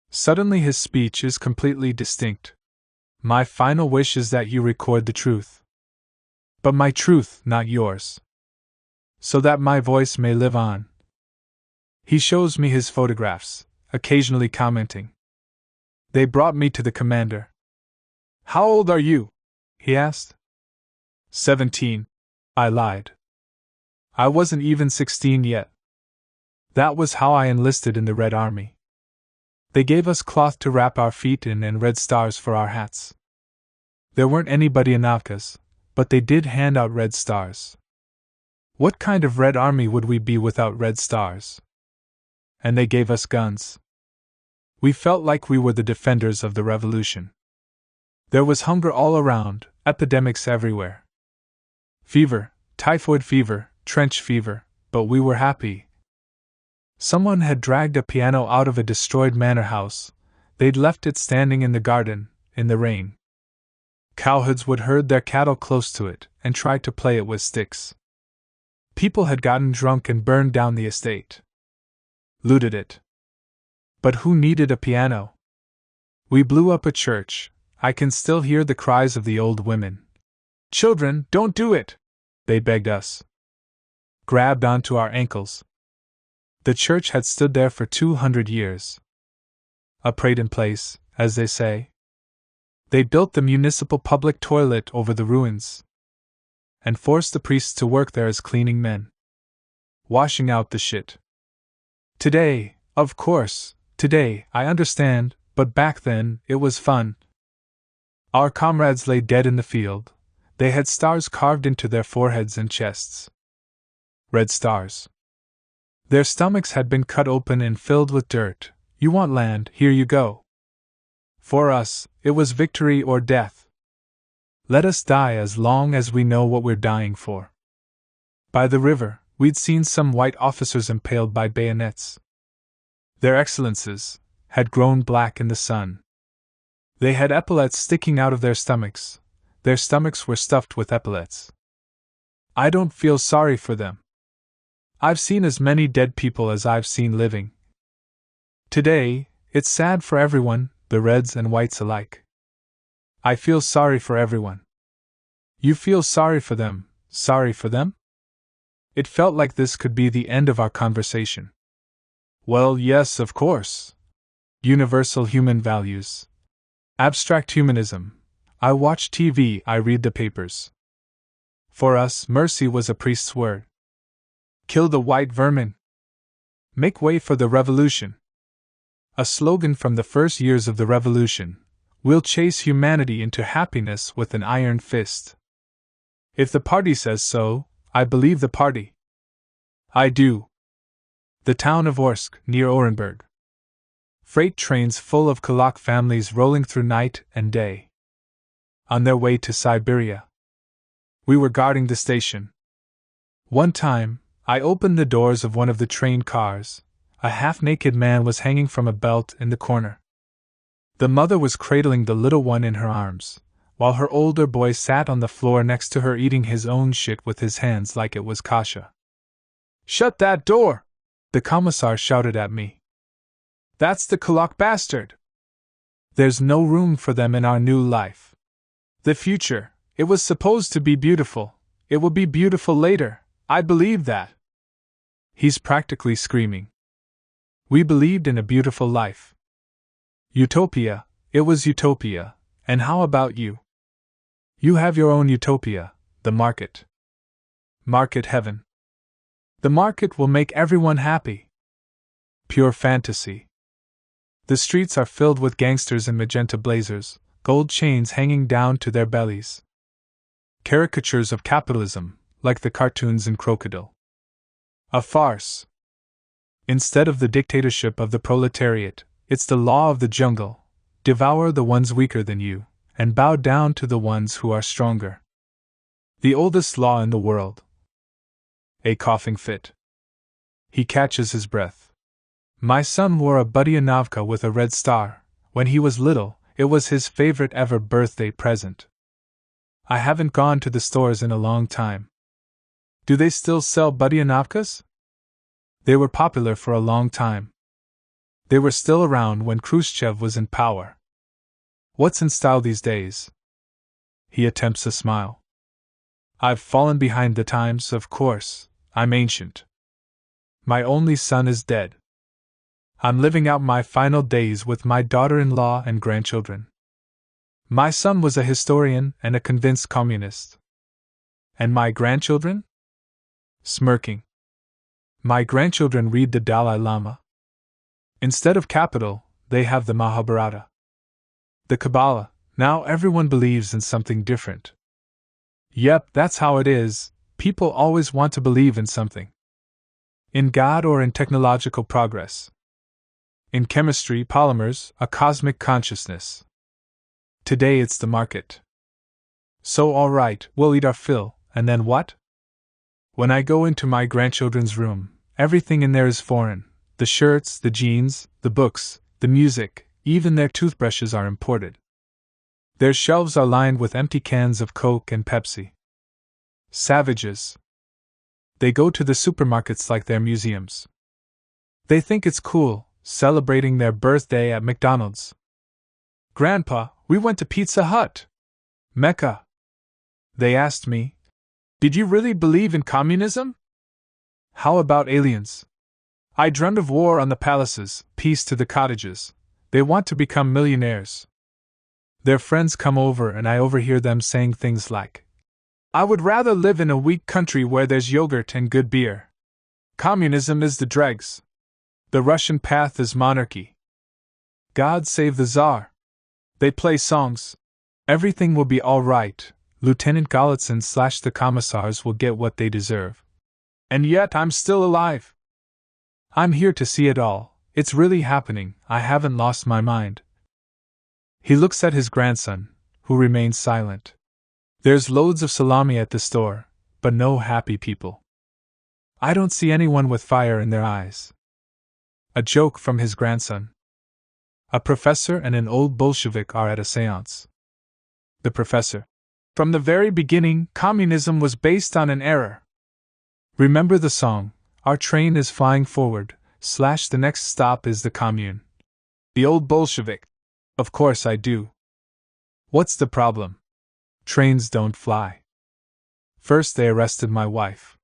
Suddenly his speech is completely distinct. My final wish is that you record the truth. But my truth, not yours. So that my voice may live on. He shows me his photographs, occasionally commenting. They brought me to the commander. How old are you? He asked. 17. I lied. I wasn't even 16 yet. That was how I enlisted in the Red Army. They gave us cloth to wrap our feet in and red stars for our hats. There weren't any Budyonnovkas, but they did hand out red stars. What kind of Red Army would we be without red stars? And they gave us guns. We felt like we were the defenders of the revolution. There was hunger all around, epidemics everywhere. Fever, typhoid fever, trench fever, but we were happy. Someone had dragged a piano out of a destroyed manor house. They'd left it standing in the garden, in the rain. Cowherds would herd their cattle close to it and try to play it with sticks. People had gotten drunk and burned down the estate. Looted it. But who needed a piano? We blew up a church. I can still hear the cries of the old women. Children, don't do it! They begged us. Grabbed onto our ankles. The church had stood there for 200 years. A prayed in place, as they say. They built the municipal public toilet over the ruins and forced the priests to work there as cleaning men, washing out the shit. Today, of course, today, I understand, but back then, it was fun. Our comrades lay dead in the field. They had stars carved into their foreheads and chests. Red stars. Their stomachs had been cut open and filled with dirt. You want land, here you go. For us, it was victory or death. Let us die as long as we know what we're dying for. By the river, we'd seen some white officers impaled by bayonets. Their excellences had grown black in the sun. They had epaulets sticking out of their stomachs. Their stomachs were stuffed with epaulets. I don't feel sorry for them. I've seen as many dead people as I've seen living. Today, it's sad for everyone, the reds and whites alike. I feel sorry for everyone. You feel sorry for them, sorry for them? It felt like this could be the end of our conversation. Well, yes, of course. Universal human values. Abstract humanism. I watch TV, I read the papers. For us, mercy was a priest's word. Kill the white vermin. Make way for the revolution. A slogan from the first years of the revolution. We'll chase humanity into happiness with an iron fist. If the party says so, I believe the party. I do. The town of Orsk, near Orenburg. Freight trains full of Kulak families rolling through night and day. On their way to Siberia. We were guarding the station. One time, I opened the doors of one of the train cars. A half-naked man was hanging from a belt in the corner. The mother was cradling the little one in her arms, while her older boy sat on the floor next to her eating his own shit with his hands like it was kasha. Shut that door! The commissar shouted at me. That's the Kulak bastard! There's no room for them in our new life. The future, it was supposed to be beautiful. It will be beautiful later, I believe that. He's practically screaming. We believed in a beautiful life. Utopia, it was utopia, and how about you? You have your own utopia, the market. Market heaven. The market will make everyone happy. Pure fantasy. The streets are filled with gangsters in magenta blazers, gold chains hanging down to their bellies. Caricatures of capitalism, like the cartoons in Crocodile. A farce. Instead of the dictatorship of the proletariat, it's the law of the jungle. Devour the ones weaker than you, and bow down to the ones who are stronger. The oldest law in the world. A coughing fit. He catches his breath. My son wore a Budyonovka with a red star. When he was little, it was his favorite ever birthday present. I haven't gone to the stores in a long time. Do they still sell Budyonovkas? They were popular for a long time. They were still around when Khrushchev was in power. What's in style these days? He attempts a smile. I've fallen behind the times, of course. I'm ancient. My only son is dead. I'm living out my final days with my daughter-in-law and grandchildren. My son was a historian and a convinced communist. And my grandchildren? Smirking. My grandchildren read the Dalai Lama. Instead of capital, they have the Mahabharata. The Kabbalah. Now everyone believes in something different. Yep, that's how it is. People always want to believe in something. In God or in technological progress. In chemistry, polymers, a cosmic consciousness. Today it's the market. So all right, we'll eat our fill, and then what? When I go into my grandchildren's room, everything in there is foreign. The shirts, the jeans, the books, the music, even their toothbrushes are imported. Their shelves are lined with empty cans of Coke and Pepsi. Savages. They go to the supermarkets like they're museums. They think it's cool, celebrating their birthday at McDonald's. Grandpa, we went to Pizza Hut. Mecca. They asked me, did you really believe in communism? How about aliens? I dreamed of war on the palaces, peace to the cottages. They want to become millionaires. Their friends come over and I overhear them saying things like, I would rather live in a weak country where there's yogurt and good beer. Communism is the dregs. The Russian path is monarchy. God save the Tsar. They play songs. Everything will be all right. Lieutenant Golitsyn / the commissars will get what they deserve. And yet I'm still alive. I'm here to see it all. It's really happening. I haven't lost my mind. He looks at his grandson, who remains silent. There's loads of salami at the store, but no happy people. I don't see anyone with fire in their eyes. A joke from his grandson. A professor and an old Bolshevik are at a seance. The professor. From the very beginning, communism was based on an error. Remember the song, Our Train is Flying Forward, / the next stop is the commune. The old Bolshevik. Of course I do. What's the problem? Trains don't fly. First they arrested my wife.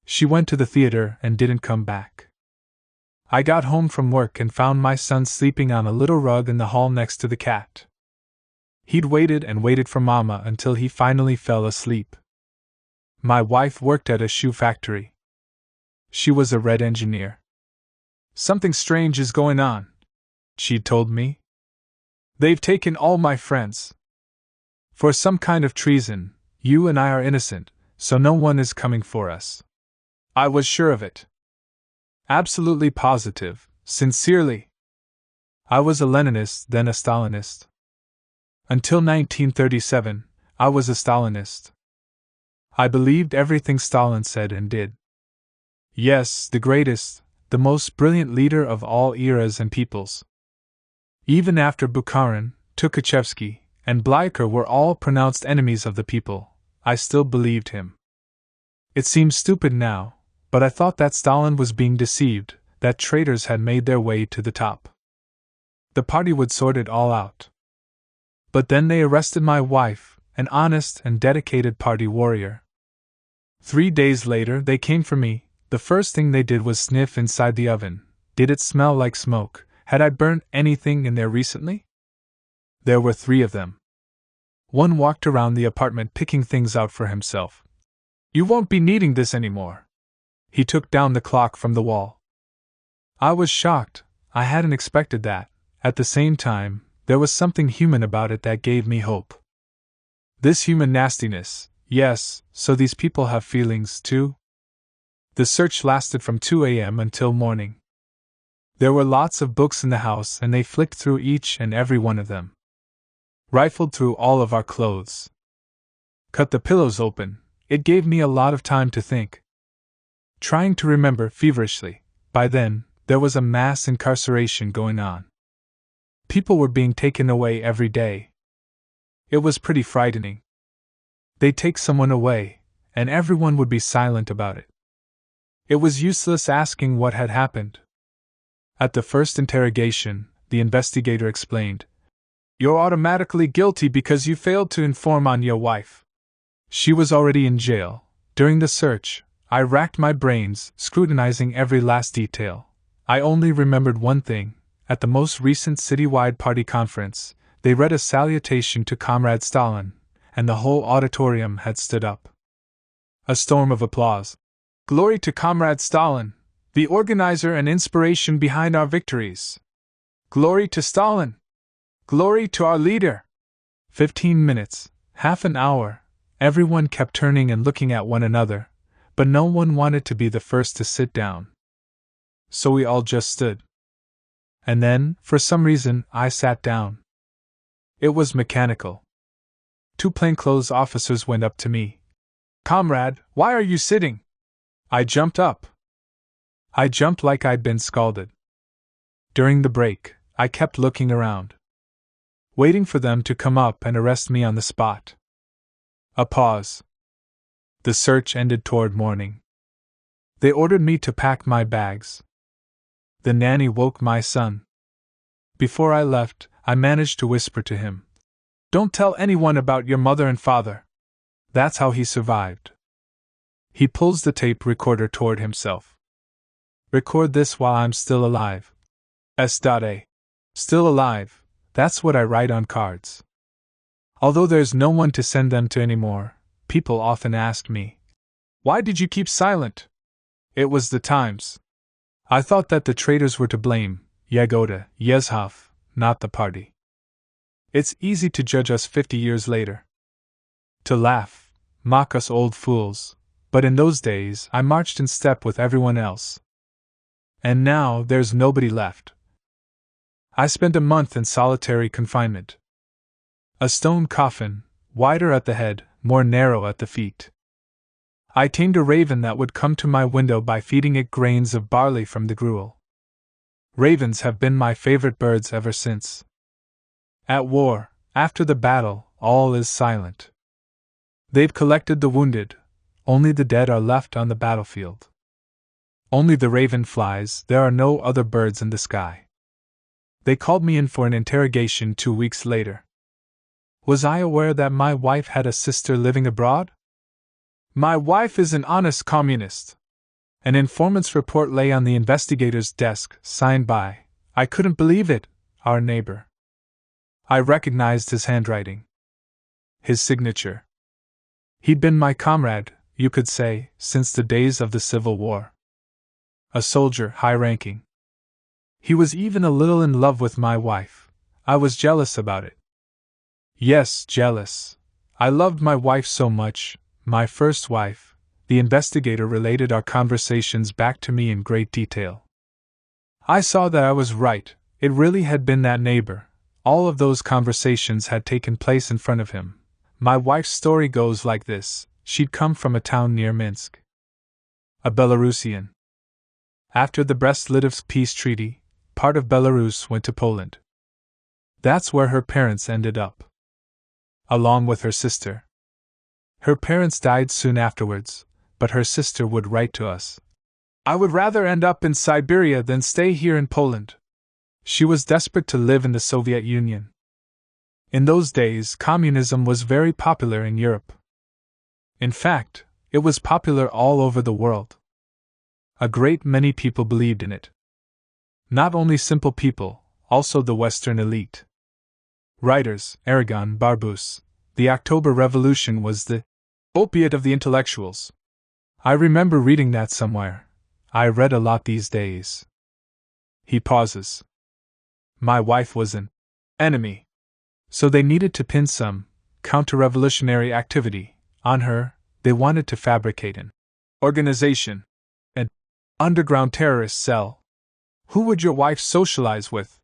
She went to the theater and didn't come back. I got home from work and found my son sleeping on a little rug in the hall next to the cat. He'd waited and waited for Mama until he finally fell asleep. My wife worked at a shoe factory. She was a red engineer. Something strange is going on, she'd told me. They've taken all my friends. For some kind of treason, you and I are innocent, so no one is coming for us. I was sure of it. Absolutely positive, sincerely. I was a Leninist, then a Stalinist. Until 1937, I was a Stalinist. I believed everything Stalin said and did. Yes, the greatest, the most brilliant leader of all eras and peoples. Even after Bukharin, Tukhachevsky, and Bleicher were all pronounced enemies of the people, I still believed him. It seems stupid now, but I thought that Stalin was being deceived, that traitors had made their way to the top. The party would sort it all out. But then they arrested my wife, an honest and dedicated party warrior. 3 days later they came for me. The first thing they did was sniff inside the oven. Did it smell like smoke? Had I burnt anything in there recently? There were 3 of them. One walked around the apartment picking things out for himself. You won't be needing this anymore. He took down the clock from the wall. I was shocked. I hadn't expected that. At the same time, there was something human about it that gave me hope. This human nastiness, yes, so these people have feelings too? The search lasted from 2 a.m. until morning. There were lots of books in the house and they flicked through each and every one of them. Rifled through all of our clothes. Cut the pillows open. It gave me a lot of time to think. Trying to remember feverishly, by then, there was a mass incarceration going on. People were being taken away every day. It was pretty frightening. They'd take someone away, and everyone would be silent about it. It was useless asking what had happened. At the first interrogation, the investigator explained, You're automatically guilty because you failed to inform on your wife. She was already in jail. During the search, I racked my brains, scrutinizing every last detail. I only remembered one thing. At the most recent citywide party conference, they read a salutation to Comrade Stalin, and the whole auditorium had stood up. A storm of applause. Glory to Comrade Stalin, the organizer and inspiration behind our victories. Glory to Stalin. Glory to our leader. 15 minutes, half an hour, everyone kept turning and looking at one another, but no one wanted to be the first to sit down. So we all just stood. And then, for some reason, I sat down. It was mechanical. 2 plainclothes officers went up to me. Comrade, why are you sitting? I jumped up. I jumped like I'd been scalded. During the break, I kept looking around, waiting for them to come up and arrest me on the spot. A pause. The search ended toward morning. They ordered me to pack my bags. The nanny woke my son. Before I left, I managed to whisper to him, "Don't tell anyone about your mother and father." That's how he survived. He pulls the tape recorder toward himself. Record this while I'm still alive. S.A. Still alive, that's what I write on cards. Although there's no one to send them to anymore, people often ask me, "Why did you keep silent?" It was the times. I thought that the traitors were to blame, Yagoda, Yezhov, not the party. It's easy to judge us 50 years later. To laugh, mock us old fools, but in those days I marched in step with everyone else. And now there's nobody left. I spent a month in solitary confinement. A stone coffin, wider at the head, more narrow at the feet. I tamed a raven that would come to my window by feeding it grains of barley from the gruel. Ravens have been my favorite birds ever since. At war, after the battle, all is silent. They've collected the wounded, only the dead are left on the battlefield. Only the raven flies, there are no other birds in the sky. They called me in for an interrogation 2 weeks later. Was I aware that my wife had a sister living abroad? My wife is an honest communist. An informant's report lay on the investigator's desk, signed by, I couldn't believe it, our neighbor. I recognized his handwriting. His signature. He'd been my comrade, you could say, since the days of the Civil War. A soldier, high-ranking. He was even a little in love with my wife. I was jealous about it. Yes, jealous. I loved my wife so much, my first wife. The investigator related our conversations back to me in great detail. I saw that I was right, it really had been that neighbor. All of those conversations had taken place in front of him. My wife's story goes like this: she'd come from a town near Minsk. A Belarusian. After the Brest-Litovsk peace treaty, part of Belarus went to Poland. That's where her parents ended up, along with her sister. Her parents died soon afterwards, but her sister would write to us. I would rather end up in Siberia than stay here in Poland. She was desperate to live in the Soviet Union. In those days, communism was very popular in Europe. In fact, it was popular all over the world. A great many people believed in it. Not only simple people, also the Western elite. Writers, Aragon, Barbus. The October Revolution was the opiate of the intellectuals. I remember reading that somewhere. I read a lot these days. He pauses. My wife was an enemy. So they needed to pin some counter-revolutionary activity on her. They wanted to fabricate an organization, an underground terrorist cell. Who would your wife socialize with?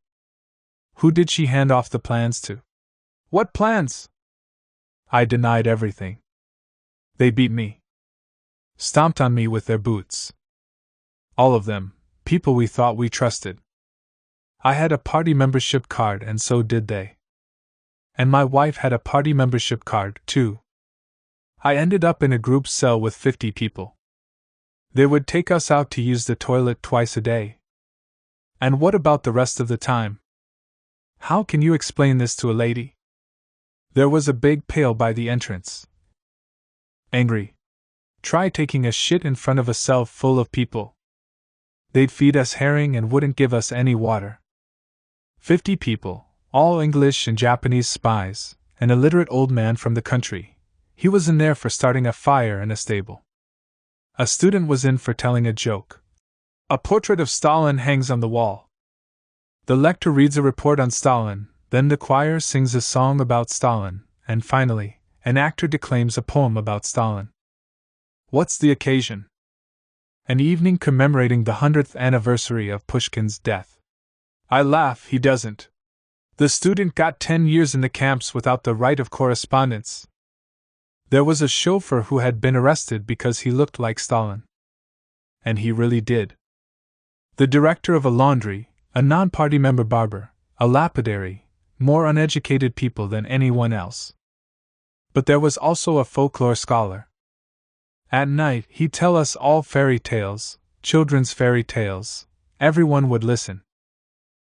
Who did she hand off the plans to? What plans? I denied everything. They beat me. Stomped on me with their boots. All of them, people we thought we trusted. I had a party membership card and so did they. And my wife had a party membership card, too. I ended up in a group cell with 50 people. They would take us out to use the toilet twice a day. And what about the rest of the time? How can you explain this to a lady? There was a big pail by the entrance. Angry. Try taking a shit in front of a cell full of people. They'd feed us herring and wouldn't give us any water. 50 people, all English and Japanese spies, an illiterate old man from the country. He was in there for starting a fire in a stable. A student was in for telling a joke. A portrait of Stalin hangs on the wall. The lecturer reads a report on Stalin, then the choir sings a song about Stalin, and finally, an actor declaims a poem about Stalin. What's the occasion? An evening commemorating the 100th anniversary of Pushkin's death. I laugh, he doesn't. The student got 10 years in the camps without the right of correspondence. There was a chauffeur who had been arrested because he looked like Stalin. And he really did. The director of a laundry, a non-party member barber, a lapidary, more uneducated people than anyone else. But there was also a folklore scholar. At night, he'd tell us all fairy tales, children's fairy tales. Everyone would listen.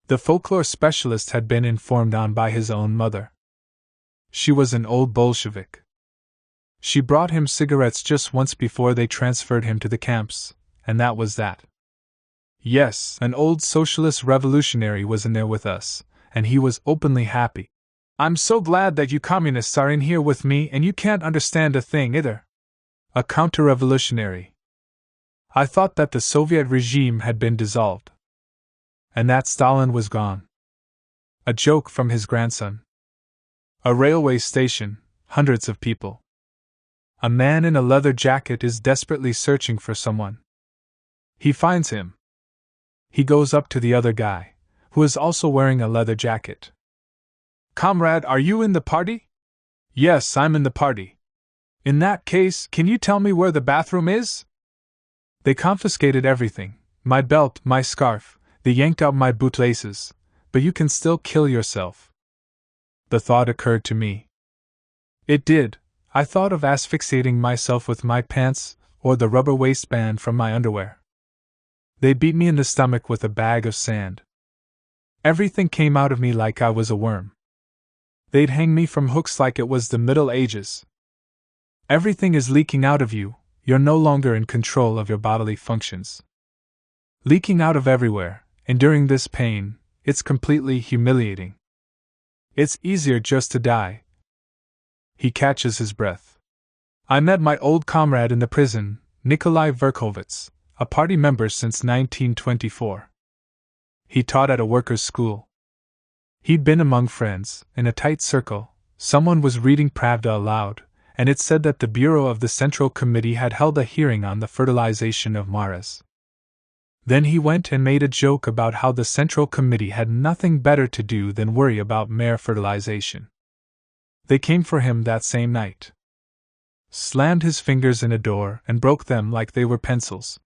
The folklore specialist had been informed on by his own mother. She was an old Bolshevik. She brought him cigarettes just once before they transferred him to the camps, and that was that. Yes, an old socialist revolutionary was in there with us, and he was openly happy. I'm so glad that you communists are in here with me and you can't understand a thing either. A counter-revolutionary. I thought that the Soviet regime had been dissolved. And that Stalin was gone. A joke from his grandson. A railway station, hundreds of people. A man in a leather jacket is desperately searching for someone. He finds him. He goes up to the other guy, who is also wearing a leather jacket. Comrade, are you in the party? Yes, I'm in the party. In that case, can you tell me where the bathroom is? They confiscated everything, my belt, my scarf, they yanked out my bootlaces, but you can still kill yourself. The thought occurred to me. It did. I thought of asphyxiating myself with my pants or the rubber waistband from my underwear. They beat me in the stomach with a bag of sand. Everything came out of me like I was a worm. They'd hang me from hooks like it was the Middle Ages. Everything is leaking out of you, you're no longer in control of your bodily functions. Leaking out of everywhere, enduring this pain, it's completely humiliating. It's easier just to die. He catches his breath. I met my old comrade in the prison, Nikolai Verkovitz, a party member since 1924. He taught at a workers' school. He'd been among friends, in a tight circle. Someone was reading Pravda aloud, and it said that the Bureau of the Central Committee had held a hearing on the fertilization of maras. Then he went and made a joke about how the Central Committee had nothing better to do than worry about mare fertilization. They came for him that same night. Slammed his fingers in a door and broke them like they were pencils.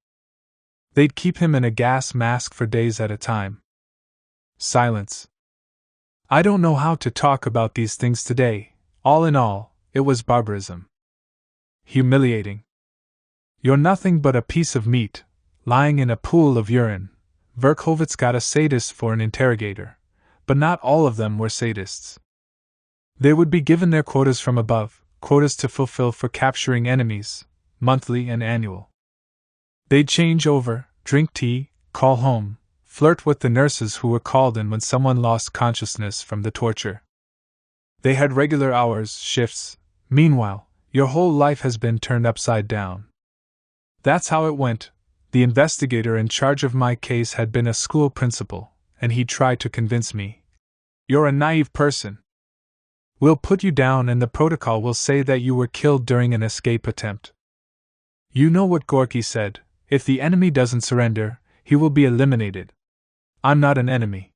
They'd keep him in a gas mask for days at a time. Silence. I don't know how to talk about these things today. All in all, it was barbarism. Humiliating. You're nothing but a piece of meat, lying in a pool of urine. Verkovitz got a sadist for an interrogator, but not all of them were sadists. They would be given their quotas from above, quotas to fulfill for capturing enemies, monthly and annual. They'd change over, drink tea, call home, flirt with the nurses who were called in when someone lost consciousness from the torture. They had regular hours, shifts. Meanwhile, your whole life has been turned upside down. That's how it went. The investigator in charge of my case had been a school principal, and he tried to convince me. You're a naive person. We'll put you down and the protocol will say that you were killed during an escape attempt. You know what Gorky said, if the enemy doesn't surrender, he will be eliminated. I'm not an enemy.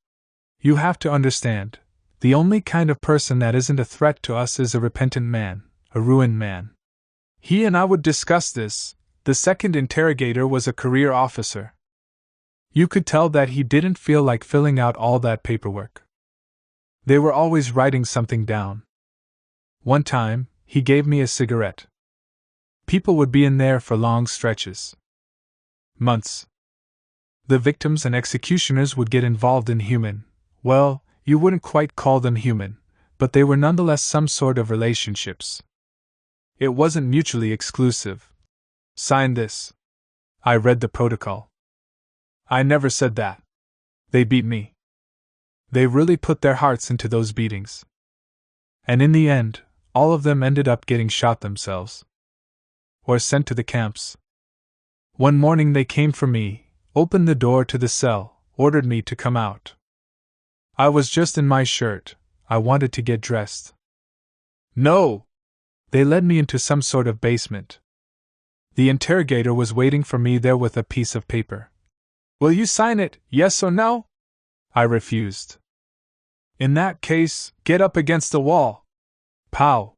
You have to understand, the only kind of person that isn't a threat to us is a repentant man, a ruined man. He and I would discuss this. The second interrogator was a career officer. You could tell that he didn't feel like filling out all that paperwork. They were always writing something down. One time, he gave me a cigarette. People would be in there for long stretches. Months. The victims and executioners would get involved in human, well, You wouldn't quite call them human, but they were nonetheless some sort of relationships. It wasn't mutually exclusive. Sign this. I read the protocol. I never said that. They beat me. They really put their hearts into those beatings. And in the end, all of them ended up getting shot themselves. Or sent to the camps. One morning they came for me, opened the door to the cell, ordered me to come out. I was just in my shirt. I wanted to get dressed. No! They led me into some sort of basement. The interrogator was waiting for me there with a piece of paper. Will you sign it, yes or no? I refused. In that case, get up against the wall. Pow!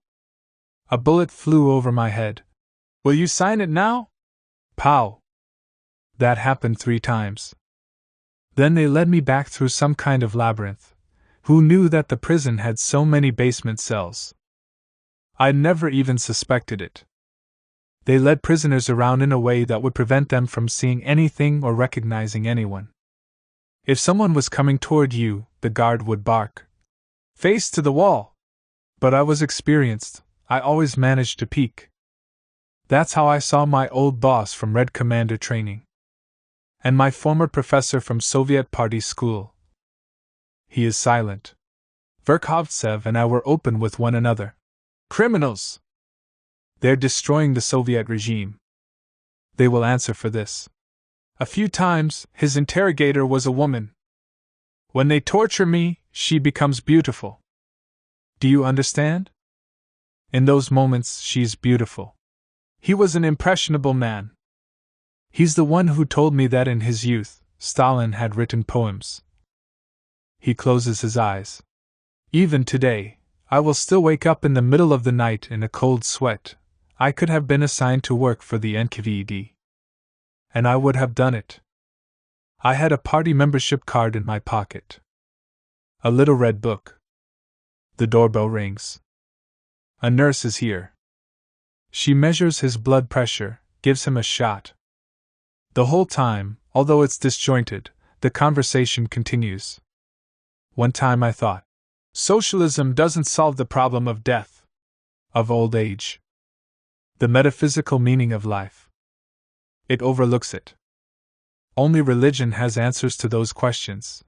A bullet flew over my head. Will you sign it now? Pow! That happened 3 times. Then they led me back through some kind of labyrinth. Who knew that the prison had so many basement cells? I'd never even suspected it. They led prisoners around in a way that would prevent them from seeing anything or recognizing anyone. If someone was coming toward you, the guard would bark, "Face to the wall!" But I was experienced, I always managed to peek. That's how I saw my old boss from Red Commander training. And my former professor from Soviet Party school. He is silent. Verkhovtsev and I were open with one another. Criminals! They're destroying the Soviet regime. They will answer for this. A few times, his interrogator was a woman. When they torture me, she becomes beautiful. Do you understand? In those moments, she's beautiful. He was an impressionable man. He's the one who told me that in his youth, Stalin had written poems. He closes his eyes. Even today, I will still wake up in the middle of the night in a cold sweat. I could have been assigned to work for the NKVD. And I would have done it. I had a party membership card in my pocket. A little red book. The doorbell rings. A nurse is here. She measures his blood pressure, gives him a shot. The whole time, although it's disjointed, the conversation continues. One time I thought, socialism doesn't solve the problem of death, of old age, the metaphysical meaning of life. It overlooks it. Only religion has answers to those questions.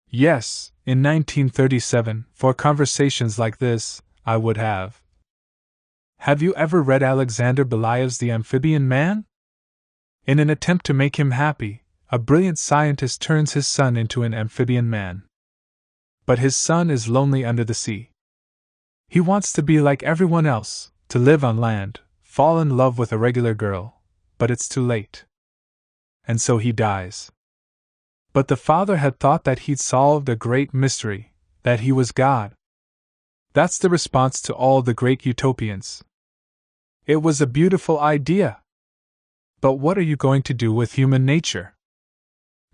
Yes, in 1937, for conversations like this, I would have. Have you ever read Alexander Belyev's The Amphibian Man? In an attempt to make him happy, a brilliant scientist turns his son into an amphibian man. But his son is lonely under the sea. He wants to be like everyone else, to live on land, fall in love with a regular girl, but it's too late. And so he dies. But the father had thought that he'd solved a great mystery, that he was God. That's the response to all the great utopians. It was a beautiful idea. But what are you going to do with human nature?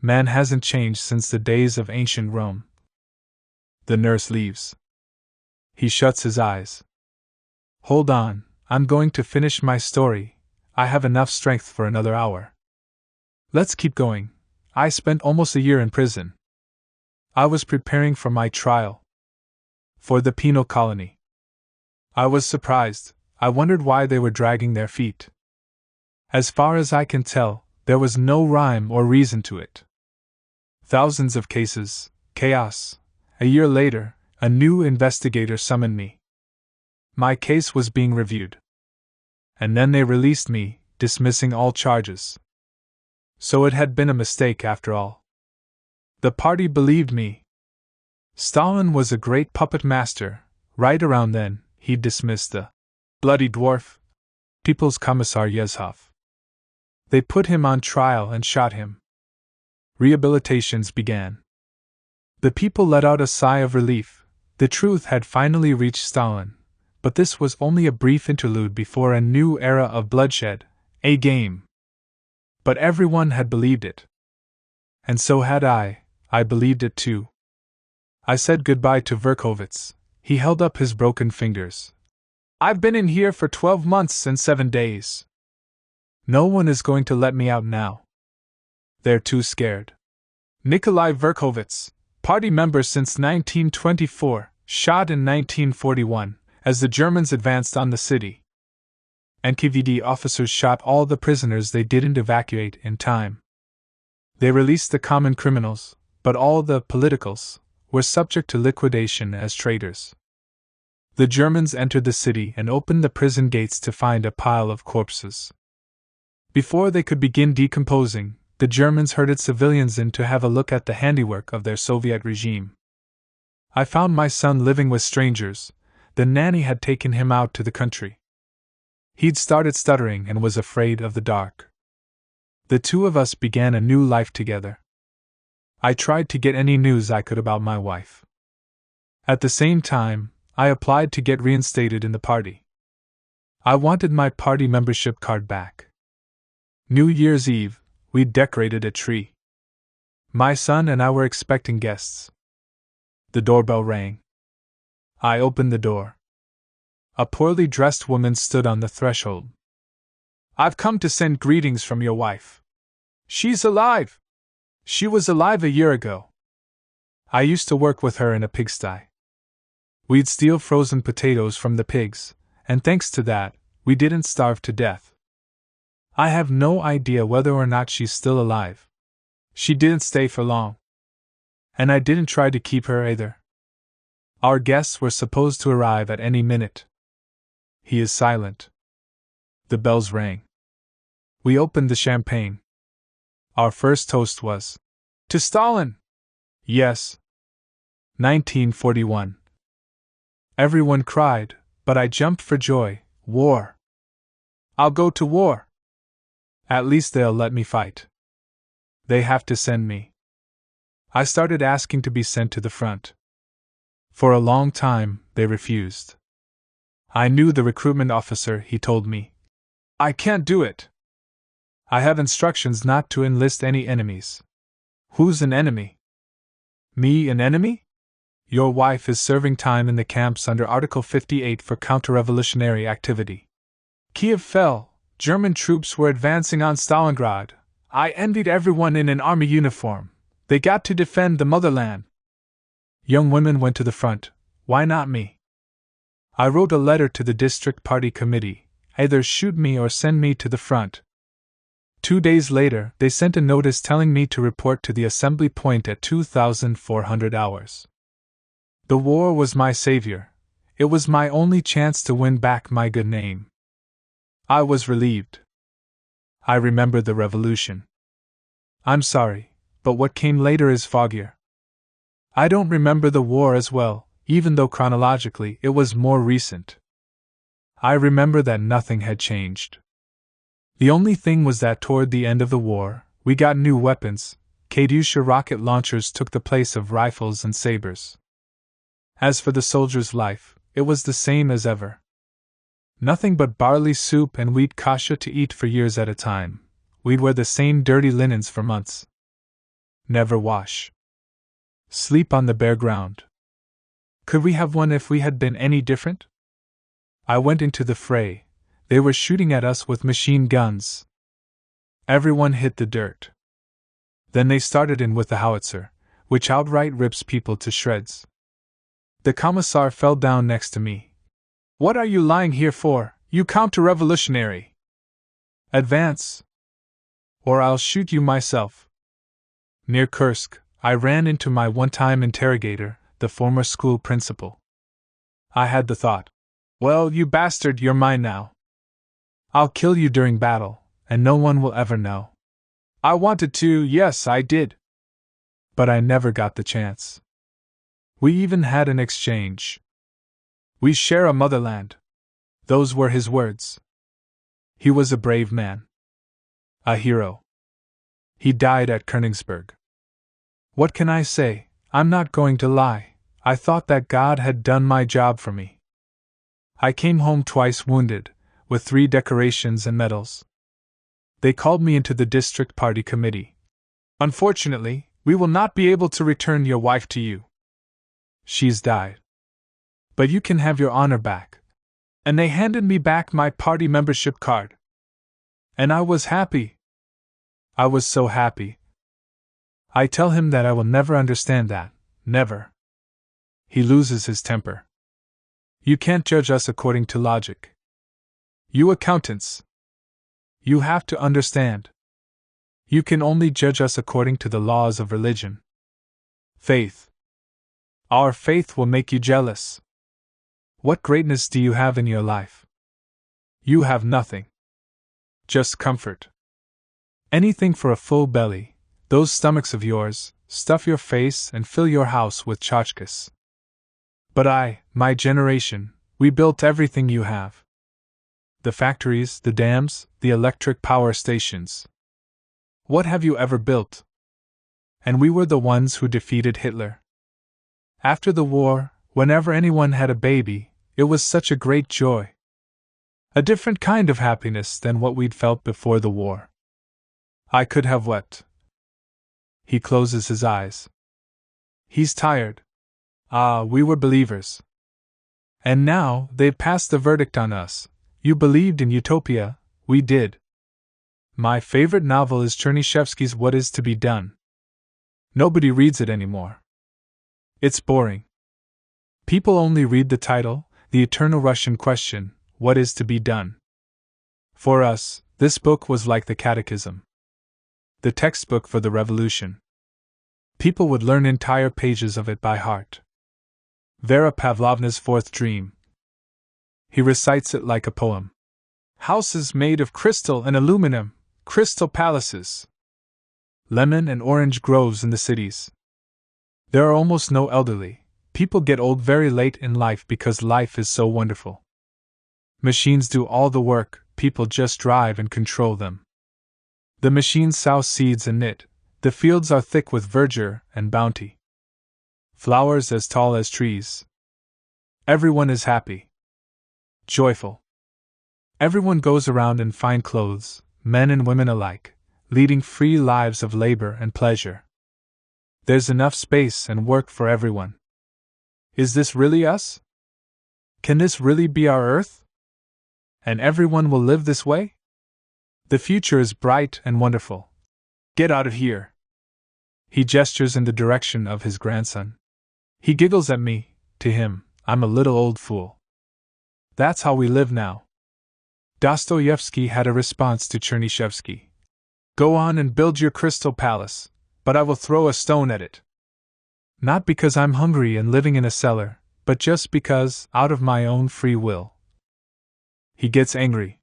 Man hasn't changed since the days of ancient Rome. The nurse leaves. He shuts his eyes. Hold on, I'm going to finish my story. I have enough strength for another hour. Let's keep going. I spent almost a year in prison. I was preparing for my trial. For the penal colony. I was surprised. I wondered why they were dragging their feet. As far as I can tell, there was no rhyme or reason to it. Thousands of cases, chaos. A year later, a new investigator summoned me. My case was being reviewed. And then they released me, dismissing all charges. So it had been a mistake after all. The party believed me. Stalin was a great puppet master. Right around then, he dismissed the bloody dwarf, People's Commissar Yezhov. They put him on trial and shot him. Rehabilitations began. The people let out a sigh of relief. The truth had finally reached Stalin, but this was only a brief interlude before a new era of bloodshed, a game. But everyone had believed it. And so had I believed it too. I said goodbye to Verkhovitz. He held up his broken fingers. I've been in here for 12 months and 7 days. No one is going to let me out now. They're too scared. Nikolai Verkhovitz, party member since 1924, shot in 1941, as the Germans advanced on the city. NKVD officers shot all the prisoners they didn't evacuate in time. They released the common criminals, but all the politicals were subject to liquidation as traitors. The Germans entered the city and opened the prison gates to find a pile of corpses. Before they could begin decomposing, the Germans herded civilians in to have a look at the handiwork of their Soviet regime. I found my son living with strangers. The nanny had taken him out to the country. He'd started stuttering and was afraid of the dark. The two of us began a new life together. I tried to get any news I could about my wife. At the same time, I applied to get reinstated in the party. I wanted my party membership card back. New Year's Eve, we decorated a tree. My son and I were expecting guests. The doorbell rang. I opened the door. A poorly dressed woman stood on the threshold. "I've come to send greetings from your wife. She's alive! She was alive a year ago. I used to work with her in a pigsty. We'd steal frozen potatoes from the pigs, and thanks to that, we didn't starve to death. I have no idea whether or not she's still alive. She didn't stay for long. And I didn't try to keep her either. Our guests were supposed to arrive at any minute." He is silent. The bells rang. We opened the champagne. Our first toast was, "To Stalin!" Yes. 1941. Everyone cried, but I jumped for joy. War. I'll go to war. At least they'll let me fight. They have to send me. I started asking to be sent to the front. For a long time, they refused. I knew the recruitment officer, he told me. "I can't do it. I have instructions not to enlist any enemies." "Who's an enemy?" "Me an enemy? Your wife is serving time in the camps under Article 58 for counter-revolutionary activity. Kiev fell. German troops were advancing on Stalingrad. I envied everyone in an army uniform. They got to defend the motherland. Young women went to the front. Why not me? I wrote a letter to the district party committee. Either shoot me or send me to the front. 2 days later, they sent a notice telling me to report to the assembly point at 2,400 hours. The war was my savior. It was my only chance to win back my good name. I was relieved. I remember the revolution. I'm sorry, but what came later is foggier. I don't remember the war as well, even though chronologically it was more recent. I remember that nothing had changed. The only thing was that toward the end of the war, we got new weapons. Katyusha rocket launchers took the place of rifles and sabers. As for the soldier's life, it was the same as ever. Nothing but barley soup and wheat kasha to eat for years at a time. We'd wear the same dirty linens for months. Never wash. Sleep on the bare ground. Could we have won if we had been any different? I went into the fray. They were shooting at us with machine guns. Everyone hit the dirt. Then they started in with the howitzer, which outright rips people to shreds. The commissar fell down next to me. "What are you lying here for, you counter-revolutionary? Advance! Or I'll shoot you myself." Near Kursk, I ran into my one-time interrogator, the former school principal. I had the thought, "Well, you bastard, you're mine now. I'll kill you during battle, and no one will ever know." I wanted to, yes, I did. But I never got the chance. We even had an exchange. "We share a motherland." Those were his words. He was a brave man. A hero. He died at Königsberg. What can I say? I'm not going to lie. I thought that God had done my job for me. I came home twice wounded, with 3 decorations and medals. They called me into the district party committee. "Unfortunately, we will not be able to return your wife to you. She's died. But you can have your honor back." And they handed me back my party membership card. And I was happy. I was so happy. I tell him that I will never understand that, never. He loses his temper. You can't judge us according to logic. You accountants. You have to understand. You can only judge us according to the laws of religion. Faith. Our faith will make you jealous. What greatness do you have in your life? You have nothing. Just comfort. Anything for a full belly. Those stomachs of yours, stuff your face and fill your house with tchotchkes. But my generation, we built everything you have. The factories, the dams, the electric power stations. What have you ever built? And we were the ones who defeated Hitler. After the war, whenever anyone had a baby, it was such a great joy. A different kind of happiness than what we'd felt before the war. I could have wept. He closes his eyes. He's tired. We were believers. And now, they've passed the verdict on us. You believed in utopia, we did. My favorite novel is Chernyshevsky's What Is to Be Done. Nobody reads it anymore. It's boring. People only read the title, The Eternal Russian Question, What Is to Be Done? For us, this book was like the catechism. The textbook for the revolution. People would learn entire pages of it by heart. Vera Pavlovna's Fourth Dream. He recites it like a poem. Houses made of crystal and aluminum, crystal palaces. Lemon and orange groves in the cities. There are almost no elderly. People get old very late in life because life is so wonderful. Machines do all the work, people just drive and control them. The machines sow seeds and knit. The fields are thick with verdure and bounty. Flowers as tall as trees. Everyone is happy. Joyful. Everyone goes around in fine clothes, men and women alike, leading free lives of labor and pleasure. There's enough space and work for everyone. Is this really us? Can this really be our Earth? And everyone will live this way? The future is bright and wonderful. Get out of here. He gestures in the direction of his grandson. He giggles at me. To him, I'm a little old fool. That's how we live now. Dostoevsky had a response to Chernyshevsky. Go on and build your crystal palace, but I will throw a stone at it. Not because I'm hungry and living in a cellar, but just because, out of my own free will. He gets angry.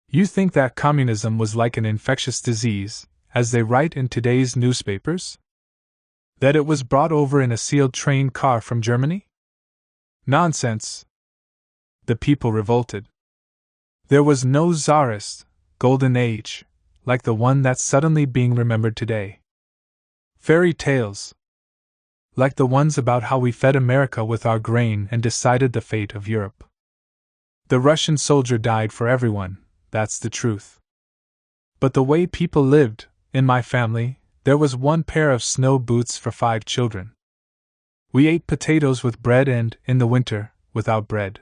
You think that communism was like an infectious disease, as they write in today's newspapers? That it was brought over in a sealed train car from Germany? Nonsense. The people revolted. There was no Tsarist, golden age, like the one that's suddenly being remembered today. Fairy tales. Like the ones about how we fed America with our grain and decided the fate of Europe. The Russian soldier died for everyone, that's the truth. But the way people lived, in my family, there was one pair of snow boots for 5 children. We ate potatoes with bread and, in the winter, without bread.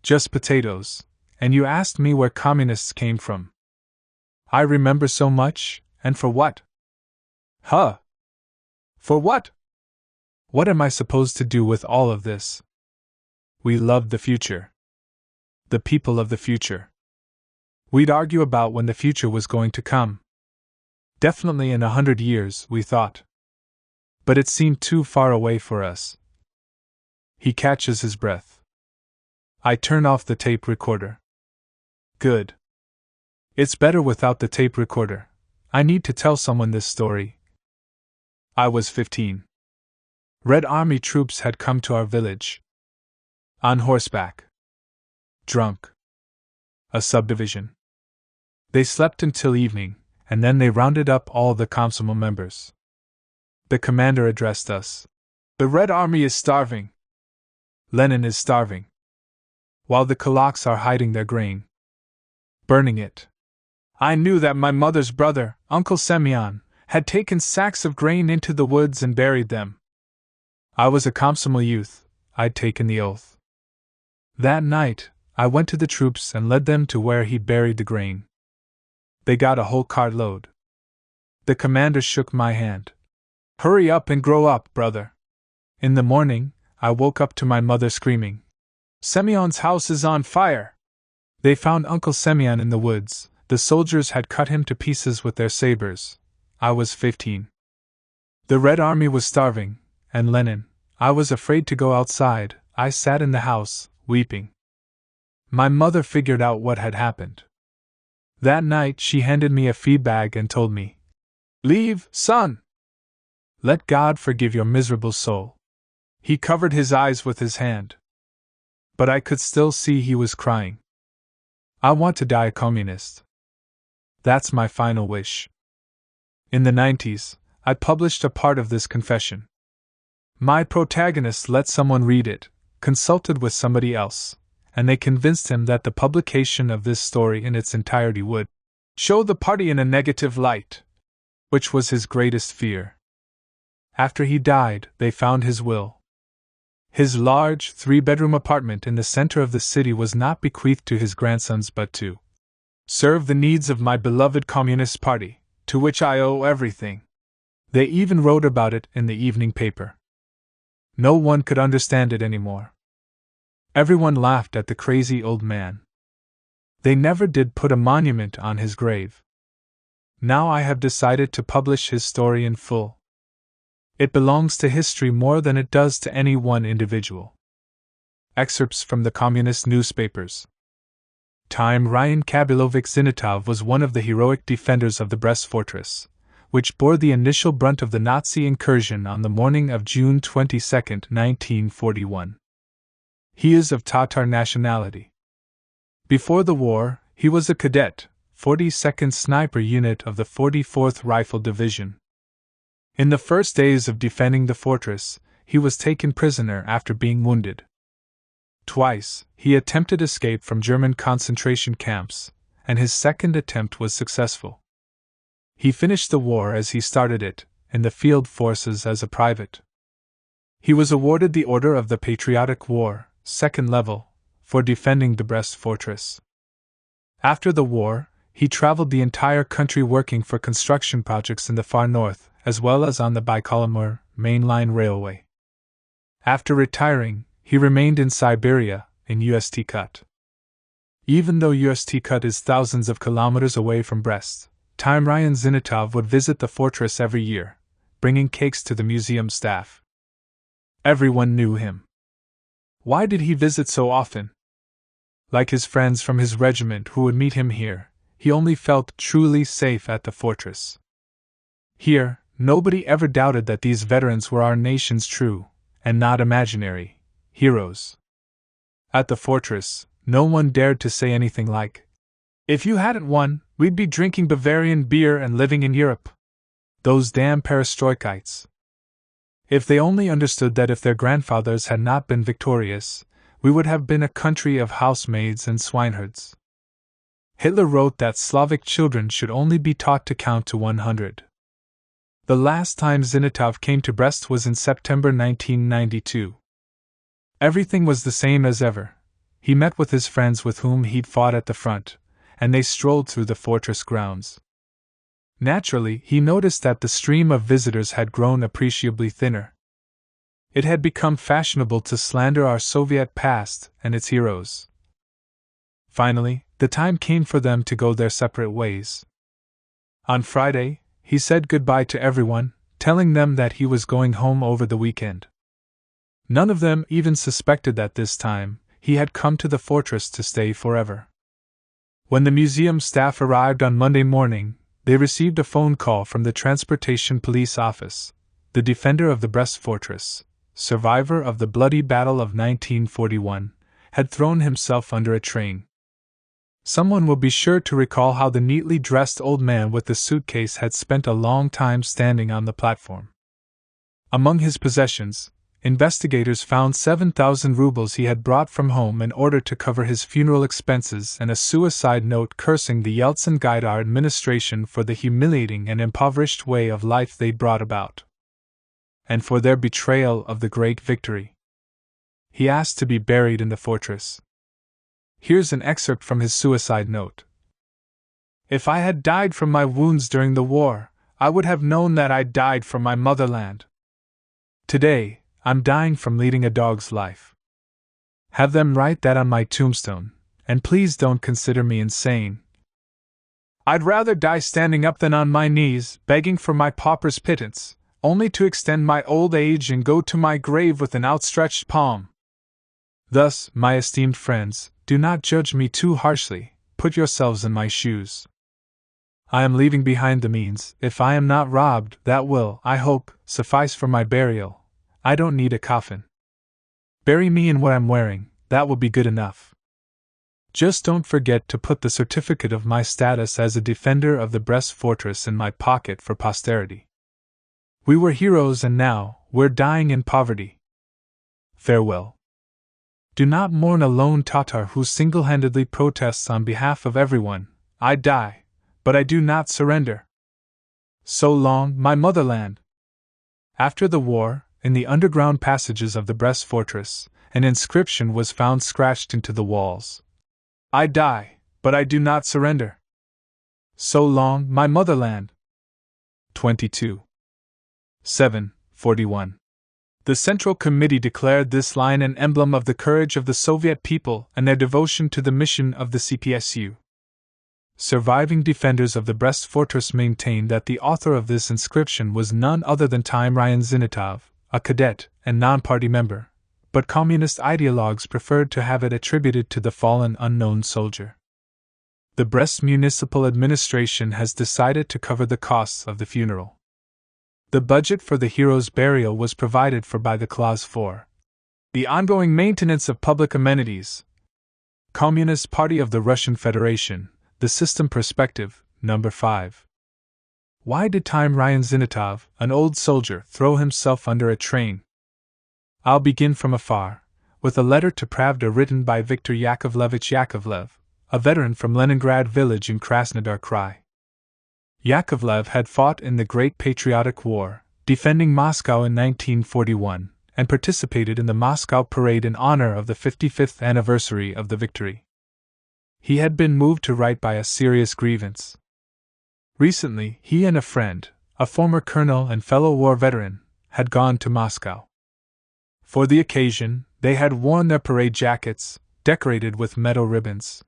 Just potatoes, and you asked me where communists came from. I remember so much, and for what? Huh? For what? What am I supposed to do with all of this? We loved the future. The people of the future. We'd argue about when the future was going to come. Definitely in 100 years, we thought. But it seemed too far away for us. He catches his breath. I turn off the tape recorder. Good. It's better without the tape recorder. I need to tell someone this story. I was 15. Red Army troops had come to our village. On horseback. Drunk. A subdivision. They slept until evening, and then they rounded up all the Komsomol members. The commander addressed us. The Red Army is starving. Lenin is starving. While the kulaks are hiding their grain. Burning it. I knew that my mother's brother, Uncle Semyon, had taken sacks of grain into the woods and buried them. I was a Komsomol youth, I'd taken the oath. That night, I went to the troops and led them to where he'd buried the grain. They got a whole cartload. The commander shook my hand. Hurry up and grow up, brother. In the morning, I woke up to my mother screaming, Semyon's house is on fire! They found Uncle Semyon in the woods. The soldiers had cut him to pieces with their sabers. I was 15. The Red Army was starving, and Lenin. I was afraid to go outside. I sat in the house, weeping. My mother figured out what had happened. That night she handed me a feed bag and told me, Leave, son! Let God forgive your miserable soul. He covered his eyes with his hand. But I could still see he was crying. I want to die a communist. That's my final wish. In the 90s, I published a part of this confession. My protagonist let someone read it, consulted with somebody else, and they convinced him that the publication of this story in its entirety would show the party in a negative light, which was his greatest fear. After he died, they found his will. His large, 3-bedroom apartment in the center of the city was not bequeathed to his grandsons but to serve the needs of my beloved Communist Party, to which I owe everything. They even wrote about it in the evening paper. No one could understand it anymore. Everyone laughed at the crazy old man. They never did put a monument on his grave. Now I have decided to publish his story in full. It belongs to history more than it does to any one individual. Excerpts from the communist newspapers. Time Ryan Kabylovich Zinitov was one of the heroic defenders of the Brest fortress, which bore the initial brunt of the Nazi incursion on the morning of June 22, 1941. He is of Tatar nationality. Before the war, he was a cadet, 42nd Sniper Unit of the 44th Rifle Division. In the first days of defending the fortress, he was taken prisoner after being wounded. Twice, he attempted escape from German concentration camps, and his second attempt was successful. He finished the war as he started it, in the field forces as a private. He was awarded the Order of the Patriotic War, 2nd level, for defending the Brest fortress. After the war, he traveled the entire country working for construction projects in the far north, as well as on the Baikal-Amur mainline railway. After retiring, he remained in Siberia, in Ust-Kut. Even though Ust-Kut is thousands of kilometers away from Brest, Ryan Zinitov would visit the fortress every year, bringing cakes to the museum staff. Everyone knew him. Why did he visit so often? Like his friends from his regiment who would meet him here, he only felt truly safe at the fortress. Here, nobody ever doubted that these veterans were our nation's true, and not imaginary, heroes. At the fortress, no one dared to say anything like, If you hadn't won, we'd be drinking Bavarian beer and living in Europe. Those damn perestroikites. If they only understood that if their grandfathers had not been victorious, we would have been a country of housemaids and swineherds. Hitler wrote that Slavic children should only be taught to count to 100. The last time Zinitov came to Brest was in September 1992. Everything was the same as ever. He met with his friends with whom he'd fought at the front, and they strolled through the fortress grounds. Naturally, he noticed that the stream of visitors had grown appreciably thinner. It had become fashionable to slander our Soviet past and its heroes. Finally, the time came for them to go their separate ways. On Friday, he said goodbye to everyone, telling them that he was going home over the weekend. None of them even suspected that this time, he had come to the fortress to stay forever. When the museum staff arrived on Monday morning, they received a phone call from the Transportation Police Office. The defender of the Brest fortress, survivor of the bloody Battle of 1941, had thrown himself under a train. Someone will be sure to recall how the neatly dressed old man with the suitcase had spent a long time standing on the platform. Among his possessions, investigators found 7,000 rubles he had brought from home in order to cover his funeral expenses and a suicide note cursing the Yeltsin-Gaidar administration for the humiliating and impoverished way of life they brought about, and for their betrayal of the great victory. He asked to be buried in the fortress. Here's an excerpt from his suicide note. If I had died from my wounds during the war, I would have known that I died for my motherland. Today, I'm dying from leading a dog's life. Have them write that on my tombstone, and please don't consider me insane. I'd rather die standing up than on my knees, begging for my pauper's pittance, only to extend my old age and go to my grave with an outstretched palm. Thus, my esteemed friends, do not judge me too harshly, put yourselves in my shoes. I am leaving behind the means. If I am not robbed, that will, I hope, suffice for my burial. I don't need a coffin. Bury me in what I'm wearing, that will be good enough. Just don't forget to put the certificate of my status as a defender of the Brest fortress in my pocket for posterity. We were heroes and now, we're dying in poverty. Farewell. Do not mourn a lone Tatar who single-handedly protests on behalf of everyone. I die, but I do not surrender. So long, my motherland! After the war, in the underground passages of the Brest fortress, an inscription was found scratched into the walls. I die, but I do not surrender. So long, my motherland! 22. 741. The Central Committee declared this line an emblem of the courage of the Soviet people and their devotion to the mission of the CPSU. Surviving defenders of the Brest fortress maintain that the author of this inscription was none other than Timryan Zinitov, a cadet and non-party member, but communist ideologues preferred to have it attributed to the fallen unknown soldier. The Brest Municipal Administration has decided to cover the costs of the funeral. The budget for the hero's burial was provided for by the Clause 4. The ongoing maintenance of public amenities. Communist Party of the Russian Federation, the System Perspective, Number 5. Why did Timryan Zinitov, an old soldier, throw himself under a train? I'll begin from afar, with a letter to Pravda written by Viktor Yakovlevich Yakovlev, a veteran from Leningrad village in Krasnodar Krai. Yakovlev had fought in the Great Patriotic War, defending Moscow in 1941, and participated in the Moscow Parade in honor of the 55th anniversary of the victory. He had been moved to write by a serious grievance. Recently, he and a friend, a former colonel and fellow war veteran, had gone to Moscow. For the occasion, they had worn their parade jackets, decorated with metal ribbons.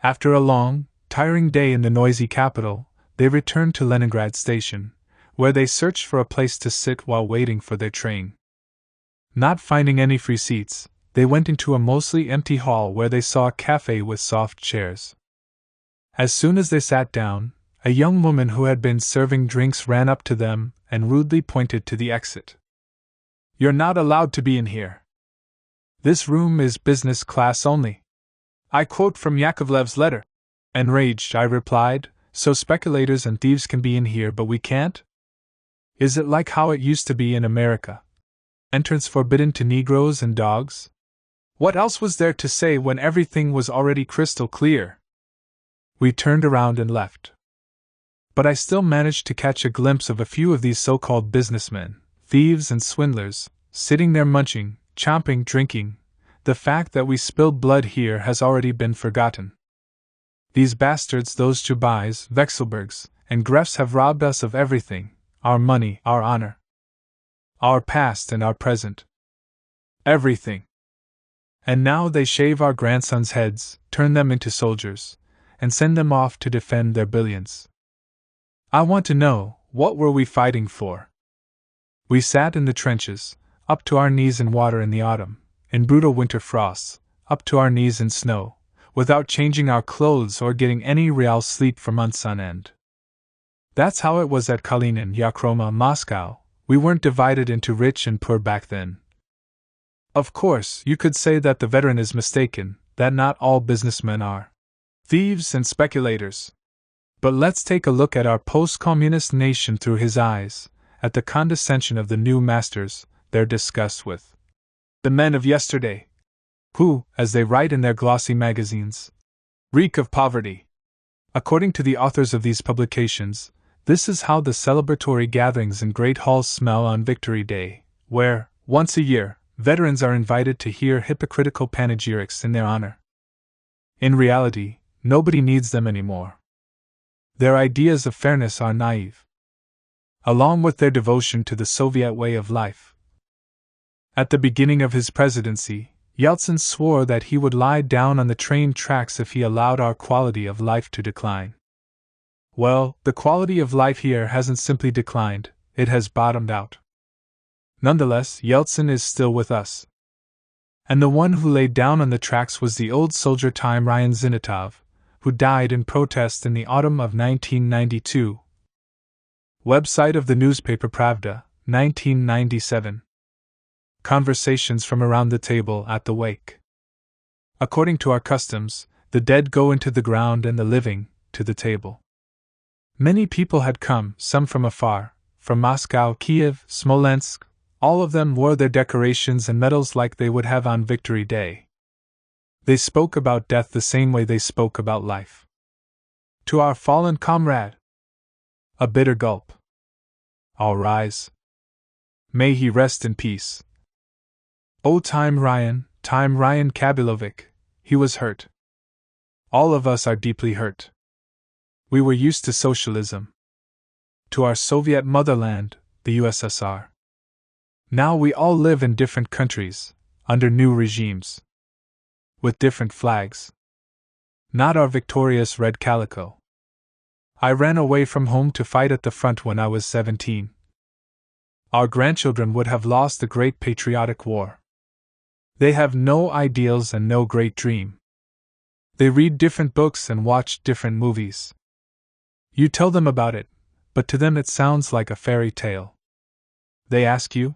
After a long, tiring day in the noisy capital, they returned to Leningrad Station, where they searched for a place to sit while waiting for their train. Not finding any free seats, they went into a mostly empty hall where they saw a cafe with soft chairs. As soon as they sat down, a young woman who had been serving drinks ran up to them and rudely pointed to the exit. "You're not allowed to be in here. This room is business class only." I quote from Yakovlev's letter. Enraged, I replied, "So speculators and thieves can be in here but we can't? Is it like how it used to be in America? Entrance forbidden to Negroes and dogs? What else was there to say when everything was already crystal clear?" We turned around and left. But I still managed to catch a glimpse of a few of these so-called businessmen, thieves and swindlers, sitting there munching, chomping, drinking. The fact that we spilled blood here has already been forgotten. These bastards, those Chubais, Vexelbergs, and Grefs have robbed us of everything, our money, our honor, our past and our present. Everything. And now they shave our grandsons' heads, turn them into soldiers, and send them off to defend their billions. I want to know, what were we fighting for? We sat in the trenches, up to our knees in water in the autumn, in brutal winter frosts, up to our knees in snow, without changing our clothes or getting any real sleep for months on end. That's how it was at Kalinin, Yakroma, Moscow. We weren't divided into rich and poor back then. Of course, you could say that the veteran is mistaken, that not all businessmen are thieves and speculators. But let's take a look at our post-communist nation through his eyes, at the condescension of the new masters, their disgust with the men of yesterday, who, as they write in their glossy magazines, reek of poverty. According to the authors of these publications, this is how the celebratory gatherings in great halls smell on Victory Day, where, once a year, veterans are invited to hear hypocritical panegyrics in their honor. In reality, nobody needs them anymore. Their ideas of fairness are naive. along with their devotion to the Soviet way of life. At the beginning of his presidency, Yeltsin swore that he would lie down on the train tracks if he allowed our quality of life to decline. Well, the quality of life here hasn't simply declined, it has bottomed out. Nonetheless, Yeltsin is still with us. And the one who laid down on the tracks was the old soldier Ryan Zinatov, who died in protest in the autumn of 1992. Website of the newspaper Pravda, 1997. Conversations from around the table at the wake. According to our customs, the dead go into the ground and the living, to the table. Many people had come, some from afar, from Moscow, Kiev, Smolensk. All of them wore their decorations and medals like they would have on Victory Day. They spoke about death the same way they spoke about life. To our fallen comrade. A bitter gulp. All rise. May he rest in peace. Oh, Ryan Kabilovic, he was hurt. All of us are deeply hurt. We were used to socialism. To our Soviet motherland, the USSR. Now we all live in different countries, under new regimes. With different flags. Not our victorious red calico. I ran away from home to fight at the front when I was 17. Our grandchildren would have lost the great patriotic war. They have no ideals and no great dream. They read different books and watch different movies. You tell them about it, but to them it sounds like a fairy tale. They ask you,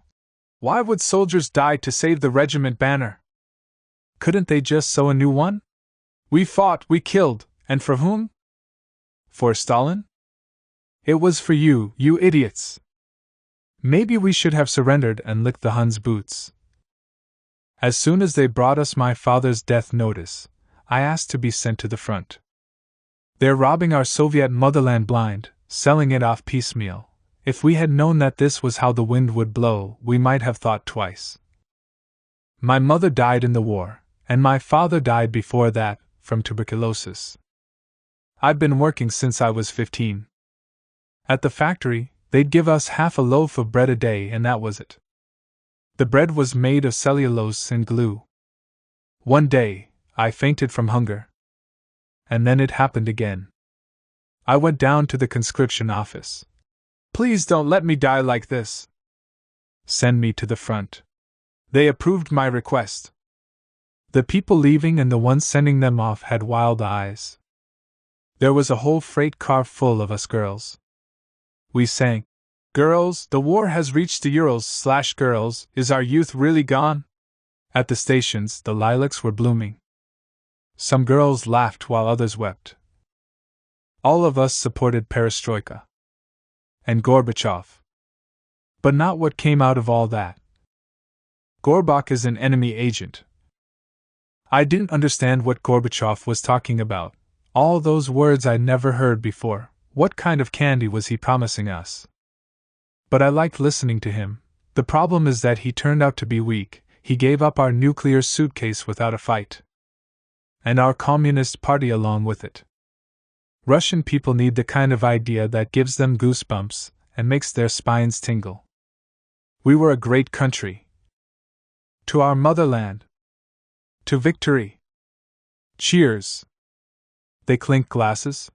why would soldiers die to save the regiment banner? Couldn't they just sew a new one? We fought, we killed, and for whom? For Stalin? It was for you, you idiots. Maybe we should have surrendered and licked the Huns' boots. As soon as they brought us my father's death notice, I asked to be sent to the front. They're robbing our Soviet motherland blind, selling it off piecemeal. If we had known that this was how the wind would blow, we might have thought twice. My mother died in the war, and my father died before that, from tuberculosis. I've been working since I was 15. At the factory, they'd give us half a loaf of bread a day and that was it. The bread was made of cellulose and glue. One day, I fainted from hunger. And then it happened again. I went down to the conscription office. Please don't let me die like this. Send me to the front. They approved my request. The people leaving and the ones sending them off had wild eyes. There was a whole freight car full of us girls. We sang, "Girls, the war has reached the Urals / girls, is our youth really gone?" At the stations, the lilacs were blooming. Some girls laughed while others wept. All of us supported Perestroika. And Gorbachev. But not what came out of all that. Gorbach is an enemy agent. I didn't understand what Gorbachev was talking about. All those words I'd never heard before. What kind of candy was he promising us? But I liked listening to him. The problem is that he turned out to be weak. He gave up our nuclear suitcase without a fight. And our Communist Party along with it. Russian people need the kind of idea that gives them goosebumps and makes their spines tingle. We were a great country. To our motherland. To victory. Cheers. They clink glasses.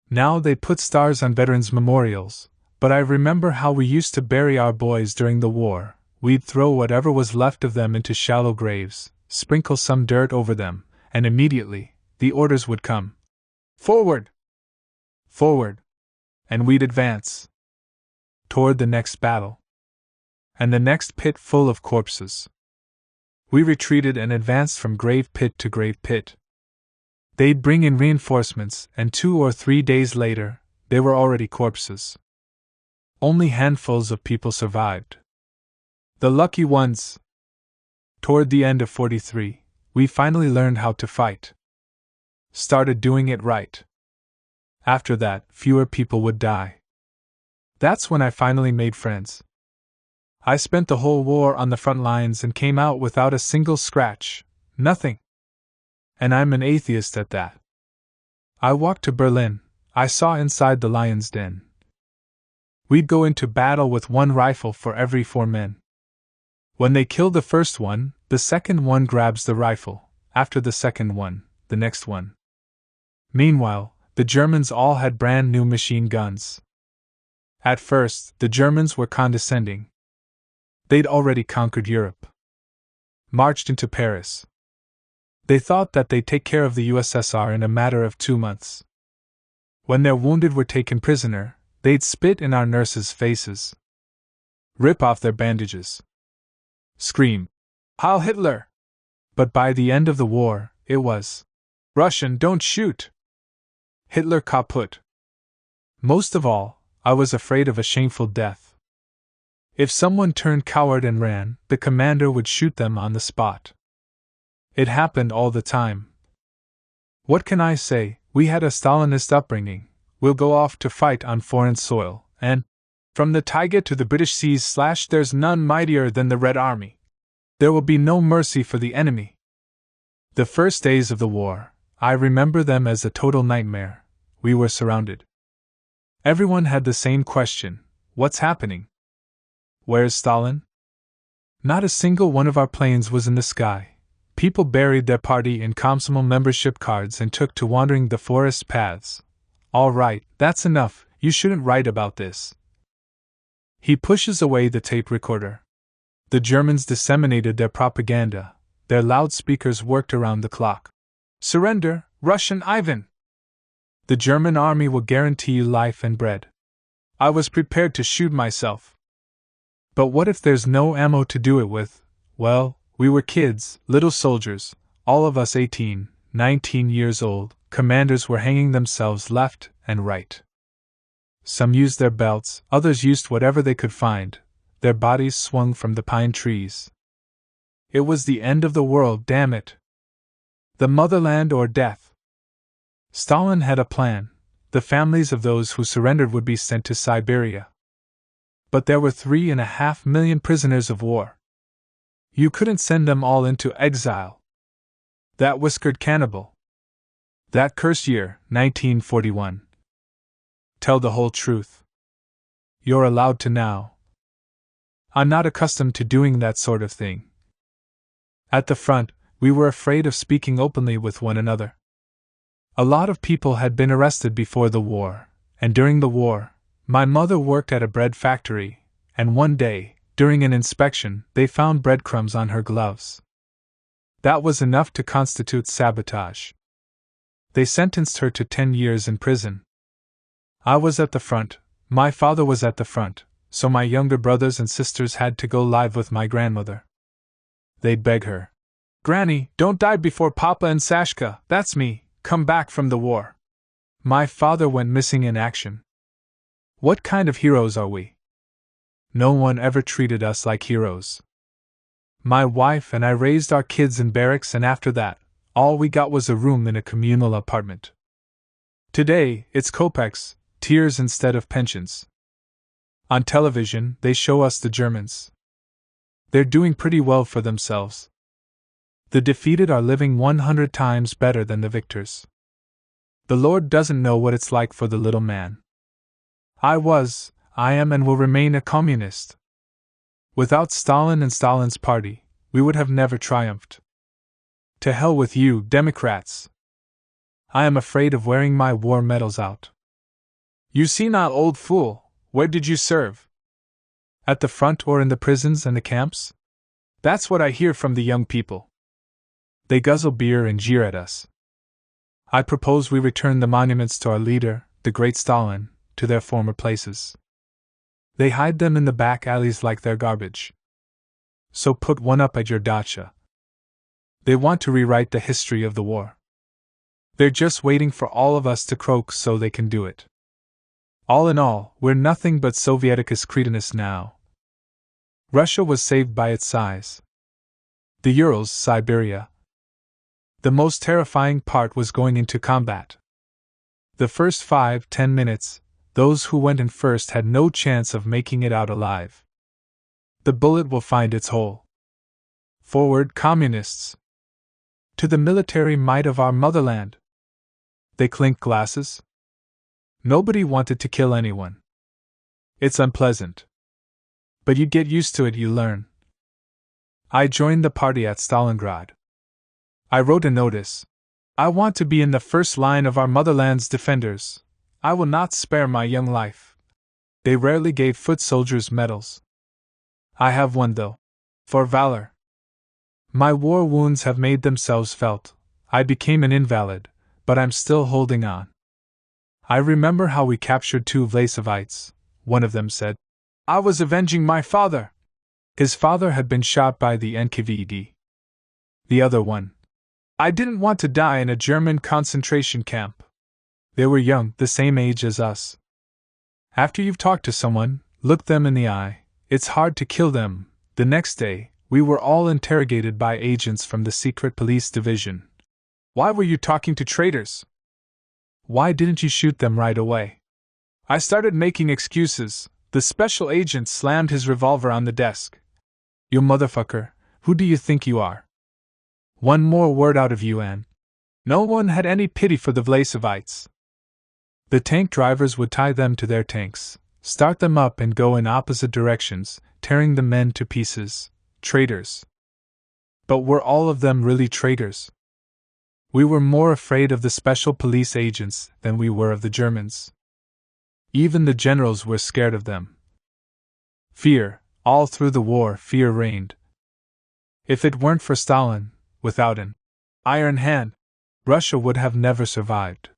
Now they put stars on veterans' memorials, but I remember how we used to bury our boys during the war. We'd throw whatever was left of them into shallow graves, sprinkle some dirt over them, and immediately, the orders would come. Forward! Forward! And we'd advance. Toward the next battle. And the next pit full of corpses. We retreated and advanced from grave pit to grave pit. They'd bring in reinforcements, and 2 or 3 days later, they were already corpses. Only handfuls of people survived. The lucky ones. Toward the end of 43, we finally learned how to fight. Started doing it right. After that, fewer people would die. That's when I finally made friends. I spent the whole war on the front lines and came out without a single scratch, nothing. And I'm an atheist at that. I walked to Berlin, I saw inside the lion's den. We'd go into battle with one rifle for every 4 men. When they kill the first one, the second one grabs the rifle, after the second one, the next one. Meanwhile, the Germans all had brand new machine guns. At first, the Germans were condescending. They'd already conquered Europe, marched into Paris. They thought that they'd take care of the USSR in a matter of 2 months. When their wounded were taken prisoner, they'd spit in our nurses' faces, rip off their bandages, scream, "Heil Hitler!" But by the end of the war, it was, "Russian, don't shoot! Hitler kaput!" Most of all, I was afraid of a shameful death. If someone turned coward and ran, the commander would shoot them on the spot. It happened all the time. What can I say? We had a Stalinist upbringing. We'll go off to fight on foreign soil, and from the Taiga to the British seas / there's none mightier than the Red Army. There will be no mercy for the enemy. The first days of the war, I remember them as a total nightmare. We were surrounded. Everyone had the same question: what's happening? Where's Stalin? Not a single one of our planes was in the sky. People buried their party in Komsomol membership cards and took to wandering the forest paths. All right, that's enough, you shouldn't write about this. He pushes away the tape recorder. The Germans disseminated their propaganda. Their loudspeakers worked around the clock. Surrender, Russian Ivan! The German army will guarantee you life and bread. I was prepared to shoot myself. But what if there's no ammo to do it with? Well, we were kids, little soldiers, all of us 18, 19 years old. Commanders were hanging themselves left and right. Some used their belts, others used whatever they could find. Their bodies swung from the pine trees. It was the end of the world, damn it. The motherland or death. Stalin had a plan. The families of those who surrendered would be sent to Siberia. But there were 3.5 million prisoners of war. You couldn't send them all into exile. That whiskered cannibal. That cursed year, 1941. Tell the whole truth. You're allowed to now. I'm not accustomed to doing that sort of thing. At the front, we were afraid of speaking openly with one another. A lot of people had been arrested before the war, and during the war, my mother worked at a bread factory, and one day, during an inspection, they found breadcrumbs on her gloves. That was enough to constitute sabotage. They sentenced her to 10 years in prison. I was at the front, my father was at the front, so my younger brothers and sisters had to go live with my grandmother. They'd beg her, "Granny, don't die before Papa and Sashka, that's me, come back from the war." My father went missing in action. What kind of heroes are we? No one ever treated us like heroes. My wife and I raised our kids in barracks, and after that, all we got was a room in a communal apartment. Today, it's kopecks, tears instead of pensions. On television, they show us the Germans. They're doing pretty well for themselves. The defeated are living 100 times better than the victors. The Lord doesn't know what it's like for the little man. I am and will remain a communist. Without Stalin and Stalin's party, we would have never triumphed. To hell with you, Democrats! I am afraid of wearing my war medals out. You see not, old fool, where did you serve? At the front or in the prisons and the camps? That's what I hear from the young people. They guzzle beer and jeer at us. I propose we return the monuments to our leader, the great Stalin, to their former places. They hide them in the back alleys like their garbage. So put one up at your dacha. They want to rewrite the history of the war. They're just waiting for all of us to croak so they can do it. All in all, we're nothing but Sovieticus cretinus now. Russia was saved by its size. The Urals, Siberia. The most terrifying part was going into combat. The first 5-10 minutes, those who went in first had no chance of making it out alive. The bullet will find its hole. Forward, communists! To the military might of our motherland! They clinked glasses. Nobody wanted to kill anyone. It's unpleasant. But you get used to it, you learn. I joined the party at Stalingrad. I wrote a notice. I want to be in the first line of our motherland's defenders. I will not spare my young life. They rarely gave foot soldiers medals. I have one, though. For valor. My war wounds have made themselves felt. I became an invalid, but I'm still holding on. I remember how we captured 2 Vlasevites. One of them said, "I was avenging my father." His father had been shot by the NKVD. The other one, "I didn't want to die in a German concentration camp." They were young, the same age as us. After you've talked to someone, looked them in the eye, it's hard to kill them. The next day, we were all interrogated by agents from the secret police division. "Why were you talking to traitors? Why didn't you shoot them right away?" I started making excuses. The special agent slammed his revolver on the desk. "You motherfucker, who do you think you are? One more word out of you and..." No one had any pity for the Vlasevites. The tank drivers would tie them to their tanks, start them up and go in opposite directions, tearing the men to pieces. Traitors. But were all of them really traitors? We were more afraid of the special police agents than we were of the Germans. Even the generals were scared of them. Fear, all through the war, fear reigned. If it weren't for Stalin, without an iron hand, Russia would have never survived.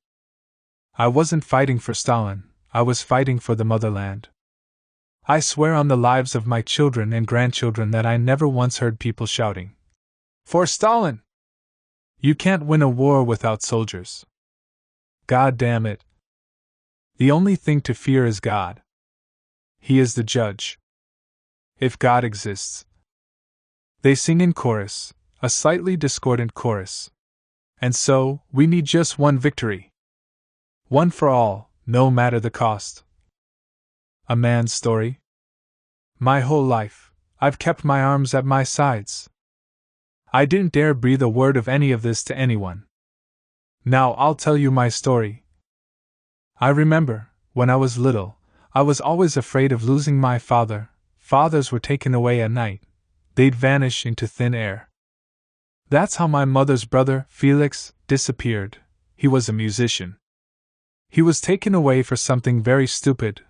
I wasn't fighting for Stalin, I was fighting for the motherland. I swear on the lives of my children and grandchildren that I never once heard people shouting, "For Stalin!" You can't win a war without soldiers. God damn it. The only thing to fear is God. He is the judge. If God exists. They sing in chorus, a slightly discordant chorus. And so, we need just one victory. One for all, no matter the cost. A man's story? My whole life, I've kept my arms at my sides. I didn't dare breathe a word of any of this to anyone. Now I'll tell you my story. I remember, when I was little, I was always afraid of losing my father. Fathers were taken away at night. They'd vanish into thin air. That's how my mother's brother, Felix, disappeared. He was a musician. He was taken away for something very stupid.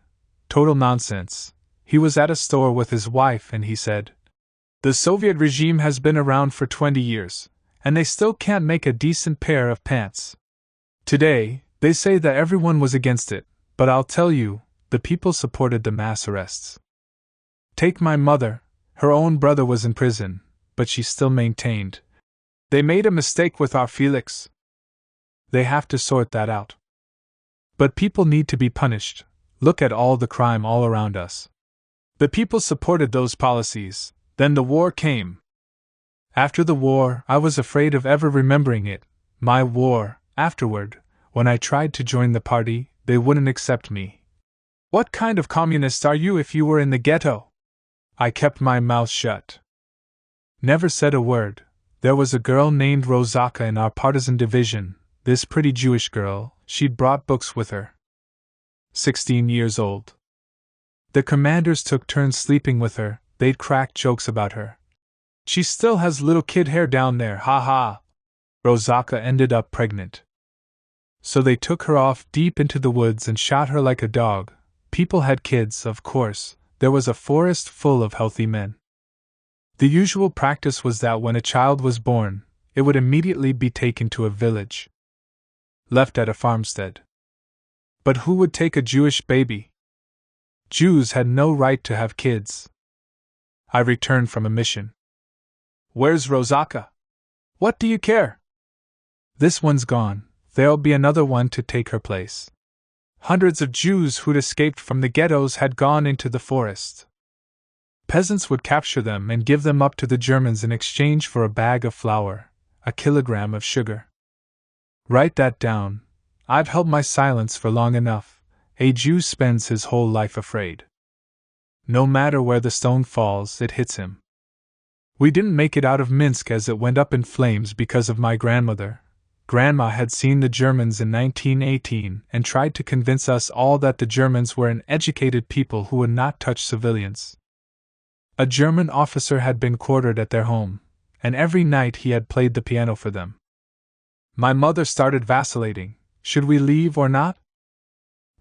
Total nonsense. He was at a store with his wife and he said, "The Soviet regime has been around for 20 years, and they still can't make a decent pair of pants." Today, they say that everyone was against it, but I'll tell you, the people supported the mass arrests. Take my mother, her own brother was in prison, but she still maintained, "They made a mistake with our Felix." They have to sort that out. But people need to be punished. Look at all the crime all around us. The people supported those policies. Then the war came. After the war, I was afraid of ever remembering it. My war, afterward, when I tried to join the party, they wouldn't accept me. What kind of communist are you if you were in the ghetto? I kept my mouth shut. Never said a word. There was a girl named Rozaka in our partisan division, this pretty Jewish girl, she'd brought books with her. 16 years old. The commanders took turns sleeping with her. They'd crack jokes about her. She still has little kid hair down there, ha ha. Rozaka ended up pregnant. So they took her off deep into the woods and shot her like a dog. People had kids, of course. There was a forest full of healthy men. The usual practice was that when a child was born, it would immediately be taken to a village. Left at a farmstead. But who would take a Jewish baby? Jews had no right to have kids. I returned from a mission. Where's Rozaka? What do you care? This one's gone, there'll be another one to take her place. Hundreds of Jews who'd escaped from the ghettos had gone into the forest. Peasants would capture them and give them up to the Germans in exchange for a bag of flour, a kilogram of sugar. Write that down. I've held my silence for long enough. A Jew spends his whole life afraid. No matter where the stone falls, it hits him. We didn't make it out of Minsk as it went up in flames because of my grandmother. Grandma had seen the Germans in 1918 and tried to convince us all that the Germans were an educated people who would not touch civilians. A German officer had been quartered at their home, and every night he had played the piano for them. My mother started vacillating. Should we leave or not?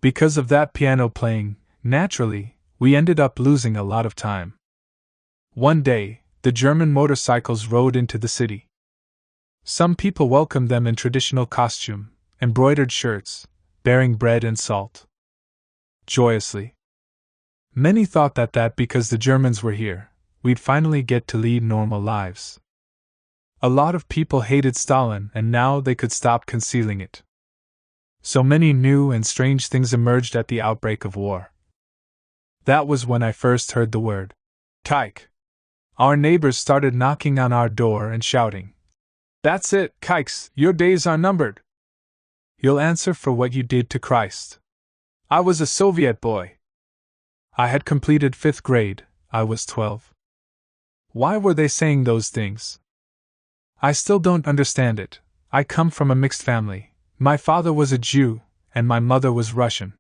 Because of that piano playing, naturally, we ended up losing a lot of time. One day, the German motorcycles rode into the city. Some people welcomed them in traditional costume, embroidered shirts, bearing bread and salt. Joyously. Many thought that because the Germans were here, we'd finally get to lead normal lives. A lot of people hated Stalin, and now they could stop concealing it. So many new and strange things emerged at the outbreak of war. That was when I first heard the word kike. Our neighbors started knocking on our door and shouting, "That's it, kikes, your days are numbered. You'll answer for what you did to Christ." I was a Soviet boy. I had completed 5th grade, I was 12. Why were they saying those things? I still don't understand it. I come from a mixed family. My father was a Jew, and my mother was Russian.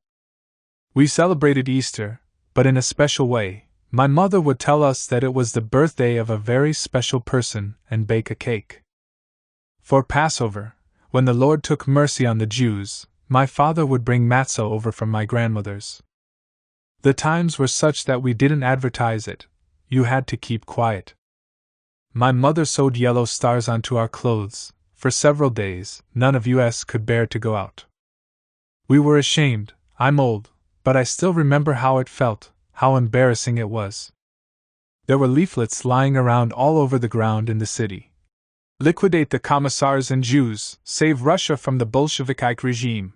We celebrated Easter, but in a special way. My mother would tell us that it was the birthday of a very special person and bake a cake. For Passover, when the Lord took mercy on the Jews, my father would bring matzah over from my grandmother's. The times were such that we didn't advertise it. You had to keep quiet. My mother sewed yellow stars onto our clothes. For several days, none of us could bear to go out. We were ashamed. I'm old, but I still remember how it felt, how embarrassing it was. There were leaflets lying around all over the ground in the city. Liquidate the Commissars and Jews, save Russia from the Bolshevik regime.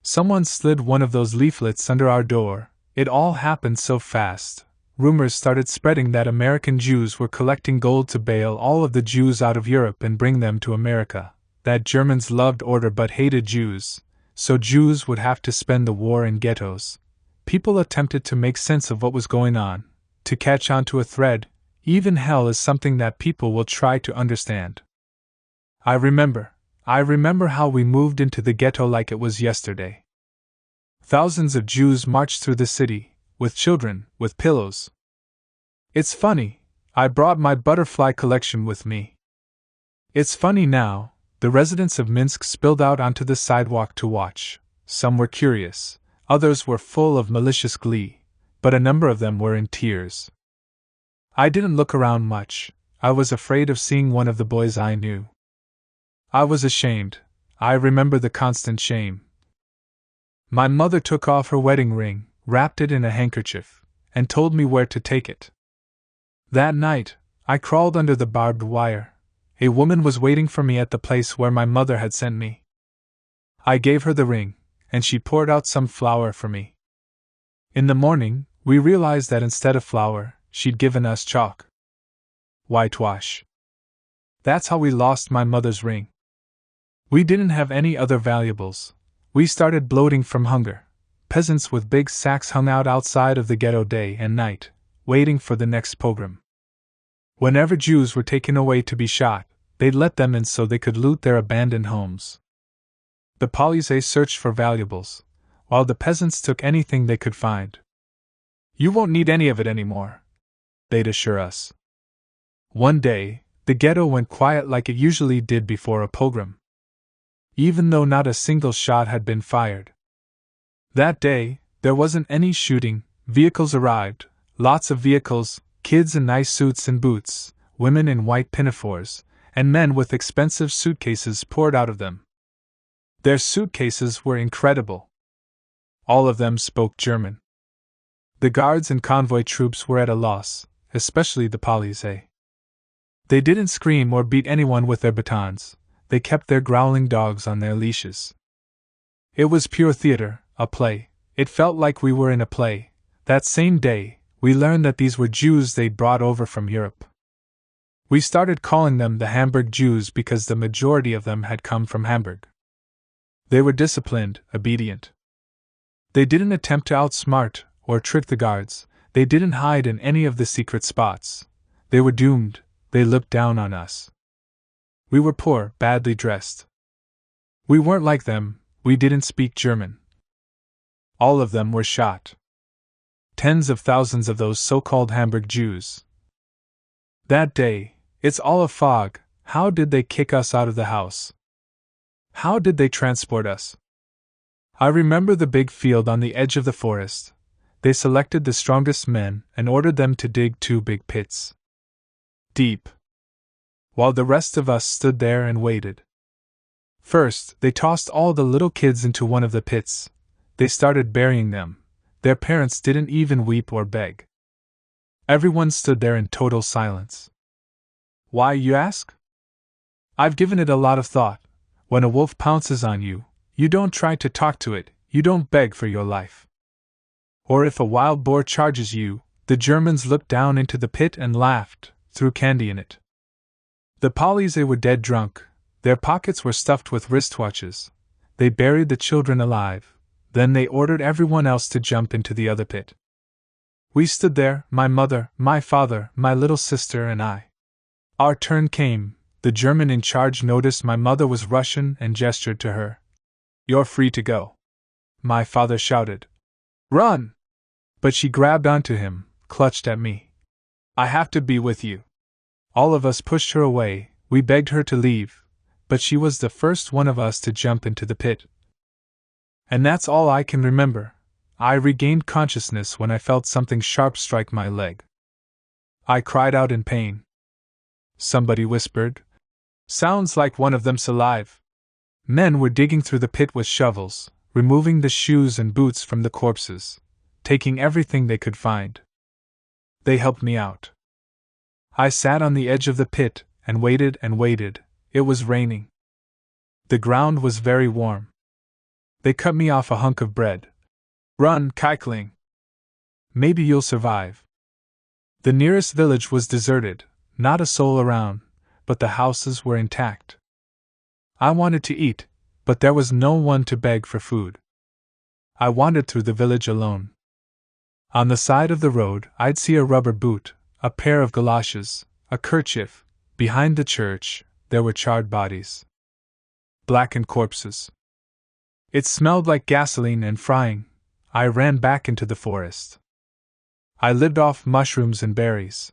Someone slid one of those leaflets under our door. It all happened so fast. Rumors started spreading that American Jews were collecting gold to bail all of the Jews out of Europe and bring them to America, that Germans loved order but hated Jews, so Jews would have to spend the war in ghettos. People attempted to make sense of what was going on, to catch on to a thread. Even hell is something that people will try to understand. I remember how we moved into the ghetto like it was yesterday. Thousands of Jews marched through the city, with children, with pillows. It's funny, I brought my butterfly collection with me. It's funny now, the residents of Minsk spilled out onto the sidewalk to watch. Some were curious, others were full of malicious glee, but a number of them were in tears. I didn't look around much. I was afraid of seeing one of the boys I knew. I was ashamed. I remember the constant shame. My mother took off her wedding ring, wrapped it in a handkerchief, and told me where to take it. That night, I crawled under the barbed wire. A woman was waiting for me at the place where my mother had sent me. I gave her the ring, and she poured out some flour for me. In the morning, we realized that instead of flour, she'd given us chalk. Whitewash. That's how we lost my mother's ring. We didn't have any other valuables. We started bloating from hunger. Peasants with big sacks hung out outside of the ghetto day and night, waiting for the next pogrom. Whenever Jews were taken away to be shot, they'd let them in so they could loot their abandoned homes. The police searched for valuables, while the peasants took anything they could find. "You won't need any of it anymore," they'd assure us. One day, the ghetto went quiet like it usually did before a pogrom. Even though not a single shot had been fired. That day, there wasn't any shooting. Vehicles arrived, lots of vehicles, kids in nice suits and boots, women in white pinafores, and men with expensive suitcases poured out of them. Their suitcases were incredible. All of them spoke German. The guards and convoy troops were at a loss, especially the police. They didn't scream or beat anyone with their batons. They kept their growling dogs on their leashes. It was pure theater, a play. It felt like we were in a play. That same day, we learned that these were Jews they'd brought over from Europe. We started calling them the Hamburg Jews because the majority of them had come from Hamburg. They were disciplined, obedient. They didn't attempt to outsmart or trick the guards. They didn't hide in any of the secret spots. They were doomed. They looked down on us. We were poor, badly dressed. We weren't like them, we didn't speak German. All of them were shot. Tens of thousands of those so-called Hamburg Jews. That day, it's all a fog. How did they kick us out of the house? How did they transport us? I remember the big field on the edge of the forest. They selected the strongest men and ordered them to dig 2 big pits. Deep. While the rest of us stood there and waited. First, they tossed all the little kids into one of the pits. They started burying them. Their parents didn't even weep or beg. Everyone stood there in total silence. Why, you ask? I've given it a lot of thought. When a wolf pounces on you, you don't try to talk to it, you don't beg for your life. Or if a wild boar charges you, the Germans looked down into the pit and laughed, threw candy in it. The Polizei were dead drunk, their pockets were stuffed with wristwatches. They buried the children alive, then they ordered everyone else to jump into the other pit. We stood there, my mother, my father, my little sister and I. Our turn came. The German in charge noticed my mother was Russian and gestured to her. You're free to go. My father shouted. Run! But she grabbed onto him, clutched at me. I have to be with you. All of us pushed her away, we begged her to leave, but she was the first one of us to jump into the pit. And that's all I can remember. I regained consciousness when I felt something sharp strike my leg. I cried out in pain. Somebody whispered, Sounds like one of them's alive. Men were digging through the pit with shovels, removing the shoes and boots from the corpses, taking everything they could find. They helped me out. I sat on the edge of the pit and waited and waited. It was raining. The ground was very warm. They cut me off a hunk of bread. Run, Kaikling. Maybe you'll survive. The nearest village was deserted, not a soul around, but the houses were intact. I wanted to eat, but there was no one to beg for food. I wandered through the village alone. On the side of the road, I'd see a rubber boot, a pair of galoshes, a kerchief. Behind the church, there were charred bodies. Blackened corpses. It smelled like gasoline and frying. I ran back into the forest. I lived off mushrooms and berries.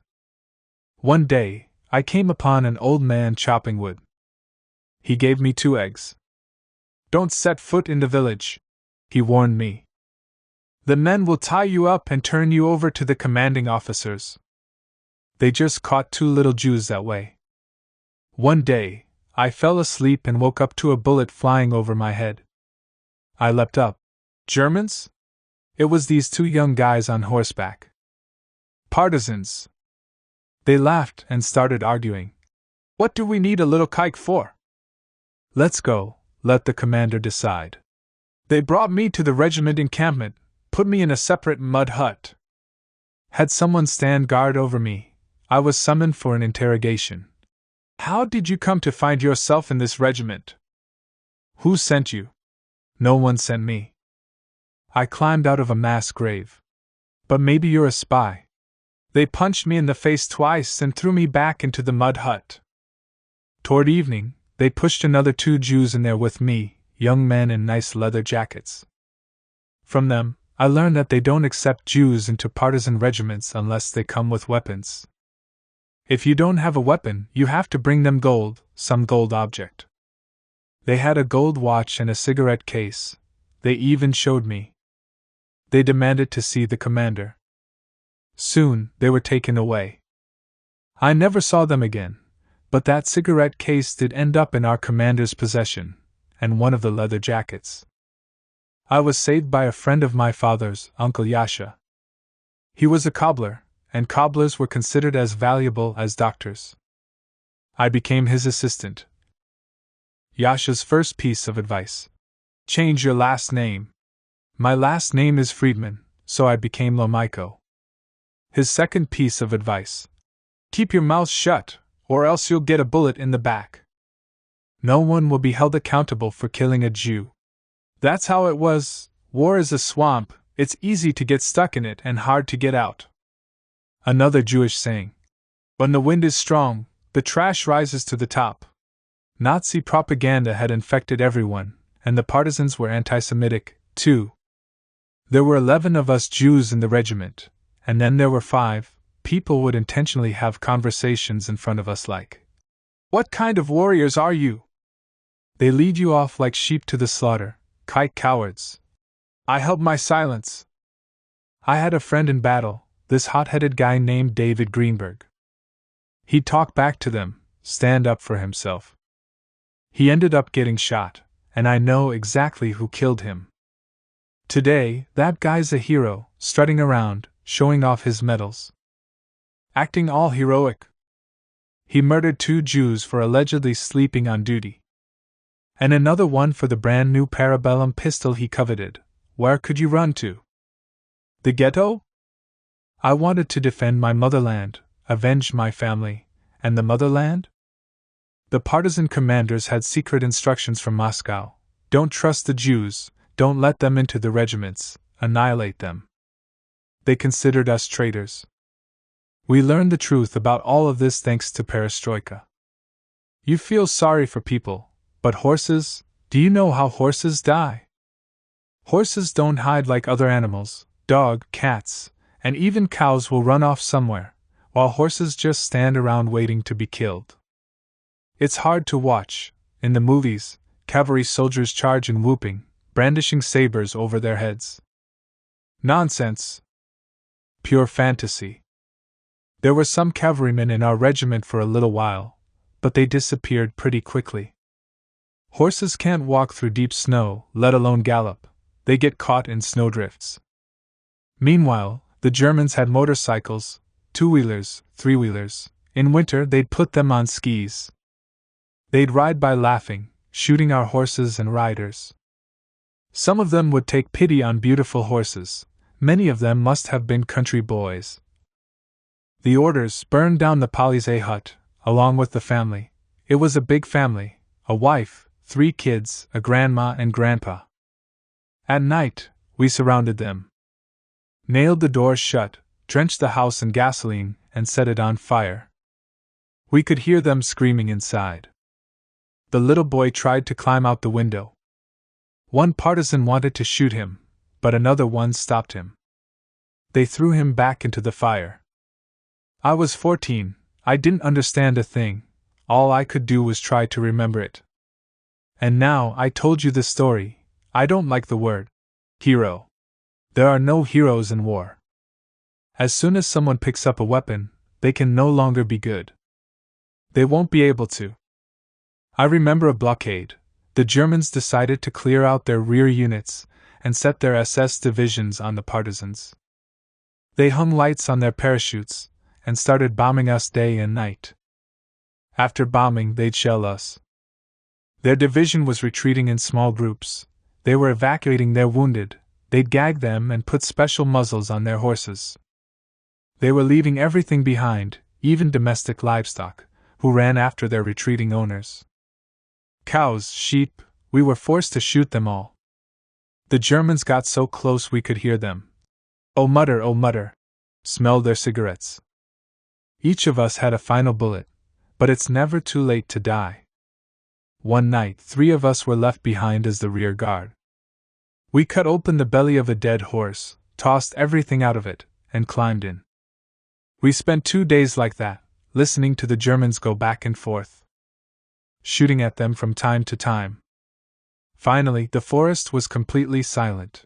One day, I came upon an old man chopping wood. He gave me 2 eggs. Don't set foot in the village, he warned me. The men will tie you up and turn you over to the commanding officers. They just caught 2 little Jews that way. One day, I fell asleep and woke up to a bullet flying over my head. I leapt up. Germans? It was these 2 young guys on horseback. Partisans. They laughed and started arguing. What do we need a little kike for? Let's go, let the commander decide. They brought me to the regiment encampment, put me in a separate mud hut. Had someone stand guard over me. I was summoned for an interrogation. How did you come to find yourself in this regiment? Who sent you? No one sent me. I climbed out of a mass grave. But maybe you're a spy. They punched me in the face twice and threw me back into the mud hut. Toward evening, they pushed another 2 Jews in there with me, young men in nice leather jackets. From them, I learned that they don't accept Jews into partisan regiments unless they come with weapons. If you don't have a weapon, you have to bring them gold, some gold object. They had a gold watch and a cigarette case. They even showed me. They demanded to see the commander. Soon, they were taken away. I never saw them again, but that cigarette case did end up in our commander's possession, and one of the leather jackets. I was saved by a friend of my father's, Uncle Yasha. He was a cobbler, and cobblers were considered as valuable as doctors. I became his assistant. Yasha's first piece of advice: change your last name. My last name is Friedman, so I became Lomaiko. His second piece of advice: keep your mouth shut, or else you'll get a bullet in the back. No one will be held accountable for killing a Jew. That's how it was. War is a swamp, it's easy to get stuck in it and hard to get out. Another Jewish saying: when the wind is strong, the trash rises to the top. Nazi propaganda had infected everyone, and the partisans were anti-Semitic, too. There were 11 of us Jews in the regiment, and then there were 5. People would intentionally have conversations in front of us like, "What kind of warriors are you? They lead you off like sheep to the slaughter, cowards." I held my silence. I had a friend in battle, this hot-headed guy named David Greenberg. He'd talk back to them, stand up for himself. He ended up getting shot, and I know exactly who killed him. Today, that guy's a hero, strutting around, showing off his medals. Acting all heroic. He murdered 2 Jews for allegedly sleeping on duty. And another one for the brand new Parabellum pistol he coveted. Where could you run to? The ghetto? I wanted to defend my motherland, avenge my family, and the motherland? The partisan commanders had secret instructions from Moscow. Don't trust the Jews, don't let them into the regiments, annihilate them. They considered us traitors. We learned the truth about all of this thanks to perestroika. You feel sorry for people, but horses, do you know how horses die? Horses don't hide like other animals, dog, cats, and even cows will run off somewhere, while horses just stand around waiting to be killed. It's hard to watch, in the movies, cavalry soldiers charging whooping, brandishing sabers over their heads. Nonsense. Pure fantasy. There were some cavalrymen in our regiment for a little while, but they disappeared pretty quickly. Horses can't walk through deep snow, let alone gallop. They get caught in snowdrifts. Meanwhile, the Germans had motorcycles, 2-wheelers, 3-wheelers. In winter, they'd put them on skis. They'd ride by laughing, shooting our horses and riders. Some of them would take pity on beautiful horses. Many of them must have been country boys. The orders burned down the Palisade hut, along with the family. It was a big family, a wife, 3 kids, a grandma and grandpa. At night, we surrounded them. Nailed the doors shut, drenched the house in gasoline, and set it on fire. We could hear them screaming inside. The little boy tried to climb out the window. One partisan wanted to shoot him, but another one stopped him. They threw him back into the fire. I was 14, I didn't understand a thing, all I could do was try to remember it. And now I told you the story, I don't like the word hero. There are no heroes in war. As soon as someone picks up a weapon, they can no longer be good. They won't be able to. I remember a blockade. The Germans decided to clear out their rear units and set their SS divisions on the partisans. They hung lights on their parachutes and started bombing us day and night. After bombing, they'd shell us. Their division was retreating in small groups. They were evacuating their wounded. They'd gag them and put special muzzles on their horses. They were leaving everything behind, even domestic livestock, who ran after their retreating owners. Cows, sheep, we were forced to shoot them all. The Germans got so close we could hear them. Oh mutter, smelled their cigarettes. Each of us had a final bullet, but it's never too late to die. One night, 3 of us were left behind as the rear guard. We cut open the belly of a dead horse, tossed everything out of it, and climbed in. We spent 2 days like that, listening to the Germans go back and forth, shooting at them from time to time. Finally, the forest was completely silent.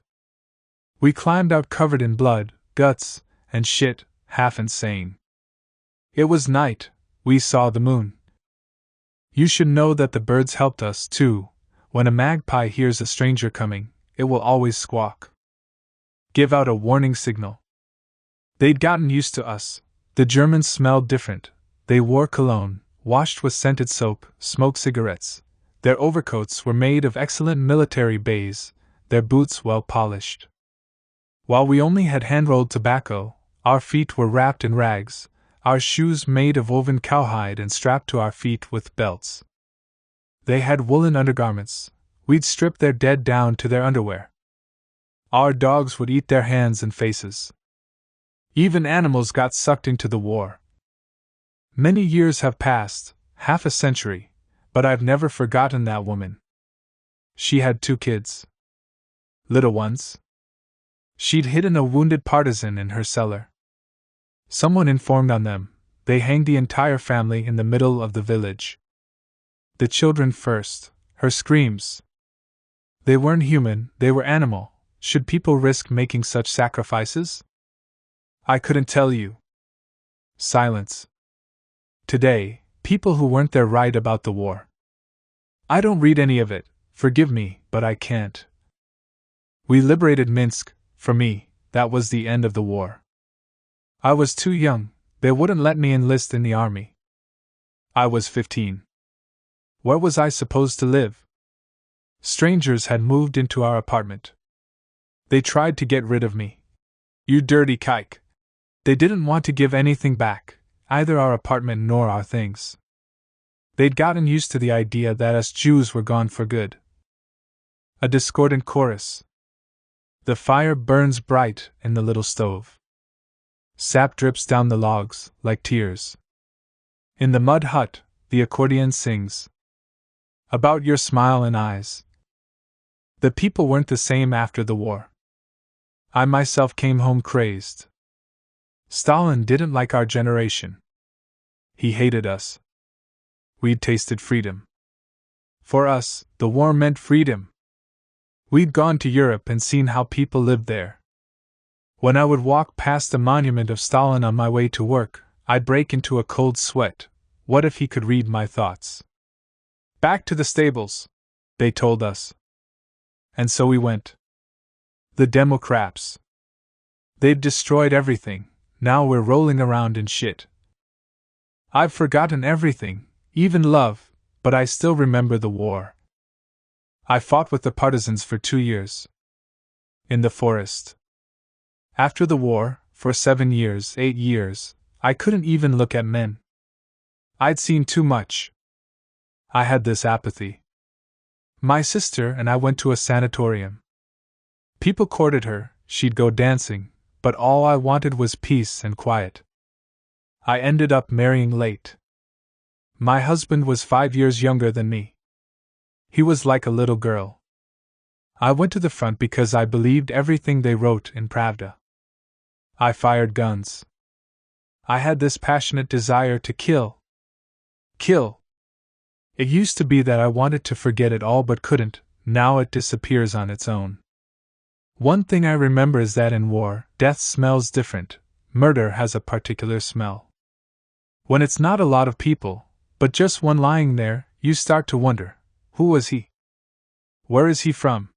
We climbed out covered in blood, guts, and shit, half insane. It was night, we saw the moon. You should know that the birds helped us, too. When a magpie hears a stranger coming, it will always squawk. Give out a warning signal. They'd gotten used to us. The Germans smelled different. They wore cologne, washed with scented soap, smoked cigarettes. Their overcoats were made of excellent military baize, their boots well polished. While we only had hand-rolled tobacco, our feet were wrapped in rags, our shoes made of woven cowhide and strapped to our feet with belts. They had woolen undergarments. We'd strip their dead down to their underwear. Our dogs would eat their hands and faces. Even animals got sucked into the war. Many years have passed, half a century, But I've never forgotten that woman. She had 2 kids. Little ones. She'd hidden a wounded partisan in her cellar. Someone informed on them. They hanged the entire family in the middle of the village. The children first. Her screams. They weren't human, they were animal. Should people risk making such sacrifices? I couldn't tell you. Silence. Today, people who weren't there write about the war. I don't read any of it, forgive me, but I can't. We liberated Minsk. For me, that was the end of the war. I was too young, they wouldn't let me enlist in the army. I was 15. Where was I supposed to live? Strangers had moved into our apartment. They tried to get rid of me. You dirty kike. They didn't want to give anything back, either our apartment nor our things. They'd gotten used to the idea that us Jews were gone for good. A discordant chorus. The fire burns bright in the little stove. Sap drips down the logs, like tears. In the mud hut, the accordion sings. About your smile and eyes. The people weren't the same after the war. I myself came home crazed. Stalin didn't like our generation. He hated us. We'd tasted freedom. For us, the war meant freedom. We'd gone to Europe and seen how people lived there. When I would walk past the monument of Stalin on my way to work, I'd break into a cold sweat. What if he could read my thoughts? Back to the stables, they told us. And so we went. The Democrats. They've destroyed everything, now we're rolling around in shit. I've forgotten everything, even love, but I still remember the war. I fought with the partisans for 2 years. In the forest. After the war, for 7 years, 8 years, I couldn't even look at men. I'd seen too much. I had this apathy. My sister and I went to a sanatorium. People courted her, she'd go dancing, but all I wanted was peace and quiet. I ended up marrying late. My husband was 5 years younger than me. He was like a little girl. I went to the front because I believed everything they wrote in Pravda. I fired guns. I had this passionate desire to kill. Kill. It used to be that I wanted to forget it all but couldn't, now it disappears on its own. One thing I remember is that in war, death smells different, murder has a particular smell. When it's not a lot of people, but just one lying there, you start to wonder. Who was he? Where is he from?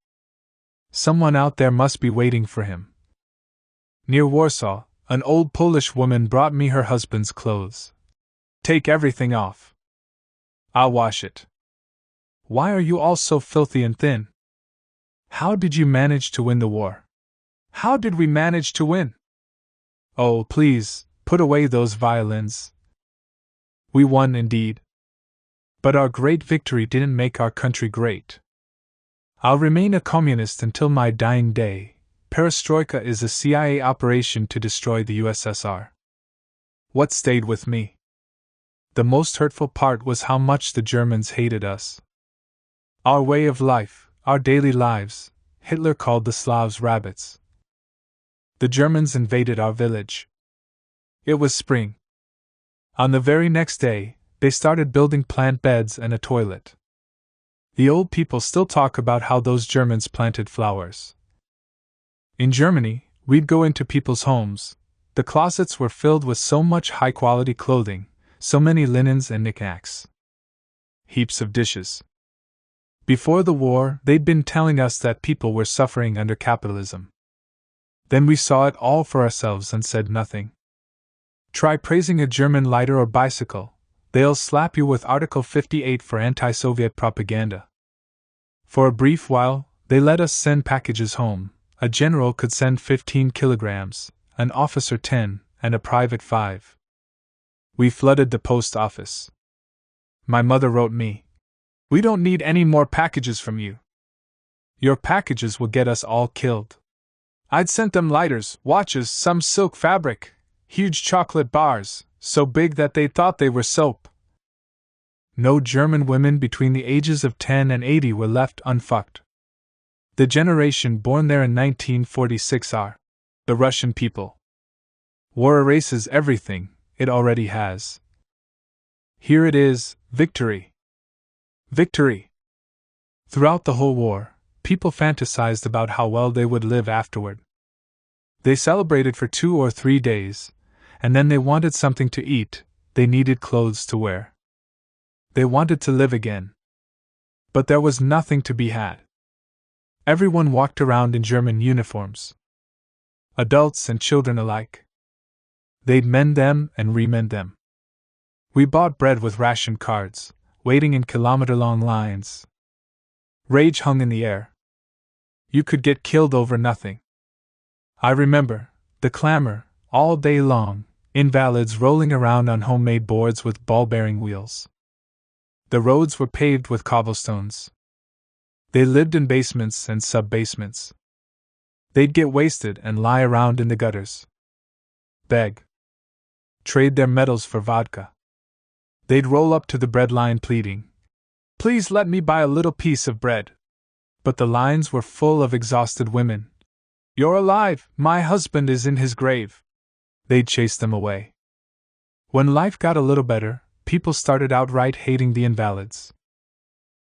Someone out there must be waiting for him. Near Warsaw, an old Polish woman brought me her husband's clothes. Take everything off. I'll wash it. Why are you all so filthy and thin? How did you manage to win the war? How did we manage to win? Oh, please, put away those violins. We won indeed. But our great victory didn't make our country great. I'll remain a communist until my dying day. Perestroika is a CIA operation to destroy the USSR. What stayed with me? The most hurtful part was how much the Germans hated us. Our way of life, our daily lives, Hitler called the Slavs rabbits. The Germans invaded our village. It was spring. On the very next day, they started building plant beds and a toilet. The old people still talk about how those Germans planted flowers. In Germany, we'd go into people's homes. The closets were filled with so much high-quality clothing, so many linens and knickknacks. Heaps of dishes. Before the war, they'd been telling us that people were suffering under capitalism. Then we saw it all for ourselves and said nothing. Try praising a German lighter or bicycle. They'll slap you with Article 58 for anti-Soviet propaganda. For a brief while, they let us send packages home. A general could send 15 kilograms, an officer 10, and a private 5. We flooded the post office. My mother wrote me, "We don't need any more packages from you. Your packages will get us all killed." I'd sent them lighters, watches, some silk fabric, huge chocolate bars, so big that they thought they were soap. No German women between the ages of 10 and 80 were left unfucked. The generation born there in 1946 are the Russian people. War erases everything, it already has. Here it is, victory. Victory! Throughout the whole war, people fantasized about how well they would live afterward. They celebrated for 2 or 3 days, and then they wanted something to eat, they needed clothes to wear. They wanted to live again. But there was nothing to be had. Everyone walked around in German uniforms. Adults and children alike. They'd mend them and remend them. We bought bread with ration cards, waiting in kilometer-long lines. Rage hung in the air. You could get killed over nothing. I remember the clamor, all day long, invalids rolling around on homemade boards with ball-bearing wheels. The roads were paved with cobblestones. They lived in basements and sub-basements. They'd get wasted and lie around in the gutters. Beg. Trade their medals for vodka. They'd roll up to the bread line pleading, "Please let me buy a little piece of bread." But the lines were full of exhausted women. "You're alive, my husband is in his grave." They'd chase them away. When life got a little better, people started outright hating the invalids.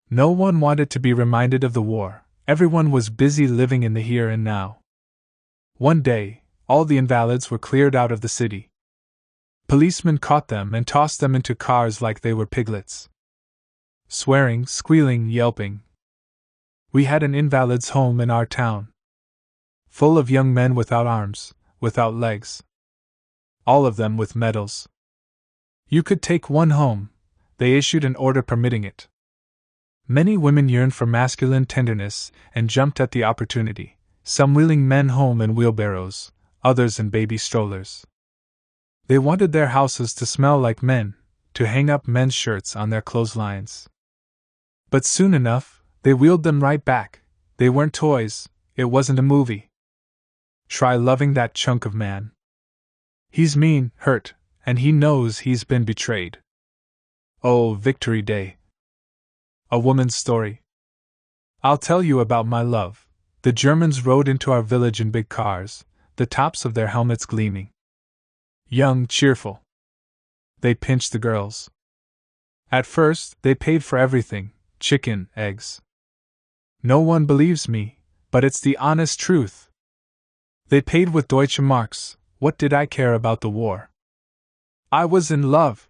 No one wanted to be reminded of the war, everyone was busy living in the here and now. One day, all the invalids were cleared out of the city. Policemen caught them and tossed them into cars like they were piglets. Swearing, squealing, yelping. We had an invalids' home in our town. Full of young men without arms, without legs. All of them with medals. You could take one home, they issued an order permitting it. Many women yearned for masculine tenderness and jumped at the opportunity, some wheeling men home in wheelbarrows, others in baby strollers. They wanted their houses to smell like men, to hang up men's shirts on their clotheslines. But soon enough, they wheeled them right back. They weren't toys, it wasn't a movie. Try loving that chunk of man. He's mean, hurt, and he knows he's been betrayed. Oh, Victory Day. A woman's story. I'll tell you about my love. The Germans rode into our village in big cars, the tops of their helmets gleaming. Young, cheerful. They pinched the girls. At first, they paid for everything, chicken, eggs. No one believes me, but it's the honest truth. They paid with Deutsche Marks. What did I care about the war? I was in love.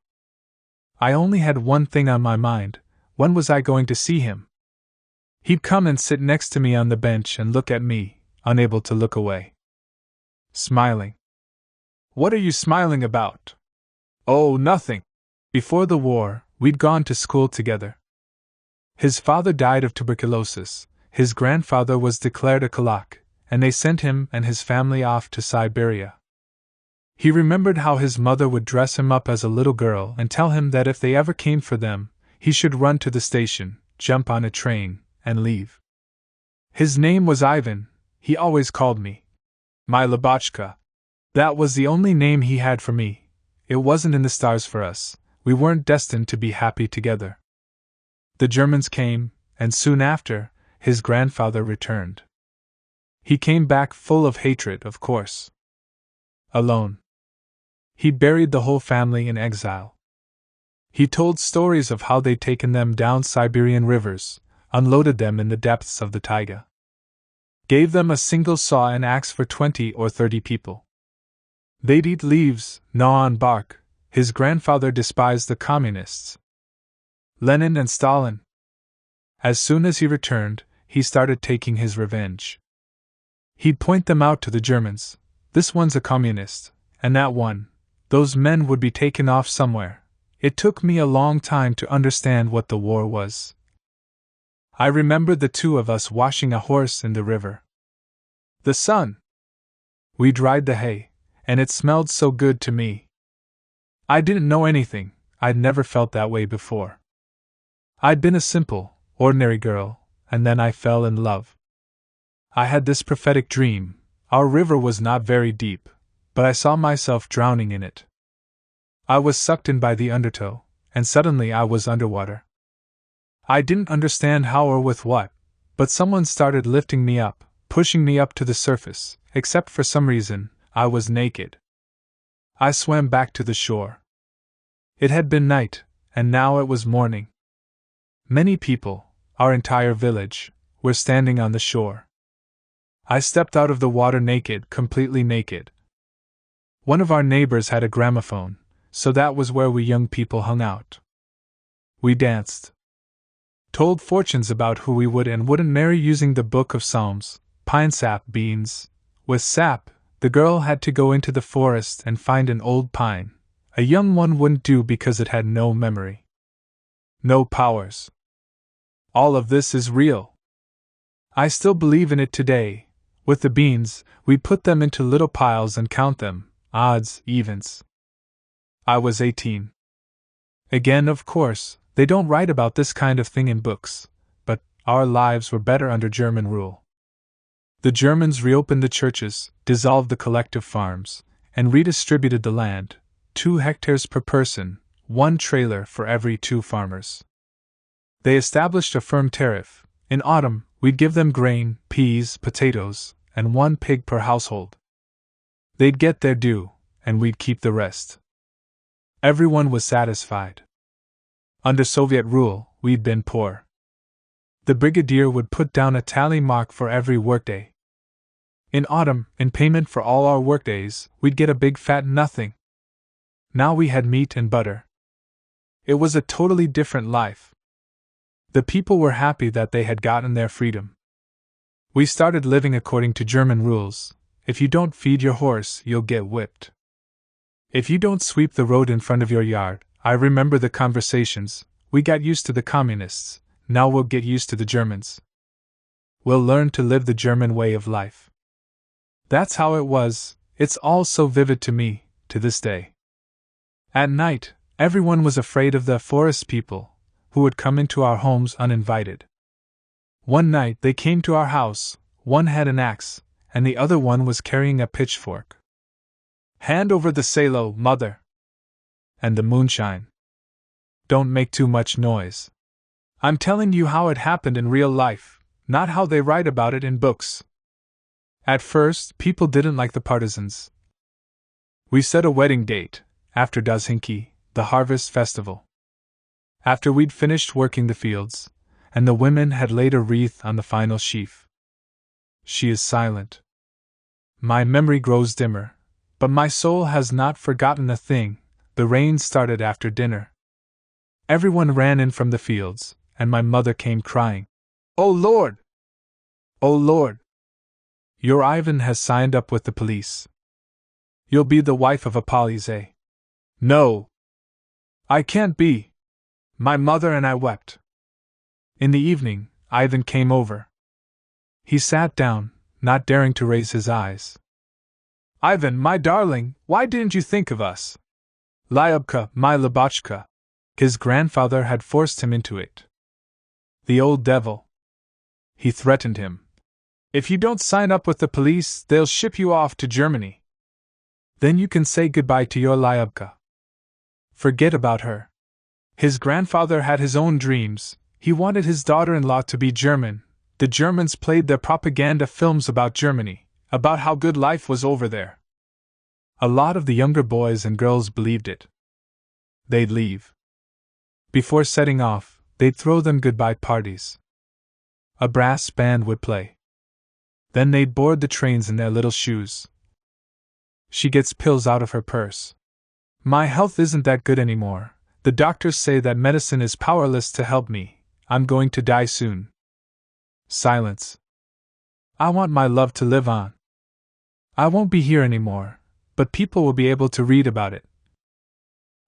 I only had one thing on my mind, when was I going to see him? He'd come and sit next to me on the bench and look at me, unable to look away. Smiling. What are you smiling about? Oh, nothing. Before the war, we'd gone to school together. His father died of tuberculosis, his grandfather was declared a Kulak, and they sent him and his family off to Siberia. He remembered how his mother would dress him up as a little girl and tell him that if they ever came for them, he should run to the station, jump on a train, and leave. His name was Ivan, he always called me my Lubotchka. That was the only name he had for me. It wasn't in the stars for us, we weren't destined to be happy together. The Germans came, and soon after, his grandfather returned. He came back full of hatred, of course. Alone. He buried the whole family in exile. He told stories of how they'd taken them down Siberian rivers, unloaded them in the depths of the taiga. Gave them a single saw and axe for 20 or 30 people. They'd eat leaves, gnaw on bark. His grandfather despised the communists. Lenin and Stalin. As soon as he returned, he started taking his revenge. He'd point them out to the Germans. This one's a communist, and that one. Those men would be taken off somewhere. It took me a long time to understand what the war was. I remember the two of us washing a horse in the river. The sun. We dried the hay, and it smelled so good to me. I didn't know anything, I'd never felt that way before. I'd been a simple, ordinary girl, and then I fell in love. I had this prophetic dream. Our river was not very deep, but I saw myself drowning in it. I was sucked in by the undertow, and suddenly I was underwater. I didn't understand how or with what, but someone started lifting me up, pushing me up to the surface, except for some reason, I was naked. I swam back to the shore. It had been night, and now it was morning. Many people, our entire village, were standing on the shore. I stepped out of the water naked, completely naked. One of our neighbors had a gramophone, so that was where we young people hung out. We danced. Told fortunes about who we would and wouldn't marry using the Book of Psalms, pine sap beans. With sap, the girl had to go into the forest and find an old pine. A young one wouldn't do because it had no memory. No powers. All of this is real. I still believe in it today. With the beans, we put them into little piles and count them, odds, evens. I was 18. Again, of course, they don't write about this kind of thing in books, but our lives were better under German rule. The Germans reopened the churches, dissolved the collective farms, and redistributed the land, 2 hectares per person, 1 trailer for every 2 farmers. They established a firm tariff. In autumn, we'd give them grain, peas, potatoes, and 1 pig per household. They'd get their due, and we'd keep the rest. Everyone was satisfied. Under Soviet rule, we'd been poor. The brigadier would put down a tally mark for every workday. In autumn, in payment for all our workdays, we'd get a big fat nothing. Now we had meat and butter. It was a totally different life. The people were happy that they had gotten their freedom. We started living according to German rules. If you don't feed your horse, you'll get whipped. If you don't sweep the road in front of your yard, I remember the conversations. We got used to the communists, now we'll get used to the Germans. We'll learn to live the German way of life. That's how it was. It's all so vivid to me, to this day. At night, everyone was afraid of the forest people, who would come into our homes uninvited. One night they came to our house, one had an axe, and the other one was carrying a pitchfork. Hand over the salo, mother! And the moonshine. Don't make too much noise. I'm telling you how it happened in real life, not how they write about it in books. At first, people didn't like the partisans. We set a wedding date, after Dazhinki, the harvest festival. After we'd finished working the fields, and the women had laid a wreath on the final sheaf. She is silent. My memory grows dimmer, but my soul has not forgotten a thing. The rain started after dinner. Everyone ran in from the fields, and my mother came crying, "Oh Lord! Oh Lord! Your Ivan has signed up with the police. You'll be the wife of a police. No! I can't be!" My mother and I wept. In the evening, Ivan came over. He sat down, not daring to raise his eyes. "Ivan, my darling, why didn't you think of us? Lyubka, my Lubotchka." His grandfather had forced him into it. The old devil. He threatened him. "If you don't sign up with the police, they'll ship you off to Germany. Then you can say goodbye to your Lyubka. Forget about her." His grandfather had his own dreams. He wanted his daughter-in-law to be German. The Germans played their propaganda films about Germany, about how good life was over there. A lot of the younger boys and girls believed it. They'd leave. Before setting off, they'd throw them goodbye parties. A brass band would play. Then they'd board the trains in their little shoes. She gets pills out of her purse. "My health isn't that good anymore. The doctors say that medicine is powerless to help me. I'm going to die soon." Silence. "I want my love to live on. I won't be here anymore, but people will be able to read about it."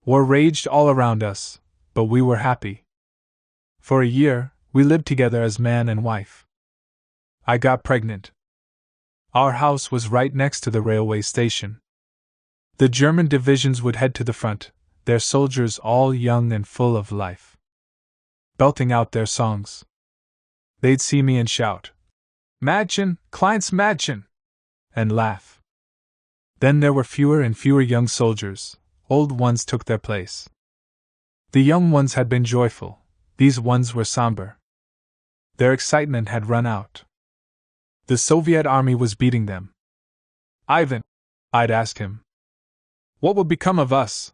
War raged all around us, but we were happy. For a year, we lived together as man and wife. I got pregnant. Our house was right next to the railway station. The German divisions would head to the front, their soldiers all young and full of life, belting out their songs. They'd see me and shout, "Madchen, Kleins Madchen!" and laugh. Then there were fewer and fewer young soldiers, old ones took their place. The young ones had been joyful, these ones were somber. Their excitement had run out. The Soviet army was beating them. Ivan, I'd ask him, what will become of us?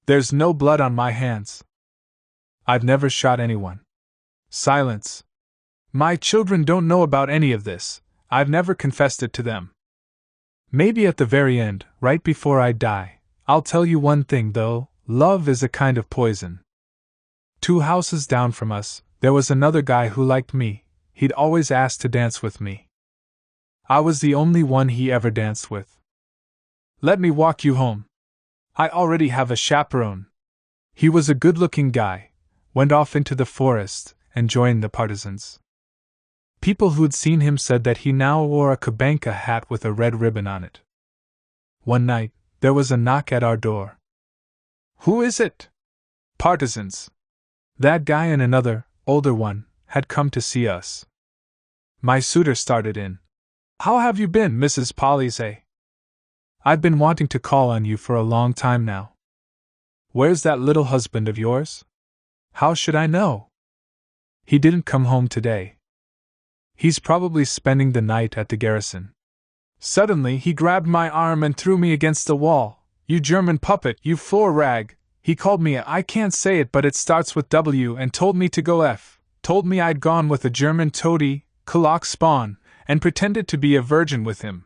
There's no blood on my hands. I've never shot anyone. Silence. My children don't know about any of this. I've never confessed it to them. Maybe at the very end, right before I die, I'll tell you one thing though, love is a kind of poison. 2 houses down from us, there was another guy who liked me. He'd always ask to dance with me. I was the only one he ever danced with. Let me walk you home. I already have a chaperone. He was a good-looking guy, went off into the forest, and joined the partisans. People who'd seen him said that he now wore a Kubanka hat with a red ribbon on it. One night, there was a knock at our door. Who is it? Partisans. That guy and another, older one, had come to see us. My suitor started in. How have you been, Mrs. Polise? I've been wanting to call on you for a long time now. Where's that little husband of yours? How should I know? He didn't come home today. He's probably spending the night at the garrison. Suddenly he grabbed my arm and threw me against the wall. You German puppet, you floor rag. He called me I can't say it but it starts with W and told me to go F. Told me I'd gone with a German toady, Kulak spawn, and pretended to be a virgin with him.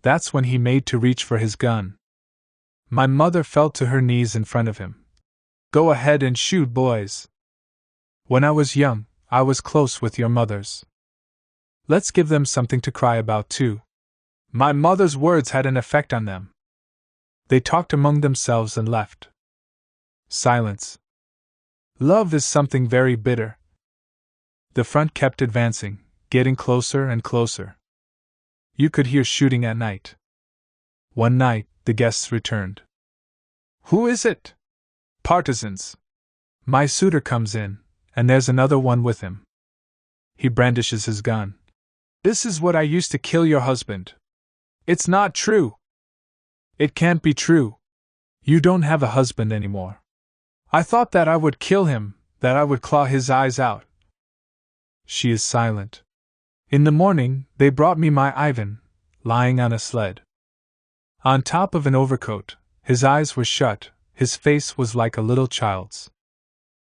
That's when he made to reach for his gun. My mother fell to her knees in front of him. Go ahead and shoot, boys. When I was young, I was close with your mothers. Let's give them something to cry about too. My mother's words had an effect on them. They talked among themselves and left. Silence. Love is something very bitter. The front kept advancing, getting closer and closer. You could hear shooting at night. One night, the guests returned. Who is it? Partisans. My suitor comes in, and there's another one with him. He brandishes his gun. This is what I used to kill your husband. It's not true. It can't be true. You don't have a husband anymore. I thought that I would kill him, that I would claw his eyes out. She is silent. In the morning, they brought me my Ivan, lying on a sled. On top of an overcoat, his eyes were shut, his face was like a little child's.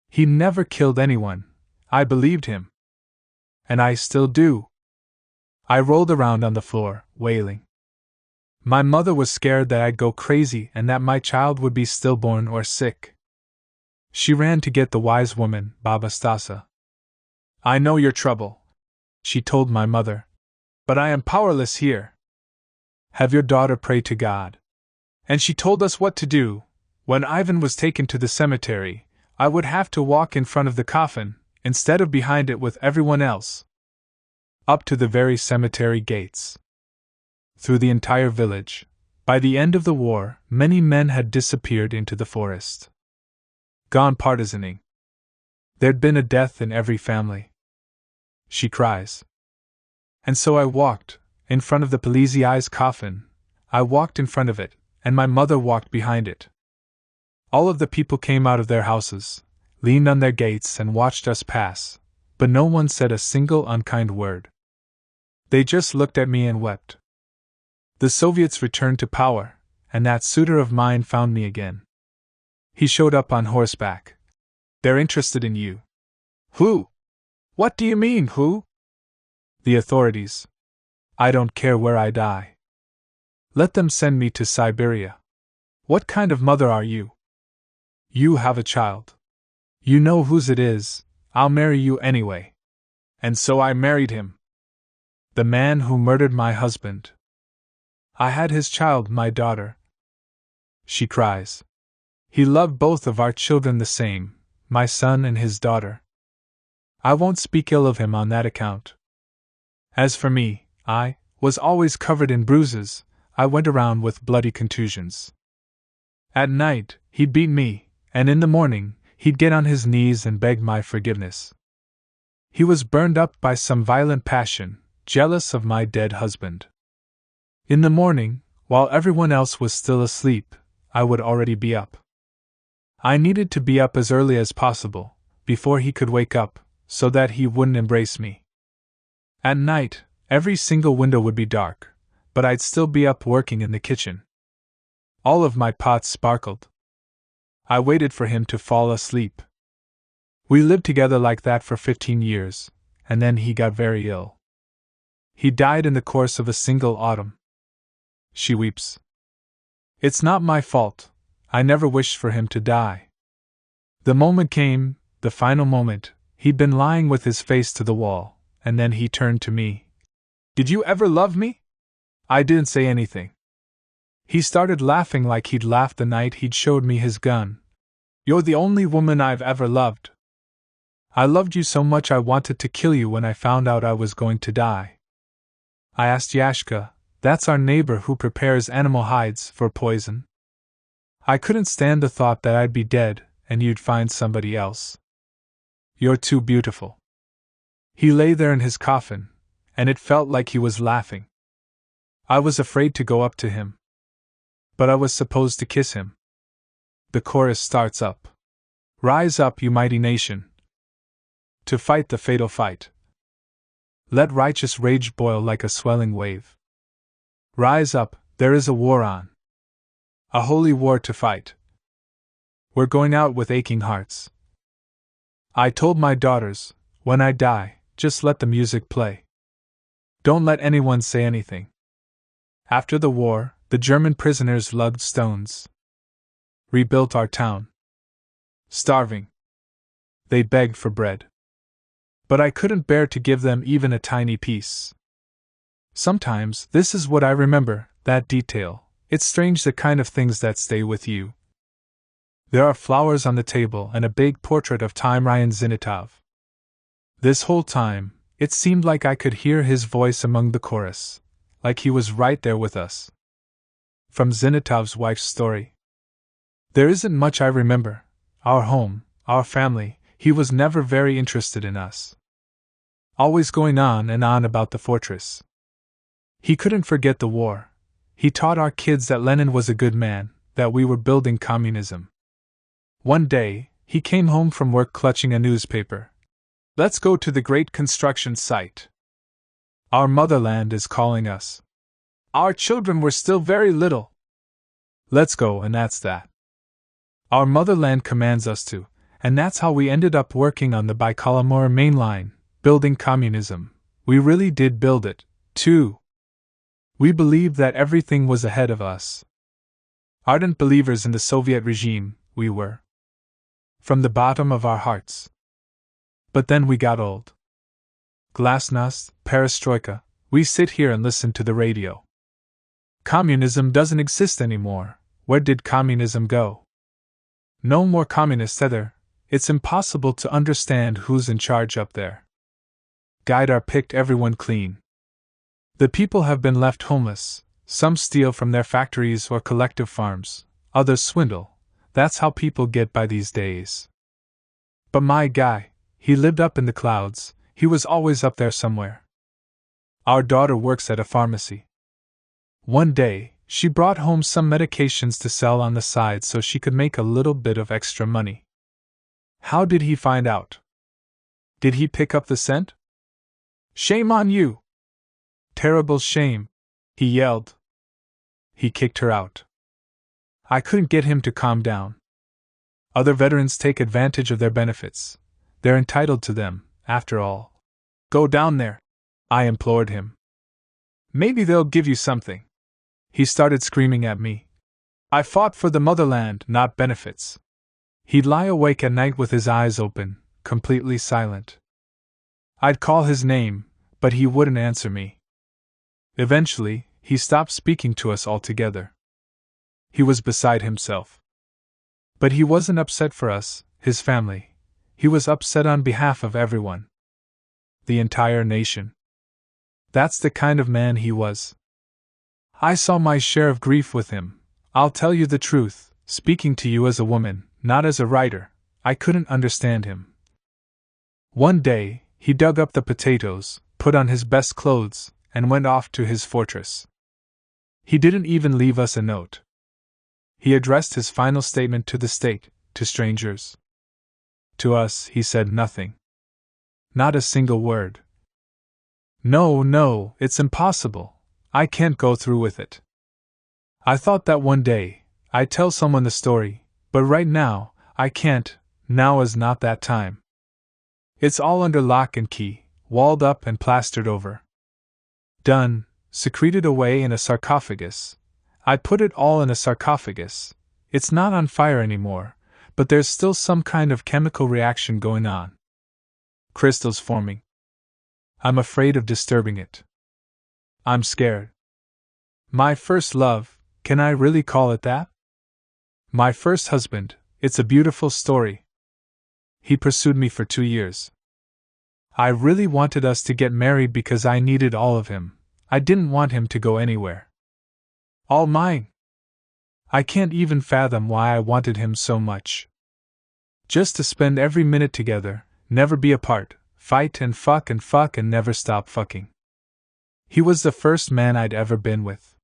He never killed anyone, I believed him. And I still do. I rolled around on the floor, wailing. My mother was scared that I'd go crazy and that my child would be stillborn or sick. She ran to get the wise woman, Baba Stasa. I know your trouble, she told my mother, but I am powerless here. Have your daughter pray to God. And she told us what to do. When Ivan was taken to the cemetery, I would have to walk in front of the coffin, instead of behind it with everyone else. Up to the very cemetery gates. Through the entire village. By the end of the war, many men had disappeared into the forest. Gone partisaning. There'd been a death in every family. She cries. And so I walked, in front of the Polizei's coffin. I walked in front of it, and my mother walked behind it. All of the people came out of their houses, leaned on their gates and watched us pass, but no one said a single unkind word. They just looked at me and wept. The Soviets returned to power, and that suitor of mine found me again. He showed up on horseback. They're interested in you. Who? What do you mean, who? The authorities. I don't care where I die. Let them send me to Siberia. What kind of mother are you? You have a child. You know whose it is. I'll marry you anyway. And so I married him. The man who murdered my husband. I had his child, my daughter. She cries. He loved both of our children the same, my son and his daughter. I won't speak ill of him on that account. As for me, I was always covered in bruises. I went around with bloody contusions. At night, he'd beat me, and in the morning, he'd get on his knees and beg my forgiveness. He was burned up by some violent passion, jealous of my dead husband. In the morning, while everyone else was still asleep, I would already be up. I needed to be up as early as possible, before he could wake up, so that he wouldn't embrace me. At night, every single window would be dark, but I'd still be up working in the kitchen. All of my pots sparkled. I waited for him to fall asleep. We lived together like that for 15 years, and then he got very ill. He died in the course of a single autumn. She weeps. It's not my fault. I never wished for him to die. The moment came, the final moment. He'd been lying with his face to the wall, and then he turned to me. Did you ever love me? I didn't say anything. He started laughing like he'd laughed the night he'd showed me his gun. You're the only woman I've ever loved. I loved you so much I wanted to kill you when I found out I was going to die. I asked Yashka, that's our neighbor who prepares animal hides, for poison. I couldn't stand the thought that I'd be dead and you'd find somebody else. You're too beautiful. He lay there in his coffin, and it felt like he was laughing. I was afraid to go up to him. But I was supposed to kiss him. The chorus starts up. Rise up, you mighty nation, to fight the fatal fight. Let righteous rage boil like a swelling wave. Rise up, there is a war on. A holy war to fight. We're going out with aching hearts. I told my daughters, when I die, just let the music play. Don't let anyone say anything. After the war, the German prisoners lugged stones. Rebuilt our town. Starving. They begged for bread. But I couldn't bear to give them even a tiny piece. Sometimes, this is what I remember, that detail. It's strange the kind of things that stay with you. There are flowers on the table and a big portrait of Timryan Zinitov. This whole time, it seemed like I could hear his voice among the chorus, like he was right there with us. From Zinitov's wife's story. There isn't much I remember. Our home, our family. He was never very interested in us. Always going on and on about the fortress. He couldn't forget the war. He taught our kids that Lenin was a good man, that we were building communism. One day, he came home from work clutching a newspaper. Let's go to the great construction site. Our motherland is calling us. Our children were still very little. Let's go, and that's that. Our motherland commands us to. And that's how we ended up working on the Baikal-Amur main line, building communism. We really did build it, too. We believed that everything was ahead of us. Ardent believers in the Soviet regime, we were. From the bottom of our hearts. But then we got old. Glasnost, perestroika, we sit here and listen to the radio. Communism doesn't exist anymore. Where did communism go? No more communists either. It's impossible to understand who's in charge up there. Gaidar picked everyone clean. The people have been left homeless. Some steal from their factories or collective farms, others swindle. That's how people get by these days. But my guy, he lived up in the clouds, he was always up there somewhere. Our daughter works at a pharmacy. One day, she brought home some medications to sell on the side so she could make a little bit of extra money. How did he find out? Did he pick up the scent? Shame on you! Terrible shame, he yelled. He kicked her out. I couldn't get him to calm down. Other veterans take advantage of their benefits. They're entitled to them, after all. Go down there, I implored him. Maybe they'll give you something. He started screaming at me. I fought for the motherland, not benefits. He'd lie awake at night with his eyes open, completely silent. I'd call his name, but he wouldn't answer me. Eventually, he stopped speaking to us altogether. He was beside himself. But he wasn't upset for us, his family. He was upset on behalf of everyone. The entire nation. That's the kind of man he was. I saw my share of grief with him. I'll tell you the truth, speaking to you as a woman, not as a writer, I couldn't understand him. One day, he dug up the potatoes, put on his best clothes, and went off to his fortress. He didn't even leave us a note. He addressed his final statement to the state, to strangers. To us, he said nothing. Not a single word. No, no, it's impossible. I can't go through with it. I thought that one day I'd tell someone the story, but right now, I can't. Now is not that time. It's all under lock and key, walled up and plastered over. Done, secreted away in a sarcophagus. I put it all in a sarcophagus. It's not on fire anymore, but there's still some kind of chemical reaction going on. Crystals forming. I'm afraid of disturbing it. I'm scared. My first love, can I really call it that? My first husband, it's a beautiful story. He pursued me for 2 years. I really wanted us to get married because I needed all of him. I didn't want him to go anywhere. All mine. I can't even fathom why I wanted him so much. Just to spend every minute together, never be apart, fight and fuck and never stop fucking. He was the first man I'd ever been with.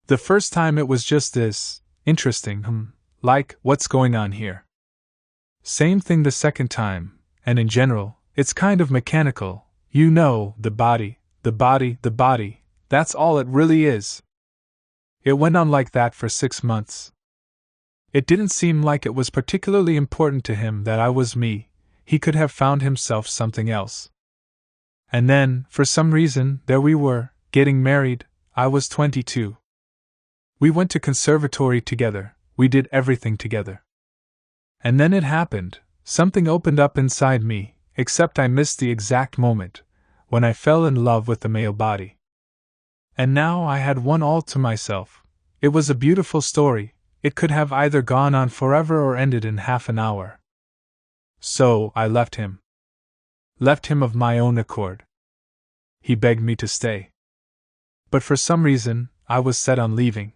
The first time it was just this, interesting, like, what's going on here? Same thing the second time, and in general, it's kind of mechanical, you know, the body, that's all it really is. It went on like that for 6 months. It didn't seem like it was particularly important to him that I was me, he could have found himself something else. And then, for some reason, there we were, getting married. I was 22. We went to conservatory together, we did everything together. And then it happened, something opened up inside me, except I missed the exact moment, when I fell in love with the male body. And now I had one all to myself. It was a beautiful story, it could have either gone on forever or ended in half an hour. So, I left him. Left him of my own accord. He begged me to stay. But for some reason, I was set on leaving.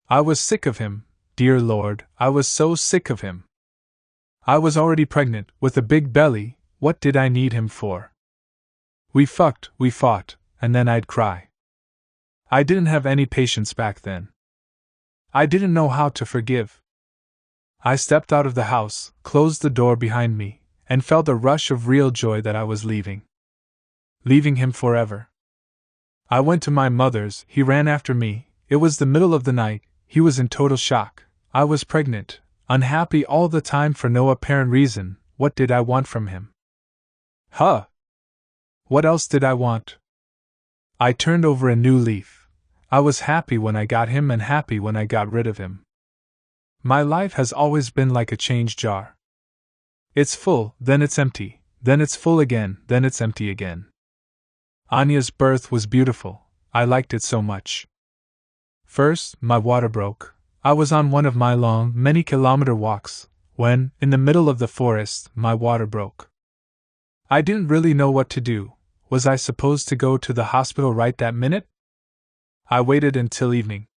I was sick of him, dear Lord, I was so sick of him. I was already pregnant, with a big belly, what did I need him for? We fucked, we fought, and then I'd cry. I didn't have any patience back then. I didn't know how to forgive. I stepped out of the house, closed the door behind me, and felt a rush of real joy that I was leaving. Leaving him forever. I went to my mother's, he ran after me, it was the middle of the night, he was in total shock, I was pregnant, unhappy all the time for no apparent reason, what did I want from him? Huh! What else did I want? I turned over a new leaf. I was happy when I got him and happy when I got rid of him. My life has always been like a change jar. It's full, then it's empty, then it's full again, then it's empty again. Anya's birth was beautiful, I liked it so much. First, my water broke. I was on one of my long, many-kilometer walks, when, in the middle of the forest, my water broke. I didn't really know what to do. Was I supposed to go to the hospital right that minute? I waited until evening.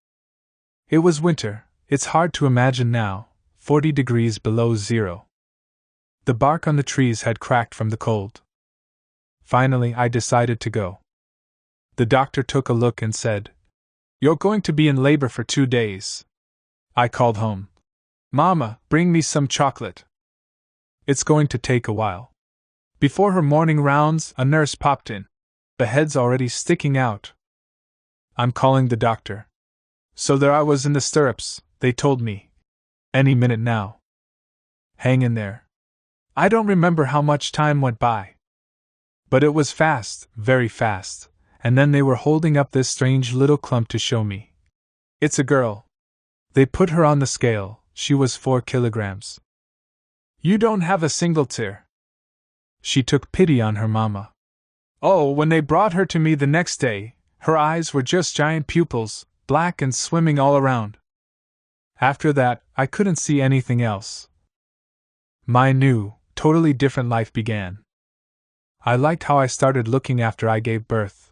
It was winter, it's hard to imagine now, 40 degrees below zero. The bark on the trees had cracked from the cold. Finally, I decided to go. The doctor took a look and said, "You're going to be in labor for 2 days." I called home. "Mama, bring me some chocolate. It's going to take a while." Before her morning rounds, a nurse popped in. The head's already sticking out. "I'm calling the doctor." So there I was in the stirrups, they told me. Any minute now. Hang in there. I don't remember how much time went by. But it was fast, very fast, and then they were holding up this strange little clump to show me. It's a girl. They put her on the scale, she was 4 kilograms. "You don't have a single tear." She took pity on her mama. Oh, when they brought her to me the next day, her eyes were just giant pupils, black and swimming all around. After that, I couldn't see anything else. My new, totally different life began. I liked how I started looking after I gave birth.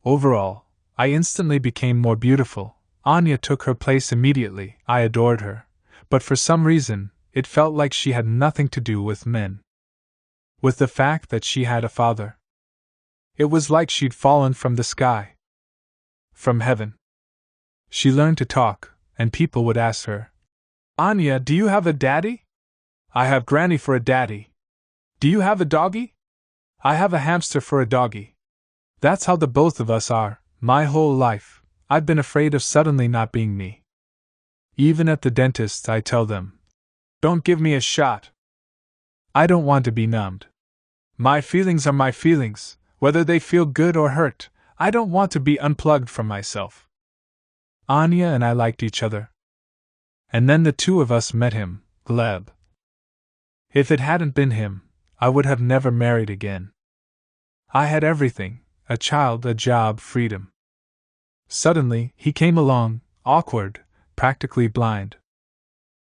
Overall, I instantly became more beautiful. Anya took her place immediately. I adored her, but for some reason, it felt like she had nothing to do with men. With the fact that she had a father. It was like she'd fallen from the sky. From heaven. She learned to talk, and people would ask her, Anya, do you have a daddy? I have Granny for a daddy. Do you have a doggy? I have a hamster for a doggy. That's how the both of us are. My whole life, I've been afraid of suddenly not being me. Even at the dentist, I tell them, don't give me a shot. I don't want to be numbed. My feelings are my feelings, whether they feel good or hurt. I don't want to be unplugged from myself. Anya and I liked each other. And then the two of us met him, Gleb. If it hadn't been him, I would have never married again. I had everything, a child, a job, freedom. Suddenly, he came along, awkward, practically blind.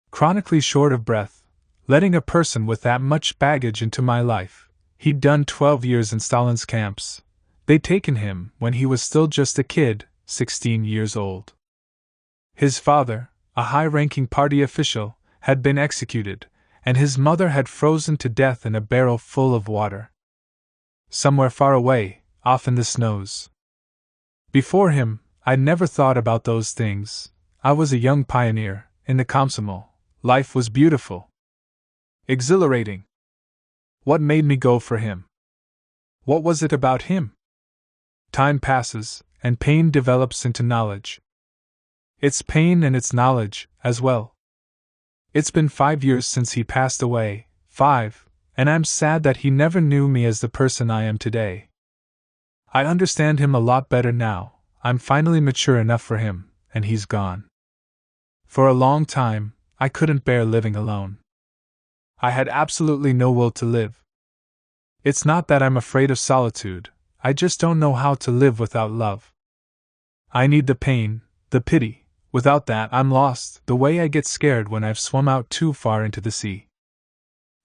Chronically short of breath, letting a person with that much baggage into my life. He'd done 12 years in Stalin's camps. They'd taken him when he was still just a kid, 16 years old. His father, a high-ranking party official, had been executed, and his mother had frozen to death in a barrel full of water. Somewhere far away, off in the snows. Before him, I'd never thought about those things. I was a young pioneer, in the Komsomol. Life was beautiful. Exhilarating. What made me go for him? What was it about him? Time passes, and pain develops into knowledge. It's pain and it's knowledge, as well. It's been 5 years since he passed away, 5, and I'm sad that he never knew me as the person I am today. I understand him a lot better now. I'm finally mature enough for him, and he's gone. For a long time, I couldn't bear living alone. I had absolutely no will to live. It's not that I'm afraid of solitude, I just don't know how to live without love. I need the pain, the pity. Without that, I'm lost, the way I get scared when I've swum out too far into the sea.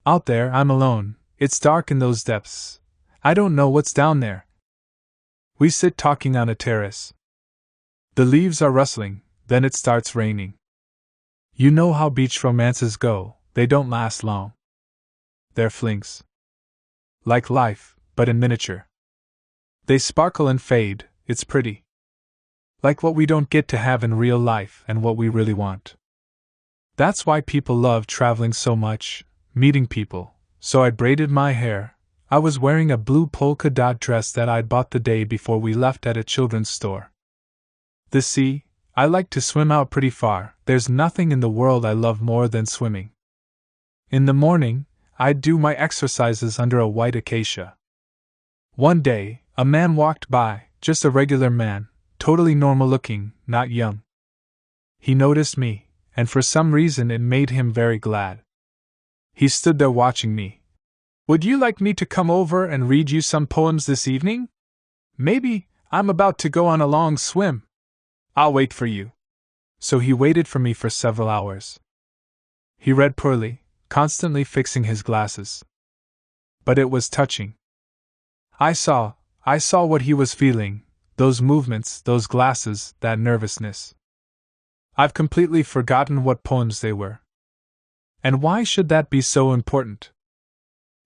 Out there, I'm alone, it's dark in those depths. I don't know what's down there. We sit talking on a terrace. The leaves are rustling, then it starts raining. You know how beach romances go, they don't last long. They're flings. Like life, but in miniature. They sparkle and fade, it's pretty. Like what we don't get to have in real life and what we really want. That's why people love traveling so much, meeting people. So I braided my hair. I was wearing a blue polka dot dress that I'd bought the day before we left at a children's store. The sea, I like to swim out pretty far. There's nothing in the world I love more than swimming. In the morning, I'd do my exercises under a white acacia. One day, a man walked by, just a regular man, totally normal looking, not young. He noticed me, and for some reason it made him very glad. He stood there watching me. Would you like me to come over and read you some poems this evening? Maybe, I'm about to go on a long swim. I'll wait for you. So he waited for me for several hours. He read poorly, constantly fixing his glasses. But it was touching. I saw what he was feeling, those movements, those glasses, that nervousness. I've completely forgotten what poems they were. And why should that be so important?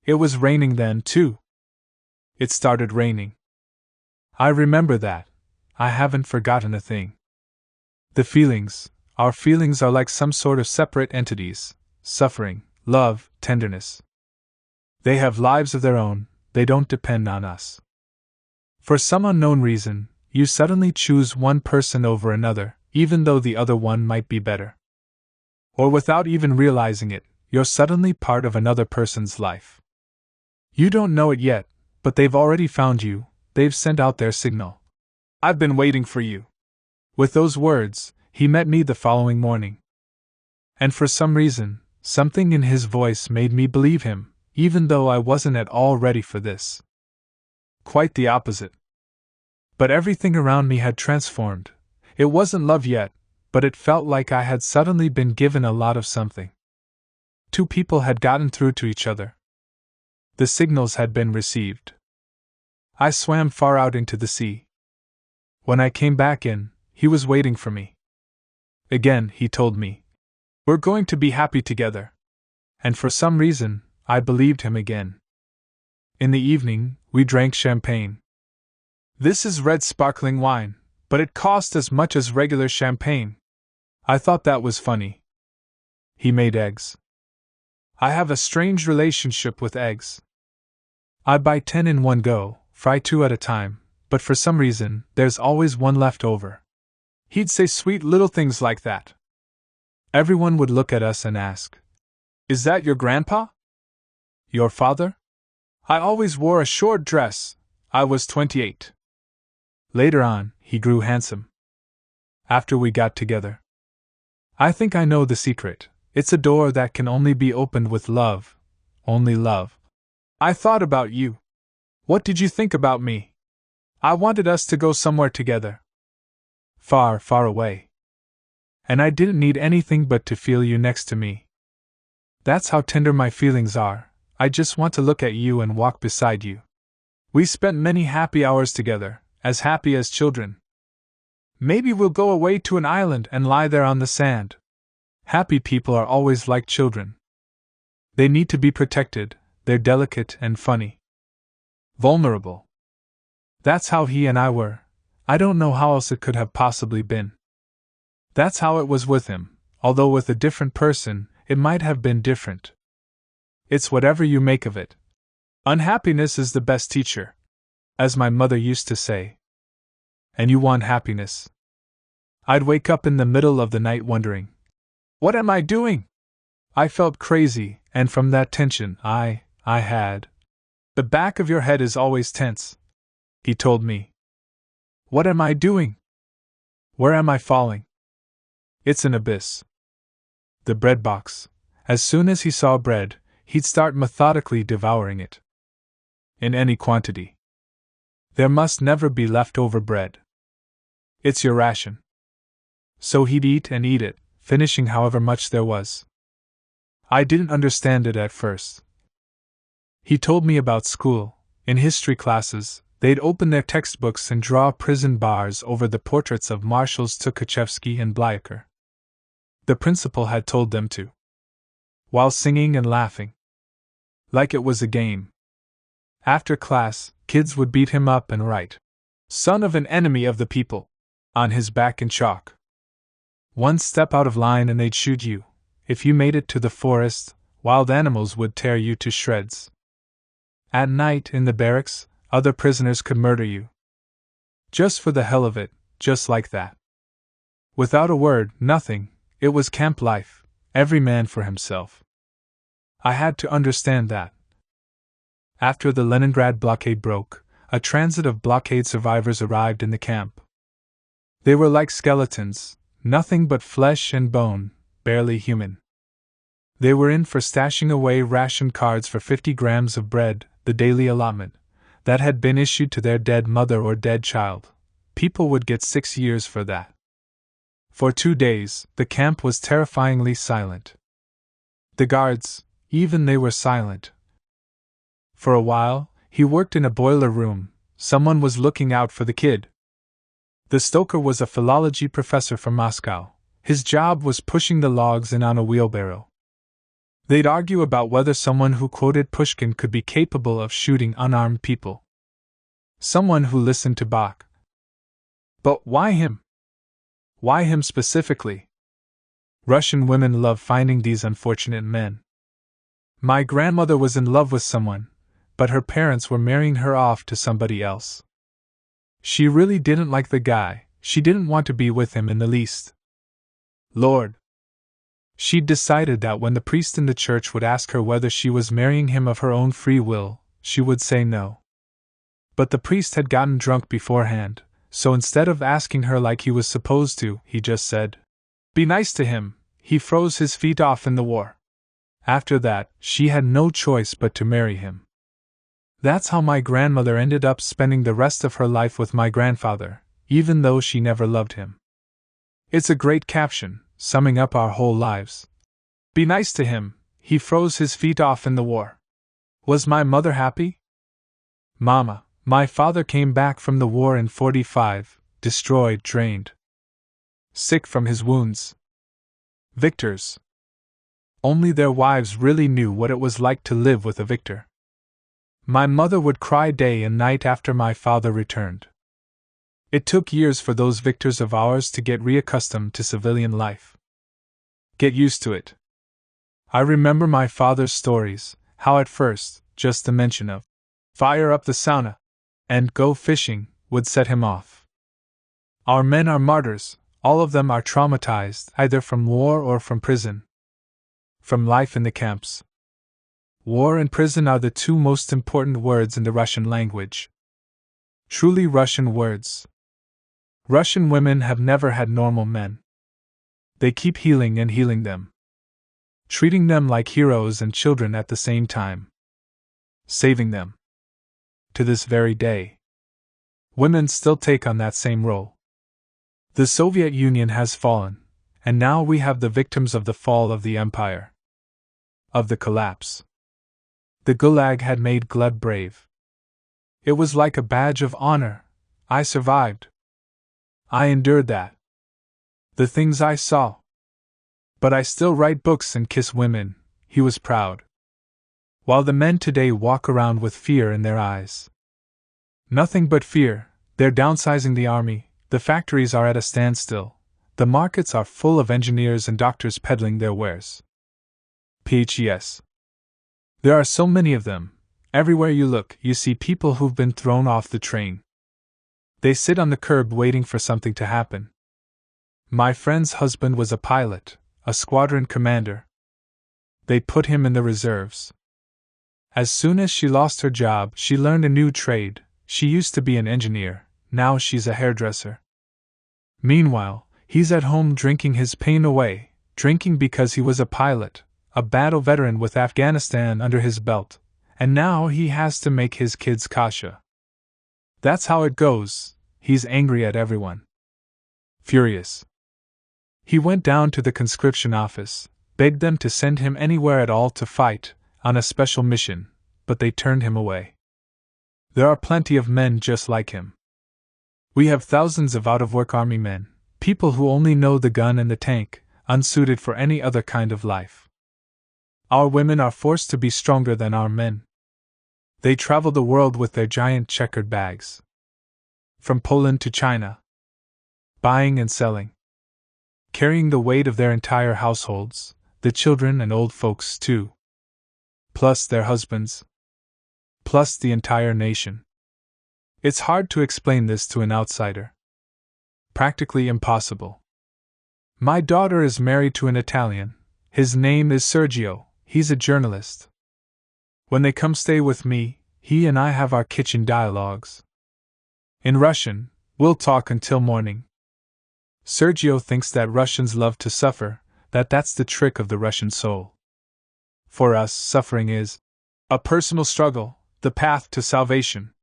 It was raining then, too. It started raining. I remember that. I haven't forgotten a thing. The feelings, our feelings are like some sort of separate entities, suffering, love, tenderness. They have lives of their own, they don't depend on us. For some unknown reason, you suddenly choose one person over another, even though the other one might be better. Or without even realizing it, you're suddenly part of another person's life. You don't know it yet, but they've already found you, they've sent out their signal. I've been waiting for you. With those words, he met me the following morning. And for some reason, something in his voice made me believe him, even though I wasn't at all ready for this. Quite the opposite. But everything around me had transformed. It wasn't love yet, but it felt like I had suddenly been given a lot of something. Two people had gotten through to each other. The signals had been received. I swam far out into the sea. When I came back in, he was waiting for me. Again, he told me, "We're going to be happy together." And for some reason, I believed him again. In the evening, we drank champagne. This is red sparkling wine, but it cost as much as regular champagne. I thought that was funny. He made eggs. I have a strange relationship with eggs. I buy 10 in one go, fry 2 at a time, but for some reason, there's always one left over. He'd say sweet little things like that. Everyone would look at us and ask, "Is that your grandpa? Your father?" I always wore a short dress. I was 28. Later on, he grew handsome. After we got together. I think I know the secret. It's a door that can only be opened with love. Only love. I thought about you. What did you think about me? I wanted us to go somewhere together. Far, far away. And I didn't need anything but to feel you next to me. That's how tender my feelings are. I just want to look at you and walk beside you. We spent many happy hours together, as happy as children. Maybe we'll go away to an island and lie there on the sand. Happy people are always like children. They need to be protected, they're delicate and funny. Vulnerable. That's how he and I were. I don't know how else it could have possibly been. That's how it was with him, although with a different person, it might have been different. It's whatever you make of it. Unhappiness is the best teacher, as my mother used to say. And you want happiness. I'd wake up in the middle of the night wondering, what am I doing? I felt crazy, and from that tension I had. The back of your head is always tense, he told me. What am I doing? Where am I falling? It's an abyss. The bread box. As soon as he saw bread, he'd start methodically devouring it. In any quantity. There must never be leftover bread. It's your ration. So he'd eat and eat it, finishing however much there was. I didn't understand it at first. He told me about school. In history classes, they'd open their textbooks and draw prison bars over the portraits of Marshals Tukhachevsky and Blyker. The principal had told them to. While singing and laughing. Like it was a game. After class, kids would beat him up and write, "Son of an enemy of the people," on his back in chalk. One step out of line and they'd shoot you. If you made it to the forest, wild animals would tear you to shreds. At night, in the barracks, other prisoners could murder you. Just for the hell of it, just like that. Without a word, nothing, it was camp life, every man for himself. I had to understand that. After the Leningrad blockade broke, a transit of blockade survivors arrived in the camp. They were like skeletons, nothing but flesh and bone, barely human. They were in for stashing away ration cards for 50 grams of bread, the daily allotment, that had been issued to their dead mother or dead child. People would get 6 years for that. For 2 days, the camp was terrifyingly silent. The guards, even they were silent. For a while, he worked in a boiler room. Someone was looking out for the kid. The stoker was a philology professor from Moscow. His job was pushing the logs in on a wheelbarrow. They'd argue about whether someone who quoted Pushkin could be capable of shooting unarmed people. Someone who listened to Bach. But why him? Why him specifically? Russian women love finding these unfortunate men. My grandmother was in love with someone, but her parents were marrying her off to somebody else. She really didn't like the guy, she didn't want to be with him in the least. Lord! She'd decided that when the priest in the church would ask her whether she was marrying him of her own free will, she would say no. But the priest had gotten drunk beforehand, so instead of asking her like he was supposed to, he just said, "Be nice to him, he froze his feet off in the war." After that, she had no choice but to marry him. That's how my grandmother ended up spending the rest of her life with my grandfather, even though she never loved him. It's a great caption, summing up our whole lives. Be nice to him, he froze his feet off in the war. Was my mother happy? Mama, my father came back from the war in 45, destroyed, drained. Sick from his wounds. Victors. Only their wives really knew what it was like to live with a victor. My mother would cry day and night after my father returned. It took years for those victors of ours to get reaccustomed to civilian life. Get used to it. I remember my father's stories, how at first, just the mention of fire up the sauna and go fishing would set him off. Our men are martyrs, all of them are traumatized either from war or from prison. From life in the camps. War and prison are the two most important words in the Russian language. Truly Russian words. Russian women have never had normal men. They keep healing and healing them. Treating them like heroes and children at the same time. Saving them. To this very day. Women still take on that same role. The Soviet Union has fallen, and now we have the victims of the fall of the empire. Of the collapse. The Gulag had made Gleb brave. It was like a badge of honor. I survived. I endured that. The things I saw. But I still write books and kiss women, he was proud. While the men today walk around with fear in their eyes. Nothing but fear, they're downsizing the army, the factories are at a standstill, the markets are full of engineers and doctors peddling their wares. Yes. There are so many of them. Everywhere you look, you see people who've been thrown off the train. They sit on the curb waiting for something to happen. My friend's husband was a pilot, a squadron commander. They put him in the reserves. As soon as she lost her job, she learned a new trade. She used to be an engineer, now she's a hairdresser. Meanwhile, he's at home drinking his pain away, drinking because he was a pilot, a battle veteran with Afghanistan under his belt, and now he has to make his kids kasha. That's how it goes. He's angry at everyone. Furious. He went down to the conscription office, begged them to send him anywhere at all to fight, on a special mission, but they turned him away. There are plenty of men just like him. We have thousands of out-of-work army men, people who only know the gun and the tank, unsuited for any other kind of life. Our women are forced to be stronger than our men. They travel the world with their giant checkered bags. From Poland to China. Buying and selling. Carrying the weight of their entire households, the children and old folks too. Plus their husbands. Plus the entire nation. It's hard to explain this to an outsider. Practically impossible. My daughter is married to an Italian. His name is Sergio, he's a journalist. When they come stay with me, he and I have our kitchen dialogues. In Russian, we'll talk until morning. Sergio thinks that Russians love to suffer, that's the trick of the Russian soul. For us, suffering is a personal struggle, the path to salvation.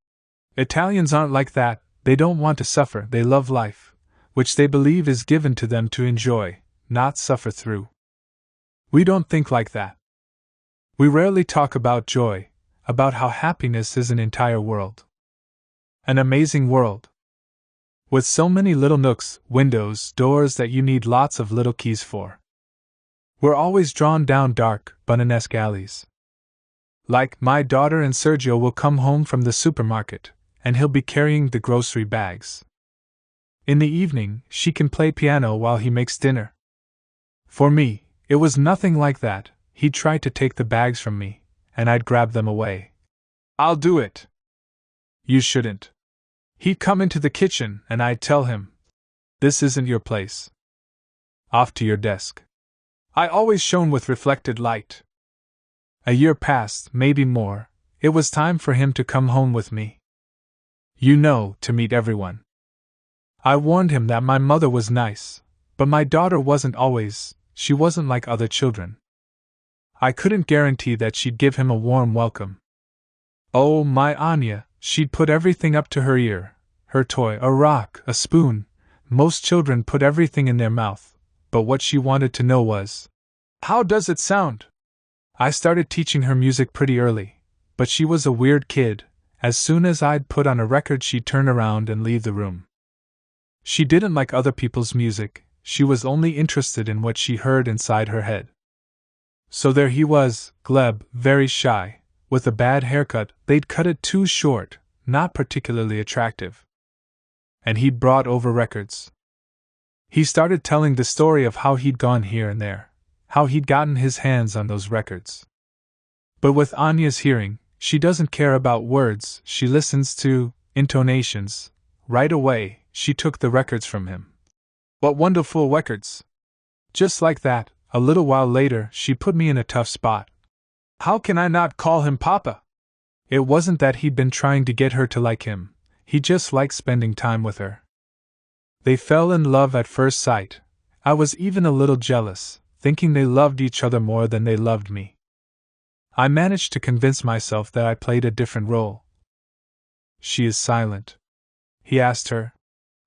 Italians aren't like that, they don't want to suffer, they love life, which they believe is given to them to enjoy, not suffer through. We don't think like that. We rarely talk about joy, about how happiness is an entire world. An amazing world. With so many little nooks, windows, doors that you need lots of little keys for. We're always drawn down dark, Bunnanesque alleys. Like, my daughter and Sergio will come home from the supermarket, and he'll be carrying the grocery bags. In the evening, she can play piano while he makes dinner. For me, it was nothing like that. He'd try to take the bags from me, and I'd grab them away. I'll do it. You shouldn't. He'd come into the kitchen, and I'd tell him, this isn't your place. Off to your desk. I always shone with reflected light. A year passed, maybe more. It was time for him to come home with me. You know, to meet everyone. I warned him that my mother was nice, but my daughter wasn't always, she wasn't like other children. I couldn't guarantee that she'd give him a warm welcome. Oh, my Anya, she'd put everything up to her ear, her toy, a rock, a spoon. Most children put everything in their mouth, but what she wanted to know was, how does it sound? I started teaching her music pretty early, but she was a weird kid. As soon as I'd put on a record, she'd turn around and leave the room. She didn't like other people's music, she was only interested in what she heard inside her head. So there he was, Gleb, very shy, with a bad haircut, they'd cut it too short, not particularly attractive. And he'd brought over records. He started telling the story of how he'd gone here and there, how he'd gotten his hands on those records. But with Anya's hearing, she doesn't care about words, she listens to intonations. Right away, she took the records from him. What wonderful records! Just like that, a little while later, she put me in a tough spot. How can I not call him Papa? It wasn't that he'd been trying to get her to like him, he just liked spending time with her. They fell in love at first sight. I was even a little jealous, thinking they loved each other more than they loved me. I managed to convince myself that I played a different role. She is silent. He asked her,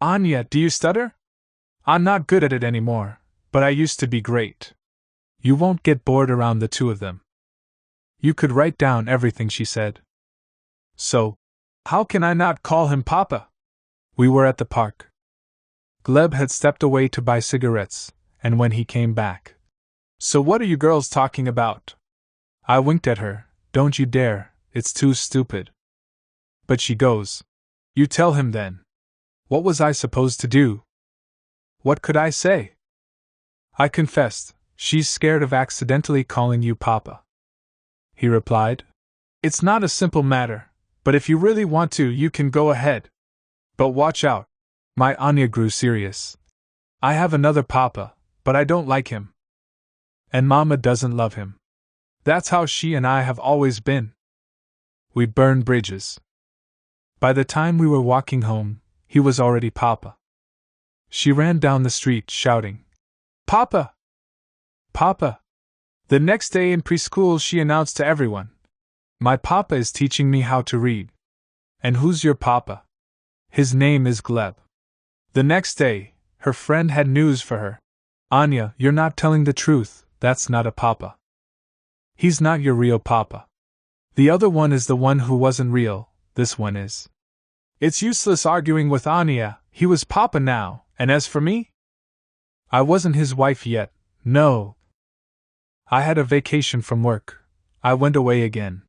Anya, do you stutter? I'm not good at it anymore, but I used to be great. You won't get bored around the two of them. You could write down everything she said. So, how can I not call him Papa? We were at the park. Gleb had stepped away to buy cigarettes, and when he came back, So what are you girls talking about? I winked at her. Don't you dare, it's too stupid. But she goes, You tell him then. What was I supposed to do? What could I say? I confessed, She's scared of accidentally calling you Papa. He replied, It's not a simple matter, but if you really want to, you can go ahead. But watch out. My Anya grew serious. I have another Papa, but I don't like him. And Mama doesn't love him. That's how she and I have always been. We burned bridges. By the time we were walking home, he was already Papa. She ran down the street shouting, Papa! Papa! The next day in preschool she announced to everyone, My Papa is teaching me how to read. And who's your Papa? His name is Gleb. The next day, her friend had news for her. Anya, you're not telling the truth, that's not a Papa. He's not your real Papa. The other one is the one who wasn't real, this one is. It's useless arguing with Anya, he was Papa now, and as for me? I wasn't his wife yet, no. I had a vacation from work. I went away again.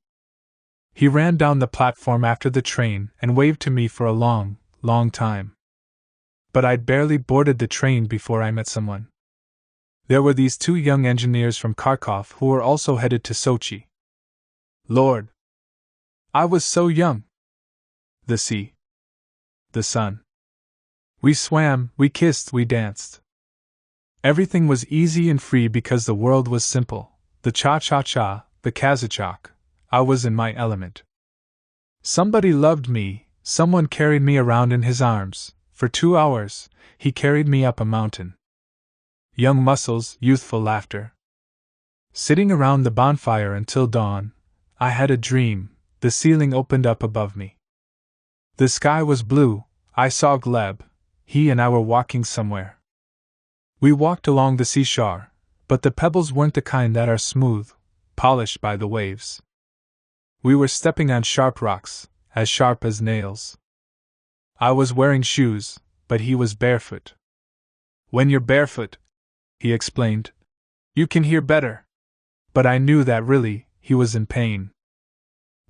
He ran down the platform after the train and waved to me for a long, long time. But I'd barely boarded the train before I met someone. There were these two young engineers from Kharkov who were also headed to Sochi. Lord! I was so young. The sea. The sun. We swam, we kissed, we danced. Everything was easy and free because the world was simple. The cha-cha-cha, the kazachok. I was in my element. Somebody loved me, someone carried me around in his arms. For 2 hours, he carried me up a mountain. Young muscles, youthful laughter. Sitting around the bonfire until dawn, I had a dream. The ceiling opened up above me. The sky was blue. I saw Gleb. He and I were walking somewhere. We walked along the seashore, but the pebbles weren't the kind that are smooth, polished by the waves. We were stepping on sharp rocks, as sharp as nails. I was wearing shoes, but he was barefoot. When you're barefoot, he explained, you can hear better. But I knew that really, he was in pain.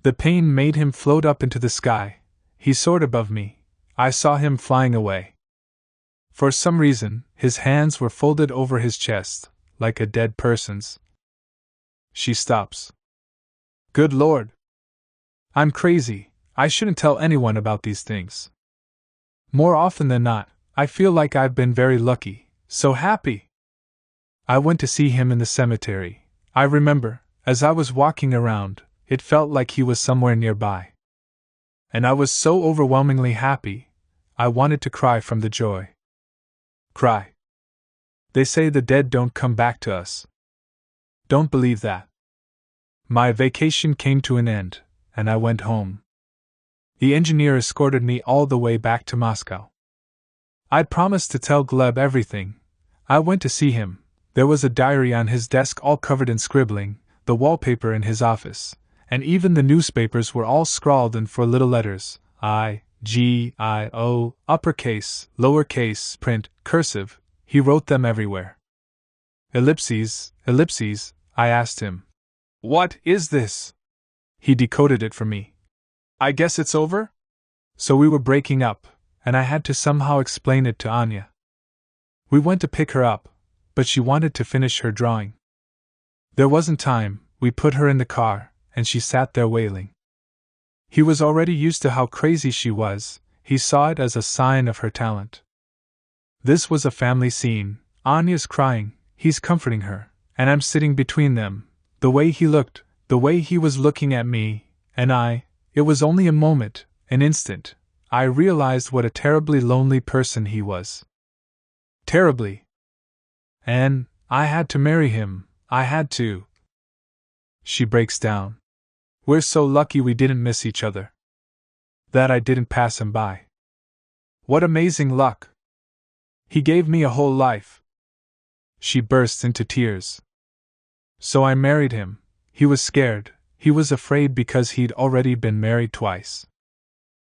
The pain made him float up into the sky. He soared above me. I saw him flying away. For some reason, his hands were folded over his chest, like a dead person's. She stops. Good Lord! I'm crazy. I shouldn't tell anyone about these things. More often than not, I feel like I've been very lucky, so happy. I went to see him in the cemetery. I remember, as I was walking around, it felt like he was somewhere nearby. And I was so overwhelmingly happy, I wanted to cry from the joy. Cry. They say the dead don't come back to us. Don't believe that. My vacation came to an end, and I went home. The engineer escorted me all the way back to Moscow. I'd promised to tell Gleb everything. I went to see him. There was a diary on his desk all covered in scribbling, the wallpaper in his office, and even the newspapers were all scrawled in 4 little letters, I, G, I, O, uppercase, lowercase, print, cursive. He wrote them everywhere. Ellipses, ellipses, I asked him. What is this? He decoded it for me. I guess it's over? So we were breaking up, and I had to somehow explain it to Anya. We went to pick her up, but she wanted to finish her drawing. There wasn't time, we put her in the car, and she sat there wailing. He was already used to how crazy she was, he saw it as a sign of her talent. This was a family scene, Anya's crying, he's comforting her, and I'm sitting between them, the way he looked, the way he was looking at me, and it was only a moment, an instant, I realized what a terribly lonely person he was. Terribly. And I had to marry him, I had to. She breaks down. We're so lucky we didn't miss each other. That I didn't pass him by. What amazing luck! He gave me a whole life. She bursts into tears. So I married him. He was scared, he was afraid because he'd already been married twice.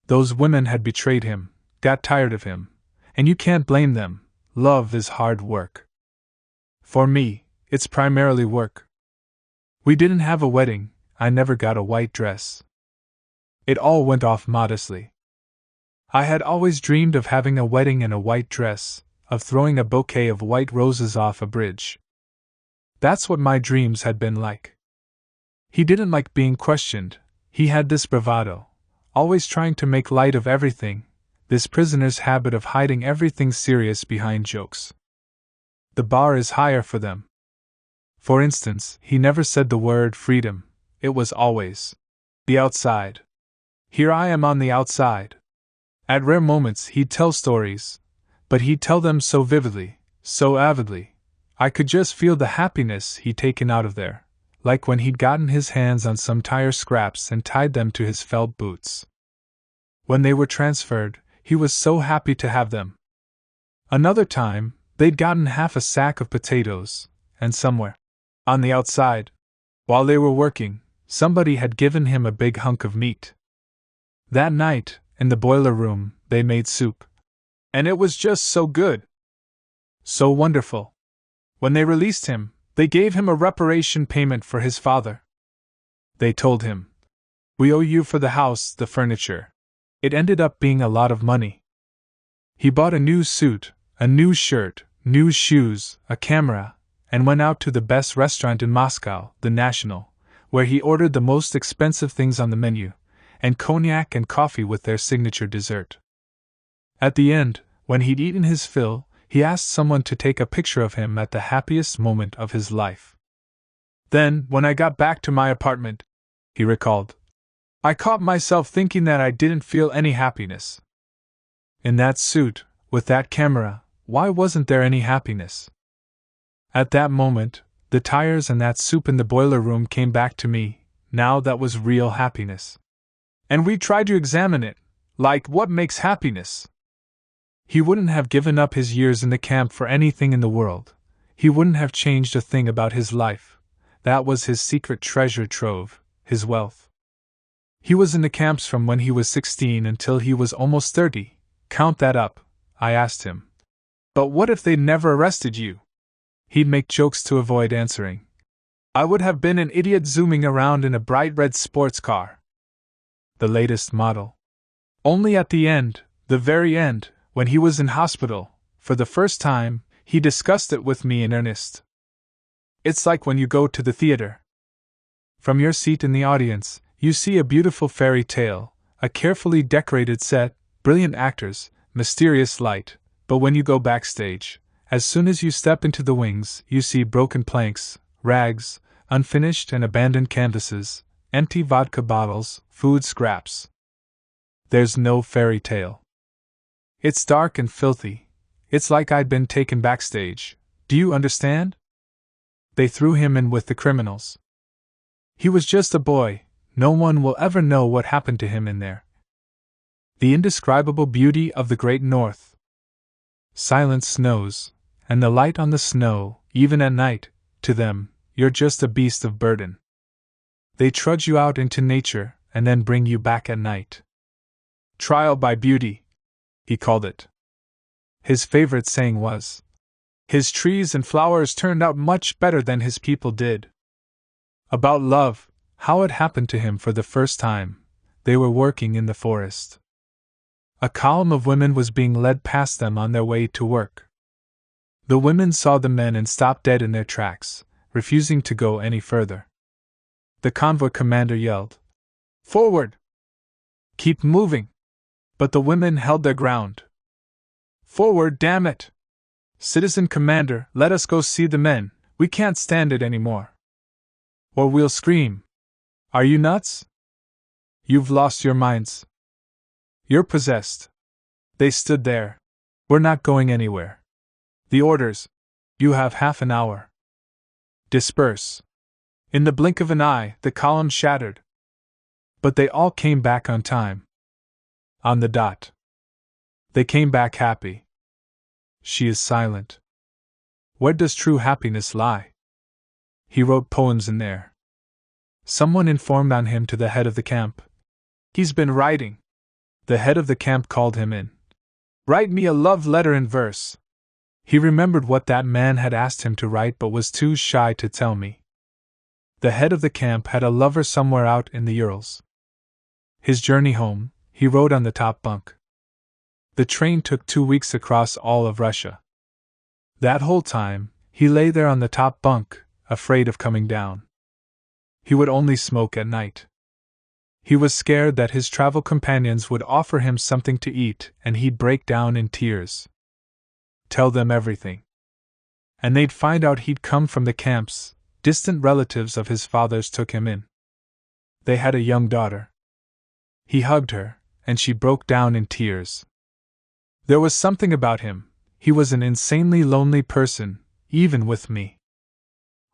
Those women had betrayed him, got tired of him, and you can't blame them, love is hard work. For me, it's primarily work. We didn't have a wedding, I never got a white dress. It all went off modestly. I had always dreamed of having a wedding in a white dress, of throwing a bouquet of white roses off a bridge. That's what my dreams had been like. He didn't like being questioned, he had this bravado, always trying to make light of everything, this prisoner's habit of hiding everything serious behind jokes. The bar is higher for them. For instance, he never said the word freedom, it was always the outside. Here I am on the outside. At rare moments he'd tell stories, but he'd tell them so vividly, so avidly, I could just feel the happiness he'd taken out of there, like when he'd gotten his hands on some tire scraps and tied them to his felt boots. When they were transferred, he was so happy to have them. Another time, they'd gotten half a sack of potatoes, and somewhere on the outside, while they were working, somebody had given him a big hunk of meat. That night, in the boiler room, they made soup. And it was just so good. So wonderful. When they released him, they gave him a reparation payment for his father. They told him, "We owe you for the house, the furniture." It ended up being a lot of money. He bought a new suit, a new shirt, new shoes, a camera, and went out to the best restaurant in Moscow, the National, where he ordered the most expensive things on the menu, and cognac and coffee with their signature dessert. At the end, when he'd eaten his fill, he asked someone to take a picture of him at the happiest moment of his life. Then, when I got back to my apartment, he recalled, I caught myself thinking that I didn't feel any happiness. In that suit, with that camera, why wasn't there any happiness? At that moment, the tires and that soup in the boiler room came back to me, now that was real happiness. And we tried to examine it, like what makes happiness? He wouldn't have given up his years in the camp for anything in the world. He wouldn't have changed a thing about his life. That was his secret treasure trove, his wealth. He was in the camps from when he was 16 until he was almost 30. Count that up, I asked him. But what if they'd never arrested you? He'd make jokes to avoid answering. I would have been an idiot zooming around in a bright red sports car. The latest model. Only at the end, the very end, when he was in hospital, for the first time, he discussed it with me in earnest. It's like when you go to the theater. From your seat in the audience, you see a beautiful fairy tale, a carefully decorated set, brilliant actors, mysterious light, but when you go backstage, as soon as you step into the wings, you see broken planks, rags, unfinished and abandoned canvases, empty vodka bottles, food scraps. There's no fairy tale. It's dark and filthy. It's like I'd been taken backstage. Do you understand? They threw him in with the criminals. He was just a boy. No one will ever know what happened to him in there. The indescribable beauty of the great North. Silent snows, and the light on the snow, even at night, to them, you're just a beast of burden. They trudge you out into nature, and then bring you back at night. Trial by beauty, he called it. His favorite saying was, his trees and flowers turned out much better than his people did. About love, how it happened to him for the first time, they were working in the forest. A column of women was being led past them on their way to work. The women saw the men and stopped dead in their tracks, refusing to go any further. The convoy commander yelled, "Forward! Keep moving!" But the women held their ground. "Forward, damn it! Citizen Commander, let us go see the men, we can't stand it anymore. Or we'll scream. Are you nuts? You've lost your minds. You're possessed." They stood there. "We're not going anywhere. The orders. You have half an hour. Disperse." In the blink of an eye, the column shattered. But they all came back on time. On the dot. They came back happy. She is silent. Where does true happiness lie? He wrote poems in there. Someone informed on him to the head of the camp. He's been writing. The head of the camp called him in. "Write me a love letter in verse." He remembered what that man had asked him to write but was too shy to tell me. The head of the camp had a lover somewhere out in the Urals. His journey home, he rode on the top bunk. The train took 2 weeks across all of Russia. That whole time, he lay there on the top bunk, afraid of coming down. He would only smoke at night. He was scared that his travel companions would offer him something to eat and he'd break down in tears. Tell them everything. And they'd find out he'd come from the camps. Distant relatives of his father's took him in. They had a young daughter. He hugged her, and she broke down in tears. There was something about him. He was an insanely lonely person, even with me.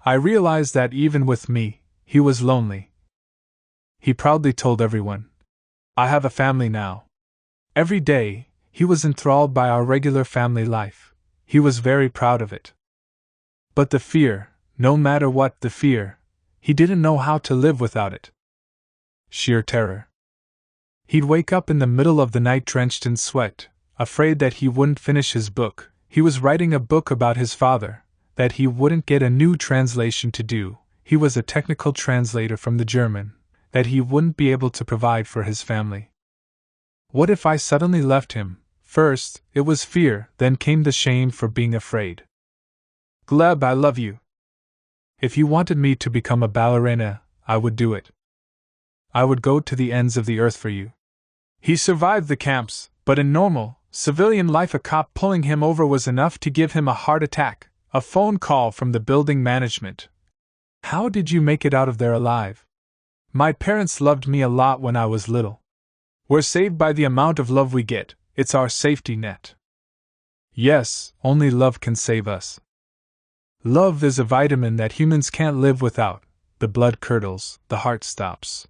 I realized that even with me, he was lonely. He proudly told everyone, "I have a family now." Every day, he was enthralled by our regular family life. He was very proud of it. But the fear, no matter what the fear, he didn't know how to live without it. Sheer terror. He'd wake up in the middle of the night drenched in sweat, afraid that he wouldn't finish his book. He was writing a book about his father, that he wouldn't get a new translation to do. He was a technical translator from the German, that he wouldn't be able to provide for his family. What if I suddenly left him? First, it was fear, then came the shame for being afraid. "Gleb, I love you. If you wanted me to become a ballerina, I would do it. I would go to the ends of the earth for you." He survived the camps, but in normal, civilian life a cop pulling him over was enough to give him a heart attack, a phone call from the building management. "How did you make it out of there alive?" "My parents loved me a lot when I was little. We're saved by the amount of love we get, it's our safety net." Yes, only love can save us. Love is a vitamin that humans can't live without. The blood curdles, the heart stops.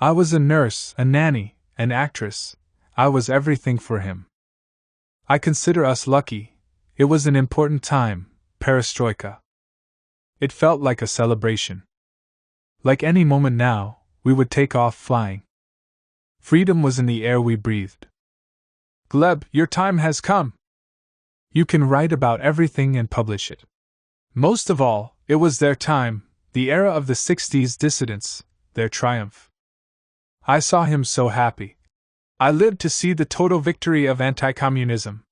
I was a nurse, a nanny, an actress. I was everything for him. I consider us lucky. It was an important time, perestroika. It felt like a celebration. Like any moment now, we would take off flying. Freedom was in the air we breathed. "Gleb, your time has come. You can write about everything and publish it." Most of all, it was their time, the era of the 60s dissidents, their triumph. I saw him so happy. I lived to see the total victory of anti-communism.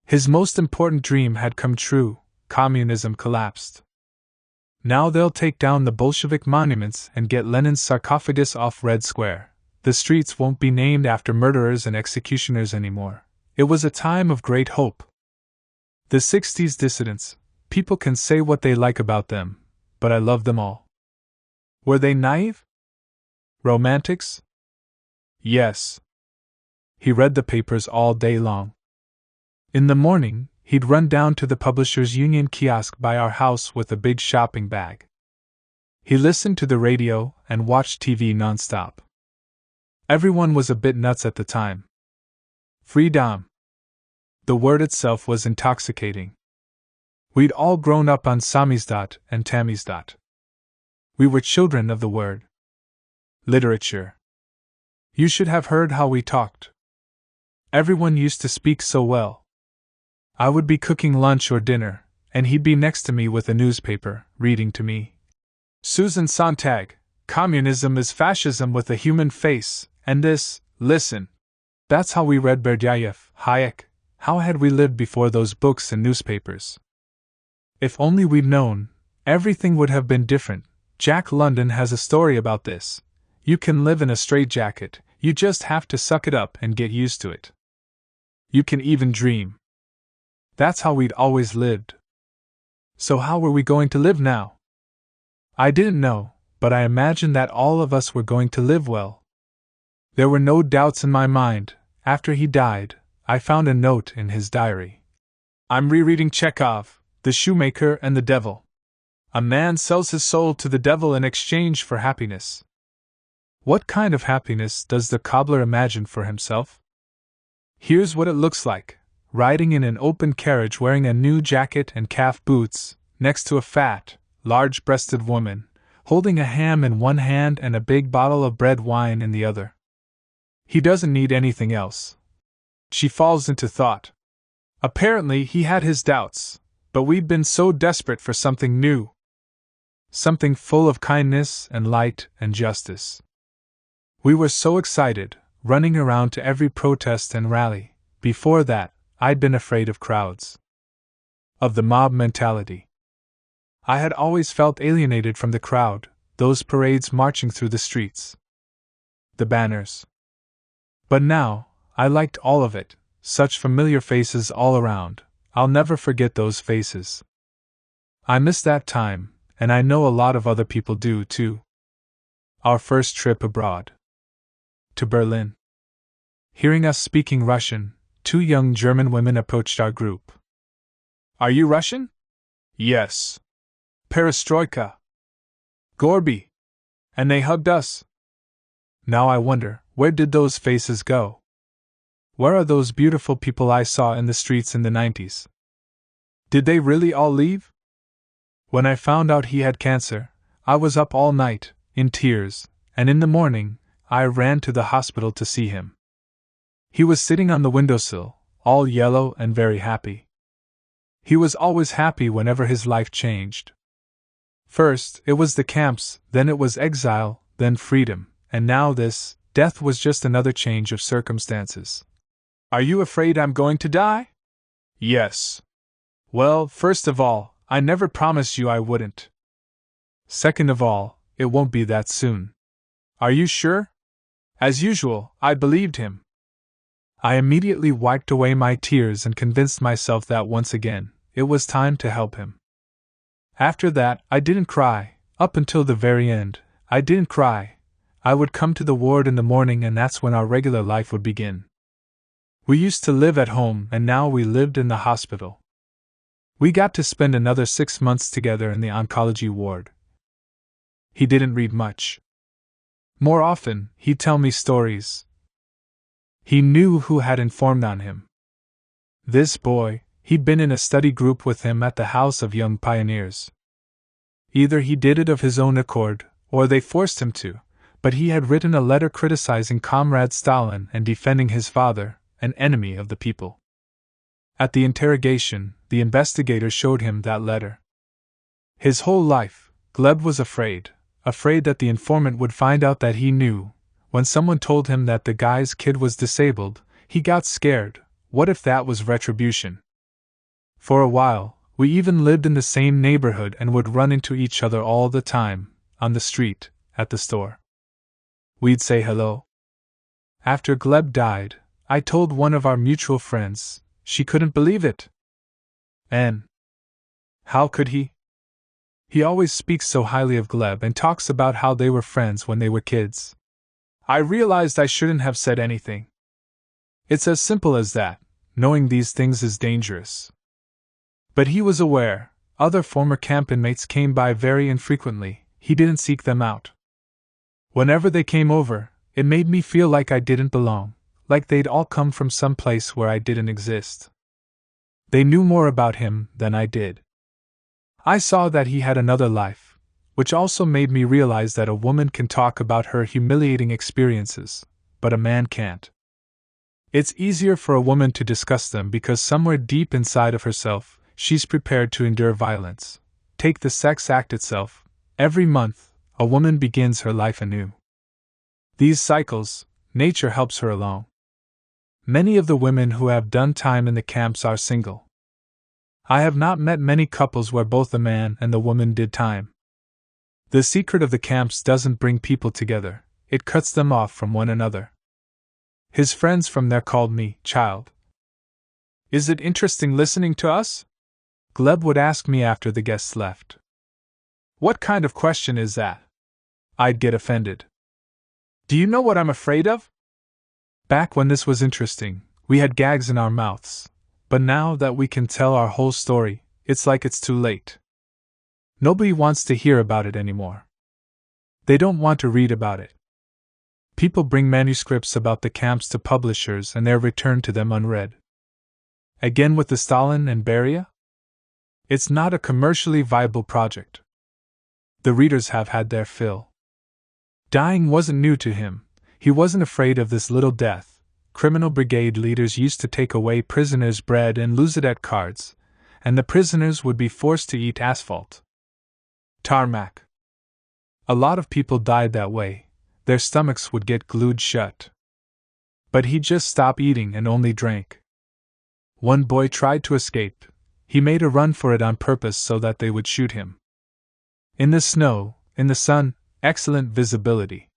His most important dream had come true, communism collapsed. Now they'll take down the Bolshevik monuments and get Lenin's sarcophagus off Red Square. The streets won't be named after murderers and executioners anymore. It was a time of great hope. The 60s dissidents, people can say what they like about them, but I love them all. Were they naive? Romantics? Yes. He read the papers all day long. In the morning, he'd run down to the Publishers' Union kiosk by our house with a big shopping bag. He listened to the radio and watched TV nonstop. Everyone was a bit nuts at the time. Freedom. The word itself was intoxicating. We'd all grown up on samizdat and tamizdat. We were children of the word. Literature. You should have heard how we talked. Everyone used to speak so well. I would be cooking lunch or dinner, and he'd be next to me with a newspaper, reading to me. Susan Sontag, Communism is Fascism with a Human Face, and this, listen. That's how we read Berdyaev, Hayek. How had we lived before those books and newspapers? If only we'd known, everything would have been different. Jack London has a story about this. You can live in a straitjacket, you just have to suck it up and get used to it. You can even dream. That's how we'd always lived. So how were we going to live now? I didn't know, but I imagined that all of us were going to live well. There were no doubts in my mind. After he died, I found a note in his diary. I'm rereading Chekhov, The Shoemaker and the Devil. A man sells his soul to the devil in exchange for happiness. What kind of happiness does the cobbler imagine for himself? Here's what it looks like. Riding in an open carriage wearing a new jacket and calf boots, next to a fat, large-breasted woman, holding a ham in one hand and a big bottle of red wine in the other. He doesn't need anything else. She falls into thought. Apparently he had his doubts, but we'd been so desperate for something new. Something full of kindness and light and justice. We were so excited, running around to every protest and rally. Before that, I'd been afraid of crowds. Of the mob mentality. I had always felt alienated from the crowd, those parades marching through the streets. The banners. But now, I liked all of it, such familiar faces all around. I'll never forget those faces. I miss that time, and I know a lot of other people do too. Our first trip abroad. To Berlin. Hearing us speaking Russian, two young German women approached our group. Are you Russian? Yes. Perestroika. Gorby. And they hugged us. Now I wonder, where did those faces go? Where are those beautiful people I saw in the streets in the 90s? Did they really all leave? When I found out he had cancer, I was up all night, in tears, and in the morning, I ran to the hospital to see him. He was sitting on the windowsill, all yellow and very happy. He was always happy whenever his life changed. First, it was the camps, then it was exile, then freedom, and now this, death was just another change of circumstances. Are you afraid I'm going to die? Yes. Well, first of all, I never promised you I wouldn't. Second of all, it won't be that soon. Are you sure? As usual, I believed him. I immediately wiped away my tears and convinced myself that once again, it was time to help him. After that, I didn't cry. Up until the very end, I didn't cry. I would come to the ward in the morning and that's when our regular life would begin. We used to live at home and now we lived in the hospital. We got to spend another 6 months together in the oncology ward. He didn't read much. More often, he'd tell me stories. He knew who had informed on him. This boy, he'd been in a study group with him at the House of Young Pioneers. Either he did it of his own accord, or they forced him to, but he had written a letter criticizing Comrade Stalin and defending his father, an enemy of the people. At the interrogation, the investigator showed him that letter. His whole life, Gleb was afraid that the informant would find out that he knew. When someone told him that the guy's kid was disabled, he got scared. What if that was retribution? For a while, we even lived in the same neighborhood and would run into each other all the time, on the street, at the store. We'd say hello. After Gleb died, I told one of our mutual friends. She couldn't believe it. And how could he? He always speaks so highly of Gleb and talks about how they were friends when they were kids. I realized I shouldn't have said anything. It's as simple as that. Knowing these things is dangerous. But he was aware. Other former camp inmates came by very infrequently. He didn't seek them out. Whenever they came over, it made me feel like I didn't belong, like they'd all come from some place where I didn't exist. They knew more about him than I did. I saw that he had another life, which also made me realize that a woman can talk about her humiliating experiences, but a man can't. It's easier for a woman to discuss them because somewhere deep inside of herself, she's prepared to endure violence. Take the sex act itself. Every month, a woman begins her life anew. These cycles, nature helps her along. Many of the women who have done time in the camps are single. I have not met many couples where both the man and the woman did time. The secret of the camps doesn't bring people together, it cuts them off from one another. His friends from there called me child. Is it interesting listening to us? Gleb would ask me after the guests left. What kind of question is that? I'd get offended. Do you know what I'm afraid of? Back when this was interesting, we had gags in our mouths, but now that we can tell our whole story, it's like it's too late. Nobody wants to hear about it anymore. They don't want to read about it. People bring manuscripts about the camps to publishers and they're returned to them unread. Again with the Stalin and Beria? It's not a commercially viable project. The readers have had their fill. Dying wasn't new to him. He wasn't afraid of this little death. Criminal brigade leaders used to take away prisoners' bread and lose it at cards, and the prisoners would be forced to eat asphalt. Tarmac. A lot of people died that way. Their stomachs would get glued shut. But he'd just stop eating and only drank. One boy tried to escape. He made a run for it on purpose so that they would shoot him. In the snow, in the sun, excellent visibility.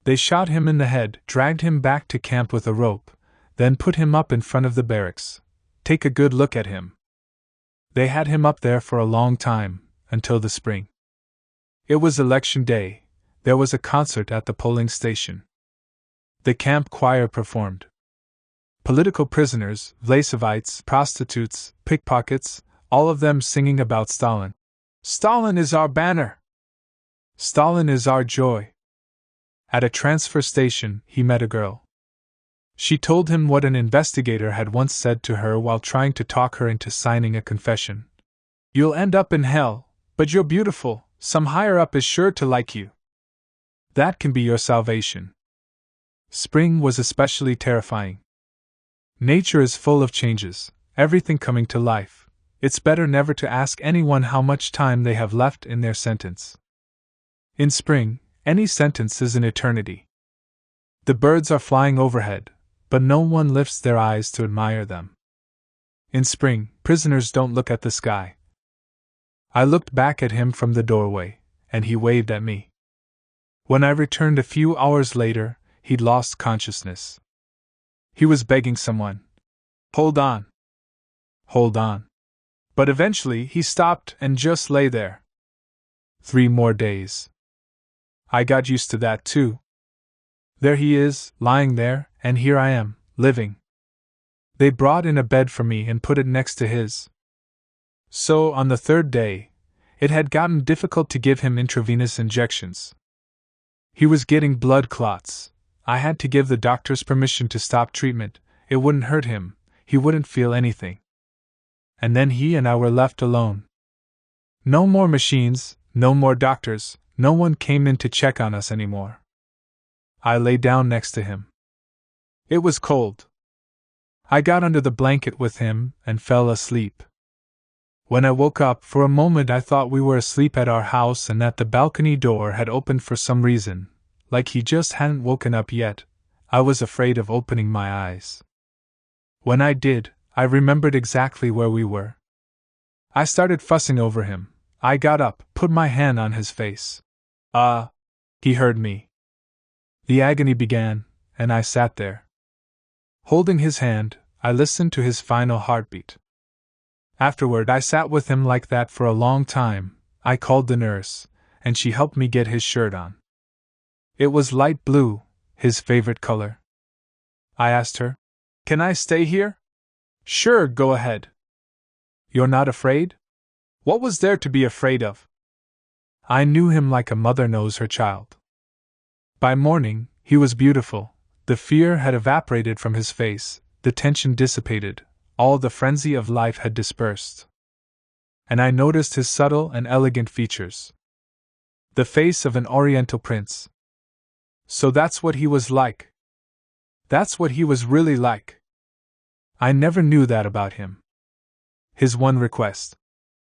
They shot him in the head, dragged him back to camp with a rope, then put him up in front of the barracks. Take a good look at him. They had him up there for a long time, until the spring. It was election day. There was a concert at the polling station. The camp choir performed. Political prisoners, Vlasevites, prostitutes, pickpockets, all of them singing about Stalin. Stalin is our banner! Stalin is our joy! At a transfer station, he met a girl. She told him what an investigator had once said to her while trying to talk her into signing a confession. You'll end up in hell, but you're beautiful, some higher up is sure to like you. That can be your salvation. Spring was especially terrifying. Nature is full of changes, everything coming to life. It's better never to ask anyone how much time they have left in their sentence. In spring, any sentence is an eternity. The birds are flying overhead, but no one lifts their eyes to admire them. In spring, prisoners don't look at the sky. I looked back at him from the doorway, and he waved at me. When I returned a few hours later, he'd lost consciousness. He was begging someone. Hold on. Hold on. But eventually he stopped and just lay there. 3 more days. I got used to that too. There he is, lying there, and here I am, living. They brought in a bed for me and put it next to his. So, on the 3rd day, it had gotten difficult to give him intravenous injections. He was getting blood clots. I had to give the doctors permission to stop treatment. It wouldn't hurt him, he wouldn't feel anything. And then he and I were left alone. No more machines, no more doctors, no one came in to check on us anymore. I lay down next to him. It was cold. I got under the blanket with him and fell asleep. When I woke up, for a moment I thought we were asleep at our house and that the balcony door had opened for some reason, like he just hadn't woken up yet. I was afraid of opening my eyes. When I did, I remembered exactly where we were. I started fussing over him. I got up, put my hand on his face. He heard me. The agony began, and I sat there. Holding his hand, I listened to his final heartbeat. Afterward, I sat with him like that for a long time. I called the nurse, and she helped me get his shirt on. It was light blue, his favorite color. I asked her, "Can I stay here?" "Sure, go ahead." "You're not afraid?" What was there to be afraid of? I knew him like a mother knows her child. By morning, he was beautiful. The fear had evaporated from his face, the tension dissipated, all the frenzy of life had dispersed. And I noticed his subtle and elegant features. The face of an Oriental prince. So that's what he was like. That's what he was really like. I never knew that about him. His one request: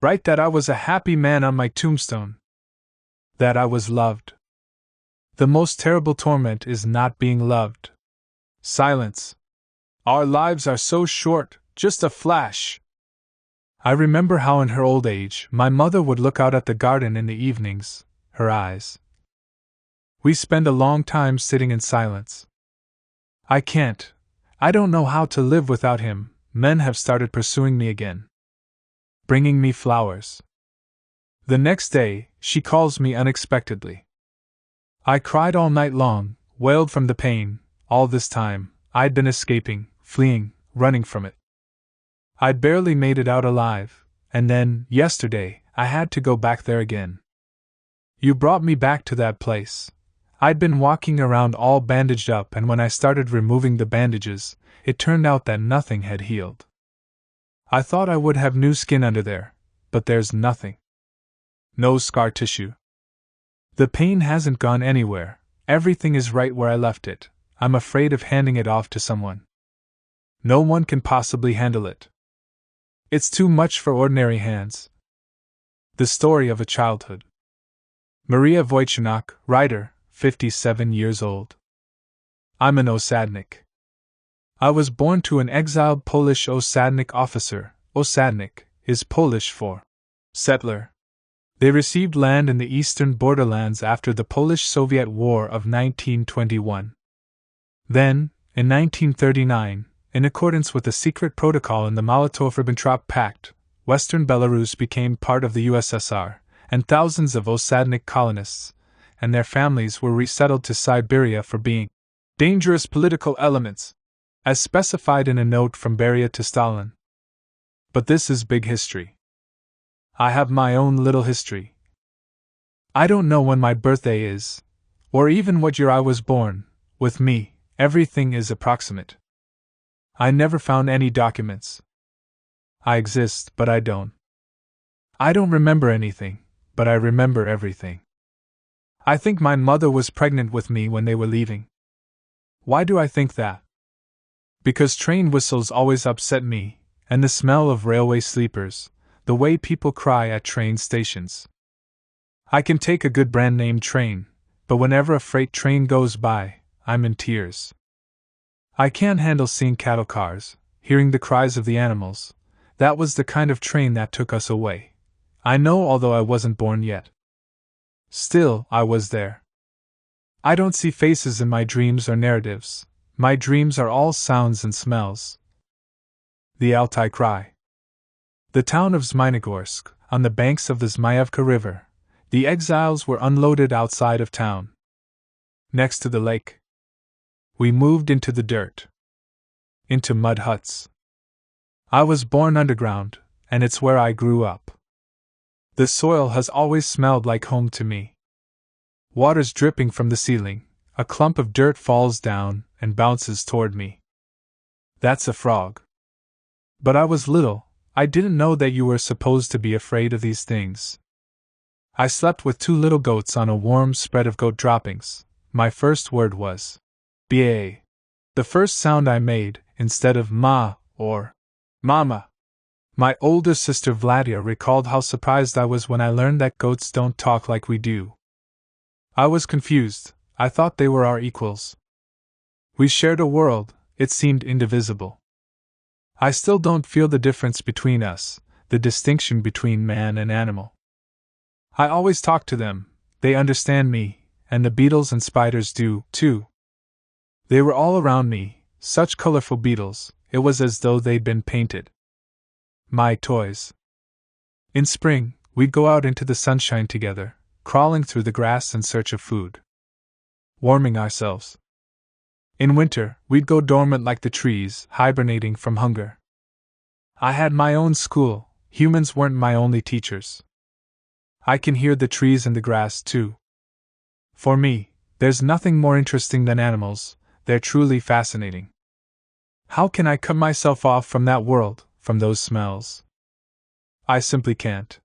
write that I was a happy man on my tombstone. That I was loved. The most terrible torment is not being loved. Silence. Our lives are so short, just a flash. I remember how in her old age my mother would look out at the garden in the evenings, her eyes. We spend a long time sitting in silence. I don't know how to live without him. Men have started pursuing me again, bringing me flowers. The next day, she calls me unexpectedly. I cried all night long, wailed from the pain. All this time, I'd been escaping, fleeing, running from it. I'd barely made it out alive, and then, yesterday, I had to go back there again. You brought me back to that place. I'd been walking around all bandaged up, and when I started removing the bandages, it turned out that nothing had healed. I thought I would have new skin under there, but there's nothing. No scar tissue. The pain hasn't gone anywhere. Everything is right where I left it. I'm afraid of handing it off to someone. No one can possibly handle it. It's too much for ordinary hands. The story of a childhood. Maria Wojciech, writer, 57 years old. I'm an osadnik. I was born to an exiled Polish osadnik officer. Osadnik is Polish for settler. They received land in the eastern borderlands after the Polish-Soviet War of 1921. Then, in 1939, in accordance with a secret protocol in the Molotov-Ribbentrop Pact, Western Belarus became part of the USSR, and thousands of osadnik colonists and their families were resettled to Siberia for being dangerous political elements, as specified in a note from Beria to Stalin. But this is big history. I have my own little history. I don't know when my birthday is, or even what year I was born. With me, everything is approximate. I never found any documents. I exist, but I don't. I don't remember anything, but I remember everything. I think my mother was pregnant with me when they were leaving. Why do I think that? Because train whistles always upset me, and the smell of railway sleepers, the way people cry at train stations. I can take a good brand-name train, but whenever a freight train goes by, I'm in tears. I can't handle seeing cattle cars, hearing the cries of the animals. That was the kind of train that took us away. I know, although I wasn't born yet. Still, I was there. I don't see faces in my dreams or narratives. My dreams are all sounds and smells. The Altai cry. The town of Zmaynogorsk, on the banks of the Zmayevka River. The exiles were unloaded outside of town, next to the lake. We moved into the dirt, into mud huts. I was born underground, and it's where I grew up. The soil has always smelled like home to me. Water's dripping from the ceiling, a clump of dirt falls down and bounces toward me. That's a frog. But I was little, I didn't know that you were supposed to be afraid of these things. I slept with 2 little goats on a warm spread of goat droppings. My first word was ba. The first sound I made, instead of ma or mama. My older sister Vladia recalled how surprised I was when I learned that goats don't talk like we do. I was confused. I thought they were our equals. We shared a world, it seemed indivisible. I still don't feel the difference between us, the distinction between man and animal. I always talk to them, they understand me, and the beetles and spiders do, too. They were all around me, such colorful beetles, it was as though they'd been painted. My toys. In spring, we'd go out into the sunshine together, crawling through the grass in search of food, warming ourselves. In winter, we'd go dormant like the trees, hibernating from hunger. I had my own school, humans weren't my only teachers. I can hear the trees and the grass, too. For me, there's nothing more interesting than animals, they're truly fascinating. How can I cut myself off from that world, from those smells? I simply can't.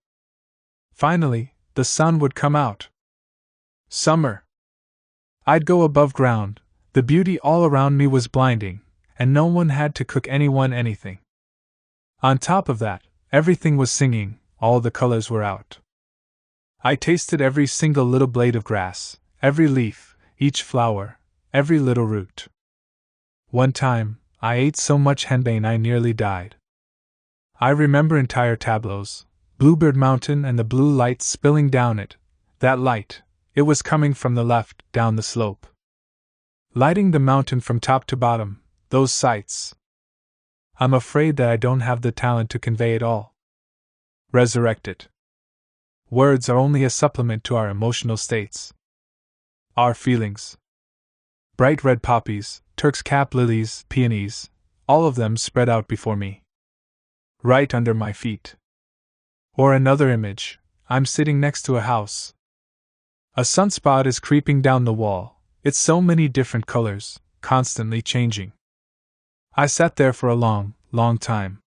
Finally, the sun would come out. Summer. I'd go above ground, the beauty all around me was blinding, and no one had to cook anyone anything. On top of that, everything was singing, all the colors were out. I tasted every single little blade of grass, every leaf, each flower, every little root. One time, I ate so much henbane I nearly died. I remember entire tableaus, Bluebird Mountain and the blue light spilling down it. That light, it was coming from the left, down the slope, lighting the mountain from top to bottom. Those sights. I'm afraid that I don't have the talent to convey it all. Resurrect it. Words are only a supplement to our emotional states. Our feelings. Bright red poppies, Turk's cap lilies, peonies, all of them spread out before me, right under my feet. Or another image, I'm sitting next to a house. A sunspot is creeping down the wall, it's so many different colors, constantly changing. I sat there for a long, long time.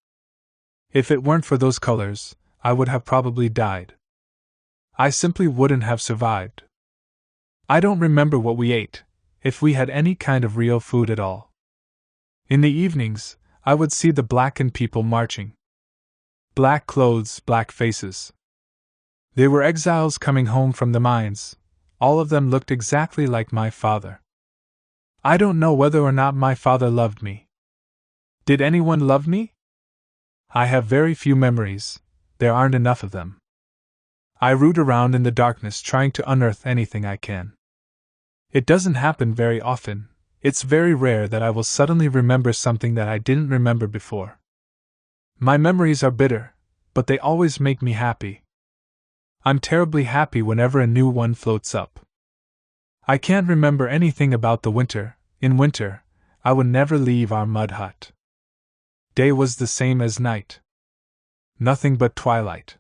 If it weren't for those colors, I would have probably died. I simply wouldn't have survived. I don't remember what we ate, if we had any kind of real food at all. In the evenings, I would see the blackened people marching. Black clothes, black faces. They were exiles coming home from the mines. All of them looked exactly like my father. I don't know whether or not my father loved me. Did anyone love me? I have very few memories, there aren't enough of them. I root around in the darkness trying to unearth anything I can. It doesn't happen very often, it's very rare that I will suddenly remember something that I didn't remember before. My memories are bitter, but they always make me happy. I'm terribly happy whenever a new one floats up. I can't remember anything about the winter. In winter, I would never leave our mud hut. Day was the same as night. Nothing but twilight.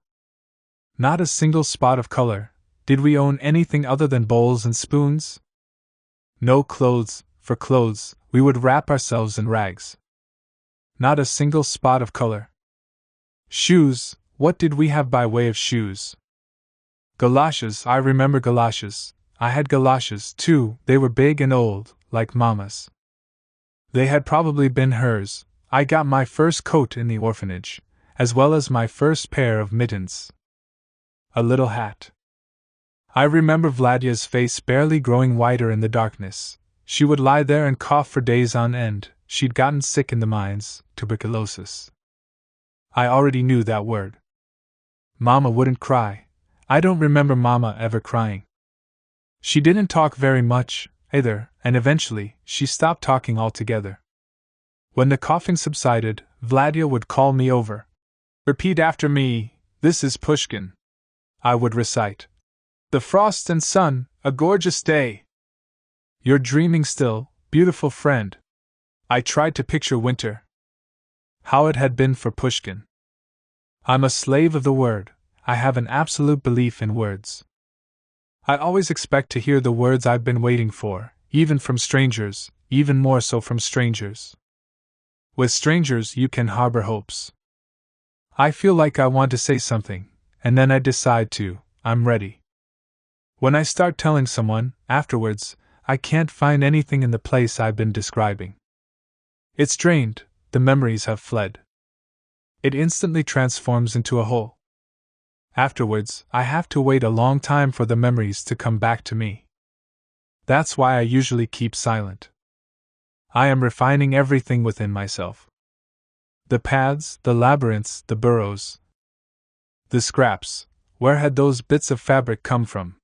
Not a single spot of color. Did we own anything other than bowls and spoons? No clothes. For clothes, we would wrap ourselves in rags. Not a single spot of color. Shoes, what did we have by way of shoes? Galoshes, I remember galoshes. I had galoshes, too. They were big and old, like Mama's. They had probably been hers. I got my first coat in the orphanage, as well as my first pair of mittens. A little hat. I remember Vladya's face barely growing whiter in the darkness. She would lie there and cough for days on end. She'd gotten sick in the mines, tuberculosis. I already knew that word. Mama wouldn't cry. I don't remember Mama ever crying. She didn't talk very much, either, and eventually, she stopped talking altogether. When the coughing subsided, Vladya would call me over. Repeat after me, this is Pushkin. I would recite. The frost and sun, a gorgeous day. You're dreaming still, beautiful friend. I tried to picture winter. How it had been for Pushkin. I'm a slave of the word, I have an absolute belief in words. I always expect to hear the words I've been waiting for, even from strangers, even more so from strangers. With strangers you can harbor hopes. I feel like I want to say something, and then I decide to, I'm ready. When I start telling someone, afterwards, I can't find anything in the place I've been describing. It's drained, the memories have fled. It instantly transforms into a hole. Afterwards, I have to wait a long time for the memories to come back to me. That's why I usually keep silent. I am refining everything within myself. The paths, the labyrinths, the burrows. The scraps, where had those bits of fabric come from?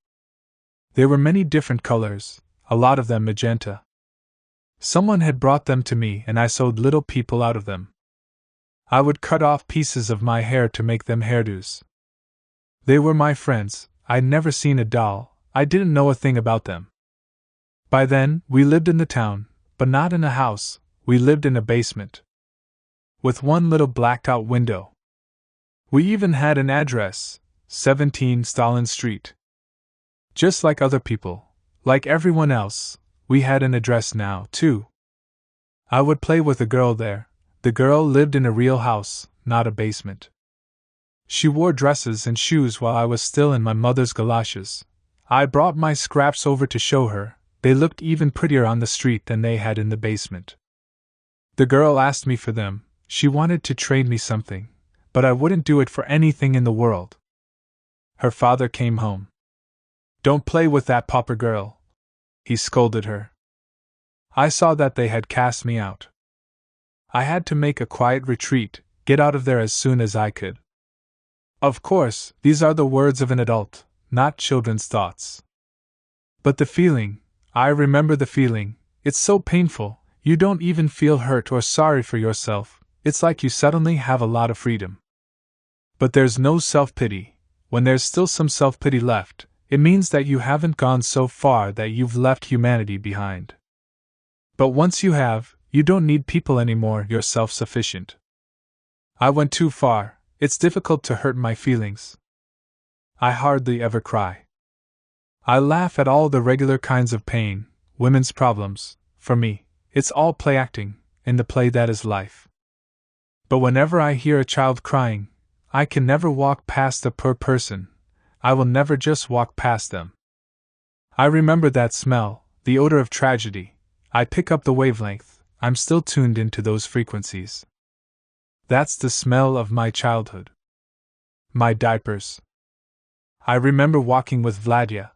There were many different colors, a lot of them magenta. Someone had brought them to me and I sewed little people out of them. I would cut off pieces of my hair to make them hairdos. They were my friends. I'd never seen a doll, I didn't know a thing about them. By then, we lived in the town, but not in a house, we lived in a basement. With one little blacked-out window. We even had an address, 17 Stalin Street. Just like other people, like everyone else, we had an address now, too. I would play with a girl there. The girl lived in a real house, not a basement. She wore dresses and shoes while I was still in my mother's galoshes. I brought my scraps over to show her. They looked even prettier on the street than they had in the basement. The girl asked me for them. She wanted to trade me something, but I wouldn't do it for anything in the world. Her father came home. Don't play with that pauper girl, he scolded her. I saw that they had cast me out. I had to make a quiet retreat, get out of there as soon as I could. Of course, these are the words of an adult, not children's thoughts. But the feeling, I remember the feeling, it's so painful, you don't even feel hurt or sorry for yourself, it's like you suddenly have a lot of freedom. But there's no self-pity. When there's still some self-pity left, it means that you haven't gone so far that you've left humanity behind. But once you have, you don't need people anymore, you're self-sufficient. I went too far, it's difficult to hurt my feelings. I hardly ever cry. I laugh at all the regular kinds of pain, women's problems. For me, it's all play acting, in the play that is life. But whenever I hear a child crying, I can never walk past a poor person, I will never just walk past them. I remember that smell, the odor of tragedy, I pick up the wavelength, I'm still tuned into those frequencies. That's the smell of my childhood. My diapers. I remember walking with Vladia.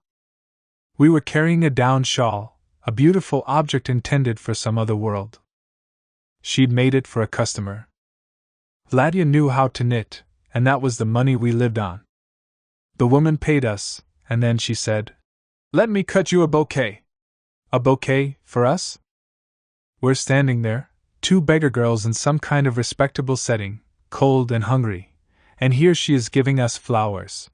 We were carrying a down shawl, a beautiful object intended for some other world. She'd made it for a customer. Vladia knew how to knit, and that was the money we lived on. The woman paid us, and then she said, "Let me cut you a bouquet." A bouquet, for us? We're standing there, two beggar girls in some kind of respectable setting, cold and hungry, and here she is giving us flowers.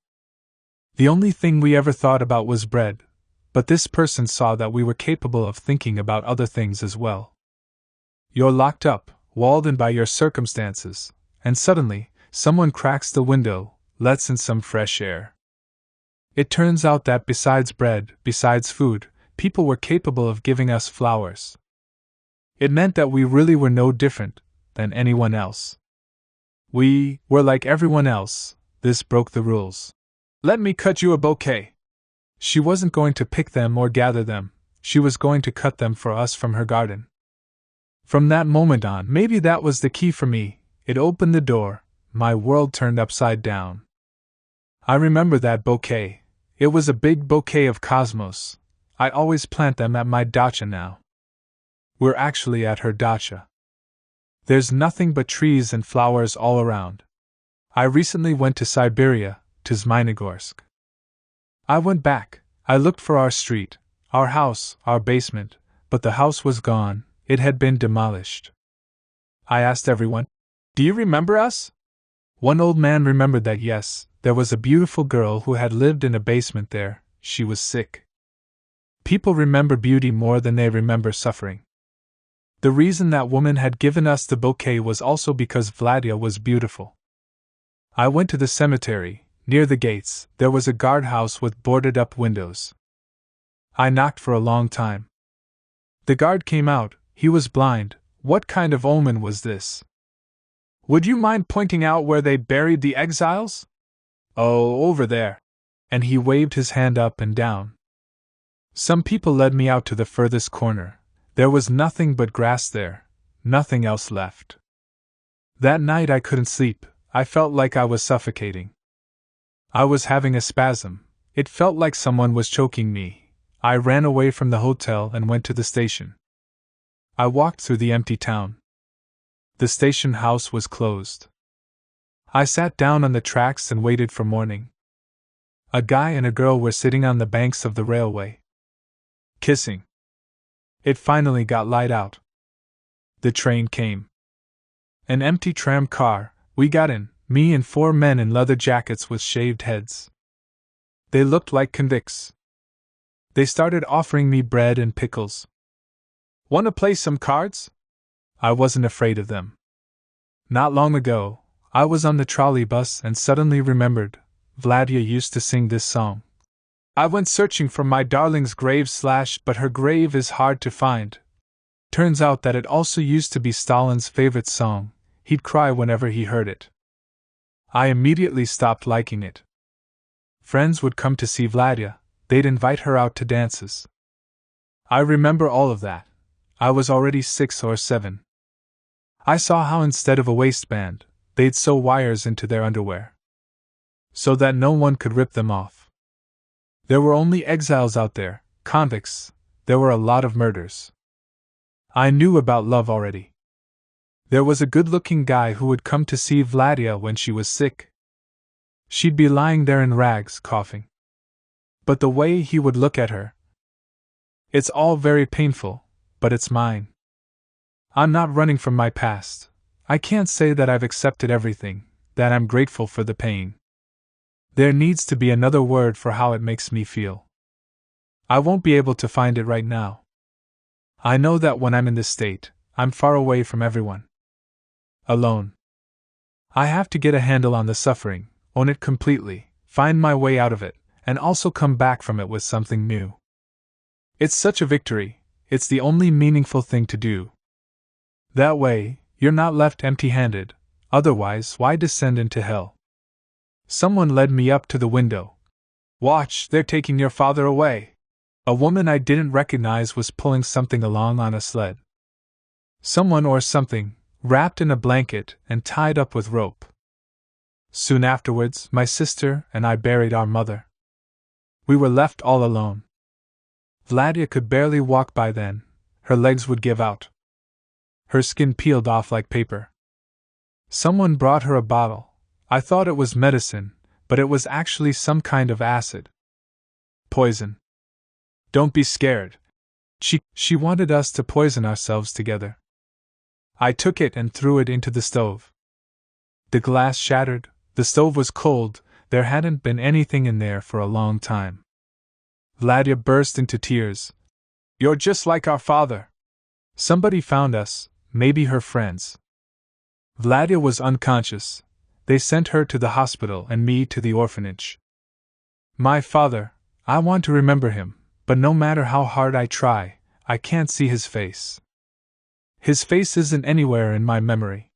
The only thing we ever thought about was bread, but this person saw that we were capable of thinking about other things as well. You're locked up, walled in by your circumstances, and suddenly, someone cracks the window, lets in some fresh air. It turns out that besides bread, besides food, people were capable of giving us flowers. It meant that we really were no different than anyone else. We were like everyone else, this broke the rules. "Let me cut you a bouquet." She wasn't going to pick them or gather them, she was going to cut them for us from her garden. From that moment on, maybe that was the key for me, it opened the door, my world turned upside down. I remember that bouquet, it was a big bouquet of cosmos, I always plant them at my dacha now. We're actually at her dacha. There's nothing but trees and flowers all around. I recently went to Siberia, to Zmaynogorsk. I went back, I looked for our street, our house, our basement, but the house was gone, it had been demolished. I asked everyone, "Do you remember us?" One old man remembered that yes, there was a beautiful girl who had lived in a basement there, she was sick. People remember beauty more than they remember suffering. The reason that woman had given us the bouquet was also because Vladia was beautiful. I went to the cemetery. Near the gates, there was a guardhouse with boarded-up windows. I knocked for a long time. The guard came out, he was blind. What kind of omen was this? "Would you mind pointing out where they buried the exiles?" "Oh, over there." And he waved his hand up and down. Some people led me out to the furthest corner. There was nothing but grass there, nothing else left. That night I couldn't sleep, I felt like I was suffocating. I was having a spasm, it felt like someone was choking me. I ran away from the hotel and went to the station. I walked through the empty town. The station house was closed. I sat down on the tracks and waited for morning. A guy and a girl were sitting on the banks of the railway, kissing. It finally got light out. The train came. An empty tram car, we got in. Me and 4 men in leather jackets with shaved heads. They looked like convicts. They started offering me bread and pickles. "Want to play some cards?" I wasn't afraid of them. Not long ago, I was on the trolley bus and suddenly remembered, Vladia used to sing this song. "I went searching for my darling's grave but her grave is hard to find." Turns out that it also used to be Stalin's favorite song, he'd cry whenever he heard it. I immediately stopped liking it. Friends would come to see Vladia, they'd invite her out to dances. I remember all of that. I was already 6 or 7. I saw how instead of a waistband, they'd sew wires into their underwear, so that no one could rip them off. There were only exiles out there, convicts, there were a lot of murders. I knew about love already. There was a good-looking guy who would come to see Vladia when she was sick. She'd be lying there in rags, coughing. But the way he would look at her. It's all very painful, but it's mine. I'm not running from my past. I can't say that I've accepted everything, that I'm grateful for the pain. There needs to be another word for how it makes me feel. I won't be able to find it right now. I know that when I'm in this state, I'm far away from everyone. Alone. I have to get a handle on the suffering, own it completely, find my way out of it, and also come back from it with something new. It's such a victory, it's the only meaningful thing to do. That way, you're not left empty-handed, otherwise why descend into hell? Someone led me up to the window. Watch, they're taking your father away. A woman I didn't recognize was pulling something along on a sled. Someone or something, wrapped in a blanket and tied up with rope. Soon afterwards, my sister and I buried our mother. We were left all alone. Vladia could barely walk by then, her legs would give out. Her skin peeled off like paper. Someone brought her a bottle. I thought it was medicine, but it was actually some kind of acid. Poison. Don't be scared. She wanted us to poison ourselves together. I took it and threw it into the stove. The glass shattered, the stove was cold, there hadn't been anything in there for a long time. Vladia burst into tears. You're just like our father. Somebody found us, maybe her friends. Vladia was unconscious. They sent her to the hospital and me to the orphanage. My father, I want to remember him, but no matter how hard I try, I can't see his face. His face isn't anywhere in my memory.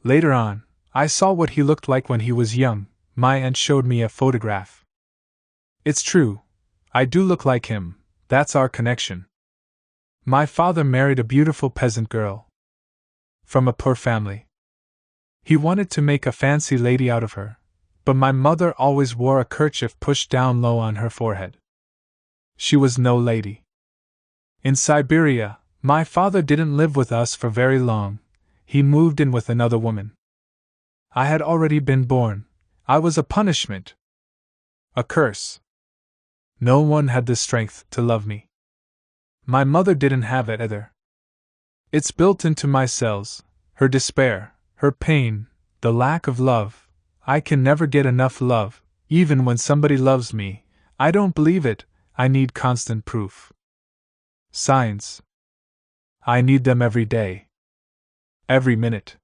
Later on, I saw what he looked like when he was young. My aunt showed me a photograph. It's true, I do look like him, that's our connection. My father married a beautiful peasant girl. From a poor family. He wanted to make a fancy lady out of her, but my mother always wore a kerchief pushed down low on her forehead. She was no lady. In Siberia, my father didn't live with us for very long. He moved in with another woman. I had already been born. I was a punishment. A curse. No one had the strength to love me. My mother didn't have it either. It's built into my cells, her despair, her pain, the lack of love. I can never get enough love, even when somebody loves me. I don't believe it, I need constant proof. Signs. I need them every day. Every minute.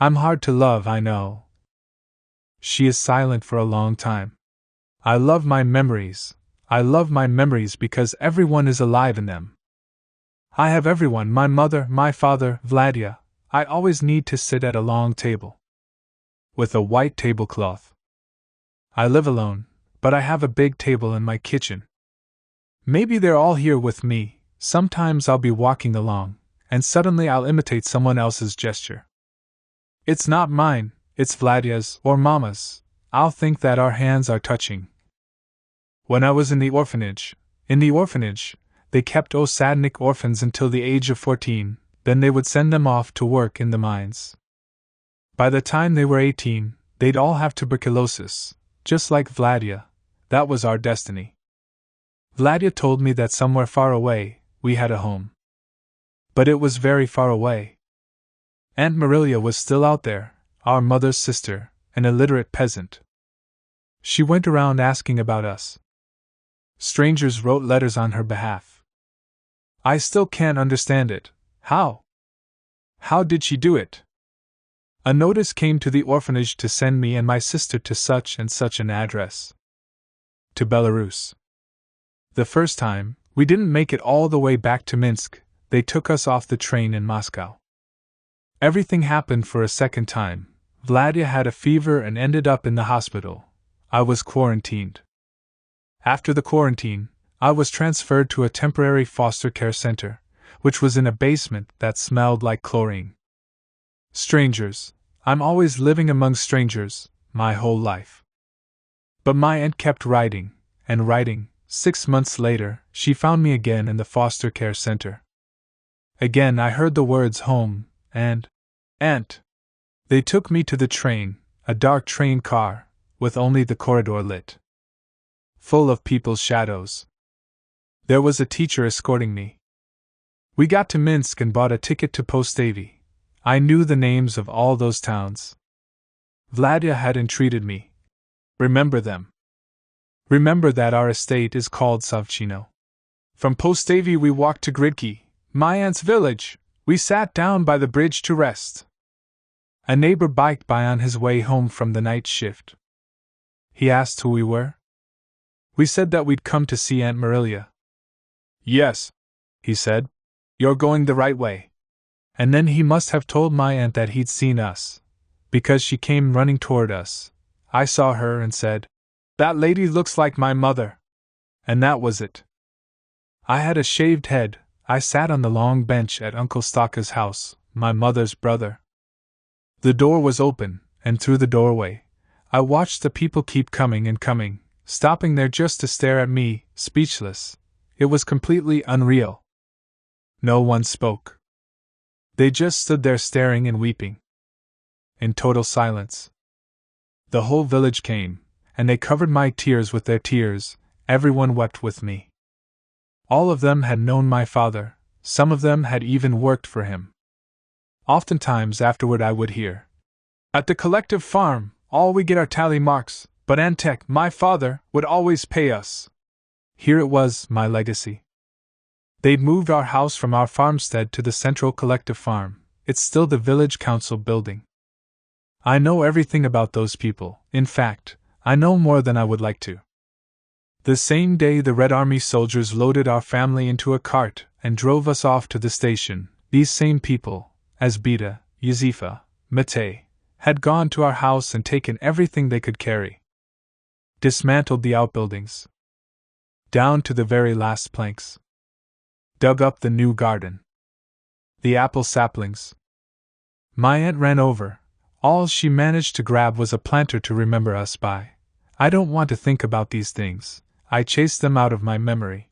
I'm hard to love, I know. She is silent for a long time. I love my memories. I love my memories because everyone is alive in them. I have everyone, my mother, my father, Vladia. I always need to sit at a long table. With a white tablecloth. I live alone, but I have a big table in my kitchen. Maybe they're all here with me. Sometimes I'll be walking along, and suddenly I'll imitate someone else's gesture. It's not mine, it's Vladia's or Mama's. I'll think that our hands are touching. When I was in the orphanage, they kept osadnik orphans until the age of 14, then they would send them off to work in the mines. By the time they were 18, they'd all have tuberculosis, just like Vladia. That was our destiny. Vladia told me that somewhere far away, we had a home. But it was very far away. Aunt Marilia was still out there, our mother's sister, an illiterate peasant. She went around asking about us. Strangers wrote letters on her behalf. I still can't understand it. How? How did she do it? A notice came to the orphanage to send me and my sister to such and such an address. To Belarus. The first time, we didn't make it all the way back to Minsk, they took us off the train in Moscow. Everything happened for a second time. Vladia had a fever and ended up in the hospital. I was quarantined. After the quarantine, I was transferred to a temporary foster care center, which was in a basement that smelled like chlorine. Strangers. I'm always living among strangers, my whole life. But my aunt kept writing, and writing. 6 months later, she found me again in the foster care center. Again I heard the words home, and Aunt. They took me to the train, a dark train car, with only the corridor lit, full of people's shadows. There was a teacher escorting me. We got to Minsk and bought a ticket to Postavy. I knew the names of all those towns. Vladia had entreated me. Remember them. Remember that our estate is called Savchino. From Postavy we walked to Gridki, my aunt's village. We sat down by the bridge to rest. A neighbor biked by on his way home from the night shift. He asked who we were. We said that we'd come to see Aunt Marilia. Yes, he said, you're going the right way. And then he must have told my aunt that he'd seen us, because she came running toward us. I saw her and said, "That lady looks like my mother." And that was it. I had a shaved head. I sat on the long bench at Uncle Staka's house, my mother's brother. The door was open, and through the doorway, I watched the people keep coming and coming, stopping there just to stare at me, speechless. It was completely unreal. No one spoke. They just stood there staring and weeping. In total silence. The whole village came, and they covered my tears with their tears. Everyone wept with me. All of them had known my father, some of them had even worked for him. Oftentimes afterward I would hear, "At the collective farm, all we get are tally marks, but Antek, my father, would always pay us." Here it was, my legacy. They'd moved our house from our farmstead to the central collective farm. It's still the village council building. I know everything about those people. In fact, I know more than I would like to. The same day the Red Army soldiers loaded our family into a cart and drove us off to the station, these same people, Azbita, Yozefa, Matei, had gone to our house and taken everything they could carry. Dismantled the outbuildings, down to the very last planks. Dug up the new garden. The apple saplings. My aunt ran over. All she managed to grab was a planter to remember us by. I don't want to think about these things. I chased them out of my memory.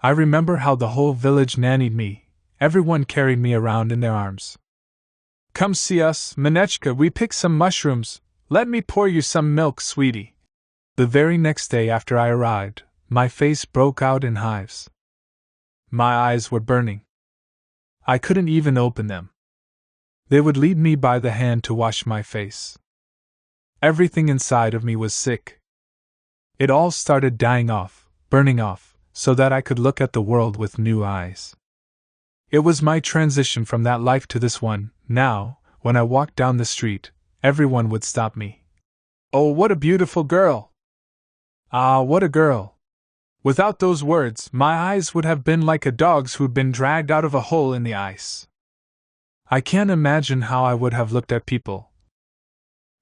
I remember how the whole village nannied me. Everyone carried me around in their arms. "Come see us, Manechka, we picked some mushrooms. Let me pour you some milk, sweetie." The very next day after I arrived, my face broke out in hives. My eyes were burning. I couldn't even open them. They would lead me by the hand to wash my face. Everything inside of me was sick. It all started dying off, burning off, so that I could look at the world with new eyes. It was my transition from that life to this one. Now, when I walked down the street, everyone would stop me. "Oh, what a beautiful girl!" "Ah, what a girl!" Without those words, my eyes would have been like a dog's who'd been dragged out of a hole in the ice. I can't imagine how I would have looked at people.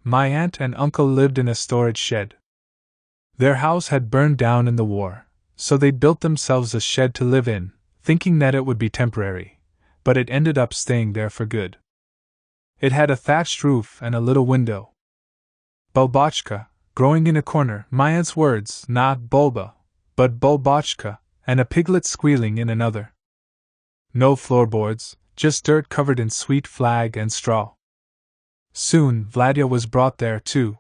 My aunt and uncle lived in a storage shed. Their house had burned down in the war, so they built themselves a shed to live in, thinking that it would be temporary, but it ended up staying there for good. It had a thatched roof and a little window. Bulbachka, growing in a corner, my aunt's words, not bulba, but bulbachka, and a piglet squealing in another. No floorboards, just dirt covered in sweet flag and straw. Soon Vladia was brought there too.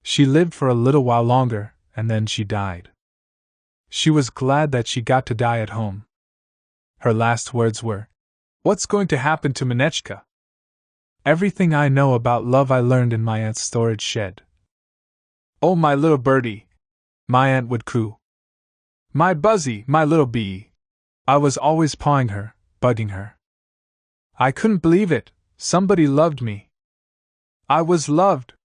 She lived for a little while longer, and then she died. She was glad that she got to die at home. Her last words were, "What's going to happen to Manechka?" Everything I know about love I learned in my aunt's storage shed. "Oh, my little birdie," my aunt would coo. "My Buzzy, my little bee." I was always pawing her, bugging her. I couldn't believe it. Somebody loved me. I was loved.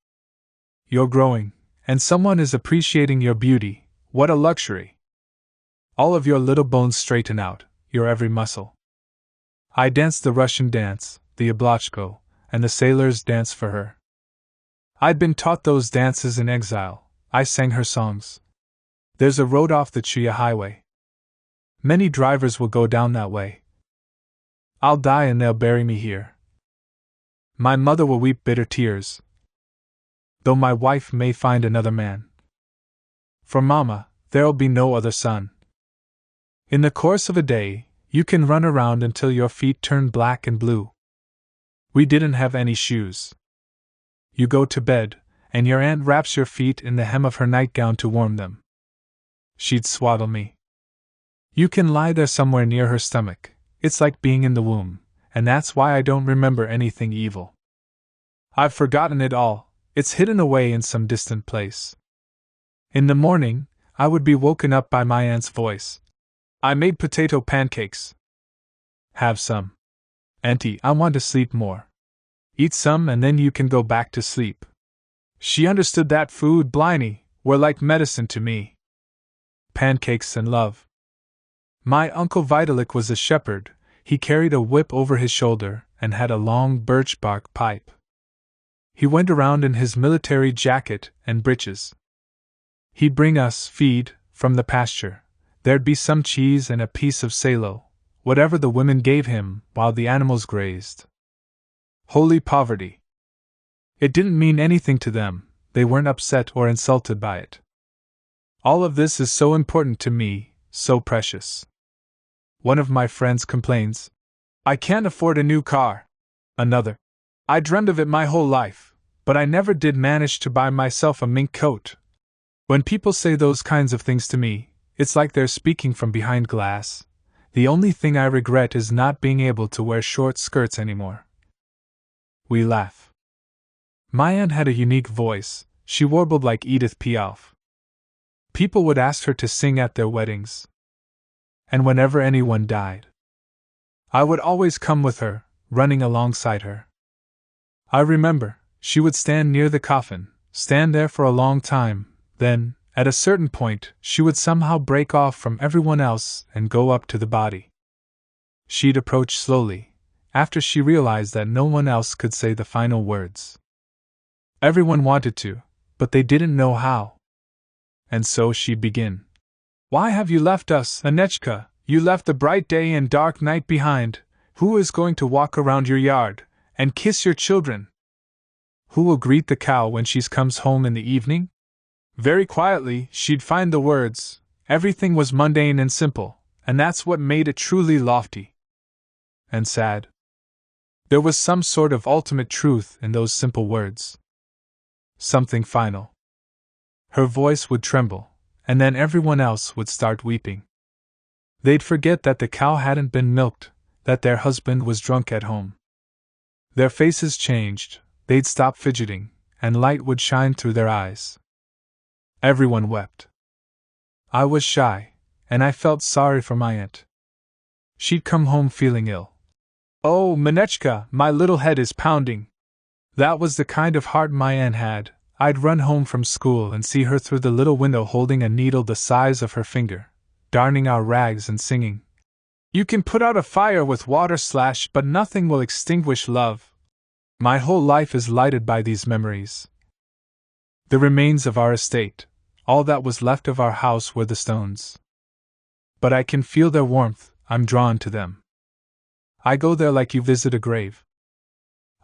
You're growing, and someone is appreciating your beauty. What a luxury. All of your little bones straighten out, your every muscle. I danced the Russian dance, the Oblachko, and the sailors' dance for her. I'd been taught those dances in exile. I sang her songs. There's a road off the Chaya highway. Many drivers will go down that way. I'll die and they'll bury me here. My mother will weep bitter tears, though my wife may find another man. For Mama, there'll be no other son. In the course of a day, you can run around until your feet turn black and blue. We didn't have any shoes. You go to bed, and your aunt wraps your feet in the hem of her nightgown to warm them. She'd swaddle me. You can lie there somewhere near her stomach. It's like being in the womb, and that's why I don't remember anything evil. I've forgotten it all. It's hidden away in some distant place. In the morning, I would be woken up by my aunt's voice. I made potato pancakes. Have some. Auntie, I want to sleep more. Eat some and then you can go back to sleep. She understood that food, blimey, were like medicine to me. Pancakes and love. My Uncle Vitalik was a shepherd. He carried a whip over his shoulder and had a long birch bark pipe. He went around in his military jacket and breeches. He'd bring us feed from the pasture. There'd be some cheese and a piece of salo, whatever the women gave him while the animals grazed. Holy poverty. It didn't mean anything to them, they weren't upset or insulted by it. All of this is so important to me, so precious. One of my friends complains, I can't afford a new car. Another, I dreamed of it my whole life, but I never did manage to buy myself a mink coat. When people say those kinds of things to me, it's like they're speaking from behind glass. The only thing I regret is not being able to wear short skirts anymore. We laugh. My aunt had a unique voice. She warbled like Edith Piaf. People would ask her to sing at their weddings. And whenever anyone died, I would always come with her, running alongside her. I remember, she would stand near the coffin, stand there for a long time, then, at a certain point, she would somehow break off from everyone else and go up to the body. She'd approach slowly, after she realized that no one else could say the final words. Everyone wanted to, but they didn't know how. And so she'd begin. Why have you left us, Anechka? You left the bright day and dark night behind. Who is going to walk around your yard and kiss your children? Who will greet the cow when she comes home in the evening? Very quietly, she'd find the words. Everything was mundane and simple, and that's what made it truly lofty. And sad. There was some sort of ultimate truth in those simple words. Something final. Her voice would tremble, and then everyone else would start weeping. They'd forget that the cow hadn't been milked, that their husband was drunk at home. Their faces changed, they'd stop fidgeting, and light would shine through their eyes. Everyone wept. I was shy, and I felt sorry for my aunt. She'd come home feeling ill. Oh, Manechka, my little head is pounding. That was the kind of heart my aunt had. I'd run home from school and see her through the little window holding a needle the size of her finger, darning our rags and singing. You can put out a fire with water but nothing will extinguish love. My whole life is lighted by these memories. The remains of our estate, all that was left of our house were the stones. But I can feel their warmth, I'm drawn to them. I go there like you visit a grave.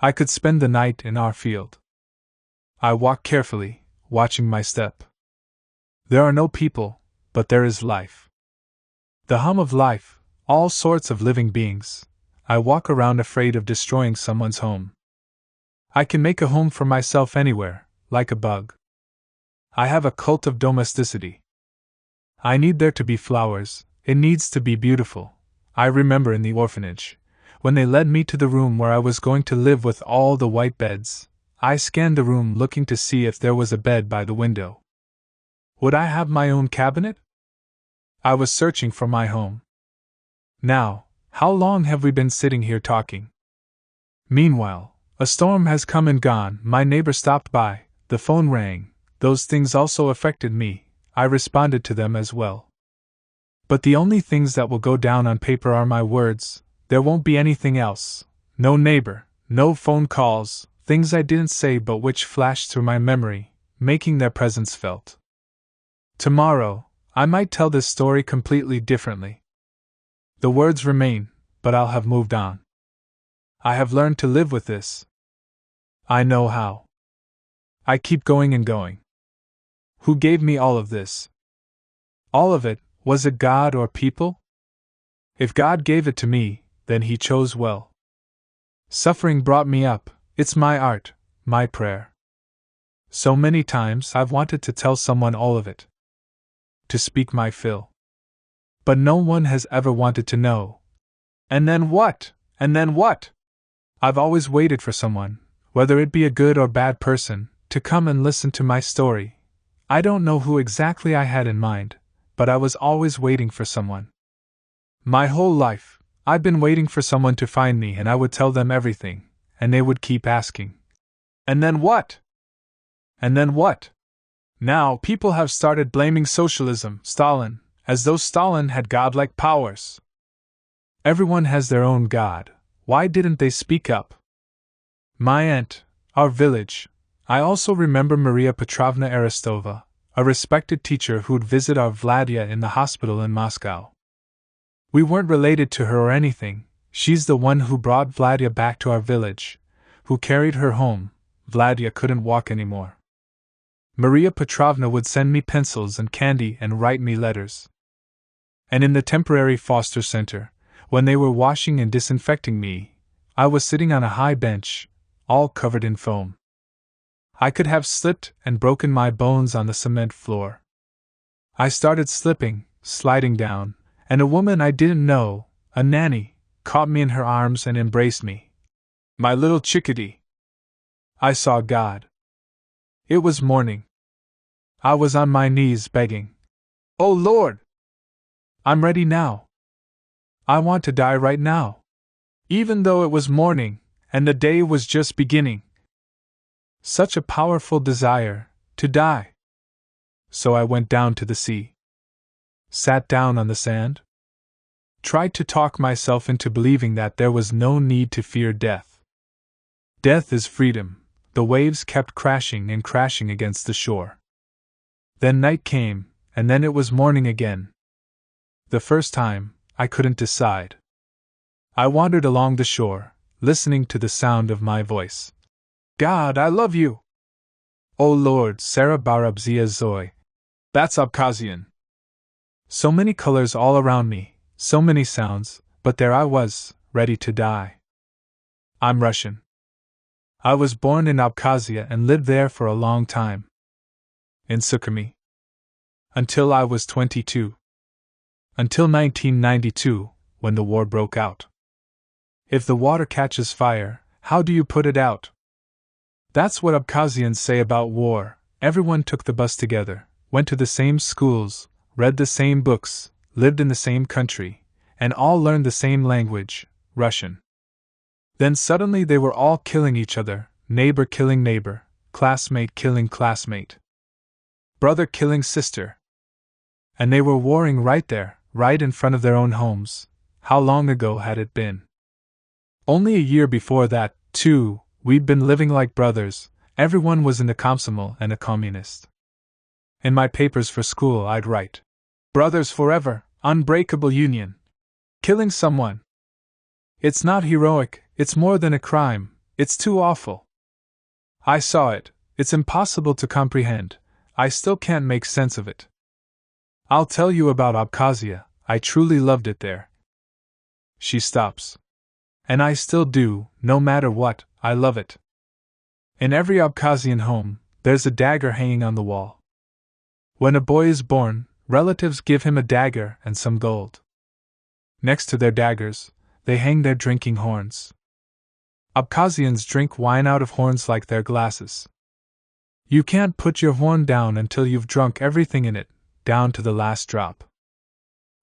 I could spend the night in our field. I walk carefully, watching my step. There are no people, but there is life. The hum of life, all sorts of living beings. I walk around afraid of destroying someone's home. I can make a home for myself anywhere, like a bug. I have a cult of domesticity. I need there to be flowers, it needs to be beautiful. I remember in the orphanage, when they led me to the room where I was going to live with all the white beds, I scanned the room looking to see if there was a bed by the window. Would I have my own cabinet? I was searching for my home. Now, how long have we been sitting here talking? Meanwhile, a storm has come and gone, my neighbor stopped by, the phone rang, those things also affected me, I responded to them as well. But the only things that will go down on paper are my words, there won't be anything else, no neighbor, no phone calls, things I didn't say but which flashed through my memory, making their presence felt. Tomorrow, I might tell this story completely differently. The words remain, but I'll have moved on. I have learned to live with this. I know how. I keep going and going. Who gave me all of this? All of it, was it God or people? If God gave it to me, then He chose well. Suffering brought me up, it's my art, my prayer. So many times I've wanted to tell someone all of it. To speak my fill. But no one has ever wanted to know. And then what? And then what? I've always waited for someone, whether it be a good or bad person, to come and listen to my story. I don't know who exactly I had in mind, but I was always waiting for someone. My whole life, I've been waiting for someone to find me, and I would tell them everything, and they would keep asking. And then what? And then what? Now people have started blaming socialism, Stalin, as though Stalin had godlike powers. Everyone has their own god. Why didn't they speak up? My aunt, our village. I also remember Maria Petrovna Aristova, a respected teacher who'd visit our Vladia in the hospital in Moscow. We weren't related to her or anything. She's the one who brought Vladia back to our village, who carried her home. Vladia couldn't walk anymore. Maria Petrovna would send me pencils and candy and write me letters. And in the temporary foster center, when they were washing and disinfecting me, I was sitting on a high bench, all covered in foam. I could have slipped and broken my bones on the cement floor. I started slipping, sliding down, and a woman I didn't know, a nanny, caught me in her arms and embraced me. My little chickadee. I saw God. It was morning. I was on my knees begging. Oh Lord! I'm ready now. I want to die right now. Even though it was morning, and the day was just beginning. Such a powerful desire, to die. So I went down to the sea. Sat down on the sand. Tried to talk myself into believing that there was no need to fear death. Death is freedom. The waves kept crashing and crashing against the shore. Then night came, and then it was morning again. The first time, I couldn't decide. I wandered along the shore, listening to the sound of my voice. God, I love you! Oh Lord, Sarah Barabzia Zoy. That's Abkhazian. So many colors all around me, so many sounds, but there I was, ready to die. I'm Russian. I was born in Abkhazia and lived there for a long time. In Sukhumi. Until I was 22. Until 1992, when the war broke out. If the water catches fire, how do you put it out? That's what Abkhazians say about war. Everyone took the bus together, went to the same schools, read the same books, lived in the same country, and all learned the same language, Russian. Then suddenly they were all killing each other, neighbor killing neighbor, classmate killing classmate, brother killing sister. And they were warring right there, right in front of their own homes. How long ago had it been? Only a year before that, too, we'd been living like brothers. Everyone was in the Komsomol and a communist. In my papers for school I'd write, "Brothers forever, unbreakable union." Killing someone. It's not heroic, it's more than a crime, it's too awful. I saw it, it's impossible to comprehend, I still can't make sense of it. I'll tell you about Abkhazia, I truly loved it there. She stops. And I still do, no matter what, I love it. In every Abkhazian home, there's a dagger hanging on the wall. When a boy is born, relatives give him a dagger and some gold. Next to their daggers, they hang their drinking horns. Abkhazians drink wine out of horns like their glasses. You can't put your horn down until you've drunk everything in it, down to the last drop.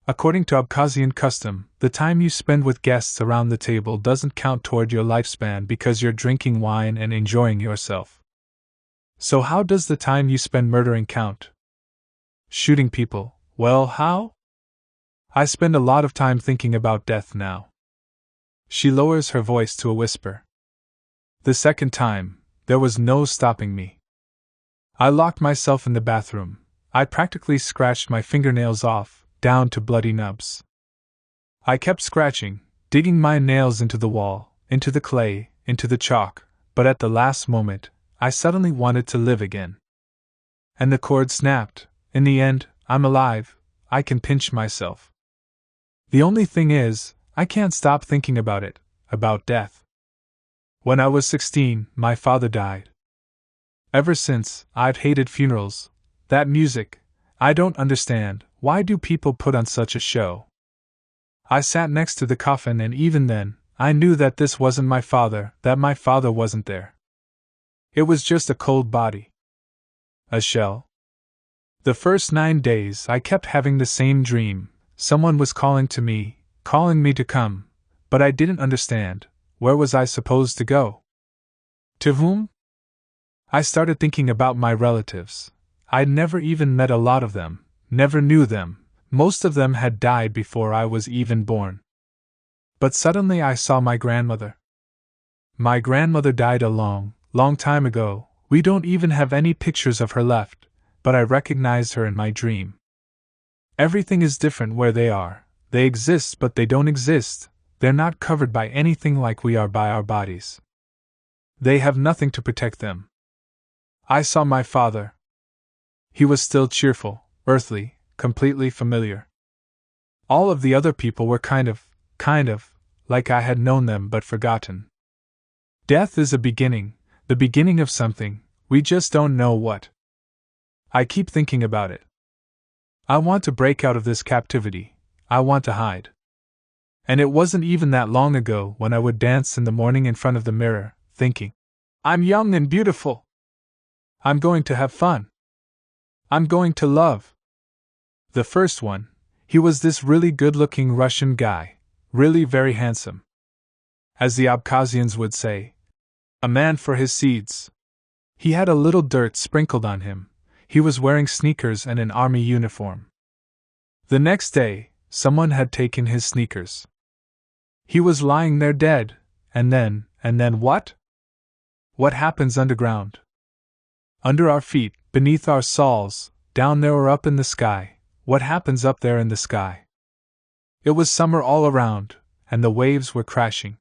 According to Abkhazian custom, the time you spend with guests around the table doesn't count toward your lifespan because you're drinking wine and enjoying yourself. So how does the time you spend murdering count? Shooting people, well, how? I spend a lot of time thinking about death now. She lowers her voice to a whisper. The second time, there was no stopping me. I locked myself in the bathroom. I practically scratched my fingernails off, down to bloody nubs. I kept scratching, digging my nails into the wall, into the clay, into the chalk, but at the last moment, I suddenly wanted to live again. And the cord snapped. In the end, I'm alive, I can pinch myself. The only thing is, I can't stop thinking about it, about death. When I was 16, my father died. Ever since, I've hated funerals. That music. I don't understand, why do people put on such a show? I sat next to the coffin, and even then, I knew that this wasn't my father, that my father wasn't there. It was just a cold body. A shell. The first 9 days I kept having the same dream. Someone was calling me to come, but I didn't understand. Where was I supposed to go? To whom? I started thinking about my relatives. I'd never even met a lot of them, never knew them. Most of them had died before I was even born. But suddenly I saw my grandmother. My grandmother died a long, long time ago. We don't even have any pictures of her left, but I recognized her in my dream. Everything is different where they are. They exist, but they don't exist. They're not covered by anything like we are by our bodies. They have nothing to protect them. I saw my father. He was still cheerful, earthly, completely familiar. All of the other people were kind of, like I had known them but forgotten. Death is a beginning, the beginning of something, we just don't know what. I keep thinking about it. I want to break out of this captivity. I want to hide. And it wasn't even that long ago when I would dance in the morning in front of the mirror, thinking, I'm young and beautiful. I'm going to have fun. I'm going to love. The first one, he was this really good-looking Russian guy, really very handsome. As the Abkhazians would say, a man for his seeds. He had a little dirt sprinkled on him. He was wearing sneakers and an army uniform. The next day, someone had taken his sneakers. He was lying there dead, and then what? What happens underground? Under our feet, beneath our soles, down there or up in the sky, what happens up there in the sky? It was summer all around, and the waves were crashing.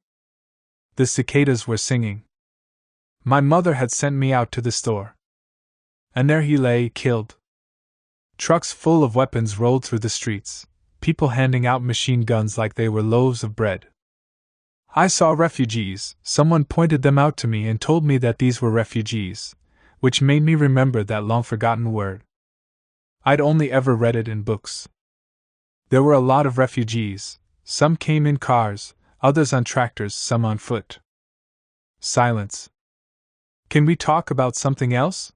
The cicadas were singing. My mother had sent me out to the store. And there he lay, killed. Trucks full of weapons rolled through the streets, people handing out machine guns like they were loaves of bread. I saw refugees, someone pointed them out to me and told me that these were refugees, which made me remember that long-forgotten word. I'd only ever read it in books. There were a lot of refugees, some came in cars, others on tractors, some on foot. Silence. Can we talk about something else?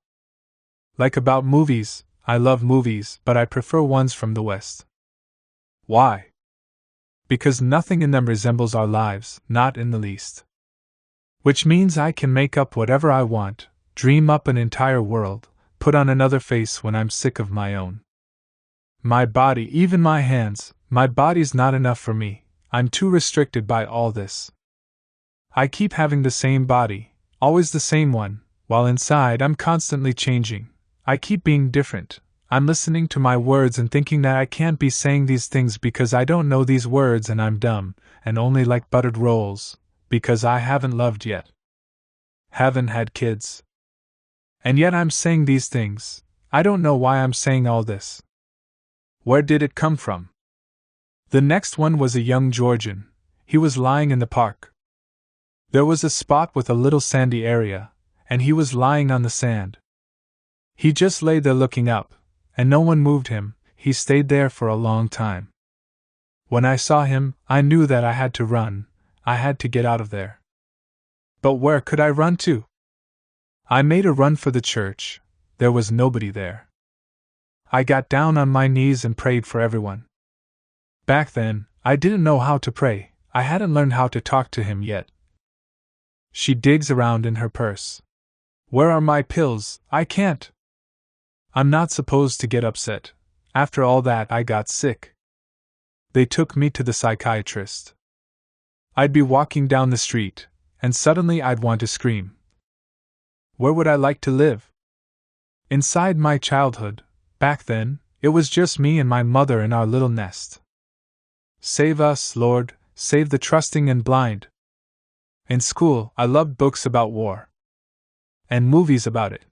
Like about movies. I love movies, but I prefer ones from the West. Why? Because nothing in them resembles our lives, not in the least. Which means I can make up whatever I want, dream up an entire world, put on another face when I'm sick of my own. My body, even my hands, my body's not enough for me, I'm too restricted by all this. I keep having the same body, always the same one, while inside I'm constantly changing. I keep being different. I'm listening to my words and thinking that I can't be saying these things because I don't know these words and I'm dumb, and only like buttered rolls, because I haven't loved yet. Haven't had kids. And yet I'm saying these things. I don't know why I'm saying all this. Where did it come from? The next one was a young Georgian. He was lying in the park. There was a spot with a little sandy area, and he was lying on the sand. He just lay there looking up, and no one moved him. He stayed there for a long time. When I saw him, I knew that I had to run. I had to get out of there. But where could I run to? I made a run for the church. There was nobody there. I got down on my knees and prayed for everyone. Back then, I didn't know how to pray. I hadn't learned how to talk to him yet. She digs around in her purse. Where are my pills? I can't. I'm not supposed to get upset. After all that, I got sick. They took me to the psychiatrist. I'd be walking down the street, and suddenly I'd want to scream. Where would I like to live? Inside my childhood, back then, it was just me and my mother in our little nest. Save us, Lord, save the trusting and blind. In school, I loved books about war. And movies about it.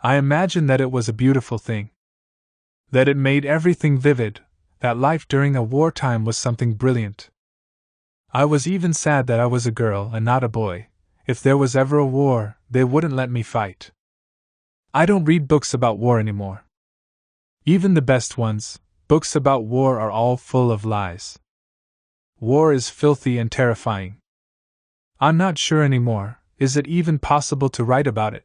I imagined that it was a beautiful thing. That it made everything vivid, that life during a wartime was something brilliant. I was even sad that I was a girl and not a boy, If there was ever a war, they wouldn't let me fight. I don't read books about war anymore. Even the best ones, books about war, are all full of lies. War is filthy and terrifying. I'm not sure anymore, is it even possible to write about it?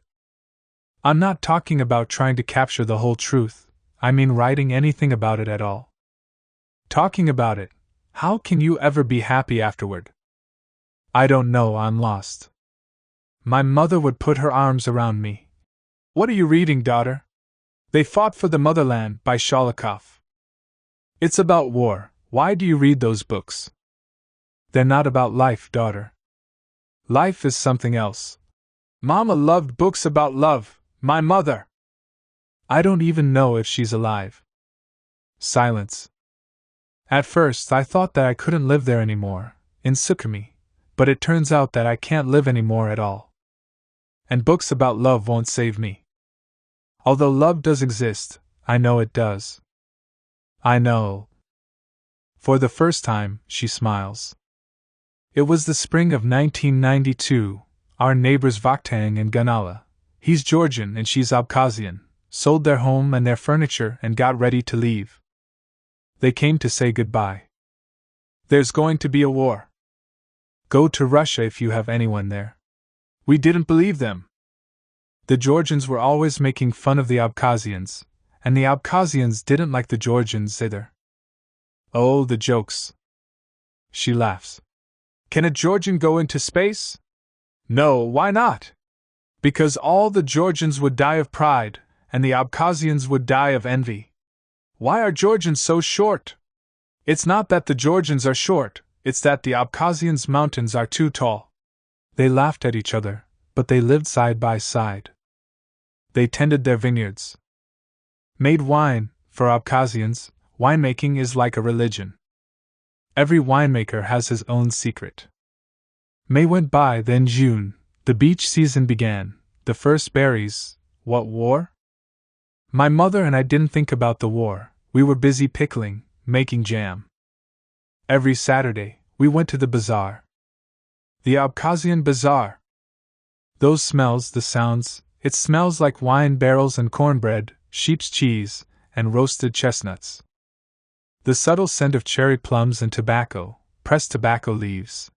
I'm not talking about trying to capture the whole truth, I mean writing anything about it at all. Talking about it, how can you ever be happy afterward? I don't know, I'm lost. My mother would put her arms around me. What are you reading, daughter? They Fought for the Motherland by Sholokhov. It's about war, why do you read those books? They're not about life, daughter. Life is something else. Mama loved books about love, my mother. I don't even know if she's alive. Silence. At first I thought that I couldn't live there anymore, in Sukhumi, but it turns out that I can't live anymore at all. And books about love won't save me. Although love does exist, I know it does. I know. For the first time, she smiles. It was the spring of 1992, our neighbors Vakhtang and Ganala, he's Georgian and she's Abkhazian, sold their home and their furniture and got ready to leave. They came to say goodbye. There's going to be a war. Go to Russia if you have anyone there. We didn't believe them. The Georgians were always making fun of the Abkhazians, and the Abkhazians didn't like the Georgians either. Oh, the jokes. She laughs. Can a Georgian go into space? No, why not? Because all the Georgians would die of pride, and the Abkhazians would die of envy. Why are Georgians so short? It's not that the Georgians are short, it's that the Abkhazians' mountains are too tall. They laughed at each other, but they lived side by side. They tended their vineyards. Made wine, for Abkhazians, winemaking is like a religion. Every winemaker has his own secret. May went by, then June, the beach season began, the first berries. What war? My mother and I didn't think about the war, we were busy pickling, making jam. Every Saturday, we went to the bazaar. The Abkhazian bazaar. Those smells, the sounds, it smells like wine barrels and cornbread, sheep's cheese, and roasted chestnuts. The subtle scent of cherry plums and tobacco, pressed tobacco leaves.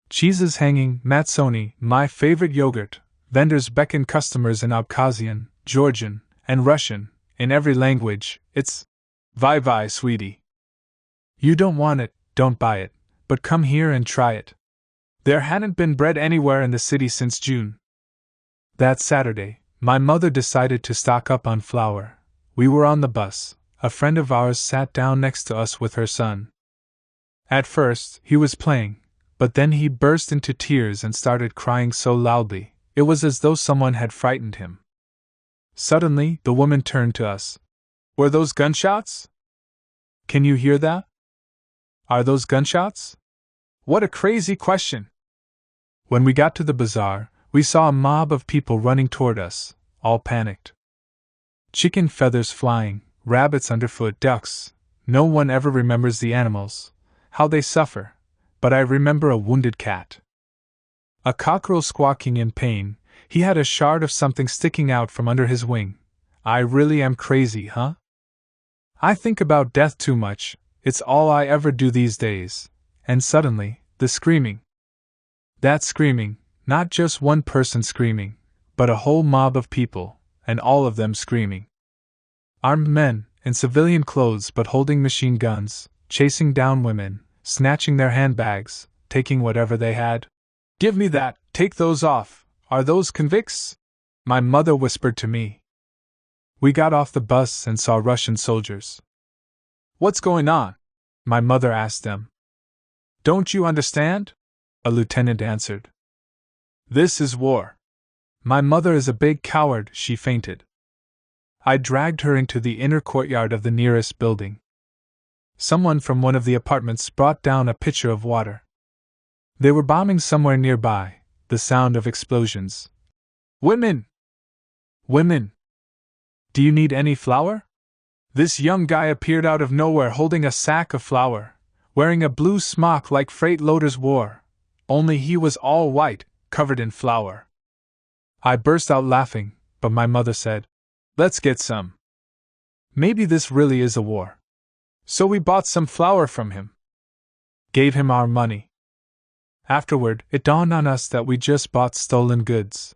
Cheeses hanging, matsoni, my favorite yogurt, vendors beckon customers in Abkhazian, Georgian, and Russian, in every language, it's vai, sweetie. You don't want it, don't buy it, but come here and try it. There hadn't been bread anywhere in the city since June. That Saturday, my mother decided to stock up on flour. We were on the bus. A friend of ours sat down next to us with her son. At first, he was playing, but then he burst into tears and started crying so loudly, it was as though someone had frightened him. Suddenly, the woman turned to us. Were those gunshots? Can you hear that? Are those gunshots? What a crazy question! When we got to the bazaar, we saw a mob of people running toward us, all panicked. Chicken feathers flying, rabbits underfoot, ducks. No one ever remembers the animals, how they suffer, but I remember a wounded cat. A cockerel squawking in pain, he had a shard of something sticking out from under his wing. I really am crazy, huh? I think about death too much, it's all I ever do these days. And suddenly, the screaming. That screaming, not just one person screaming, but a whole mob of people, and all of them screaming. Armed men, in civilian clothes but holding machine guns, chasing down women, snatching their handbags, taking whatever they had. Give me that, take those off, are those convicts? My mother whispered to me. We got off the bus and saw Russian soldiers. What's going on? My mother asked them. Don't you understand? A lieutenant answered. This is war. My mother is a big coward, she fainted. I dragged her into the inner courtyard of the nearest building. Someone from one of the apartments brought down a pitcher of water. They were bombing somewhere nearby, the sound of explosions. Women! Women! Do you need any flour? This young guy appeared out of nowhere holding a sack of flour, wearing a blue smock like freight loaders wore, only he was all white, covered in flour. I burst out laughing, but my mother said, "Let's get some. Maybe this really is a war." So we bought some flour from him. Gave him our money. Afterward, it dawned on us that we just bought stolen goods.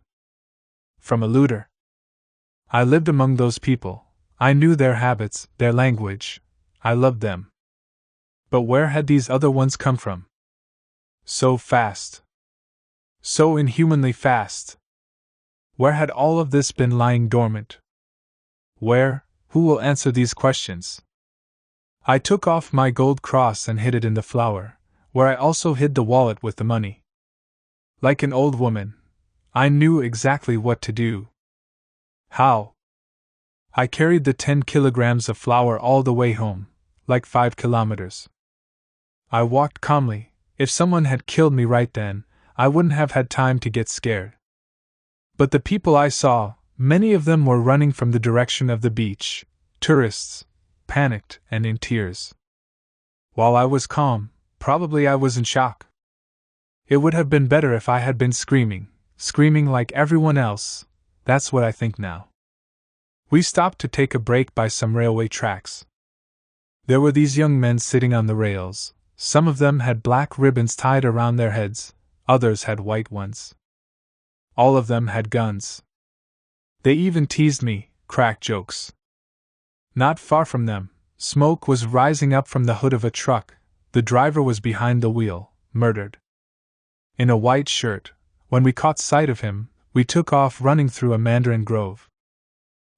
From a looter. I lived among those people. I knew their habits, their language. I loved them. But where had these other ones come from? So fast. So inhumanly fast. Where had all of this been lying dormant? Where? Who will answer these questions? I took off my gold cross and hid it in the flour, where I also hid the wallet with the money. Like an old woman, I knew exactly what to do. How? I carried the 10 kilograms of flour all the way home, like 5 kilometers. I walked calmly. If someone had killed me right then, I wouldn't have had time to get scared. But the people I saw, many of them were running from the direction of the beach, tourists, panicked and in tears. While I was calm, probably I was in shock. It would have been better if I had been screaming like everyone else. That's what I think now. We stopped to take a break by some railway tracks. There were these young men sitting on the rails. Some of them had black ribbons tied around their heads, others had white ones. All of them had guns. They even teased me, cracked jokes. Not far from them, smoke was rising up from the hood of a truck. The driver was behind the wheel, murdered. In a white shirt, when we caught sight of him, we took off running through a mandarin grove.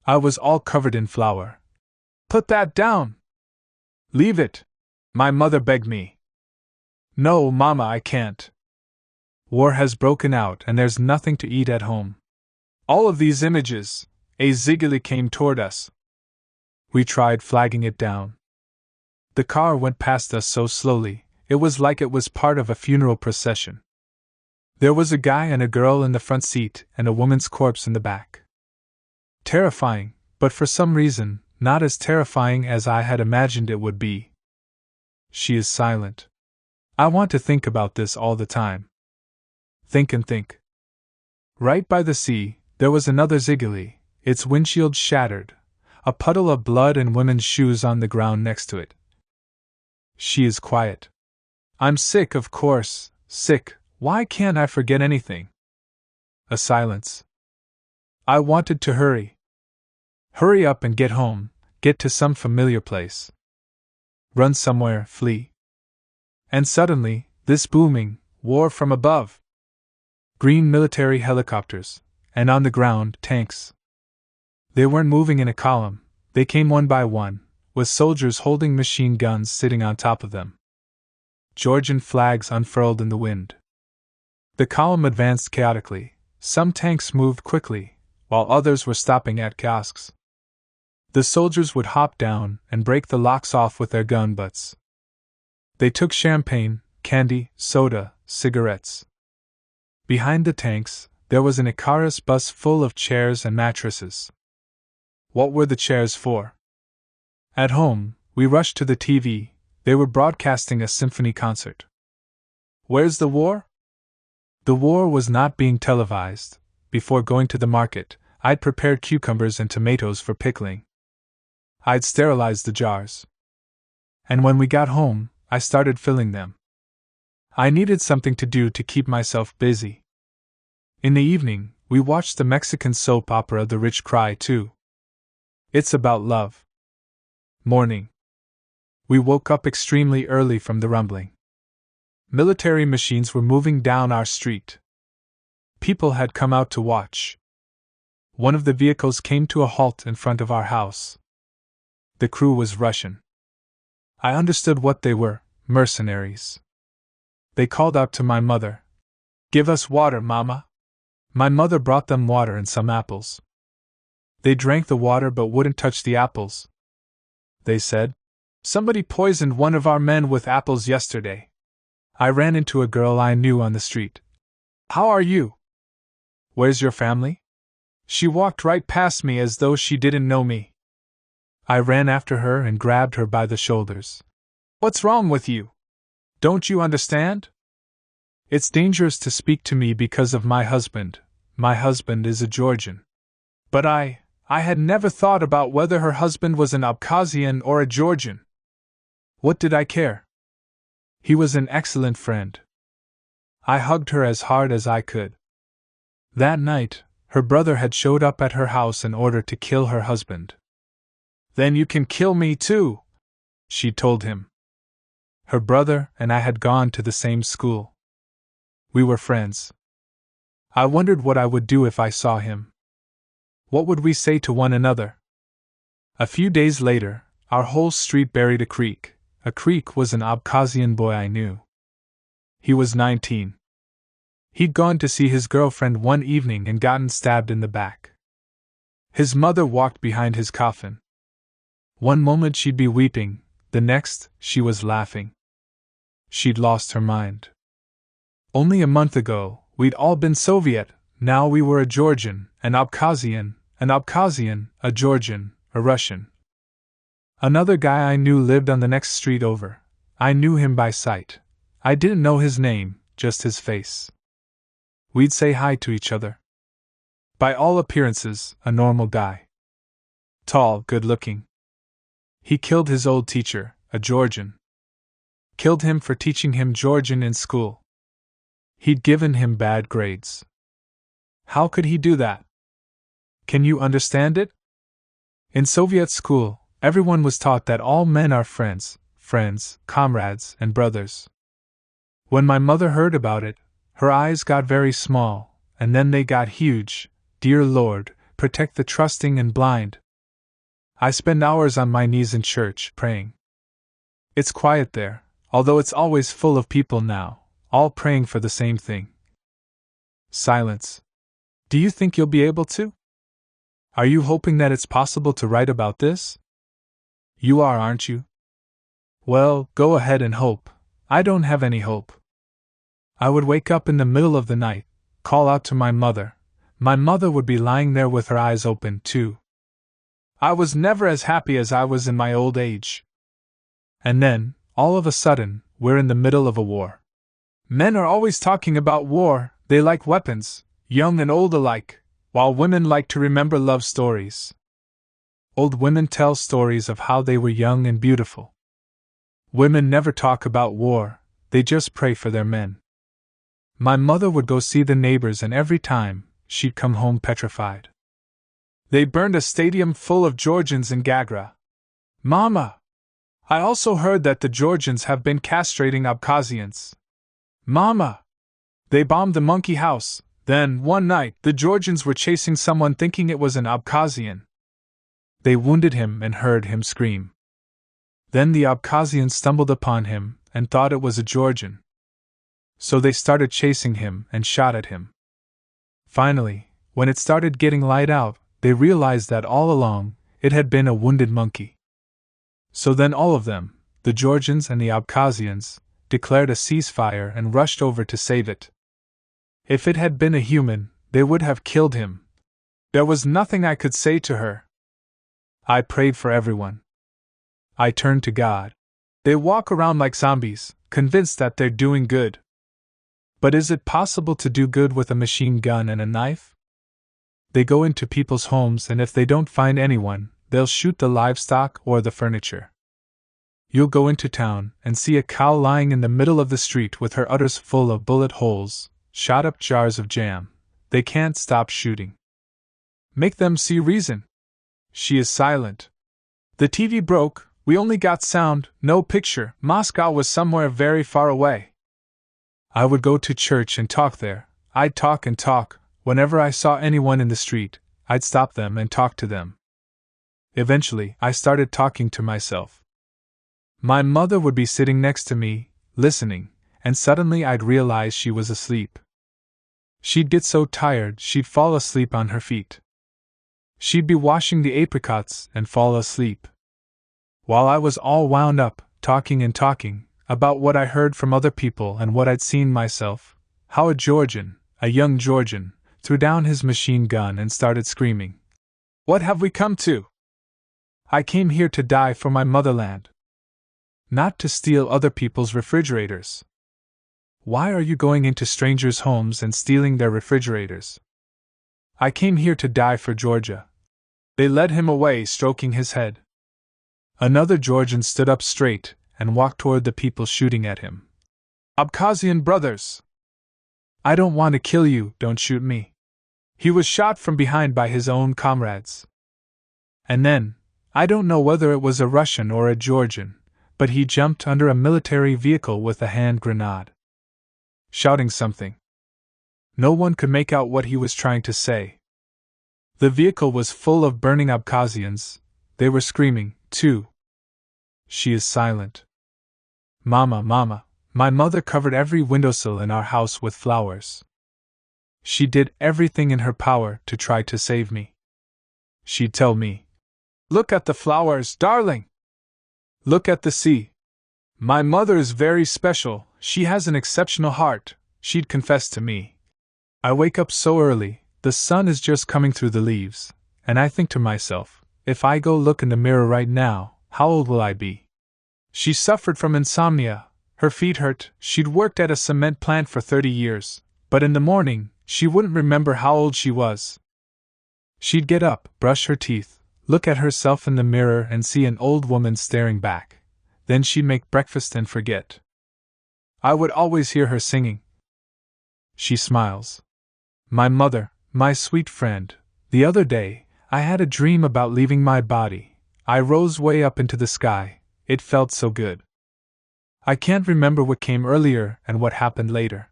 I was all covered in flour. "Put that down!" "Leave it!" my mother begged me. "No, Mama, I can't. War has broken out and there's nothing to eat at home." All of these images, a zigzag came toward us. We tried flagging it down. The car went past us so slowly, it was like it was part of a funeral procession. There was a guy and a girl in the front seat and a woman's corpse in the back. Terrifying, but for some reason, not as terrifying as I had imagined it would be. She is silent. I want to think about this all the time. Think and think. Right by the sea, there was another zigzag, its windshield shattered, a puddle of blood and women's shoes on the ground next to it. She is quiet. I'm sick, of course, sick. Why can't I forget anything? A silence. I wanted to hurry. Hurry up and get home, get to some familiar place. Run somewhere, flee. And suddenly, this booming, war from above. Green military helicopters, and on the ground, tanks. They weren't moving in a column, they came one by one, with soldiers holding machine guns sitting on top of them. Georgian flags unfurled in the wind. The column advanced chaotically. Some tanks moved quickly, while others were stopping at kiosks. The soldiers would hop down and break the locks off with their gun butts. They took champagne, candy, soda, cigarettes. Behind the tanks, there was an Icarus bus full of chairs and mattresses. What were the chairs for? At home, we rushed to the TV. They were broadcasting a symphony concert. Where's the war? The war was not being televised. Before going to the market, I'd prepared cucumbers and tomatoes for pickling. I'd sterilized the jars. And when we got home, I started filling them. I needed something to do to keep myself busy. In the evening, we watched the Mexican soap opera The Rich Cry Too. It's about love. Morning. We woke up extremely early from the rumbling. Military machines were moving down our street. People had come out to watch. One of the vehicles came to a halt in front of our house. The crew was Russian. I understood what they were, mercenaries. They called out to my mother, "Give us water, Mama." My mother brought them water and some apples. They drank the water but wouldn't touch the apples. They said, "Somebody poisoned one of our men with apples yesterday." I ran into a girl I knew on the street. "How are you? Where's your family?" She walked right past me as though she didn't know me. I ran after her and grabbed her by the shoulders. "What's wrong with you? Don't you understand?" It's dangerous to speak to me because of my husband. My husband is a Georgian. But I had never thought about whether her husband was an Abkhazian or a Georgian. What did I care? He was an excellent friend. I hugged her as hard as I could. That night, her brother had showed up at her house in order to kill her husband. Then you can kill me too, she told him. Her brother and I had gone to the same school. We were friends. I wondered what I would do if I saw him. What would we say to one another? A few days later, our whole street buried a creek. A creek was an Abkhazian boy I knew. He was 19. He'd gone to see his girlfriend one evening and gotten stabbed in the back. His mother walked behind his coffin. One moment she'd be weeping, the next, she was laughing. She'd lost her mind. Only a month ago, we'd all been Soviet, now we were a Georgian, an Abkhazian, a Georgian, a Russian. Another guy I knew lived on the next street over. I knew him by sight. I didn't know his name, just his face. We'd say hi to each other. By all appearances, a normal guy. Tall, good-looking. He killed his old teacher, a Georgian. Killed him for teaching him Georgian in school. He'd given him bad grades. How could he do that? Can you understand it? In Soviet school, everyone was taught that all men are friends, comrades, and brothers. When my mother heard about it, her eyes got very small, and then they got huge. Dear Lord, protect the trusting and blind. I spend hours on my knees in church, praying. It's quiet there, although it's always full of people now, all praying for the same thing. Silence. Do you think you'll be able to? Are you hoping that it's possible to write about this? You are, aren't you? Well, go ahead and hope. I don't have any hope. I would wake up in the middle of the night, call out to my mother. My mother would be lying there with her eyes open, too. I was never as happy as I was in my old age. And then, all of a sudden, we're in the middle of a war. Men are always talking about war, they like weapons, young and old alike, while women like to remember love stories. Old women tell stories of how they were young and beautiful. Women never talk about war, they just pray for their men. My mother would go see the neighbors, and every time, she'd come home petrified. They burned a stadium full of Georgians in Gagra. Mama! I also heard that the Georgians have been castrating Abkhazians. Mama! They bombed the monkey house. Then, one night, the Georgians were chasing someone thinking it was an Abkhazian. They wounded him and heard him scream. Then the Abkhazians stumbled upon him and thought it was a Georgian. So they started chasing him and shot at him. Finally, when it started getting light out, they realized that all along, it had been a wounded monkey. So then all of them, the Georgians and the Abkhazians, declared a ceasefire and rushed over to save it. If it had been a human, they would have killed him. There was nothing I could say to her. I prayed for everyone. I turned to God. They walk around like zombies, convinced that they're doing good. But is it possible to do good with a machine gun and a knife? They go into people's homes, and if they don't find anyone, they'll shoot the livestock or the furniture. You'll go into town and see a cow lying in the middle of the street with her udders full of bullet holes, shot up jars of jam. They can't stop shooting. Make them see reason. She is silent. The TV broke, we only got sound, no picture. Moscow was somewhere very far away. I would go to church and talk there. I'd talk and talk. Whenever I saw anyone in the street, I'd stop them and talk to them. Eventually, I started talking to myself. My mother would be sitting next to me, listening, and suddenly I'd realize she was asleep. She'd get so tired she'd fall asleep on her feet. She'd be washing the apricots and fall asleep. While I was all wound up, talking and talking, about what I heard from other people and what I'd seen myself, how a Georgian, a young Georgian, threw down his machine gun and started screaming. What have we come to? I came here to die for my motherland. Not to steal other people's refrigerators. Why are you going into strangers' homes and stealing their refrigerators? I came here to die for Georgia. They led him away, stroking his head. Another Georgian stood up straight and walked toward the people shooting at him. Abkhazian brothers! I don't want to kill you, don't shoot me. He was shot from behind by his own comrades. And then, I don't know whether it was a Russian or a Georgian, but he jumped under a military vehicle with a hand grenade, shouting something. No one could make out what he was trying to say. The vehicle was full of burning Abkhazians. They were screaming, too. She is silent. Mama, Mama, my mother covered every windowsill in our house with flowers. She did everything in her power to try to save me. She'd tell me, "Look at the flowers, darling! Look at the sea. My mother is very special, she has an exceptional heart," she'd confess to me. I wake up so early, the sun is just coming through the leaves, and I think to myself, if I go look in the mirror right now, how old will I be? She suffered from insomnia, her feet hurt, she'd worked at a cement plant for 30 years, but in the morning, she wouldn't remember how old she was. She'd get up, brush her teeth, look at herself in the mirror and see an old woman staring back. Then she'd make breakfast and forget. I would always hear her singing. She smiles. My mother, my sweet friend, the other day, I had a dream about leaving my body. I rose way up into the sky. It felt so good. I can't remember what came earlier and what happened later.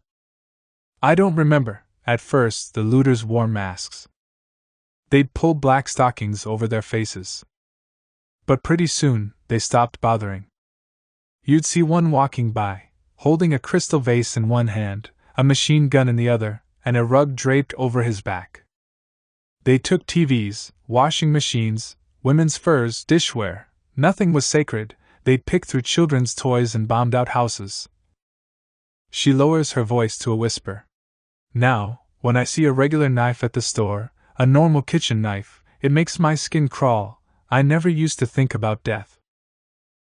I don't remember. At first, the looters wore masks. They'd pull black stockings over their faces. But pretty soon, they stopped bothering. You'd see one walking by, holding a crystal vase in one hand, a machine gun in the other, and a rug draped over his back. They took TVs, washing machines, women's furs, dishware. Nothing was sacred. They'd pick through children's toys and bombed out houses. She lowers her voice to a whisper. Now, when I see a regular knife at the store, a normal kitchen knife, it makes my skin crawl. I never used to think about death.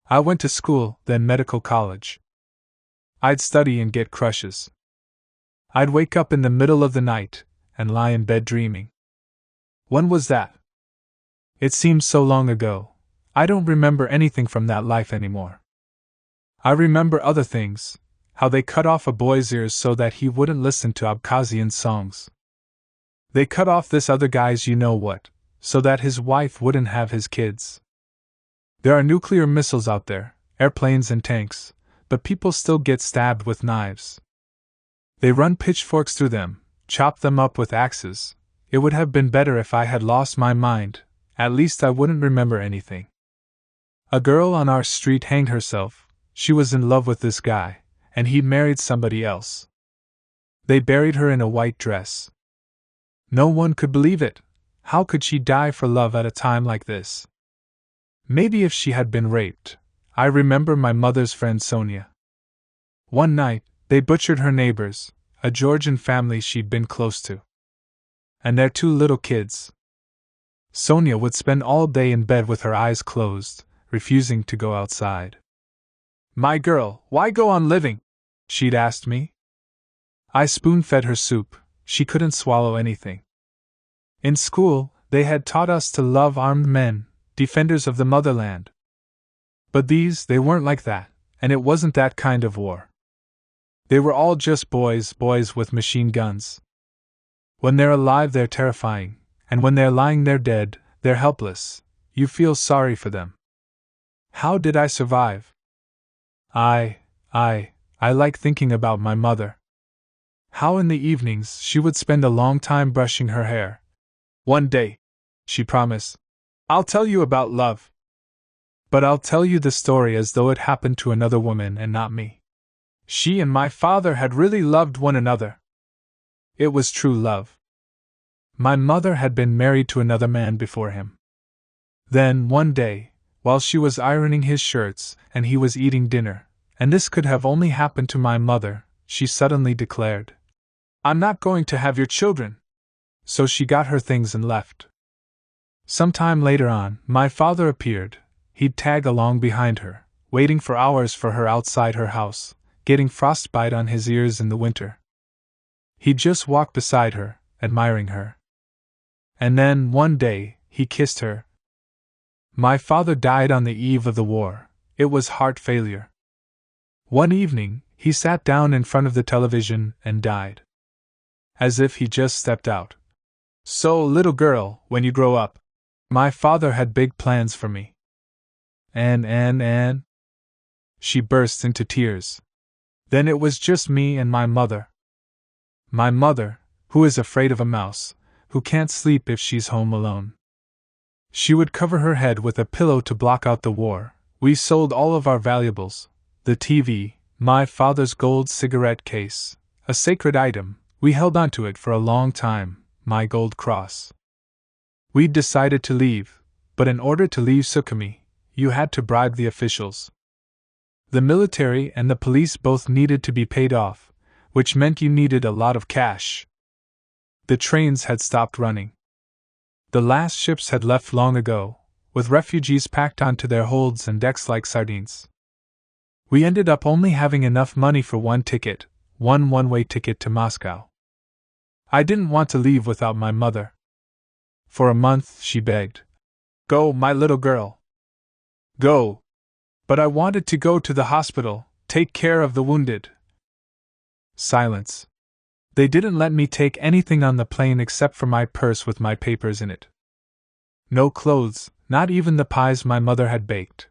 I went to school, then medical college. I'd study and get crushes. I'd wake up in the middle of the night and lie in bed dreaming. When was that? It seems so long ago. I don't remember anything from that life anymore. I remember other things, how they cut off a boy's ears so that he wouldn't listen to Abkhazian songs. They cut off this other guy's you-know-what, so that his wife wouldn't have his kids. There are nuclear missiles out there, airplanes and tanks, but people still get stabbed with knives. They run pitchforks through them, chop them up with axes. It would have been better if I had lost my mind, at least I wouldn't remember anything. A girl on our street hanged herself. She was in love with this guy, and he'd married somebody else. They buried her in a white dress. No one could believe it. How could she die for love at a time like this? Maybe if she had been raped. I remember my mother's friend Sonia. One night, they butchered her neighbors, a Georgian family she'd been close to, and their 2 little kids. Sonia would spend all day in bed with her eyes closed, refusing to go outside. My girl, why go on living? She'd asked me. I spoon-fed her soup. She couldn't swallow anything. In school, they had taught us to love armed men, defenders of the motherland. But these, they weren't like that, and it wasn't that kind of war. They were all just boys with machine guns. When they're alive, they're terrifying, and when they're lying there dead, they're helpless. You feel sorry for them. How did I survive? I like thinking about my mother. How in the evenings she would spend a long time brushing her hair. One day, she promised, I'll tell you about love. But I'll tell you the story as though it happened to another woman and not me. She and my father had really loved one another. It was true love. My mother had been married to another man before him. Then, one day, while she was ironing his shirts and he was eating dinner, and this could have only happened to my mother, she suddenly declared, I'm not going to have your children. So she got her things and left. Some time later on, my father appeared. He'd tag along behind her, waiting for hours for her outside her house, getting frostbite on his ears in the winter. He'd just walk beside her, admiring her. And then, one day, he kissed her. My father died on the eve of the war. It was heart failure. One evening, he sat down in front of the television and died. As if he just stepped out. So, little girl, when you grow up, my father had big plans for me. And. She burst into tears. Then it was just me and my mother. My mother, who is afraid of a mouse, who can't sleep if she's home alone. She would cover her head with a pillow to block out the war. We sold all of our valuables, the TV, my father's gold cigarette case, a sacred item. We held onto it for a long time, my gold cross. We'd decided to leave, but in order to leave Sukhumi, you had to bribe the officials. The military and the police both needed to be paid off, which meant you needed a lot of cash. The trains had stopped running. The last ships had left long ago, with refugees packed onto their holds and decks like sardines. We ended up only having enough money for one ticket, one one-way ticket to Moscow. I didn't want to leave without my mother. For a month, she begged. Go, my little girl. Go. But I wanted to go to the hospital, take care of the wounded. Silence. They didn't let me take anything on the plane except for my purse with my papers in it. No clothes, not even the pies my mother had baked.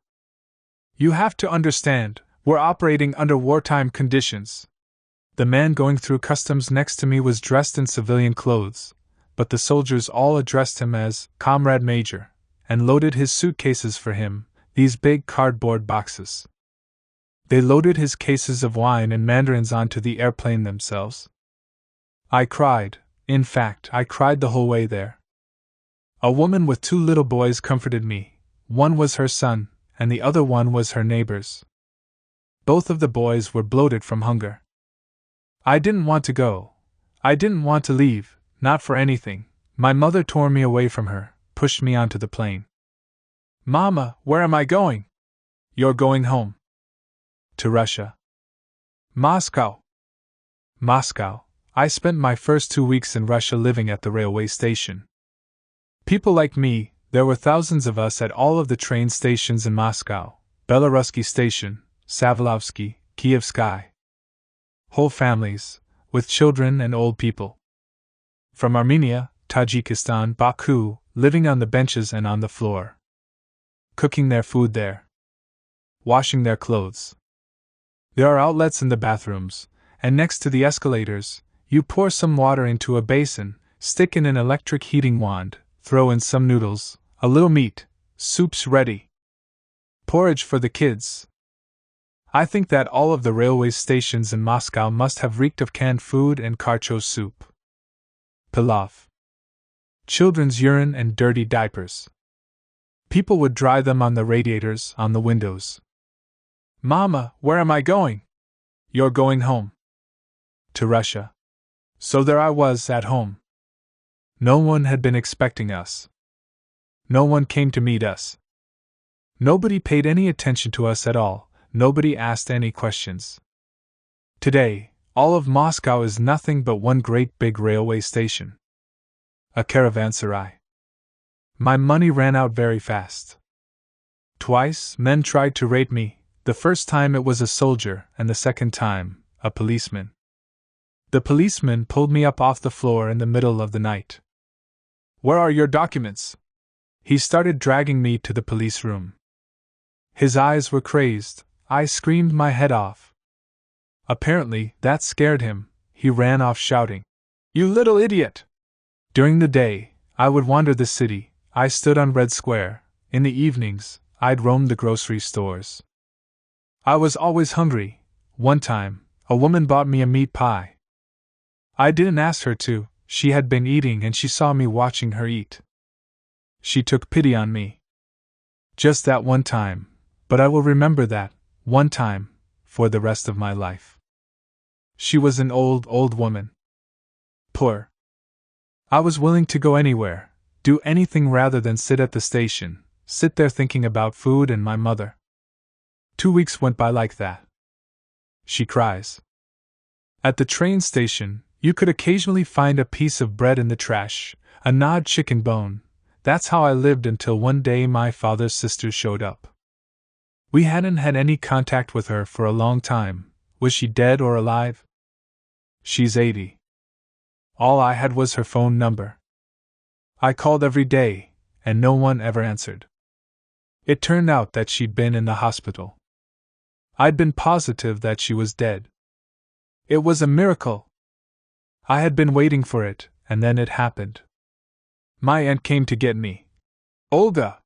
You have to understand, we're operating under wartime conditions. The man going through customs next to me was dressed in civilian clothes, but the soldiers all addressed him as Comrade Major, and loaded his suitcases for him, these big cardboard boxes. They loaded his cases of wine and mandarins onto the airplane themselves. I cried. In fact, I cried the whole way there. A woman with 2 little boys comforted me. One was her son, and the other one was her neighbor's. Both of the boys were bloated from hunger. I didn't want to go. I didn't want to leave, not for anything. My mother tore me away from her, pushed me onto the plane. Mama, where am I going? You're going home. To Russia. Moscow. Moscow. I spent my first 2 weeks in Russia living at the railway station. People like me, there were thousands of us at all of the train stations in Moscow, Belarusky Station, Savelovsky, Kievsky. Whole families, with children and old people. From Armenia, Tajikistan, Baku, living on the benches and on the floor. Cooking their food there. Washing their clothes. There are outlets in the bathrooms, and next to the escalators, you pour some water into a basin, stick in an electric heating wand, throw in some noodles, a little meat, soup's ready. Porridge for the kids. I think that all of the railway stations in Moscow must have reeked of canned food and kharcho soup. Pilaf. Children's urine and dirty diapers. People would dry them on the radiators, on the windows. Mama, where am I going? You're going home. To Russia. So there I was, at home. No one had been expecting us. No one came to meet us. Nobody paid any attention to us at all, nobody asked any questions. Today, all of Moscow is nothing but one great big railway station. A caravanserai. My money ran out very fast. Twice, men tried to rape me. The first time it was a soldier, and the second time, a policeman. The policeman pulled me up off the floor in the middle of the night. Where are your documents? He started dragging me to the police room. His eyes were crazed. I screamed my head off. Apparently, that scared him. He ran off shouting, "You little idiot!" During the day, I would wander the city. I stood on Red Square. In the evenings, I'd roam the grocery stores. I was always hungry. One time, a woman bought me a meat pie. I didn't ask her to, she had been eating and she saw me watching her eat. She took pity on me. Just that one time, but I will remember that, one time, for the rest of my life. She was an old woman. Poor. I was willing to go anywhere, do anything rather than sit at the station, sit there thinking about food and my mother. 2 weeks went by like that. she cries. At the train station, you could occasionally find a piece of bread in the trash, a gnawed chicken bone. That's how I lived until one day my father's sister showed up. We hadn't had any contact with her for a long time. Was she dead or alive? She's 80. All I had was her phone number. I called every day, and no one ever answered. It turned out that she'd been in the hospital. I'd been positive that she was dead. It was a miracle. I had been waiting for it, and then it happened. My aunt came to get me. Olga!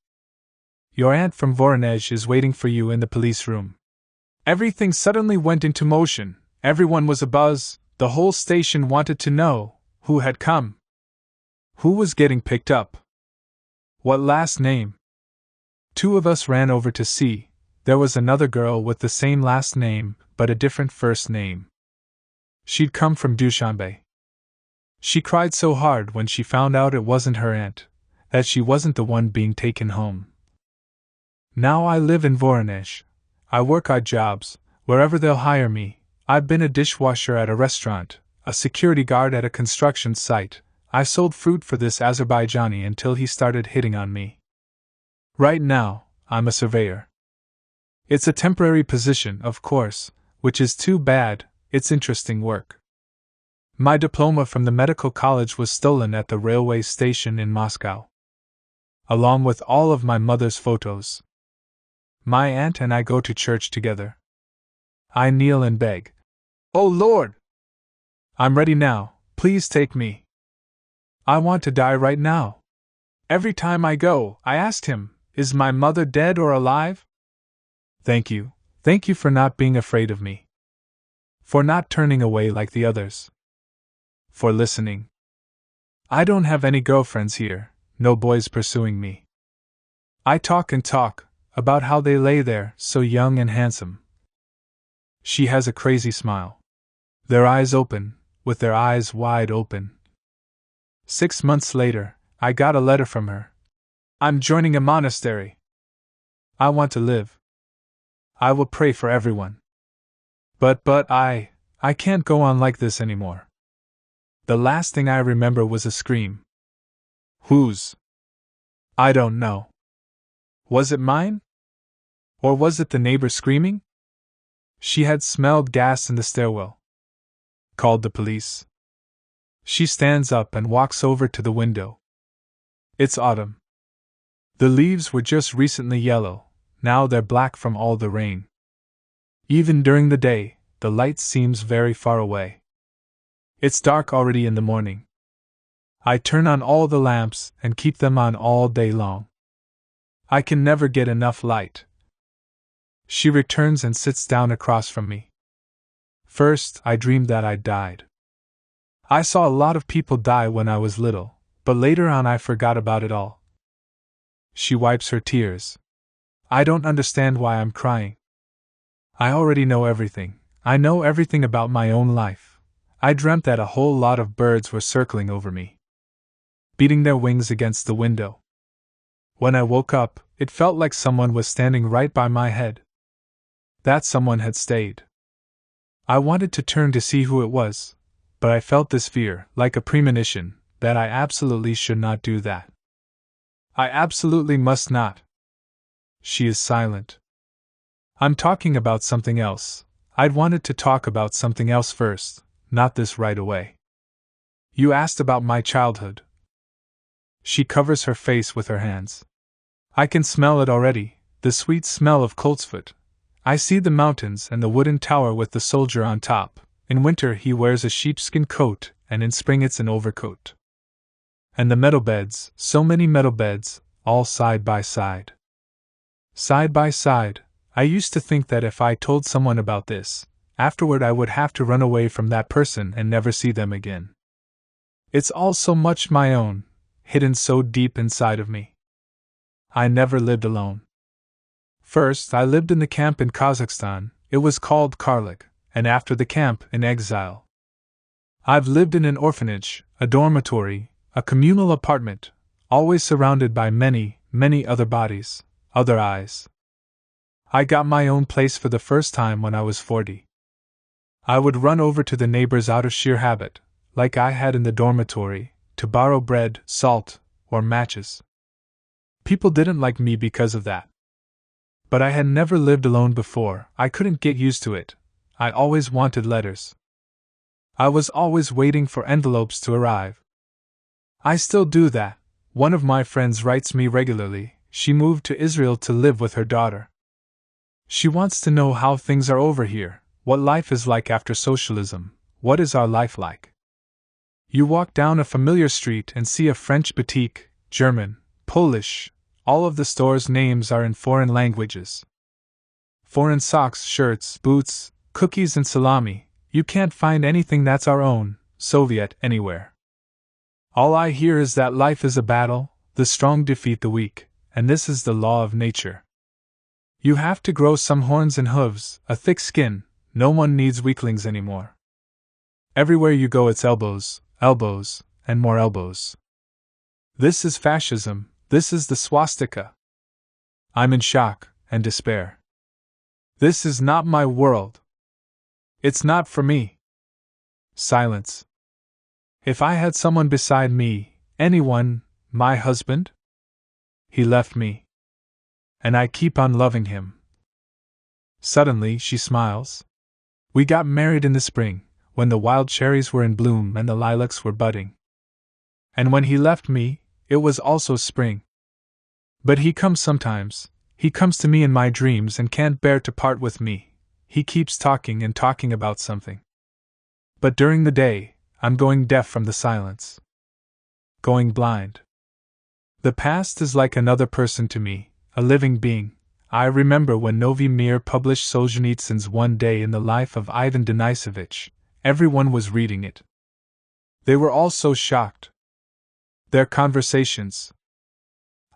Your aunt from Voronezh is waiting for you in the police room. Everything suddenly went into motion. Everyone was abuzz. The whole station wanted to know who had come. Who was getting picked up? What last name? 2 of us ran over to see. There was another girl with the same last name, but a different first name. She'd come from Dushanbe. She cried so hard when she found out it wasn't her aunt, that she wasn't the one being taken home. Now I live in Voronezh. I work odd jobs, wherever they'll hire me. I've been a dishwasher at a restaurant, a security guard at a construction site. I sold fruit for this Azerbaijani until he started hitting on me. Right now, I'm a surveyor. It's a temporary position, of course, which is too bad. It's interesting work. My diploma from the medical college was stolen at the railway station in Moscow, along with all of my mother's photos. My aunt and I go to church together. I kneel and beg. Oh Lord! I'm ready now, please take me. I want to die right now. Every time I go, I ask him, is my mother dead or alive? Thank you for not being afraid of me. For not turning away like the others. For listening. I don't have any girlfriends here, no boys pursuing me. I talk and talk about how they lay there, so young and handsome. She has a crazy smile. Their eyes open, with their eyes wide open. 6 months later, I got a letter from her. I'm joining a monastery. I want to live. I will pray for everyone. But I can't go on like this anymore. The last thing I remember was a scream. Whose? I don't know. Was it mine? Or was it the neighbor screaming? She had smelled gas in the stairwell. Called the police. She stands up and walks over to the window. It's autumn. The leaves were just recently yellow, now they're black from all the rain. Even during the day, the light seems very far away. It's dark already in the morning. I turn on all the lamps and keep them on all day long. I can never get enough light. She returns and sits down across from me. First, I dreamed that I died. I saw a lot of people die when I was little, but later on I forgot about it all. She wipes her tears. I don't understand why I'm crying. I already know everything. I know everything about my own life. I dreamt that a whole lot of birds were circling over me, beating their wings against the window. When I woke up, it felt like someone was standing right by my head. That someone had stayed. I wanted to turn to see who it was, but I felt this fear, like a premonition, that I absolutely should not do that. I absolutely must not. She is silent. I'm talking about something else. I'd wanted to talk about something else first, not this right away. You asked about my childhood. She covers her face with her hands. I can smell it already, the sweet smell of coltsfoot. I see the mountains and the wooden tower with the soldier on top. In winter he wears a sheepskin coat, and in spring it's an overcoat. And the meadow beds, so many meadow beds, all side by side. Side by side. I used to think that if I told someone about this, afterward I would have to run away from that person and never see them again. It's all so much my own, hidden so deep inside of me. I never lived alone. First, I lived in the camp in Kazakhstan. It was called Karlik, and after the camp, in exile. I've lived in an orphanage, a dormitory, a communal apartment, always surrounded by many, many other bodies, other eyes. I got my own place for the first time when I was 40. I would run over to the neighbors out of sheer habit, like I had in the dormitory, to borrow bread, salt, or matches. People didn't like me because of that. But I had never lived alone before, I couldn't get used to it. I always wanted letters. I was always waiting for envelopes to arrive. I still do that. One of my friends writes me regularly. She moved to Israel to live with her daughter. She wants to know how things are over here, what life is like after socialism, what is our life like. You walk down a familiar street and see a French boutique, German, Polish, all of the stores' names are in foreign languages. Foreign socks, shirts, boots, cookies and salami, you can't find anything that's our own, Soviet, anywhere. All I hear is that life is a battle, the strong defeat the weak, and this is the law of nature. You have to grow some horns and hooves, a thick skin, no one needs weaklings anymore. Everywhere you go it's elbows, elbows, and more elbows. This is fascism, this is the swastika. I'm in shock and despair. This is not my world. It's not for me. Silence. If I had someone beside me, anyone, my husband? He left me. And I keep on loving him. Suddenly she smiles. We got married in the spring, when the wild cherries were in bloom and the lilacs were budding. And when he left me, it was also spring. But he comes sometimes, he comes to me in my dreams and can't bear to part with me. He keeps talking and talking about something. But during the day, I'm going deaf from the silence. Going blind. The past is like another person to me, a living being. I remember when Novi Mir published Solzhenitsyn's One Day in the Life of Ivan Denisovich. Everyone was reading it. They were all so shocked. Their conversations.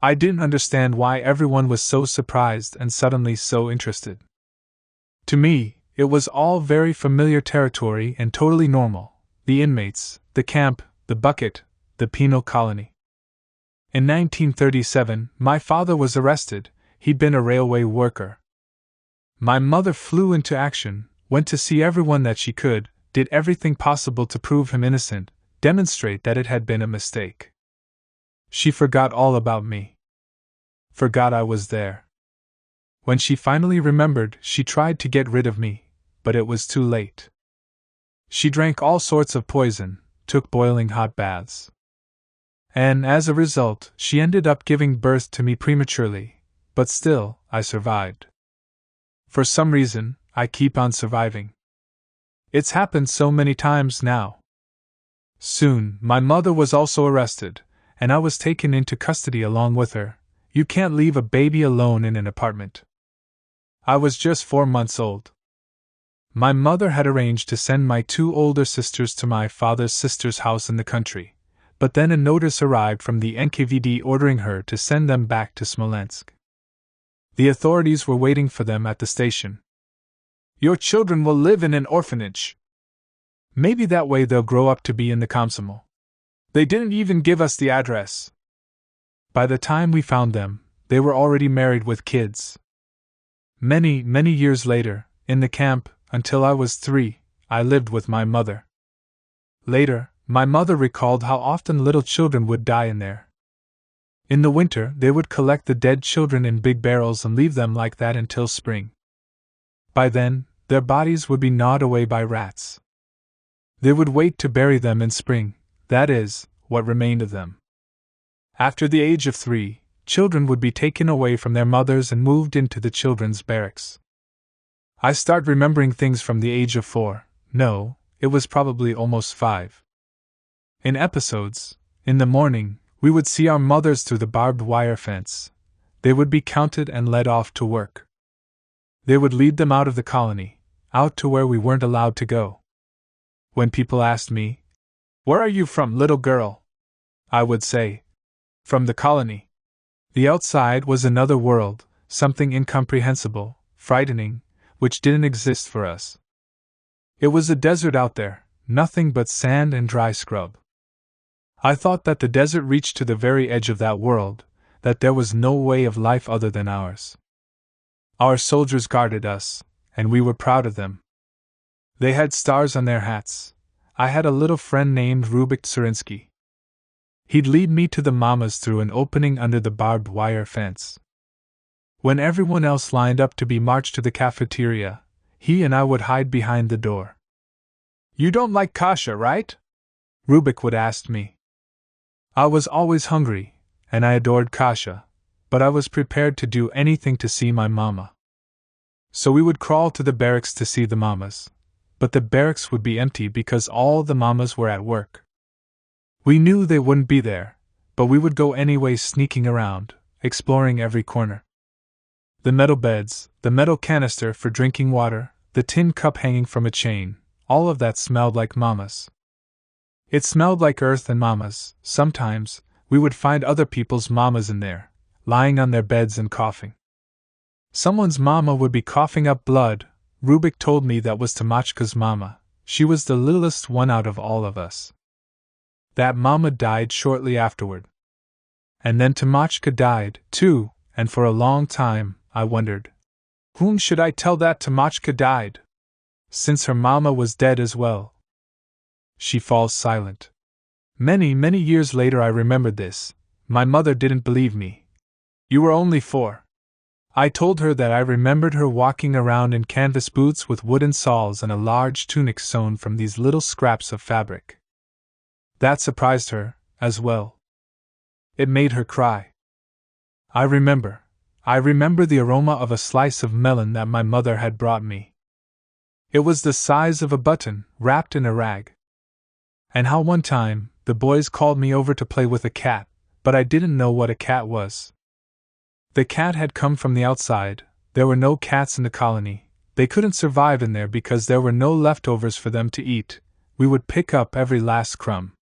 I didn't understand why everyone was so surprised and suddenly so interested. To me, it was all very familiar territory and totally normal. The inmates, the camp, the bucket, the penal colony. In 1937, my father was arrested. He'd been a railway worker. My mother flew into action, went to see everyone that she could, did everything possible to prove him innocent, demonstrate that it had been a mistake. She forgot all about me. Forgot I was there. When she finally remembered, she tried to get rid of me, but it was too late. She drank all sorts of poison, took boiling hot baths. And as a result, she ended up giving birth to me prematurely, but still, I survived. For some reason, I keep on surviving. It's happened so many times now. Soon, my mother was also arrested, and I was taken into custody along with her. You can't leave a baby alone in an apartment. I was just 4 months old. My mother had arranged to send my 2 older sisters to my father's sister's house in the country, but then a notice arrived from the NKVD ordering her to send them back to Smolensk. The authorities were waiting for them at the station. Your children will live in an orphanage. Maybe that way they'll grow up to be in the Komsomol. They didn't even give us the address. By the time we found them, they were already married with kids. Many, many years later, in the camp, until I was 3, I lived with my mother. Later, my mother recalled how often little children would die in there. In the winter, they would collect the dead children in big barrels and leave them like that until spring. By then, their bodies would be gnawed away by rats. They would wait to bury them in spring, that is, what remained of them. After the age of 3, children would be taken away from their mothers and moved into the children's barracks. I start remembering things from the age of 4, no, it was probably almost 5. In episodes, in the morning, we would see our mothers through the barbed wire fence. They would be counted and led off to work. They would lead them out of the colony, out to where we weren't allowed to go. When people asked me, "Where are you from, little girl?" I would say, "From the colony." The outside was another world, something incomprehensible, frightening, which didn't exist for us. It was a desert out there, nothing but sand and dry scrub. I thought that the desert reached to the very edge of that world, that there was no way of life other than ours. Our soldiers guarded us, and we were proud of them. They had stars on their hats. I had a little friend named Rubik Tsurinsky. He'd lead me to the mamas through an opening under the barbed wire fence. When everyone else lined up to be marched to the cafeteria, he and I would hide behind the door. "You don't like kasha, right?" Rubik would ask me. I was always hungry, and I adored kasha, but I was prepared to do anything to see my mama. So we would crawl to the barracks to see the mamas, but the barracks would be empty because all the mamas were at work. We knew they wouldn't be there, but we would go anyway, sneaking around, exploring every corner. The metal beds, the metal canister for drinking water, the tin cup hanging from a chain, all of that smelled like mamas. It smelled like earth and mamas. Sometimes, we would find other people's mamas in there, lying on their beds and coughing. Someone's mama would be coughing up blood. Rubik told me that was Tamachka's mama. She was the littlest one out of all of us. That mama died shortly afterward. And then Tamachka died, too, and for a long time, I wondered, whom should I tell that Tamachka died? Since her mama was dead as well. She falls silent. Many, many years later I remembered this. My mother didn't believe me. "You were only 4. I told her that I remembered her walking around in canvas boots with wooden soles and a large tunic sewn from these little scraps of fabric. That surprised her, as well. It made her cry. I remember the aroma of a slice of melon that my mother had brought me. It was the size of a button, wrapped in a rag. And how one time, the boys called me over to play with a cat, but I didn't know what a cat was. The cat had come from the outside. There were no cats in the colony. They couldn't survive in there because there were no leftovers for them to eat. We would pick up every last crumb.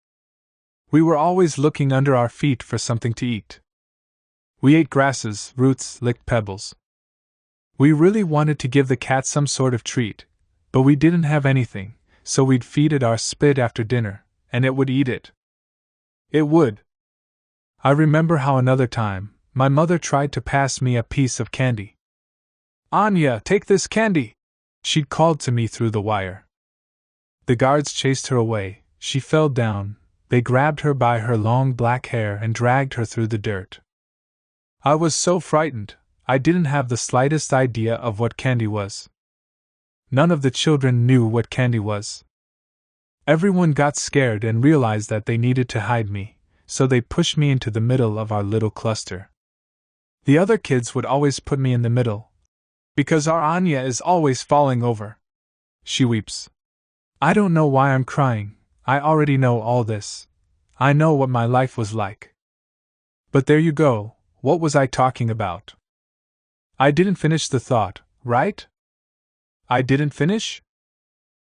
We were always looking under our feet for something to eat. We ate grasses, roots, licked pebbles. We really wanted to give the cat some sort of treat, but we didn't have anything, so we'd feed it our spit after dinner, and it would eat it. It would. I remember how another time, my mother tried to pass me a piece of candy. "Anya, take this candy!" she'd called to me through the wire. The guards chased her away. She fell down. They grabbed her by her long black hair and dragged her through the dirt. I was so frightened, I didn't have the slightest idea of what candy was. None of the children knew what candy was. Everyone got scared and realized that they needed to hide me, so they pushed me into the middle of our little cluster. The other kids would always put me in the middle, because our Anya is always falling over. She weeps. I don't know why I'm crying. I already know all this. I know what my life was like. But there you go, what was I talking about? I didn't finish the thought, right? I didn't finish?